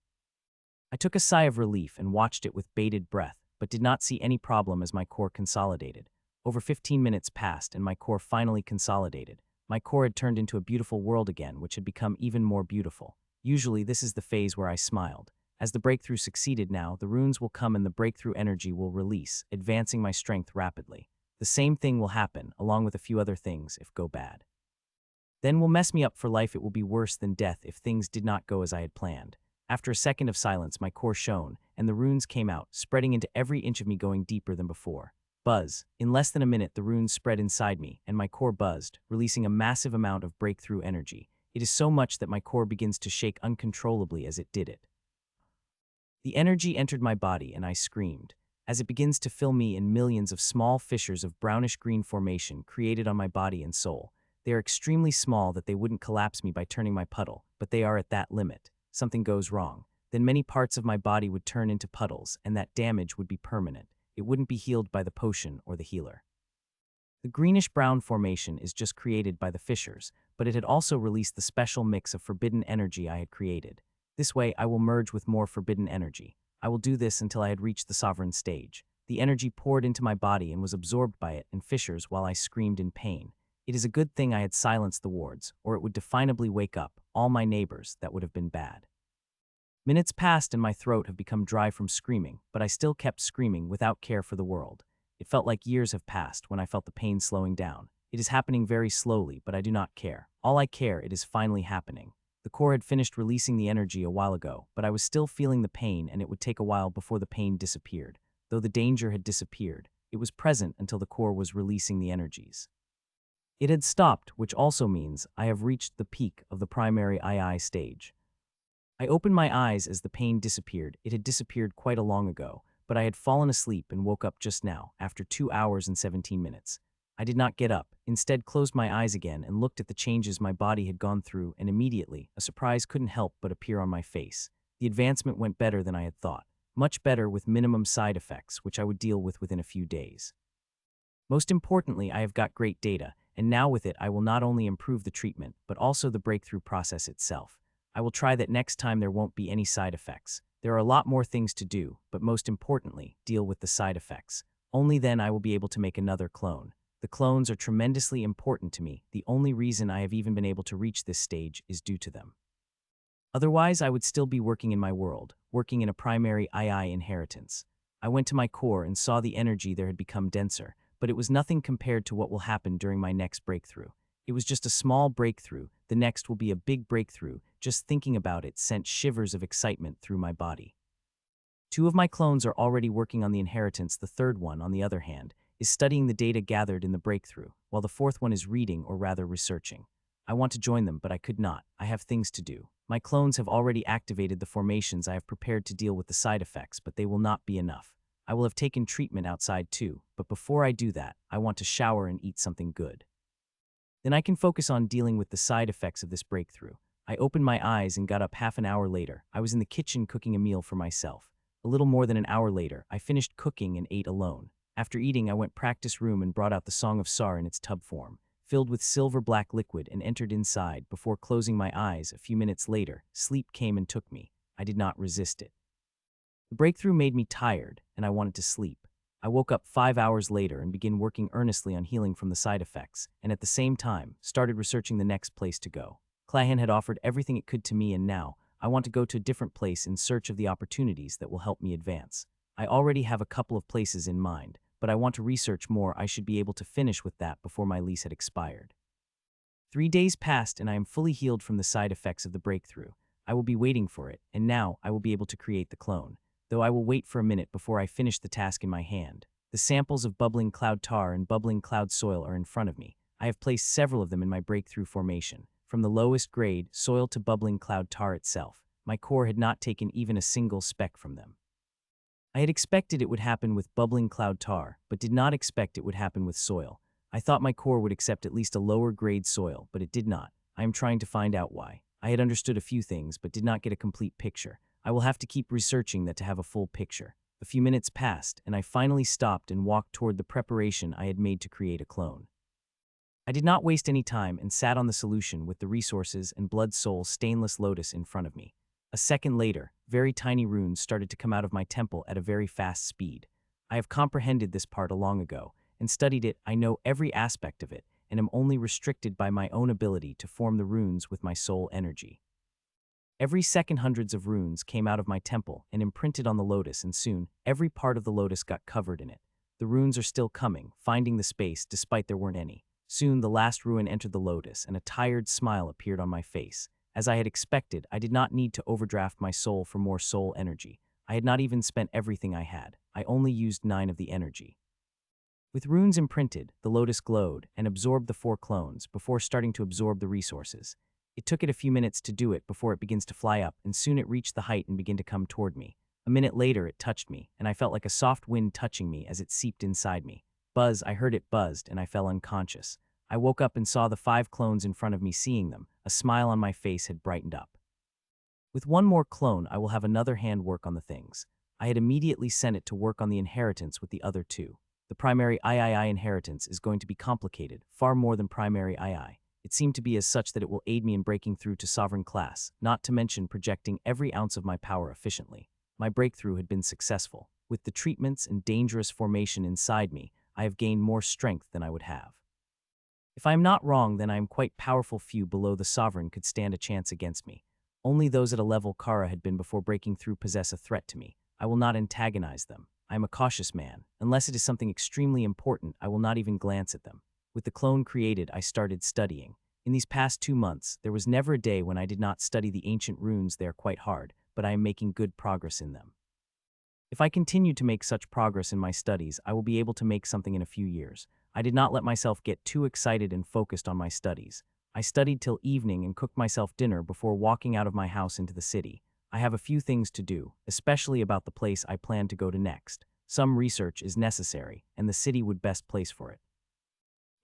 I took a sigh of relief and watched it with bated breath, but did not see any problem as my core consolidated. Over 15 minutes passed and my core finally consolidated. My core had turned into a beautiful world again, which had become even more beautiful. Usually this is the phase where I smiled. As the breakthrough succeeded now, the runes will come and the breakthrough energy will release, advancing my strength rapidly. The same thing will happen, along with a few other things, if go bad. Then will mess me up for life. It will be worse than death if things did not go as I had planned. After a second of silence, my core shone, and the runes came out, spreading into every inch of me, going deeper than before. Buzz. In less than a minute, the runes spread inside me, and my core buzzed, releasing a massive amount of breakthrough energy. It is so much that my core begins to shake uncontrollably as it did it. The energy entered my body, and I screamed. As it begins to fill me in millions of small fissures of brownish-green formation created on my body and soul. They are extremely small that they wouldn't collapse me by turning my puddle, but they are at that limit. Something goes wrong. Then many parts of my body would turn into puddles, and that damage would be permanent. It wouldn't be healed by the potion or the healer. The greenish-brown formation is just created by the fissures, but it had also released the special mix of forbidden energy I had created. This way, I will merge with more forbidden energy. I will do this until I had reached the sovereign stage. The energy poured into my body and was absorbed by it in fissures while I screamed in pain. It is a good thing I had silenced the wards, or it would definably wake up all my neighbors. That would have been bad. Minutes passed and my throat had become dry from screaming, but I still kept screaming without care for the world. It felt like years have passed when I felt the pain slowing down. It is happening very slowly, but I do not care. All I care, it is finally happening. The core had finished releasing the energy a while ago, but I was still feeling the pain, and it would take a while before the pain disappeared. Though the danger had disappeared, it was present until the core was releasing the energies. It had stopped, which also means I have reached the peak of the primary II stage. I opened my eyes as the pain disappeared. It had disappeared quite a long ago, but I had fallen asleep and woke up just now, after 2 hours and 17 minutes. I did not get up, instead closed my eyes again and looked at the changes my body had gone through, and immediately, a surprise couldn't help but appear on my face. The advancement went better than I had thought. Much better, with minimum side effects, which I would deal with within a few days. Most importantly, I have got great data, and now with it I will not only improve the treatment, but also the breakthrough process itself. I will try that next time there won't be any side effects. There are a lot more things to do, but most importantly, deal with the side effects. Only then I will be able to make another clone. The clones are tremendously important to me. The only reason I have even been able to reach this stage is due to them. Otherwise, I would still be working in my world, working in a primary II inheritance. I went to my core and saw the energy there had become denser, but it was nothing compared to what will happen during my next breakthrough. It was just a small breakthrough. The next will be a big breakthrough. Just thinking about it sent shivers of excitement through my body. Two of my clones are already working on the inheritance. The third one, on the other hand, is studying the data gathered in the breakthrough, while the fourth one is reading, or rather researching. I want to join them, but I could not. I have things to do. My clones have already activated the formations I have prepared to deal with the side effects, but they will not be enough. I will have taken treatment outside too, but before I do that, I want to shower and eat something good. Then I can focus on dealing with the side effects of this breakthrough. I opened my eyes and got up half an hour later. I was in the kitchen cooking a meal for myself. A little more than an hour later, I finished cooking and ate alone. After eating, I went practice room and brought out the Song of Sar in its tub form, filled with silver-black liquid, and entered inside. Before closing my eyes a few minutes later, sleep came and took me. I did not resist it. The breakthrough made me tired, and I wanted to sleep. I woke up 5 hours later and began working earnestly on healing from the side effects, and at the same time, started researching the next place to go. Clahan had offered everything it could to me, and now, I want to go to a different place in search of the opportunities that will help me advance. I already have a couple of places in mind, but I want to research more. I should be able to finish with that before my lease had expired. 3 days passed, and I am fully healed from the side effects of the breakthrough. I will be waiting for it, and now I will be able to create the clone. Though I will wait for a minute before I finish the task in my hand. The samples of bubbling cloud tar and bubbling cloud soil are in front of me. I have placed several of them in my breakthrough formation, from the lowest grade, soil, to bubbling cloud tar itself. My core had not taken even a single speck from them. I had expected it would happen with bubbling cloud tar, but did not expect it would happen with soil. I thought my core would accept at least a lower grade soil, but it did not. I am trying to find out why. I had understood a few things, but did not get a complete picture. I will have to keep researching that to have a full picture. A few minutes passed, and I finally stopped and walked toward the preparation I had made to create a clone. I did not waste any time and sat on the solution with the resources and blood soul stainless lotus in front of me. A second later, very tiny runes started to come out of my temple at a very fast speed. I have comprehended this part long ago and studied it. I know every aspect of it and am only restricted by my own ability to form the runes with my soul energy. Every second, hundreds of runes came out of my temple and imprinted on the lotus, and soon, every part of the lotus got covered in it. The runes are still coming, finding the space despite there weren't any. Soon, the last rune entered the lotus, and a tired smile appeared on my face. As I had expected, I did not need to overdraft my soul for more soul energy. I had not even spent everything I had. I only used 9 of the energy. With runes imprinted, the lotus glowed and absorbed the 4 clones before starting to absorb the resources. It took it a few minutes to do it before it begins to fly up, and soon it reached the height and began to come toward me. A minute later, it touched me, and I felt like a soft wind touching me as it seeped inside me. Buzz, I heard it buzzed, and I fell unconscious. I woke up and saw the 5 clones in front of me. Seeing them, a smile on my face had brightened up. With one more clone, I will have another hand work on the things. I had immediately sent it to work on the inheritance with the other 2. The primary III inheritance is going to be complicated, far more than primary II. It seemed to be as such that it will aid me in breaking through to sovereign class, not to mention projecting every ounce of my power efficiently. My breakthrough had been successful. With the treatments and dangerous formation inside me, I have gained more strength than I would have. If I am not wrong, then I am quite powerful. Few below the sovereign could stand a chance against me. Only those at a level Kara had been before breaking through possess a threat to me. I will not antagonize them. I am a cautious man. Unless it is something extremely important, I will not even glance at them. With the clone created, I started studying. In these past 2 months, there was never a day when I did not study the ancient runes. They are quite hard, but I am making good progress in them. If I continue to make such progress in my studies, I will be able to make something in a few years. I did not let myself get too excited and focused on my studies. I studied till evening and cooked myself dinner before walking out of my house into the city. I have a few things to do, especially about the place I plan to go to next. Some research is necessary, and the city would best place for it.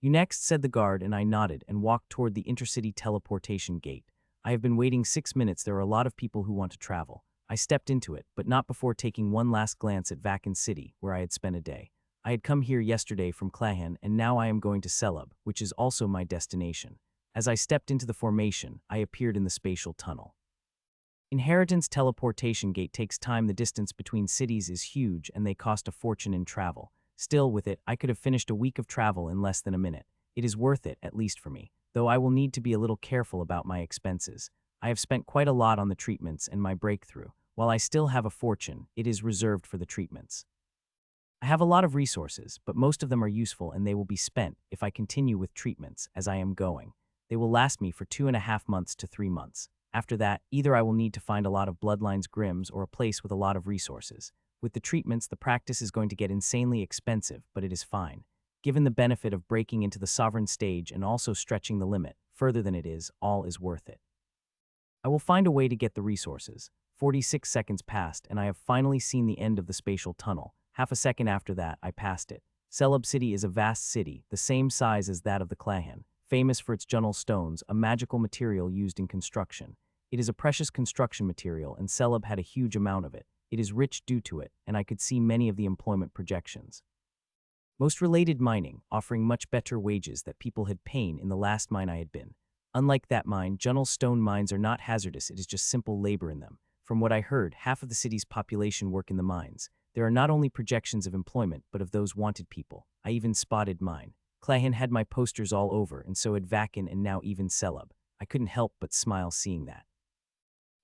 You next, said the guard, and I nodded and walked toward the intercity teleportation gate. I have been waiting 6 minutes. There are a lot of people who want to travel. I stepped into it, but not before taking one last glance at Vacan City, where I had spent a day. I had come here yesterday from Clahan, and now I am going to Celeb, which is also my destination. As I stepped into the formation, I appeared in the spatial tunnel. Inheritance teleportation gate takes time. The distance between cities is huge, and they cost a fortune in travel. Still, with it, I could have finished a week of travel in less than a minute. It is worth it, at least for me, though I will need to be a little careful about my expenses. I have spent quite a lot on the treatments and my breakthrough. While I still have a fortune, it is reserved for the treatments. I have a lot of resources, but most of them are useful and they will be spent if I continue with treatments as I am going. They will last me for 2.5 months to 3 months. After that, either I will need to find a lot of bloodlines Grims or a place with a lot of resources. With the treatments, the practice is going to get insanely expensive, but it is fine. Given the benefit of breaking into the sovereign stage and also stretching the limit further than it is, all is worth it. I will find a way to get the resources. 46 seconds passed, and I have finally seen the end of the spatial tunnel. Half a second after that, I passed it. Celeb City is a vast city, the same size as that of the Clahan, famous for its junnel stones, a magical material used in construction. It is a precious construction material, and Celeb had a huge amount of it. It is rich due to it, and I could see many of the employment projections. Most related mining, offering much better wages that people had pain in the last mine I had been. Unlike that mine, Junnel stone mines are not hazardous, it is just simple labor in them. From what I heard, half of the city's population work in the mines. There are not only projections of employment, but of those wanted people. I even spotted mine. Clahan had my posters all over, and so had Vakin and now even Celeb. I couldn't help but smile seeing that.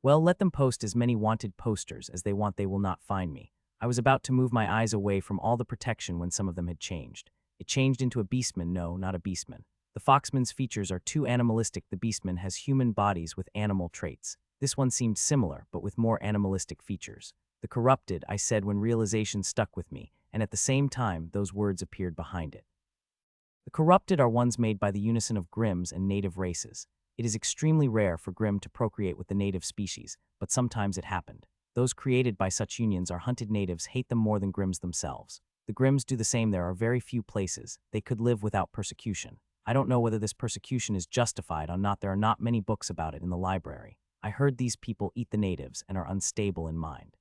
Well, let them post as many wanted posters as they want, they will not find me. I was about to move my eyes away from all the protection when some of them had changed. It changed into a beastman, no, not a beastman. The foxman's features are too animalistic. The beastman has human bodies with animal traits. This one seemed similar, but with more animalistic features. The corrupted, I said when realization stuck with me, and at the same time, those words appeared behind it. The corrupted are ones made by the unison of Grims and native races. It is extremely rare for Grim to procreate with the native species, but sometimes it happened. Those created by such unions are hunted. Natives hate them more than Grims themselves. The Grims do the same. There are very few places they could live without persecution. I don't know whether this persecution is justified or not. There are not many books about it in the library. I heard these people eat the natives and are unstable in mind.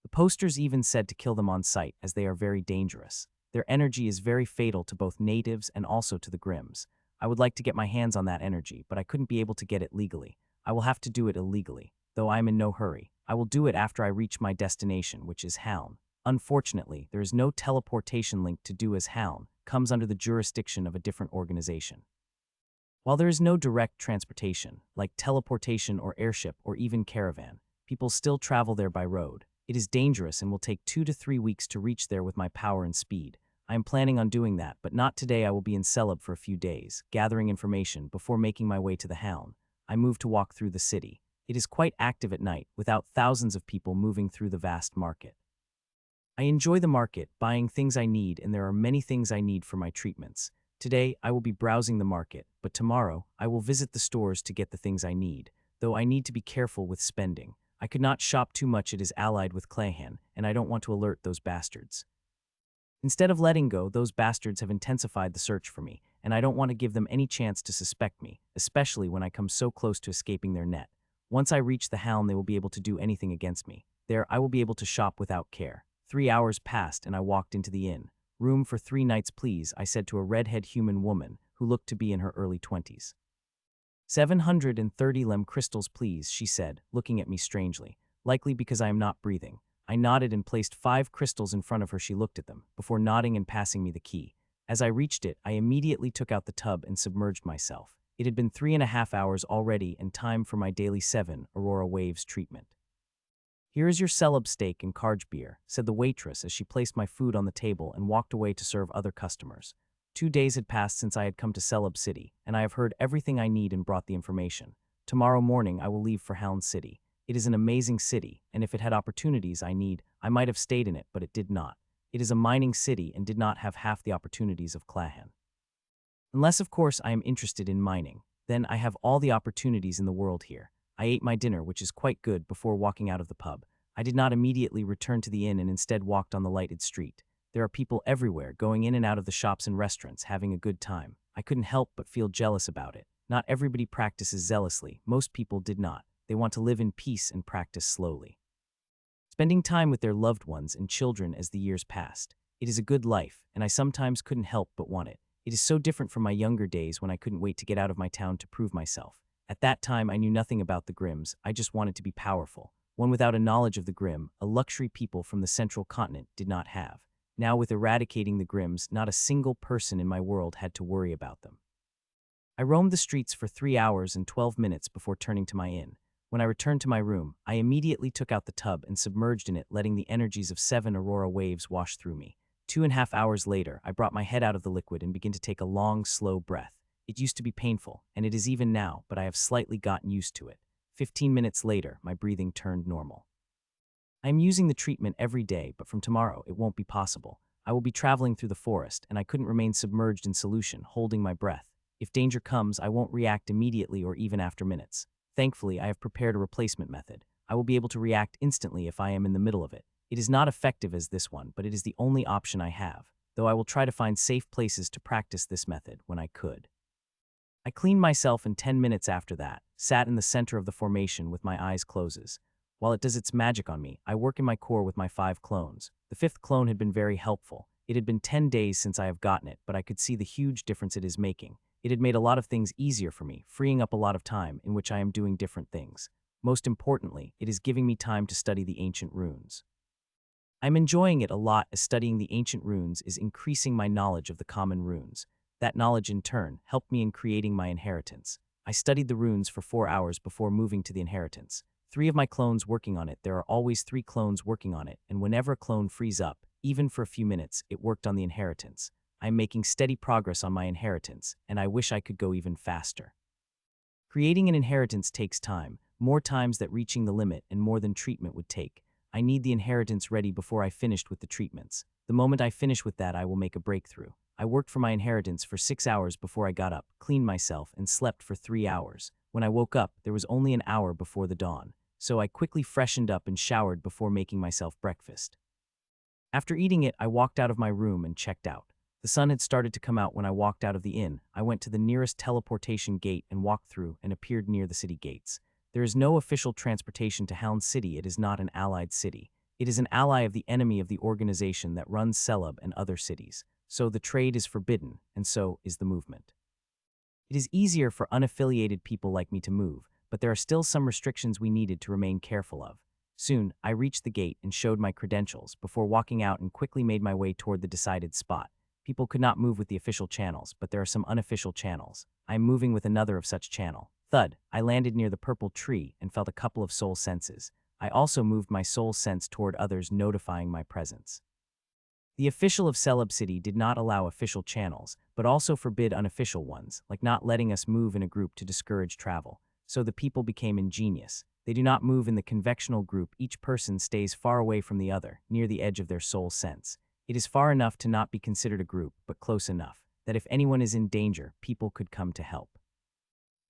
The posters even said to kill them on sight as they are very dangerous. Their energy is very fatal to both natives and also to the Grims. I would like to get my hands on that energy, but I couldn't be able to get it legally. I will have to do it illegally, though I am in no hurry. I will do it after I reach my destination, which is Haln. Unfortunately, there is no teleportation link to do as Haln comes under the jurisdiction of a different organization. While there is no direct transportation, like teleportation or airship or even caravan, people still travel there by road. It is dangerous and will take 2 to 3 weeks to reach there with my power and speed. I am planning on doing that, but not today. I will be in Celeb for a few days, gathering information before making my way to the Haln. I move to walk through the city. It is quite active at night, without thousands of people moving through the vast market. I enjoy the market, buying things I need, and there are many things I need for my treatments. Today, I will be browsing the market, but tomorrow, I will visit the stores to get the things I need, though I need to be careful with spending. I could not shop too much. It is allied with Clahan, and I don't want to alert those bastards. Instead of letting go, those bastards have intensified the search for me, and I don't want to give them any chance to suspect me, especially when I come so close to escaping their net. Once I reach the Haln, they will be able to do anything against me. There, I will be able to shop without care. 3 hours passed, and I walked into the inn. "Room for 3 nights, please," I said to a redhead human woman who looked to be in her early 20s. 730 lem crystals, please, she said, looking at me strangely, likely because I am not breathing. I nodded and placed 5 crystals in front of her. She looked at them, before nodding and passing me the key. As I reached it, I immediately took out the tub and submerged myself. It had been 3.5 hours already and time for my daily 7 Aurora Waves treatment. "Here is your Celeb steak and Karj beer," said the waitress as she placed my food on the table and walked away to serve other customers. 2 days had passed since I had come to Celeb City, and I have heard everything I need and brought the information. Tomorrow morning I will leave for Haln City. It is an amazing city, and if it had opportunities I need, I might have stayed in it, but it did not. It is a mining city and did not have half the opportunities of Clahan. Unless, of course, I am interested in mining. Then I have all the opportunities in the world here. I ate my dinner, which is quite good, before walking out of the pub. I did not immediately return to the inn and instead walked on the lighted street. There are people everywhere, going in and out of the shops and restaurants, having a good time. I couldn't help but feel jealous about it. Not everybody practices zealously. Most people did not. They want to live in peace and practice slowly, spending time with their loved ones and children as the years passed. It is a good life, and I sometimes couldn't help but want it. It is so different from my younger days when I couldn't wait to get out of my town to prove myself. At that time, I knew nothing about the Grims. I just wanted to be powerful. One without a knowledge of the Grim, a luxury people from the central continent did not have. Now, with eradicating the Grims, not a single person in my world had to worry about them. I roamed the streets for 3 hours and 12 minutes before turning to my inn. When I returned to my room, I immediately took out the tub and submerged in it, letting the energies of 7 Aurora Waves wash through me. 2.5 hours later, I brought my head out of the liquid and began to take a long, slow breath. It used to be painful, and it is even now, but I have slightly gotten used to it. 15 minutes later, my breathing turned normal. I am using the treatment every day, but from tomorrow it won't be possible. I will be traveling through the forest, and I couldn't remain submerged in solution, holding my breath. If danger comes, I won't react immediately or even after minutes. Thankfully, I have prepared a replacement method. I will be able to react instantly if I am in the middle of it. It is not effective as this one, but it is the only option I have, though I will try to find safe places to practice this method when I could. I cleaned myself in 10 minutes after that, sat in the center of the formation with my eyes closes. While it does its magic on me, I work in my core with my 5 clones. The 5th clone had been very helpful. It had been 10 days since I have gotten it, but I could see the huge difference it is making. It had made a lot of things easier for me, freeing up a lot of time in which I am doing different things. Most importantly, it is giving me time to study the ancient runes. I'm enjoying it a lot as studying the ancient runes is increasing my knowledge of the common runes. That knowledge, in turn, helped me in creating my inheritance. I studied the runes for 4 hours before moving to the inheritance. 3 of my clones working on it, there are always 3 clones working on it, and whenever a clone frees up, even for a few minutes, it worked on the inheritance. I am making steady progress on my inheritance, and I wish I could go even faster. Creating an inheritance takes time, more times than reaching the limit and more than treatment would take. I need the inheritance ready before I finished with the treatments. The moment I finish with that, I will make a breakthrough. I worked for my inheritance for 6 hours before I got up, cleaned myself, and slept for 3 hours. When I woke up, there was only an hour before the dawn, so I quickly freshened up and showered before making myself breakfast. After eating it, I walked out of my room and checked out. The sun had started to come out when I walked out of the inn. I went to the nearest teleportation gate and walked through and appeared near the city gates. There is no official transportation to Hound City. It is not an allied city. It is an ally of the enemy of the organization that runs Celeb and other cities. So the trade is forbidden, and so is the movement. It is easier for unaffiliated people like me to move, but there are still some restrictions we needed to remain careful of. Soon, I reached the gate and showed my credentials before walking out and quickly made my way toward the decided spot. People could not move with the official channels, but there are some unofficial channels. I am moving with another of such channel. Thud, I landed near the purple tree and felt a couple of soul senses. I also moved my soul sense toward others, notifying my presence. The official of Celeb City did not allow official channels, but also forbid unofficial ones, like not letting us move in a group to discourage travel. So the people became ingenious. They do not move in the convectional group. Each person stays far away from the other, near the edge of their soul sense. It is far enough to not be considered a group, but close enough, that if anyone is in danger, people could come to help.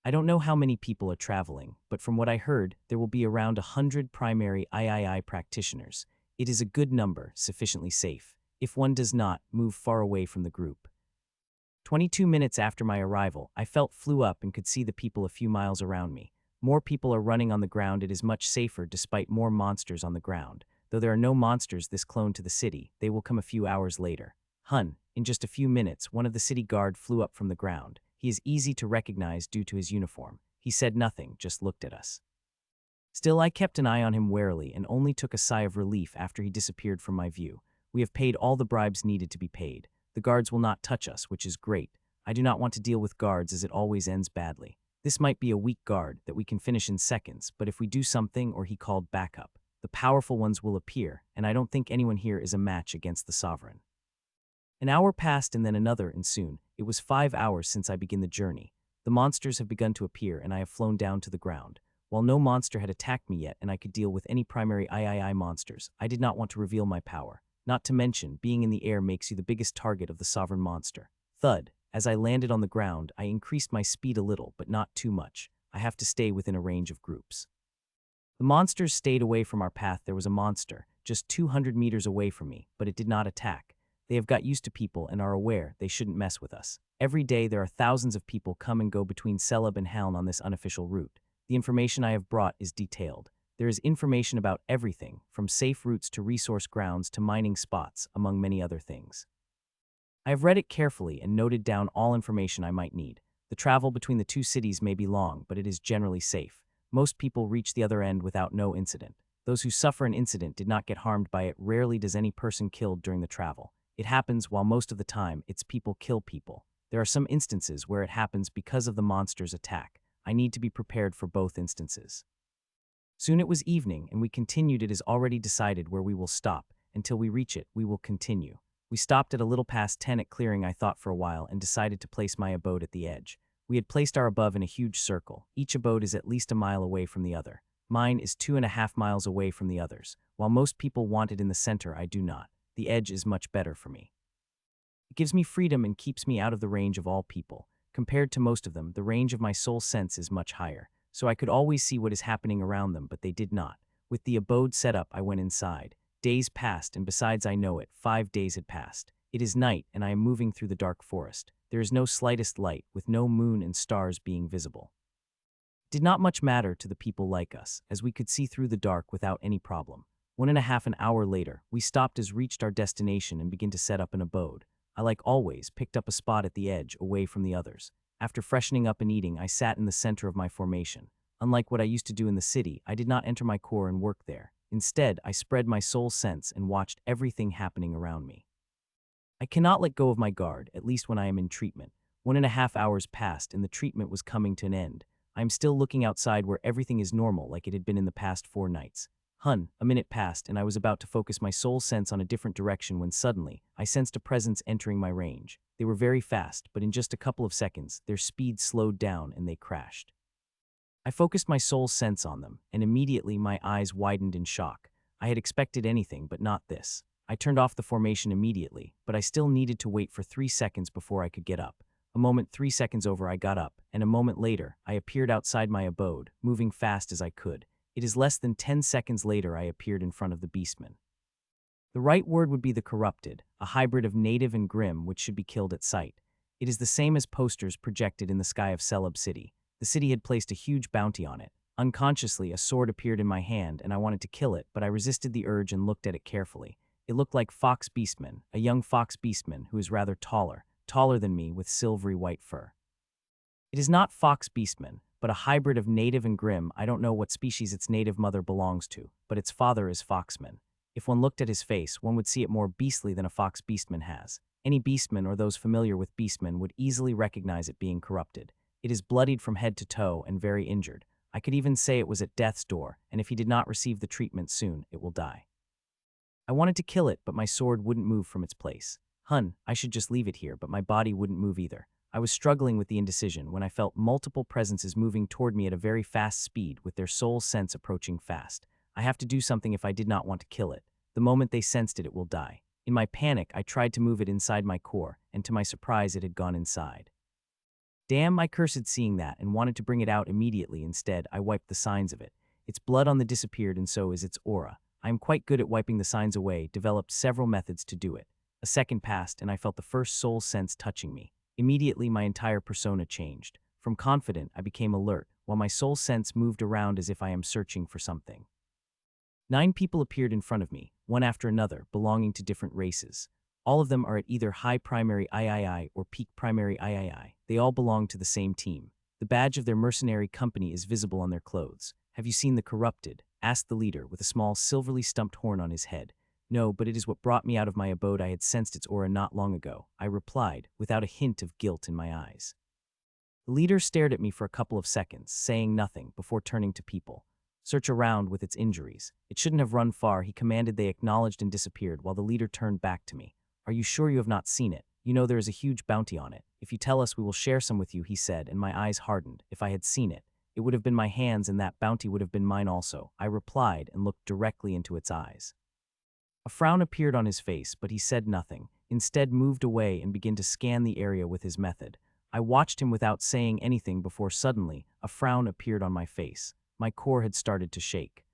I don't know how many people are traveling, but from what I heard, there will be around 100 primary III practitioners. It is a good number, sufficiently safe, if one does not move far away from the group. 22 minutes after my arrival, I flew up and could see the people a few miles around me. More people are running on the ground. It is much safer despite more monsters on the ground. Though there are no monsters this clone to the city, they will come a few hours later. In just a few minutes, one of the city guard flew up from the ground. He is easy to recognize due to his uniform. He said nothing, just looked at us. Still, I kept an eye on him warily and only took a sigh of relief after he disappeared from my view. We have paid all the bribes needed to be paid. The guards will not touch us, which is great. I do not want to deal with guards as it always ends badly. This might be a weak guard that we can finish in seconds, but if we do something or he called backup, the powerful ones will appear, and I don't think anyone here is a match against the sovereign. An hour passed and then another, and soon, it was 5 hours since I began the journey. The monsters have begun to appear and I have flown down to the ground. While no monster had attacked me yet and I could deal with any primary III monsters, I did not want to reveal my power. Not to mention, being in the air makes you the biggest target of the sovereign monster. Thud. As I landed on the ground, I increased my speed a little, but not too much. I have to stay within a range of groups. The monsters stayed away from our path. There was a monster, just 200 meters away from me, but it did not attack. They have got used to people and are aware they shouldn't mess with us. Every day there are thousands of people come and go between Celeb and Helm on this unofficial route. The information I have brought is detailed. There is information about everything, from safe routes to resource grounds to mining spots, among many other things. I have read it carefully and noted down all information I might need. The travel between the two cities may be long, but it is generally safe. Most people reach the other end without no incident. Those who suffer an incident did not get harmed by it. Rarely does any person killed during the travel. It happens while most of the time it's people kill people. There are some instances where it happens because of the monster's attack. I need to be prepared for both instances. Soon it was evening and we continued. It is already decided where we will stop. Until we reach it, we will continue. We stopped at a little past 10 at clearing. I thought for a while and decided to place my abode at the edge. We had placed our above in a huge circle. Each abode is at least a mile away from the other. Mine is 2.5 miles away from the others. While most people want it in the center, I do not. The edge is much better for me. It gives me freedom and keeps me out of the range of all people. Compared to most of them, the range of my soul sense is much higher, so I could always see what is happening around them, but they did not. With the abode set up, I went inside. Days passed, and besides I know it, 5 days had passed. It is night, and I am moving through the dark forest. There is no slightest light, with no moon and stars being visible. It did not much matter to the people like us, as we could see through the dark without any problem. 1.5 hours later, we stopped as reached our destination and began to set up an abode. I, like always, picked up a spot at the edge, away from the others. After freshening up and eating, I sat in the center of my formation. Unlike what I used to do in the city, I did not enter my core and work there. Instead, I spread my soul sense and watched everything happening around me. I cannot let go of my guard, at least when I am in treatment. 1.5 hours passed and the treatment was coming to an end. I am still looking outside where everything is normal like it had been in the past 4 nights. A minute passed and I was about to focus my soul sense on a different direction when suddenly, I sensed a presence entering my range. They were very fast, but in just a couple of seconds, their speed slowed down and they crashed. I focused my soul sense on them, and immediately my eyes widened in shock. I had expected anything, but not this. I turned off the formation immediately, but I still needed to wait for 3 seconds before I could get up. A moment, 3 seconds over, I got up, and a moment later, I appeared outside my abode, moving fast as I could. It is less than 10 seconds later I appeared in front of the beastman. The right word would be the corrupted, a hybrid of native and grim which should be killed at sight. It is the same as posters projected in the sky of Celeb City. The city had placed a huge bounty on it. Unconsciously, a sword appeared in my hand and I wanted to kill it, but I resisted the urge and looked at it carefully. It looked like Fox Beastman, a young fox beastman who is rather taller than me with silvery white fur. It is not Fox Beastman, but a hybrid of native and grim. I don't know what species its native mother belongs to, but its father is Foxman. If one looked at his face, one would see it more beastly than a Fox Beastman has. Any beastman or those familiar with beastmen would easily recognize it being corrupted. It is bloodied from head to toe and very injured. I could even say it was at death's door, and if he did not receive the treatment soon, it will die. I wanted to kill it, but my sword wouldn't move from its place. I should just leave it here, but my body wouldn't move either. I was struggling with the indecision when I felt multiple presences moving toward me at a very fast speed with their soul sense approaching fast. I have to do something if I did not want to kill it. The moment they sensed it, it will die. In my panic, I tried to move it inside my core, and to my surprise, it had gone inside. Damn, I cursed seeing that and wanted to bring it out immediately. Instead, I wiped the signs of it. Its blood on the disappeared and so is its aura. I am quite good at wiping the signs away, developed several methods to do it. A second passed and I felt the first soul sense touching me. Immediately, my entire persona changed. From confident, I became alert, while my soul sense moved around as if I am searching for something. 9 people appeared in front of me, one after another, belonging to different races. All of them are at either high primary III or peak primary III. They all belong to the same team. The badge of their mercenary company is visible on their clothes. Have you seen the corrupted? Asked the leader, with a small silverly stumped horn on his head. No, but it is what brought me out of my abode. I had sensed its aura not long ago, I replied, without a hint of guilt in my eyes. The leader stared at me for a couple of seconds, saying nothing, before turning to people. Search around with its injuries. It shouldn't have run far, he commanded. They acknowledged and disappeared, while the leader turned back to me. Are you sure you have not seen it? You know there is a huge bounty on it. If you tell us, we will share some with you, he said, and my eyes hardened. If I had seen it, it would have been my hands and that bounty would have been mine also, I replied and looked directly into its eyes. A frown appeared on his face, but he said nothing, instead moved away and began to scan the area with his method. I watched him without saying anything before suddenly, a frown appeared on my face. My core had started to shake.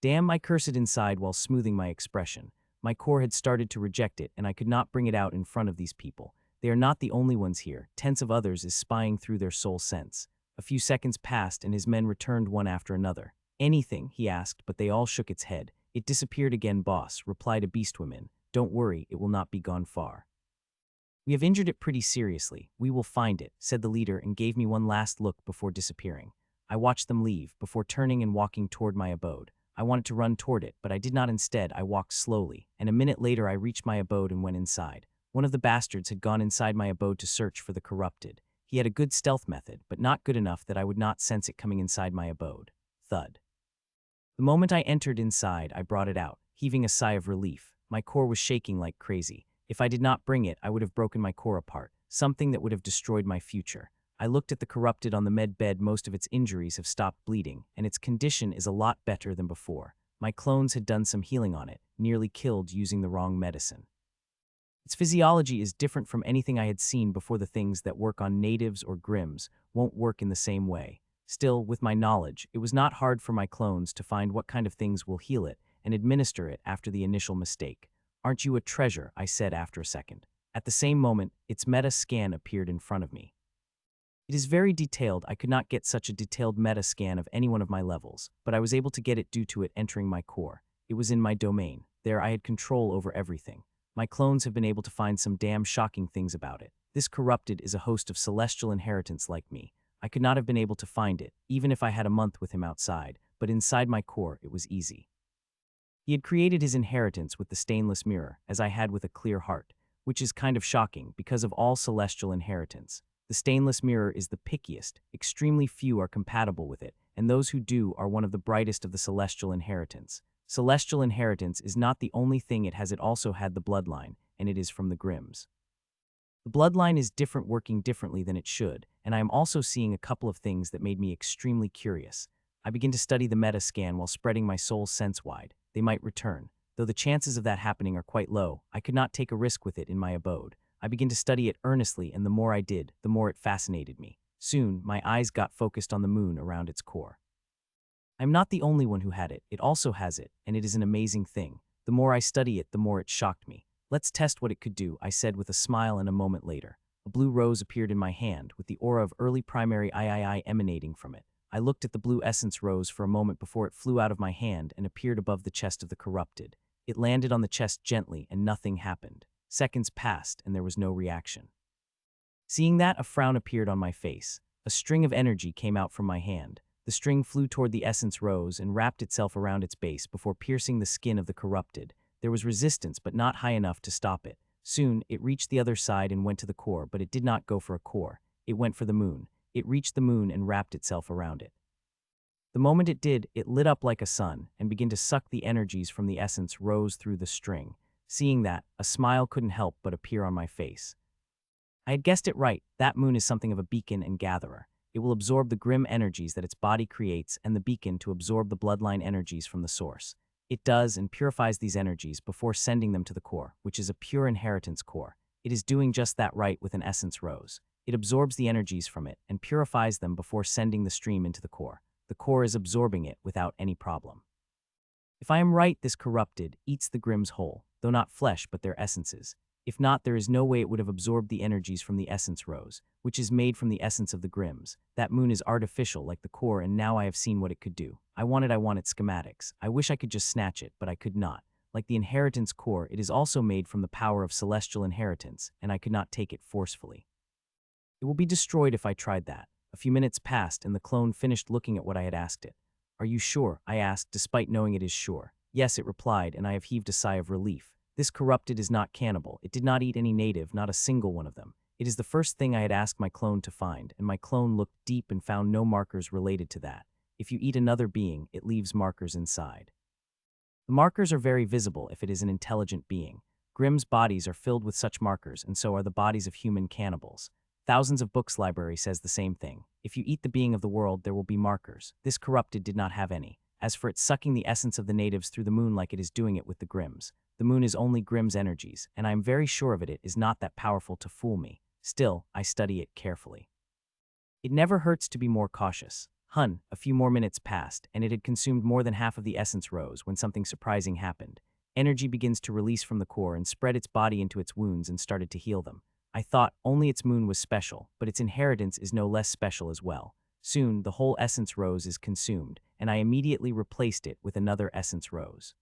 Damn, I cursed inside while smoothing my expression. My core had started to reject it, and I could not bring it out in front of these people. They are not the only ones here. Tens of others is spying through their soul sense. A few seconds passed, and his men returned one after another. Anything, he asked, but they all shook its head. It disappeared again, boss, replied a beastwoman. Don't worry, it will not be gone far. We have injured it pretty seriously. We will find it, said the leader and gave me one last look before disappearing. I watched them leave, before turning and walking toward my abode. I wanted to run toward it, but I did not. Instead, I walked slowly, and a minute later I reached my abode and went inside. One of the bastards had gone inside my abode to search for the corrupted. He had a good stealth method, but not good enough that I would not sense it coming inside my abode. Thud. The moment I entered inside, I brought it out, heaving a sigh of relief. My core was shaking like crazy. If I did not bring it, I would have broken my core apart, something that would have destroyed my future. I looked at the corrupted on the med bed. Most of its injuries have stopped bleeding, and its condition is a lot better than before. My clones had done some healing on it, nearly killed using the wrong medicine. Its physiology is different from anything I had seen before. The things that work on natives or grims won't work in the same way. Still, with my knowledge, it was not hard for my clones to find what kind of things will heal it and administer it after the initial mistake. "Aren't you a treasure?" I said after a second. At the same moment, its meta scan appeared in front of me. It is very detailed. I could not get such a detailed meta scan of any one of my levels, but I was able to get it due to it entering my core. It was in my domain. There I had control over everything. My clones have been able to find some damn shocking things about it. This corrupted is a host of celestial inheritance like me. I could not have been able to find it, even if I had a month with him outside, but inside my core it was easy. He had created his inheritance with the stainless mirror, as I had with a clear heart, which is kind of shocking because of all celestial inheritance. The stainless mirror is the pickiest, extremely few are compatible with it, and those who do are one of the brightest of the celestial inheritance. Celestial inheritance is not the only thing it has. It also had the bloodline, and it is from the Grims. The bloodline is different, working differently than it should, and I am also seeing a couple of things that made me extremely curious. I begin to study the meta scan while spreading my soul sense wide. They might return. Though the chances of that happening are quite low, I could not take a risk with it in my abode. I began to study it earnestly, and the more I did, the more it fascinated me. Soon, my eyes got focused on the moon around its core. I'm not the only one who had it. It also has it, and it is an amazing thing. The more I study it, the more it shocked me. "Let's test what it could do," I said with a smile, and a moment later, a blue rose appeared in my hand with the aura of early primary III emanating from it. I looked at the blue essence rose for a moment before it flew out of my hand and appeared above the chest of the corrupted. It landed on the chest gently, and nothing happened. Seconds passed, and there was no reaction. Seeing that, a frown appeared on my face. A string of energy came out from my hand. The string flew toward the essence rose and wrapped itself around its base before piercing the skin of the corrupted. There was resistance, but not high enough to stop it. Soon, it reached the other side and went to the core, but it did not go for a core. It went for the moon. It reached the moon and wrapped itself around it. The moment it did, it lit up like a sun and began to suck the energies from the essence rose through the string. Seeing that, a smile couldn't help but appear on my face. I had guessed it right. That moon is something of a beacon and gatherer. It will absorb the grim energies that its body creates, and the beacon to absorb the bloodline energies from the source. It does and purifies these energies before sending them to the core, which is a pure inheritance core. It is doing just that right with an essence rose. It absorbs the energies from it and purifies them before sending the stream into the core. The core is absorbing it without any problem. If I am right, this corrupted eats the Grims whole, though not flesh but their essences. If not, there is no way it would have absorbed the energies from the essence rose, which is made from the essence of the Grims. That moon is artificial like the core, and now I have seen what it could do. I wanted schematics. I wish I could just snatch it, but I could not. Like the inheritance core, it is also made from the power of celestial inheritance, and I could not take it forcefully. It will be destroyed if I tried that. A few minutes passed, and the clone finished looking at what I had asked it. "Are you sure?" I asked, despite knowing it is sure. "Yes," it replied, and I have heaved a sigh of relief. This corrupted is not cannibal. It did not eat any native, not a single one of them. It is the first thing I had asked my clone to find, and my clone looked deep and found no markers related to that. If you eat another being, it leaves markers inside. The markers are very visible if it is an intelligent being. Grimm's bodies are filled with such markers, and so are the bodies of human cannibals. Thousands of Books library says the same thing. If you eat the being of the world, there will be markers. This corrupted did not have any. As for it sucking the essence of the natives through the moon like it is doing it with the Grims, the moon is only Grimm's energies, and I am very sure of it. It is not that powerful to fool me. Still, I study it carefully. It never hurts to be more cautious. A few more minutes passed, and it had consumed more than half of the essence rose when something surprising happened. Energy begins to release from the core and spread its body into its wounds and started to heal them. I thought only its moon was special, but its inheritance is no less special as well. Soon, the whole essence rose is consumed, and I immediately replaced it with another essence rose.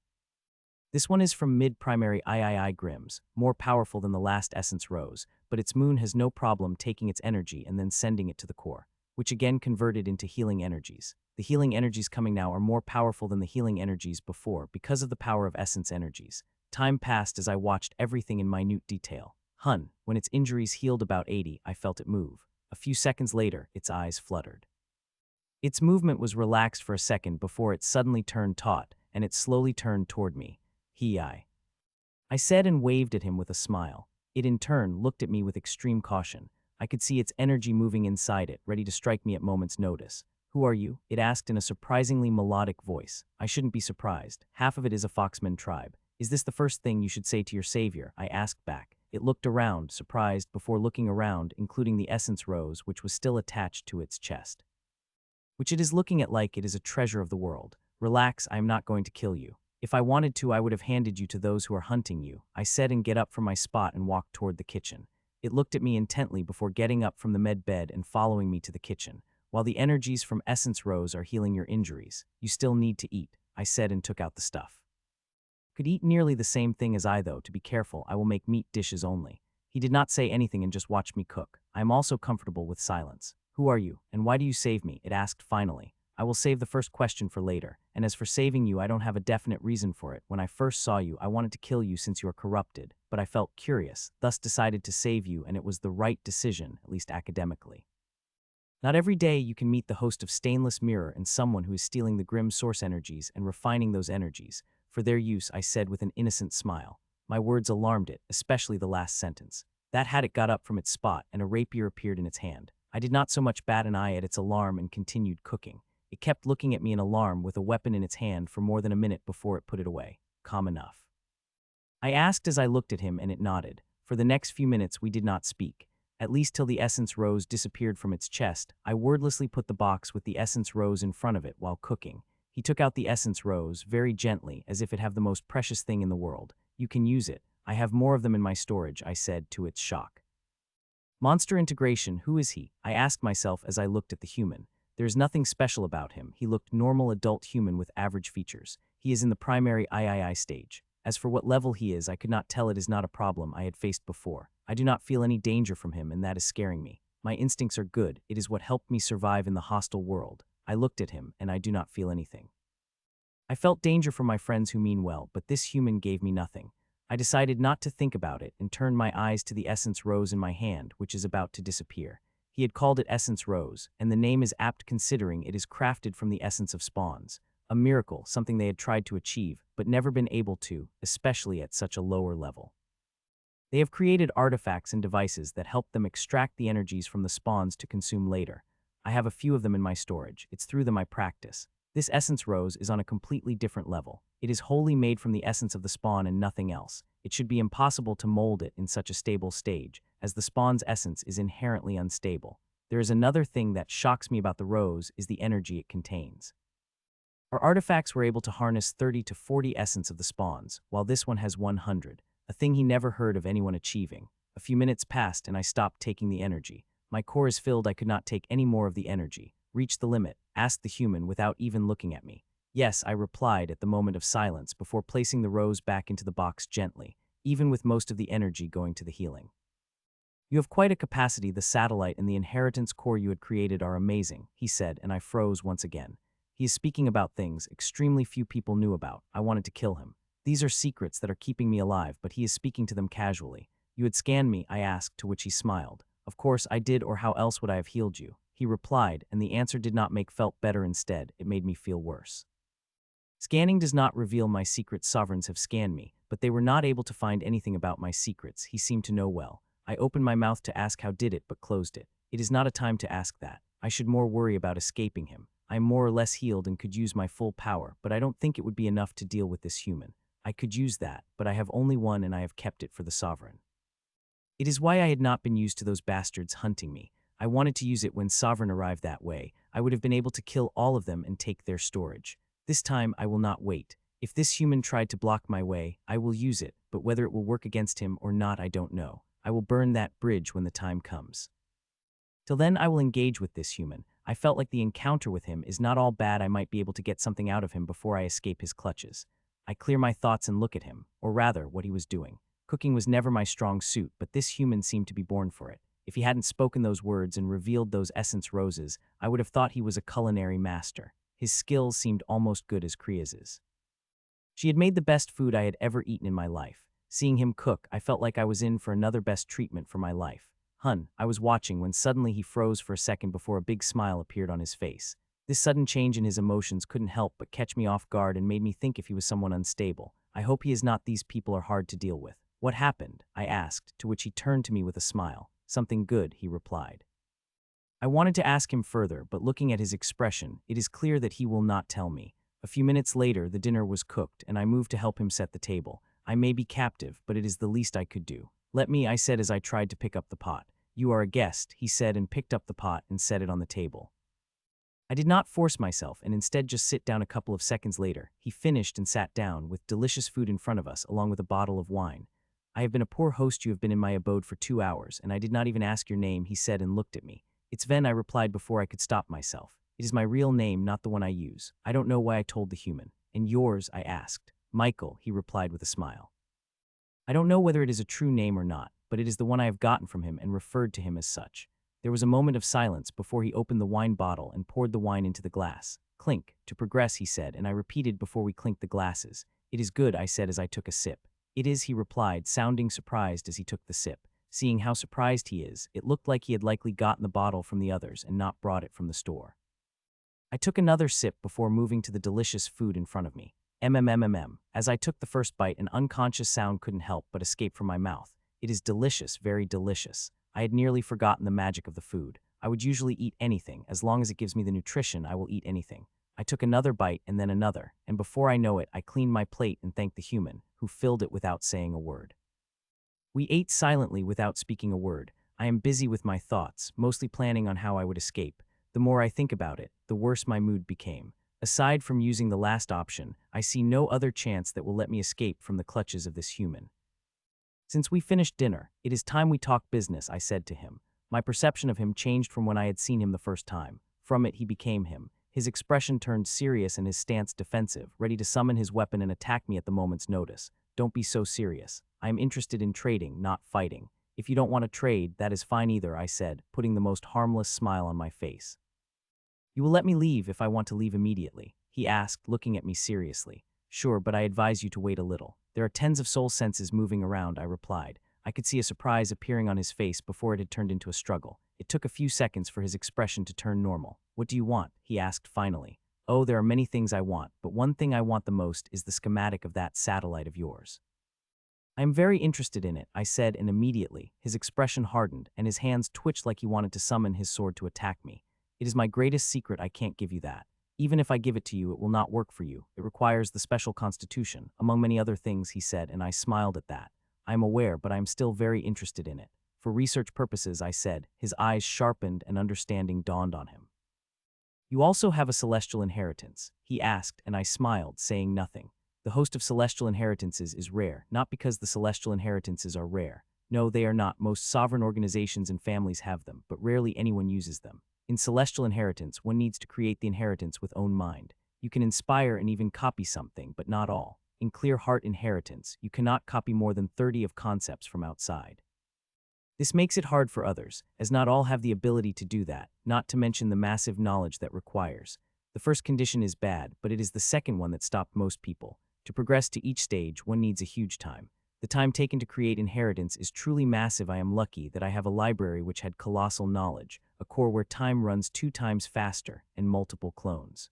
This one is from mid-primary III Grims, more powerful than the last essence rose, but its moon has no problem taking its energy and then sending it to the core, which again converted into healing energies. The healing energies coming now are more powerful than the healing energies before because of the power of essence energies. Time passed as I watched everything in minute detail. When its injuries healed about 80, I felt it move. A few seconds later, its eyes fluttered. Its movement was relaxed for a second before it suddenly turned taut, and it slowly turned toward me. I I said and waved at him with a smile. It in turn looked at me with extreme caution. I could see its energy moving inside it, ready to strike me at moment's notice. "Who are you?" it asked in a surprisingly melodic voice. I shouldn't be surprised. Half of it is a Foxman tribe. "Is this the first thing you should say to your savior?" I asked back. It looked around, surprised, before looking around, including the essence rose, which was still attached to its chest. "Which it is looking at like it is a treasure of the world. Relax, I am not going to kill you. If I wanted to, I would have handed you to those who are hunting you," I said and get up from my spot and walked toward the kitchen. It looked at me intently before getting up from the med bed and following me to the kitchen. "While the energies from Essence Rose are healing your injuries, you still need to eat," I said and took out the stuff. "Could eat nearly the same thing as I, though. To be careful, I will make meat dishes only." He did not say anything and just watched me cook. I am also comfortable with silence. "Who are you, and why do you save me?" it asked finally. "I will save the first question for later, and as for saving you, I don't have a definite reason for it. When I first saw you, I wanted to kill you since you are corrupted, but I felt curious, thus decided to save you, and it was the right decision, at least academically. Not every day you can meet the host of Stainless Mirror and someone who is stealing the grim source energies and refining those energies for their use," I said with an innocent smile. My words alarmed it, especially the last sentence. That had it got up from its spot, and a rapier appeared in its hand. I did not so much bat an eye at its alarm and continued cooking. It kept looking at me in alarm with a weapon in its hand for more than a minute before it put it away. Calm enough. I asked as I looked at him, and it nodded. For the next few minutes we did not speak. At least till the essence rose disappeared from its chest. I wordlessly put the box with the essence rose in front of it while cooking. He took out the essence rose very gently, as if it have the most precious thing in the world. "You can use it. I have more of them in my storage," I said, to its shock. Monster integration, who is he? I asked myself as I looked at the human. There is nothing special about him. He looked normal adult human with average features. He is in the primary III stage. As for what level he is, I could not tell. It is not a problem I had faced before. I do not feel any danger from him, and that is scaring me. My instincts are good. It is what helped me survive in the hostile world. I looked at him, and I do not feel anything. I felt danger from my friends who mean well, but this human gave me nothing. I decided not to think about it and turned my eyes to the essence rose in my hand, which is about to disappear. He had called it Essence Rose, and the name is apt considering it is crafted from the essence of spawns. A miracle, something they had tried to achieve, but never been able to, especially at such a lower level. They have created artifacts and devices that help them extract the energies from the spawns to consume later. I have a few of them in my storage. It's through them I practice. This Essence Rose is on a completely different level. It is wholly made from the essence of the spawn and nothing else. It should be impossible to mold it in such a stable stage, as the spawn's essence is inherently unstable. There is another thing that shocks me about the rose is the energy it contains. Our artifacts were able to harness 30 to 40 essence of the spawns, while this one has 100, a thing he never heard of anyone achieving. A few minutes passed and I stopped taking the energy. My core is filled. I could not take any more of the energy. "Reach the limit?" asked the human without even looking at me. "Yes," I replied at the moment of silence before placing the rose back into the box gently, even with most of the energy going to the healing. "You have quite a capacity. The satellite and the inheritance core you had created are amazing," he said, and I froze once again. He is speaking about things extremely few people knew about. I wanted to kill him. These are secrets that are keeping me alive, but he is speaking to them casually. "You had scanned me?" I asked, to which he smiled. "Of course I did, or how else would I have healed you?" He replied, and the answer did not make felt better. Instead, it made me feel worse. "Scanning does not reveal my secrets. Sovereigns have scanned me, but they were not able to find anything about my secrets." He seemed to know well. I opened my mouth to ask how did it, but closed it. It is not a time to ask that. I should more worry about escaping him. I am more or less healed and could use my full power, but I don't think it would be enough to deal with this human. I could use that, but I have only one and I have kept it for the sovereign. It is why I had not been used to those bastards hunting me. I wanted to use it when sovereign arrived. That way, I would have been able to kill all of them and take their storage. This time, I will not wait. If this human tried to block my way, I will use it, but whether it will work against him or not, I don't know. I will burn that bridge when the time comes. Till then, I will engage with this human. I felt like the encounter with him is not all bad. I might be able to get something out of him before I escape his clutches. I clear my thoughts and look at him, or rather, what he was doing. Cooking was never my strong suit, but this human seemed to be born for it. If he hadn't spoken those words and revealed those essence roses, I would have thought he was a culinary master. His skills seemed almost good as Kriya's. She had made the best food I had ever eaten in my life. Seeing him cook, I felt like I was in for another best treatment for my life. "Hun," I was watching when suddenly he froze for a second before a big smile appeared on his face. This sudden change in his emotions couldn't help but catch me off guard and made me think if he was someone unstable. I hope he is not. These people are hard to deal with. What happened? I asked, to which he turned to me with a smile. Something good, he replied. I wanted to ask him further, but looking at his expression, it is clear that he will not tell me. A few minutes later, the dinner was cooked, and I moved to help him set the table. I may be captive, but it is the least I could do. Let me, I said as I tried to pick up the pot. You are a guest, he said, and picked up the pot and set it on the table. I did not force myself and instead just sit down. A couple of seconds later, he finished and sat down with delicious food in front of us along with a bottle of wine. I have been a poor host. You have been in my abode for 2 hours, and I did not even ask your name, he said and looked at me. It's Ven, I replied before I could stop myself. It is my real name, not the one I use. I don't know why I told the human. And yours, I asked. Michael, he replied with a smile. I don't know whether it is a true name or not, but it is the one I have gotten from him and referred to him as such. There was a moment of silence before he opened the wine bottle and poured the wine into the glass. Clink, to progress, he said, and I repeated before we clinked the glasses. It is good, I said as I took a sip. It is, he replied, sounding surprised as he took the sip. Seeing how surprised he is, it looked like he had likely gotten the bottle from the others and not brought it from the store. I took another sip before moving to the delicious food in front of me. MMMMM. As I took the first bite, an unconscious sound couldn't help but escape from my mouth. It is delicious, very delicious. I had nearly forgotten the magic of the food. I would usually eat anything. As long as it gives me the nutrition, I will eat anything. I took another bite and then another, and before I know it, I cleaned my plate and thanked the human, who filled it without saying a word. We ate silently without speaking a word. I am busy with my thoughts, mostly planning on how I would escape. The more I think about it, the worse my mood became. Aside from using the last option, I see no other chance that will let me escape from the clutches of this human. Since we finished dinner, it is time we talk business, I said to him. My perception of him changed from when I had seen him the first time. From it, he became him. His expression turned serious and his stance defensive, ready to summon his weapon and attack me at the moment's notice. Don't be so serious. I am interested in trading, not fighting. If you don't want to trade, that is fine either, I said, putting the most harmless smile on my face. You will let me leave if I want to leave immediately, he asked, looking at me seriously. Sure, but I advise you to wait a little. There are tens of soul senses moving around, I replied. I could see a surprise appearing on his face before it had turned into a struggle. It took a few seconds for his expression to turn normal. What do you want? He asked finally. Oh, there are many things I want, but one thing I want the most is the schematic of that satellite of yours. I am very interested in it, I said, and immediately, his expression hardened, and his hands twitched like he wanted to summon his sword to attack me. It is my greatest secret. I can't give you that. Even if I give it to you, it will not work for you. It requires the special constitution, among many other things, he said, and I smiled at that. I am aware, but I am still very interested in it. For research purposes, I said. His eyes sharpened and understanding dawned on him. You also have a celestial inheritance, he asked, and I smiled, saying nothing. The host of celestial inheritances is rare, not because the celestial inheritances are rare. No, they are not. Most sovereign organizations and families have them, but rarely anyone uses them. In celestial inheritance, one needs to create the inheritance with own mind. You can inspire and even copy something, but not all. In clear heart inheritance, you cannot copy more than 30 of concepts from outside. This makes it hard for others, as not all have the ability to do that, not to mention the massive knowledge that requires. The first condition is bad, but it is the second one that stopped most people. To progress to each stage, one needs a huge time. The time taken to create inheritance is truly massive. I am lucky that I have a library which had colossal knowledge, a core where time runs 2 times faster, and multiple clones.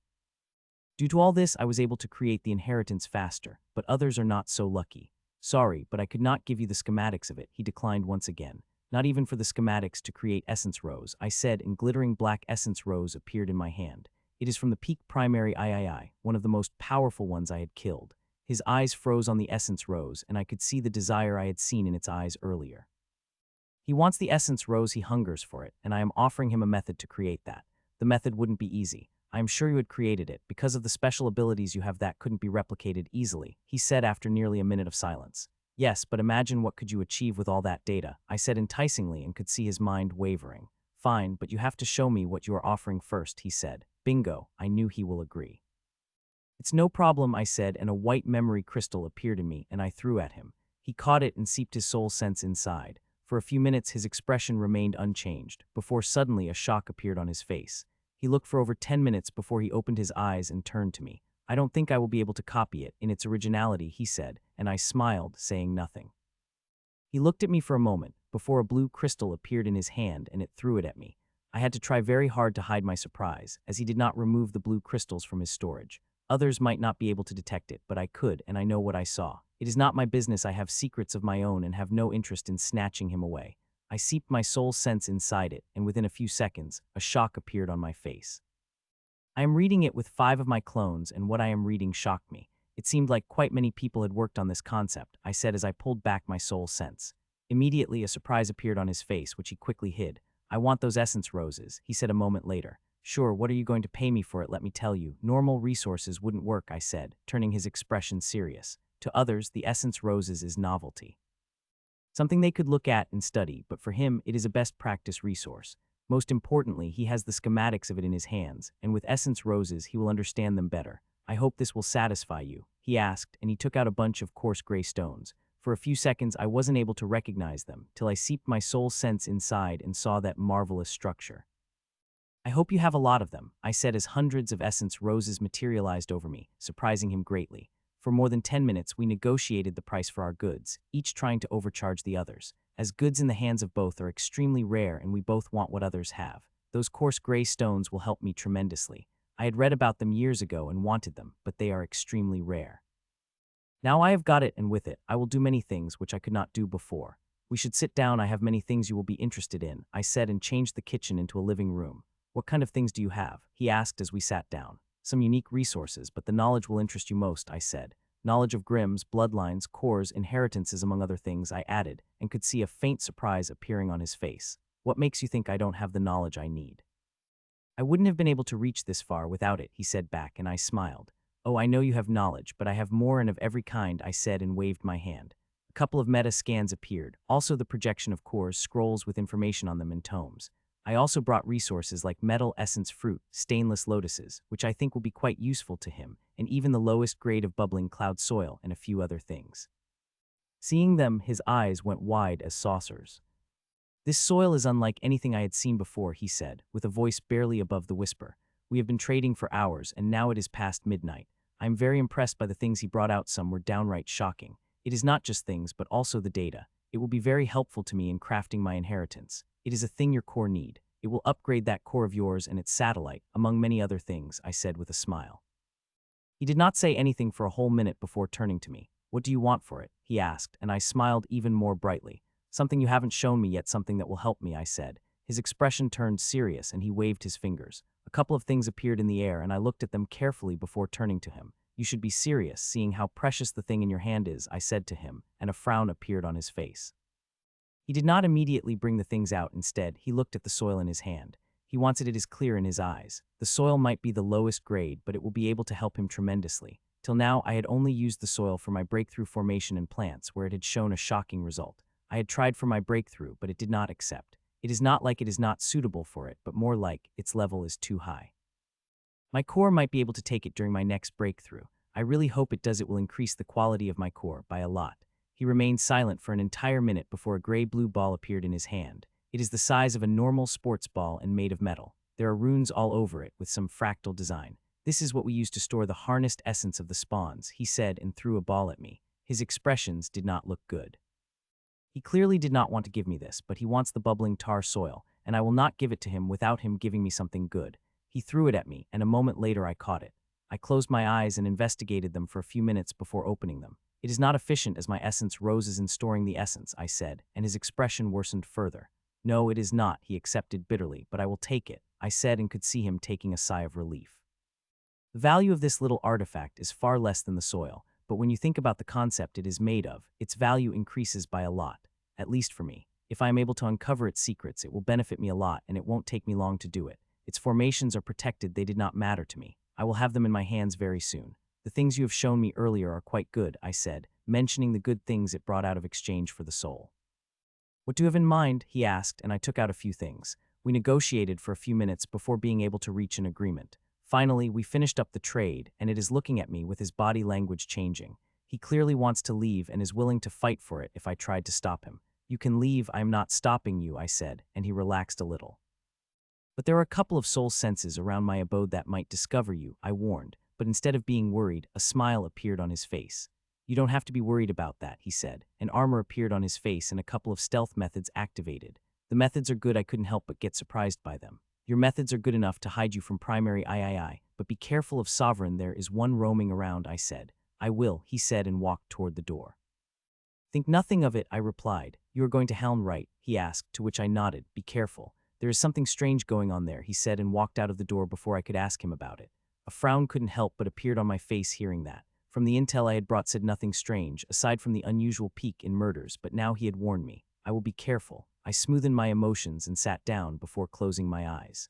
Due to all this, I was able to create the inheritance faster, but others are not so lucky. Sorry, but I could not give you the schematics of it, he declined once again. Not even for the schematics to create essence rose, I said, and glittering black essence rose appeared in my hand. It is from the peak primary III, one of the most powerful ones I had killed. His eyes froze on the essence rose, and I could see the desire I had seen in its eyes earlier. He wants the essence rose, he hungers for it, and I am offering him a method to create that. The method wouldn't be easy. I am sure you had created it. Because of the special abilities you have, that couldn't be replicated easily, he said after nearly a minute of silence. Yes, but imagine what could you achieve with all that data, I said enticingly and could see his mind wavering. Fine, but you have to show me what you are offering first, he said. Bingo, I knew he will agree. It's no problem, I said, and a white memory crystal appeared in me, and I threw at him. He caught it and seeped his soul sense inside. For a few minutes, his expression remained unchanged, before suddenly a shock appeared on his face. He looked for over 10 minutes before he opened his eyes and turned to me. I don't think I will be able to copy it in its originality, he said, and I smiled, saying nothing. He looked at me for a moment, before a blue crystal appeared in his hand and it threw it at me. I had to try very hard to hide my surprise, as he did not remove the blue crystals from his storage. Others might not be able to detect it, but I could, and I know what I saw. It is not my business. I have secrets of my own and have no interest in snatching him away. I seeped my soul sense inside it, and within a few seconds, a shock appeared on my face. I am reading it with 5 of my clones, and what I am reading shocked me. It seemed like quite many people had worked on this concept, I said as I pulled back my soul sense. Immediately, a surprise appeared on his face, which he quickly hid. I want those essence roses, he said a moment later. Sure, what are you going to pay me for it, let me tell you. Normal resources wouldn't work, I said, turning his expression serious. To others, the essence roses is novelty. Something they could look at and study, but for him, it is a best practice resource. Most importantly, he has the schematics of it in his hands, and with essence roses, he will understand them better. I hope this will satisfy you, he asked, and he took out a bunch of coarse gray stones. For a few seconds, I wasn't able to recognize them, till I seeped my soul sense inside and saw that marvelous structure. I hope you have a lot of them, I said as hundreds of essence roses materialized over me, surprising him greatly. For more than 10 minutes, we negotiated the price for our goods, each trying to overcharge the others. As goods in the hands of both are extremely rare and we both want what others have, those coarse gray stones will help me tremendously. I had read about them years ago and wanted them, but they are extremely rare. Now I have got it, and with it, I will do many things which I could not do before. We should sit down. I have many things you will be interested in, I said, and changed the kitchen into a living room. What kind of things do you have? He asked as we sat down. Some unique resources, but the knowledge will interest you most, I said. Knowledge of Grimm's, bloodlines, cores, inheritances, among other things, I added, and could see a faint surprise appearing on his face. What makes you think I don't have the knowledge I need? I wouldn't have been able to reach this far without it, he said back, and I smiled. Oh, I know you have knowledge, but I have more and of every kind, I said and waved my hand. A couple of meta scans appeared, also the projection of cores, scrolls with information on them in tomes. I also brought resources like metal essence fruit, stainless lotuses, which I think will be quite useful to him, and even the lowest grade of bubbling cloud soil and a few other things. Seeing them, his eyes went wide as saucers. This soil is unlike anything I had seen before, he said, with a voice barely above the whisper. We have been trading for hours, and now it is past midnight. I am very impressed by the things he brought out. Some were downright shocking. It is not just things, but also the data. It will be very helpful to me in crafting my inheritance. It is a thing your core need. It will upgrade that core of yours and its satellite, among many other things, I said with a smile. He did not say anything for a whole minute before turning to me. What do you want for it? He asked, and I smiled even more brightly. Something you haven't shown me yet, something that will help me, I said. His expression turned serious, and he waved his fingers. A couple of things appeared in the air, and I looked at them carefully before turning to him. You should be serious, seeing how precious the thing in your hand is, I said to him, and a frown appeared on his face. He did not immediately bring the things out. Instead, he looked at the soil in his hand. He wants it as clear in his eyes. The soil might be the lowest grade, but it will be able to help him tremendously. Till now, I had only used the soil for my breakthrough formation in plants, where it had shown a shocking result. I had tried for my breakthrough, but it did not accept. It is not like it is not suitable for it, but more like its level is too high. My core might be able to take it during my next breakthrough. I really hope it does. It will increase the quality of my core by a lot. He remained silent for an entire minute before a gray-blue ball appeared in his hand. It is the size of a normal sports ball and made of metal. There are runes all over it with some fractal design. This is what we use to store the harnessed essence of the spawns, he said and threw a ball at me. His expressions did not look good. He clearly did not want to give me this, but he wants the bubbling tar soil, and I will not give it to him without him giving me something good. He threw it at me, and a moment later I caught it. I closed my eyes and investigated them for a few minutes before opening them. It is not efficient as my essence roses in storing the essence, I said, and his expression worsened further. No, it is not, he accepted bitterly, but I will take it, I said, and could see him taking a sigh of relief. The value of this little artifact is far less than the soil, but when you think about the concept it is made of, its value increases by a lot, at least for me. If I am able to uncover its secrets, it will benefit me a lot, and it won't take me long to do it. Its formations are protected, they did not matter to me. I will have them in my hands very soon. The things you have shown me earlier are quite good, I said, mentioning the good things it brought out of exchange for the soul. What do you have in mind? He asked, and I took out a few things. We negotiated for a few minutes before being able to reach an agreement. Finally, we finished up the trade, and it is looking at me with his body language changing. He clearly wants to leave and is willing to fight for it if I tried to stop him. You can leave, I am not stopping you, I said, and he relaxed a little. But there are a couple of soul senses around my abode that might discover you, I warned, but instead of being worried, a smile appeared on his face. You don't have to be worried about that, he said. An armor appeared on his face and a couple of stealth methods activated. The methods are good, I couldn't help but get surprised by them. Your methods are good enough to hide you from primary III, but be careful of Sovereign, there is one roaming around, I said. I will, he said and walked toward the door. Think nothing of it, I replied. You are going to Helm, right? He asked, to which I nodded. Be careful. There is something strange going on there, he said and walked out of the door before I could ask him about it. A frown couldn't help but appeared on my face hearing that. From the intel I had brought said nothing strange, aside from the unusual peak in murders, but now he had warned me. I will be careful. I smoothened my emotions and sat down before closing my eyes.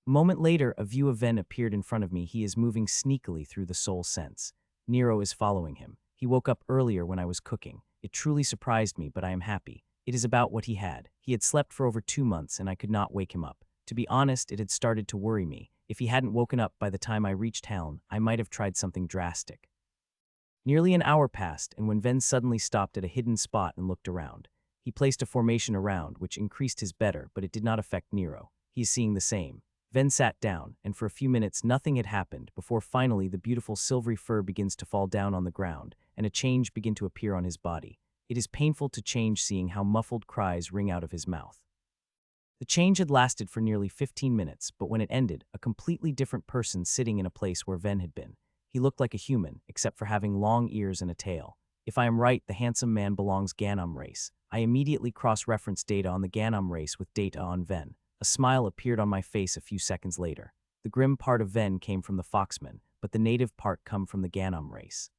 A moment later, a view of Ven appeared in front of me. He is moving sneakily through the soul sense. Nero is following him. He woke up earlier when I was cooking. It truly surprised me, but I am happy. It is about what he had. He had slept for over 2 months, and I could not wake him up. To be honest, it had started to worry me. If he hadn't woken up by the time I reached Helm, I might have tried something drastic. Nearly an hour passed, and when Ven suddenly stopped at a hidden spot and looked around, he placed a formation around, which increased his better, but it did not affect Nero. He is seeing the same. Ven sat down, and for a few minutes nothing had happened, before finally the beautiful silvery fur begins to fall down on the ground, and a change begin to appear on his body. It is painful to change seeing how muffled cries ring out of his mouth. The change had lasted for nearly 15 minutes, but when it ended, a completely different person sitting in a place where Ven had been. He looked like a human, except for having long ears and a tail. If I am right, the handsome man belongs Ganom race. I immediately cross-referenced data on the Ganom race with data on Ven. A smile appeared on my face a few seconds later. The grim part of Ven came from the Foxman, but the native part come from the Ganom race.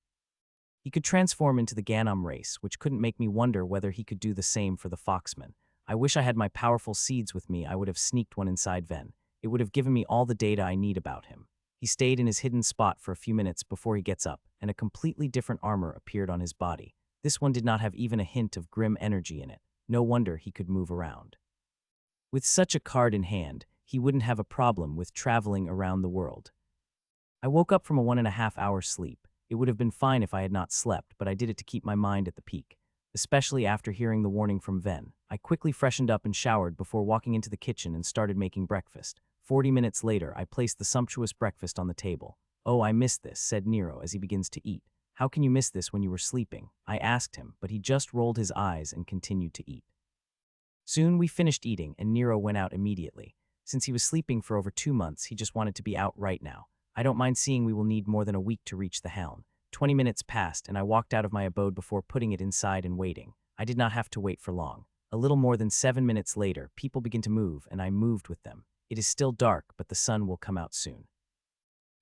He could transform into the Ganom race, which couldn't make me wonder whether he could do the same for the Foxman. I wish I had my powerful seeds with me. I would have sneaked one inside Ven. It would have given me all the data I need about him. He stayed in his hidden spot for a few minutes before he gets up, and a completely different armor appeared on his body. This one did not have even a hint of grim energy in it. No wonder he could move around. With such a card in hand, he wouldn't have a problem with traveling around the world. I woke up from a 1.5-hour sleep. It would have been fine if I had not slept, but I did it to keep my mind at the peak, especially after hearing the warning from Ven. I quickly freshened up and showered before walking into the kitchen and started making breakfast. 40 minutes later, I placed the sumptuous breakfast on the table. Oh, I missed this, said Nero as he begins to eat. How can you miss this when you were sleeping? I asked him, but he just rolled his eyes and continued to eat. Soon we finished eating, and Nero went out immediately. Since he was sleeping for over 2 months, he just wanted to be out right now. I don't mind seeing we will need more than a week to reach the Helm. 20 minutes passed, and I walked out of my abode before putting it inside and waiting. I did not have to wait for long. A little more than 7 minutes later, people begin to move, and I moved with them. It is still dark, but the sun will come out soon.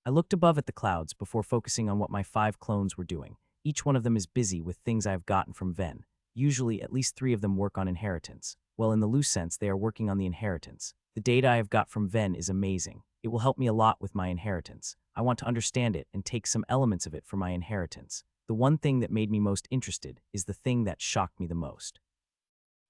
I looked above at the clouds before focusing on what my 5 clones were doing. Each one of them is busy with things I have gotten from Ven. Usually, at least 3 of them work on inheritance. Well, in the loose sense, they are working on the inheritance. The data I have got from Ven is amazing. It will help me a lot with my inheritance. I want to understand it and take some elements of it for my inheritance. The one thing that made me most interested is the thing that shocked me the most.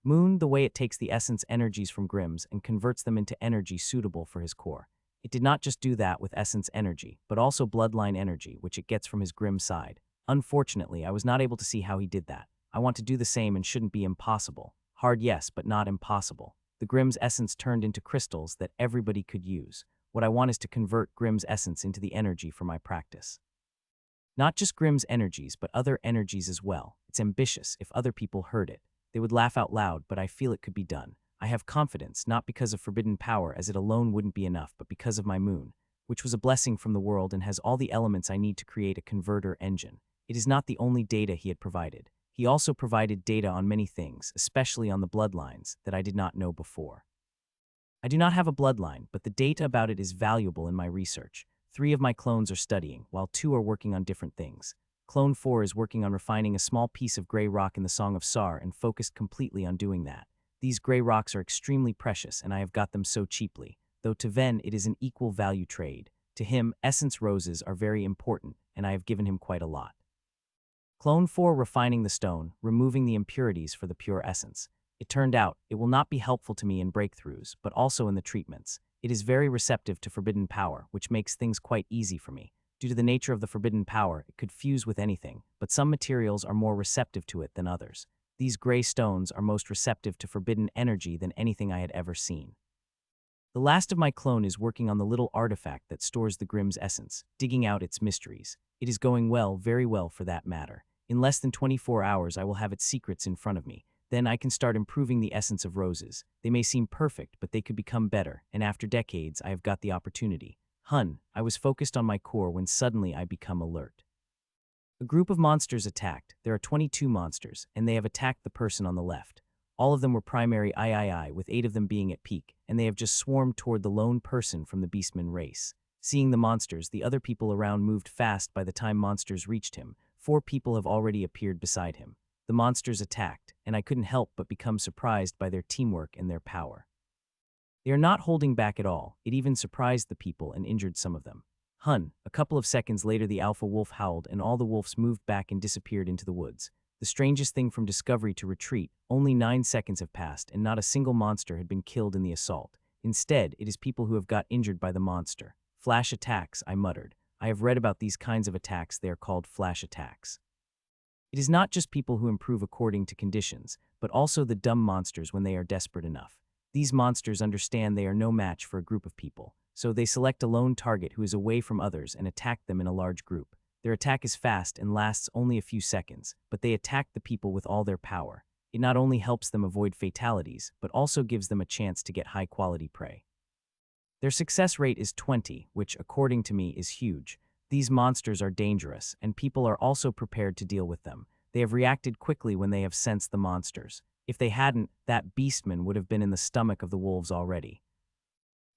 Moon, the way it takes the essence energies from Grimm's and converts them into energy suitable for his core. It did not just do that with essence energy, but also bloodline energy, which it gets from his Grimm side. Unfortunately, I was not able to see how he did that. I want to do the same and shouldn't be impossible. Hard, yes, but not impossible. The Grimm's essence turned into crystals that everybody could use. What I want is to convert Grimm's essence into the energy for my practice. Not just Grimm's energies, but other energies as well. It's ambitious. If other people heard it, they would laugh out loud, but I feel it could be done. I have confidence, not because of forbidden power, as it alone wouldn't be enough, but because of my moon, which was a blessing from the world and has all the elements I need to create a converter engine. It is not the only data he had provided. He also provided data on many things, especially on the bloodlines, that I did not know before. I do not have a bloodline, but the data about it is valuable in my research. 3 of my clones are studying, while 2 are working on different things. Clone 4 is working on refining a small piece of gray rock in the Song of Sar and focused completely on doing that. These gray rocks are extremely precious, and I have got them so cheaply, though to Ven it is an equal value trade. To him, essence roses are very important, and I have given him quite a lot. Clone 4 refining the stone, removing the impurities for the pure essence. It turned out, it will not be helpful to me in breakthroughs, but also in the treatments. It is very receptive to forbidden power, which makes things quite easy for me. Due to the nature of the forbidden power, it could fuse with anything, but some materials are more receptive to it than others. These gray stones are most receptive to forbidden energy than anything I had ever seen. The last of my clone is working on the little artifact that stores the Grimm's essence, digging out its mysteries. It is going well, very well for that matter. In less than 24 hours, I will have its secrets in front of me. Then I can start improving the essence of roses. They may seem perfect, but they could become better, and after decades, I have got the opportunity. I was focused on my core when suddenly I become alert. A group of monsters attacked. There are 22 monsters, and they have attacked the person on the left. All of them were primary III, with 8 of them being at peak, and they have just swarmed toward the lone person from the Beastman race. Seeing the monsters, the other people around moved fast. By the time monsters reached him, 4 people have already appeared beside him. The monsters attacked, and I couldn't help but become surprised by their teamwork and their power. They are not holding back at all. It even surprised the people and injured some of them. A couple of seconds later the alpha wolf howled and all the wolves moved back and disappeared into the woods. The strangest thing from discovery to retreat, only 9 seconds have passed and not a single monster had been killed in the assault. Instead, it is people who have got injured by the monster. Flash attacks, I muttered. I have read about these kinds of attacks. They are called flash attacks. It is not just people who improve according to conditions, but also the dumb monsters when they are desperate enough. These monsters understand they are no match for a group of people, so they select a lone target who is away from others and attack them in a large group. Their attack is fast and lasts only a few seconds, but they attack the people with all their power. It not only helps them avoid fatalities, but also gives them a chance to get high-quality prey. Their success rate is 20, which, according to me, is huge. These monsters are dangerous, and people are also prepared to deal with them. They have reacted quickly when they have sensed the monsters. If they hadn't, that beastman would have been in the stomach of the wolves already.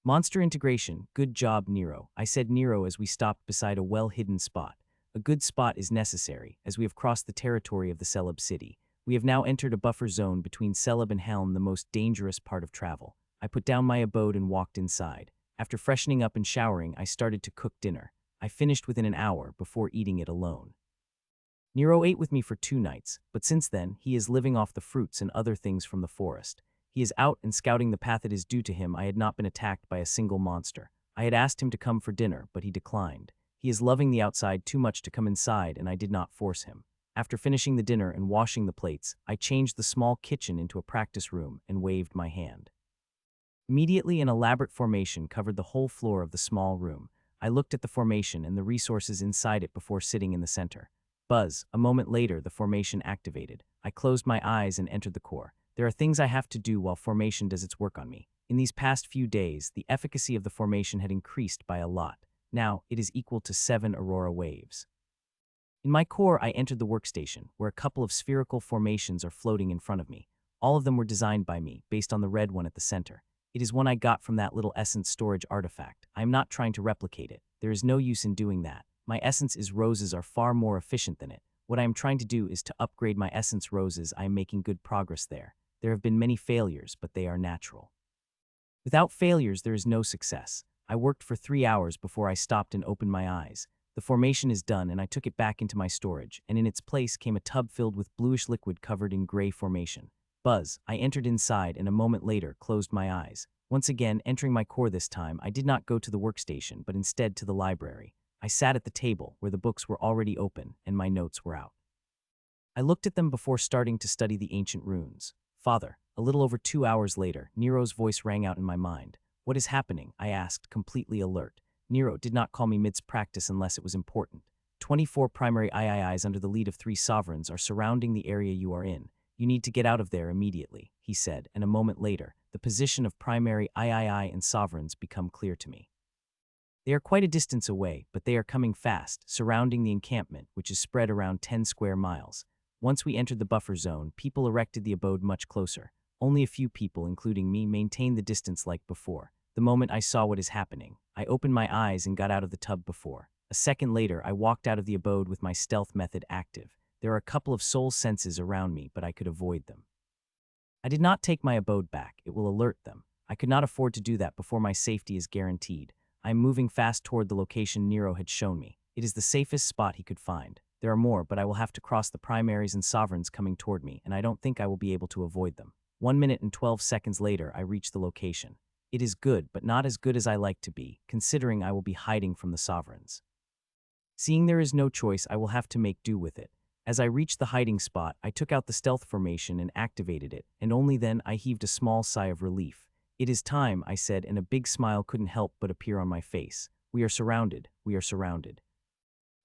Monster integration, good job, Nero, I said Nero as we stopped beside a well-hidden spot. A good spot is necessary, as we have crossed the territory of the Celeb city. We have now entered a buffer zone between Celeb and Helm, the most dangerous part of travel. I put down my abode and walked inside. After freshening up and showering, I started to cook dinner. I finished within an hour before eating it alone. Nero ate with me for 2 nights, but since then, he is living off the fruits and other things from the forest. He is out and scouting the path it is due to him. I had not been attacked by a single monster. I had asked him to come for dinner, but he declined. He is loving the outside too much to come inside, and I did not force him. After finishing the dinner and washing the plates, I changed the small kitchen into a practice room and waved my hand. Immediately, an elaborate formation covered the whole floor of the small room. I looked at the formation and the resources inside it before sitting in the center. Buzz, a moment later, the formation activated. I closed my eyes and entered the core. There are things I have to do while formation does its work on me. In these past few days, the efficacy of the formation had increased by a lot. Now, it is equal to 7 aurora waves. In my core, I entered the workstation, where a couple of spherical formations are floating in front of me. All of them were designed by me, based on the red one at the center. It is one I got from that little essence storage artifact. I am not trying to replicate it. There is no use in doing that. My essence roses are far more efficient than it. What I am trying to do is to upgrade my essence roses. I am making good progress there. There have been many failures, but they are natural. Without failures, there is no success. I worked for 3 hours before I stopped and opened my eyes. The formation is done, and I took it back into my storage, and in its place came a tub filled with bluish liquid covered in gray formation. Buzz, I entered inside and a moment later closed my eyes. Once again, entering my core this time, I did not go to the workstation, but instead to the library. I sat at the table, where the books were already open, and my notes were out. I looked at them before starting to study the ancient runes. Father, a little over 2 hours later, Nero's voice rang out in my mind. What is happening? I asked, completely alert. Nero did not call me mid-practice unless it was important. 24 primary IIIs under the lead of 3 sovereigns are surrounding the area you are in. You need to get out of there immediately, he said, and a moment later, the position of primary III and sovereigns become clear to me. They are quite a distance away, but they are coming fast, surrounding the encampment, which is spread around 10 square miles. Once we entered the buffer zone, people erected the abode much closer. Only a few people, including me, maintained the distance like before. The moment I saw what is happening, I opened my eyes and got out of the tub before. A second later, I walked out of the abode with my stealth method active. There are a couple of soul senses around me, but I could avoid them. I did not take my abode back. It will alert them. I could not afford to do that before my safety is guaranteed. I am moving fast toward the location Nero had shown me. It is the safest spot he could find. There are more, but I will have to cross the primaries and sovereigns coming toward me, and I don't think I will be able to avoid them. 1 minute and 12 seconds later, I reach the location. It is good, but not as good as I like to be, considering I will be hiding from the sovereigns. Seeing there is no choice, I will have to make do with it. As I reached the hiding spot, I took out the stealth formation and activated it, and only then I heaved a small sigh of relief. It is time, I said, and a big smile couldn't help but appear on my face. We are surrounded. We are surrounded.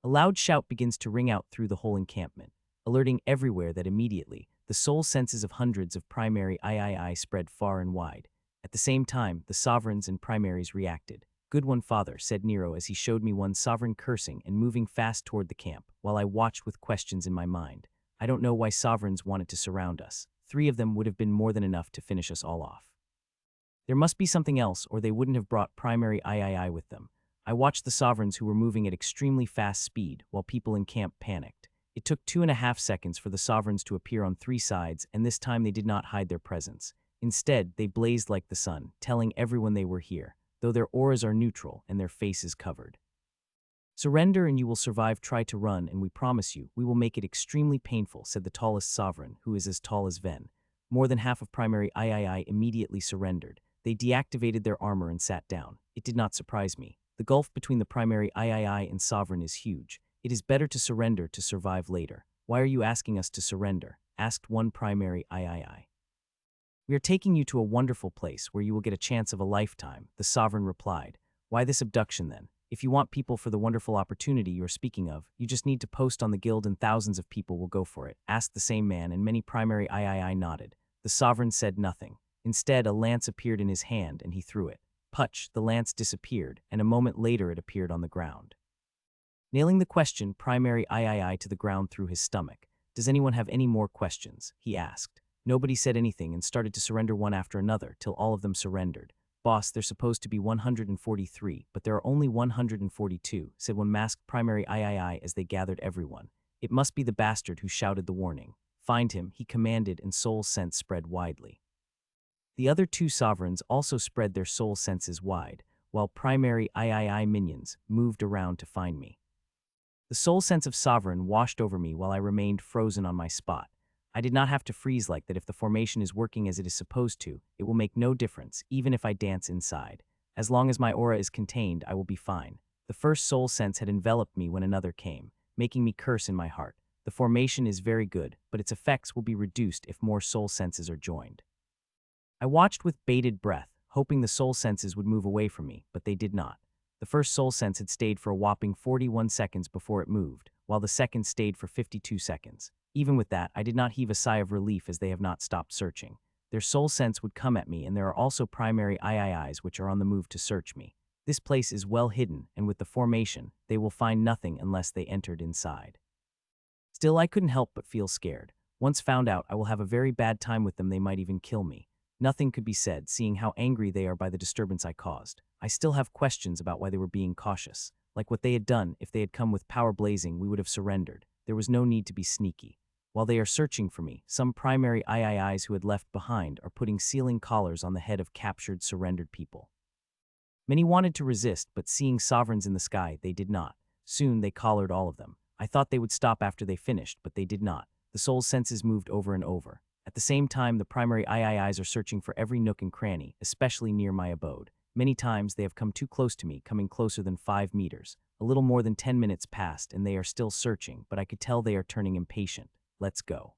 A loud shout begins to ring out through the whole encampment, alerting everywhere that immediately, the soul senses of hundreds of primary III spread far and wide. At the same time, the sovereigns and primaries reacted. Good one, father, said Nero as he showed me one sovereign cursing and moving fast toward the camp, while I watched with questions in my mind. I don't know why sovereigns wanted to surround us. 3 of them would have been more than enough to finish us all off. There must be something else, or they wouldn't have brought primary III with them. I watched the sovereigns who were moving at extremely fast speed, while people in camp panicked. It took 2.5 seconds for the sovereigns to appear on 3 sides, and this time they did not hide their presence. Instead, they blazed like the sun, telling everyone they were here, though their auras are neutral and their faces covered. Surrender and you will survive. Try to run, and we promise you, we will make it extremely painful, said the tallest sovereign, who is as tall as Ven. More than half of primary III immediately surrendered. They deactivated their armor and sat down. It did not surprise me. The gulf between the primary III and sovereign is huge. It is better to surrender to survive later. Why are you asking us to surrender? Asked one primary III. We are taking you to a wonderful place where you will get a chance of a lifetime, the sovereign replied. Why this abduction then? If you want people for the wonderful opportunity you are speaking of, you just need to post on the guild and thousands of people will go for it, asked the same man, and many primary III nodded. The sovereign said nothing. Instead, a lance appeared in his hand and he threw it. Putch, the lance disappeared, and a moment later it appeared on the ground. Nailing the question, primary III to the ground through his stomach. Does anyone have any more questions? He asked. Nobody said anything and started to surrender one after another till all of them surrendered. Boss, there's supposed to be 143, but there are only 142, said one masked primary III as they gathered everyone. It must be the bastard who shouted the warning. Find him, he commanded, and soul sense spread widely. The other 2 sovereigns also spread their soul senses wide, while primary III minions moved around to find me. The soul sense of sovereign washed over me while I remained frozen on my spot. I did not have to freeze like that. If the formation is working as it is supposed to, it will make no difference, even if I dance inside. As long as my aura is contained, I will be fine. The first soul sense had enveloped me when another came, making me curse in my heart. The formation is very good, but its effects will be reduced if more soul senses are joined. I watched with bated breath, hoping the soul senses would move away from me, but they did not. The first soul sense had stayed for a whopping 41 seconds before it moved, while the second stayed for 52 seconds. Even with that, I did not heave a sigh of relief as they have not stopped searching. Their soul sense would come at me, and there are also primary IIIs which are on the move to search me. This place is well hidden, and with the formation, they will find nothing unless they entered inside. Still, I couldn't help but feel scared. Once found out, I will have a very bad time with them. They might even kill me. Nothing could be said, seeing how angry they are by the disturbance I caused. I still have questions about why they were being cautious. Like what they had done, if they had come with power blazing, we would have surrendered. There was no need to be sneaky. While they are searching for me, some primary IIIs who had left behind are putting sealing collars on the head of captured, surrendered people. Many wanted to resist, but seeing sovereigns in the sky, they did not. Soon they collared all of them. I thought they would stop after they finished, but they did not. The soul's senses moved over and over. At the same time, the primary IIIs are searching for every nook and cranny, especially near my abode. Many times they have come too close to me, coming closer than 5 meters. A little more than 10 minutes passed, and they are still searching, but I could tell they are turning impatient. Let's go,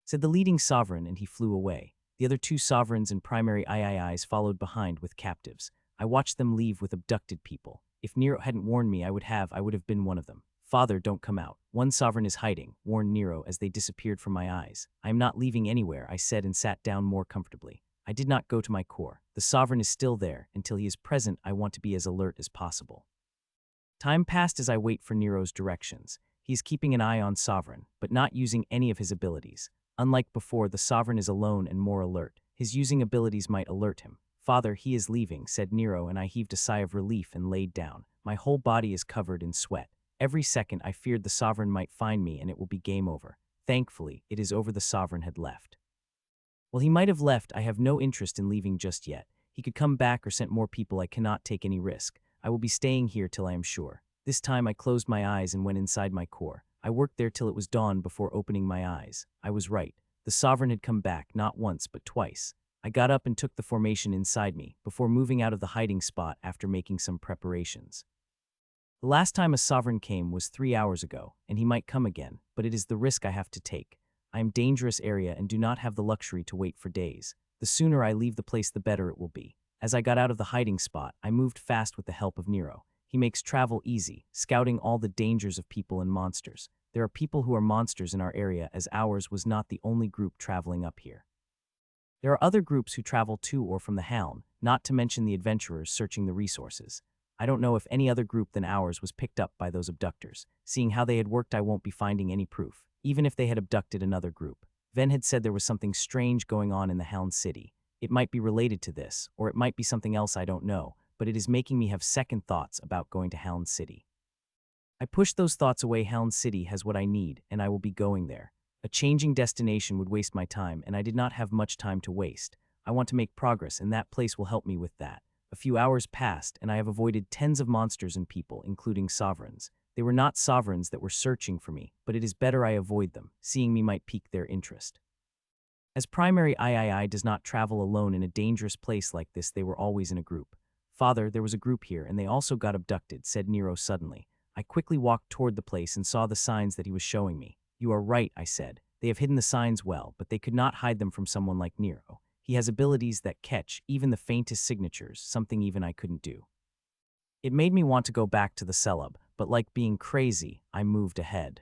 said the leading sovereign, and he flew away. The other 2 sovereigns and primary IIIs followed behind with captives. I watched them leave with abducted people. If Nero hadn't warned me, I would have been one of them. Father, don't come out. One sovereign is hiding, warned Nero as they disappeared from my eyes. I am not leaving anywhere, I said, and sat down more comfortably. I did not go to my core. The sovereign is still there. Until he is present, I want to be as alert as possible. Time passed as I wait for Nero's directions. He is keeping an eye on sovereign, but not using any of his abilities. Unlike before, the sovereign is alone and more alert. His using abilities might alert him. Father, he is leaving, said Nero, and I heaved a sigh of relief and laid down. My whole body is covered in sweat. Every second I feared the sovereign might find me and it will be game over. Thankfully, it is over. The sovereign had left. Well, he might have left. I have no interest in leaving just yet. He could come back or send more people. I cannot take any risk. I will be staying here till I am sure. This time I closed my eyes and went inside my core. I worked there till it was dawn before opening my eyes. I was right. The sovereign had come back, not once but twice. I got up and took the formation inside me, before moving out of the hiding spot after making some preparations. The last time a sovereign came was 3 hours ago, and he might come again, but it is the risk I have to take. I am dangerous area and do not have the luxury to wait for days. The sooner I leave the place, the better it will be. As I got out of the hiding spot, I moved fast with the help of Nero. He makes travel easy, scouting all the dangers of people and monsters. There are people who are monsters in our area, as ours was not the only group traveling up here. There are other groups who travel to or from the Helm, not to mention the adventurers searching the resources. I don't know if any other group than ours was picked up by those abductors. Seeing how they had worked, I won't be finding any proof, even if they had abducted another group. Ven had said there was something strange going on in the Helm City. It might be related to this, or it might be something else I don't know, but it is making me have second thoughts about going to Helm City. I push those thoughts away. Helm City has what I need, and I will be going there. A changing destination would waste my time, and I did not have much time to waste. I want to make progress, and that place will help me with that. A few hours passed, and I have avoided tens of monsters and people, including sovereigns. They were not sovereigns that were searching for me, but it is better I avoid them. Seeing me might pique their interest. As primary III does not travel alone in a dangerous place like this, they were always in a group. Father, there was a group here, and they also got abducted, said Nero suddenly. I quickly walked toward the place and saw the signs that he was showing me. You are right, I said. They have hidden the signs well, but they could not hide them from someone like Nero. He has abilities that catch even the faintest signatures, something even I couldn't do. It made me want to go back to the celeb, but like being crazy, I moved ahead.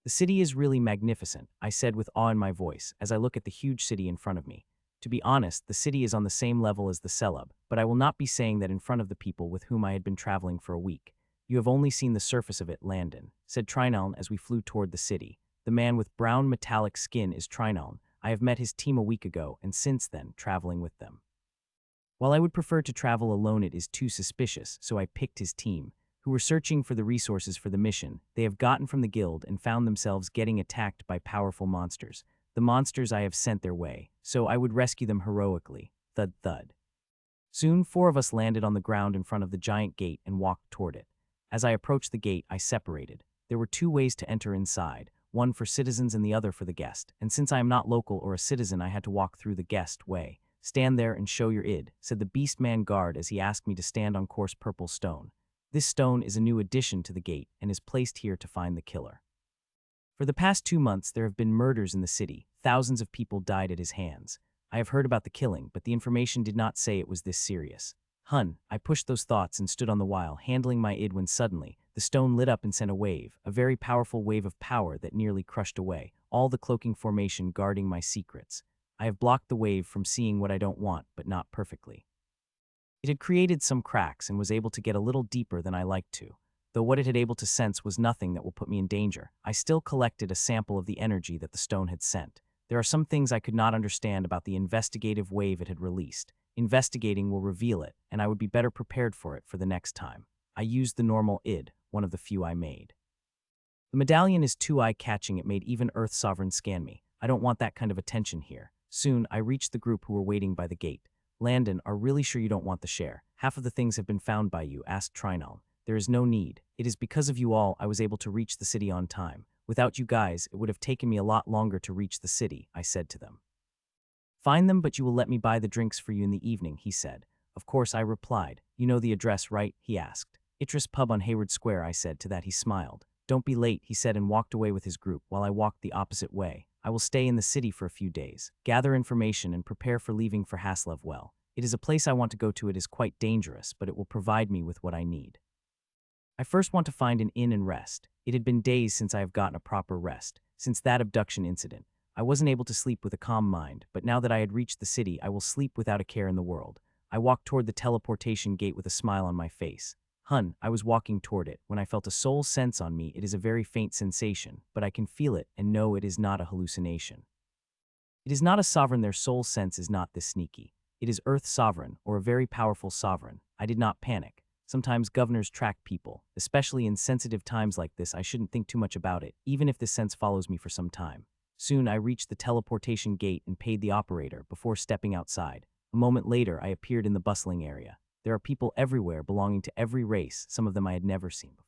The city is really magnificent, I said with awe in my voice as I look at the huge city in front of me. To be honest, the city is on the same level as the celeb, but I will not be saying that in front of the people with whom I had been traveling for a week. You have only seen the surface of it, Landon, said Trineln as we flew toward the city. The man with brown metallic skin is Trineln. I have met his team a week ago and since then traveling with them. While I would prefer to travel alone, it is too suspicious, so I picked his team, who were searching for the resources for the mission they have gotten from the guild and found themselves getting attacked by powerful monsters. The monsters I have sent their way, so I would rescue them heroically. Thud thud. Soon 4 of us landed on the ground in front of the giant gate and walked toward it. As I approached the gate, I separated. There were 2 ways to enter inside, one for citizens and the other for the guest, and since I am not local or a citizen, I had to walk through the guest way. Stand there and show your id, said the beastman guard as he asked me to stand on coarse purple stone. This stone is a new addition to the gate and is placed here to find the killer. For the past 2 months, there have been murders in the city. Thousands of people died at his hands. I have heard about the killing, but the information did not say it was this serious. I pushed those thoughts and stood on the while, handling my id when suddenly, the stone lit up and sent a wave, a very powerful wave of power that nearly crushed away all the cloaking formation guarding my secrets. I have blocked the wave from seeing what I don't want, but not perfectly. It had created some cracks and was able to get a little deeper than I liked to. Though what it had able to sense was nothing that will put me in danger, I still collected a sample of the energy that the stone had sent. There are some things I could not understand about the investigative wave it had released. Investigating will reveal it, and I would be better prepared for it for the next time. I used the normal id, one of the few I made. The medallion is too eye-catching. It made even Earth Sovereign scan me. I don't want that kind of attention here. Soon, I reached the group who were waiting by the gate. Landon, are really sure you don't want the share? Half of the things have been found by you, asked Trineln. There is no need. It is because of you all I was able to reach the city on time. Without you guys, it would have taken me a lot longer to reach the city, I said to them. Find them, but you will let me buy the drinks for you in the evening, he said. Of course, I replied. You know the address, right? He asked. Itris Pub on Hayward Square, I said. To that he smiled. Don't be late, he said, and walked away with his group while I walked the opposite way. I will stay in the city for a few days, gather information, and prepare for leaving for Haslev well. It is a place I want to go to. It is quite dangerous, but it will provide me with what I need. I first want to find an inn and rest. It had been days since I have gotten a proper rest, since that abduction incident. I wasn't able to sleep with a calm mind, but now that I had reached the city, I will sleep without a care in the world. I walked toward the teleportation gate with a smile on my face. I was walking toward it when I felt a soul sense on me. It is a very faint sensation, but I can feel it and know it is not a hallucination. It is not a sovereign. Their soul sense is not this sneaky. It is Earth Sovereign, or a very powerful sovereign. I did not panic. Sometimes governors track people, especially in sensitive times like this. I shouldn't think too much about it, even if this sense follows me for some time. Soon I reached the teleportation gate and paid the operator before stepping outside. A moment later, I appeared in the bustling area. There are people everywhere belonging to every race, some of them I had never seen before.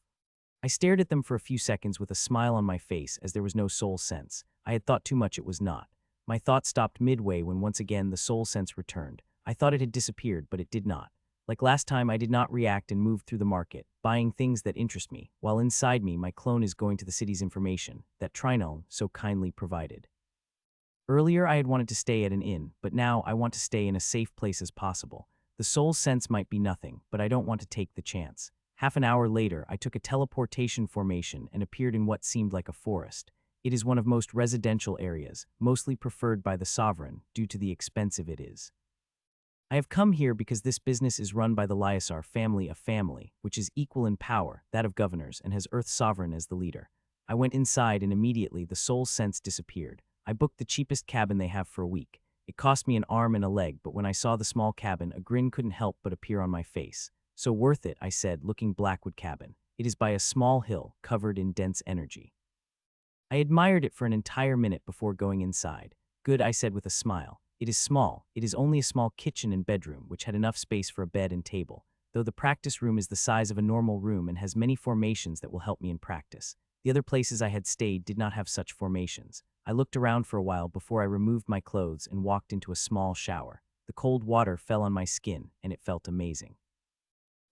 I stared at them for a few seconds with a smile on my face as there was no soul sense. I had thought too much. It was not. My thought stopped midway when once again the soul sense returned. I thought it had disappeared, but it did not. Like last time, I did not react and moved through the market, buying things that interest me, while inside me my clone is going to the city's information that Trineln so kindly provided. Earlier I had wanted to stay at an inn, but now I want to stay in a safe place as possible. The soul sense might be nothing, but I don't want to take the chance. Half an hour later, I took a teleportation formation and appeared in what seemed like a forest. It is one of most residential areas, mostly preferred by the sovereign due to the expensive it is. I have come here because this business is run by the Lyasar family, which is equal in power, that of governors, and has Earth's sovereign as the leader. I went inside and immediately the soul sense disappeared. I booked the cheapest cabin they have for a week. It cost me an arm and a leg, but when I saw the small cabin, a grin couldn't help but appear on my face. So worth it, I said, looking Blackwood cabin. It is by a small hill, covered in dense energy. I admired it for an entire minute before going inside. Good, I said with a smile. It is small. It is only a small kitchen and bedroom, which had enough space for a bed and table, though the practice room is the size of a normal room and has many formations that will help me in practice. The other places I had stayed did not have such formations. I looked around for a while before I removed my clothes and walked into a small shower. The cold water fell on my skin, and it felt amazing.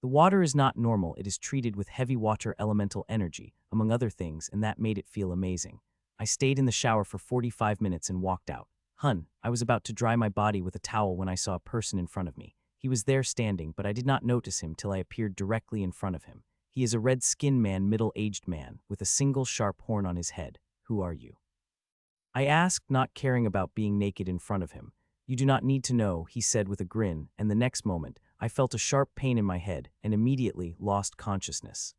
The water is not normal, it is treated with heavy water elemental energy, among other things, and that made it feel amazing. I stayed in the shower for 45 minutes and walked out. I was about to dry my body with a towel when I saw a person in front of me. He was there standing, but I did not notice him till I appeared directly in front of him. He is a red-skinned man, middle-aged man, with a single sharp horn on his head. Who are you? I asked, not caring about being naked in front of him. You do not need to know, he said with a grin, and the next moment, I felt a sharp pain in my head and immediately lost consciousness.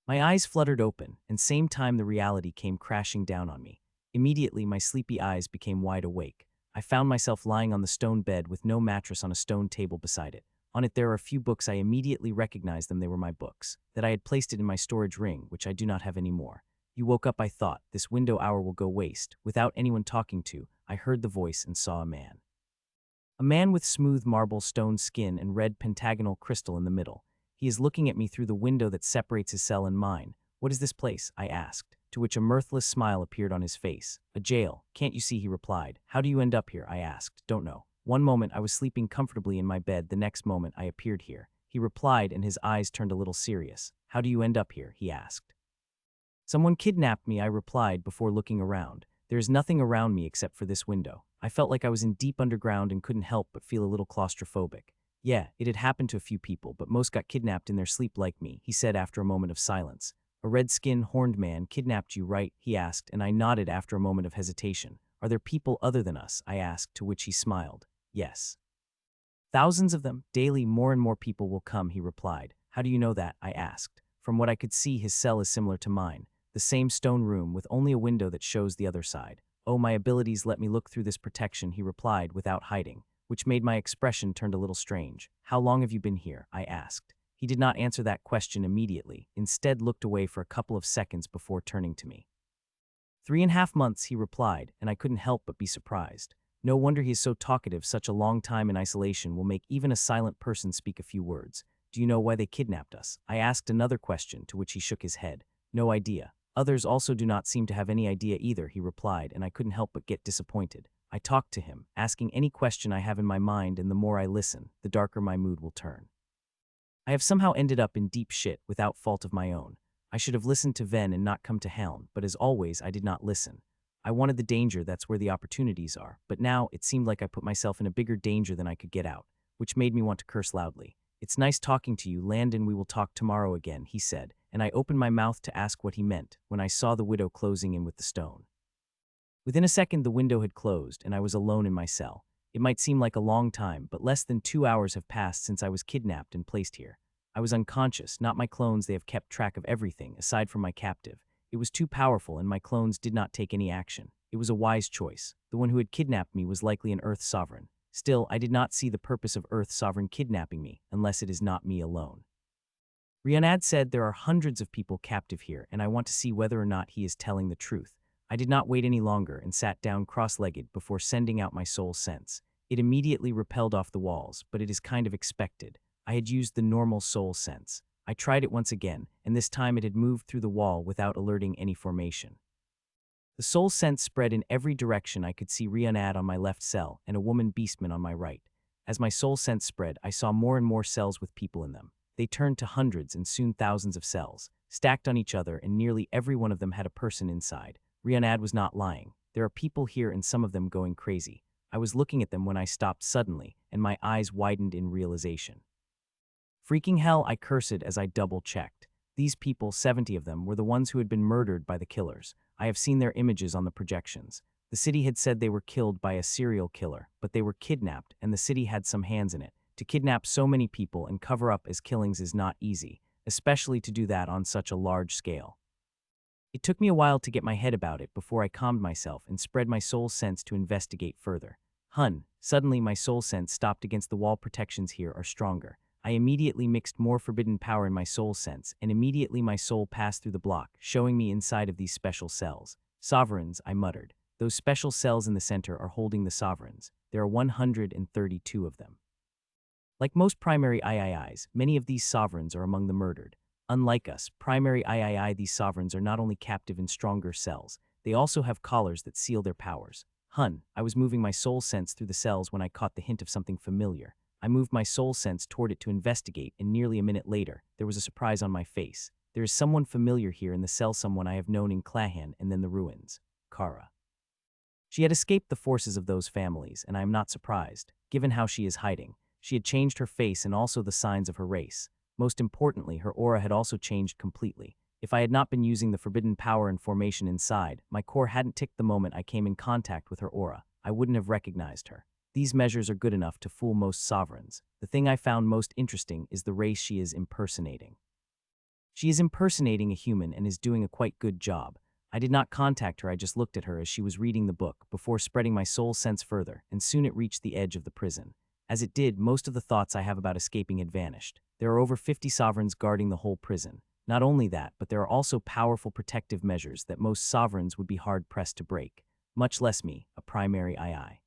My eyes fluttered open, and same time the reality came crashing down on me. Immediately, my sleepy eyes became wide awake. I found myself lying on the stone bed with no mattress on a stone table beside it. On it there are a few books. I immediately recognized them. They were my books, that I had placed it in my storage ring, which I do not have anymore. You woke up, I thought. This window hour will go waste. Without anyone talking to, I heard the voice and saw a man. A man with smooth marble stone skin and red pentagonal crystal in the middle. He is looking at me through the window that separates his cell and mine. What is this place? I asked, to which a mirthless smile appeared on his face. A jail. Can't you see? He replied. How do you end up here? I asked. Don't know. One moment I was sleeping comfortably in my bed, the next moment I appeared here. He replied and his eyes turned a little serious. How do you end up here? He asked. Someone kidnapped me, I replied before looking around. There is nothing around me except for this window. I felt like I was in deep underground and couldn't help but feel a little claustrophobic. Yeah, it had happened to a few people, but most got kidnapped in their sleep like me, he said after a moment of silence. A red-skinned, horned man kidnapped you, right? He asked, and I nodded after a moment of hesitation. Are there people other than us? I asked, to which he smiled. Yes. Thousands of them. Daily, more and more people will come, he replied. How do you know that? I asked. From what I could see, his cell is similar to mine. The same stone room with only a window that shows the other side. Oh, my abilities let me look through this protection, he replied without hiding, which made my expression turn a little strange. How long have you been here? I asked. He did not answer that question immediately, instead looked away for a couple of seconds before turning to me. 3.5 months, he replied, and I couldn't help but be surprised. No wonder he is so talkative. Such a long time in isolation will make even a silent person speak a few words. Do you know why they kidnapped us? I asked another question, to which he shook his head. No idea. Others also do not seem to have any idea either, he replied, and I couldn't help but get disappointed. I talked to him, asking any question I have in my mind, and the more I listen, the darker my mood will turn. I have somehow ended up in deep shit without fault of my own. I should have listened to Ven and not come to Helm, but as always, I did not listen. I wanted the danger, that's where the opportunities are, but now it seemed like I put myself in a bigger danger than I could get out, which made me want to curse loudly. It's nice talking to you, Landon. We will talk tomorrow again, he said, and I opened my mouth to ask what he meant when I saw the widow closing in with the stone. Within a second, the window had closed, and I was alone in my cell. It might seem like a long time, but less than 2 hours have passed since I was kidnapped and placed here. I was unconscious, not my clones. They have kept track of everything, aside from my captive. It was too powerful, and my clones did not take any action. It was a wise choice. The one who had kidnapped me was likely an Earth sovereign. Still, I did not see the purpose of Earth sovereign kidnapping me, unless it is not me alone. Rionad said there are hundreds of people captive here, and I want to see whether or not he is telling the truth. I did not wait any longer and sat down cross-legged before sending out my soul sense. It immediately repelled off the walls, but it is kind of expected. I had used the normal soul sense. I tried it once again, and this time it had moved through the wall without alerting any formation. The soul sense spread in every direction. I could see Rionad on my left cell and a woman beastman on my right. As my soul sense spread, I saw more and more cells with people in them. They turned to hundreds and soon thousands of cells, stacked on each other, and nearly every one of them had a person inside. Rionad was not lying. There are people here and some of them going crazy. I was looking at them when I stopped suddenly, and my eyes widened in realization. Freaking hell, I cursed as I double-checked. These people, 70 of them, were the ones who had been murdered by the killers. I have seen their images on the projections. The city had said they were killed by a serial killer, but they were kidnapped, and the city had some hands in it. To kidnap so many people and cover up as killings is not easy, especially to do that on such a large scale. It took me a while to get my head about it before I calmed myself and spread my soul sense to investigate further. Suddenly my soul sense stopped against the wall. Protections here are stronger. I immediately mixed more forbidden power in my soul sense, and immediately my soul passed through the block, showing me inside of these special cells. Sovereigns, I muttered. Those special cells in the center are holding the sovereigns. There are 132 of them. Like most primary IIIs, many of these sovereigns are among the murdered. Unlike us, primary III, these sovereigns are not only captive in stronger cells, they also have collars that seal their powers. I was moving my soul sense through the cells when I caught the hint of something familiar. I moved my soul sense toward it to investigate, and nearly a minute later, there was a surprise on my face. There is someone familiar here in the cell, someone I have known in Clahan and then the ruins. Kara. She had escaped the forces of those families, and I am not surprised, given how she is hiding. She had changed her face and also the signs of her race. Most importantly, her aura had also changed completely. If I had not been using the forbidden power and formation inside, my core hadn't ticked the moment I came in contact with her aura, I wouldn't have recognized her. These measures are good enough to fool most sovereigns. The thing I found most interesting is the race she is impersonating. She is impersonating a human and is doing a quite good job. I did not contact her, I just looked at her as she was reading the book before spreading my soul sense further, and soon it reached the edge of the prison. As it did, most of the thoughts I have about escaping had vanished. There are over 50 sovereigns guarding the whole prison. Not only that, but there are also powerful protective measures that most sovereigns would be hard-pressed to break, much less me, a primary II.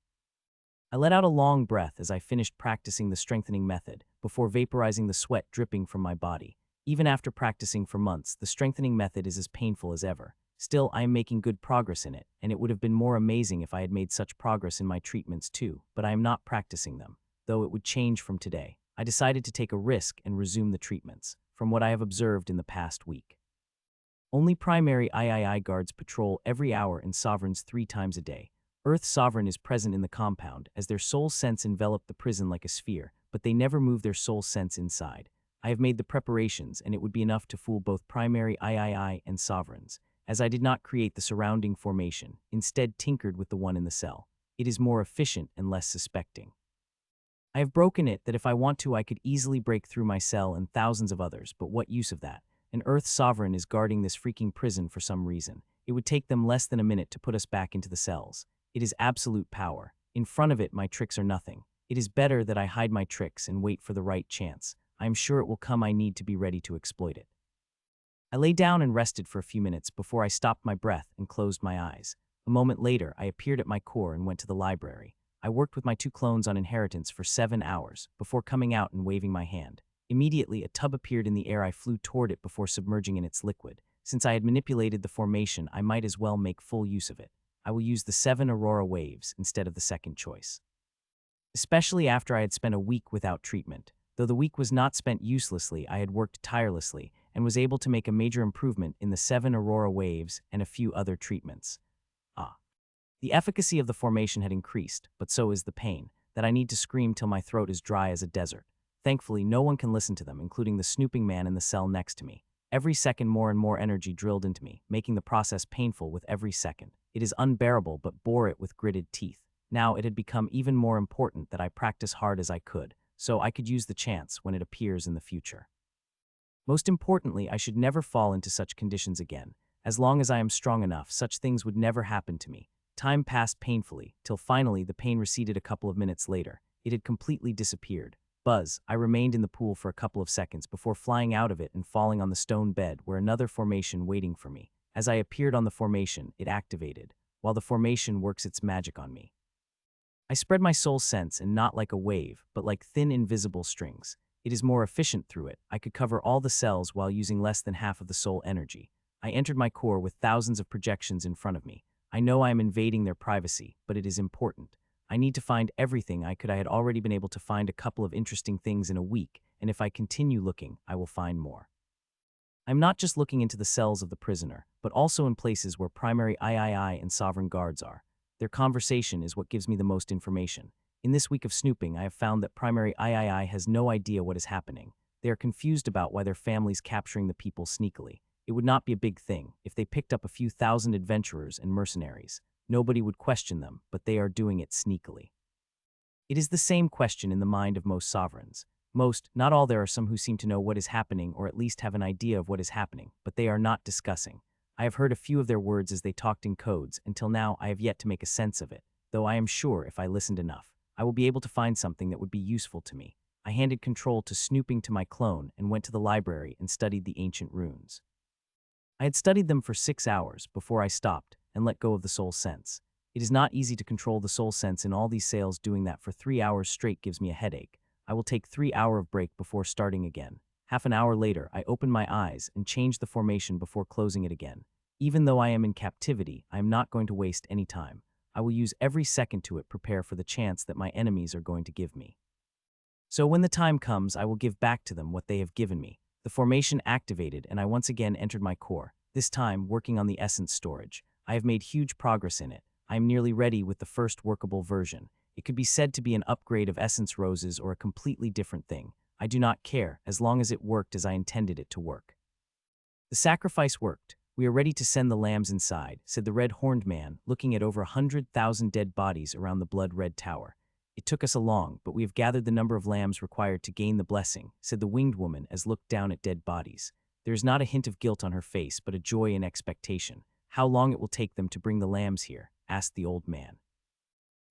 I let out a long breath as I finished practicing the strengthening method, before vaporizing the sweat dripping from my body. Even after practicing for months, the strengthening method is as painful as ever. Still, I am making good progress in it, and it would have been more amazing if I had made such progress in my treatments too, but I am not practicing them, though it would change from today. I decided to take a risk and resume the treatments, from what I have observed in the past week. Only primary III guards patrol every hour and sovereigns 3 times a day. Earth sovereign is present in the compound, as their soul sense enveloped the prison like a sphere, but they never move their soul sense inside. I have made the preparations, and it would be enough to fool both primary III and sovereigns, as I did not create the surrounding formation, instead tinkered with the one in the cell. It is more efficient and less suspecting. I have broken it that if I want to I could easily break through my cell and thousands of others, but what use of that? An Earth sovereign is guarding this freaking prison for some reason. It would take them less than a minute to put us back into the cells. It is absolute power. In front of it, my tricks are nothing. It is better that I hide my tricks and wait for the right chance. I am sure it will come. I need to be ready to exploit it. I lay down and rested for a few minutes before I stopped my breath and closed my eyes. A moment later, I appeared at my core and went to the library. I worked with my 2 clones on inheritance for 7 hours before coming out and waving my hand. Immediately, a tub appeared in the air. I flew toward it before submerging in its liquid. Since I had manipulated the formation, I might as well make full use of it. I will use the 7 Aurora waves instead of the second choice. Especially after I had spent a week without treatment. Though the week was not spent uselessly, I had worked tirelessly and was able to make a major improvement in the 7 Aurora waves and a few other treatments. The efficacy of the formation had increased, but so is the pain, that I need to scream till my throat is dry as a desert. Thankfully, no one can listen to them, including the snooping man in the cell next to me. Every second more and more energy drilled into me, making the process painful with every second. It is unbearable, but bore it with gritted teeth. Now it had become even more important that I practice hard as I could, so I could use the chance when it appears in the future. Most importantly, I should never fall into such conditions again. As long as I am strong enough, such things would never happen to me. Time passed painfully, till finally the pain receded a couple of minutes later. It had completely disappeared. Buzz, I remained in the pool for a couple of seconds before flying out of it and falling on the stone bed where another formation waiting for me. As I appeared on the formation, it activated, while the formation works its magic on me. I spread my soul sense, and not like a wave, but like thin invisible strings. It is more efficient through it. I could cover all the cells while using less than half of the soul energy. I entered my core with thousands of projections in front of me. I know I am invading their privacy, but it is important. I need to find everything I could. I had already been able to find a couple of interesting things in a week, and if I continue looking, I will find more. I'm not just looking into the cells of the prisoner, but also in places where primary III and sovereign guards are. Their conversation is what gives me the most information. In this week of snooping, I have found that primary III has no idea what is happening. They are confused about why their family's capturing the people sneakily. It would not be a big thing if they picked up a few thousand adventurers and mercenaries. Nobody would question them, but they are doing it sneakily. It is the same question in the mind of most sovereigns. Most, not all, there are some who seem to know what is happening or at least have an idea of what is happening, but they are not discussing. I have heard a few of their words as they talked in codes. Until now, I have yet to make a sense of it, though I am sure if I listened enough, I will be able to find something that would be useful to me. I handed control to snooping to my clone and went to the library and studied the ancient runes. I had studied them for 6 hours before I stopped and let go of the soul sense. It is not easy to control the soul sense in all these sales. Doing that for 3 hours straight gives me a headache. I will take 3 hours of break before starting again. Half an hour later, I open my eyes and change the formation before closing it again. Even though I am in captivity, I am not going to waste any time. I will use every second to prepare for the chance that my enemies are going to give me. So when the time comes, I will give back to them what they have given me. The formation activated and I once again entered my core, this time working on the essence storage. I have made huge progress in it. I am nearly ready with the first workable version. It could be said to be an upgrade of essence roses or a completely different thing. I do not care, as long as it worked as I intended it to work. The sacrifice worked. We are ready to send the lambs inside, said the red-horned man, looking at over 100,000 dead bodies around the blood-red tower. It took us a long, but we have gathered the number of lambs required to gain the blessing, said the winged woman as looked down at dead bodies. There is not a hint of guilt on her face, but a joy and expectation. How long it will take them to bring the lambs here? Asked the old man.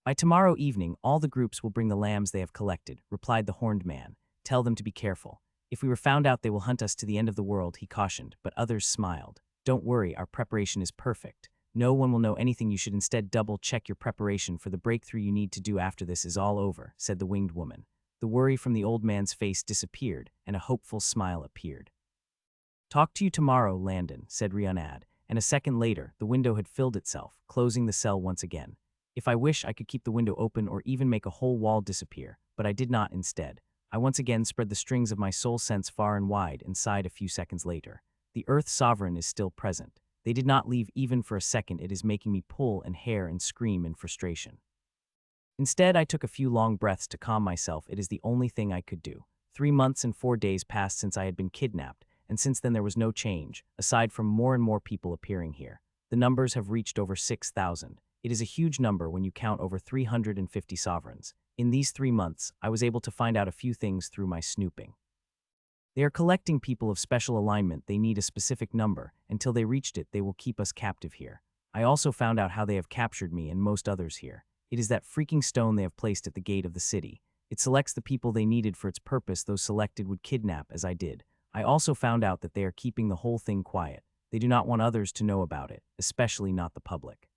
By tomorrow evening, all the groups will bring the lambs they have collected, replied the horned man. Tell them to be careful. If we were found out, they will hunt us to the end of the world, he cautioned, but others smiled. Don't worry, our preparation is perfect. No one will know anything. You should instead double-check your preparation for the breakthrough you need to do after this is all over, said the winged woman. The worry from the old man's face disappeared, and a hopeful smile appeared. Talk to you tomorrow, Landon, said Rionad, and a second later, the window had filled itself, closing the cell once again. If I wish, I could keep the window open or even make a whole wall disappear, but I did not instead. I once again spread the strings of my soul sense far and wide and sighed a few seconds later. The Earth Sovereign is still present. They did not leave even for a second. It is making me pull and hair and scream in frustration. Instead, I took a few long breaths to calm myself. It is the only thing I could do. 3 months and 4 days passed since I had been kidnapped, and since then there was no change, aside from more and more people appearing here. The numbers have reached over 6,000. It is a huge number when you count over 350 sovereigns. In these 3 months, I was able to find out a few things through my snooping. They are collecting people of special alignment. They need a specific number. Until they reached it, they will keep us captive here. I also found out how they have captured me and most others here. It is that freaking stone they have placed at the gate of the city. It selects the people they needed for its purpose. Those selected would kidnap, as I did. I also found out that they are keeping the whole thing quiet. They do not want others to know about it, especially not the public.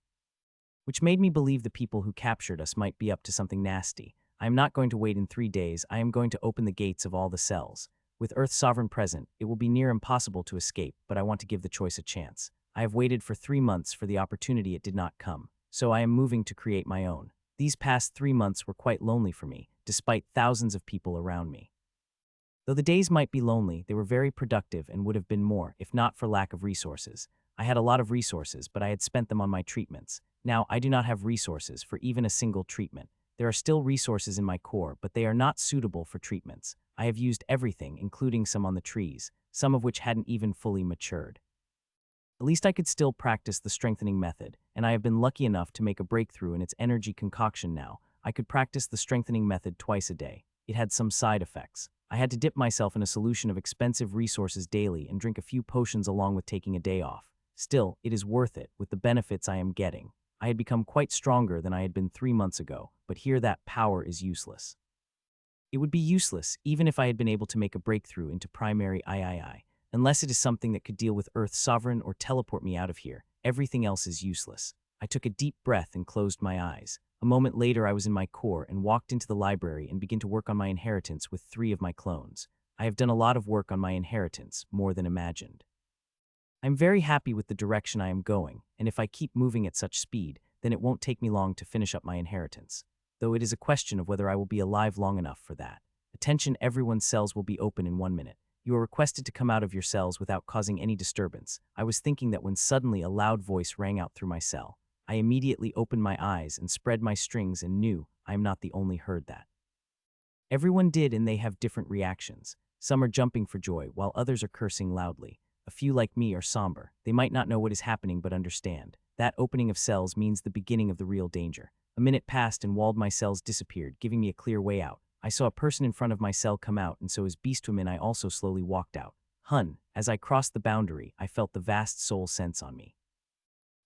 Which made me believe the people who captured us might be up to something nasty. I am not going to wait in 3 days. I am going to open the gates of all the cells. With Earth's sovereign present, it will be near impossible to escape, but I want to give the choice a chance. I have waited for 3 months for the opportunity. It did not come, so I am moving to create my own. These past 3 months were quite lonely for me, despite thousands of people around me. Though the days might be lonely, they were very productive and would have been more, if not for lack of resources. I had a lot of resources, but I had spent them on my treatments. Now, I do not have resources for even a single treatment. There are still resources in my core, but they are not suitable for treatments. I have used everything, including some on the trees, some of which hadn't even fully matured. At least I could still practice the strengthening method, and I have been lucky enough to make a breakthrough in its energy concoction now. I could practice the strengthening method twice a day. It had some side effects. I had to dip myself in a solution of expensive resources daily and drink a few potions along with taking a day off. Still, it is worth it with the benefits I am getting. I had become quite stronger than I had been 3 months ago, but here that power is useless. It would be useless even if I had been able to make a breakthrough into primary III, unless it is something that could deal with Earth's sovereign or teleport me out of here. Everything else is useless. I took a deep breath and closed my eyes. A moment later, I was in my core and walked into the library and began to work on my inheritance with 3 of my clones. I have done a lot of work on my inheritance, more than imagined. I'm very happy with the direction I am going, and if I keep moving at such speed, then it won't take me long to finish up my inheritance. Though it is a question of whether I will be alive long enough for that. Attention, everyone's cells will be open in 1 minute. You are requested to come out of your cells without causing any disturbance. I was thinking that when suddenly a loud voice rang out through my cell. I immediately opened my eyes and spread my strings and knew I am not the only heard that. Everyone did, and they have different reactions. Some are jumping for joy, while others are cursing loudly. A few like me are somber. They might not know what is happening but understand. That opening of cells means the beginning of the real danger. A minute passed and walled my cells disappeared, giving me a clear way out. I saw a person in front of my cell come out, and so as beast women I also slowly walked out. As I crossed the boundary, I felt the vast soul sense on me.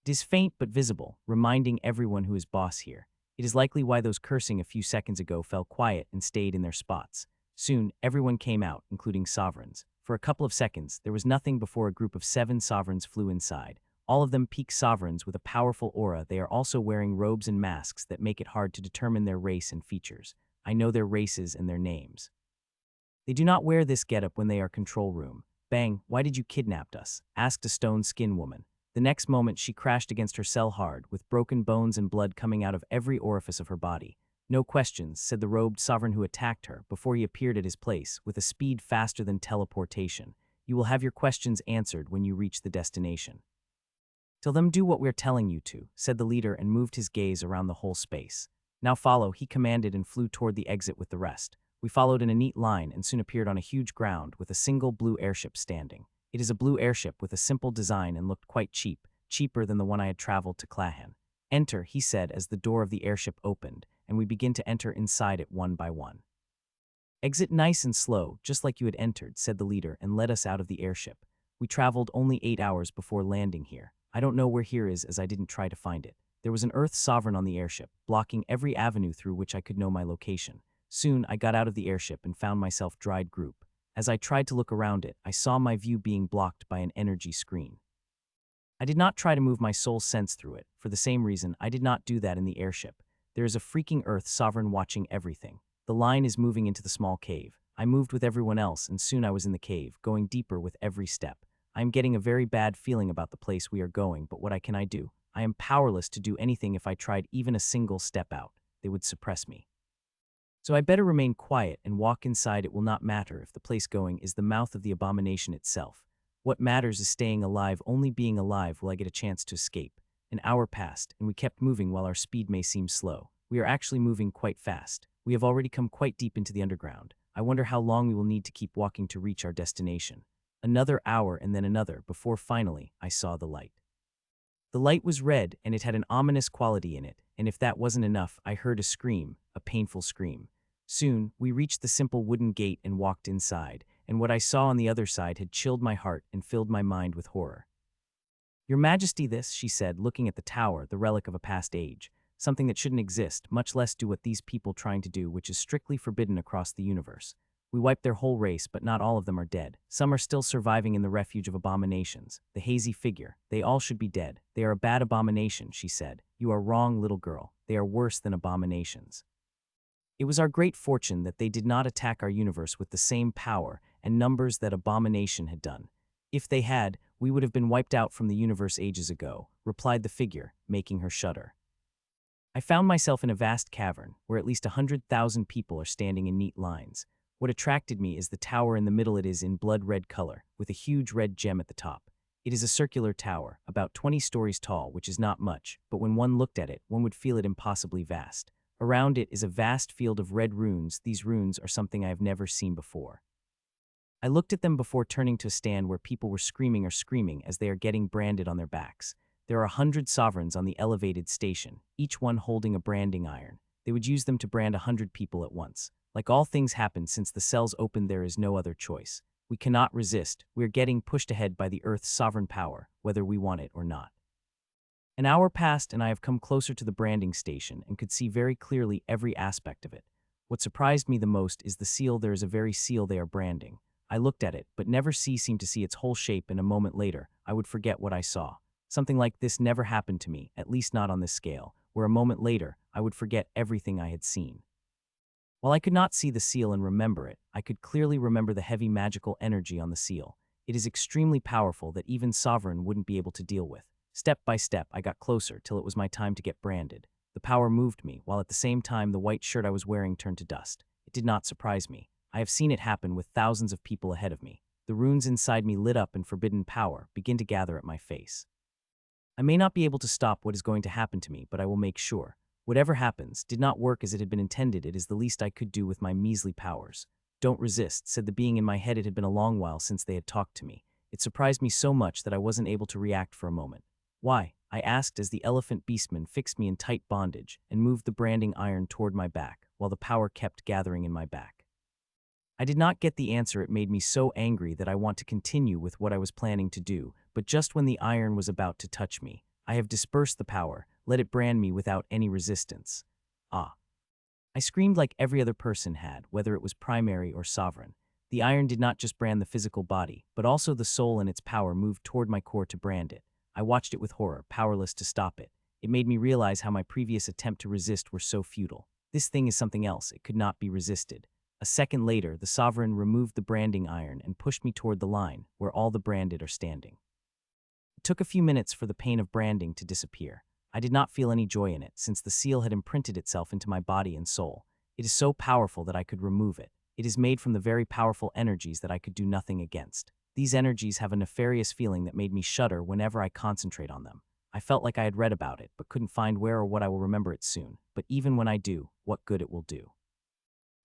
It is faint but visible, reminding everyone who is boss here. It is likely why those cursing a few seconds ago fell quiet and stayed in their spots. Soon, everyone came out, including sovereigns. For a couple of seconds, there was nothing before a group of 7 sovereigns flew inside. All of them peak sovereigns with a powerful aura. They are also wearing robes and masks that make it hard to determine their race and features. I know their races and their names. They do not wear this getup when they are control room. Bang, why did you kidnap us? Asked a stone skin woman. The next moment she crashed against her cell hard, with broken bones and blood coming out of every orifice of her body. No questions, said the robed sovereign who attacked her before he appeared at his place, with a speed faster than teleportation. You will have your questions answered when you reach the destination. Tell them do what we're telling you to, said the leader and moved his gaze around the whole space. Now follow, he commanded and flew toward the exit with the rest. We followed in a neat line and soon appeared on a huge ground with a single blue airship standing. It is a blue airship with a simple design and looked quite cheap, cheaper than the one I had traveled to Clahan. Enter, he said as the door of the airship opened, and we begin to enter inside it one by one. Exit nice and slow, just like you had entered, said the leader and led us out of the airship. We traveled only 8 hours before landing here. I don't know where here is as I didn't try to find it. There was an Earth sovereign on the airship, blocking every avenue through which I could know my location. Soon, I got out of the airship and found myself dried group. As I tried to look around it, I saw my view being blocked by an energy screen. I did not try to move my soul sense through it. For the same reason, I did not do that in the airship. There is a freaking Earth sovereign watching everything. The line is moving into the small cave. I moved with everyone else, and soon I was in the cave, going deeper with every step. I am getting a very bad feeling about the place we are going, but what can I do? I am powerless to do anything if I tried even a single step out. They would suppress me. So I better remain quiet and walk inside. It will not matter if the place going is the mouth of the abomination itself. What matters is staying alive. Only being alive will I get a chance to escape. An hour passed, and we kept moving while our speed may seem slow. We are actually moving quite fast. We have already come quite deep into the underground. I wonder how long we will need to keep walking to reach our destination. Another hour and then another before finally I saw the light. The light was red and it had an ominous quality in it, and if that wasn't enough, I heard a scream, a painful scream. Soon, we reached the simple wooden gate and walked inside, and what I saw on the other side had chilled my heart and filled my mind with horror. Your Majesty, this, she said, looking at the tower, the relic of a past age, something that shouldn't exist, much less do what these people trying to do, which is strictly forbidden across the universe. We wiped their whole race, but not all of them are dead. Some are still surviving in the refuge of abominations. The hazy figure. They all should be dead. They are a bad abomination, she said. You are wrong, little girl. They are worse than abominations. It was our great fortune that they did not attack our universe with the same power and numbers that abomination had done. If they had, we would have been wiped out from the universe ages ago, replied the figure, making her shudder. I found myself in a vast cavern, where at least 100,000 people are standing in neat lines. What attracted me is the tower in the middle. It is in blood-red color, with a huge red gem at the top. It is a circular tower, about 20 stories tall, which is not much, but when one looked at it, one would feel it impossibly vast. Around it is a vast field of red runes. These runes are something I have never seen before. I looked at them before turning to a stand where people were screaming as they are getting branded on their backs. There are 100 sovereigns on the elevated station, each one holding a branding iron. They would use them to brand 100 people at once. Like all things happen since the cells opened, there is no other choice. We cannot resist. We are getting pushed ahead by the Earth's sovereign power, whether we want it or not. An hour passed and I have come closer to the branding station and could see very clearly every aspect of it. What surprised me the most is the seal. There is a very seal they are branding. I looked at it, but never seemed to see its whole shape, and a moment later, I would forget what I saw. Something like this never happened to me, at least not on this scale, where a moment later, I would forget everything I had seen. While I could not see the seal and remember it, I could clearly remember the heavy magical energy on the seal. It is extremely powerful that even Sovereign wouldn't be able to deal with. Step by step, I got closer till it was my time to get branded. The power moved me, while at the same time the white shirt I was wearing turned to dust. It did not surprise me. I have seen it happen with thousands of people ahead of me. The runes inside me lit up and forbidden power began to gather at my face. I may not be able to stop what is going to happen to me, but I will make sure. Whatever happens did not work as it had been intended. It is the least I could do with my measly powers. "Don't resist," said the being in my head. It had been a long while since they had talked to me. It surprised me so much that I wasn't able to react for a moment. "Why?" I asked as the elephant beastman fixed me in tight bondage and moved the branding iron toward my back, while the power kept gathering in my back. I did not get the answer. It made me so angry that I want to continue with what I was planning to do, but just when the iron was about to touch me, "I have dispersed the power, let it brand me without any resistance." Ah. I screamed like every other person had, whether it was primary or sovereign. The iron did not just brand the physical body, but also the soul, and its power moved toward my core to brand it. I watched it with horror, powerless to stop it. It made me realize how my previous attempt to resist were so futile. This thing is something else. It could not be resisted. A second later, the sovereign removed the branding iron and pushed me toward the line, where all the branded are standing. It took a few minutes for the pain of branding to disappear. I did not feel any joy in it, since the seal had imprinted itself into my body and soul. It is so powerful that I could remove it. It is made from the very powerful energies that I could do nothing against. These energies have a nefarious feeling that made me shudder whenever I concentrate on them. I felt like I had read about it, but couldn't find where or what. I will remember it soon. But even when I do, what good it will do.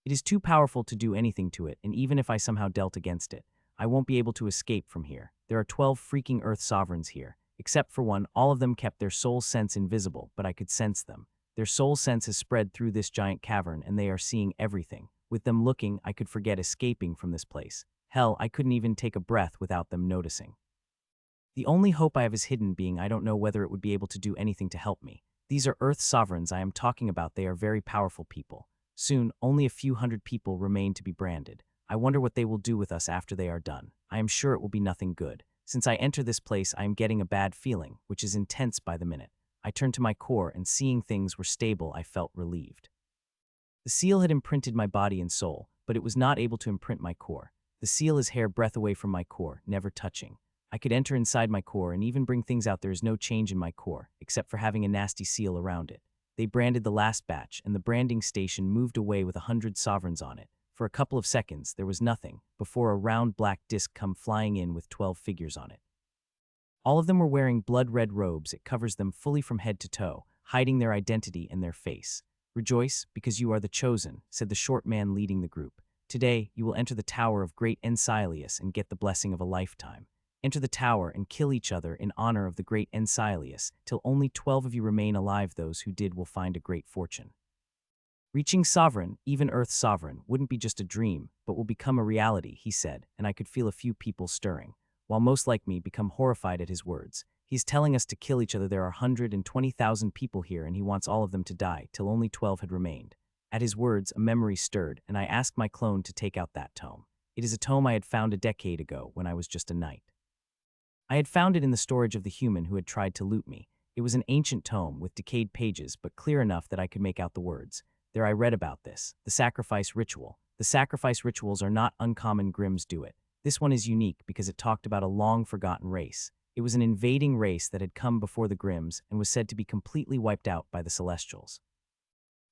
It is too powerful to do anything to it, and even if I somehow dealt against it, I won't be able to escape from here. There are 12 freaking Earth sovereigns here. Except for one, all of them kept their soul sense invisible, but I could sense them. Their soul sense has spread through this giant cavern, and they are seeing everything. With them looking, I could forget escaping from this place. Hell, I couldn't even take a breath without them noticing. The only hope I have is hidden, being I don't know whether it would be able to do anything to help me. These are Earth sovereigns I am talking about. They are very powerful people. Soon, only a few hundred people remain to be branded. I wonder what they will do with us after they are done. I am sure it will be nothing good. Since I enter this place, I am getting a bad feeling, which is intense by the minute. I turned to my core, and seeing things were stable, I felt relieved. The seal had imprinted my body and soul, but it was not able to imprint my core. The seal is hair breadth away from my core, never touching. I could enter inside my core and even bring things out. There is no change in my core, except for having a nasty seal around it. They branded the last batch, and the branding station moved away with 100 sovereigns on it. For a couple of seconds, there was nothing, before a round black disc come flying in with 12 figures on it. All of them were wearing blood-red robes. It covers them fully from head to toe, hiding their identity and their face. "Rejoice, because you are the chosen," said the short man leading the group. "Today, you will enter the tower of great Enceilius and get the blessing of a lifetime. Enter the tower and kill each other in honor of the great Enceilius, till only 12 of you remain alive. Those who did will find a great fortune. Reaching sovereign, even Earth's sovereign, wouldn't be just a dream, but will become a reality," he said, and I could feel a few people stirring. While most like me become horrified at his words. He's telling us to kill each other. There are 120,000 people here, and he wants all of them to die, till only 12 had remained. At his words, a memory stirred, and I asked my clone to take out that tome. It is a tome I had found a decade ago, when I was just a knight. I had found it in the storage of the human who had tried to loot me. It was an ancient tome with decayed pages, but clear enough that I could make out the words. There I read about this, the sacrifice ritual. The sacrifice rituals are not uncommon. Grimms do it. This one is unique because it talked about a long-forgotten race. It was an invading race that had come before the Grimms and was said to be completely wiped out by the Celestials.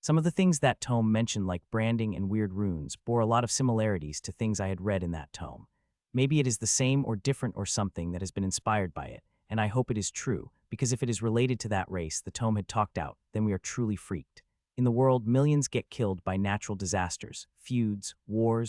Some of the things that tome mentioned, like branding and weird runes, bore a lot of similarities to things I had read in that tome. Maybe it is the same or different or something that has been inspired by it, and I hope it is true, because if it is related to that race the tome had talked out, then we are truly freaked. In the world, millions get killed by natural disasters, feuds, wars,